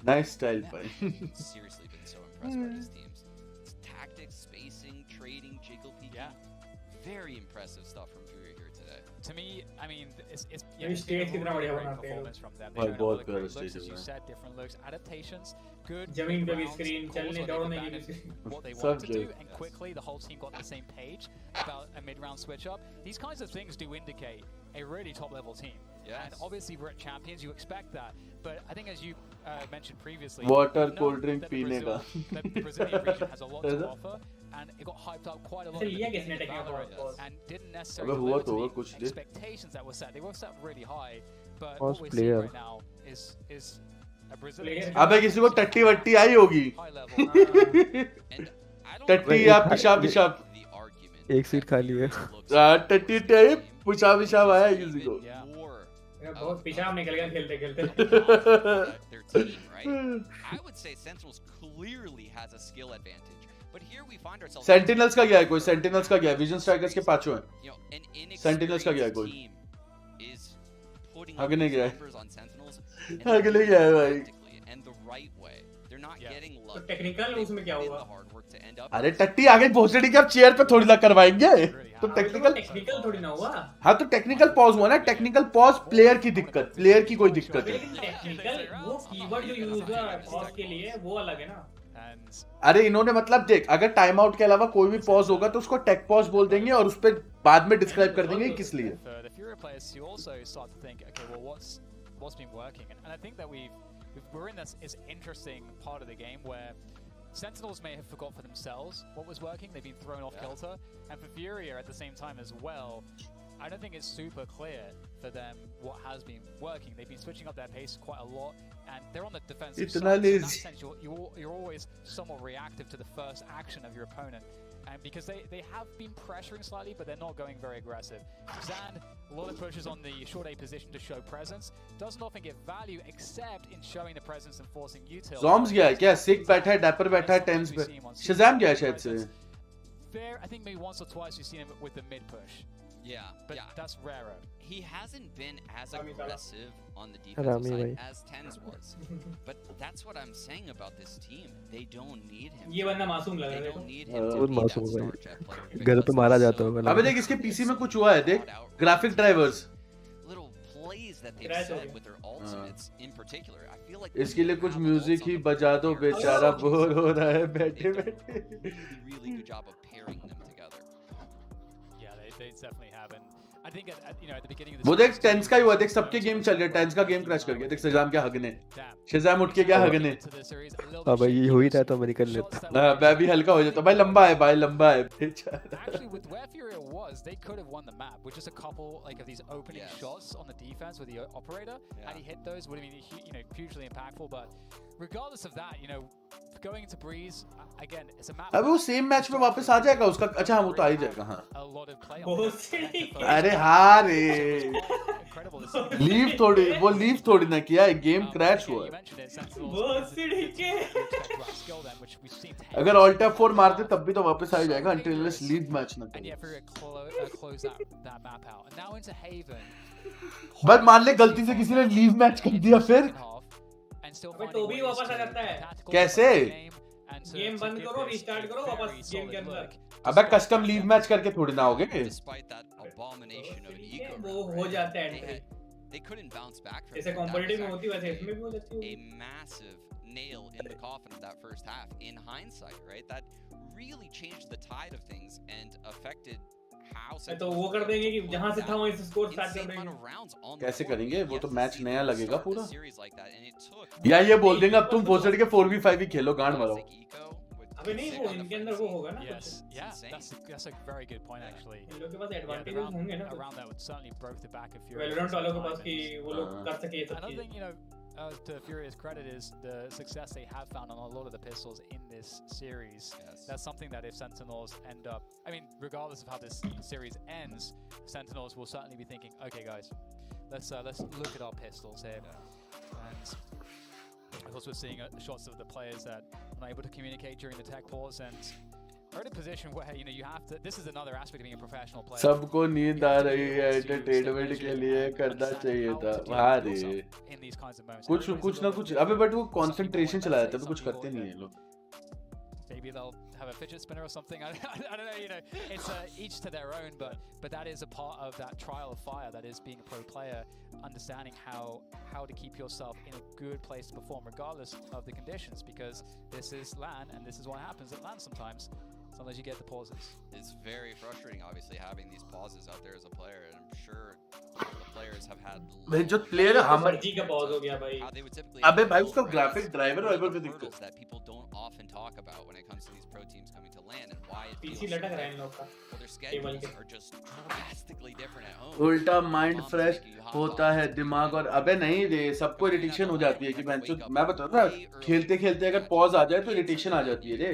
नाइस स्टाइल भाई. Seriously been so impressed by these teams. Tactics, spacing, trading, jiggle peeking. Very impressive stuff from Fury here today. To me, I mean, it's stage कितना बढ़िया बनाते हैं performance from them. भाई बहुत प्यारा Looks, stage as you है. said, different looks, adaptations, good. जमीन पे भी rounds, स्क्रीन calls चलने where they दौड़ने की abandoned भी. what they सब wanted to do, good. and quickly the whole team got on the same page about a mid-round switch up. These kinds of things do indicate a really top-level team. Yes. And obviously we're at champions, you expect that. But I think as you mentioned previously, Water, we know cold drink that the पीने का. the Brazilian region has a lot to offer, and it got hyped up quite a lot at the beginning of Valorant, and didn't necessarily अबे हुआ live तो up होगा to कुछ the they. expectations that were set. They were set really high, but First what we're player. seeing right now is a Brazilian. अबे किसी को टट्टी वट्टी आई होगी. टट्टी या पिशाब. एक सीट खाली है. टट्टी टाइप पिशाब आया है किसी को. बहुत पिशाब निकल गया खेलते. Their team, right? I would say Sentinels clearly has a skill advantage. But here we find ourselves. Sentinels का क्या है कोई? सेंटिनल्स का क्या है? विजन स्ट्राइकर्स के पांचों हैं. सेंटिनल्स का क्या है कोई? आगे नहीं गया है. आगे नहीं गया है भाई. तो टेक्निकल उसमें क्या होगा? अरे टट्टी आगे पहुंचने की अब चेयर पे थोड़ी ना करवाएंगे. तो टेक्निकल थोड़ी ना हुआ. हाँ तो टेक्निकल पॉज हुआ ना. टेक्निकल पॉज प्लेयर की दिक्कत. प्लेयर की कोई दिक्कत है. टेक्निकल वो कीवर्ड जो यूज हुआ पॉज के लिए वो अलग है ना. अरे इन्होंने मतलब देख अगर टाइम आउट के अलावा कोई भी पॉज होगा तो उसको टेक पॉज बोल देंगे और उस पर बाद में डिस्क्राइब कर देंगे किस लिए. What's been working, and I think that we're in this interesting part of the game where Sentinels may have forgot for themselves what was working. They've been thrown off kilter, and for Furia at the same time as well. I don't think it's super clear for them what has been working. They've been switching up their pace quite a lot, and they're on the defensive side. So in that sense, you're always somewhat reactive to the first action of your opponent. And because they have been pressuring slightly, but they're not going very aggressive. Zan, a lot of pushes on the short A position to show presence. Doesn't often get value except in showing the presence and forcing util. Zombs गया है क्या? Sick बैठा है, Dapper बैठा है, Tens पे. Shazam गया है शायद से. There, I think maybe once or twice we've seen him with the mid push. Yeah, but that's rarer. He hasn't been as aggressive on the defensive side as Tens was. But that's what I'm saying about this team. They don't need him. ये बंदा मासूम लग रहा है. They don't need him to बहुत be that मासूम star है jet player. भाई घर पे मारा जाता होगा अबे देख इसके पीसी में कुछ हुआ है देख graphic drivers Little plays that they've said with their ultimates in particular. I feel like इसके लिए कुछ म्यूजिक ही बजा दो बेचारा बोर हो रहा है बैठे बैठे really good job of pairing them together. Yeah, they definitely have. And I think at the beginning of the वो देख टेंस का ही हुआ देख सबके गेम चल रहे टेंस का गेम क्रैश कर गया देख शज़ाम क्या हगने शज़ाम उठ के क्या हगने अब ये हो ही रहा तो मैं निकल लेता मैं भी हल्का हो जाता भाई लंबा है बेचारा Actually, with where Furia was, they could have won the map with just a couple of these opening shots on the defense with the operator. Had he hit those, would have been hugely impactful. But regardless of that, going into Breeze again, it's a map. अब वो same match में वापस आ जाएगा उसका अच्छा वो तो आ ही जाएगा हाँ A lot of play अरे हाँ रे लीव थोड़ी ना किया है गेम क्रैश हुआ अगर ऑल्ट F4 मारते तब भी तो वापस आ ही जाएगा until unless लीव मैच ना करे बस मान ले गलती से किसी ने लीव मैच कर दिया फिर तो भी वापस आ जाता है कैसे गेम बंद करो रीस्टार्ट करो वापस गेम के अंदर अबे कस्टम लीव मैच करके थोड़ी ना होगे वो हो जाता है They couldn't bounce back from जैसे कॉम्पिटिटिव में होती वैसे इसमें भी हो जाती है a massive nail in the coffin of that first half in hindsight, right? That really changed the tide of things and affected how तो वो कर देंगे कि जहां से था वहीं से स्कोर स्टार्ट कर देंगे कैसे करेंगे वो तो मैच नया लगेगा पूरा या ये बोल देंगे अब तुम फोर्सेड के 4v5 ही खेलो गांड मारो अबे नहीं वो इनके अंदर वो होगा ना Yes, yeah, that's a very good point actually. इन लोगों के पास एडवांटेजेस होंगे ना around that would certainly broke the back of Fury. Valorant वालों के पास कि वो लोग कर सके ये सब Another thing, to Furia's credit is the success they have found on a lot of the pistols in this series. That's something that if Sentinels end up, I mean, regardless of how this series ends, Sentinels will certainly be thinking, okay, guys, let's look at our pistols here. And of course, we're seeing shots of the players that are not able to communicate during the tech pause, and are in a position where you have to. This is another aspect of being a professional player. सबको नींद आ रही है entertainment के लिए करना चाहिए था भाई कुछ ना कुछ अबे बट वो कंसंट्रेशन चला जाता है तो कुछ करते नहीं है लोग Maybe they'll have a fidget spinner or something. I don't know. It's each to their own. But that is a part of that trial of fire. That is being a pro player, understanding how to keep yourself in a good place to perform, regardless of the conditions. Because this is LAN, and this is what happens at LAN sometimes. Sometimes you get the pauses. It's very frustrating, obviously, having these pauses out there as a player, and I'm sure the players have had. भाई जो player हमारे जी का pause हो गया भाई अबे भाई उसका ग्राफिक ड्राइवर वाइबर पे दिक्कत that people don't often talk about when it comes to these pro teams coming to LAN and why it PC लटक रहा है इन लोग का their schedules are just drastically different at home. उल्टा mind fresh होता है दिमाग और अबे नहीं रे सबको इरिटेशन हो जाती है कि मैं बता रहा खेलते खेलते अगर पॉज आ जाए तो इरिटेशन आ जाती है रे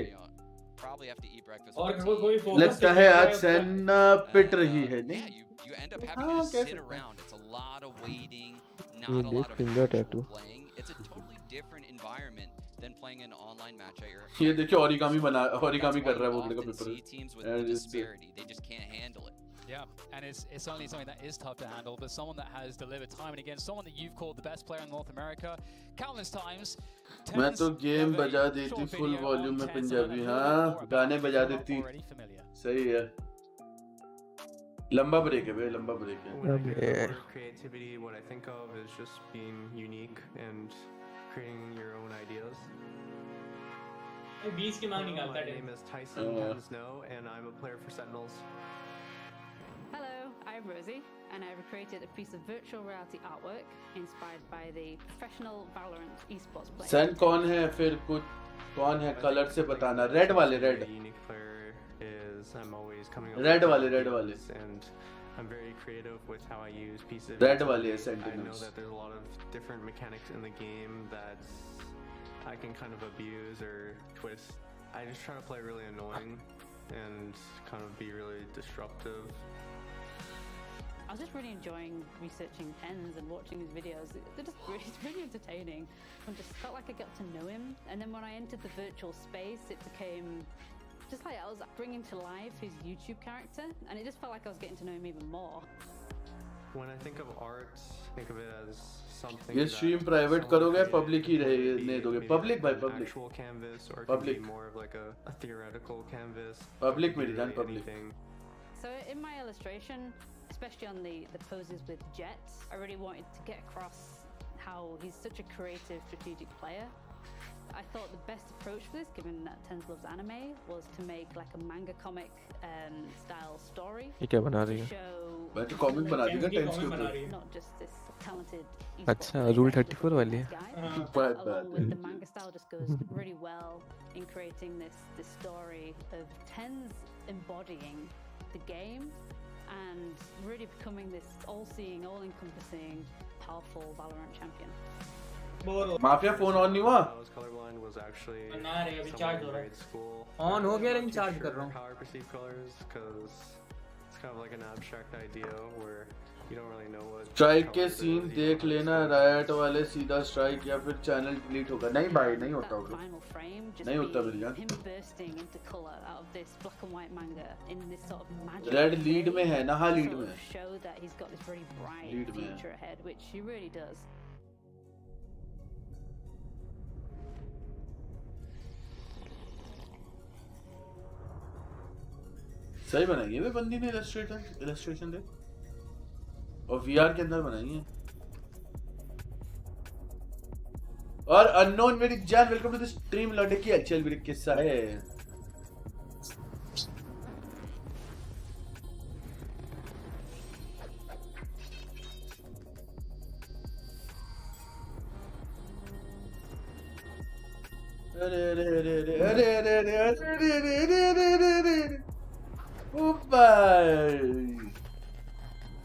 Probably have to eat breakfast. और कोई फोकस लगता है आज सेन पिट रही है नहीं You end up having to sit around. It's a lot of waiting, not a lot of finger tattoo. playing. It's a totally different environment than playing an online match at your. ये देखिए origami कर रहा है वो लड़का paper teams with disparity, they just can't handle it. Yeah, and it's only something that is tough to handle, but someone that has delivered time and again, someone that you've called the best player in North America countless times. मैं तो game बजा देती full volume में पंजाबी हाँ गाने बजा देती सही है लंबा ब्रेक है लंबा ब्रेक है creativity what I think of is just being unique and creating your own ideas. बीच की मांग निकालता है My name is Tyson Snow and I'm a player for Sentinels. Hello, I'm Rosie, and I've created a piece of virtual reality artwork inspired by the professional Valorant esports player. सन कौन है फिर कुछ कौन है कलर से बताना red वाले red Unique player is I'm always coming up red with वाले and I'm very creative with how I use pieces. Red वाले I know सेंटिनेल्स that there's a lot of different mechanics in the game that I can kind of abuse or twist. I just try to play really annoying and kind of be really disruptive. I was just really enjoying researching Tens and watching his videos. They're just really entertaining. I just felt like I got to know him. And then when I entered the virtual space, it became just like I was bringing to life his YouTube character, and it just felt like I was getting to know him even more. When I think of art, think of it as something. ये stream private करोगे public ही रहने दोगे? Public भाई public. Actual canvas or public. It can be more of like a theoretical canvas. Public मेरी जान public. So in my illustration, especially on the poses with Jett, I really wanted to get across how he's such a creative, strategic player. I thought the best approach for this, given that Tens loves anime, was to make like a manga comic style story. ये क्या बना रही है? मैं तो comic बना दूँगा Tens के ऊपर. Not just this talented. अच्छा, Rule 34 वाली है. Along with the manga style, just goes really well in creating this story of Tens embodying the game and really becoming this all-seeing, all-encompassing, powerful Valorant champion. Mafia phone on नहीं हुआ? I was colorblind was actually ना रे अभी charge हो रहा है. grade school. On हो गया लेकिन charge कर रहा हूँ. How I perceive colors, because it's kind of like an abstract idea where you don't really know what. Strike के scene देख लेना, Riot वाले सीधा strike या फिर channel delete होगा. नहीं भाई नहीं होता होगा. नहीं होता मेरी जान. Him bursting into color out of this black and white manga in this sort of magic. Red lead में है ना? हाँ lead में है. Show that he's got this very bright Lead में है. future ahead, which he really does. सही बनाई है वे बंदी ने illustration दे और VR के अंदर बनाई है और unknown मेरी जान वेलकम टू द स्ट्रीम लौटे की अच्छा मेरी किस्सा है अरे अरे अरे अरे अरे अरे अरे अरे अरे अरे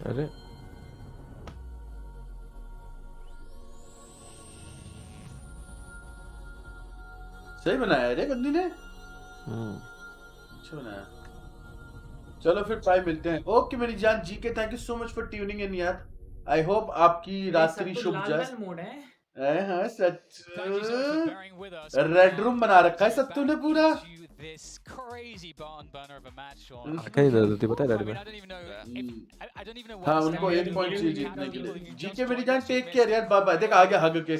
अरे सही बनाया रे बंदी ने अच्छा बनाया चलो फिर बाय मिलते हैं ओके मेरी जान जी के thank you so much for tuning इन यार आई होप आपकी रात्रि शुभ जाए हाँ सच रेड रूम बना रखा है सत्तू ने पूरा this crazy barn burner of a match on. कहीं दर्द होती पता है I don't even know. I don't even know. हाँ उनको 1 पॉइंट चाहिए जीतने के लिए जीके मेरी जान टेक केयर यार बाय बाय देख आ गया हग के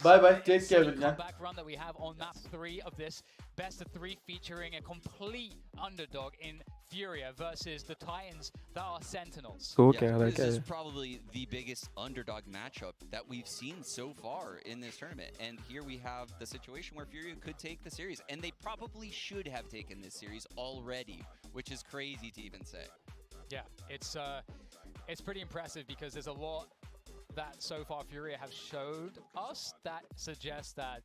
बाय बाय टेक केयर मेरी जान back run that we have on map 3 of this best of 3 featuring a complete underdog in Furia versus the Titans that are Sentinels. So this is probably the biggest underdog matchup that we've seen so far in this tournament, and here we have the situation where Furia could take the series, and they probably should have taken this series already, which is crazy to even say. Yeah, it's pretty impressive because there's a lot that so far Furia have showed us that suggests that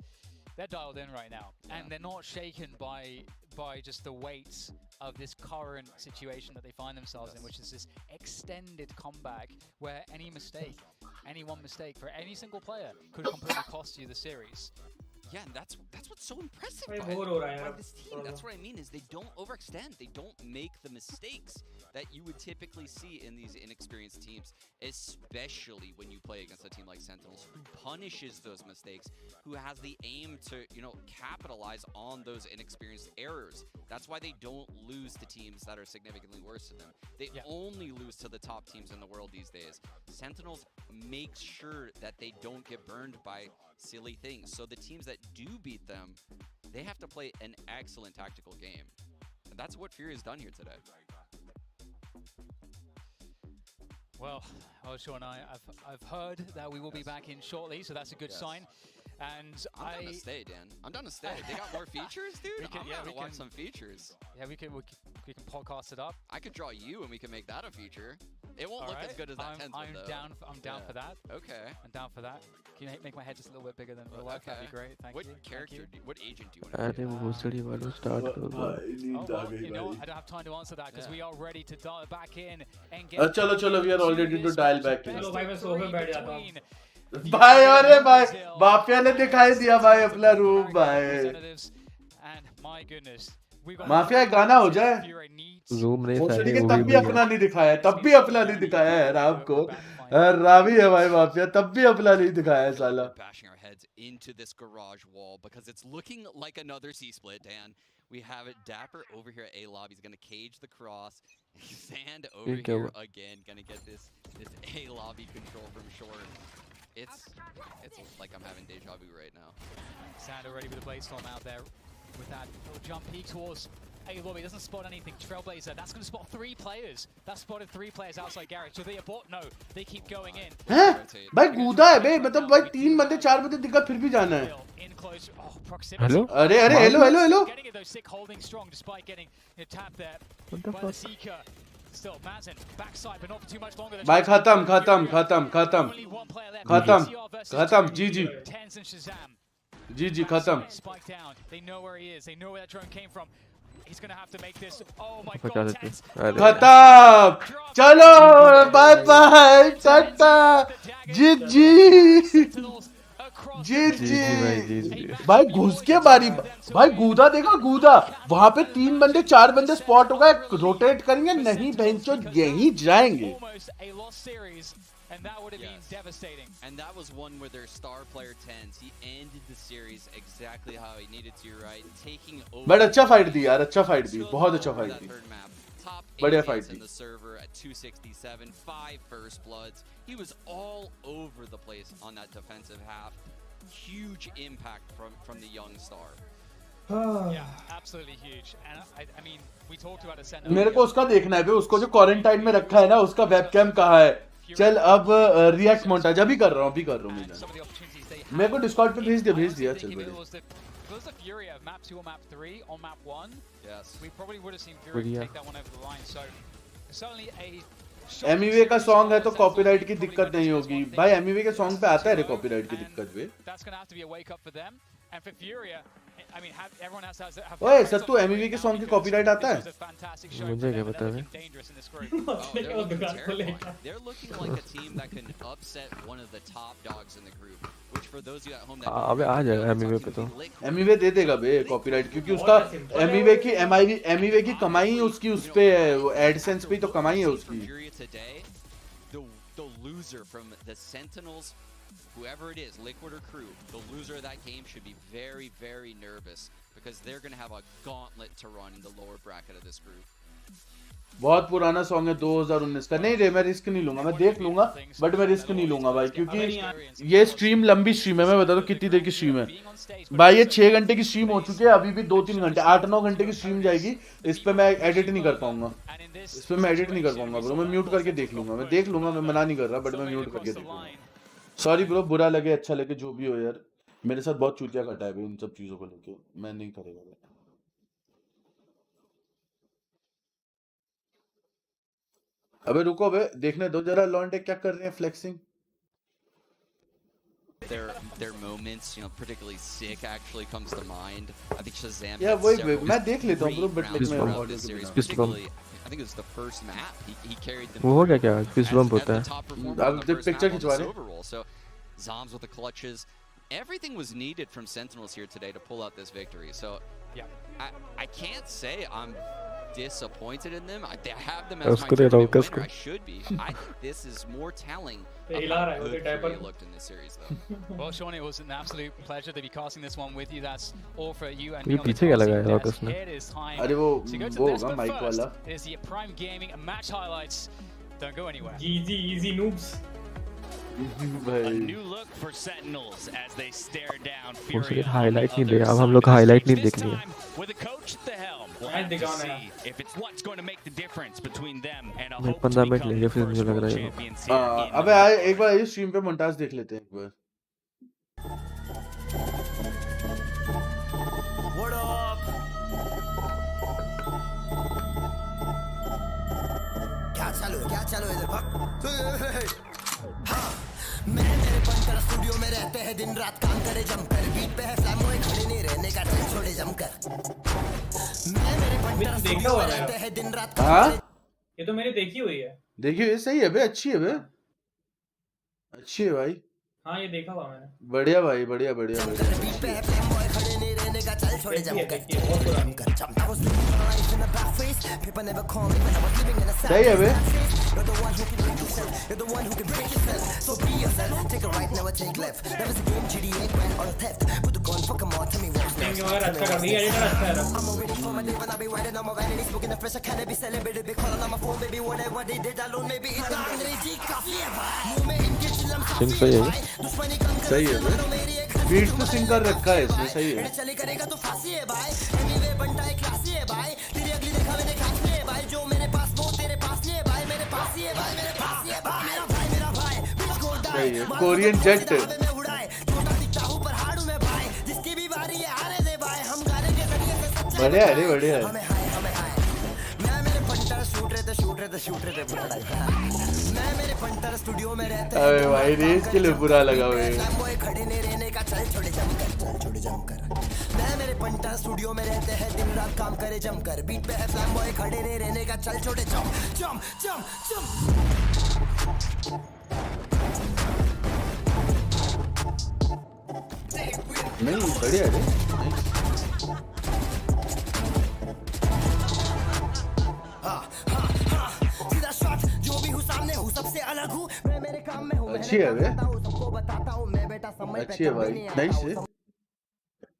they're dialed in right now, and they're not shaken by just the weight of this current situation that they find themselves in, which is this extended comeback where any one mistake for any single player could completely cost you the series. Yeah, and that's what's so impressive by this team. That's what I mean is they don't overextend. They don't make the mistakes that you would typically see in these inexperienced teams, especially when you play against a team like Sentinels, who punishes those mistakes, who has the aim to, capitalize on those inexperienced errors. That's why they don't lose to teams that are significantly worse than them. They only lose to the top teams in the world these days. Sentinels make sure that they don't get burned by silly things. So the teams that do beat them, they have to play an excellent tactical game. And that's what Fury has done here today. Well, Sean, I've heard that we will be back in shortly, so that's a good sign. And I'm down to stay, Dan. I'm down to stay. They got more features, dude. I'm down to watch some features. Yeah, we can podcast it up. I could draw you, and we can make that a feature. It won't look as good as that Tens one, though. I'm down for that. Okay. I'm down for that. Can you make my head just a little bit bigger than real life? That'd be great. Thank you. What character? What agent do you want to be? भोसड़ी वालों start you know what? I don't have time to answer that because we are ready to dial back in and get. चलो we are all ready to dial back in. चलो भाई मैं सोफे बैठ जाता हूँ. भाई अरे भाई माफिया ने दिखाई दिया भाई अपना रूम भाई. And my goodness. माफिया गाना हो जाए रूम नहीं भोसड़ी के तब भी अपना नहीं दिखाया है राम को रावी है भाई माफिया तब भी अपना नहीं दिखाया है साला bashing our heads into this garage wall because it's looking like another C-split, Dan. We have it Dapper over here at A lobby. He's gonna cage the cross. Sand over here again, gonna get this A lobby control from short. It's like I'm having deja vu right now. Sand already with a blade storm out there with that little jump peek towards A lobby. Doesn't spot anything. Trailblazer, that's gonna spot 3 players. That spotted 3 players outside garage. So they abort? No, they keep going in. हैं भाई कूदा है बे, मतलब भाई 3 बंदे 4 बंदे दिक्कत फिर भी जाना है. हेलो अरे अरे hello hello hello. Holding strong despite getting tapped there. What the fuck? Still Mazen backside but not for too much longer. भाई खत्म खत्म खत्म खत्म खत्म खत्म. जी जी जी जी खत्म. Spike down. They know where he is. They know where that drone came from. He's gonna have to make this. Oh my god. खत्म. चलो बाय बाय टाटा. जी जी जी जी भाई घुस के मारी भाई. गूदा देखा गूदा वहां पे 3 बंदे 4 बंदे स्पॉट हो गए. रोटेट करेंगे नहीं बहनचोद यहीं जाएंगे. And that would have been devastating. And that was one where their star player TenZ, he ended the series exactly how he needed to, right? Taking over. But अच्छा फाइट दी यार, अच्छा fight दी, बहुत अच्छा fight दी. बढ़िया fight the. The server at 267, 5 first bloods. He was all over the place on that defensive half. Huge impact from the young star. Yeah, absolutely huge. And I mean, we talked about Ascent. मेरे को उसका देखना है बे, उसको जो quarantine में रखा है ना, उसका वेबकैम कहाँ है. चल अब रिएक्ट मोंटाज अभी कर रहा हूँ मेरे को डिस्कॉर्ड पे भेज दिया. चल बढ़िया. There's a Fury of map 2 or map 3 on map 1. Yes. We probably would have seen Fury take that one over the line. So it's only a एमईवे का सॉन्ग है तो कॉपीराइट की दिक्कत नहीं होगी भाई. एमईवे के सॉन्ग पे आता है रे कॉपीराइट की दिक्कत भी. ओए सत्तू एमईवे के सॉन्ग की कॉपीराइट आता है? मुझे क्या पता है. अबे आ जाएगा एमईवे पे. तो एमईवे दे देगा बे कॉपीराइट, क्योंकि उसका एमईवे की कमाई उसकी उस पे एडसेंस पे तो कमाई है उसकी. The loser from the Sentinels, whoever it is, Liquid or Crew, the loser of that game should be very, very nervous because they're going to have a gauntlet to run in the lower bracket of this group. बहुत पुराना song है 2019 का. नहीं रे मैं risk नहीं लूंगा, मैं देख लूंगा बट मैं रिस्क नहीं लूंगा भाई, क्योंकि ये स्ट्रीम लंबी स्ट्रीम है. मैं बता दूं कितनी देर की स्ट्रीम है भाई. ये 6 घंटे की स्ट्रीम हो चुकी है, अभी भी 2-3 घंटे 8-9 घंटे की स्ट्रीम जाएगी. इस पे मैं एडिट नहीं कर पाऊंगा, ब्रो. मैं म्यूट करके देख लूंगा, मैं मना नहीं कर रहा बट मैं म्यूट करके देख लूंगा. सॉरी ब्रो, बुरा लगे अच्छा लगे जो भी हो यार, मेरे साथ बहुत चूतिया कटा है इन सब चीजों को लेके. मैं नहीं करेगा. अबे रुको बे, देखने दो जरा लॉन्डे क्या कर रहे हैं flexing. Their moments, you know, particularly sick actually comes to mind. I think Shazam. Yeah, वही मैं देख लेता हूँ bro, but I think it was the first map. He carried them. वो हो गया क्या? फिस्ट बम्प होता है. अब देख पिक्चर खिंचवा रहे. So Zoms with the clutches. Everything was needed from Sentinels here today to pull out this victory. So yeah, I can't say I'm disappointed in them. I have them as my winner. I should be. I think this is more telling of how good Fury looked in this series, though. Well, Sean, it was an absolute pleasure to be casting this one with you. That's all for you and me. पीछे क्या लगा है August ने? अरे वो होगा mic वाला. Is the Prime Gaming match highlights. Don't go anywhere. Easy noobs. A new look for Sentinels as they stare down Fury. उसके हाईलाइट नहीं देगा, अब हम लोग हाईलाइट नहीं देखनी है. With a coach at the helm, we'll have to see if it's what's going to make the difference between them and a hope to 15 minute लेंगे फिर मुझे लग रहा है. अबे आए एक बार इस स्ट्रीम पे मोंटाज देख लेते हैं एक बार. What up? क्या चालू इधर. मैं मेरे बनकर स्टूडियो में रहते हैं, दिन रात काम करे जमकर. बीट पे है फ्लैम हुए खड़े नहीं रहने का ट्रेंड छोड़े जमकर. मैं मेरे बनकर स्टूडियो में रहते हैं, दिन रात. हाँ ये तो मैंने देखी हुई है. देखी हुई सही है बे, अच्छी है बे, अच्छी है भाई. हाँ ये देखा हुआ मैंने. बढ़िया भाई, बढ़िया. बीट पे है फ्लैम हुए खड़े नहीं रहने का चल छोड़े जमकर सही है बे। मगर अच्छा कर दिया एडिटर अच्छा है सिंग सही है सही है बे। बीट तो सिंग कर रखा है इसमें, सही है। चले करेगा तो फांसी है भाई, एनीवे बनता है क्लासी है भाई, तेरी अगली देखा मैंने खास है भाई, जो मेरे पास वो तेरे पास नहीं है भाई, मेरे पास ही है भाई, मेरे पास ही है भाई, मेरा भाई सही है। Korean jet. मैं उड़ाए, छोटा दिखता हूँ पर हार्ड हूँ मैं भाई, जिसकी भी बारी है आने दे भाई, हम गाने के जरिए से सच्चाई बढ़िया है रे, बढ़िया है। मैं मेरे पंटर शूट रहे थे मैं मेरे पंटर स्टूडियो में रहते अबे भाई रेस के लिए बुरा लगा हुए। खड़े नहीं रहने का चल छोड़े जमकर मैं मेरे पंटर स्टूडियो में रहते हैं, दिन रात काम करे जमकर, बीट पे है फ्लैम बॉय, खड़े नहीं रहने का चल छोड़े जम। नहीं बढ़िया है। सीधा शॉट, जो भी हूँ सामने हूँ, सबसे अलग हूँ मैं, मेरे काम में हूँ, अच्छी है बे। सबको बताता हूँ मैं बेटा, समय पे अच्छी है भाई, नाइस है।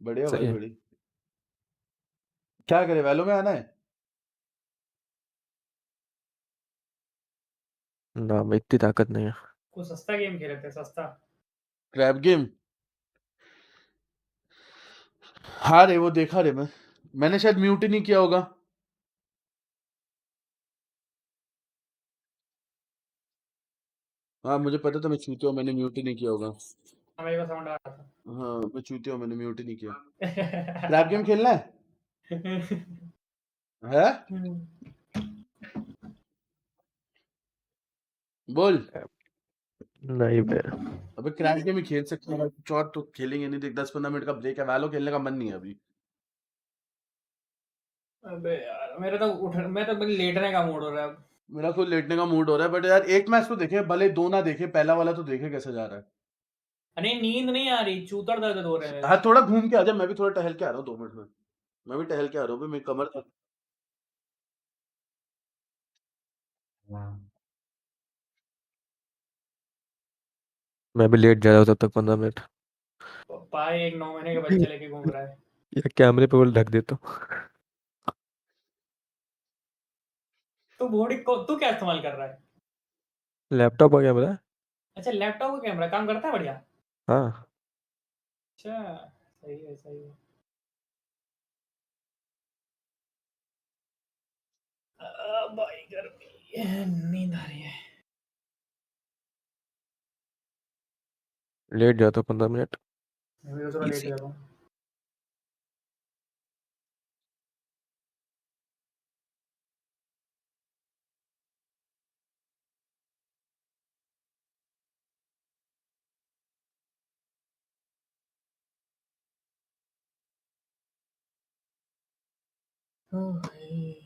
बढ़िया भाई, सही है। बढ़िया। क्या करे, वैलो में आना है? ना में इतनी ताकत नहीं है। कोई सस्ता गेम खेले थे, सस्ता क्रैब गेम। हाँ रे, वो देखा रे मैंने शायद म्यूट ही नहीं किया होगा। हाँ मुझे पता था मैं चूतिया हूँ, मैंने म्यूट ही नहीं किया होगा। मेरे को साउंड आ रहा था। हाँ मैं चूतिया हूँ, मैंने म्यूट ही नहीं किया। क्रैब गेम खेलना है? है? बोल। नहीं बे। अबे क्रैब गेम ही खेल सकते हैं, चौथ तो खेलेंगे नहीं, देख 10-15 मिनट का ब्रेक है, वैलो खेलने का मन नहीं है अभी। अबे यार मैं तो लेटने का मूड हो रहा है अब। मेरा खुद लेटने का मूड हो रहा है, बट यार एक मैच तो देखे, भले दो ना देखे, पहला वाला तो देखे कैसे जा रहा है। अरे नींद नहीं आ रही, चूतर दर्द हो रहे हैं। हाँ थोड़ा घूम के आ जा, मैं भी थोड़ा टहल के आ रहा हूँ 2 मिनट में। मैं भी टहल के आ रहा हूँ, मेरी कमर तक। मैं भी लेट जा रहा हूँ तब तक 15 मिनट। पाए एक 9 महीने के बच्चे लेके घूम रहा है। या कैमरे पे वो ढक देता हूँ। तू क्या इस्तेमाल कर रहा है? लैपटॉप आ गया मेरा। अच्छा लैपटॉप का कैमरा काम करता है बढ़िया। हाँ अच्छा सही है सही है। भाई गर्मी है, नींद आ रही है। लेट जाता हूँ 15 मिनट। मैं भी थोड़ा लेट जाता हूँ। ओह भाई।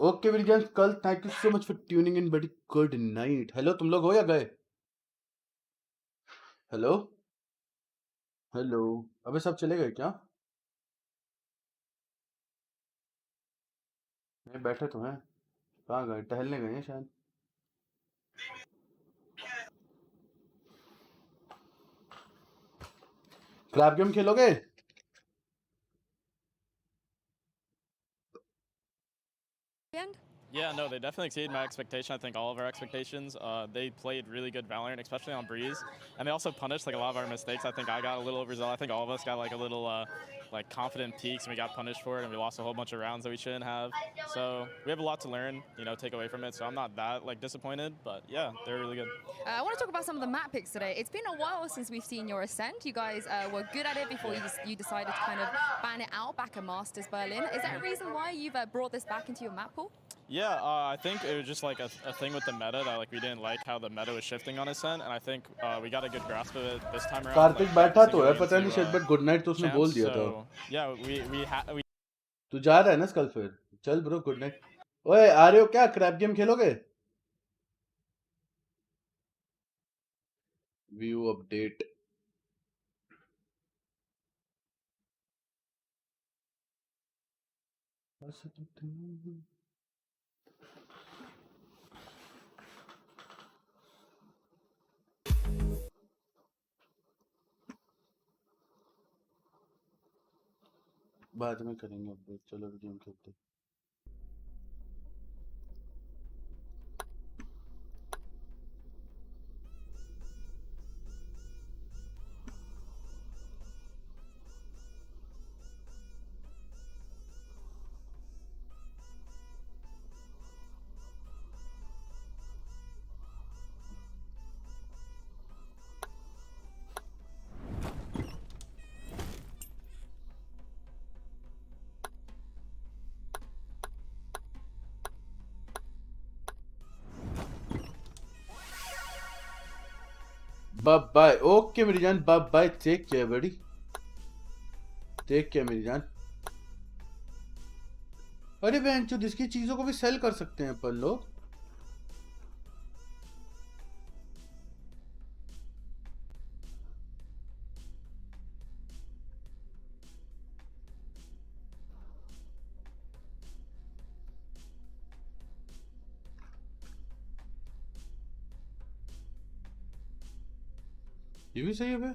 ओके विजन कल, thank you so much for tuning in, बड़ी गुड नाइट। हेलो, तुम लोग हो या गए? हेलो हेलो, अबे सब चले गए क्या? नहीं, बैठे तो हैं। कहाँ गए? टहलने गए हैं शायद। क्रैप गेम खेलोगे? Yeah, no, they definitely exceeded my expectation. I think all of our expectations. They played really good Valorant, especially on Breeze, and they also punished like a lot of our mistakes. I think I got a little overzealous. I think all of us got like a little like confident peaks, and we got punished for it, and we lost a whole bunch of rounds that we shouldn't have. So we have a lot to learn, take away from it. So I'm not that like disappointed, but yeah, they're really good. I want to talk about some of the map picks today. It's been a while since we've seen your Ascent. You guys were good at it before you decided to kind of ban it out back at Masters Berlin. Is there a reason why you've brought this back into your map pool? Yeah, I think it was just like a thing with the meta that like we didn't like how the meta was shifting on Ascent, and I think we got a good grasp of it this time around. Kartik बैठा तो है, पता नहीं शायद, but good night तो उसने बोल दिया था। Yeah, we तू जा रहा है ना कल? फिर चल ब्रो, गुड नाइट। ओए आ रहे हो क्या? क्रैप गेम खेलोगे? View update. बाद में करेंगे अपडेट, चलो गेम खेलते हैं। बाय ओके मेरी जान, बाय टेक केयर बड़ी, टेक केयर मेरी जान। अरे बहन चो, इसकी चीजों को भी सेल कर सकते हैं अपन लोग। ये भी सही है बे।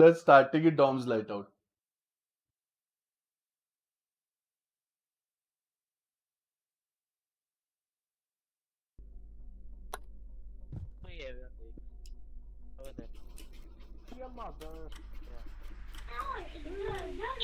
Let's start taking Dom's light out.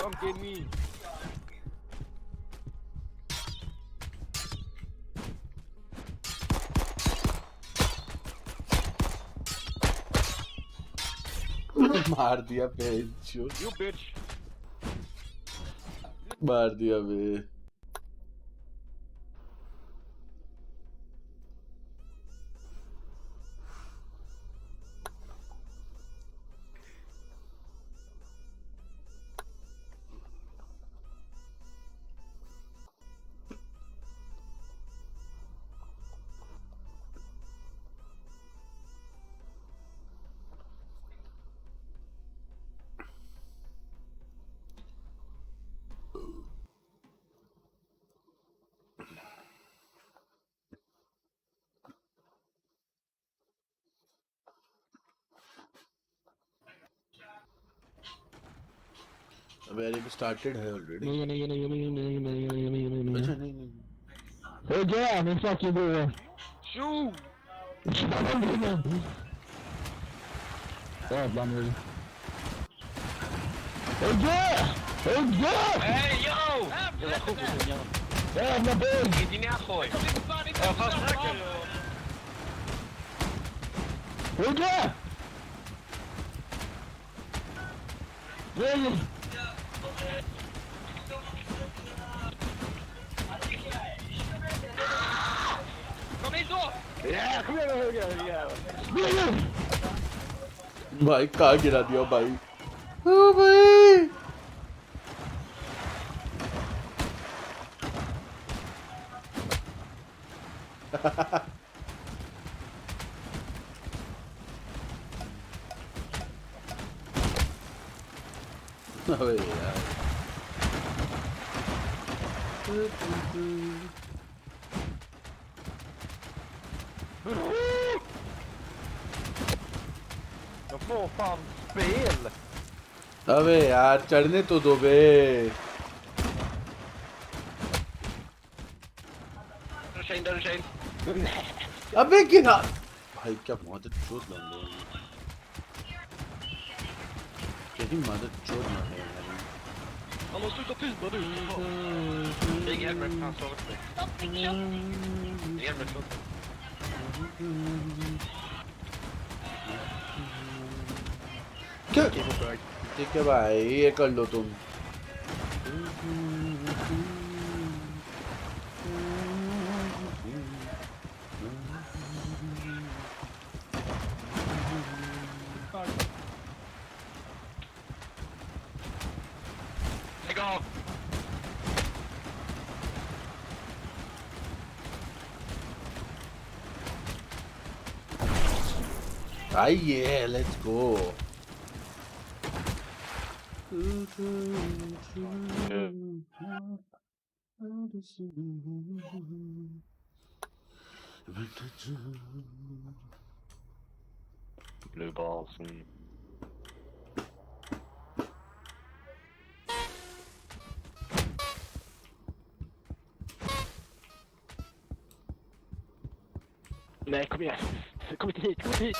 Come get me. मार दिया बेंचो। You bitch. मार दिया बे। Where it started है already. अच्छा नहीं। Hey, yeah, I'm fucking doing. Shoo! Oh, I'm ready. Hey, yeah! Hey, yeah! Hey, yo! Yeah, I'm not big! Hindi niya ako eh. Oh, fast track. Hey, yeah! Yeah! Yeah, come here. भाई कहाँ गिरा दिया भाई? ओ भाई! अबे यार। Jag får fan spel. अबे यार चढ़ने तो दो बे। Shane. अबे गिरा। भाई क्या मदद चोट लग रही है। तेरी मदद चोट ना है यार। Han måste sluta pina du. Ingen hjälp, han slår dig. Ingen hjälp. क्या? ठीक है भाई ये कर लो तुम। Lägg av. Yeah, let's go. Blue balls and Nej, kom igen. Kom inte hit, kom inte hit.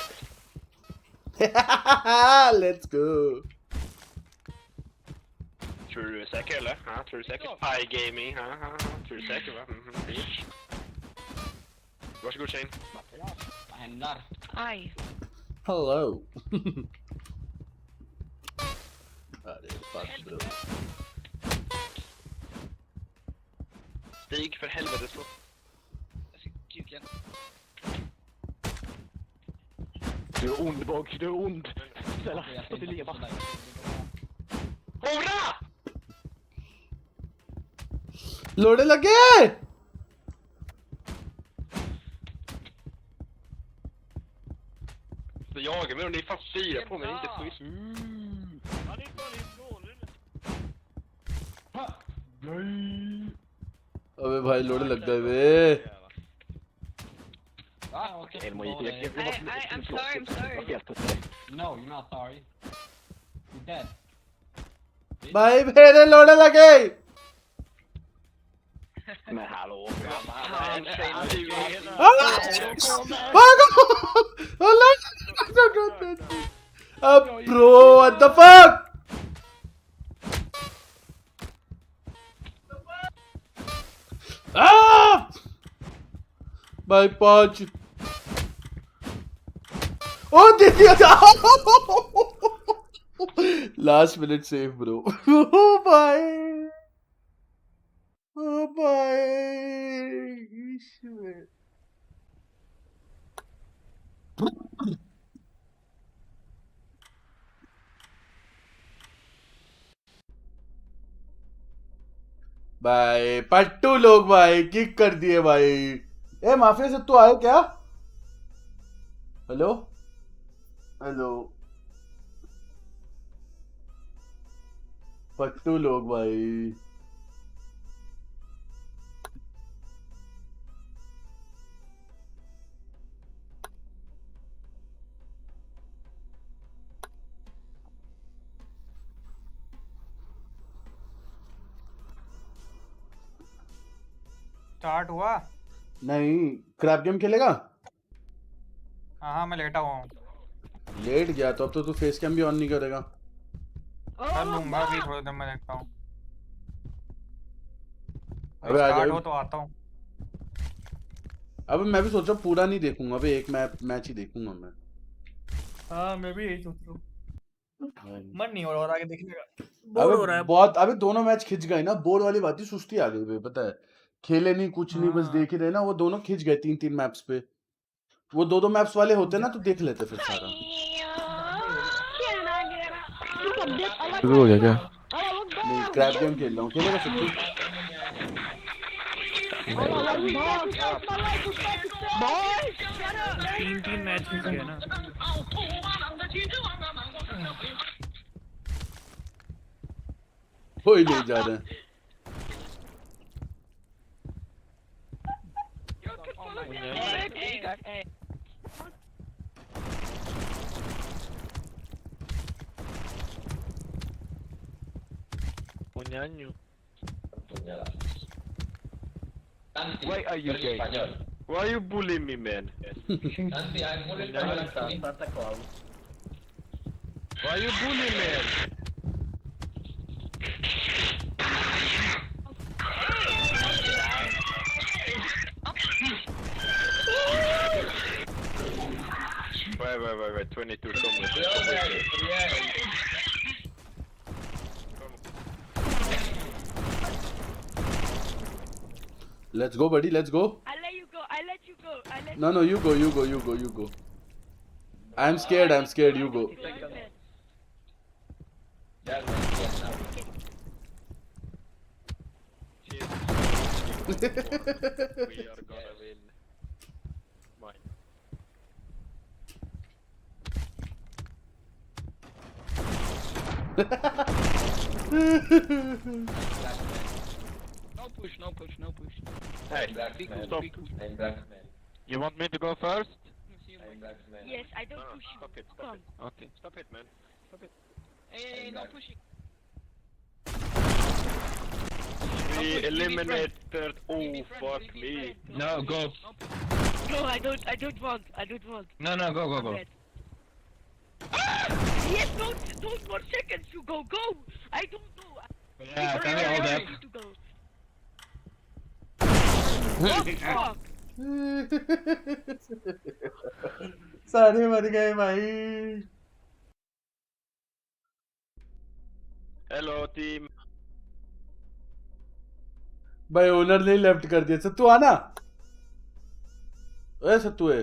Let's go. Tror du är säker eller? Ja, tror du är säker? High gaming, tror du är säker va? Bitch. Varsågod Shane. Vad händer? Aj. Hello. Ja, det är fast bra. Stig för helvete så. Kuken. Du är ond Bogg, du är ond. Snälla, stå till leva. Hora! लोड़े लगे Så jagar mig och ni fan styrar på mig, inte schysst. अबे भाई लोड़े लग गए बे I'm sorry. No, you're not sorry. You're dead. भाई मेरे लोड़े लगे Men hallå, bro, what the fuck? By punch. Oh, did you? Last minute save, bro. Oh bye. Oh bye. Shit. भाई पट्टू लोग भाई किक कर दिए भाई। ए माफिया से तू आए क्या? हेलो हेलो पट्टू लोग भाई। स्टार्ट हुआ? नहीं क्रैप गेम खेलेगा? हाँ मैं लेटा हुआ हूँ। लेट गया तो अब तो तू फेस कैम भी ऑन नहीं करेगा। कर लूंगा अभी थोड़ी देर में देखता हूँ। अबे आ स्टार्ट जाओ। हो तो आता हूँ। अब मैं भी सोच रहा हूँ पूरा नहीं देखूंगा, अबे एक मैच ही देखूंगा मैं। हाँ मैं भी यही सोच रहा हूँ। मन नहीं हो रहा और आगे देखने का। बोर अबे हो रहा है बहुत, अबे दोनों मैच खिंच गए ना, बोर्ड वाली बात ही सुस्ती आ गई भाई, पता है खेले नहीं कुछ नहीं बस देख ही रहे ना, वो दोनों खिंच गए 3-3 मैप्स पे। वो 2-2 मैप्स वाले होते ना तो देख लेते फिर सारा। शुरू हो गया क्या? नहीं क्रैप गेम खेल रहा हूँ, खेलेगा सच्चू? तीन मैच खिंच गए ना। कोई नहीं जा रहे हैं। Why are you gay? Why are you bullying me, man? Why are you bullying me? Wait, 22, come with me. Let's go buddy, let's go. I let you go. No, you go. I'm scared, you go. We are gonna win. Mine. No push. Hey, stop. You want me to go first? Yes, I don't push you. Stop it. Okay, stop it, man. Stop it. Hey, no pushing. We eliminated. Oh, fuck me. No, go. No, I don't want. No, go. Yes, don't 1 second to go. I don't know. Yeah, tell me all that. To go. What the fuck? सारे मर गए भाई। Hello, team. भाई owner ने left कर दिया। सत्तू आना। ओए सत्तू है।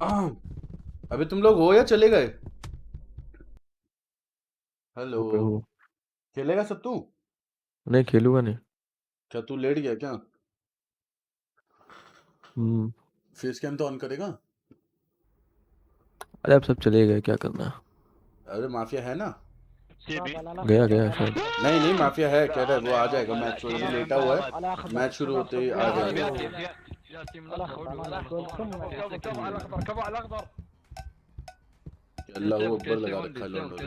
अबे तुम लोग हो या चले गए? हेलो, पे हूँ। खेलेगा सत्तू? नहीं खेलूंगा नहीं। क्या तू लेट गया क्या? फेस कैम तो ऑन करेगा? अरे अब सब चले गए, क्या करना। अरे माफिया है ना? गया गया शायद। नहीं नहीं, माफिया है, कह रहा है वो आ जाएगा। मैच अभी लेटा हुआ है, मैच शुरू होते ही आ जाएगा। अल्लाह अकबर लगा रखा है लौंडों ने।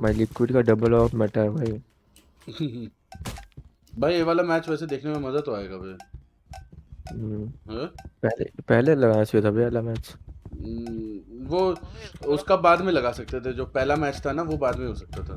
भाई लिक्विड का डबल ऑफ मैटर है भाई। भाई ये वाला मैच वैसे देखने में मजा तो आएगा भाई। पहले लगाना चाहिए था भाई वाला मैच। वो उसका बाद में लगा सकते थे, जो पहला मैच था ना वो बाद में हो सकता था।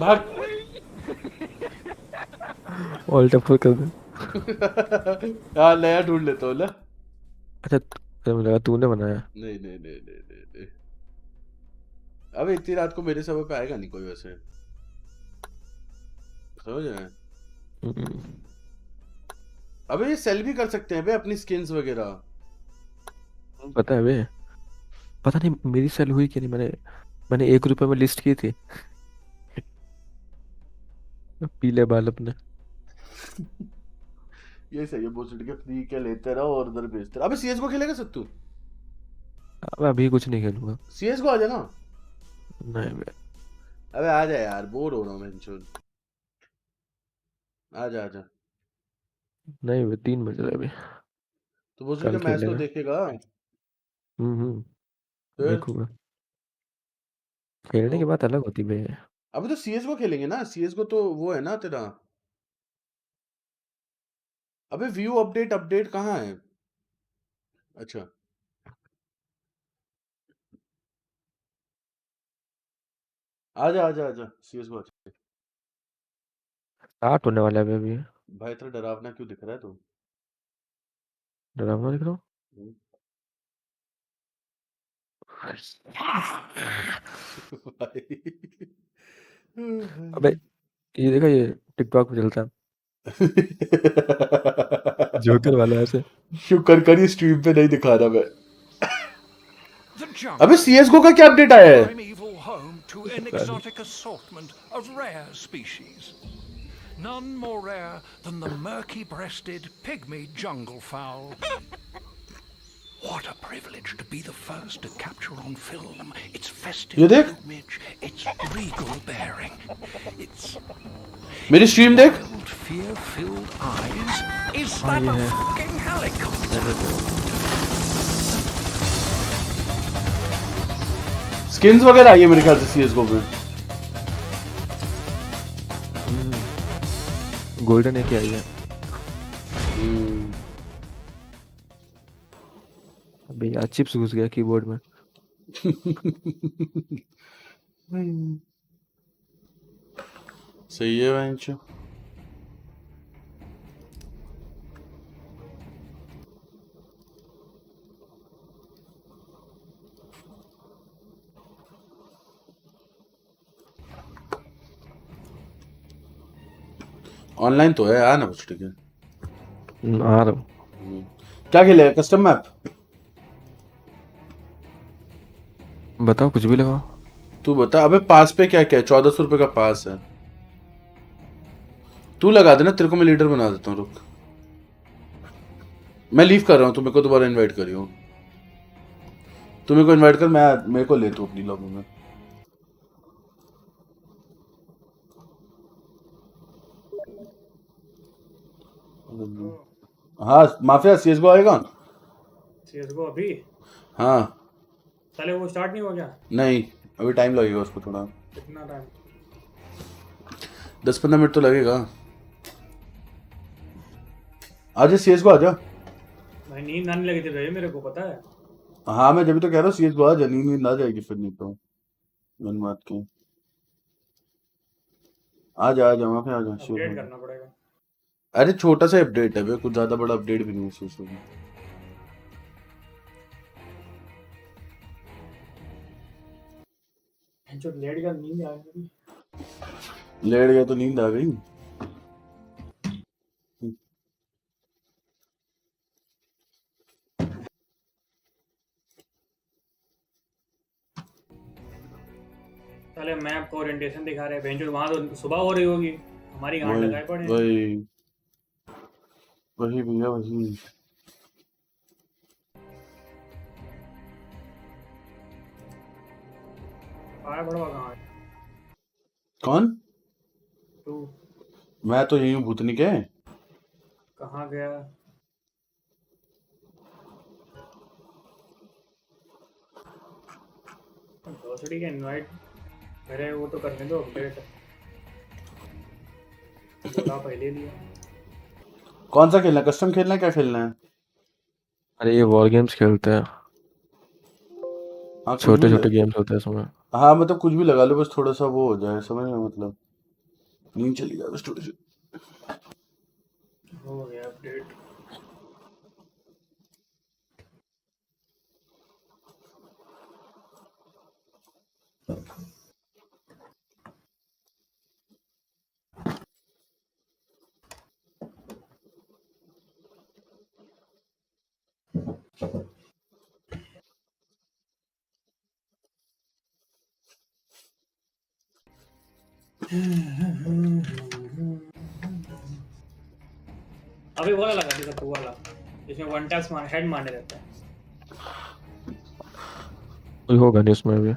भाग। ऑल्ट F4 कर दे। हाँ नया ढूंढ लेता हूँ ना। अच्छा मुझे लगा तूने बनाया। नहीं नहीं नहीं नहीं नहीं नहीं। अबे इतनी रात को मेरे सर्वर पे आएगा नहीं कोई वैसे, समझ रहे हैं? अबे ये सेल भी कर सकते हैं बे अपनी स्किन्स वगैरह। पता है बे, पता नहीं मेरी सेल हुई कि नहीं। मैंने 1 रुपए में लिस्ट की थी पीले बाल अपने। ये सही है, बोल के फ्री के लेते रहो और उधर भेजते रहो। अबे सीएस को खेलेगा सत्तू? अब अभी कुछ नहीं खेलूंगा। सीएस को आ जाना। नहीं बे, अबे आ जा यार, बोर हो रहा हूँ मैं। आजा आजा। नहीं बे 3 बज रहे अभी। तो बोल के कल मैच तो खेलेगा। देखेगा। फिर देखूंगा। खेलने की बात अलग होती बे। अबे तो सीएस को खेलेंगे ना, सीएस को तो वो है ना तेरा। अबे व्यू अपडेट अपडेट कहाँ है? अच्छा आजा आजा आजा, सीएस को आजा। स्टार्ट होने वाला है बे अभी। भाई तेरा डरावना क्यों दिख रहा है तू? डरावना दिख रहा हूँ? अबे ये देखा, ये टिकटॉक पे चलता है जोकर वाला ऐसे। शुक्र कर स्ट्रीम पे नहीं दिखा रहा मैं। अबे CS:GO का क्या अपडेट आया है? Primeval home to an exotic assortment of rare species. None more rare than the murky-breasted pygmy jungle fowl. What a privilege to be the first to capture on film its festive plumage, its regal bearing, its मेरी stream देख। wild, fear-filled eyes. Is that a fucking helicopter? Skins वगैरह आई है मेरे ख्याल से CS:GO में। Golden है क्या ये? अबे यार चिप्स घुस गया कीबोर्ड में। सही है बेंच। ऑनलाइन तो है, आ ना बस ठीक है। आ रहा हूँ। क्या खेलेगा, कस्टम मैप? बताओ कुछ भी लगाओ। तू बता। अबे पास पे क्या क्या है? 1400 रुपए का पास है। तू लगा देना, तेरे को मैं लीडर बना देता हूँ, रुक। मैं लीव कर रहा हूँ, तू मेरे को दोबारा इनवाइट करियो। तू मेरे को इनवाइट कर, मैं मेरे को ले तू अपनी लॉबी में। हाँ माफिया सीएसगो आएगा। सीएसगो अभी? हाँ। साले वो स्टार्ट नहीं हुआ क्या? नहीं, अभी टाइम लगेगा उसको थोड़ा। कितना टाइम? 10-15 मिनट तो लगेगा। आजा सीएसगो आजा। भाई नींद आने लगी थी भाई, मेरे को पता है। हाँ मैं जब तो कह रहा हूँ सीएसगो आजा, नींद आ जाएगी फिर, नहीं तो मन बात की। आजा आजा वहाँ पे आजा। अपडेट करना पड़ेगा। अरे छोटा सा अपडेट है भाई, कुछ ज्यादा बड़ा अपडेट भी नहीं है सीएसगो में। जो लेट गया नींद आ गई। लेट गया तो नींद आ गई। साले मैप को ओरिएंटेशन दिखा रहे हैं बेंचो, वहां तो सुबह हो रही होगी, हमारी गांड वही लगाए पड़े। वही वही भैया वही। आया बड़वा कहाँ है? कौन? तू मैं तो यही हूँ भूतनी के। कहाँ गया? भोसड़ी के इनवाइट अरे वो तो करने दो अपडेट। बोला पहले लिया। कौन सा खेलना है? कस्टम खेलना है, क्या खेलना है? अरे ये वॉर गेम्स खेलते हैं। हाँ छोटे छोटे गेम्स होते हैं इसमें। हाँ मतलब कुछ भी लगा लो, बस थोड़ा सा वो हो जाए, समझ में, मतलब नींद चली जाए बस थोड़ी सी। हो गया अपडेट। अभी वाला लगा दिया तू वाला, इसमें वन टैप्स मार हेड मारने रहता है। कोई होगा नहीं उसमें भी।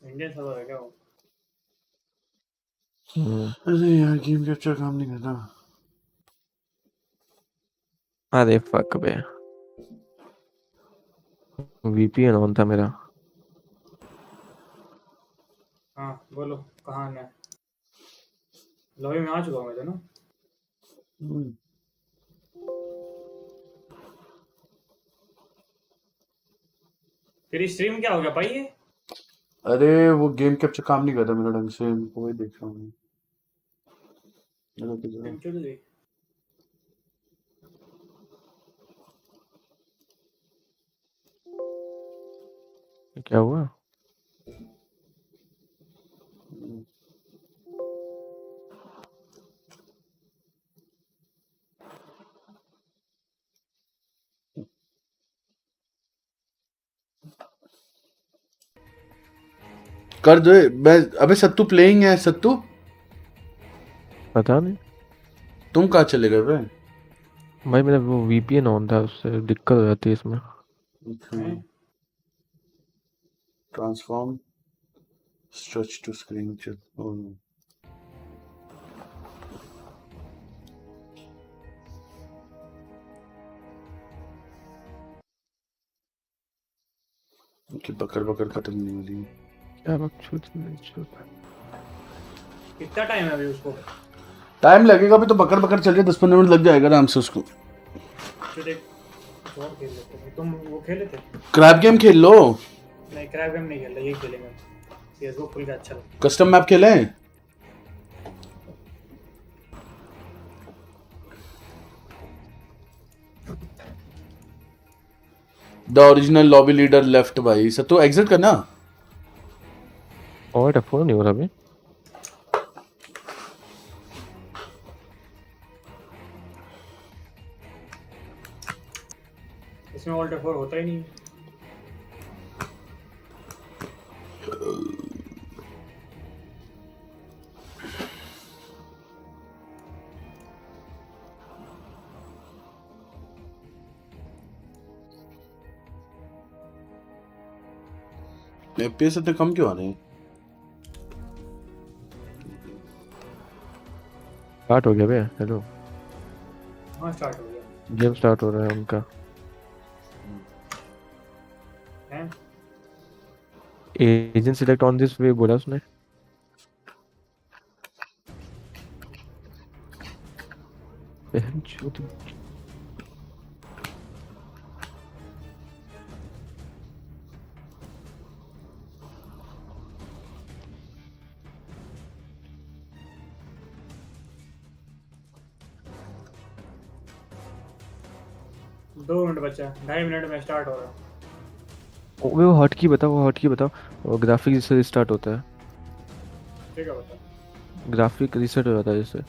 इंडियन सर्वर है क्या वो? अरे यार गेम कैप्चर काम नहीं करता। अरे फक बे, वीपीएन ऑन था मेरा। हाँ बोलो कहाँ आना है? लॉबी में आ चुका हूँ मैं तो ना। तेरी स्ट्रीम क्या हो गया भाई ये? अरे वो गेम कैप्चर काम नहीं कर रहा मेरा ढंग से, वही देख रहा हूँ। क्या हुआ? कर दो। मैं अबे सत्तू प्लेइंग है सत्तू। पता नहीं तुम कहाँ चले गए भाई? भाई मेरा वो वीपीएन ऑन था, उससे दिक्कत हो जाती है इसमें। ट्रांसफॉर्म स्ट्रेच टू स्क्रीन चल। कि बकर बकर खत्म नहीं हो रही। क्या बकचोद नहीं चलता। कितना टाइम है अभी उसको? टाइम लगेगा, अभी तो बकर बकर चल रही है, 10-15 मिनट लग जाएगा आराम से उसको। खेल लेते तुम, वो खेले थे? क्रैप गेम खेल लो। नहीं क्रैप गेम नहीं खेल रहा, ये खेलेंगे सीएसगो फुल का अच्छा लगता है। कस्टम मैप खेलें? The original lobby leader left भाई। सब तो एग्जिट करना। और फोन नहीं हो रहा अभी। इसमें ऑल्ट F4 होता ही नहीं। FPS इतने कम क्यों आ रहे हैं? स्टार्ट हो गया भैया। हेलो, हाँ स्टार्ट हो गया। गेम स्टार्ट हो रहा है उनका। हैं? Agent select on this way बोला उसने। दो मिनट बचा, 2.5 मिनट में स्टार्ट हो रहा है। वो हॉटकी बताओ, वो हॉटकी बताओ। वो ग्राफिक से स्टार्ट होता है। ठीक है बता। ग्राफिक रीसेट हो जाता है जैसे।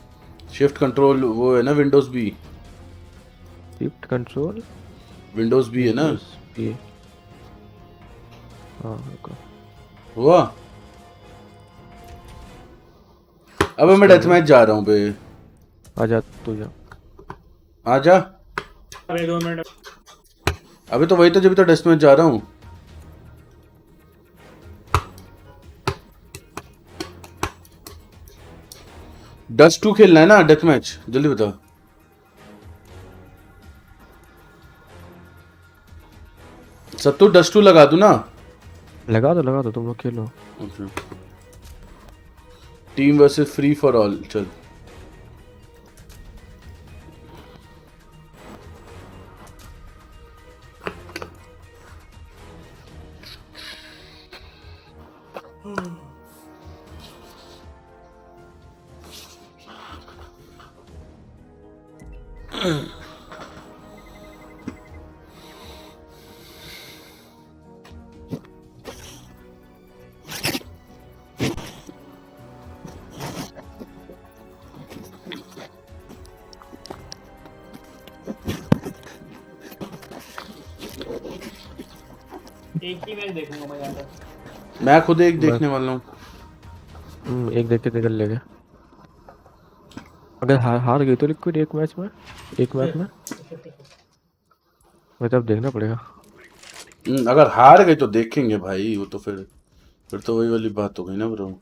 शिफ्ट कंट्रोल वो है ना, Windows B. Shift control Windows B है ना। बी। हाँ रुको। हुआ। अब मैं डेथ मैच जा रहा हूँ बे। आजा तू जा। आजा। अरे 2 मिनट। अभी तो वही तो, जब तो डेथ मैच जा रहा हूँ। डस्ट 2 खेलना है ना डेथ मैच, जल्दी बता। सत्तू डस्ट 2 लगा दूं ना? लगा दो तुम लोग खेलो। Team versus free for all. चल एक ही मैच देखूंगा मैं ज्यादा। मैं खुद एक देखने वाला हूँ। एक देख के निकल लेगा। अगर हार गई तो लिक्विड एक मैच में मतलब देखना पड़ेगा। अगर हार गए तो देखेंगे भाई, वो तो फिर तो वही वाली बात हो गई ना ब्रो।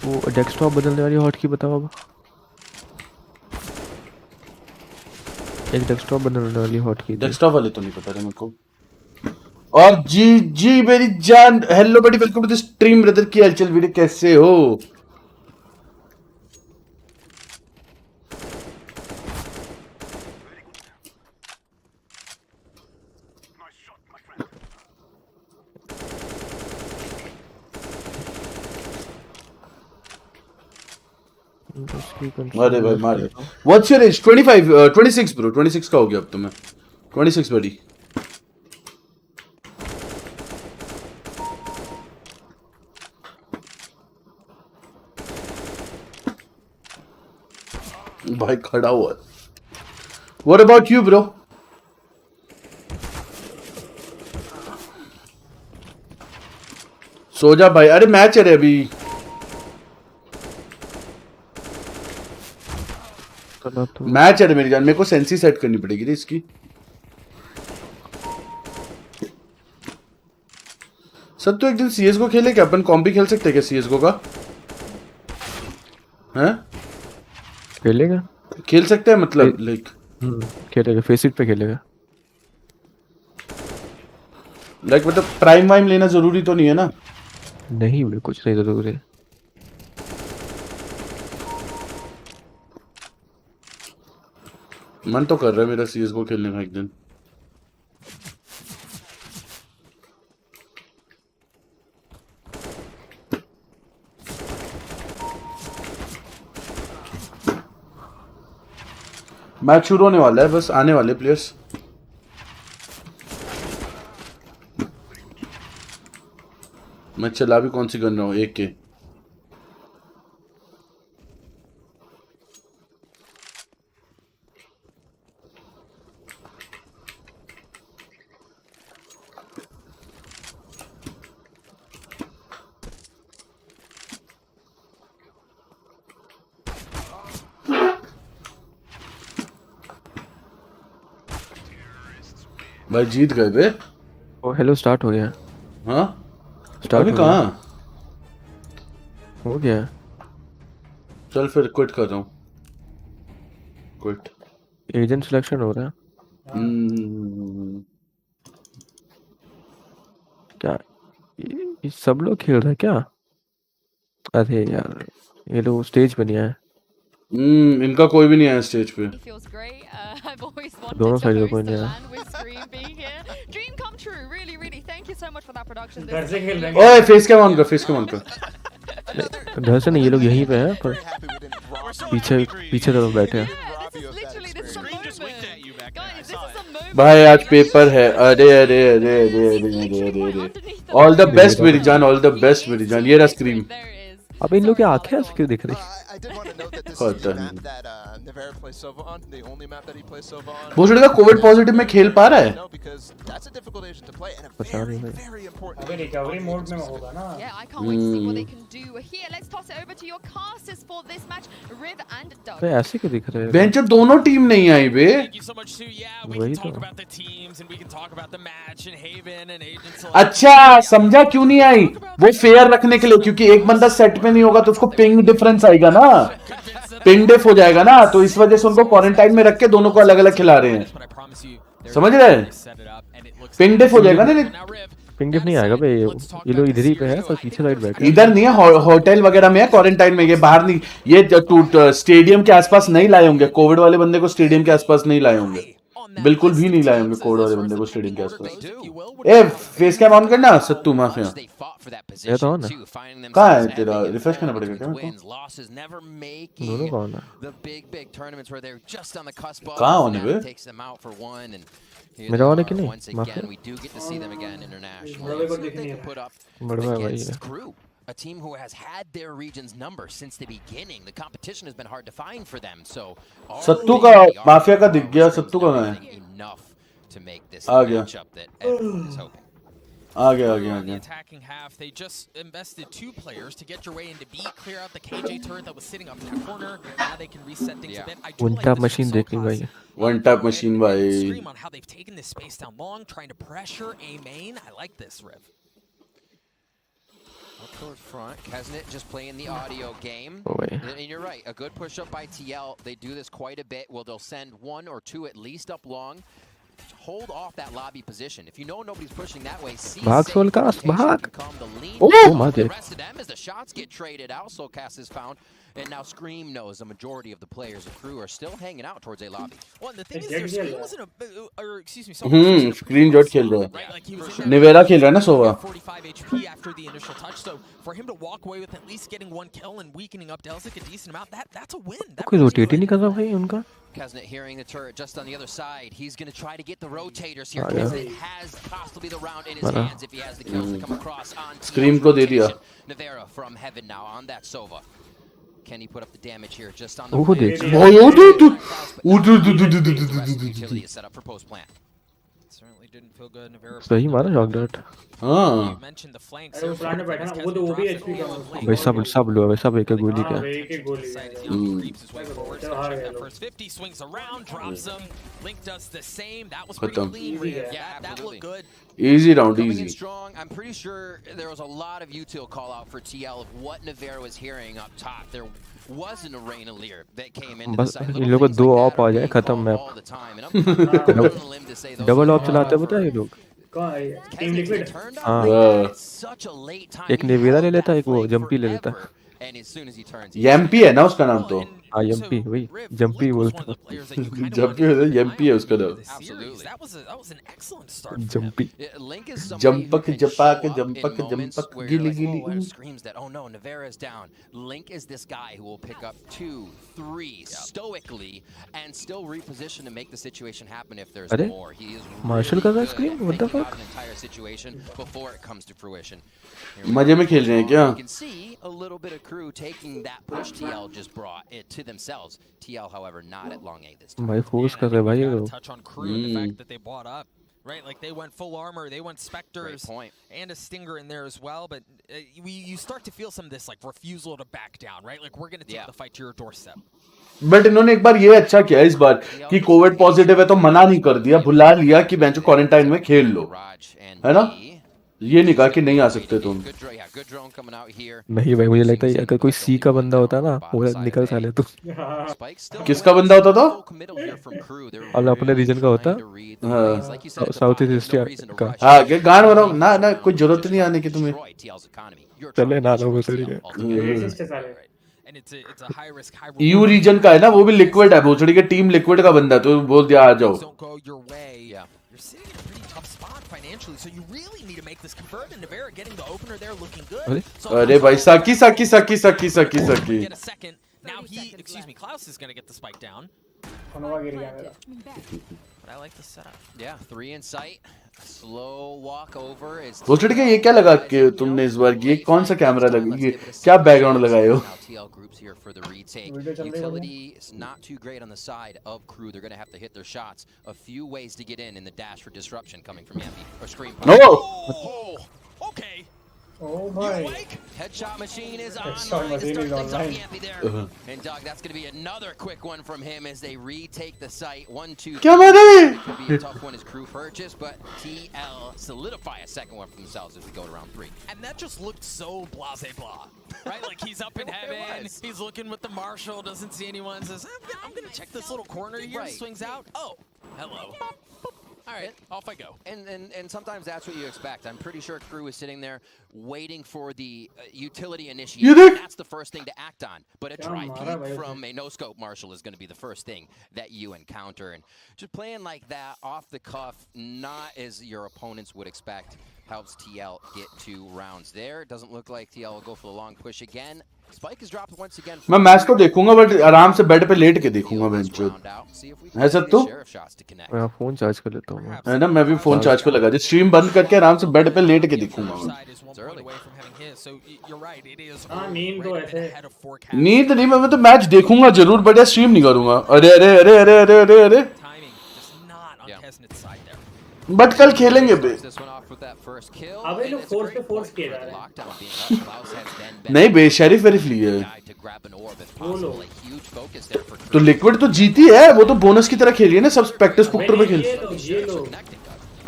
वो डेस्कटॉप बदलने वाली हॉटकी बताओ अब। एक डेस्कटॉप बदलने वाली हॉटकी। डेस्कटॉप वाले तो नहीं पता रहे मेरे को। और जी मेरी जान, हेलो बड़ी, welcome to the stream brother. की हलचल वीडियो, कैसे हो? अरे भाई मार। What's your age? 25 26 ब्रो। 26 का हो गया अब तो मैं। 26 बड़ी। भाई खड़ा हुआ। What about you bro? सो जा भाई। अरे मैच है रे अभी। मैच है मेरी जान, मेरे को सेंसी सेट करनी पड़ेगी रे इसकी। सर तो एक दिन सीएसगो खेले क्या? अपन कॉम्बी खेल सकते हैं क्या सीएसगो का? हैं? खेलेगा? खेल सकते हैं मतलब लाइक। खेलेगा, फेसिट पे खेलेगा। लाइक मतलब प्राइम वाइम लेना जरूरी तो नहीं है ना? नहीं भाई, कुछ नहीं जरूरी है। मन तो कर रहा है मेरा सीएसगो खेलने का एक दिन। मैच शुरू होने वाला है, बस आने वाले प्लेयर्स। मैं चला भी कौन सी गन रहा हूँ, एक के। भाई जीत गए बे। ओ हेलो, स्टार्ट हो गया। हाँ स्टार्ट अभी कहाँ हो गया? चल फिर क्विट कर रहा हूँ। क्विट। एजेंट सिलेक्शन हो रहा है क्या? ये सब लोग खेल रहे हैं क्या? अरे यार, ये लोग स्टेज पे नहीं आए। इनका कोई भी नहीं आया स्टेज पे। दोनों साइड पे कोई नहीं आया। घर से खेल रहे हैं। ओए फेस कैम ऑन कर, फेस कैम ऑन कर। घर से नहीं, ये लोग यहीं पे हैं, पर पीछे तरफ बैठे हैं। भाई आज पेपर है। अरे अरे अरे अरे अरे अरे अरे अरे। ऑल द बेस्ट मेरी जान, ऑल द बेस्ट मेरी जान। ये रहा स्क्रीम। अब इन लोग की आंखें ऐसे क्यों दिख रही? भोसड़ी का कोविड पॉजिटिव में खेल पा रहा है? पता नहीं भाई। अभी रिकवरी मोड में होगा ना। तो ऐसे क्यों दिख रहे हैं? बेंच दोनों टीम नहीं आई बे। वही तो। अच्छा समझा क्यों नहीं आई? वो फेयर रखने के लिए, क्योंकि एक बंदा सेट पे नहीं होगा तो उसको पिंग डिफरेंस आएगा ना, पिंग डिफ हो जाएगा ना, तो इस वजह से उनको क्वारंटाइन में रख के दोनों को अलग अलग खिला रहे हैं। समझ रहे हैं? पिंग डिफ हो जाएगा ना। पिंग डिफ नहीं आएगा भाई, ये लोग इधर ही पे है, पर पीछे साइड बैठे। इधर नहीं है, होटल वगैरह में है, क्वारंटाइन में। ये बाहर नहीं, ये स्टेडियम के आसपास नहीं लाए होंगे। कोविड वाले बंदे को स्टेडियम के आसपास नहीं लाए होंगे, बिल्कुल भी नहीं लाए होंगे कोविड वाले बंदे को स्टेडियम के आसपास। ए फेस कैम ऑन करना सत्तू माफिया। ये तो ना कहाँ है तेरा? रिफ्रेश करना पड़ेगा क्या? दोनों कौन है? कहाँ होने बे? मेरा वाले की नहीं माफिया। बड़ा भाई है। A team who has had their region's number since the beginning. The competition has been hard to find for them. So सत्तू का माफिया का दिख गया। सत्तू का है? आ गया आ गया आ गया आ गया। Attacking half, they just invested 2 players to get your way into B, clear out the KJ turret that was sitting up in that corner. Now they can reset things a bit. I do one like tap this machine देख ली भाई। One tap machine भाई। Scream on how they've taken this space down long, trying to pressure A main. I like this, Riv. Up towards front, Kesnet just playing the audio game. And you're right, a good push up by TL. They do this quite a bit. Well, they'll send 1 or 2 at least up long. Hold off that lobby position. If you know nobody's pushing that way, see भाग सोलकास भाग। ओ मार दे। the rest of them as the shots get traded out. Soulcast is found, and now Scream knows the majority of the players and crew are still hanging out towards a lobby. Well, the thing is, their Scream wasn't or excuse me, screen jot खेल रहा है। निवेरा खेल रहा है ना सोवा। 45 HP after the initial touch, so for him to walk away with at least getting 1 kill and weakening up Delzik a decent amount, that's a win. कोई rotate ही नहीं कर रहा भाई उनका। Kesnet hearing the turret just on the other side. He's going to try to get the rotators here. Kesnet has possibly the round in his hands if he has the kills to come across on Scream को दे दिया। Navera from heaven now on that Sova. Can he put up the damage here just on the ओह देख। utility is set up for post plant. Certainly didn't feel good. Navera सही मारा shot dot. हाँ। mentioned the flanks. अरे वो plan बैठा ना, वो भी HP का भाई सब लो भाई, सब एक गोली का। एक गोली है। First 50 swings around, drops him. Link does the same. That was pretty clean. That looked good. Easy round, easy. Strong. I'm pretty sure there was a lot of util call out for TL of what Navera was hearing up top. There wasn't a Rainaleer that came into the बस side. इन लोगों को 2 op आ जाए, खत्म map. Double op चलाते हैं पता है ये लोग। Team liquid. हाँ। एक नेवेरा ले लेता, एक वो जंपी ले लेता। एमपी है ना उसका नाम तो। हाँ एमपी वही जंपी बोलते हैं जब भी होता है एमपी है उसका नाम Absolutely. That was an excellent start for him. Jumpy Link is somebody who जंपक can जपाक show up in जंपक moments जंपक where you're गिली like, गिली oh, it screams that, oh no, Navera is down. Link is this guy who will pick up 2, 3 stoically and still reposition to make the situation happen if there's अरे more. He is marshal really का good screen at what the thinking fuck out an entire situation before it comes to fruition. Here we मजे go. में खेल रहे हैं क्या You can see a little bit of crew taking that push TL just brought it to themselves. TL, however, not at long A this time. भाई force कर रहे भाई वो Touch on crew and the fact that they bought up. Right, like they went full armor, they went specters and a stinger in there as well. But you start to feel some of this like refusal to back down, right? Like we're gonna take the fight to your doorstep. But इन्होंने एक बार ये अच्छा किया इस बार कि Covid positive है तो मना नहीं कर दिया बुला लिया कि बेंच क्वारंटाइन में खेल लो है ना ये नहीं कहा कि नहीं आ सकते तुम नहीं भाई मुझे लगता है अगर कोई सी का बंदा होता ना वो निकल साले तो किसका बंदा होता था और अपने रीजन का होता साउथ ईस्ट एशिया का हाँ क्या गान हो रहा हूँ ना ना कोई जरूरत नहीं आने की तुम्हें चले ना लो वो तरीके ईयू रीजन का है ना वो भी लिक्विड है भोसड़ी के टीम लिक्विड का बंदा तो बोल दिया आ जाओ So you really need to make this convert, and Navera getting the opener there looking good. अरे भाई साकी साकी साकी साकी साकी साकी Get a second. Now Klaus is going to get the spike down. But I like the setup. Yeah, 3 in sight. Slow walk over is भोसड़ी के ये क्या लगा कि तुमने इस बार ये कौन सा कैमरा लगा ये क्या बैकग्राउंड लगाए हो TL groups here for the retake. Utility is not too great on the side of crew. They're going to have to hit their shots. A few ways to get in the dash for disruption coming from Yampy or Scream. No. Oh, okay. Oh my. Headshot machine is Headshot machine is online. And Doug, that's going to be another quick one from him as they retake the site. 1, 2, 3. क्या बात है Could be a tough one as crew purchase, but TL solidify a second one for themselves as we go to round 3. And that just looked so blase blah. Right? Like he's up in heaven, he's looking with the marshal, doesn't see anyone, says, I'm going to check this little corner here, swings out. Oh, hello. All right, off I go. And sometimes that's what you expect. I'm pretty sure crew is sitting there waiting for the utility initiation. That's the first thing to act on. But a dry peek from a no-scope marshal is going to be the first thing that you encounter. And just playing like that, off the cuff, not as your opponents would expect, helps TL get 2 rounds there. Doesn't look like TL will go for the long push again. Spike is dropped once again. मैं match तो देखूंगा but आराम से bed पे late के देखूंगा बेंचो है सब तो मैं फोन चार्ज कर लेता हूँ है ना मैं भी फोन चार्ज पे लगा दी स्ट्रीम बंद करके आराम से बेड पे लेट के देखूंगा नींद नहीं मैं तो मैच देखूंगा जरूर बट यार स्ट्रीम नहीं करूंगा अरे अरे अरे अरे अरे अरे अरे बट कल खेलेंगे बे अबे लोग फोर्स पे फोर्स किए जा रहे हैं नहीं बे शेरिफ वेरिफ लिए वो लो तो लिक्विड तो जीती है वो तो बोनस की तरह खेल रही है ना सब स्पेक्टर स्पुक्टर पे खेल ये लो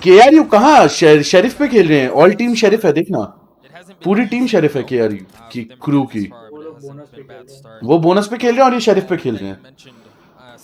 केआरयू कहाँ शेरिफ पे खेल रहे हैं ऑल टीम शेरिफ है देखना पूरी टीम शेरिफ है केआरयू की क्रू की वो बोनस पे खेल रहे हैं और ये शेरिफ पे खेल रहे हैं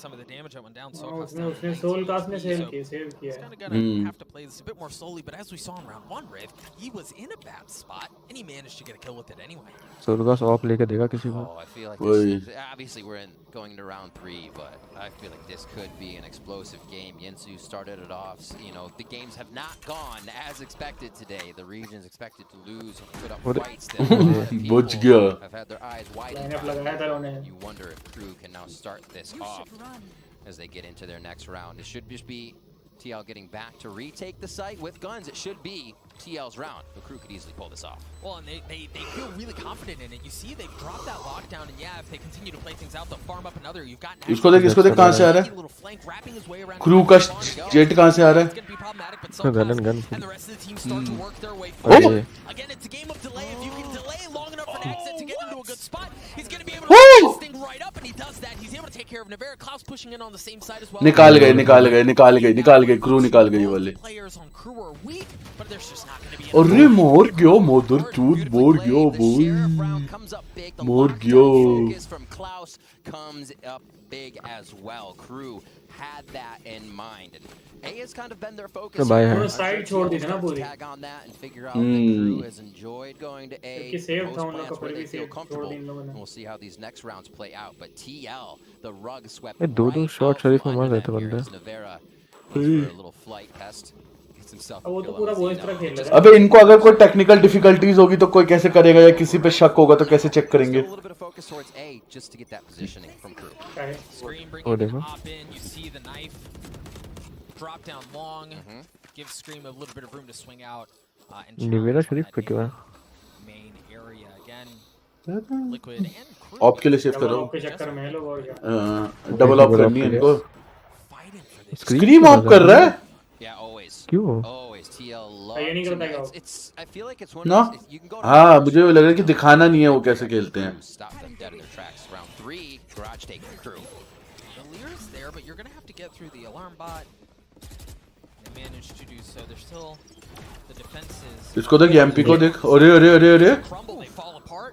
some of the damage that went down so उसने सोल कास्ट में सेव किया He's gonna have to play this a bit more slowly, but as we saw in round 1, Riv, he was in a bad spot and he managed to get a kill with it anyway. सोलगास off लेके देगा किसी को I feel like this, obviously we're going into round 3, but I feel like this could be an explosive game. Yensu started it off, you know, the games have not gone as expected today. The region's expected to lose and put up fights that बच गया have had their eyes wide. You wonder if crew can now start this off as they get into their next round. It should just be TL getting back to retake the site with guns. It should be TL's round. The crew could easily pull this off. Well, and they feel really confident in it. You see, they've dropped that lockdown, and yeah, if they continue to play things out, they'll farm up another. You've got इसको देख कहाँ से आ रहा है crew का jet कहाँ से आ रहा है gun gun and the rest of the team start to work their way Oh! forward. Again, it's a game of delay. If you can delay long enough for an exit to get into a good spot, he's going to be able to pick this thing right up, and he does that. He's able to take care of Navera. Klaus pushing in on the same side as well. निकाल गए crew निकाल गई वाले Players on crew are weak, but there's just not going to be अरे मोर गयो mother चूत मोर गयो बोल मोर गयो Focus from Klaus comes up big as well. Crew had that in mind. And A has kind of been their focus. Side छोड़ दी ना पूरी Tag on that and figure out that crew has enjoyed going to A. क्योंकि save था Most उन लोग का plans where पर they भी feel सेव छोड़ comfortable. दी इन लोगों ने We'll see how these next rounds play out, but TL, the rug swept ये दो शॉट शरीफ में मार रहे थे बंदे। a little flight test. Gets himself a वो तो kill पूरा on वो the इस तरह खेल Xeno. रहा है। अबे इनको अगर कोई टेक्निकल डिफिकल्टीज होगी तो कोई कैसे करेगा या किसी पे शक होगा तो कैसे चेक करेंगे? A little bit of focus towards A just to get that positioning from Crew. Scream Oh, bringing देखो। the hop in. You see the knife drop down long. Gives Scream a little bit of room to swing out and निवेरा शरीफ पे क्यों है? main area again. Liquid and Crew. Op के लिए shift करो। के चक्कर में लोग और क्या? डबल ऑप करनी है इनको। स्क्रीम ऑफ कर रहा है? Yeah, always. क्यों? Always TL ये नहीं loves करता to, क्या? it's I feel like it's one ना? of those, you can go to हाँ मुझे लग रहा है कि दिखाना नहीं है वो कैसे खेलते हैं। stop them dead in their tracks. Round 3, garage take from Crew. The Lear's there, but you're gonna have to get through the alarm bot. They managed to do so. They're still the defenses. इसको देख MP को देख। अरे अरे अरे अरे। Crumble, they fall apart.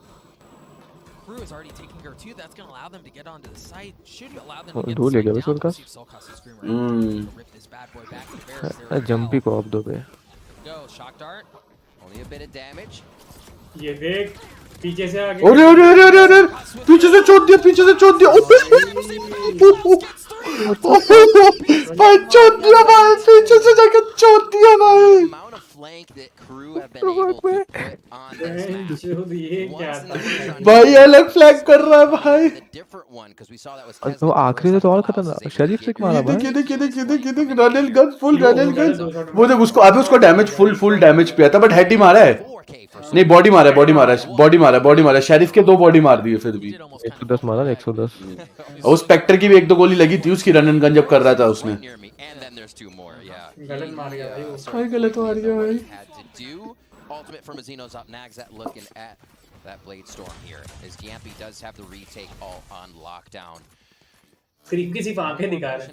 Crew is already taking care of 2. That's gonna allow them to get onto the site. Should allow them to get दो the ले site गया down. बस See if Solkas and Scream are able to rip this bad boy back to Bears. There jumpy को of दो बे। go, shock dart. Only a bit of damage. ये देख पीछे से आगे। अरे अरे अरे अरे अरे पीछे से चोट दिया पीछे से चोट दिया। भाई चोट दिया भाई पीछे से जाकर चोट दिया भाई। Amount of flank that Crew have been able to put on this map. ये क्या था? भाई अलग फ्लैग कर रहा है भाई। Different one because we saw that was तो आखिरी में तो और खतरनाक शरीफ से मारा भाई। ये देख रनल गन फुल रनल गन। वो देख उसको अभी उसको डैमेज फुल डैमेज पिया था बट हेड ही मारा है। नहीं बॉडी मारा है शेरिफ के 2 बॉडी मार दिए फिर भी। 110 मारा 110। और उस स्पेक्टर की भी 1-2 गोली लगी थी उसकी रन एंड गन जब कर रहा था उसने। and then there's 2 more. Yeah. गलत मार गया भाई वो। भाई गलत मार गया भाई। Had to do. Ultimate from Xeno's up. Nags at looking at that blade storm here. As Yampy does have the retake all on lockdown. Scream की सिर्फ आंखें दिखा रहा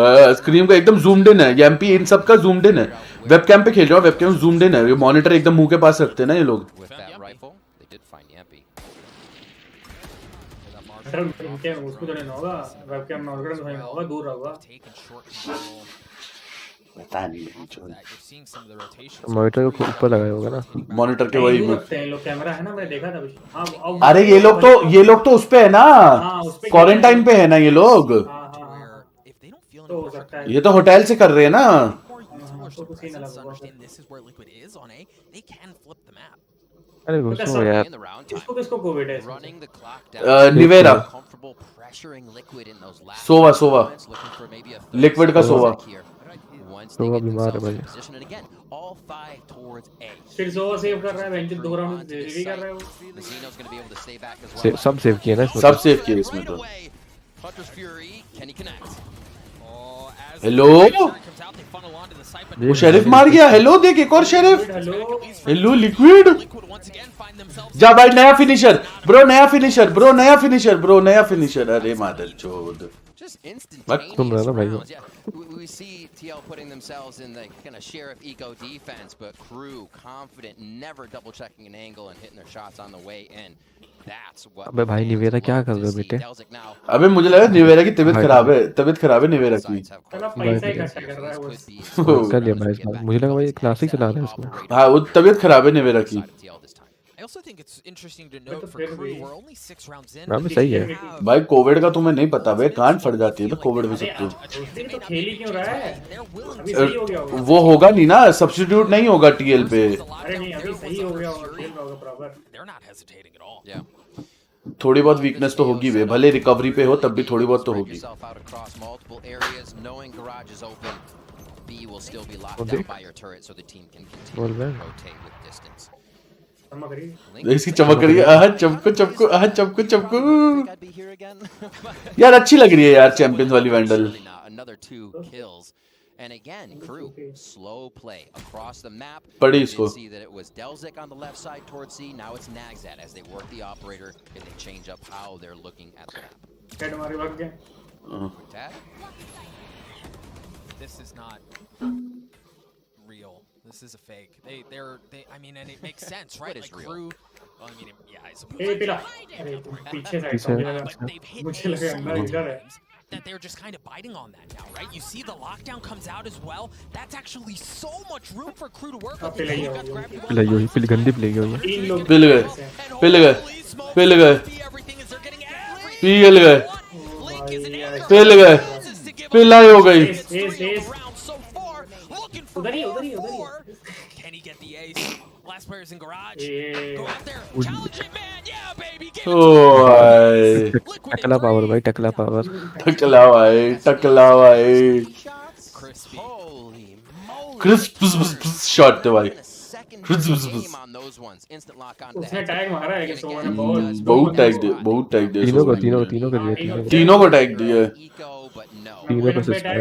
है। स्क्रीन का एकदम zoomed in है। एमपी इन सब का zoomed in है। वेबकैम पे खेल रहा हूं वेबकैम zoomed in है। ये मॉनिटर एकदम मुंह के पास रखते हैं ना ये लोग। With that rifle, they did find Yampy. इनके उसको तो नहीं होगा वेबकैम में ऑर्गन नहीं होगा दूर होगा। पता नहीं मॉनिटर को ऊपर लगाया होगा ना। मॉनिटर के वही में हैं लोग कैमरा है ना मैंने देखा था अभी। हां अरे ये लोग तो उस पे है ना क्वारंटाइन पे है ना ये लोग। तो हो सकता है ये तो होटल से कर रहे हैं ना। अरे घुसो यार। किसको कोविड है? निवेरा सोवा लिक्विड का सोवा बीमार है भाई। फिर सोवा सेव कर रहा है बेंच 2 राउंड डिलीवरी कर रहा है वो। सब सेव किए ना इसमें। सब सेव किए इसमें तो। हेलो वो शेरिफ मार गया। हेलो देख एक और शेरिफ। हेलो लिक्विड जा भाई नया फिनिशर ब्रो नया फिनिशर। अरे मादरचोद तुम रहा ना भाई। We see TL putting themselves in the kind of sheriff eco defense, but Crew confident, never double checking an angle and hitting their shots on the way in. That's what. अबे भाई निवेरा क्या कर रहे हो बेटे? अबे मुझे लगा निवेरा की तबीयत खराब है निवेरा की। पैसा इकट्ठा कर रहा है वो। कर लिया भाई इसमें। मुझे लगा भाई क्लासिक चला रहा है इसमें। हाँ वो तबीयत खराब है निवेरा की। I also think it's interesting to note for Crew, we're only 6 rounds in. ना भी सही है। भाई कोविड का तुम्हें नहीं पता भाई कान फट जाती है कोविड में सबको। तो खेल ही क्यों रहा है? अभी सही हो गया होगा। वो होगा नहीं ना सब्स्टिट्यूट नहीं होगा टीएल पे। अरे नहीं अभी सही हो गया होगा खेल होगा proper. They're not hesitating at all. Yeah. थोड़ी बहुत वीकनेस तो होगी वे भले रिकवरी पे हो तब भी थोड़ी बहुत तो होगी। B will still be locked down by your turret so the team can continue to rotate with distance. इसकी चमक रही है। चमको यार अच्छी लग रही है यार चैंपियंस वाली vandal. Another 2 kills. And again, Crew, slow play across the map. पड़ी You इसको। can see that it was Delzik on the left side towards C. Now it's Nagzat as they work the operator and they change up how they're looking at the map. Head मारी भाग गया। Tag. This is not real. This is a fake. I mean, and it makes sense, right? Like Crew. Well, I mean, yeah, I suppose. ए पिला अरे पीछे side मुझे लगा अंदर इधर है। That they're just kind of biting on that now, right? You see the lockdown comes out as well. That's actually so much room for Crew to work with. गंदी play गई पिल गए पिल गए, पिल गए, पिलाई हो गई। उधर ही उधर ही उधर ही। Can he get the ace? Last player's in garage. Go out there, challenge it, man. Yeah, baby. Get ओए टकला पावर भाई, टकला पावर। टकला भाई, टकला भाई। क्रिस्प शॉट थे भाई, क्रिस्प। उसने टैग मारा है कि सोने बहुत टैग दिए, बहुत टैग दिए। तीनों को दिया, तीनों को टैग दिए। तीनों को सिस्टम।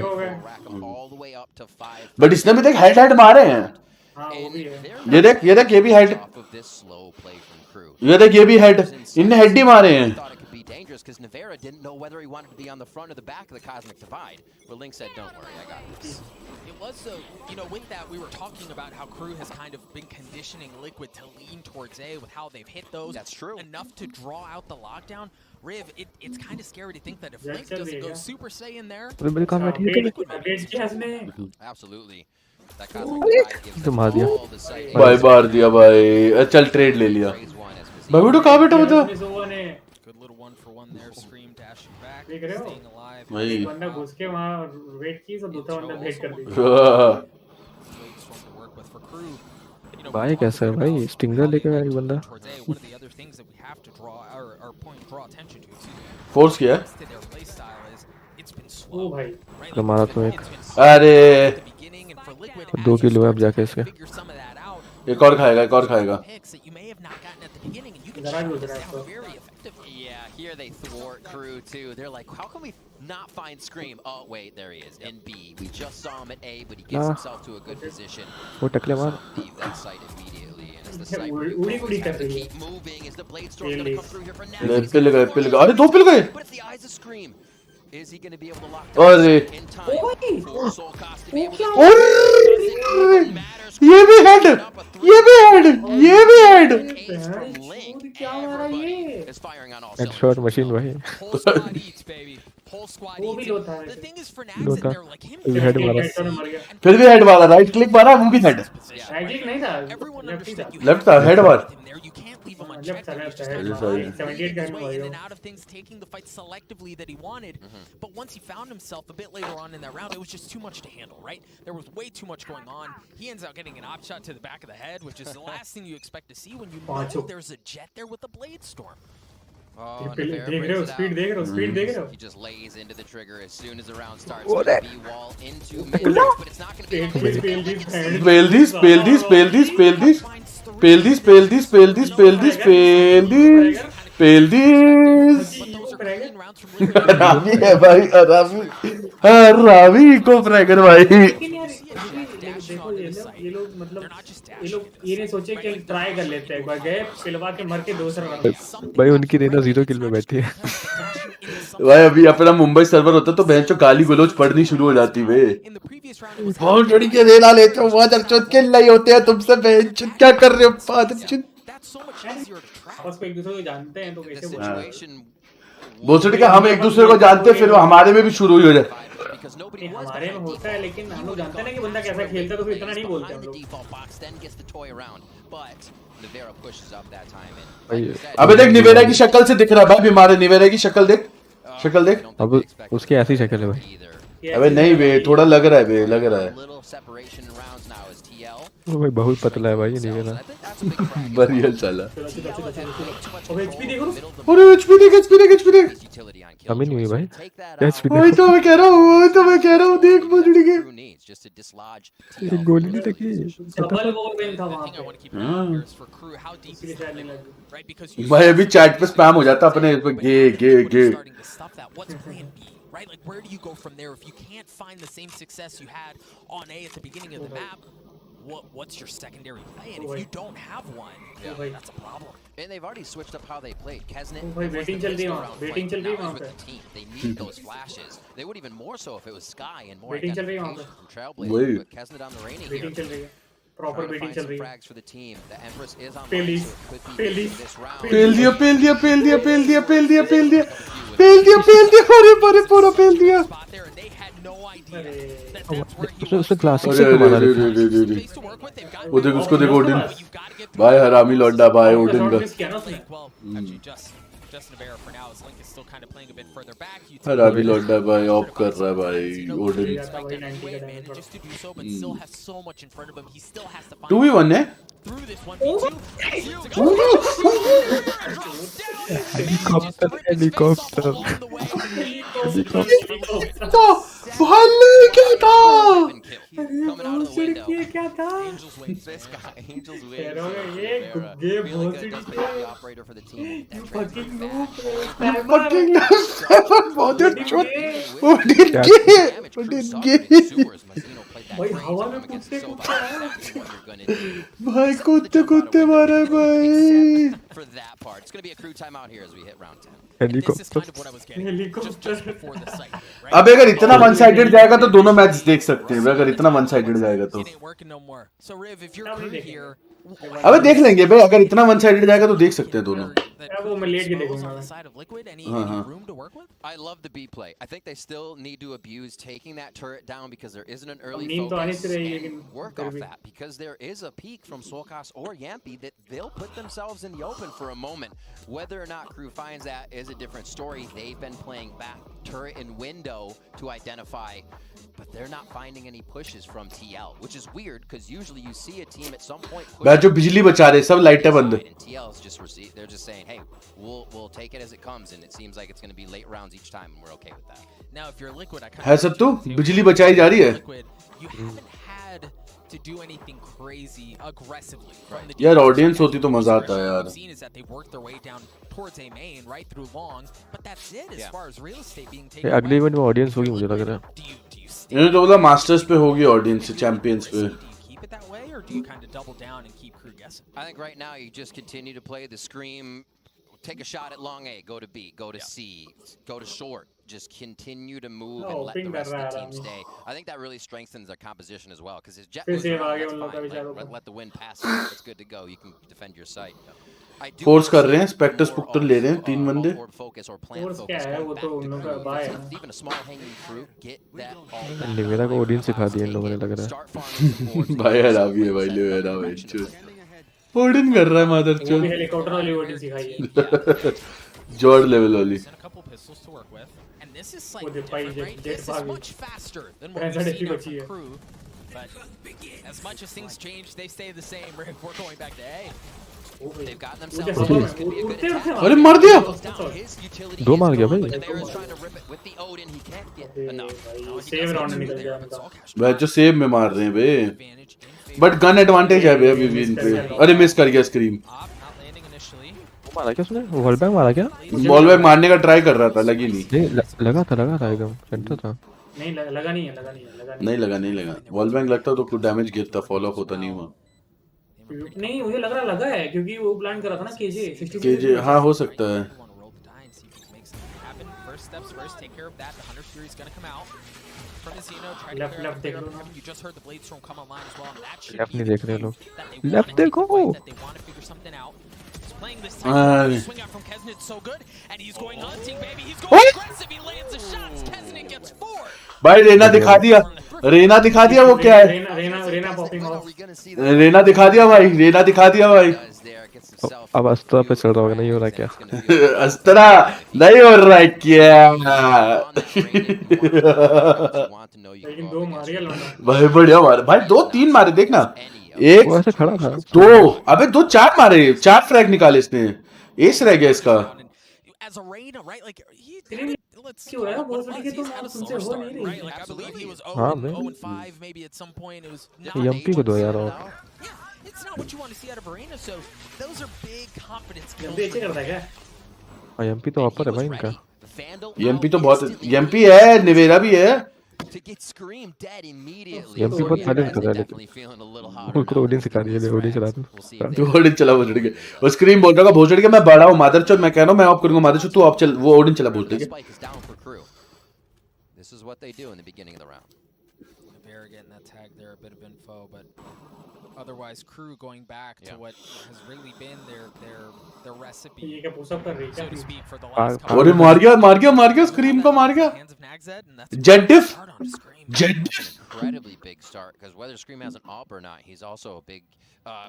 बट इसने भी देख हेड मारे हैं। ये देख ये भी हेड, ये देख ये भी हेड, इनने हेड ही मारे हैं। Because Nevera didn't know whether he wanted to be on the front or the back of the Cosmic Divide. But Link said, don't worry, I got this. It was so, you know, with that, we were talking about how Crew has kind of been conditioning Liquid to lean towards A with how they've hit those. That's true. Enough to draw out the lockdown. Riv, it's kind of scary to think that if Link doesn't go Super Saiyan there... Absolutely. That Cosmic Divide gives them all the sight. भाई मार दिया भाई, चल trade ले लिया। भाई बेटो कहाँ बैठा बता? Good little one for one there, Scream dashing back, देख रहे हो? staying alive. एक बंदा घुस के वहाँ वेट की, तो दूसरा बंदा भेज कर दिया। भाई कैसा है भाई, स्टिंगर लेके आया एक बंदा। फोर्स किया? ओ भाई। मारा तो एक। अरे 2 किलो है अब जाके इसके। एक और खाएगा, एक और खाएगा। Yeah, here they thwart Crew too. They're like, how can we not find Scream? Oh wait, there he is in B. We just saw him at A, but he gets himself to a good position. वो टकले मार। Leave that site immediately, and as the sniper has to keep moving, is the blade storm going to come through here for now? पिल गए, पिल गए। अरे 2 पिल गए। But it's the eyes of Scream. Is he going to be able to lock अरे down in time for Soul Cost to be able to? ये भी head, ये भी head, ये भी head. Is firing on all headshot machine भाई। वो भी लो था। The thing is for Nags, they're like him. Head मारा। फिर भी हेड मारा, राइट क्लिक मारा, वो भी हेड। राइट क्लिक नहीं था, लेफ्ट था, हेड मार। लेफ्ट था, 78 का in and out of things, taking the fight selectively that he wanted. But once he found himself a bit later on in that round, it was just too much to handle, right? There was way too much going on. He ends up getting an op shot to the back of the head, which is the last thing you expect to see when you know there's a Jett there with a blade storm. देख रहे हो speed, देख रहे हो speed, देख रहे हो? He just lays into the trigger as soon as the round starts. B wall into mid, but it's not going to be. Spell this, spell this, spell this, spell this, spell this, spell this, spell this, spell this, spell this, spell this. Ravi है भाई, रावी को fragger भाई। देखो ये लोग मतलब ये नहीं सोचे कि ट्राई कर लेते हैं, एक बार गए पिलवा के मर के दूसरा राउंड। भाई उनकी रेना 0 किल में बैठी है। भाई अभी अपना मुंबई सर्वर होता तो बहनचोद गाली गलौज पढ़नी शुरू हो जाती वे। बहुत लड़ी के रेना लेते हो, फादरचोद किल नहीं होते हैं तुमसे, बहनचोद क्या कर रहे हो फादरचोद। बस एक दूसरे को जानते हैं तो कैसे बोलेंगे? बोलते कि हम एक दूसरे को जानते हैं, फिर वो हमारे में भी शुरू ही हो जाए। हमारे में होता है, लेकिन हम लोग जानते हैं ना कि बंदा कैसा खेलता है, तो फिर इतना नहीं बोलते हम लोग। अबे देख निवेरा की शक्ल से दिख रहा है भाई, बीमार है निवेरा की शक्ल देख, शक्ल देख। अब उसकी ऐसी शक्ल है भाई। अबे नहीं बे, थोड़ा लग रहा है बे, लग रहा है। वो भाई बहुत पतला है भाई ये निवेरा। बढ़िया चला। अब एचपी देखो, अरे एचपी देख, एचपी देख, एचपी देख। कमी नहीं हुई भाई। एचपी वही तो मैं कह रहा हूँ, वही तो मैं कह रहा हूँ, देख मुझे के। एक गोली नहीं लगी। डबल वो विन था वहाँ पे। भाई अभी चैट पे स्पैम हो जाता अपने गे गे गे। Right, like where do you go from there if you can't find the same success you had on A at the beginning of the map? What's your secondary play? And if you don't have one, that's a problem. And they've already switched up how they played. Kesnet waiting chal rahi hai, waiting chal rahi hai with the team. They need those flashes. They would even more so if it was Sky and more waiting chal rahi hai from Trailblazer. But Kesnet on the Rainy here. Waiting chal rahi hai. Proper waiting chal rahi hai. Frags for the team. The Empress is on Pelis, Pelis. पेल दिया, पेल दिया, पेल दिया, पेल दिया, पेल दिया, पेल दिया, पेल दिया, पेल दिया, अरे पूरा पेल दिया। उसने क्लासिक से मारा। वो देख उसको, देखो ओडिन भाई, हरामी लौंडा भाई ओडिन का। just an error for now as Link is still kind of playing a bit further back. Ravi लौटा भाई ऑफ कर रहा है भाई Odin Manages to do so, but still has so much in front of him. He still has to find 2v1 है through this 1v2. Helicopter भाले क्या था Coming out of the window. क्या था Angel's wings. This guy, Angel's wings. पैरों में ये गुग्गे Really बहुत good, does become the operator for the team. That fucking fucking बहुत अच्छे भाई हवा में कूदते भाई कूदते मारा भाई For that part, it's going to be a crew timeout here as we hit round 10. Helicopter अब अगर इतना वन साइडेड जाएगा तो दोनों मैच देख सकते हैं अगर इतना वन साइडेड जाएगा तो अबे देख लेंगे भाई अगर इतना वन साइडेड जाएगा तो देख सकते हैं दोनों वो मैं लेट के देखूंगा I love the B play. I think they still need to abuse taking that turret down because there isn't an early नींद तो आनी focus चाहिए and लेकिन work off that because there is a peak from Solkas or Yampi that they'll put themselves in the open for a moment. Whether or not crew finds that is a different story. They've been playing back turret and window to identify, but they're not finding any pushes from TL, which is weird because usually you see a team at some point. मैं जो बिजली बचा रहे सब लाइटें बंद TL's they're just saying, hey, we'll take it as it comes, and it seems like it's going to be late rounds each time, and we're okay with that. Now, if you're Liquid, I kind है सब तो बिजली बचाई जा रही है you haven't had to do anything crazy aggressively from the यार audience होती तो मजा आता है यार seen is that they work their way down towards a main right through long, but that's it as far as real estate being taken. अगले event में audience होगी मुझे लग रहा है इन्होंने तो बोला मास्टर्स पे होगी ऑडियंस चैंपियंस पे Keep it that way, or do you kind of double down and keep crew guessing? I think right now you just continue to play the scream, take a shot at long A, go to B, go to C, go to short. Just continue to move and let the rest of the team stay. I think that really strengthens their composition as well because his jet moves around, that's fine. Let the wind pass it. It's good to go. You can defend your site. Force कर रहे हैं Spectre स्पुक्टर ले रहे हैं 3 बंदे force क्या है वो तो उन लोगों का बाय है निवेदा को ऑडियंस सिखा दिया इन लोगों ने लग रहा है भाई हरावी है भाई ले रहा है ओडिन कर रहा है मदर चोद वो हेलीकॉप्टर वाली ओडिन सिखाई है जॉर्ड लेवल वाली वो दे पाई जेट भाग पैसा देखी बची है but as much as things change they stay the same. We're going back to A. They've gotten themselves this could be a good attack. अरे मार दिया दो मार गया भाई सेव राउंड निकल गया भाई जो सेव में मार रहे हैं बे बट गन एडवांटेज है बे अभी भी इन पे अरे मिस कर गया स्क्रीम मारा क्या उसने वॉल बैग मारा क्या वॉल बैग मारने का ट्राई कर रहा था लगी नहीं लगा था एकदम सेंटर था नहीं लगा नहीं लगा वॉल बैग लगता तो कुछ डैमेज गिरता फॉलो अप होता नहीं हुआ नहीं मुझे लग रहा लगा है क्योंकि वो प्लान कर रहा था ना केजे हां हो सकता है लेफ्ट देख लो लेफ्ट नहीं देख रहे लोग लेफ्ट देखो playing this time. Swing out from Kesnet so good, and he's going hunting, baby. He's going aggressive. He lands the shots. Kesnet gets 4. भाई रेना दिखा दिया वो क्या है रेना पॉपिंग ऑफ रेना दिखा दिया भाई अब अस्त्रा पे चल रहा होगा नहीं हो रहा क्या अस्त्रा नहीं हो रहा है क्या लेकिन 2 मारे भाई बढ़िया मारे भाई 2-3 मारे देखना एक वो ऐसे खड़ा था 2 अबे 4 मारे 4 फ्रैग निकाले इसने एस रह गया इसका as a Reina, right? Like let's see what बहुत बड़ी के तो तुमसे हो नहीं रही like I believe he was 0-5 maybe at some point it was यम्पी को दो यार और it's not what you want to see out of Reina, so those are big confidence kills. यम्पी अच्छे करता है क्या यम्पी तो ऊपर है भाई इनका यम्पी तो बहुत यम्पी है निवेरा भी है to get screamed dead immediately. यम्पी बहुत टैलेंट कर रहा है लेकिन उनको ओडिन सिखा दिया ले ओडिन चला तू ओडिन चला भोसड़ी के वो स्क्रीम बोल रहा है भोसड़ी के मैं बड़ा हूं मादरचोद मैं कह रहा हूं मैं ऑफ करूंगा मादरचोद तू ऑफ चल वो ओडिन चला भोसड़ी के This is what they do in the beginning of the round. Rare getting that tag there, a bit of info, but otherwise Crew going back to what has really been their recipe, so to speak, for the last couple अरे मार गया scream को मार गया jet diff incredibly big start, because whether Scream has an AWP or not, he's also a big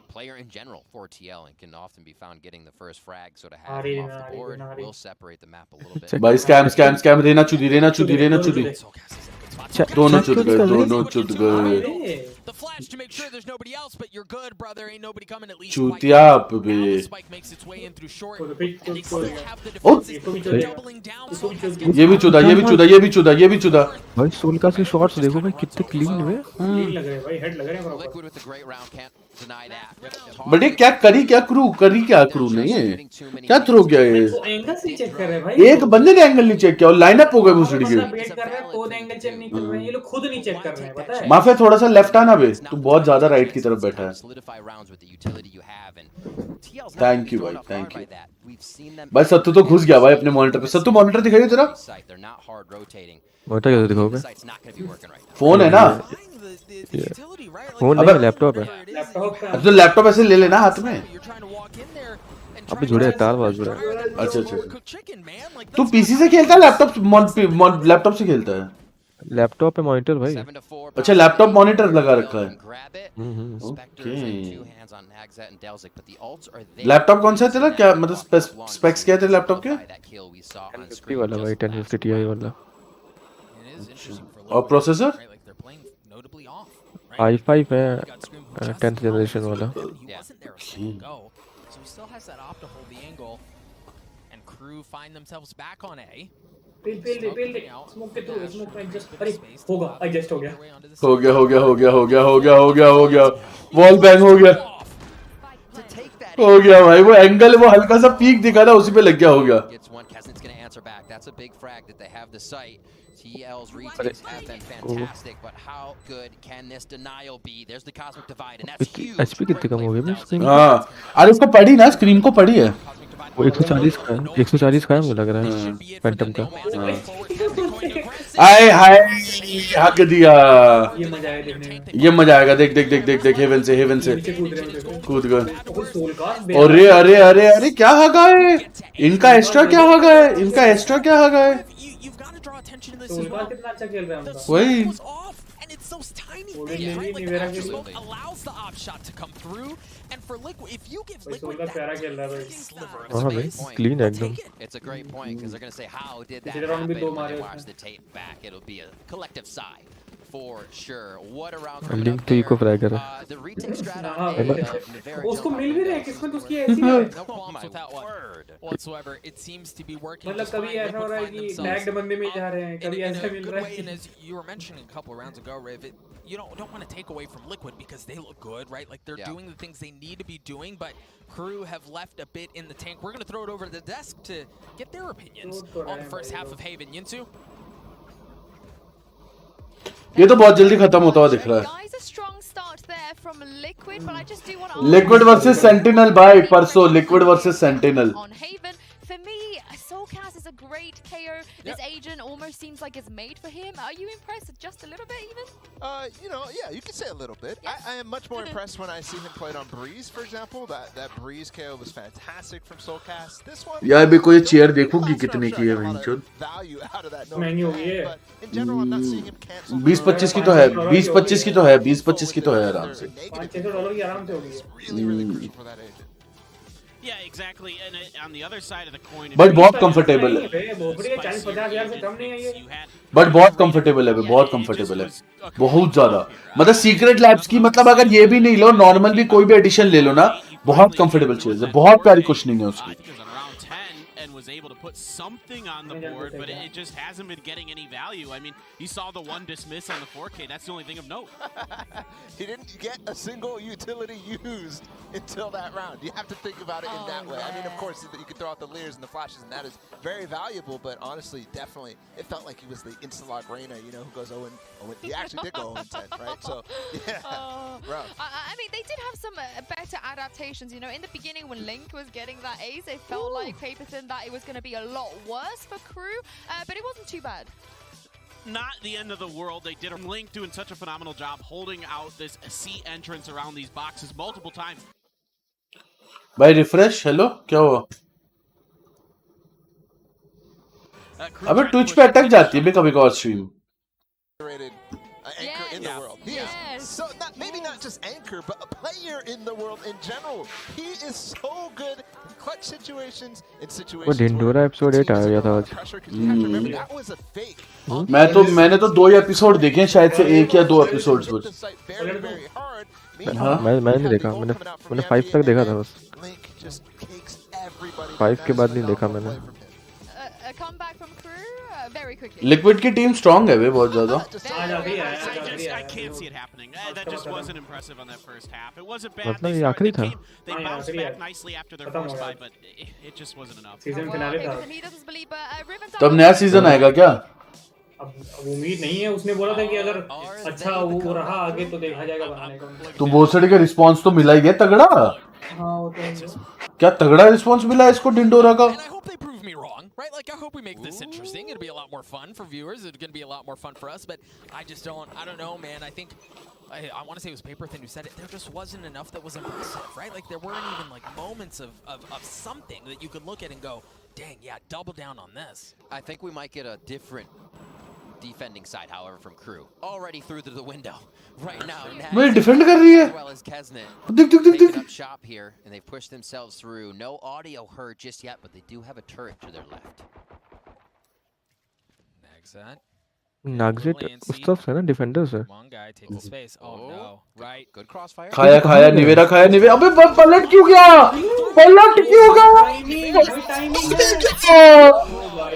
player in general for TL and can often be found getting the first frag, so to have him off the board will separate the map a little bit. भाई scam Raina चुदी दोनों चुद गए the flash to make sure there's nobody else, but you're good, brother. Ain't nobody coming at least. चूतिया बे Spike makes its way in through short, and they still have the defenses doubling down. ये भी चुदा भाई soul का से shots देखो भाई कितने clean हुए लग रहे भाई, हेड लग रहे हैं Liquid with a great round, can't deny that. But ये क्या क्रू नहीं है क्या थ्रो गया ये एंगल से चेक कर रहे हैं भाई, एक बंदे ने एंगल नहीं चेक किया और लाइनअप हो गए भूसड़ी के वेट कर रहे हैं, खुद एंगल चेक नहीं कर रहे हैं, ये लोग खुद नहीं चेक कर रहे हैं, पता है। माफिया थोड़ा सा लेफ्ट आना बे, तू बहुत ज्यादा राइट की तरफ बैठा है। थैंक यू भाई, थैंक यू भाई। सत्तू तो घुस गया भाई अपने मॉनिटर पे। सत्तू मॉनिटर दिखाइए तेरा मॉनिटर कैसे दिखाओगे? फोन है ना, फोन नहीं लैपटॉप है। अब तो लैपटॉप ऐसे ले लेना हाथ में। अबे जुड़े तार बात जुड़ा। अच्छा तू पीसी से खेलता है लैपटॉप से खेलता है? लैपटॉप पे मॉनिटर भाई। अच्छा लैपटॉप मॉनिटर लगा रखा है। ओके लैपटॉप कौन सा है तेरा? क्या मतलब स्पेक्स क्या है तेरे लैपटॉप के? 1050 वाला भाई, 1050 Ti वाला। और प्रोसेसर? i5 है 10th जनरेशन वाला। Still has that op to hold the angle, and Crew find themselves back on A. Build it. Smoke के through, smoke में adjust। अरे होगा, adjust हो गया। हो गया। वॉल बैंग हो गया भाई। वो एंगल वो हल्का सा पीक दिखा था, उसी पे लग गया, हो गया। That's a big frag that they have the site. TL's retakes have been fantastic, but how good can this denial be? There's the cosmic divide, and that's huge. HP कितने कम हो गए भाई? हाँ, अरे उसको पड़ी ना, स्क्रीम को पड़ी है। वो 140 का है मुझे लग रहा है फैंटम का। आए हाय हक दिया। ये मजा आएगा। देख हेवन से कूद गए। अरे क्या हगा है इनका? एक्स्ट्रा क्या हगा है? कितना अच्छा खेल रहा है वही। And it's those tiny things, right? Like the after smoke allows the op shot to come through, and for Liquid, if you give Liquid that sliver of space, clean एकदम। It's a great point, because they're going to say, how did that happen? When they watch the tape back, it'll be a collective sigh. For sure. What around link तो eco fry कर। the retake strat उसको मिल भी रहा है, किस्मत उसकी ऐसी है। No qualms with that one whatsoever. It seems to be working. मतलब कभी ऐसा हो रहा है कि टैग्ड बंदे में जा रहे हैं, कभी ऐसा मिल रहा है। And as you were mentioning a couple rounds ago, Riv, you don't want to take away from Liquid because they look good, right? Like they're doing the things they need to be doing, but Crew have left a bit in the tank. We're going to throw it over to the desk to get their opinions on the first half of Haven. Yinsu? ये तो बहुत जल्दी खत्म होता हुआ दिख रहा है। लिक्विड वर्सेस सेंटिनल भाई, परसों liquid versus sentinel. For me, Soulcast is a great KO. This agent almost seems like it's made for him. Are you impressed just a little bit even? Yeah, you can say a little bit. I am much more impressed when I see him played on Breeze, for example. That Breeze KO was fantastic from Soulcast. This one, यार भी कोई chair देखोगी कितने की है विंचुल? value out of that. महंगी हो गई है। But in general, I'm not seeing him cancel. 20-25 की तो है, 20-25 की तो है, 20-25 की तो है आराम से। $500 की आराम से हो गई है। Really crucial for that agent. Yeah, exactly. And on the other side of the coin, but बहुत कंफर्टेबल है। बट बहुत कंफर्टेबल है, बहुत कंफर्टेबल है, बहुत ज्यादा। मतलब सीक्रेट लैब्स की, मतलब अगर ये भी नहीं लो, नॉर्मल भी कोई भी एडिशन ले लो ना, बहुत कंफर्टेबल चीज है, बहुत प्यारी कुशनिंग है उसकी। was able to put something on the board, but it just hasn't been getting any value. I mean, you saw the one dismiss on the 4K. That's the only thing of note. He didn't get a single utility used until that round. You have to think about it in that way. I mean, of course, you could throw out the leers and the flashes, and that is very valuable, but honestly, definitely, it felt like he was the Instalog Reina, you know, who goes 0-10. He actually did go 0-10, right? So, yeah, rough. I mean, they did have some better adaptations. You know, in the beginning when Link was getting that ace, it felt like Paperton that it was going to be a lot worse for Crew, but it wasn't too bad. not the end of the world. They did a Link doing such a phenomenal job holding out this C entrance around these boxes multiple times. भाई refresh hello क्या हुआ? अबे Twitch पे अटक जाती है बे कभी कभार stream. Anchor in the world. He is so maybe not just anchor, but a player in the world in general. He is so good in clutch situations, in situations. वो ढिंढोरा एपिसोड 8 आ गया था आज. That was a fake. मैंने तो 2 ही episode देखे हैं शायद से 1 या 2 एपिसोड्स बस. हाँ मैं नहीं देखा. मैंने 5 तक देखा था बस. 5 के बाद नहीं देखा मैंने. लिक्विड की टीम स्ट्रांग है वे बहुत ज्यादा. I can't see it happening. That just wasn't impressive on that first half. It wasn't bad. मतलब ये आखिरी था. They bounced back nicely after their first fight, but it just wasn't enough. Season finale था. तब नया season आएगा क्या? अब उम्मीद नहीं है. उसने बोला था कि अगर अच्छा वो रहा आगे तो देखा जाएगा बनाने का. तो बोसड़ी का रिस्पांस तो मिला ही है तगड़ा. हाँ वो तो क्या तगड़ा रिस्पांस मिला इसको डिंडोरा का. Right, like I hope we make this interesting. It'll be a lot more fun for viewers. It's going to be a lot more fun for us. But I don't know, man. I think I want to say it was Paperthin who said it. There just wasn't enough that was impressive, right? Like there weren't even like moments of something that you could look at and go, dang, yeah, double down on this. I think we might get a different defending side, however, from Crew. Already through to the window right now. मैं defend कर रही है. Taking up shop here, and they've pushed themselves through. No audio heard just yet, but they do have a turret to their left. Nagzit उस तरफ से ना defenders है. One guy takes space. Oh no, right? Good crossfire. खाया निवेरा खाया निवे. अबे पलट क्यों गया? पलट क्यों गया?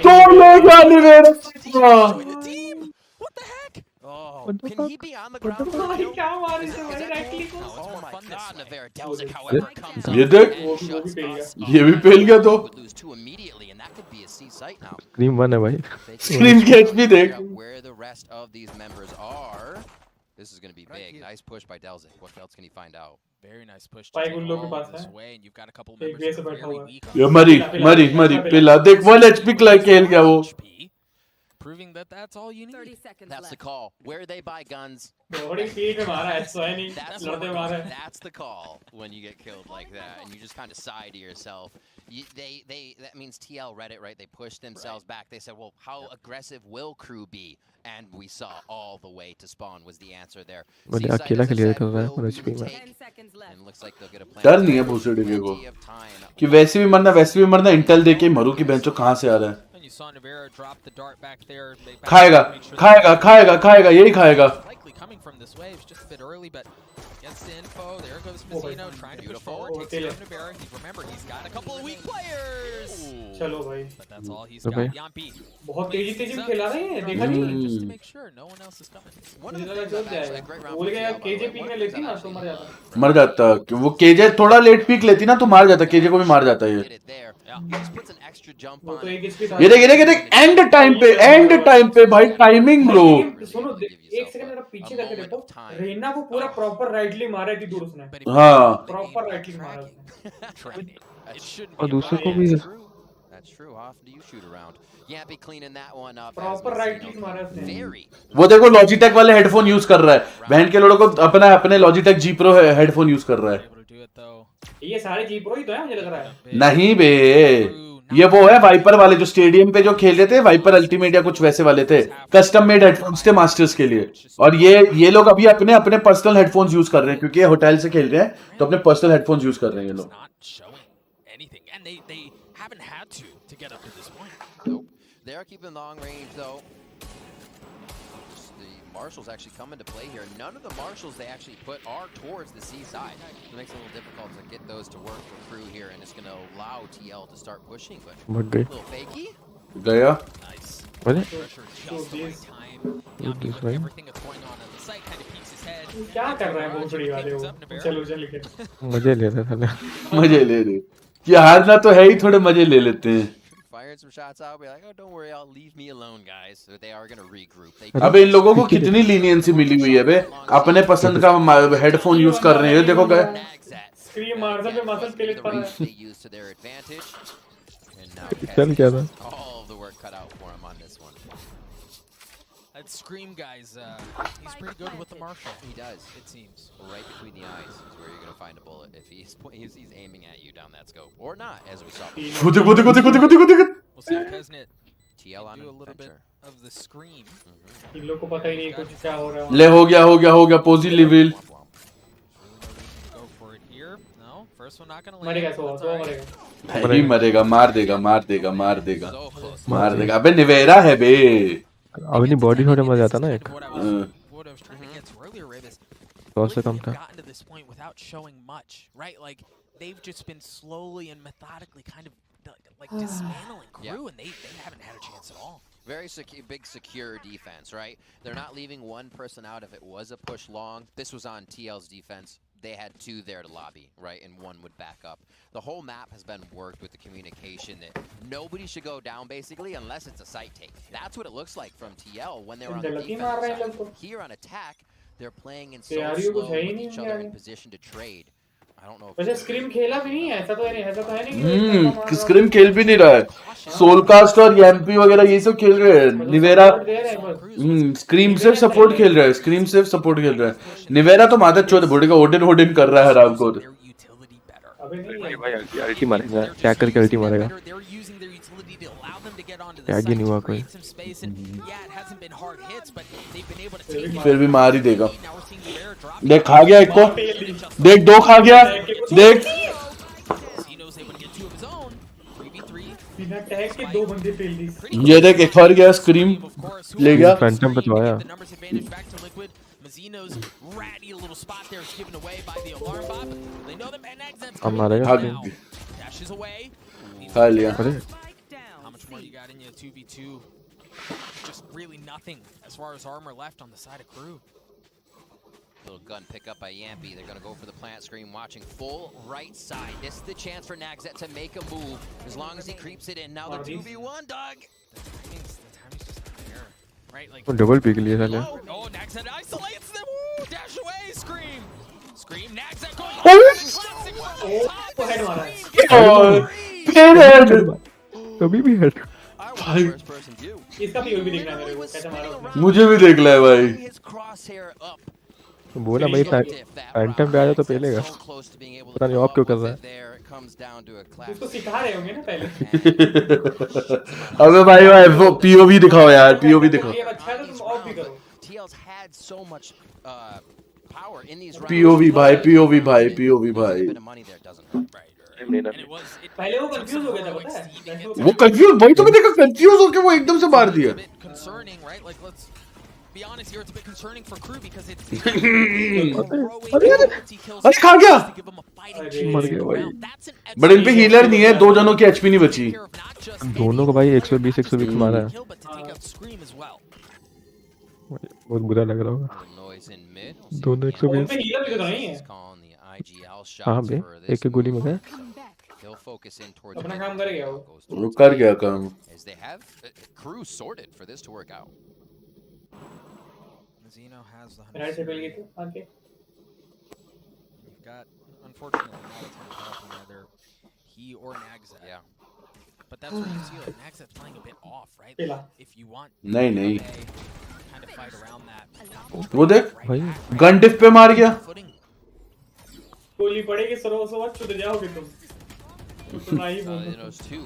तोड़ ले गया निवेरा. Oh, can he be on the ground? क्या मार इसे भाई राइटली को. Oh my God, Nevera Delzik, however, comes ये देख ये भी फेल गया तो. lose two immediately, and that could be a C site now. Scream 1 है भाई. स्क्रीम के एचपी देख. Where the rest of these members are. This is going to be big. Nice push by Delzik. What else can he find out? Very nice push. This way, and you've got a couple members really weak. ये मरी पिला देख 1 HP खेल गया वो. Proving that that's all you need. 30 seconds that's left. The call. Where they buy guns. That's the call when you get killed like that, and you just kind of sigh to yourself. That means TL read it right. They pushed themselves back. They said, "Well, how aggressive will Crew be?" And we saw all the way to spawn was the answer there. बड़े अकेला खेल कर रहा है पर HP में. And looks like they'll get a plan. डर नहीं है भूसड़ी को कि वैसे भी मरना इंटेल देके मरू की बेंचो कहां से आ रहा है. खाएगा यही खाएगा. Coming from this way, it's just a bit early, but gets the info. There goes Mazzino trying to push forward. Takes it over to Vera. Remember, he's got a couple of weak players. चलो भाई. But that's all he's got. Yampi. बहुत तेजी में खेला रहे हैं. देखा नहीं. Just to make sure no one else is coming. बोल गया केजे पीक में लेती ना तो मर जाता. वो केजे थोड़ा लेट पीक लेती ना तो मार जाता. केजे को भी मार जाता ये. ये देख एंड टाइम पे भाई टाइमिंग ब्रो. सुनो 1 सेकंड मेरा पीछे करके देखो. रेना को पूरा प्रॉपर राइटली मारा थी दूर उसने. हाँ. प्रॉपर राइटली मारा उसने. और दूसरे को भी. That's true. How often do you shoot around? Yappy cleaning that one up. Proper rightly मारा उसने. वो देखो लॉजिटेक वाले हेडफोन यूज कर रहा है. बहन के लोगों को अपने Logitech G pro headphone use कर रहा है. ये सारे जी प्रो ही तो है मुझे लग रहा है. नहीं बे ये वो है वाइपर वाले जो स्टेडियम पे जो खेल रहे थे. वाइपर अल्टीमेट या कुछ वैसे वाले थे. कस्टम मेड हेडफोन्स थे मास्टर्स के लिए. और ये लोग अभी अपने पर्सनल हेडफोन्स यूज कर रहे हैं क्योंकि ये होटल से खेल रहे हैं तो अपने पर्सनल हेडफोन्स यूज कर रहे हैं ये लोग. They are keeping long range though. The marshals actually come into play here. None of the marshals they actually put are towards the C side. It makes it a little difficult to get those to work for Crew here, and it's going to allow TL to start pushing. But a little fakey. Gaya. Nice. What? Everything that's going on the site kind of peeks his head. क्या कर रहा है भोसड़ी वाले वो. चलो लेके. मजे ले रहे थे. मजे ले रहे. ये हारना तो है ही थोड़े मजे ले लेते हैं. Fired some shots out. We're like, oh, don't worry, I'll leave me alone, guys. So they are going to regroup. अबे इन लोगों को कितनी लीनियंसी मिली हुई है बे. अपने पसंद का हेडफोन यूज कर रहे हैं. देखो क्या. स्क्रीन मारता पे मसल के लिए पड़ा है. They use to their advantage. And now चल क्या था. all of the work cut out for him on this one. Scream guy's he's pretty good with the Marshall. He does. It seems. Right between the eyes is where you're gonna find a bullet if he's aiming at you down that scope, or not, as we saw. We'll see if Kesnet TL on do a little bit of the scream. इन लोग को पता ही नहीं कुछ क्या हो रहा है. ले हो गया पोजी level. Go for it here. No, first one not gonna मरेगा land. सो मरेगा. नहीं मरेगा, मार देगा. अबे निवेरा है बे. अपनी बॉडी थोड़ा मर जाता ना एक. बहुत से कम था. Gotten to this point without showing much, right? Like they've just been slowly and methodically kind of like dismantling crew, and they haven't had a chance at all. Very big secure defense, right? They're not leaving one person out if it was a push long. This was on TL's defense. They had 2 there to lobby, right? And 1 would back up. The whole map has been worked with the communication that nobody should go down, basically, unless it's a site take. That's what it looks like from TL when they were on the defense side. Here on attack, they're playing in so slow with each other in position to trade. I don't know. वैसे scream खेला भी नहीं है, ऐसा तो है नहीं. Scream खेल भी नहीं रहा है. सोलकास्ट और एमपी वगैरह ये सब खेल रहे हैं. निवेरा स्क्रीम सिर्फ सपोर्ट खेल रहा है. निवेरा तो मादर चोद बूढ़े का ओडिन कर रहा है राम को. भाई अल्टी मारेगा. क्या करके अल्टी मारेगा. टैग ही नहीं हुआ कोई. फिर भी मार ही देगा. देख खा गया एक को. देख 2 खा गया. देख बिना टैग के 2 बंदे फेल दी. ये देख एक और गया. स्क्रीम ले गया. फैंटम पे तो आया. अब मारेगा. खा लिया. How much more you got in you? 2v2. Just really nothing as far as armor left on the side of crew. Little gun pick up by Yampy. They're going to go for the plant screen, watching full right side. This is the chance for Nagzet to make a move as long as he creeps it in. Now the 2v1, dog. The timing's just not there, right? Like double pick लिया साले. oh, Nagzet isolates them. Ooh, dash away, Scream. Nagzet going. कभी भी head. इसका POV देखना है मेरे को, कैसे मारा उसने. मुझे भी देख ले भाई. बोला भाई फैंटम पे आया तो पहलेगा. पता नहीं आप क्यों कर रहा है. उसको सिखा रहे होंगे ना पहले. अबे भाई वो पीओवी दिखाओ यार. पीओवी दिखाओ. ये अच्छा है तो तुम ऑफ भी करो. TL's had so much power in these rounds. POV भाई. पहले वो कंफ्यूज हो गया था पता है. वो कंफ्यूज भाई तो मैं देखा कंफ्यूज होके वो एकदम से मार दिया. Concerning, right? Like let's be honest here, it's a bit concerning for crew because it's अरे खा गया. मर गया भाई. बट इन पे हीलर नहीं है. 2 जनों की एचपी नहीं बची. दोनों को भाई 120 मारा है. बहुत बुरा लग रहा होगा. दोनों 120. हाँ बे एक गोली में गए. अपना काम कर गया वो कर गया काम. They have crew sorted for this to work out. Zeno has the right से पहले तो आके. You've got unfortunately not a ton of help on either he or Nagzet. Yeah. But that's what you see, like Nagzet's playing a bit off, right? If you want नहीं kind of fight around that. वो देख भाई gun डिफ पे मार गया. गोली पड़ेगी सरो छुट जाओगे तुम. तो नहीं बोल.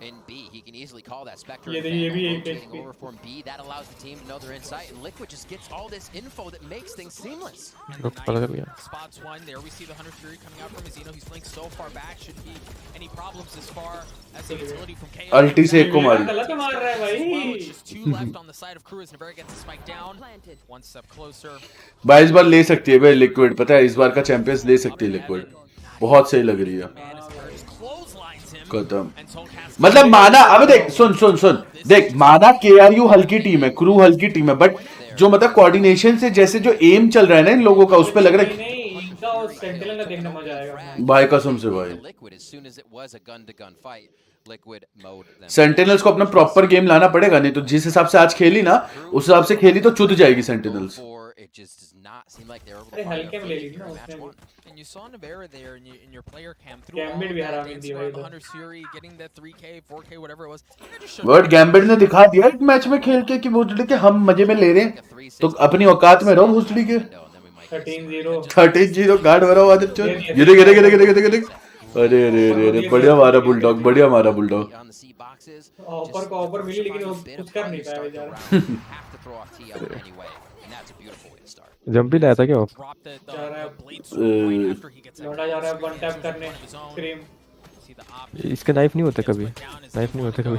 In B, he can easily call that Spectre. Getting over from B, that allows the team to know their insight, and Liquid just gets all this info that makes things seamless. Spots one there. We see the Hunter Fury coming out from Zeno. He's linked so far back. Shouldn't be any problems as far as the utility from KO. अल्टी से एक को मारी. गलत मार रहा है भाई. Just 2 left on the side of crew as Nevera gets the spike down. 1 step closer. 22 बार ले सकती है भाई लिक्विड. पता है इस बार का चैंपियंस ले सकती है लिक्विड. बहुत सही लग रही है. खत्म. मतलब माना. अब देख सुन देख माना KRU हल्की टीम है. क्रू हल्की टीम है. बट जो मतलब कोऑर्डिनेशन से जैसे जो एम चल रहा है ना इन लोगों का उस पे लग रहा है सेंटिनल का देखने मजा आएगा भाई कसम से भाई. सेंटिनल्स को अपना प्रॉपर गेम लाना पड़ेगा. नहीं तो जिस हिसाब से आज खेली ना उस हिसाब से खेली तो चुद जाएगी sentinels. it just does not seem like they're able to find their footing here in match 1. And you saw Navera there in your player cam through all Gambit of भी that, हरा dancing मिलती around the भाई Hunter's Fury, getting that 3K, 4K, whatever it was. Word gambit ने दिखा दिया एक match में खेल के कि भोसड़ी के हम मजे में ले रहे हैं, तो अपनी औकात में रहो भोसड़ी के। 13-0 गार्ड भरा हुआ आदित्य। ये देख ये देख ये देख ये देख ये देख, अरे अरे अरे अरे बढ़िया मारा बुलडॉग, बढ़िया मारा बुलडॉग। ऑफर मिली लेकिन वो कुछ कर नहीं पाया बेचारा। जंप भी लाया था क्या? जा रहा है लौटा जा रहा है वन टैप करने स्क्रीम। इसके नाइफ नहीं होता कभी, नाइफ नहीं होता कभी।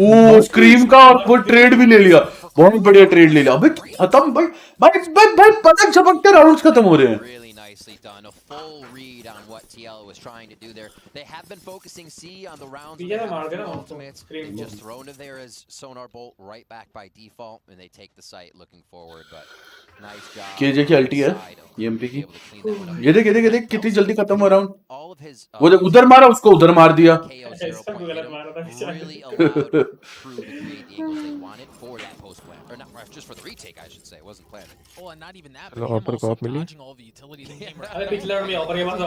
ओ स्क्रीम का और वो ट्रेड भी ले लिया, बहुत बढ़िया ट्रेड ले लिया। अबे खत्म भाई भाई भाई भाई पलक झपकते राउंड्स खत्म हो रहे हैं। Nicely done, a full read on what TL was trying to do there. They have been focusing C on the rounds with their ultimates. They've just thrown it there as Sonar Bolt right back by default, and they take the site looking forward. But nice job. KJ की ulti है EMP की। ये देख ये देख ये देख कितनी जल्दी खत्म हो राउंड। वो देख उधर मारा उसको, उधर मार दिया। Really allowed Crew to create the angles they wanted for that post plan, or not just for the retake, I should say. It wasn't planned. Oh, and not even that. Offer को आप मिली। अरे पिछले round में offer के पास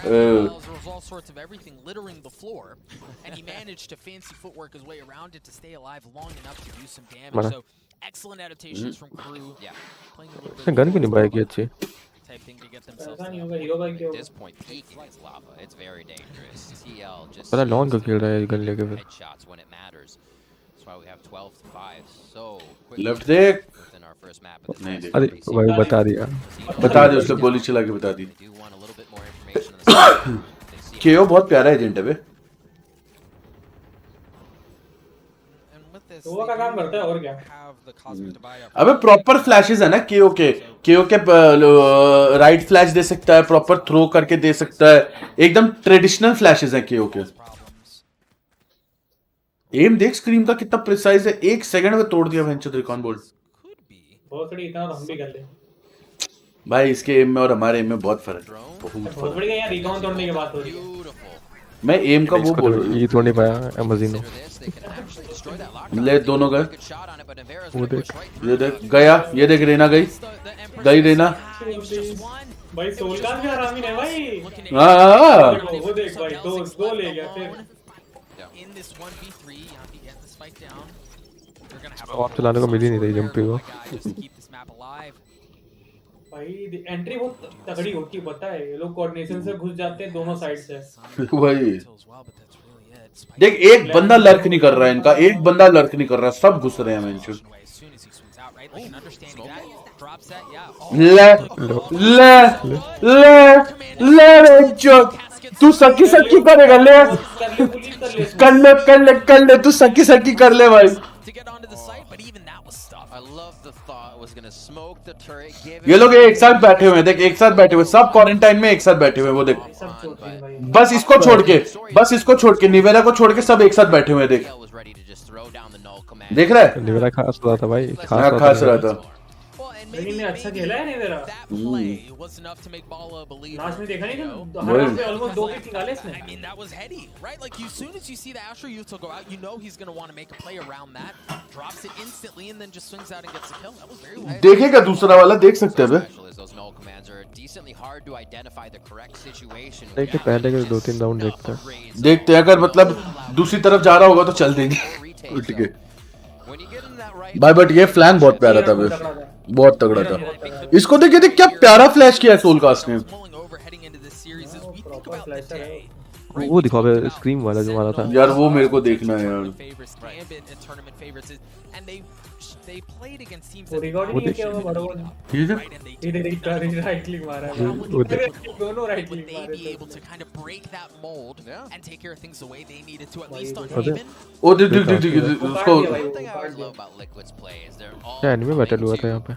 there was all sorts of everything littering the floor, and he managed to fancy footwork his way around it to stay alive long enough to do some damage. So excellent adaptations from Crew. Yeah, playing a little bit gun क्यों नहीं bye की अच्छी? type thing to get themselves. ऐसा नहीं होगा hero भाई क्यों? At this point, peeking is lava. It's very dangerous. TL just पता लॉन्ग को खेल रहा है गन लेके फिर। headshots when it matters. That's why we have 12-5 so quickly. Left देख। Within our first map of the नहीं अरे भाई बता दिया। बता दे उसको, गोली चला के बता दी। केओ बहुत प्यारा एजेंट है बे। तो वो का काम करता है और क्या? अबे प्रॉपर फ्लैशेस है ना केओ के राइट फ्लैश दे सकता है, प्रॉपर थ्रो करके दे सकता है, एकदम ट्रेडिशनल फ्लैशेस हैं केओ के। एम देख स्क्रीम का कितना प्रिसाइज है, 1 सेकंड में तोड़ दिया वेंचर रिकॉन बोल्ट। बहुत बड़ी इतना हम भी कर ले भाई, इसके एम में और हमारे एम में बहुत फर्क है, बहुत बड़ी यार रिकॉन तोड़ने की बात हो रही है। मैं एम का वो बोल रहा हूं, ये तोड़ नहीं पाया अमजीनो। ले दोनों गए, वो देख ये देख गया, ये देख रेना गई रेना भाई सोल का भी आराम ही नहीं भाई। हां वो देख भाई दो ले गया फिर। In this 1v3, यहाँ पे get this fight down. They're gonna have of चलाने को मिल ही नहीं रही जंप पे वो। keep this map alive. भाई एंट्री बहुत तगड़ी होती है पता है, ये लोग कोऑर्डिनेशन से घुस जाते हैं दोनों साइड से। भाई देख एक बंदा लर्क नहीं कर रहा है इनका, एक बंदा लर्क नहीं कर रहा, सब घुस रहे हैं मेंशन। ले ले ले ले तू सकी सकी करेगा, ले कर ले तू सकी सकी कर ले भाई। ये लोग एक साथ बैठे हुए हैं, देख एक साथ बैठे हुए, सब क्वारंटाइन में एक साथ बैठे हुए, वो देख बस इसको छोड़ के निवेरा को छोड़ के सब एक साथ बैठे हुए, देख देख रहा है निवेरा खास रहा था भाई, खास रहा था। लेकिन अच्छा खेला है नहीं तेरा। लास्ट में देखा नहीं था हर पे ऑलमोस्ट 2 किल निकाले इसने। I mean that was heady, right? Like as soon as you see the Acer youth go out, you know he's going to want to make a play around that. Drops it instantly and then just swings out and gets the kill. That was very well. देखेगा दूसरा वाला, देख सकते हैं बे। देखते पहले के 2-3 round देखते हैं, अगर मतलब दूसरी तरफ जा रहा होगा तो चल देंगे उठ के भाई। बट ये फ्लैंक बहुत प्यारा था बे, बहुत तगड़ा था। इसको देखिए देख क्या प्यारा फ्लैश किया है सोलकास्ट ने। वो दिखाओ बे स्क्रीम वाला जो मारा था यार, वो मेरे को देखना है यार। They played against teams that recording है क्या वो बड़ों ये राइट क्लिक मारा है, दोनों राइट क्लिक मारे be able to kind of break that mold and take care of things the way they needed to, at least on even. ओ देख उसको क्या एनिमे बैटल हुआ था यहाँ पे,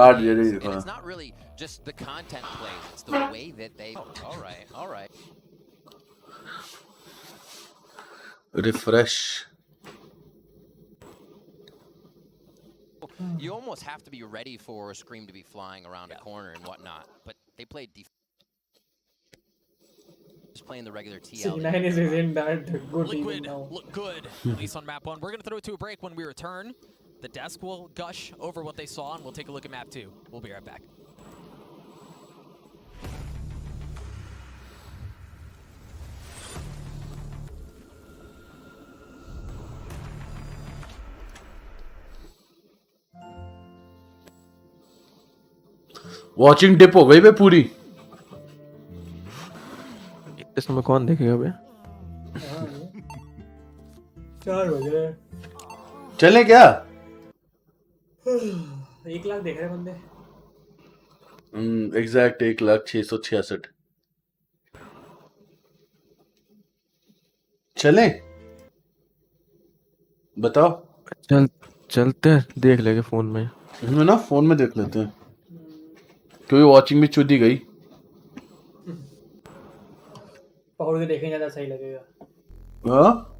कार्ड ये नहीं दिखा। It's not really just the content plays, it's the way that they all right refresh. You almost have to be ready for a scream to be flying around a corner and whatnot, but they played just playing the regular TL. C9 isn't that good. Liquid look good, at least on map 1. We're going to throw it to a break when we return. The desk will gush over what they saw, and we'll take a look at map 2. We'll be right back. Watching dip हो गई बे पूरी। इस समय कौन देखेगा बे? 4 बज रहे हैं। चले क्या? 1 लाख देख रहे बंदे। एग्जैक्ट 1,06,66। चले बताओ। चलते हैं, देख लेंगे फोन में। ना फोन में देख लेते हैं क्योंकि वॉचिंग भी चुदी गई। पकड़ के देखेंगे ज्यादा सही लगेगा। हाँ